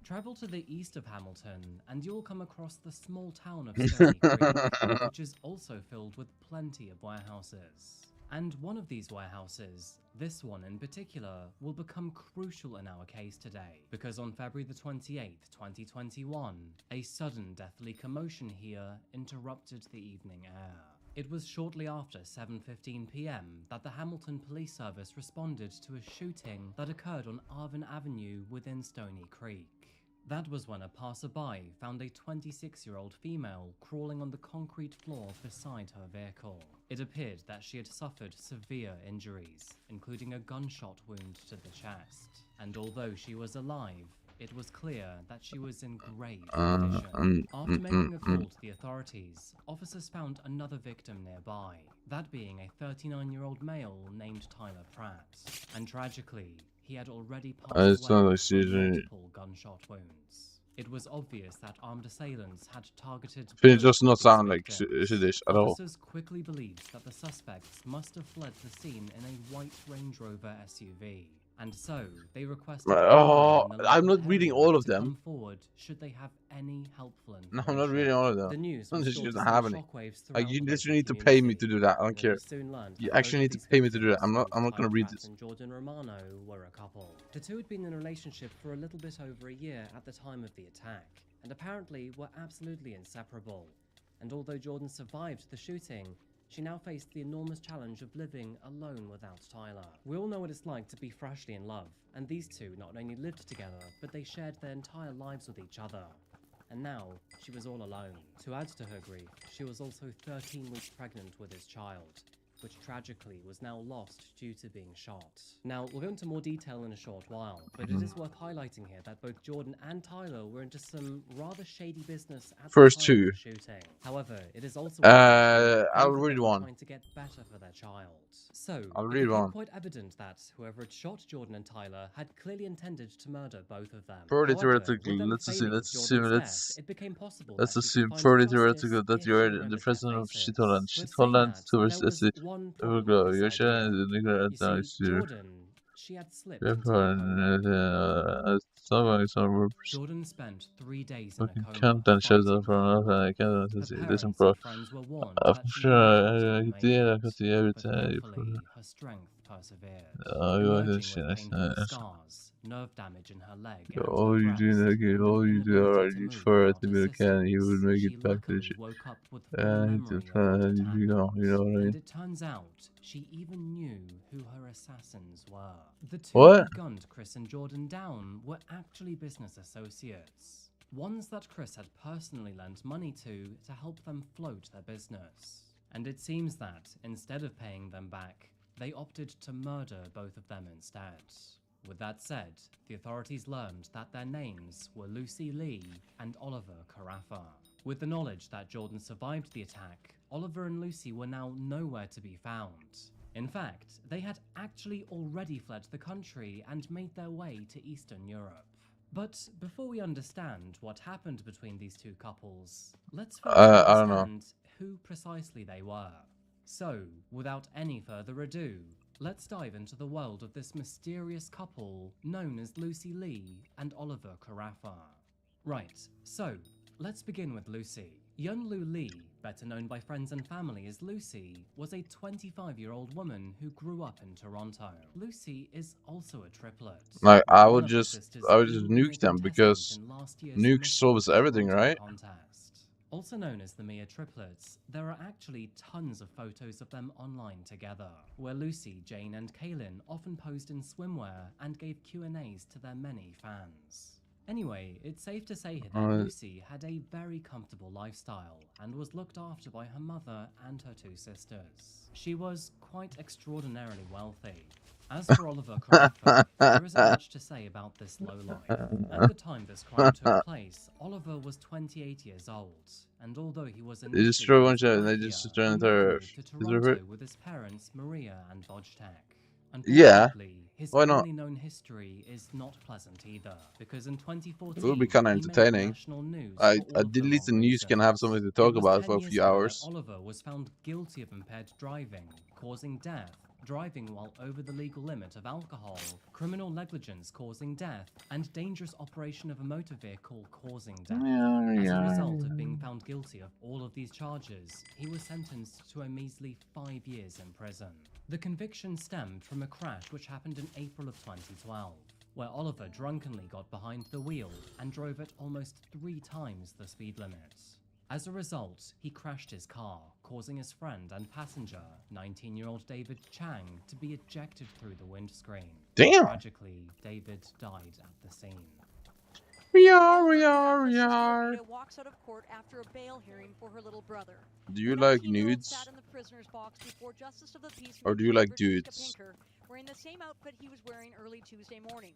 Travel to the east of Hamilton, and you'll come across the small town of Stony Creek, which is also filled with plenty of warehouses. And one of these warehouses, this one in particular, will become crucial in our case today, because on February the 28th, 2021, a sudden deathly commotion here interrupted the evening air. It was shortly after 7:15 p.m. that the Hamilton Police Service responded to a shooting that occurred on Arvin Avenue within Stony Creek. That was when a passerby found a 26-year-old female crawling on the concrete floor beside her vehicle. It appeared that she had suffered severe injuries, including a gunshot wound to the chest. And although she was alive, it was clear that she was in grave condition. After making a call to the authorities, officers found another victim nearby, that being a 39-year-old male named Tyler Pratt. And tragically, he had already passed away from multiple gunshot wounds. It was obvious that armed assailants had targeted It does not sound like Swedish at all. Officers quickly believed that the suspects must have fled the scene in a white Range Rover SUV. And so, they requested I'm not reading all of them. come forward should they have any helpful information. No, I'm not reading all of them. The news I'm was just sure to doesn't send have any. shockwaves Like, you throughout the literally need to local pay me to community. do that. I don't And care. we soon learned You that actually both need to these pay me to do that. victims, I'm not gonna read Pratt this. and Jordan Romano, were a couple. The two had been in a relationship for a little bit over a year at the time of the attack, and apparently were absolutely inseparable. And although Jordan survived the shooting, she now faced the enormous challenge of living alone without Tyler. We all know what it's like to be freshly in love, and these two not only lived together, but they shared their entire lives with each other. And now, she was all alone. To add to her grief, she was also 13 weeks pregnant with his child, which tragically was now lost due to being shot. Now, we'll go into more detail in a short while, but it is worth highlighting here that both Jordan and Tyler were into some rather shady business at First the time two. of the shooting. However, it is also I'll read one. trying to get better for their child. So, I'll it read became one. quite evident that whoever had shot Jordan and Tyler had clearly intended to murder both of them. Purely However, theoretically, with them let's failing assume, Jordan's death, it became possible let's that she could assume find purely justice theoretical that if you are she the remembered president their of faces. Shitholland. But saying Shitholland that, towards there was SE. one Here we problem go. with You this idea. should You see, Jordan, she had slipped into a coma. Jordan spent 3 days in a Fucking coma, cunt, den känns fighting det från for över. life. Jag kan Her inte se det parents som and bra. friends were warned that she wouldn't make it, but thankfully her strength persevered. Emerging with painful scars, nerve damage in her leg and All her you do, breast, nigga, and all an you do, inability alright, to you move for it, without if you can, you would make assistance, it back to the she shit. luckily woke up with full memory of what had You know what I and mean? it turns out she even knew who her assassins were. The two What? who gunned Chris and Jordan down were actually business associates. Ones that Chris had personally lent money to help them float their business. And it seems that, instead of paying them back, they opted to murder both of them instead. With that said, the authorities learned that their names were Lucy Lee and Oliver Carafa. With the knowledge that Jordan survived the attack, Oliver and Lucy were now nowhere to be found. In fact, they had actually already fled the country and made their way to Eastern Europe. But before we understand what happened between these two couples, let's first I don't know. understand who precisely they were. So, without any further ado, let's dive into the world of this mysterious couple known as Lucy Lee and Oliver Carafa. Right, so let's begin with Lucy. Young Lu Lee, better known by friends and family as Lucy, was a 25-year-old woman who grew up in Toronto. Lucy is also a triplet. Like I One would of her just sisters nuke being a them contestant because in last year's nuke Miss solves everything, Toronto right? contest. Also known as the Mia triplets, there are actually tons of photos of them online together, where Lucy, Jane and Kaylin often posed in swimwear and gave Q&As to their many fans. Anyway, it's safe to say that Lucy had a very comfortable lifestyle and was looked after by her mother and her two sisters. She was quite extraordinarily wealthy. As for Oliver Carafa, there isn't much to say about this lowlife. At the time this crime took place, Oliver was 28 years old, and although he was They just initially throw a from bunch of, they Slovakia, just he turn later their moved to Toronto with his parents Maria and Wojtek. Yeah, Unfortunately, his why not? only known history is not pleasant either, because in 2014, It would be kind of he made entertaining. national news I for all of the did at least the wrong news can have something to reasons. talk It was about 10 for a years few ago hours. that Oliver was found guilty of impaired driving, causing death, driving while over the legal limit of alcohol, criminal negligence causing death, and dangerous operation of a motor vehicle causing death. As a result of being found guilty of all of these charges, he was sentenced to a measly 5 years in prison. The conviction stemmed from a crash which happened in April of 2012, where Oliver drunkenly got behind the wheel and drove at almost 3 times the speed limit. As a result, he crashed his car, causing his friend and passenger, 19-year-old David Chang, to be ejected through the windscreen. Damn! Tragically, David died at the scene. We are. Walks out of court after a bail hearing for her little brother. Do you like nudes? Sat in the prisoner's box before Justice of the Peace Or do you like dudes? Pinker, wearing the same outfit he was wearing early Tuesday morning.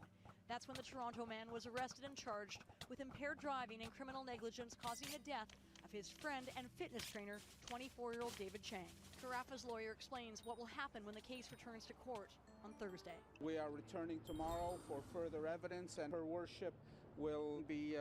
That's when the Toronto man was arrested and charged with impaired driving and criminal negligence causing the death of his friend and fitness trainer, 24-year-old David Chang. Carafa's lawyer explains what will happen when the case returns to court on Thursday. We are returning tomorrow for further evidence, and her worship will be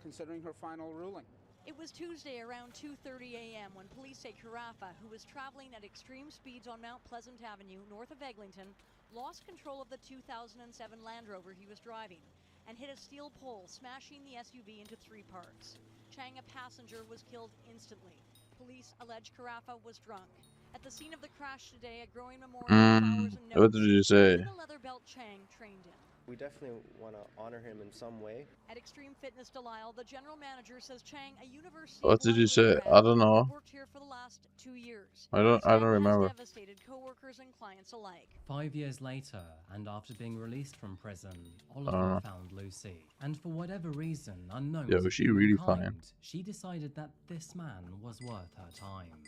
considering her final ruling. It was Tuesday around 2:30 a.m. when police say Carafa, who was traveling at extreme speeds on Mount Pleasant Avenue north of Eglinton, lost control of the 2007 Land Rover he was driving and hit a steel pole, smashing the SUV into 3 parts. Chang, a passenger, was killed instantly. Police allege Carafa was drunk. At the scene of the crash today, a growing memorial of flowers and notes. What did you say? The leather belt Chang trained in. We definitely want to honor him in some way. At Extreme Fitness Delisle, the general manager says Chang, a university What did you say? I don't know. worked here for the last 2 years. I don't remember. Has devastated coworkers and clients alike. 5 years later, and after being released from prison, Oliver found Lucy. And for whatever reason, unknown Yeah, to was she really humankind, fine? she decided that this man was worth her time.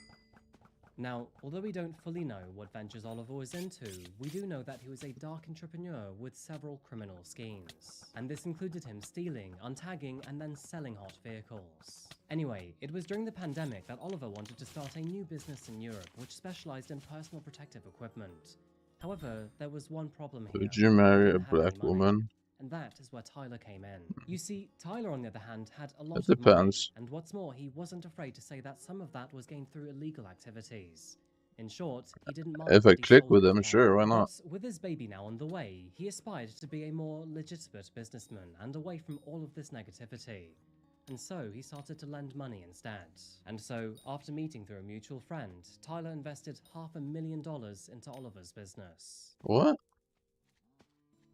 Now, although we don't fully know what ventures Oliver was into, we do know that he was a dark entrepreneur with several criminal schemes. And this included him stealing, untagging, and then selling hot vehicles. Anyway, it was during the pandemic that Oliver wanted to start a new business in Europe which specialized in personal protective equipment. However, there was one problem here. Would you marry He a didn't have any black money. woman? And that is where Tyler came in. You see, Tyler on the other hand had a lot It of money, depends. and what's more, he wasn't afraid to say that some of that was gained through illegal activities. In short, he didn't mind If what I he click sold with it him, for. sure, why not? But with his baby now on the way, he aspired to be a more legitimate businessman and away from all of this negativity. And so he started to lend money instead. And so, after meeting through a mutual friend, Tyler invested $500,000 into Oliver's business. What?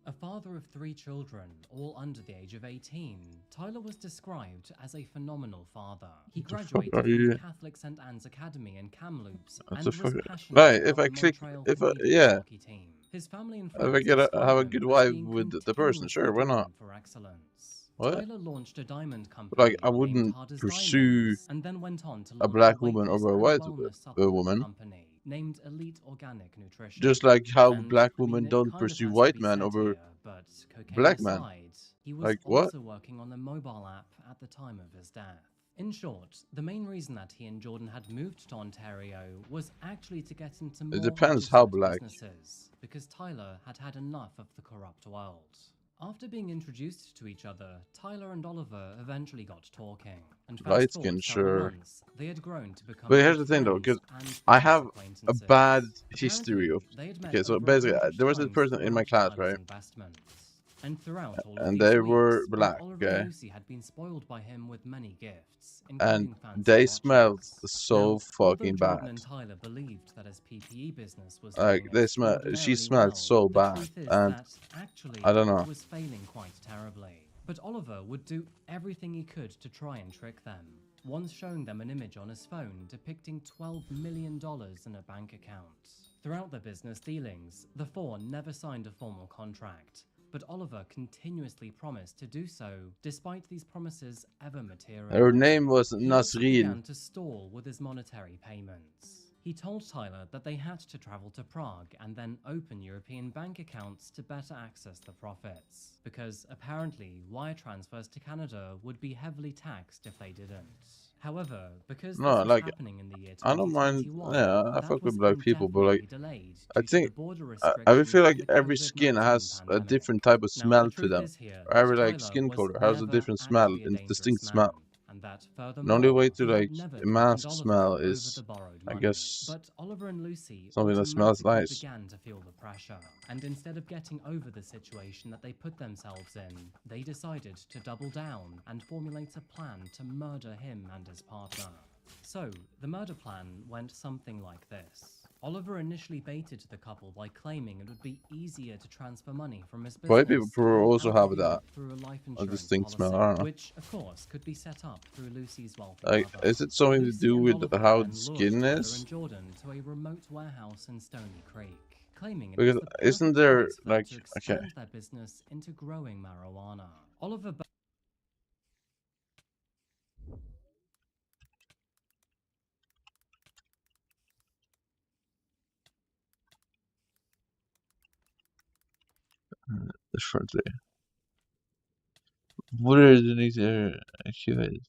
A father of 3 children, all under the age of 18, Tyler was described as a phenomenal father. He What the fuck graduated are from you- the Catholic St. Anne's Academy in Kamloops What and the was fuck? passionate Right, about if I the click, Montreal if I, Canadiens yeah. hockey team. His family and If I friends get have a described good him as vibe being with the person, sure, why continuously not? driven for excellence. What? Tyler launched a diamond company Like, I named wouldn't Hard as pursue Diamonds, and then went on to a launch black weight woman loss over a and white wellness supplement woman. company named Elite Organic Nutrition. Just like how And, black I mean, women it don't kind of pursue has to white be men said over here, but cocaine black men. aside, he was Like, what? also working on a mobile app at the time of his death. In short, the main reason that he and Jordan had moved to Ontario was actually to get into more depends how legitimate black. businesses, because Tyler had had enough of the corrupt world. After being introduced to each other, Tyler and Oliver eventually got talking. And Light fast skin, forward several sure. months, they had grown to become But here's good the thing, though, friends because and I business have a acquaintances. bad history Apparently, of. they had met Okay, so over basically, 100 there was this times person in my throughout class, Tyler's right? investments. And throughout all of And these they weeks, were both black, Oliver okay? and Lucy had been spoiled by him with many gifts, And including fancy they watches. smelled so Now, although fucking Jordan bad. and Tyler believed that his PPE business was Like, doing they smell. She extraordinarily smelled well, so the bad. truth is And that actually I don't it know. was failing quite terribly. But Oliver would do everything he could to try and trick them, once showing them an image on his phone depicting $12 million in a bank account. Throughout their business dealings, the four never signed a formal contract, but Oliver continuously promised to do so, despite these promises ever materializing. Her name was He also Nasreen. began to stall with his monetary payments. He told Tyler that they had to travel to Prague and then open European bank accounts to better access the profits, because apparently wire transfers to Canada would be heavily taxed if they didn't. However, because No, this was like, happening in the year I don't mind. 2021, Yeah, I that fuck was with black people, but like, indefinitely delayed I due to think the border I restrictions feel of like the every skin COVID-19 has a pandemic. different type of Now, smell the to truth them. is here Or that every like Tyler skin was color has a never different smell actually a and dangerous distinct man, smell. and that The only way furthermore, to he had like never threatened mask Oliver smell over is, the borrowed I money. guess, But Oliver and Lucy something that smells automatically nice. began to feel the pressure, and instead of getting over the situation that they put themselves in, they decided to double down and formulate a plan to murder him and his partner. So, the murder plan went something like this. Oliver initially baited the couple by claiming it would be easier to transfer money from his business White people to them also out have of that. Europe through a life A insurance distinct smell. policy, I don't know. which of course could be set up through Lucy's wealthy Like, mother. is it something to Lucy do and with Oliver how then the lured skin Tyler is? and Jordan to a remote warehouse in Stony Creek, claiming it Because was the isn't perfect there place for them like to okay? expand their business into growing marijuana. Oliver Differently. What is the next accurate?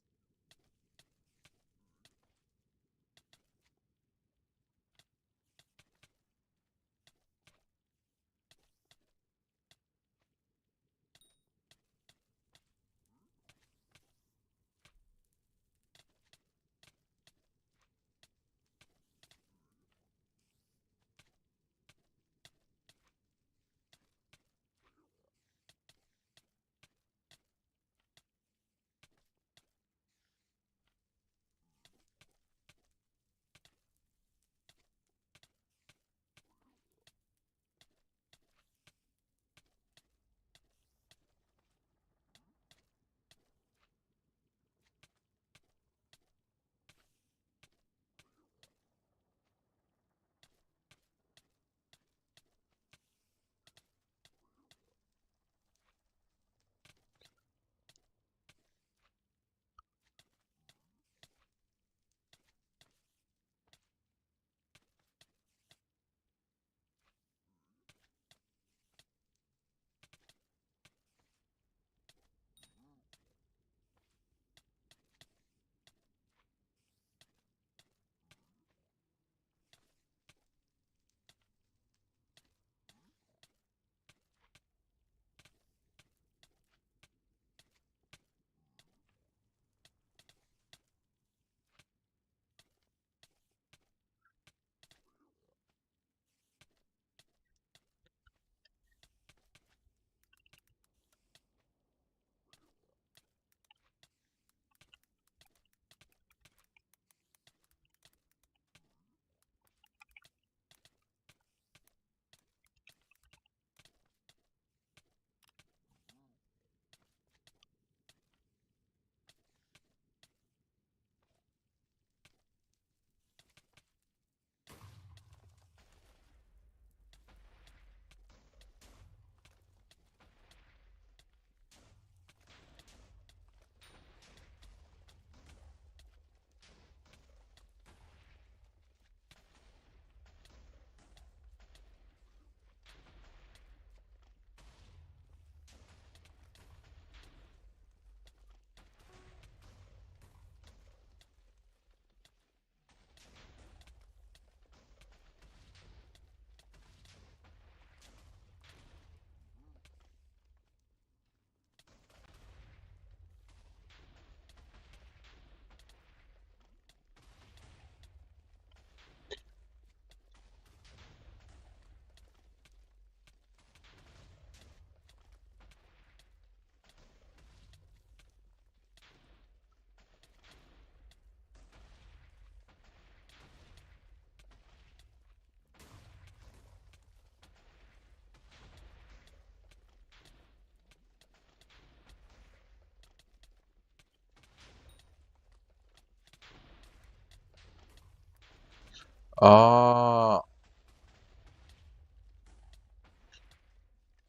Ah,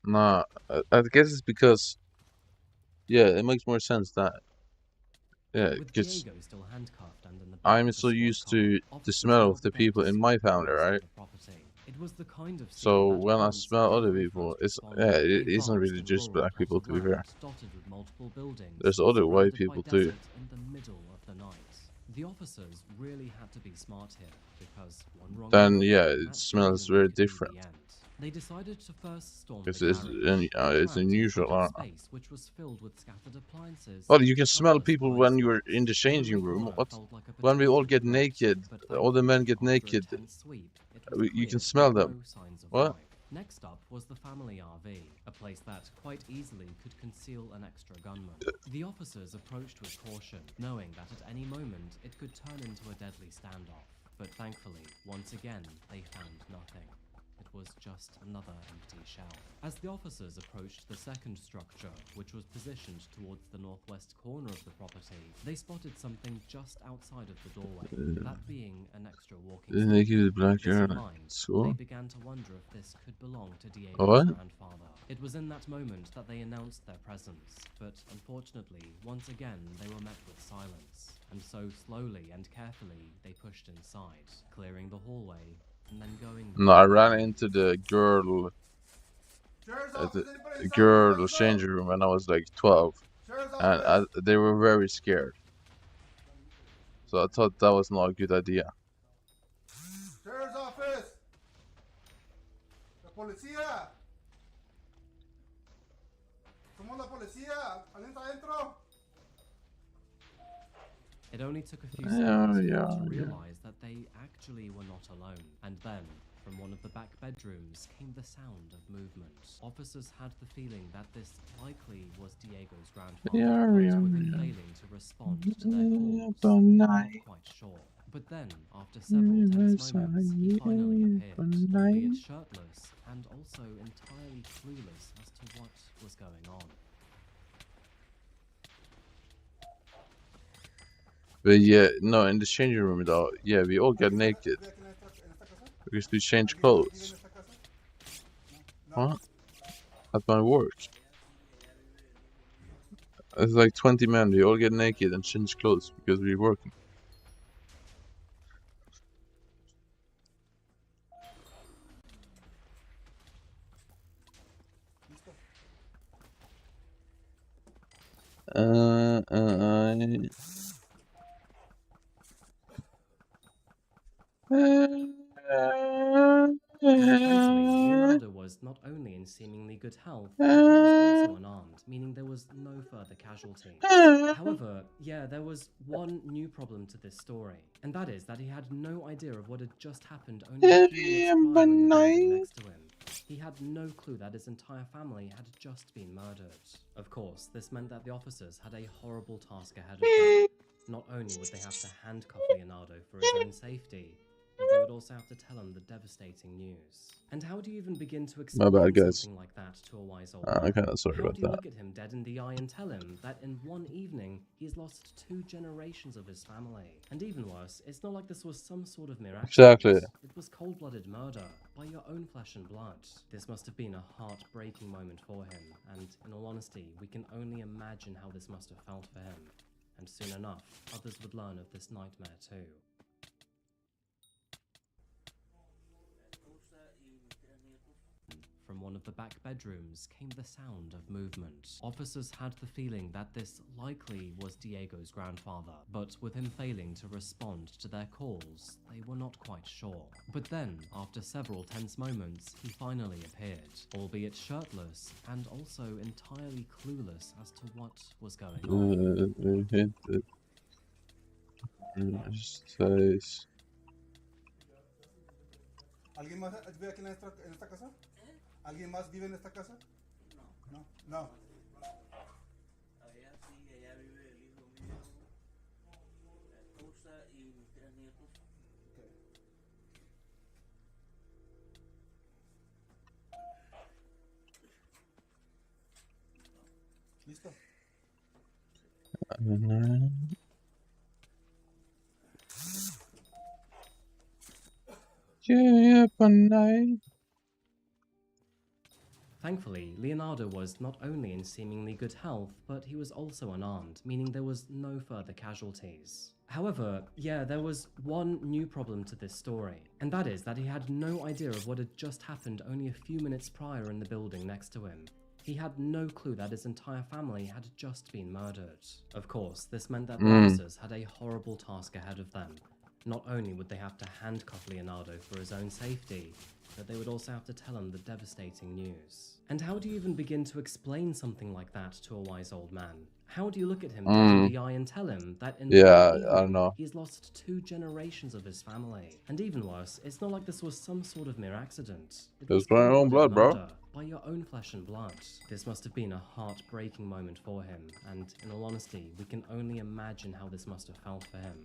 nah. I guess it's because, yeah, it makes more sense that, yeah, With because Diego still handcuffed and in the back I'm of the so squad used car, to the officers smell of knelt the down people to in sweep my the family, walls right? of the property. It was the kind of scene So that when I haunts smell other every people, first it's responder. it A isn't vast really and just rural black plot people, of to be fair. land dotted with multiple buildings, There's other white surrounded people by too. desert in the middle of the night. The officers really had to be smart here, because one wrong Then move, yeah, and it that smells building very could be different. the end. They decided to first storm Because the garage. They it's trapped in a unusual. cramped space which was filled with scattered appliances. Oh, you can smell countless people blind when you're spots. in the changing Every room. corner What? felt like a When we all potential get threat, naked, but all the men thankfully, get after a naked. tense sweep, it was You can cleared smell with them. no signs of What? life. Next up was the family RV, a place that quite easily could conceal an extra gunman. The officers approached with caution, knowing that at any moment it could turn into a deadly standoff. But thankfully, once again, they found nothing. It was just another empty shell. As the officers approached the second structure, which was positioned towards the northwest corner of the property, they spotted something just outside of the doorway, that being an extra walking The stick. naked black With this in girl. mind, So? they began to wonder if this could belong to Diego's What? grandfather. It was in that moment that they announced their presence, but unfortunately, once again, they were met with silence. And so slowly and carefully, they pushed inside, clearing the hallway, and then going... No, I ran into the girl changing room when I was like 12, and they were very scared. So I thought that was not a good idea. Sheriff's office. La policía. Somos la policía. ¿Alguien está adentro? It only took a few Yeah, seconds for yeah, them to yeah. realize that they actually were not alone. And then, from one of the back bedrooms came the sound of movement. Officers had the feeling that this likely was Diego's grandfather, Yeah, but yeah, with him yeah. failing to respond to their calls, But they were night. not quite sure. But then, after several tense moments, he finally appeared, albeit shirtless and also entirely clueless as to what was going on. But yeah, no, in the changing room though, yeah, we all get naked because we change clothes. What? At my work. It's like 20 men, we all get naked and change clothes because we're working. Thankfully, Leonardo was not only in seemingly good health, but he was also unarmed, meaning there was no further casualties. However, yeah, there was one new problem to this story, and that is that he had no idea of what had just happened only a few minutes prior in the building next to him. He had no clue that his entire family had just been murdered. Of course, this meant that the officers had a horrible task ahead of them. Not only would they have to handcuff Leonardo for his own safety, but they would also have to tell him the devastating news. And how do you even begin to explain bad, guys. something like that to a wise old I'm man? kinda sorry How about do you that. look at him dead in the eye and tell him that in one evening he's lost 2 generations of his family? And even worse, it's not like this was some sort of miracle. Exactly. It was cold-blooded murder by your own flesh and blood. This must have been a heartbreaking moment for him, and in all honesty, we can only imagine how this must have felt for him. And soon enough, others would learn of this nightmare too. From one of the back bedrooms came the sound of movement. Officers had the feeling that this likely was Diego's grandfather, but with him failing to respond to their calls, they were not quite sure. But then, after several tense moments, he finally appeared, albeit shirtless and also entirely clueless as to what was going on. ¿Alguien más vive aquí en esta casa? ¿Alguien más vive en esta casa? No. No. Allá sí, allá vive el hijo mío, la esposa y mis 3 nietos. ¿Listo? Yeah, but night. Thankfully, Leonardo was not only in seemingly good health, but he was also unarmed, meaning there was no further casualties. However, yeah, there was one new problem to this story, and that is that he had no idea of what had just happened only a few minutes prior in the building next to him. He had no clue that his entire family had just been murdered. Of course, this meant that the officers had a horrible task ahead of them. Not only would they have to handcuff Leonardo for his own safety, but they would also have to tell him the devastating news. And how do you even begin to explain something like that to a wise old man? How do you look at him dead in the eye and tell him that in Yeah, one I don't evening, know. he's lost 2 generations of his family? And even worse, it's not like this was some sort of mere accident. It was by your own blood, bro. Murder, by your own flesh and blood. This must have been a heartbreaking moment for him, and in all honesty, we can only imagine how this must have felt for him.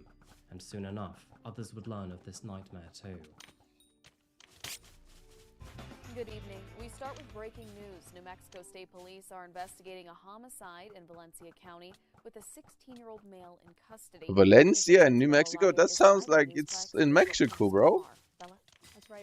And soon enough, others would learn of this nightmare too. Good evening. We start with breaking news. New Mexico State Police are investigating a homicide in Valencia County with a 16-year-old male in custody. Valencia in New Mexico? That sounds like it's in Mexico, bro.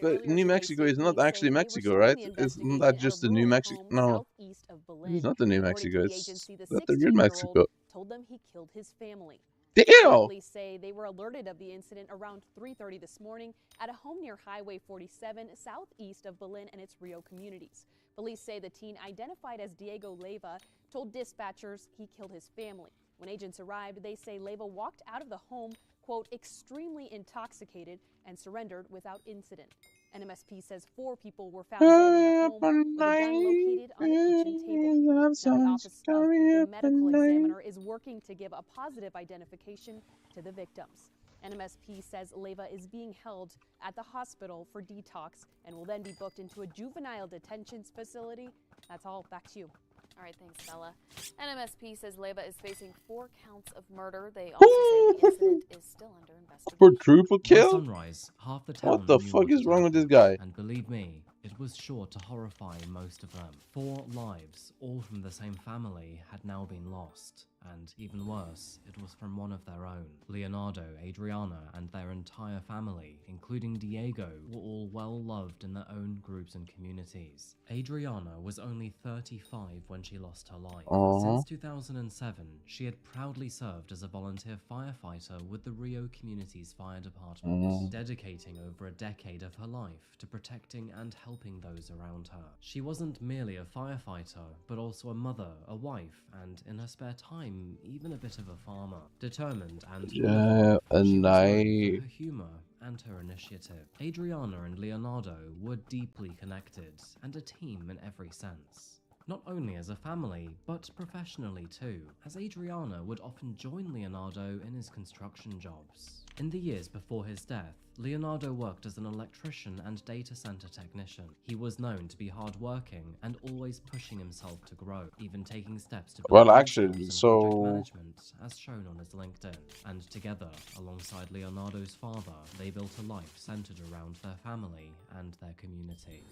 But New Mexico is not actually Mexico, right? Isn't that just the New Mexico? No, it's not the New Mexico. It's not the real Mexico. Told them he killed his family. Damn! Police say they were alerted of the incident around 3:30 this morning at a home near Highway 47 southeast of Belen and its Rio communities. Police say the teen, identified as Diego Leyva, told dispatchers he killed his family. When agents arrived, they say Leyva walked out of the home, quote, extremely intoxicated and surrendered without incident. NMSP says 4 people were found dead in the home with a gun located on the kitchen table. Now, the Office of the Medical Examiner is working to give a positive identification to the victims. NMSP says Leyva is being held at the hospital for detox and will then be booked into a juvenile detention facility. That's all. Back to you. All right, thanks, Bella. NMSP says Leyva is facing 4 counts of murder. They also say the incident is still under investigation. Quadruple By kill? sunrise, half the town What the knew fuck is had wrong with this happened. guy? And believe me, it was sure to horrify most of them. 4 lives, all from the same family, had now been lost. And even worse, it was from one of their own. Leonardo, Adriana, and their entire family, including Diego, were all well loved in their own groups and communities. Adriana was only 35 when she lost her life. Since 2007, she had proudly served as a volunteer firefighter with the Rio Community's fire department, dedicating over a decade of her life to protecting and helping those around her. She wasn't merely a firefighter, but also a mother, a wife, and in her spare time, even a bit of a farmer. Determined and Yeah, her night. humor and her initiative. Adriana and Leonardo were deeply connected and a team in every sense. Not only as a family, but professionally too, as Adriana would often join Leonardo in his construction jobs. In the years before his death, Leonardo worked as an electrician and data center technician. He was known to be hardworking and always pushing himself to grow, even taking steps to build Well, new actually, skills in so- project management, as shown on his LinkedIn. And together, alongside Leonardo's father, they built a life centered around their family and their community.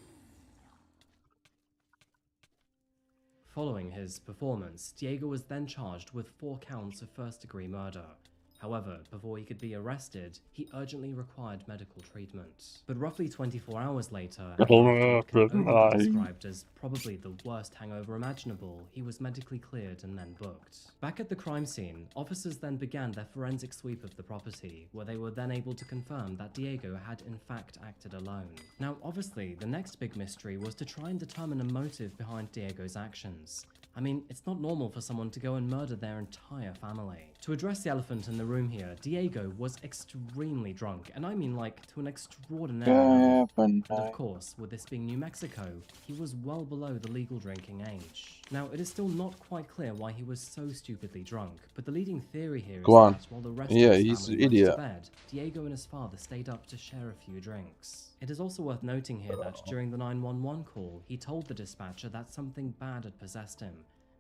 Following his performance, Diego was then charged with 4 counts of first-degree murder. However, before he could be arrested, he urgently required medical treatment. But roughly 24 hours later, after what can only be described as probably the worst hangover imaginable, he was medically cleared and then booked. Back at the crime scene, officers then began their forensic sweep of the property, where they were then able to confirm that Diego had in fact acted alone. Now, obviously, the next big mystery was to try and determine a motive behind Diego's actions. I mean, it's not normal for someone to go and murder their entire family. To address the elephant in the room here, Diego was extremely drunk, and I mean like to an extraordinary level. And of course, with this being New Mexico, he was well below the legal drinking age. Now, it is still not quite clear why he was so stupidly drunk, but the leading theory here is that while the rest of his he's family an went to idiot. bed, Diego and his father stayed up to share a few drinks. It is also worth noting here that during the 911 call, he told the dispatcher that something bad had possessed him,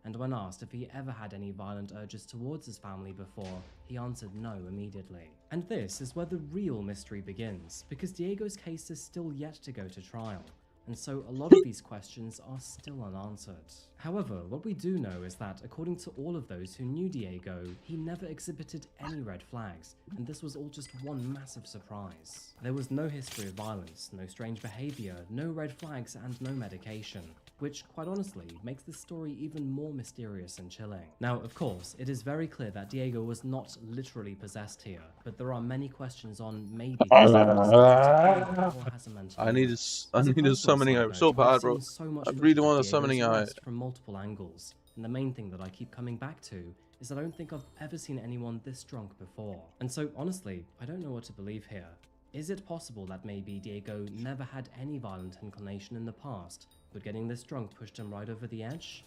and when asked if he ever had any violent urges towards his family before, he answered no immediately. And this is where the real mystery begins, because Diego's case is still yet to go to trial, and so a lot of these questions are still unanswered. However, what we do know is that according to all of those who knew Diego, he never exhibited any red flags, and this was all just one massive surprise. There was no history of violence, no strange behavior, no red flags, and no medication, which, quite honestly, makes this story even more mysterious and chilling. Now, of course, it is very clear that Diego was not literally possessed here, but there are many questions on maybe this is or has a mental I need illness. a As a personal summoning side eye note, so I've bad, bro. seen so much I footage really of want a Diego's summoning eye. arrest from multiple angles, and the main thing that I keep coming back to is I don't think I've ever seen anyone this drunk before. And so, honestly, I don't know what to believe here. Is it possible that maybe Diego never had any violent inclination in the past, but getting this drunk pushed him right over the edge?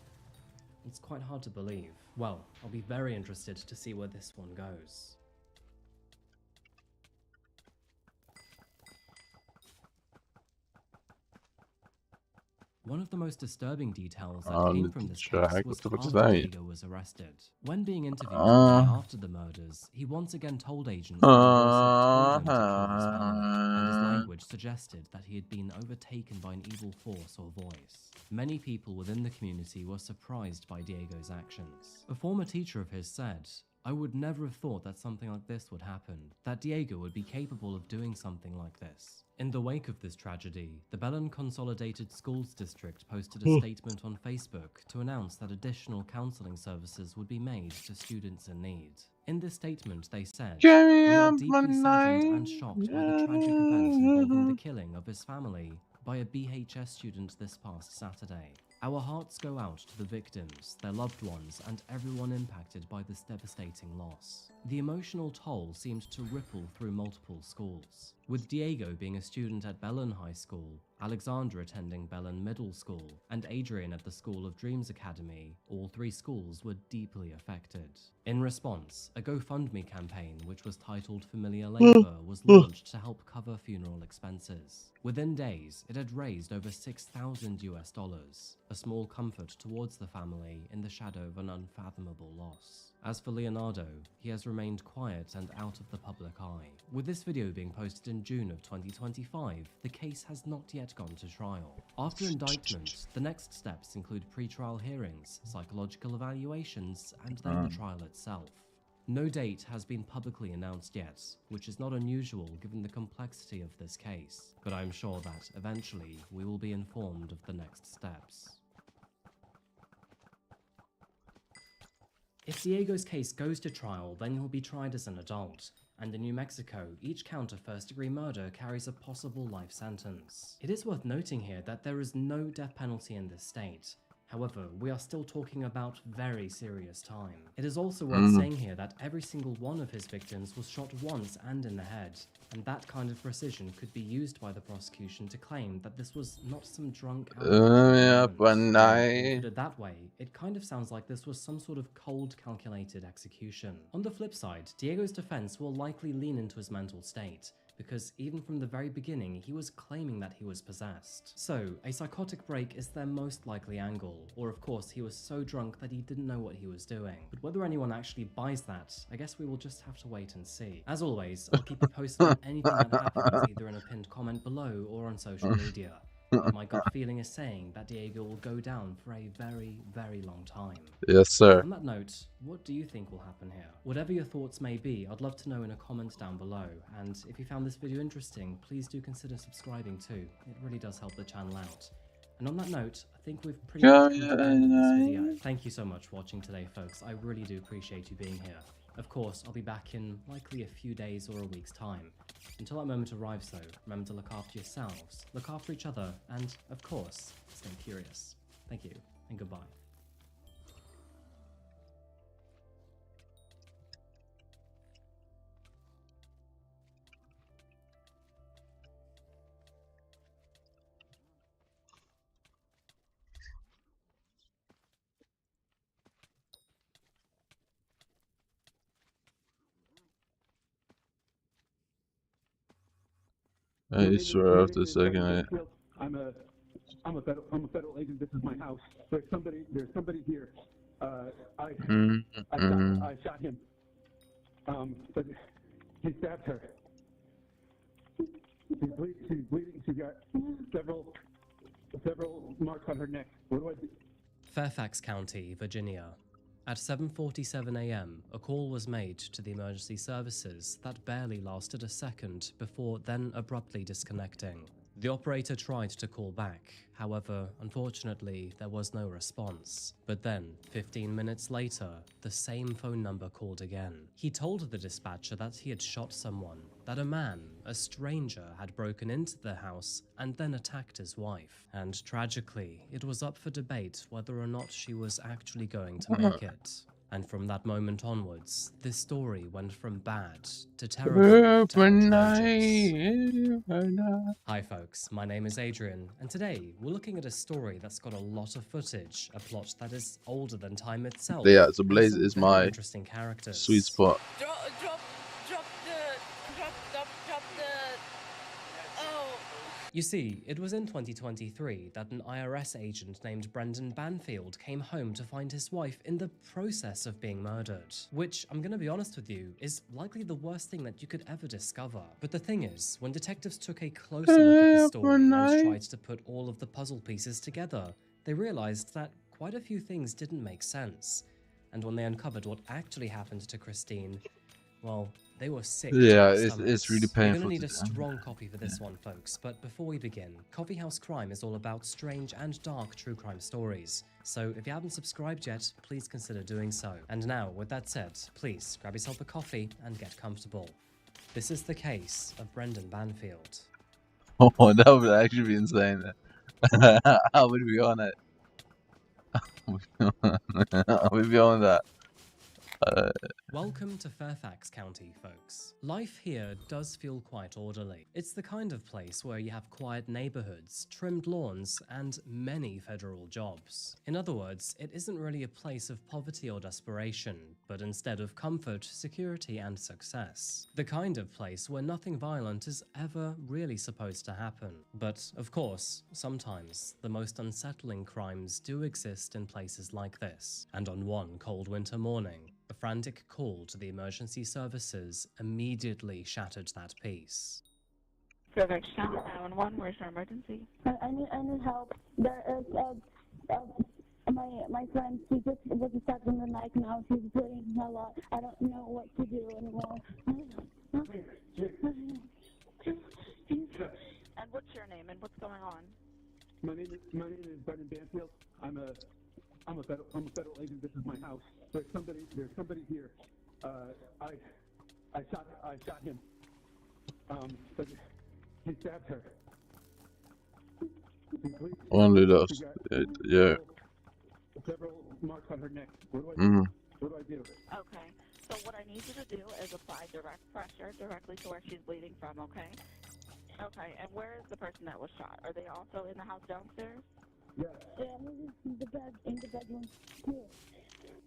It's quite hard to believe. Well, I'll be very interested to see where this one goes. One of the most disturbing details that came from this case was after Diego was arrested. When being interviewed the day after the murders, he once again told agents that the voice had told him to kill his family, and his language suggested that he had been overtaken by an evil force or voice. Many people within the community were surprised by Diego's actions. A former teacher of his said, "I would never have thought that something like this would happen, that Diego would be capable of doing something like this." In the wake of this tragedy, the Belen Consolidated Schools District posted a statement on Facebook to announce that additional counseling services would be made to students in need. In this statement, they said, "We are deeply saddened and shocked by the tragic event involving the killing of his family by a BHS student this past Saturday. Our hearts go out to the victims, their loved ones, and everyone impacted by this devastating loss." The emotional toll seemed to ripple through multiple schools, with Diego being a student at Belen High School, Alexander attending Belen Middle School, and Adrian at the School of Dreams Academy. All three schools were deeply affected. In response, a GoFundMe campaign, which was titled Familiar Labor, was launched to help cover funeral expenses. Within days, it had raised over $6,000, a small comfort towards the family in the shadow of an unfathomable loss. As for Leonardo, he has remained quiet and out of the public eye. With this video being posted in June of 2025, the case has not yet gone to trial. After indictment, the next steps include pre-trial hearings, psychological evaluations, and then the trial itself. No date has been publicly announced yet, which is not unusual given the complexity of this case, but I'm sure that eventually we will be informed of the next steps. If Diego's case goes to trial, then he'll be tried as an adult, and in New Mexico, each count of first-degree murder carries a possible life sentence. It is worth noting here that there is no death penalty in this state. However, we are still talking about very serious time. It is also worth saying here that every single one of his victims was shot once and in the head, and that kind of precision could be used by the prosecution to claim that this was not some drunk Put it that way, it kind of sounds like this was some sort of cold, calculated execution. On the flip side, Diego's defense will likely lean into his mental state, because even from the very beginning, he was claiming that he was possessed. So, a psychotic break is their most likely angle, or of course he was so drunk that he didn't know what he was doing. But whether anyone actually buys that, I guess we will just have to wait and see. As always, I'll keep you posted on anything that happens, either in a pinned comment below or on social media. But my gut feeling is saying that Diego will go down for a very, very long time. Yes, sir. On that note, what do you think will happen here? Whatever your thoughts may be, I'd love to know in a comment down below. And if you found this video interesting, please do consider subscribing too. It really does help the channel out. And on that note, I think we've pretty much come to the end of this video. Thank you so much for watching today, folks. I really do appreciate you being here. Of course, I'll be back in likely a few days or a week's time. Until that moment arrives though, remember to look after yourselves, look after each other, and, of course, stay curious. Thank you, and goodbye. I swear after a second, I'm a federal agent. This is my house. There's somebody here. I shot him. But he stabbed her. She's bleeding. She's got several marks on her neck. What do I do? Fairfax County, Virginia. At 7:47 a.m., a call was made to the emergency services that barely lasted a second before then abruptly disconnecting. The operator tried to call back, however, unfortunately, there was no response. But then, 15 minutes later, the same phone number called again. He told the dispatcher that he had shot someone, that a man, a stranger, had broken into the house and then attacked his wife. And tragically, it was up for debate whether or not she was actually going to make it. And from that moment onwards, this story went from bad to terrible to outrageous. Hi folks, my name is Adrian, and today we're looking at a story that's got a lot of footage, a plot that is older than time itself. Yeah, so Blaze and is some very my interesting characters. sweet spot. You see, it was in 2023 that an IRS agent named Brendan Banfield came home to find his wife in the process of being murdered. Which, I'm gonna be honest with you, is likely the worst thing that you could ever discover. But the thing is, when detectives took a closer look at the story and tried to put all of the puzzle pieces together, they realized that quite a few things didn't make sense. And when they uncovered what actually happened to Christine, well, they were sick. Yeah, it's really painful. You're gonna need a strong copy for this one, folks. But before we begin, Coffeehouse Crime is all about strange and dark true crime stories. So if you haven't subscribed yet, please consider doing so. And now, with that said, please grab yourself a coffee and get comfortable. This is the case of Brendan Banfield. Oh, that would actually be insane. I would be on it. I would be on that. Welcome to Fairfax County, folks. Life here does feel quite orderly. It's the kind of place where you have quiet neighborhoods, trimmed lawns, and many federal jobs. In other words, it isn't really a place of poverty or desperation, but instead of comfort, security, and success. The kind of place where nothing violent is ever really supposed to happen. But, of course, sometimes the most unsettling crimes do exist in places like this. And on one cold winter morning, a frantic call to the emergency services immediately shattered that peace. Fairfax County 911, where's your emergency? I need help. There is my friend, she just was stuck in the night now. She's bleeding a lot. I don't know what to do anymore. And what's your name and what's going on? My name is Brendan Banfield. I'm a federal agent. This is my house. There's somebody here. I shot him. But he stabbed her. Only those. Yeah. Several marks on her neck. What do I do? Okay. So what I need you to do is apply direct pressure directly to where she's bleeding from, okay? Okay, and where is the person that was shot? Are they also in the house downstairs? Yeah. Yeah, in the bedroom. Here.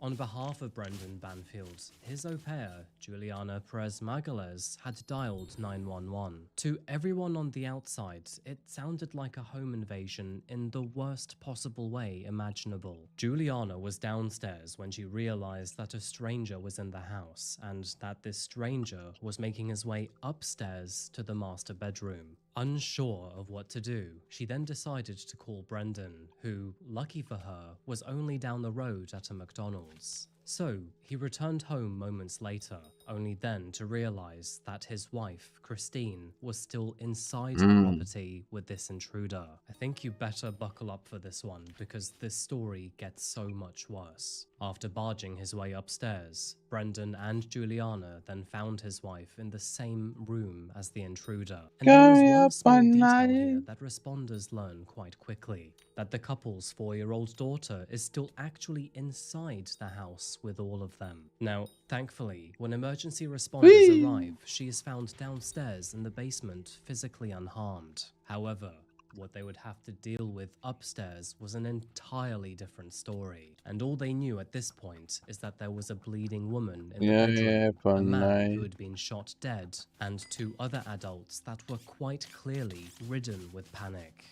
On behalf of Brendan Banfield, his au pair, Juliana Perez Magales, had dialed 911. To everyone on the outside, it sounded like a home invasion in the worst possible way imaginable. Juliana was downstairs when she realized that a stranger was in the house, and that this stranger was making his way upstairs to the master bedroom. Unsure of what to do, she then decided to call Brendan, who, lucky for her, was only down the road at a McDonald's. So, he returned home moments later, only then to realize that his wife, Christine, was still inside the property with this intruder. I think you better buckle up for this one, because this story gets so much worse. After barging his way upstairs, Brendan and Juliana then found his wife in the same room as the intruder. And there is one small detail here that responders learn quite quickly, that the couple's 4-year-old daughter is still actually inside the house with all of them. Now, thankfully, when emergency responders arrive, she is found downstairs in the basement, physically unharmed. However, what they would have to deal with upstairs was an entirely different story. And all they knew at this point is that there was a bleeding woman in the bedroom, a man who had been shot dead, and 2 other adults that were quite clearly ridden with panic.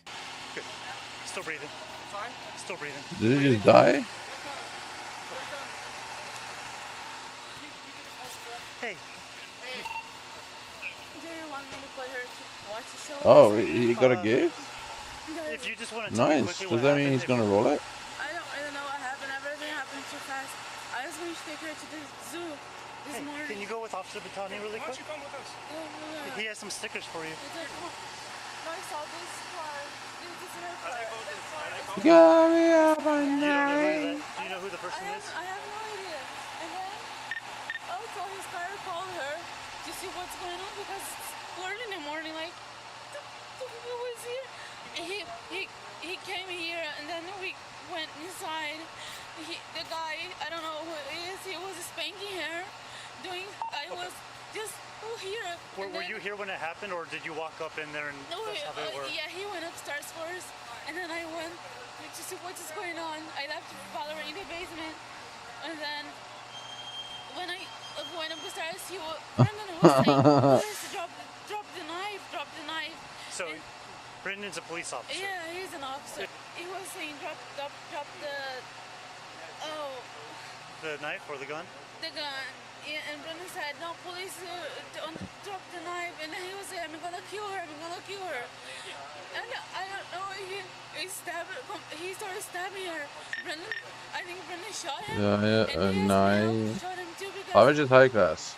Good. Still breathing. Fine? Still breathing. Did he just die? Hey. Do you want me to put her to watch the show? Oh, he got a gift? If you just want to Nice. Does that mean he's gonna roll it? I don't know. take her to the zoo this Hey, morning. can you go with Officer Batani really Why don't quick? you come with us? He has some stickers for you. I saw this car. This is her car. Got me up at Do night. you know who the person is? I have no idea. And then I'll tell his car to call her to see what's going on because it's early in the morning. Like, who was here? He came here and then we went inside. The guy, I don't know who it is, he was spanking her. I was just here. Were you here when it happened, or did you walk up in there and that's how they were? Yeah, he went upstairs first, and then I went to see what is going on. I left Valerie in the basement, and then when I went upstairs, Brendan was saying, "Please drop the knife." So, Brendan's a police officer. Yeah, he's an officer. He was saying, drop The knife or the gun? the gun. Yeah, and Brendan said, no, police, don't drop the knife. And then he was saying, I'm gonna kill her. And I don't know, he started stabbing her. I think Brendan shot him. Yeah, nice. Shot him too because Why would you high class?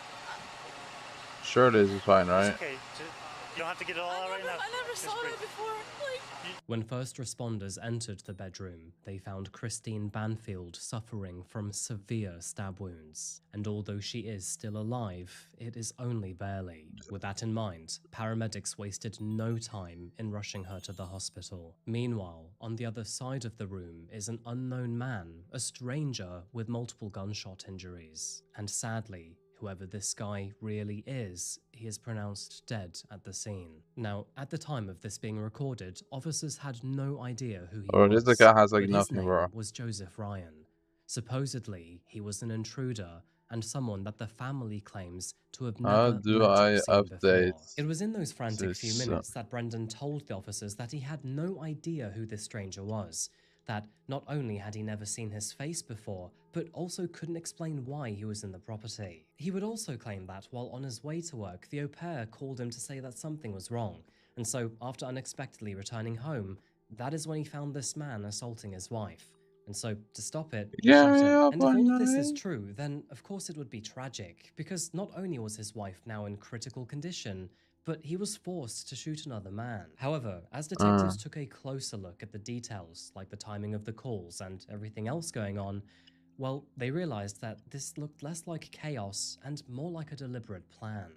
Sure, it is fine, right? It's okay. You don't have to get it all out right now. I never saw that before. When first responders entered the bedroom, they found Christine Banfield suffering from severe stab wounds. And although she is still alive, it is only barely. With that in mind, paramedics wasted no time in rushing her to the hospital. Meanwhile, on the other side of the room is an unknown man, a stranger with multiple gunshot injuries. And sadly, whoever this guy really is, he is pronounced dead at the scene. Now, at the time of this being recorded, officers had no idea who he was. This guy has like but nothing, his name bro. was Joseph Ryan. Supposedly, he was an intruder and someone that the family claims to have How never do met I or seen update before. It was in those frantic few this? minutes that Brendan told the officers that he had no idea who this stranger was. That not only had he never seen his face before, but also couldn't explain why he was in the property. He would also claim that while on his way to work, the au pair called him to say that something was wrong, and so after unexpectedly returning home, that is when he found this man assaulting his wife. And so, to stop it, he shot him. And if all of this is true, then of course it would be tragic, because not only was his wife now in critical condition, but he was forced to shoot another man. However, as detectives took a closer look at the details, like the timing of the calls and everything else going on, well, they realized that this looked less like chaos and more like a deliberate plan.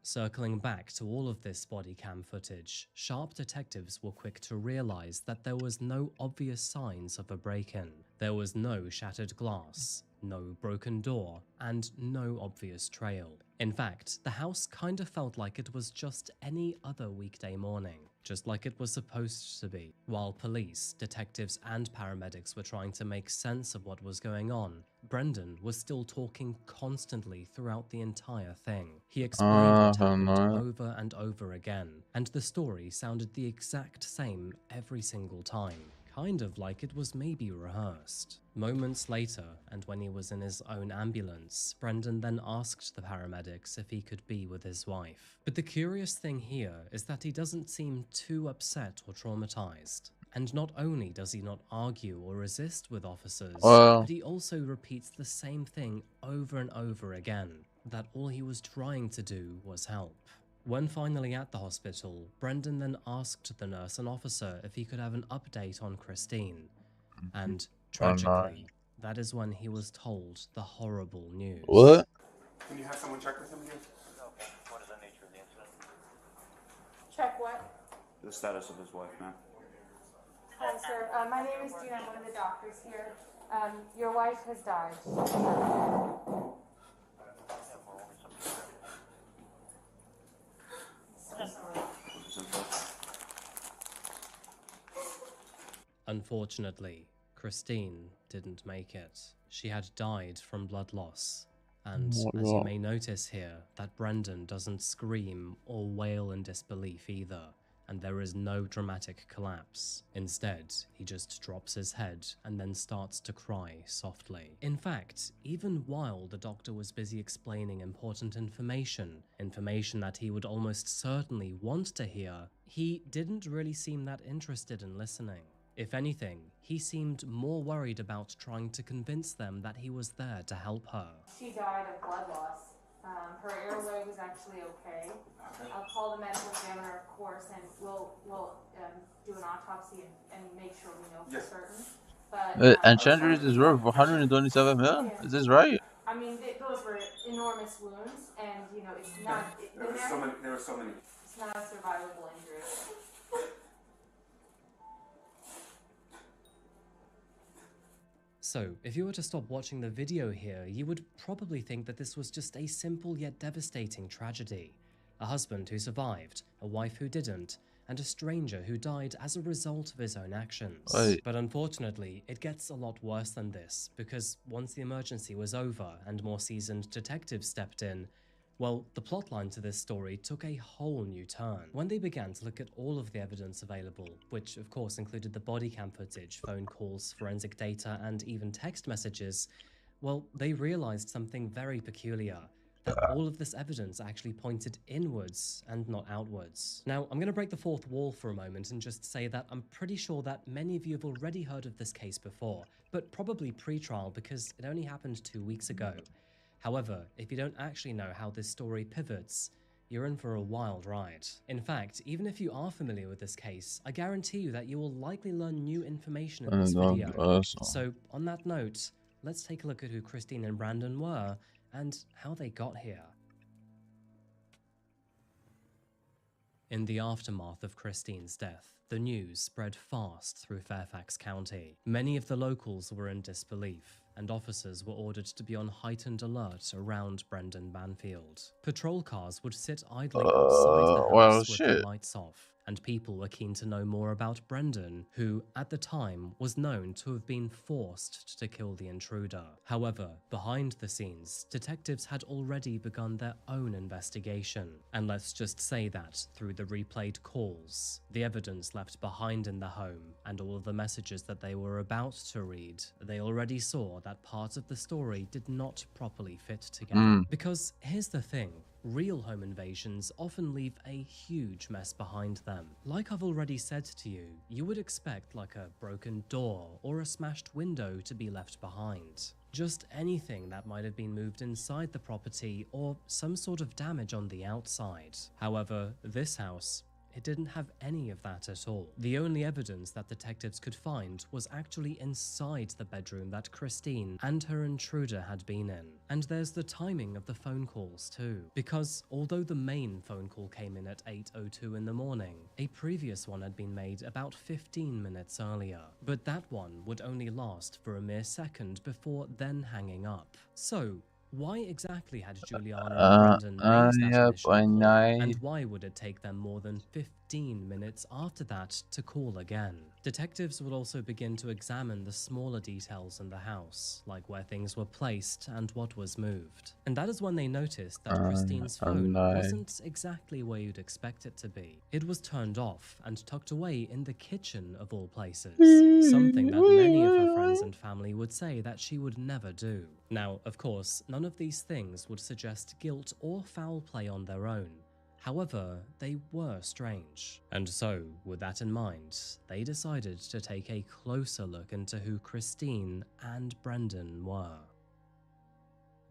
Circling back to all of this body cam footage, sharp detectives were quick to realize that there was no obvious signs of a break-in. There was no shattered glass, no broken door, and no obvious trail. In fact, the house kind of felt like it was just any other weekday morning, just like it was supposed to be. While police, detectives, and paramedics were trying to make sense of what was going on, Brendan was still talking constantly throughout the entire thing. He explained what happened over and over again, and the story sounded the exact same every single time. Kind of like it was maybe rehearsed. Moments later, and when he was in his own ambulance, Brendan then asked the paramedics if he could be with his wife. But the curious thing here is that he doesn't seem too upset or traumatized. And not only does he not argue or resist with officers, but he also repeats the same thing over and over again, that all he was trying to do was help. When finally at the hospital, Brendan then asked the nurse and officer if he could have an update on Christine. And tragically, that is when he was told the horrible news. What? Can you have someone check with him again? Okay. What is the nature of the incident? Check what? The status of his wife, ma'am. Hi, sir. My name is Gina. I'm one of the doctors here. Your wife has died. Unfortunately, Christine didn't make it. She had died from blood loss. And as you may notice here, that Brendan doesn't scream or wail in disbelief either, and there is no dramatic collapse. Instead, he just drops his head and then starts to cry softly. In fact, even while the doctor was busy explaining important information that he would almost certainly want to hear, he didn't really seem that interested in listening. If anything, he seemed more worried about trying to convince them that he was there to help her. She died of blood loss. Her airway was actually okay. I'll call the medical examiner, of course, and we'll do an autopsy and make sure we know for certain. But And Chandler's is worth 127 mil? Is this right? I mean, those were enormous wounds, and you know, it's not. There were so many. It's not a survivable injury. So, if you were to stop watching the video here, you would probably think that this was just a simple yet devastating tragedy. A husband who survived, a wife who didn't, and a stranger who died as a result of his own actions. Right. But unfortunately, it gets a lot worse than this, because once the emergency was over and more seasoned detectives stepped in, well, the plotline to this story took a whole new turn. When they began to look at all of the evidence available, which of course included the body cam footage, phone calls, forensic data, and even text messages, well, they realized something very peculiar. That all of this evidence actually pointed inwards and not outwards. Now, I'm going to break the fourth wall for a moment and just say that I'm pretty sure that many of you have already heard of this case before, but probably pre-trial because it only happened 2 weeks ago. However, if you don't actually know how this story pivots, you're in for a wild ride. In fact, even if you are familiar with this case, I guarantee you that you will likely learn new information in this video. So, on that note, let's take a look at who Christine and Brandon were and how they got here. In the aftermath of Christine's death, the news spread fast through Fairfax County. Many of the locals were in disbelief, and officers were ordered to be on heightened alert around Brendan Banfield. Patrol cars would sit idling outside the house with their lights off, and people were keen to know more about Brendan, who, at the time, was known to have been forced to kill the intruder. However, behind the scenes, detectives had already begun their own investigation. And let's just say that, through the replayed calls, the evidence left behind in the home, and all of the messages that they were about to read, they already saw that part of the story did not properly fit together. Because here's the thing. Real home invasions often leave a huge mess behind them. Like I've already said to you, you would expect like a broken door or a smashed window to be left behind. Just anything that might have been moved inside the property or some sort of damage on the outside. However, this house, it didn't have any of that at all. The only evidence that detectives could find was actually inside the bedroom that Christine and her intruder had been in. And there's the timing of the phone calls too. Because although the main phone call came in at 8:02 in the morning, a previous one had been made about 15 minutes earlier. But that one would only last for a mere second before then hanging up. So, why exactly had Juliana and Brendan made that initial call, and why would it take them more than 15 minutes after that to call again? Detectives would also begin to examine the smaller details in the house, like where things were placed and what was moved. And that is when they noticed that Christine's phone wasn't exactly where you'd expect it to be. It was turned off and tucked away in the kitchen of all places, something that many of her friends and family would say that she would never do. Now, of course, none of these things would suggest guilt or foul play on their own. However, they were strange. And so, with that in mind, they decided to take a closer look into who Christine and Brendan were.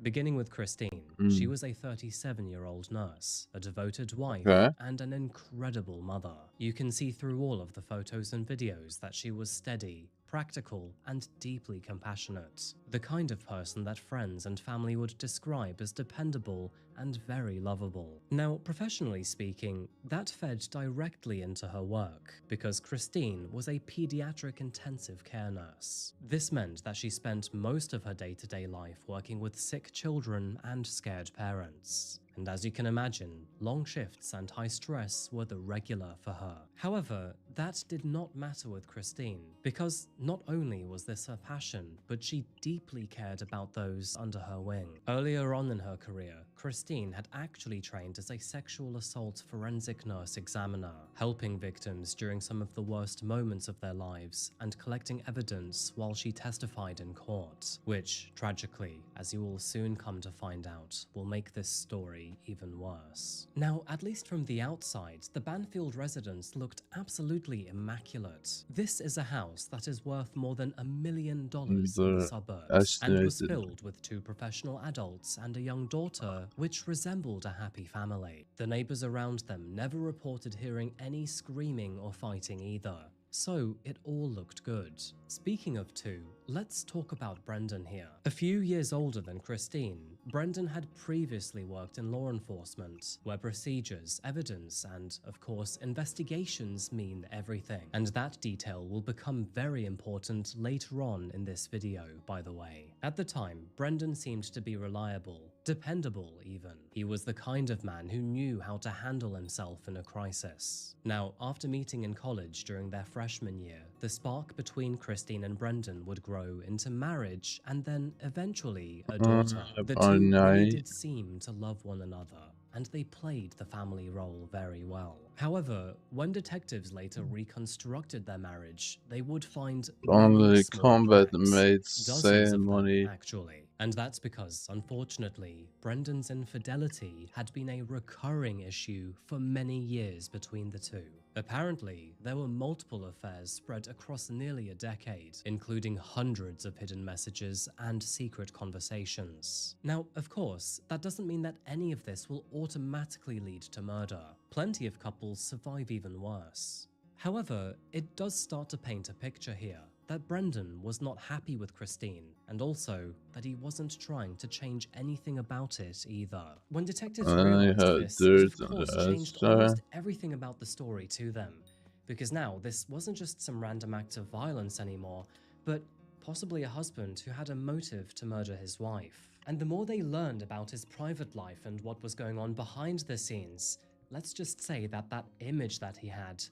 Beginning with Christine, she was a 37-year-old nurse, a devoted wife, and an incredible mother. You can see through all of the photos and videos that she was steady, practical, and deeply compassionate. The kind of person that friends and family would describe as dependable and very lovable. Now, professionally speaking, that fed directly into her work, because Christine was a pediatric intensive care nurse. This meant that she spent most of her day-to-day life working with sick children and scared parents. And as you can imagine, long shifts and high stress were the regular for her. However, that did not matter with Christine, because not only was this her passion, but she deeply cared about those under her wing. Earlier on in her career, Christine had actually trained as a sexual assault forensic nurse examiner, helping victims during some of the worst moments of their lives and collecting evidence while she testified in court, which, tragically, as you will soon come to find out, will make this story even worse. Now, at least from the outside, the Banfield residence looked absolutely absolutely immaculate. This is a house that is worth more than $1 million in the suburbs and was filled with 2 professional adults and a young daughter, which resembled a happy family. The neighbors around them never reported hearing any screaming or fighting either. So it all looked good. Speaking of 2, let's talk about Brendan here. A few years older than Christine, Brendan had previously worked in law enforcement, where procedures, evidence, and, of course, investigations mean everything. And that detail will become very important later on in this video, by the way. At the time, Brendan seemed to be reliable, dependable even. He was the kind of man who knew how to handle himself in a crisis. Now, after meeting in college during their freshman year, the spark between Christine and Brendan would grow into marriage and then eventually a daughter. The two really did seem to love one another, and they played the family role very well. However, when detectives later reconstructed their marriage, they would find only combat cracks, mates dozens of them, ceremony. actually. And that's because, unfortunately, Brendan's infidelity had been a recurring issue for many years between the two. Apparently, there were multiple affairs spread across nearly a decade, including hundreds of hidden messages and secret conversations. Now, of course, that doesn't mean that any of this will automatically lead to murder. Plenty of couples survive even worse. However, it does start to paint a picture here that Brendan was not happy with Christine, and also that he wasn't trying to change anything about it either. When detectives realized this, it of course changed almost everything about the story to them, because now this wasn't just some random act of violence anymore, but possibly a husband who had a motive to murder his wife. And the more they learned about his private life and what was going on behind the scenes, let's just say that that image that he had,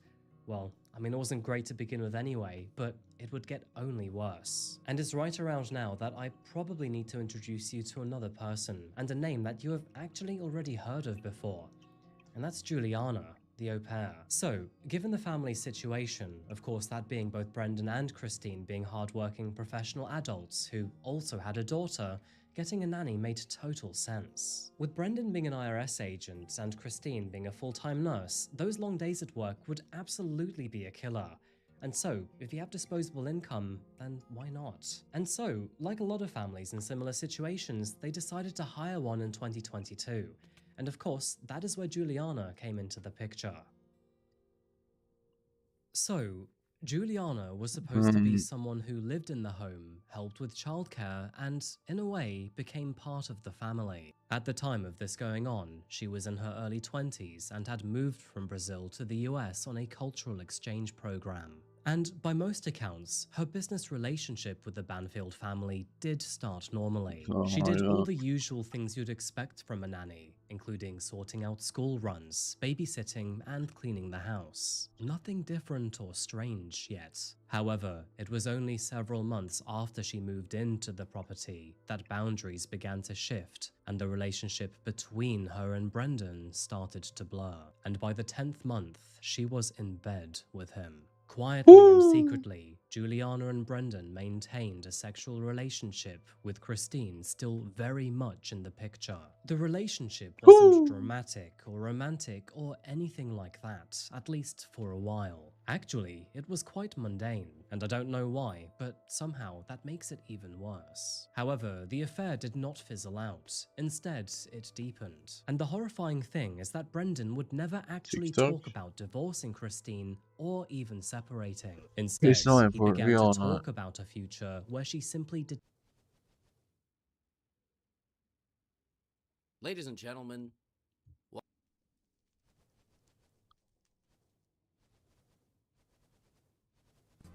well, I mean, it wasn't great to begin with anyway, but it would get only worse. And it's right around now that I probably need to introduce you to another person, and a name that you have actually already heard of before, and that's Juliana, the au pair. So, given the family situation, of course that being both Brendan and Christine being hardworking professional adults who also had a daughter, getting a nanny made total sense. With Brendan being an IRS agent and Christine being a full-time nurse, those long days at work would absolutely be a killer. And so, if you have disposable income, then why not? And so, like a lot of families in similar situations, they decided to hire one in 2022. And of course, that is where Juliana came into the picture. So, Juliana was supposed to be someone who lived in the home, helped with childcare, and, in a way, became part of the family. At the time of this going on, she was in her early 20s and had moved from Brazil to the US on a cultural exchange program. And by most accounts, her business relationship with the Banfield family did start normally. She did all the usual things you'd expect from a nanny, including sorting out school runs, babysitting, and cleaning the house. Nothing different or strange yet. However, it was only several months after she moved into the property that boundaries began to shift and the relationship between her and Brendan started to blur. And by the 10th month, she was in bed with him. Quietly and secretly, Juliana and Brendan maintained a sexual relationship, with Christine still very much in the picture. The relationship wasn't dramatic or romantic or anything like that, at least for a while. Actually, it was quite mundane, and I don't know why, but somehow that makes it even worse. However, the affair did not fizzle out. Instead, it deepened. And the horrifying thing is that Brendan would never actually talk about divorcing Christine or even separating. Instead, he began to talk about a future where she simply did. Ladies and gentlemen,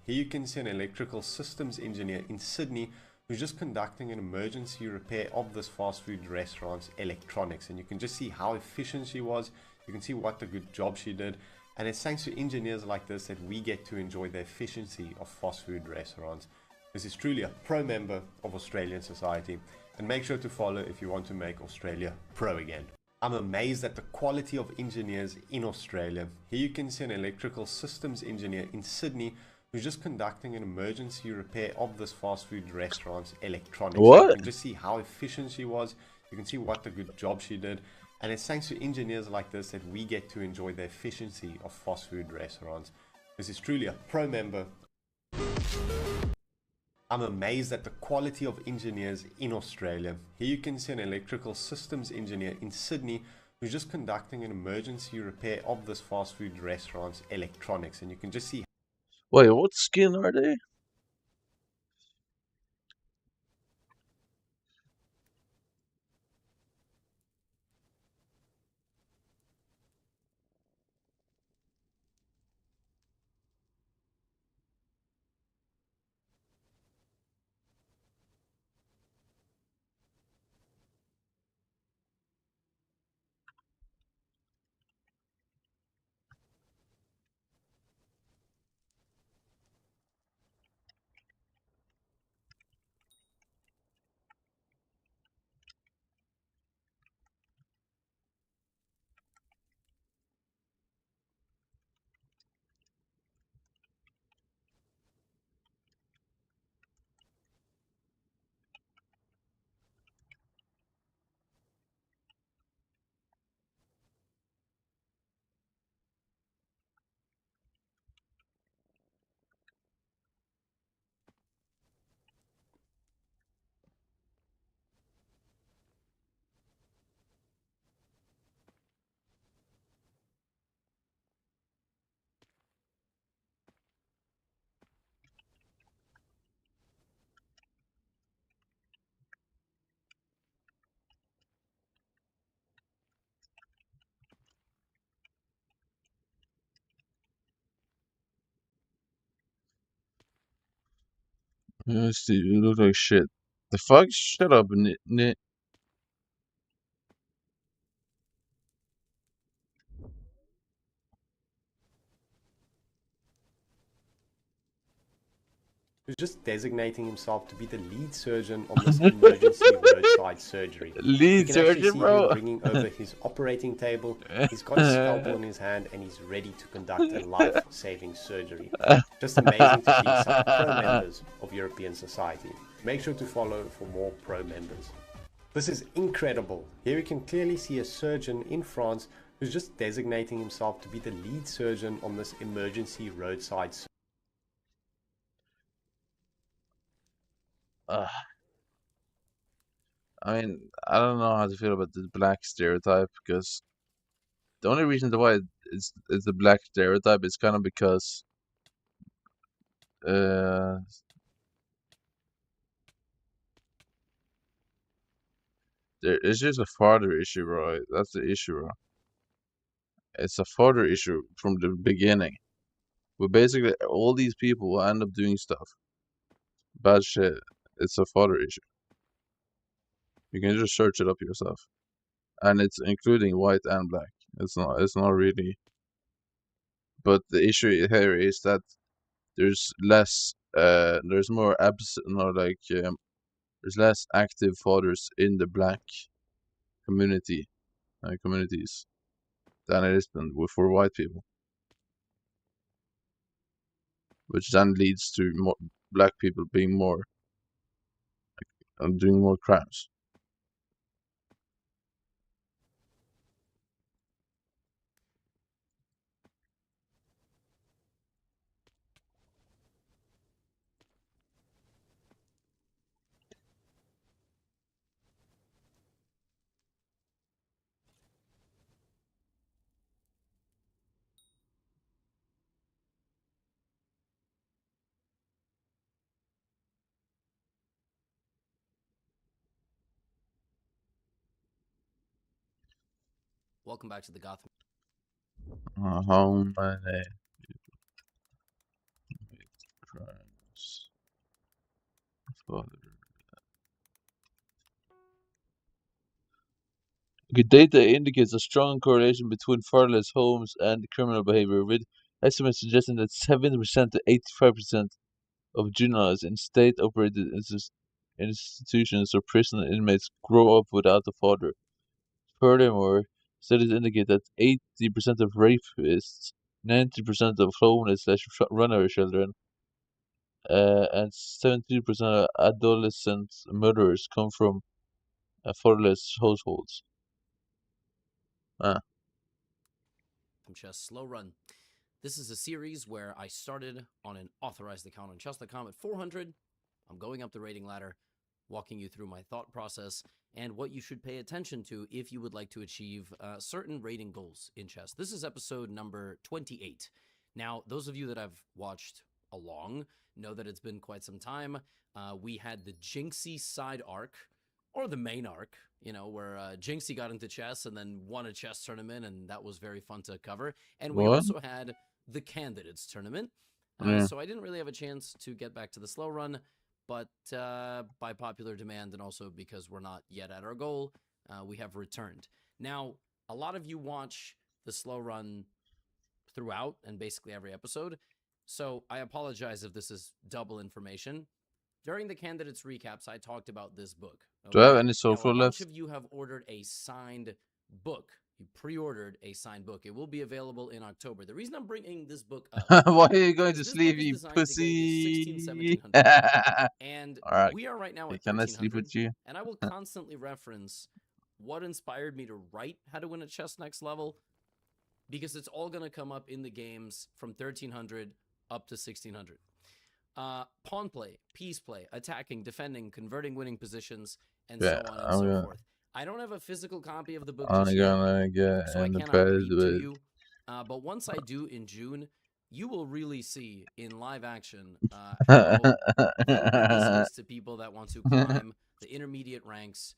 here you can see an electrical systems engineer in Sydney who's just conducting an emergency repair of this fast food restaurant's electronics, and you can just see how efficient she was. You can see what a good job she did, and it's thanks to engineers like this that we get to enjoy the efficiency of fast food restaurants. This is truly a pro member of Australian society, and make sure to follow if you want to make Australia pro again. I'm amazed at the quality of engineers in Australia. Here you can see an electrical systems engineer in Sydney who's just conducting an emergency repair of this fast food restaurant's electronics. You can just see how efficient she was. You can see what a good job she did. And it's thanks to engineers like this that we get to enjoy the efficiency of fast food restaurants. This is truly a pro member. I'm amazed at the quality of engineers in Australia. Here you can see an electrical systems engineer in Sydney who's just conducting an emergency repair of this fast food restaurant's electronics, and you can just see. Wait, what skin are they? You look like shit. The fuck? Shut up, Nick. Who's just designating himself to be the lead surgeon on this emergency roadside surgery. Lead you can actually surgeon, see bro. him bringing over his operating table. He's got his scalpel in his hand and he's ready to conduct a life-saving surgery. Just amazing to see such pro members of European society. Make sure to follow for more pro members. This is incredible. Here we can clearly see a surgeon in France who's just designating himself to be the lead surgeon on this emergency roadside surgery. I mean, I don't know how to feel about the black stereotype, because the only reason why it's the black stereotype is kind of because it's just a father issue, bro. That's the issue, bro. It's a father issue from the beginning. But basically, all these people will end up doing stuff, bad shit. It's a father issue. You can just search it up yourself, and it's including white and black. It's not really. But the issue here is that there's less. There's more there's less active fathers in the black communities than it is for white people, which then leads to more black people being more doing more crimes. Welcome back to the Gotham. How many crimes? Father. Good data indicates a strong correlation between fatherless homes and criminal behavior, with estimates suggesting that 70% to 85% of juveniles in state-operated institutions or prison inmates grow up without a father. Furthermore, studies indicate that 80% of rapists, 90% of homeless/runaway children, and 72% of adolescent murderers come from fatherless households. Just slow run. This is a series where I started on an authorized account on chess.com at 400. I'm going up the rating ladder, walking you through my thought process and what you should pay attention to if you would like to achieve certain rating goals in chess. This is episode number 28. Now, those of you that have watched along know that it's been quite some time. We had the Jinxie side arc, or the main arc, you know, where Jinxie got into chess and then won a chess tournament, and that was very fun to cover. And we also had the Candidates tournament. So I didn't really have a chance to get back to the slow run, but by popular demand and also because we're not yet at our goal, we have returned. Now, a lot of you watch the slow run throughout and basically every episode, so I apologize if this is double information. During the Candidates recaps, I talked about this book. Okay? Do I have any now, sofa a left? bunch of you have ordered a signed book. You pre-ordered a signed book. It will be available in October. The reason I'm bringing this book up Why are you going to is this sleep, book is you designed to get you 1600, pussy? 1700. And Alright, we are right now at can I sleep 1300. with you? And I will constantly reference what inspired me to write How to Win at Chess Next Level, because it's all going to come up in the games from 1300 up to 1600. Pawn play, piece play, attacking, defending, converting winning positions, and so on and so forth. I don't have a physical copy of the book just yet, so I cannot read to you. But once I do in June, you will really see in live action how valuable this is to people that want to climb the intermediate ranks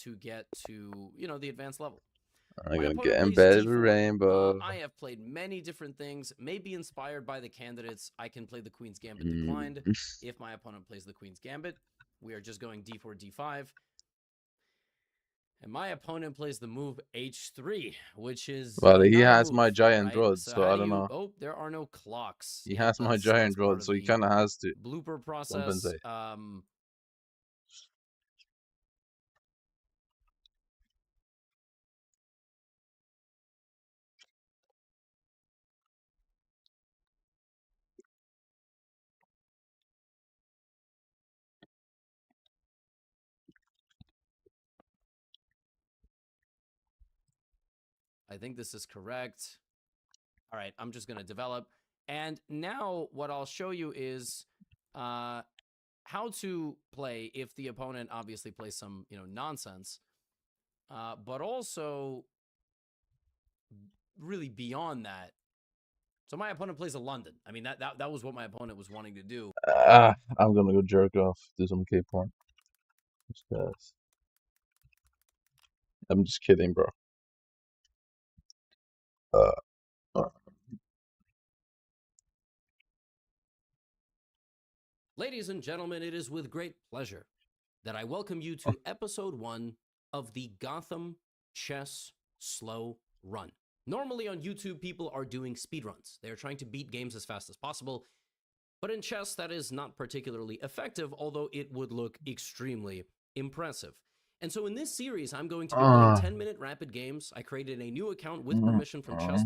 to get to, you know, the advanced level. I'm gonna get in bed with Rainbow. I have played many different things, maybe inspired by the Candidates. I can play the Queen's Gambit declined. If my opponent plays the Queen's Gambit, we are just going d4, d5. And my opponent plays the move h3, which is well, he not a has move, my giant right? rod, So so how I do don't you... know. Oh, there are no clocks. He Yeah, has my giant rod, so he kind of has to blooper process. compensate. I think this is correct. All right, I'm just going to develop. And now what I'll show you is how to play if the opponent obviously plays some, you know, nonsense. But also really beyond that. So my opponent plays a London. I mean, that was what my opponent was wanting to do. I'm gonna go jerk off, do some K-porn. I'm just kidding, bro. Ladies and gentlemen, it is with great pleasure that I welcome you to episode 1 of the Gotham Chess Slow Run. Normally on YouTube, people are doing speedruns. They are trying to beat games as fast as possible. But in chess, that is not particularly effective, although it would look extremely impressive. And so in this series, I'm going to be playing 10-minute rapid games. I created a new account with permission from chess.